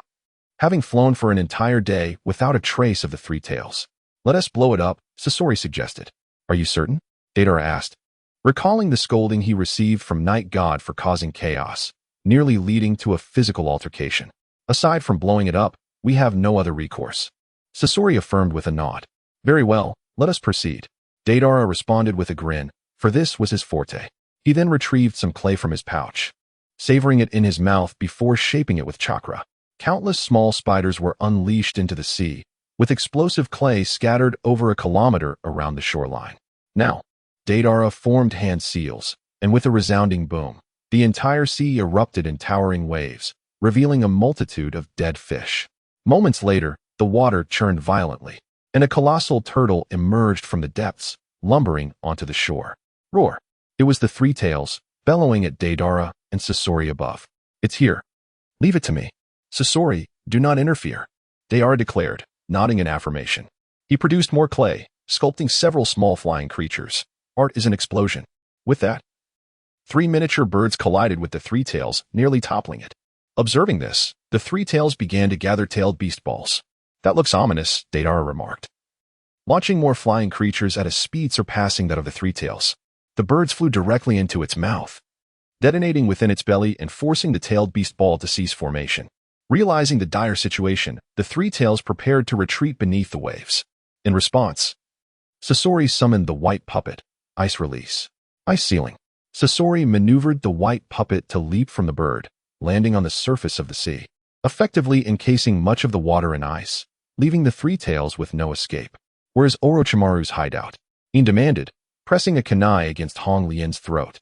having flown for an entire day without a trace of the Three Tails. Let us blow it up, Sasori suggested. Are you certain? Deidara asked, recalling the scolding he received from Night God for causing chaos, nearly leading to a physical altercation. Aside from blowing it up, we have no other recourse. Sasori affirmed with a nod. Very well, let us proceed. Deidara responded with a grin, for this was his forte. He then retrieved some clay from his pouch, savoring it in his mouth before shaping it with chakra. Countless small spiders were unleashed into the sea, with explosive clay scattered over a kilometer around the shoreline. Now, Deidara formed hand seals, and with a resounding boom, the entire sea erupted in towering waves, revealing a multitude of dead fish. Moments later, the water churned violently, and a colossal turtle emerged from the depths, lumbering onto the shore. Roar! It was the Three Tails, bellowing at Deidara and Sasori above. It's here. Leave it to me. Sasori, do not interfere, Deidara declared, nodding in affirmation. He produced more clay, sculpting several small flying creatures. Art is an explosion. With that, 3 miniature birds collided with the Three Tails, nearly toppling it. Observing this, the Three Tails began to gather tailed beast balls. That looks ominous, Deidara remarked, launching more flying creatures at a speed surpassing that of the Three Tails. The birds flew directly into its mouth, detonating within its belly and forcing the tailed beast ball to cease formation. Realizing the dire situation, the three tails prepared to retreat beneath the waves. In response, Sasori summoned the white puppet. Ice release. Ice ceiling. Sasori maneuvered the white puppet to leap from the bird, landing on the surface of the sea, effectively encasing much of the water in ice, leaving the three tails with no escape. Whereas Orochimaru's hideout? Yin demanded, pressing a kunai against Hong Lian's throat,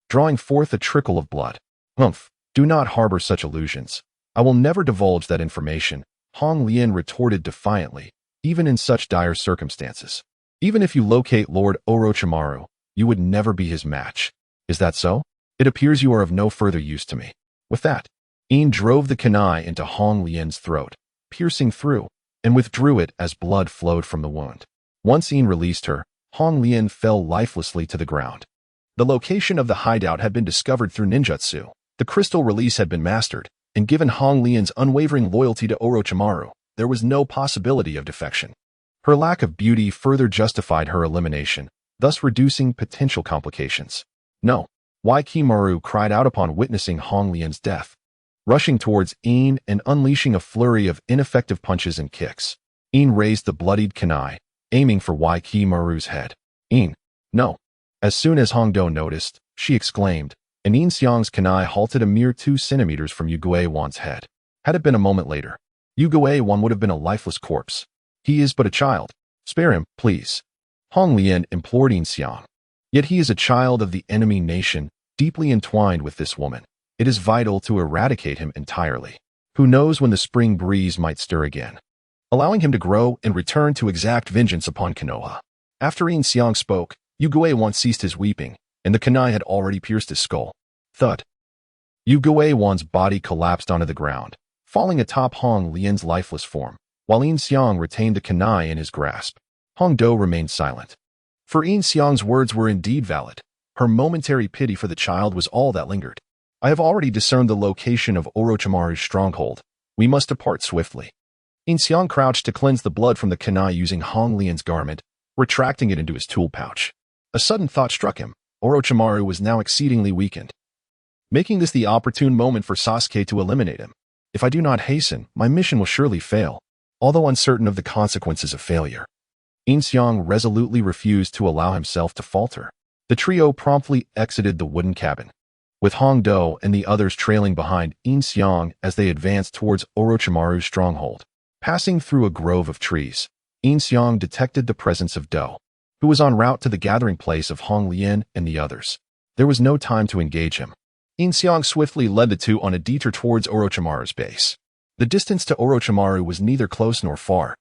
drawing forth a trickle of blood. Humph, do not harbor such illusions. I will never divulge that information, Hong Lian retorted defiantly, even in such dire circumstances. Even if you locate Lord Orochimaru, you would never be his match. Is that so? It appears you are of no further use to me. With that, Yin drove the kunai into Hong Lian's throat, piercing through, and withdrew it as blood flowed from the wound. Once Yin released her, Hong Lian fell lifelessly to the ground. The location of the hideout had been discovered through ninjutsu. The crystal release had been mastered, and given Hong Lian's unwavering loyalty to Orochimaru, there was no possibility of defection. Her lack of beauty further justified her elimination, thus reducing potential complications. No, Kimaru cried out upon witnessing Hong Lian's death, rushing towards Yin and unleashing a flurry of ineffective punches and kicks. Yin raised the bloodied kunai, aiming for Kimaru's head. Yin, no. As soon as Hongdo noticed, she exclaimed, and Yin Xiang's kunai halted a mere 2 centimeters from Yugui Wan's head. Had it been a moment later, Yugui Wan would have been a lifeless corpse. He is but a child. Spare him, please. Hong Lian implored Yin Xiang. Yet he is a child of the enemy nation, deeply entwined with this woman. It is vital to eradicate him entirely. Who knows when the spring breeze might stir again, allowing him to grow and return to exact vengeance upon Konoha. After Yin Xiang spoke, Yugui Wan ceased his weeping, and the kunai had already pierced his skull. Thud. Yugui Wan's body collapsed onto the ground, falling atop Hong Lian's lifeless form, while Yin Xiang retained the kunai in his grasp. Hongdo remained silent. For Yin Xiang's words were indeed valid. Her momentary pity for the child was all that lingered. I have already discerned the location of Orochimaru's stronghold. We must depart swiftly. Yin Xiang crouched to cleanse the blood from the kunai using Hong Lian's garment, retracting it into his tool pouch. A sudden thought struck him. Orochimaru was now exceedingly weakened, making this the opportune moment for Sasuke to eliminate him. If I do not hasten, my mission will surely fail, although uncertain of the consequences of failure. Yin Xiang resolutely refused to allow himself to falter. The trio promptly exited the wooden cabin, with Hongdo and the others trailing behind Yin Xiang as they advanced towards Orochimaru's stronghold. Passing through a grove of trees, Yin Xiang detected the presence of Do, who was en route to the gathering place of Hong Lian and the others. There was no time to engage him. Yin Xiang swiftly led the two on a detour towards Orochimaru's base. The distance to Orochimaru was neither close nor far,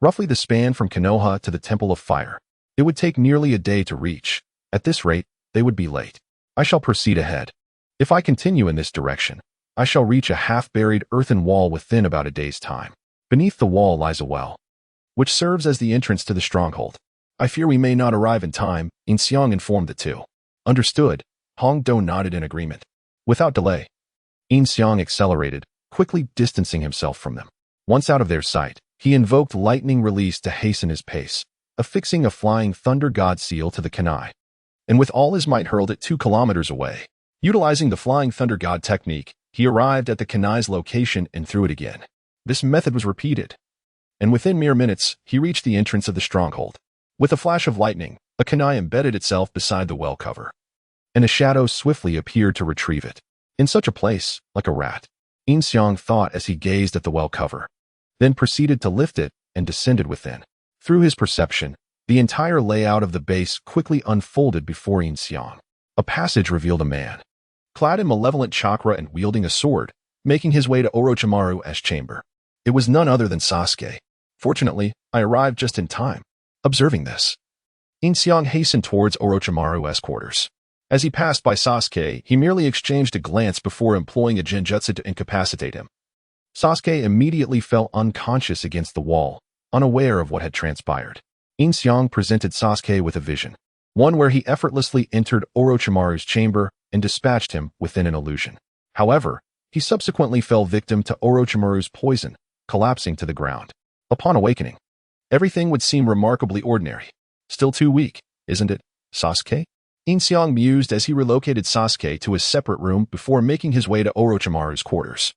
roughly the span from Konoha to the Temple of Fire. It would take nearly a day to reach. At this rate, they would be late. I shall proceed ahead. If I continue in this direction, I shall reach a half-buried earthen wall within about a day's time. Beneath the wall lies a well, which serves as the entrance to the stronghold. I fear we may not arrive in time, Yin Xiang informed the two. Understood. Hongdo nodded in agreement. Without delay, Yin Xiang accelerated, quickly distancing himself from them. Once out of their sight, he invoked lightning release to hasten his pace, affixing a flying thunder god seal to the kunai, and with all his might hurled it 2 kilometers away. Utilizing the flying thunder god technique, he arrived at the kunai's location and threw it again. This method was repeated, and within mere minutes, he reached the entrance of the stronghold. With a flash of lightning, a kunai embedded itself beside the well cover, and a shadow swiftly appeared to retrieve it. In such a place, like a rat, Yin Xiang thought as he gazed at the well cover, then proceeded to lift it and descended within. Through his perception, the entire layout of the base quickly unfolded before Yin Xiang. A passage revealed a man, clad in malevolent chakra and wielding a sword, making his way to Orochimaru's chamber. It was none other than Sasuke. Fortunately, I arrived just in time. Observing this, Yin Xiang hastened towards Orochimaru's quarters. As he passed by Sasuke, he merely exchanged a glance before employing a genjutsu to incapacitate him. Sasuke immediately fell unconscious against the wall, unaware of what had transpired. Yin Xiang presented Sasuke with a vision, one where he effortlessly entered Orochimaru's chamber and dispatched him within an illusion. However, he subsequently fell victim to Orochimaru's poison, collapsing to the ground. Upon awakening, everything would seem remarkably ordinary. Still too weak, isn't it, Sasuke? Yin Xiang mused as he relocated Sasuke to his separate room before making his way to Orochimaru's quarters.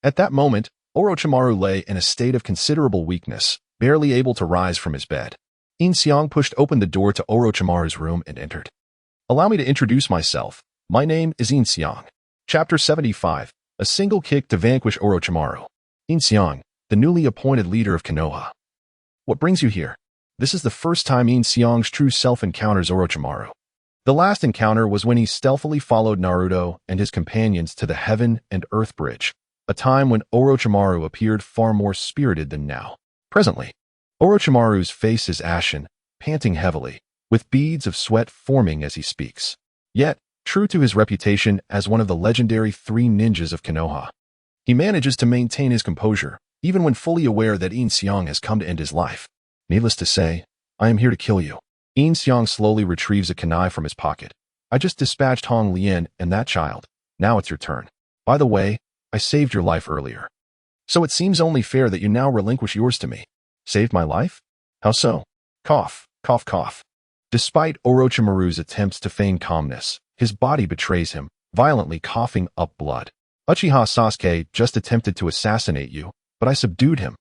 At that moment, Orochimaru lay in a state of considerable weakness, barely able to rise from his bed. Yin Xiang pushed open the door to Orochimaru's room and entered. "Allow me to introduce myself. My name is Yin Xiang." Chapter 75. A single kick to vanquish Orochimaru. Yin Xiang, the newly appointed leader of Konoha. "What brings you here?" This is the first time Yin Xiang's true self encounters Orochimaru. The last encounter was when he stealthily followed Naruto and his companions to the Heaven and Earth Bridge, a time when Orochimaru appeared far more spirited than now. Presently, Orochimaru's face is ashen, panting heavily, with beads of sweat forming as he speaks. Yet, true to his reputation as one of the legendary 3 ninjas of Konoha, he manages to maintain his composure, even when fully aware that Yin Xiang has come to end his life. "Needless to say, I am here to kill you." Yin Xiang slowly retrieves a kunai from his pocket. "I just dispatched Hong Lian and that child. Now it's your turn. By the way, I saved your life earlier. So it seems only fair that you now relinquish yours to me." "Saved my life? How so?" Cough, cough, cough. Despite Orochimaru's attempts to feign calmness, his body betrays him, violently coughing up blood. "Uchiha Sasuke just attempted to assassinate you, but I subdued him.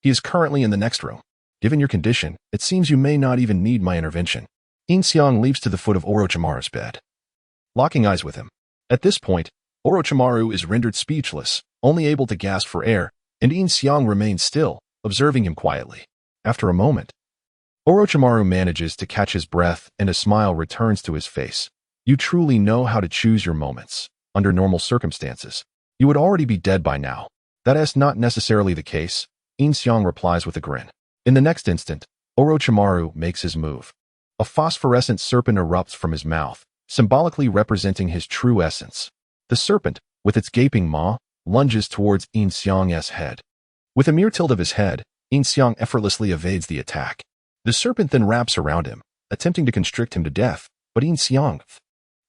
He is currently in the next room. Given your condition, it seems you may not even need my intervention." Yin Xiang leaps to the foot of Orochimaru's bed, locking eyes with him. At this point, Orochimaru is rendered speechless, only able to gasp for air, and Yin Xiang remains still, observing him quietly. After a moment, Orochimaru manages to catch his breath and a smile returns to his face. "You truly know how to choose your moments. Under normal circumstances, you would already be dead by now. That is not necessarily the case," Yin Xiang replies with a grin. In the next instant, Orochimaru makes his move. A phosphorescent serpent erupts from his mouth, symbolically representing his true essence. The serpent, with its gaping maw, lunges towards Yin Xiang's head. With a mere tilt of his head, Yin Xiang effortlessly evades the attack. The serpent then wraps around him, attempting to constrict him to death, but Yin Xiang,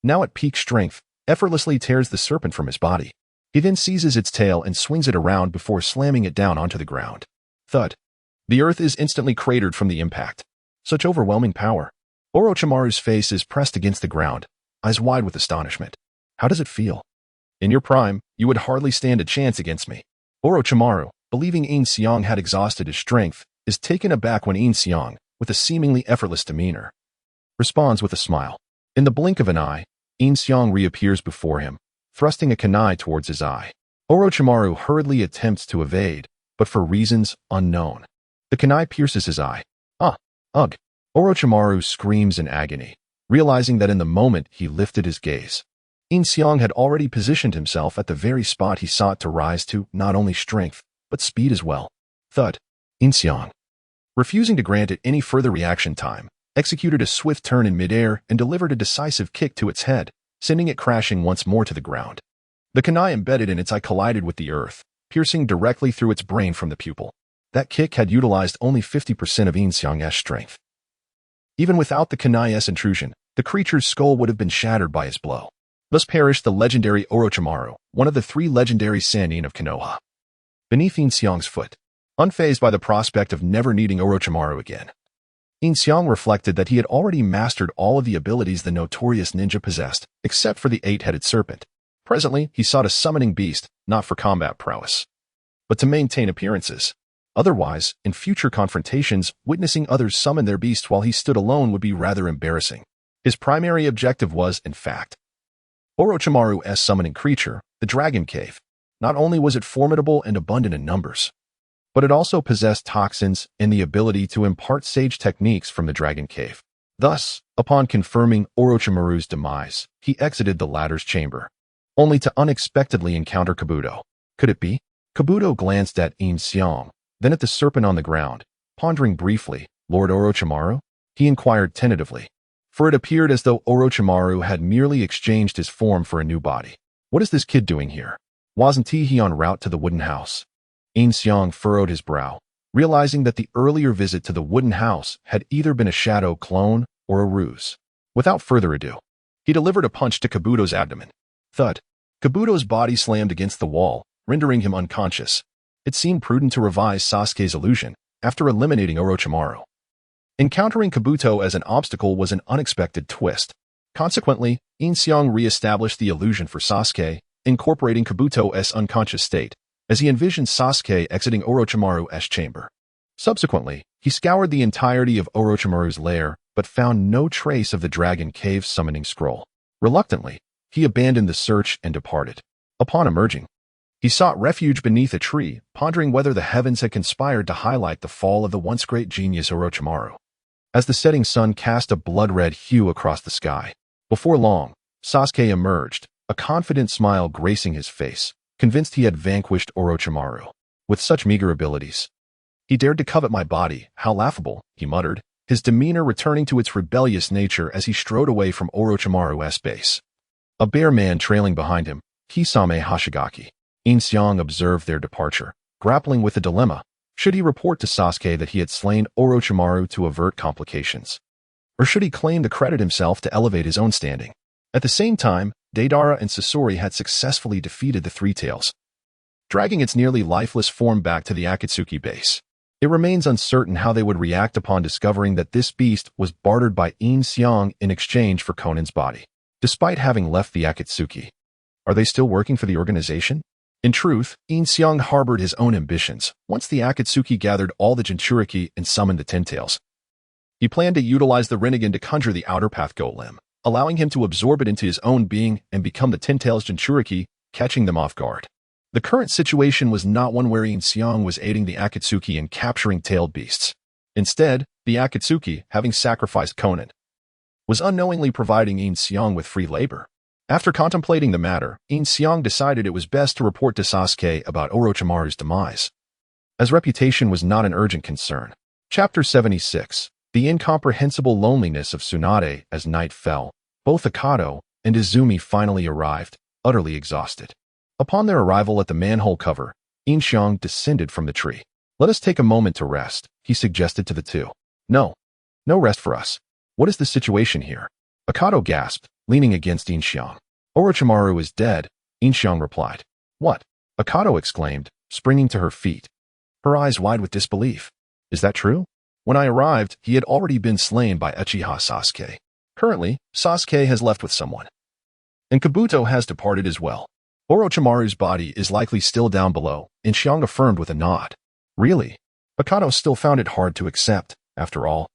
now at peak strength, effortlessly tears the serpent from his body. He then seizes its tail and swings it around before slamming it down onto the ground. Thud. The earth is instantly cratered from the impact. Such overwhelming power. Orochimaru's face is pressed against the ground, eyes wide with astonishment. "How does it feel?" "In your prime, you would hardly stand a chance against me." Orochimaru, believing Yin Xiang had exhausted his strength, is taken aback when Yin Xiang, with a seemingly effortless demeanor, responds with a smile. In the blink of an eye, Yin Xiang reappears before him, thrusting a kunai towards his eye. Orochimaru hurriedly attempts to evade, but for reasons unknown, the kunai pierces his eye. Ugh. Orochimaru screams in agony, realizing that in the moment he lifted his gaze, Yin Xiang had already positioned himself at the very spot he sought to rise to not only strength, but speed as well. Thud. Yin Xiang, refusing to grant it any further reaction time, executed a swift turn in midair and delivered a decisive kick to its head, sending it crashing once more to the ground. The kunai embedded in its eye collided with the earth, piercing directly through its brain from the pupil. That kick had utilized only 50% of Yin Xiang's strength. Even without the kunai's intrusion, the creature's skull would have been shattered by his blow. Thus perished the legendary Orochimaru, one of the 3 legendary Sannin of Konoha. Beneath Yin Xiang's foot, unfazed by the prospect of never needing Orochimaru again, Yin Xiang reflected that he had already mastered all of the abilities the notorious ninja possessed, except for the 8-headed serpent. Presently, he sought a summoning beast, not for combat prowess, but to maintain appearances. Otherwise, in future confrontations, witnessing others summon their beasts while he stood alone would be rather embarrassing. His primary objective was, in fact, Orochimaru's summoning creature, the Dragon Cave. Not only was it formidable and abundant in numbers, but it also possessed toxins and the ability to impart sage techniques from the Dragon Cave. Thus, upon confirming Orochimaru's demise, he exited the latter's chamber, only to unexpectedly encounter Kabuto. Could it be? Kabuto glanced at Yin Xiang, then at the serpent on the ground, pondering briefly. "Lord Orochimaru?" he inquired tentatively, for it appeared as though Orochimaru had merely exchanged his form for a new body. "What is this kid doing here? Wasn't he en route to the wooden house?" Yin Xiang furrowed his brow, realizing that the earlier visit to the wooden house had either been a shadow clone or a ruse. Without further ado, he delivered a punch to Kabuto's abdomen. Thud. Kabuto's body slammed against the wall, rendering him unconscious. It seemed prudent to revise Sasuke's illusion after eliminating Orochimaru. Encountering Kabuto as an obstacle was an unexpected twist. Consequently, Yin Xiang re-established the illusion for Sasuke, incorporating Kabuto's unconscious state, as he envisioned Sasuke exiting Orochimaru's chamber. Subsequently, he scoured the entirety of Orochimaru's lair, but found no trace of the Dragon Cave summoning scroll. Reluctantly, he abandoned the search and departed. Upon emerging, he sought refuge beneath a tree, pondering whether the heavens had conspired to highlight the fall of the once great genius Orochimaru. As the setting sun cast a blood-red hue across the sky, before long, Sasuke emerged, a confident smile gracing his face, convinced he had vanquished Orochimaru. With such meager abilities, he dared to covet my body. How laughable, he muttered, his demeanor returning to its rebellious nature as he strode away from Orochimaru's base. A bear man trailing behind him, Kisame Hashigaki. Yin Xiang observed their departure, grappling with the dilemma. Should he report to Sasuke that he had slain Orochimaru to avert complications? Or should he claim to credit himself to elevate his own standing? At the same time, Deidara and Sasori had successfully defeated the Three Tails, dragging its nearly lifeless form back to the Akatsuki base. It remains uncertain how they would react upon discovering that this beast was bartered by Yin Xiang in exchange for Conan's body. Despite having left the Akatsuki, are they still working for the organization? In truth, Yin Xiang harbored his own ambitions. Once the Akatsuki gathered all the Jinchuriki and summoned the Ten Tails, he planned to utilize the Rinnegan to conjure the Outer Path Golem, allowing him to absorb it into his own being and become the Ten Tails Jinchuriki, catching them off guard. The current situation was not one where Yin Xiang was aiding the Akatsuki in capturing tailed beasts. Instead, the Akatsuki, having sacrificed Conan, was unknowingly providing Yin Xiang with free labor. After contemplating the matter, Yin Xiang decided it was best to report to Sasuke about Orochimaru's demise, as reputation was not an urgent concern. Chapter 76. The incomprehensible loneliness of Tsunade. As night fell, both Akato and Izumi finally arrived, utterly exhausted. Upon their arrival at the manhole cover, Yin Xiang descended from the tree. "Let us take a moment to rest," he suggested to the two. No rest for us. What is the situation here?" Akato gasped, leaning against Yin Xiang. "Orochimaru is dead," Yin Xiang replied. "What?" Akato exclaimed, springing to her feet, her eyes wide with disbelief. "Is that true? When I arrived, he had already been slain by Uchiha Sasuke. Currently, Sasuke has left with someone, and Kabuto has departed as well. Orochimaru's body is likely still down below," Yin Xiang affirmed with a nod. "Really?" Akato still found it hard to accept. After all,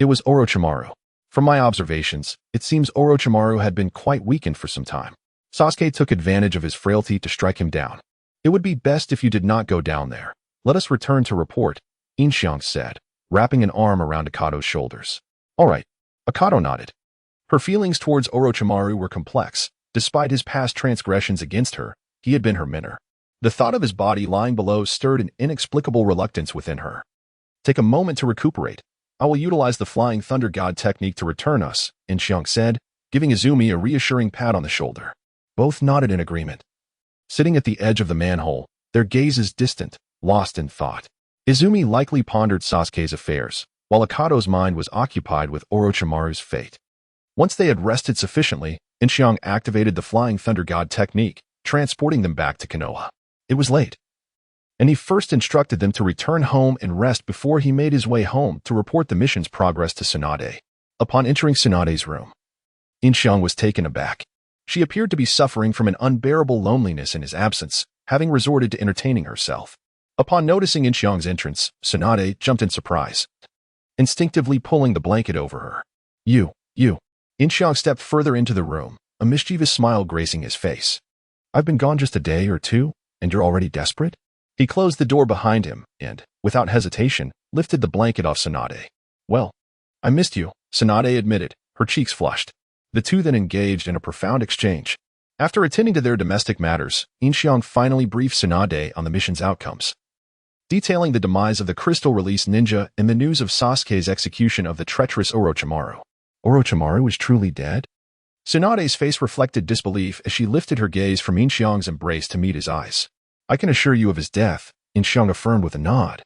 it was Orochimaru. From my observations, it seems Orochimaru had been quite weakened for some time. Sasuke took advantage of his frailty to strike him down. "It would be best if you did not go down there. Let us return to report," Yin Xiang said, wrapping an arm around Akato's shoulders. "All right." Akato nodded. Her feelings towards Orochimaru were complex. Despite his past transgressions against her, he had been her mentor. The thought of his body lying below stirred an inexplicable reluctance within her. "Take a moment to recuperate. I will utilize the Flying Thunder God technique to return us," Yin Xiang said, giving Izumi a reassuring pat on the shoulder. Both nodded in agreement. Sitting at the edge of the manhole, their gazes distant, lost in thought, Izumi likely pondered Sasuke's affairs, while Akato's mind was occupied with Orochimaru's fate. Once they had rested sufficiently, Yin Xiang activated the Flying Thunder God technique, transporting them back to Konoha. It was late, and he first instructed them to return home and rest before he made his way home to report the mission's progress to Tsunade. Upon entering Tsunade's room, Yin Xiang was taken aback. She appeared to be suffering from an unbearable loneliness in his absence, having resorted to entertaining herself. Upon noticing Yin Xiang's entrance, Tsunade jumped in surprise, instinctively pulling the blanket over her. You. Yin Xiang stepped further into the room, a mischievous smile gracing his face. "I've been gone just a day or two, and you're already desperate?" He closed the door behind him and, without hesitation, lifted the blanket off Tsunade. "Well, I missed you," Tsunade admitted, her cheeks flushed. The two then engaged in a profound exchange. After attending to their domestic matters, Yin Xiang finally briefed Tsunade on the mission's outcomes, detailing the demise of the Crystal Release Ninja and the news of Sasuke's execution of the treacherous Orochimaru. "Orochimaru is truly dead?" Tsunade's face reflected disbelief as she lifted her gaze from Yin Xiang's embrace to meet his eyes. "I can assure you of his death," Yin Xiang affirmed with a nod,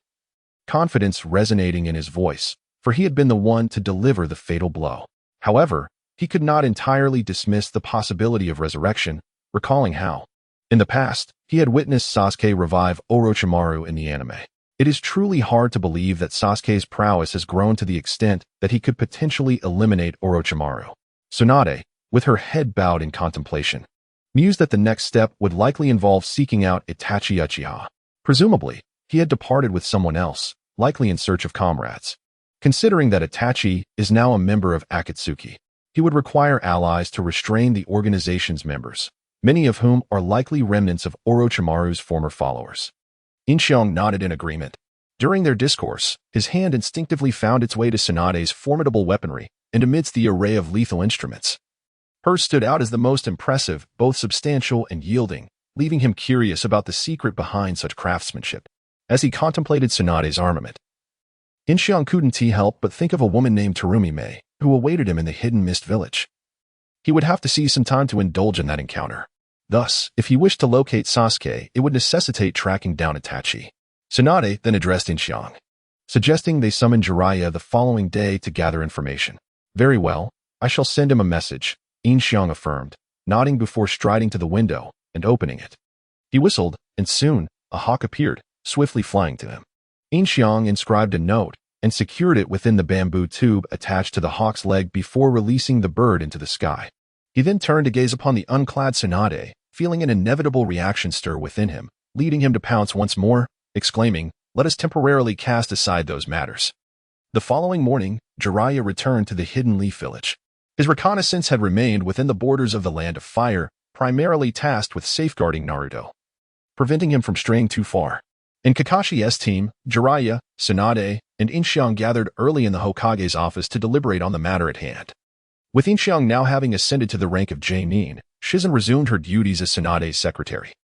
confidence resonating in his voice, for he had been the one to deliver the fatal blow. However, he could not entirely dismiss the possibility of resurrection, recalling how, in the past, he had witnessed Sasuke revive Orochimaru in the anime. It is truly hard to believe that Sasuke's prowess has grown to the extent that he could potentially eliminate Orochimaru. Tsunade, with her head bowed in contemplation, mused that the next step would likely involve seeking out Itachi Uchiha. Presumably, he had departed with someone else, likely in search of comrades. Considering that Itachi is now a member of Akatsuki, he would require allies to restrain the organization's members, many of whom are likely remnants of Orochimaru's former followers. Yin Xiang nodded in agreement. During their discourse, his hand instinctively found its way to Tsunade's formidable weaponry, and amidst the array of lethal instruments, hers stood out as the most impressive, both substantial and yielding, leaving him curious about the secret behind such craftsmanship. As he contemplated Tsunade's armament, Yin Xiang couldn't help but think of a woman named Terumi Mei, who awaited him in the hidden mist village. He would have to seize some time to indulge in that encounter. Thus, if he wished to locate Sasuke, it would necessitate tracking down Itachi. Tsunade then addressed Yin Xiang, suggesting they summon Jiraiya the following day to gather information. Very well, I shall send him a message, Yin Xiang affirmed, nodding before striding to the window and opening it. He whistled, and soon, a hawk appeared, swiftly flying to him. Yin Xiang inscribed a note and secured it within the bamboo tube attached to the hawk's leg before releasing the bird into the sky. He then turned to gaze upon the unclad Tsunade, feeling an inevitable reaction stir within him, leading him to pounce once more, exclaiming, "Let us temporarily cast aside those matters." The following morning, Jiraiya returned to the Hidden Leaf Village. His reconnaissance had remained within the borders of the Land of Fire, primarily tasked with safeguarding Naruto, preventing him from straying too far. In Kakashi's team, Jiraiya, Tsunade, and Yin Xiang gathered early in the Hokage's office to deliberate on the matter at hand. With Yin Xiang now having ascended to the rank of Jainin, Shizen resumed her duties as Tsunade's secretary.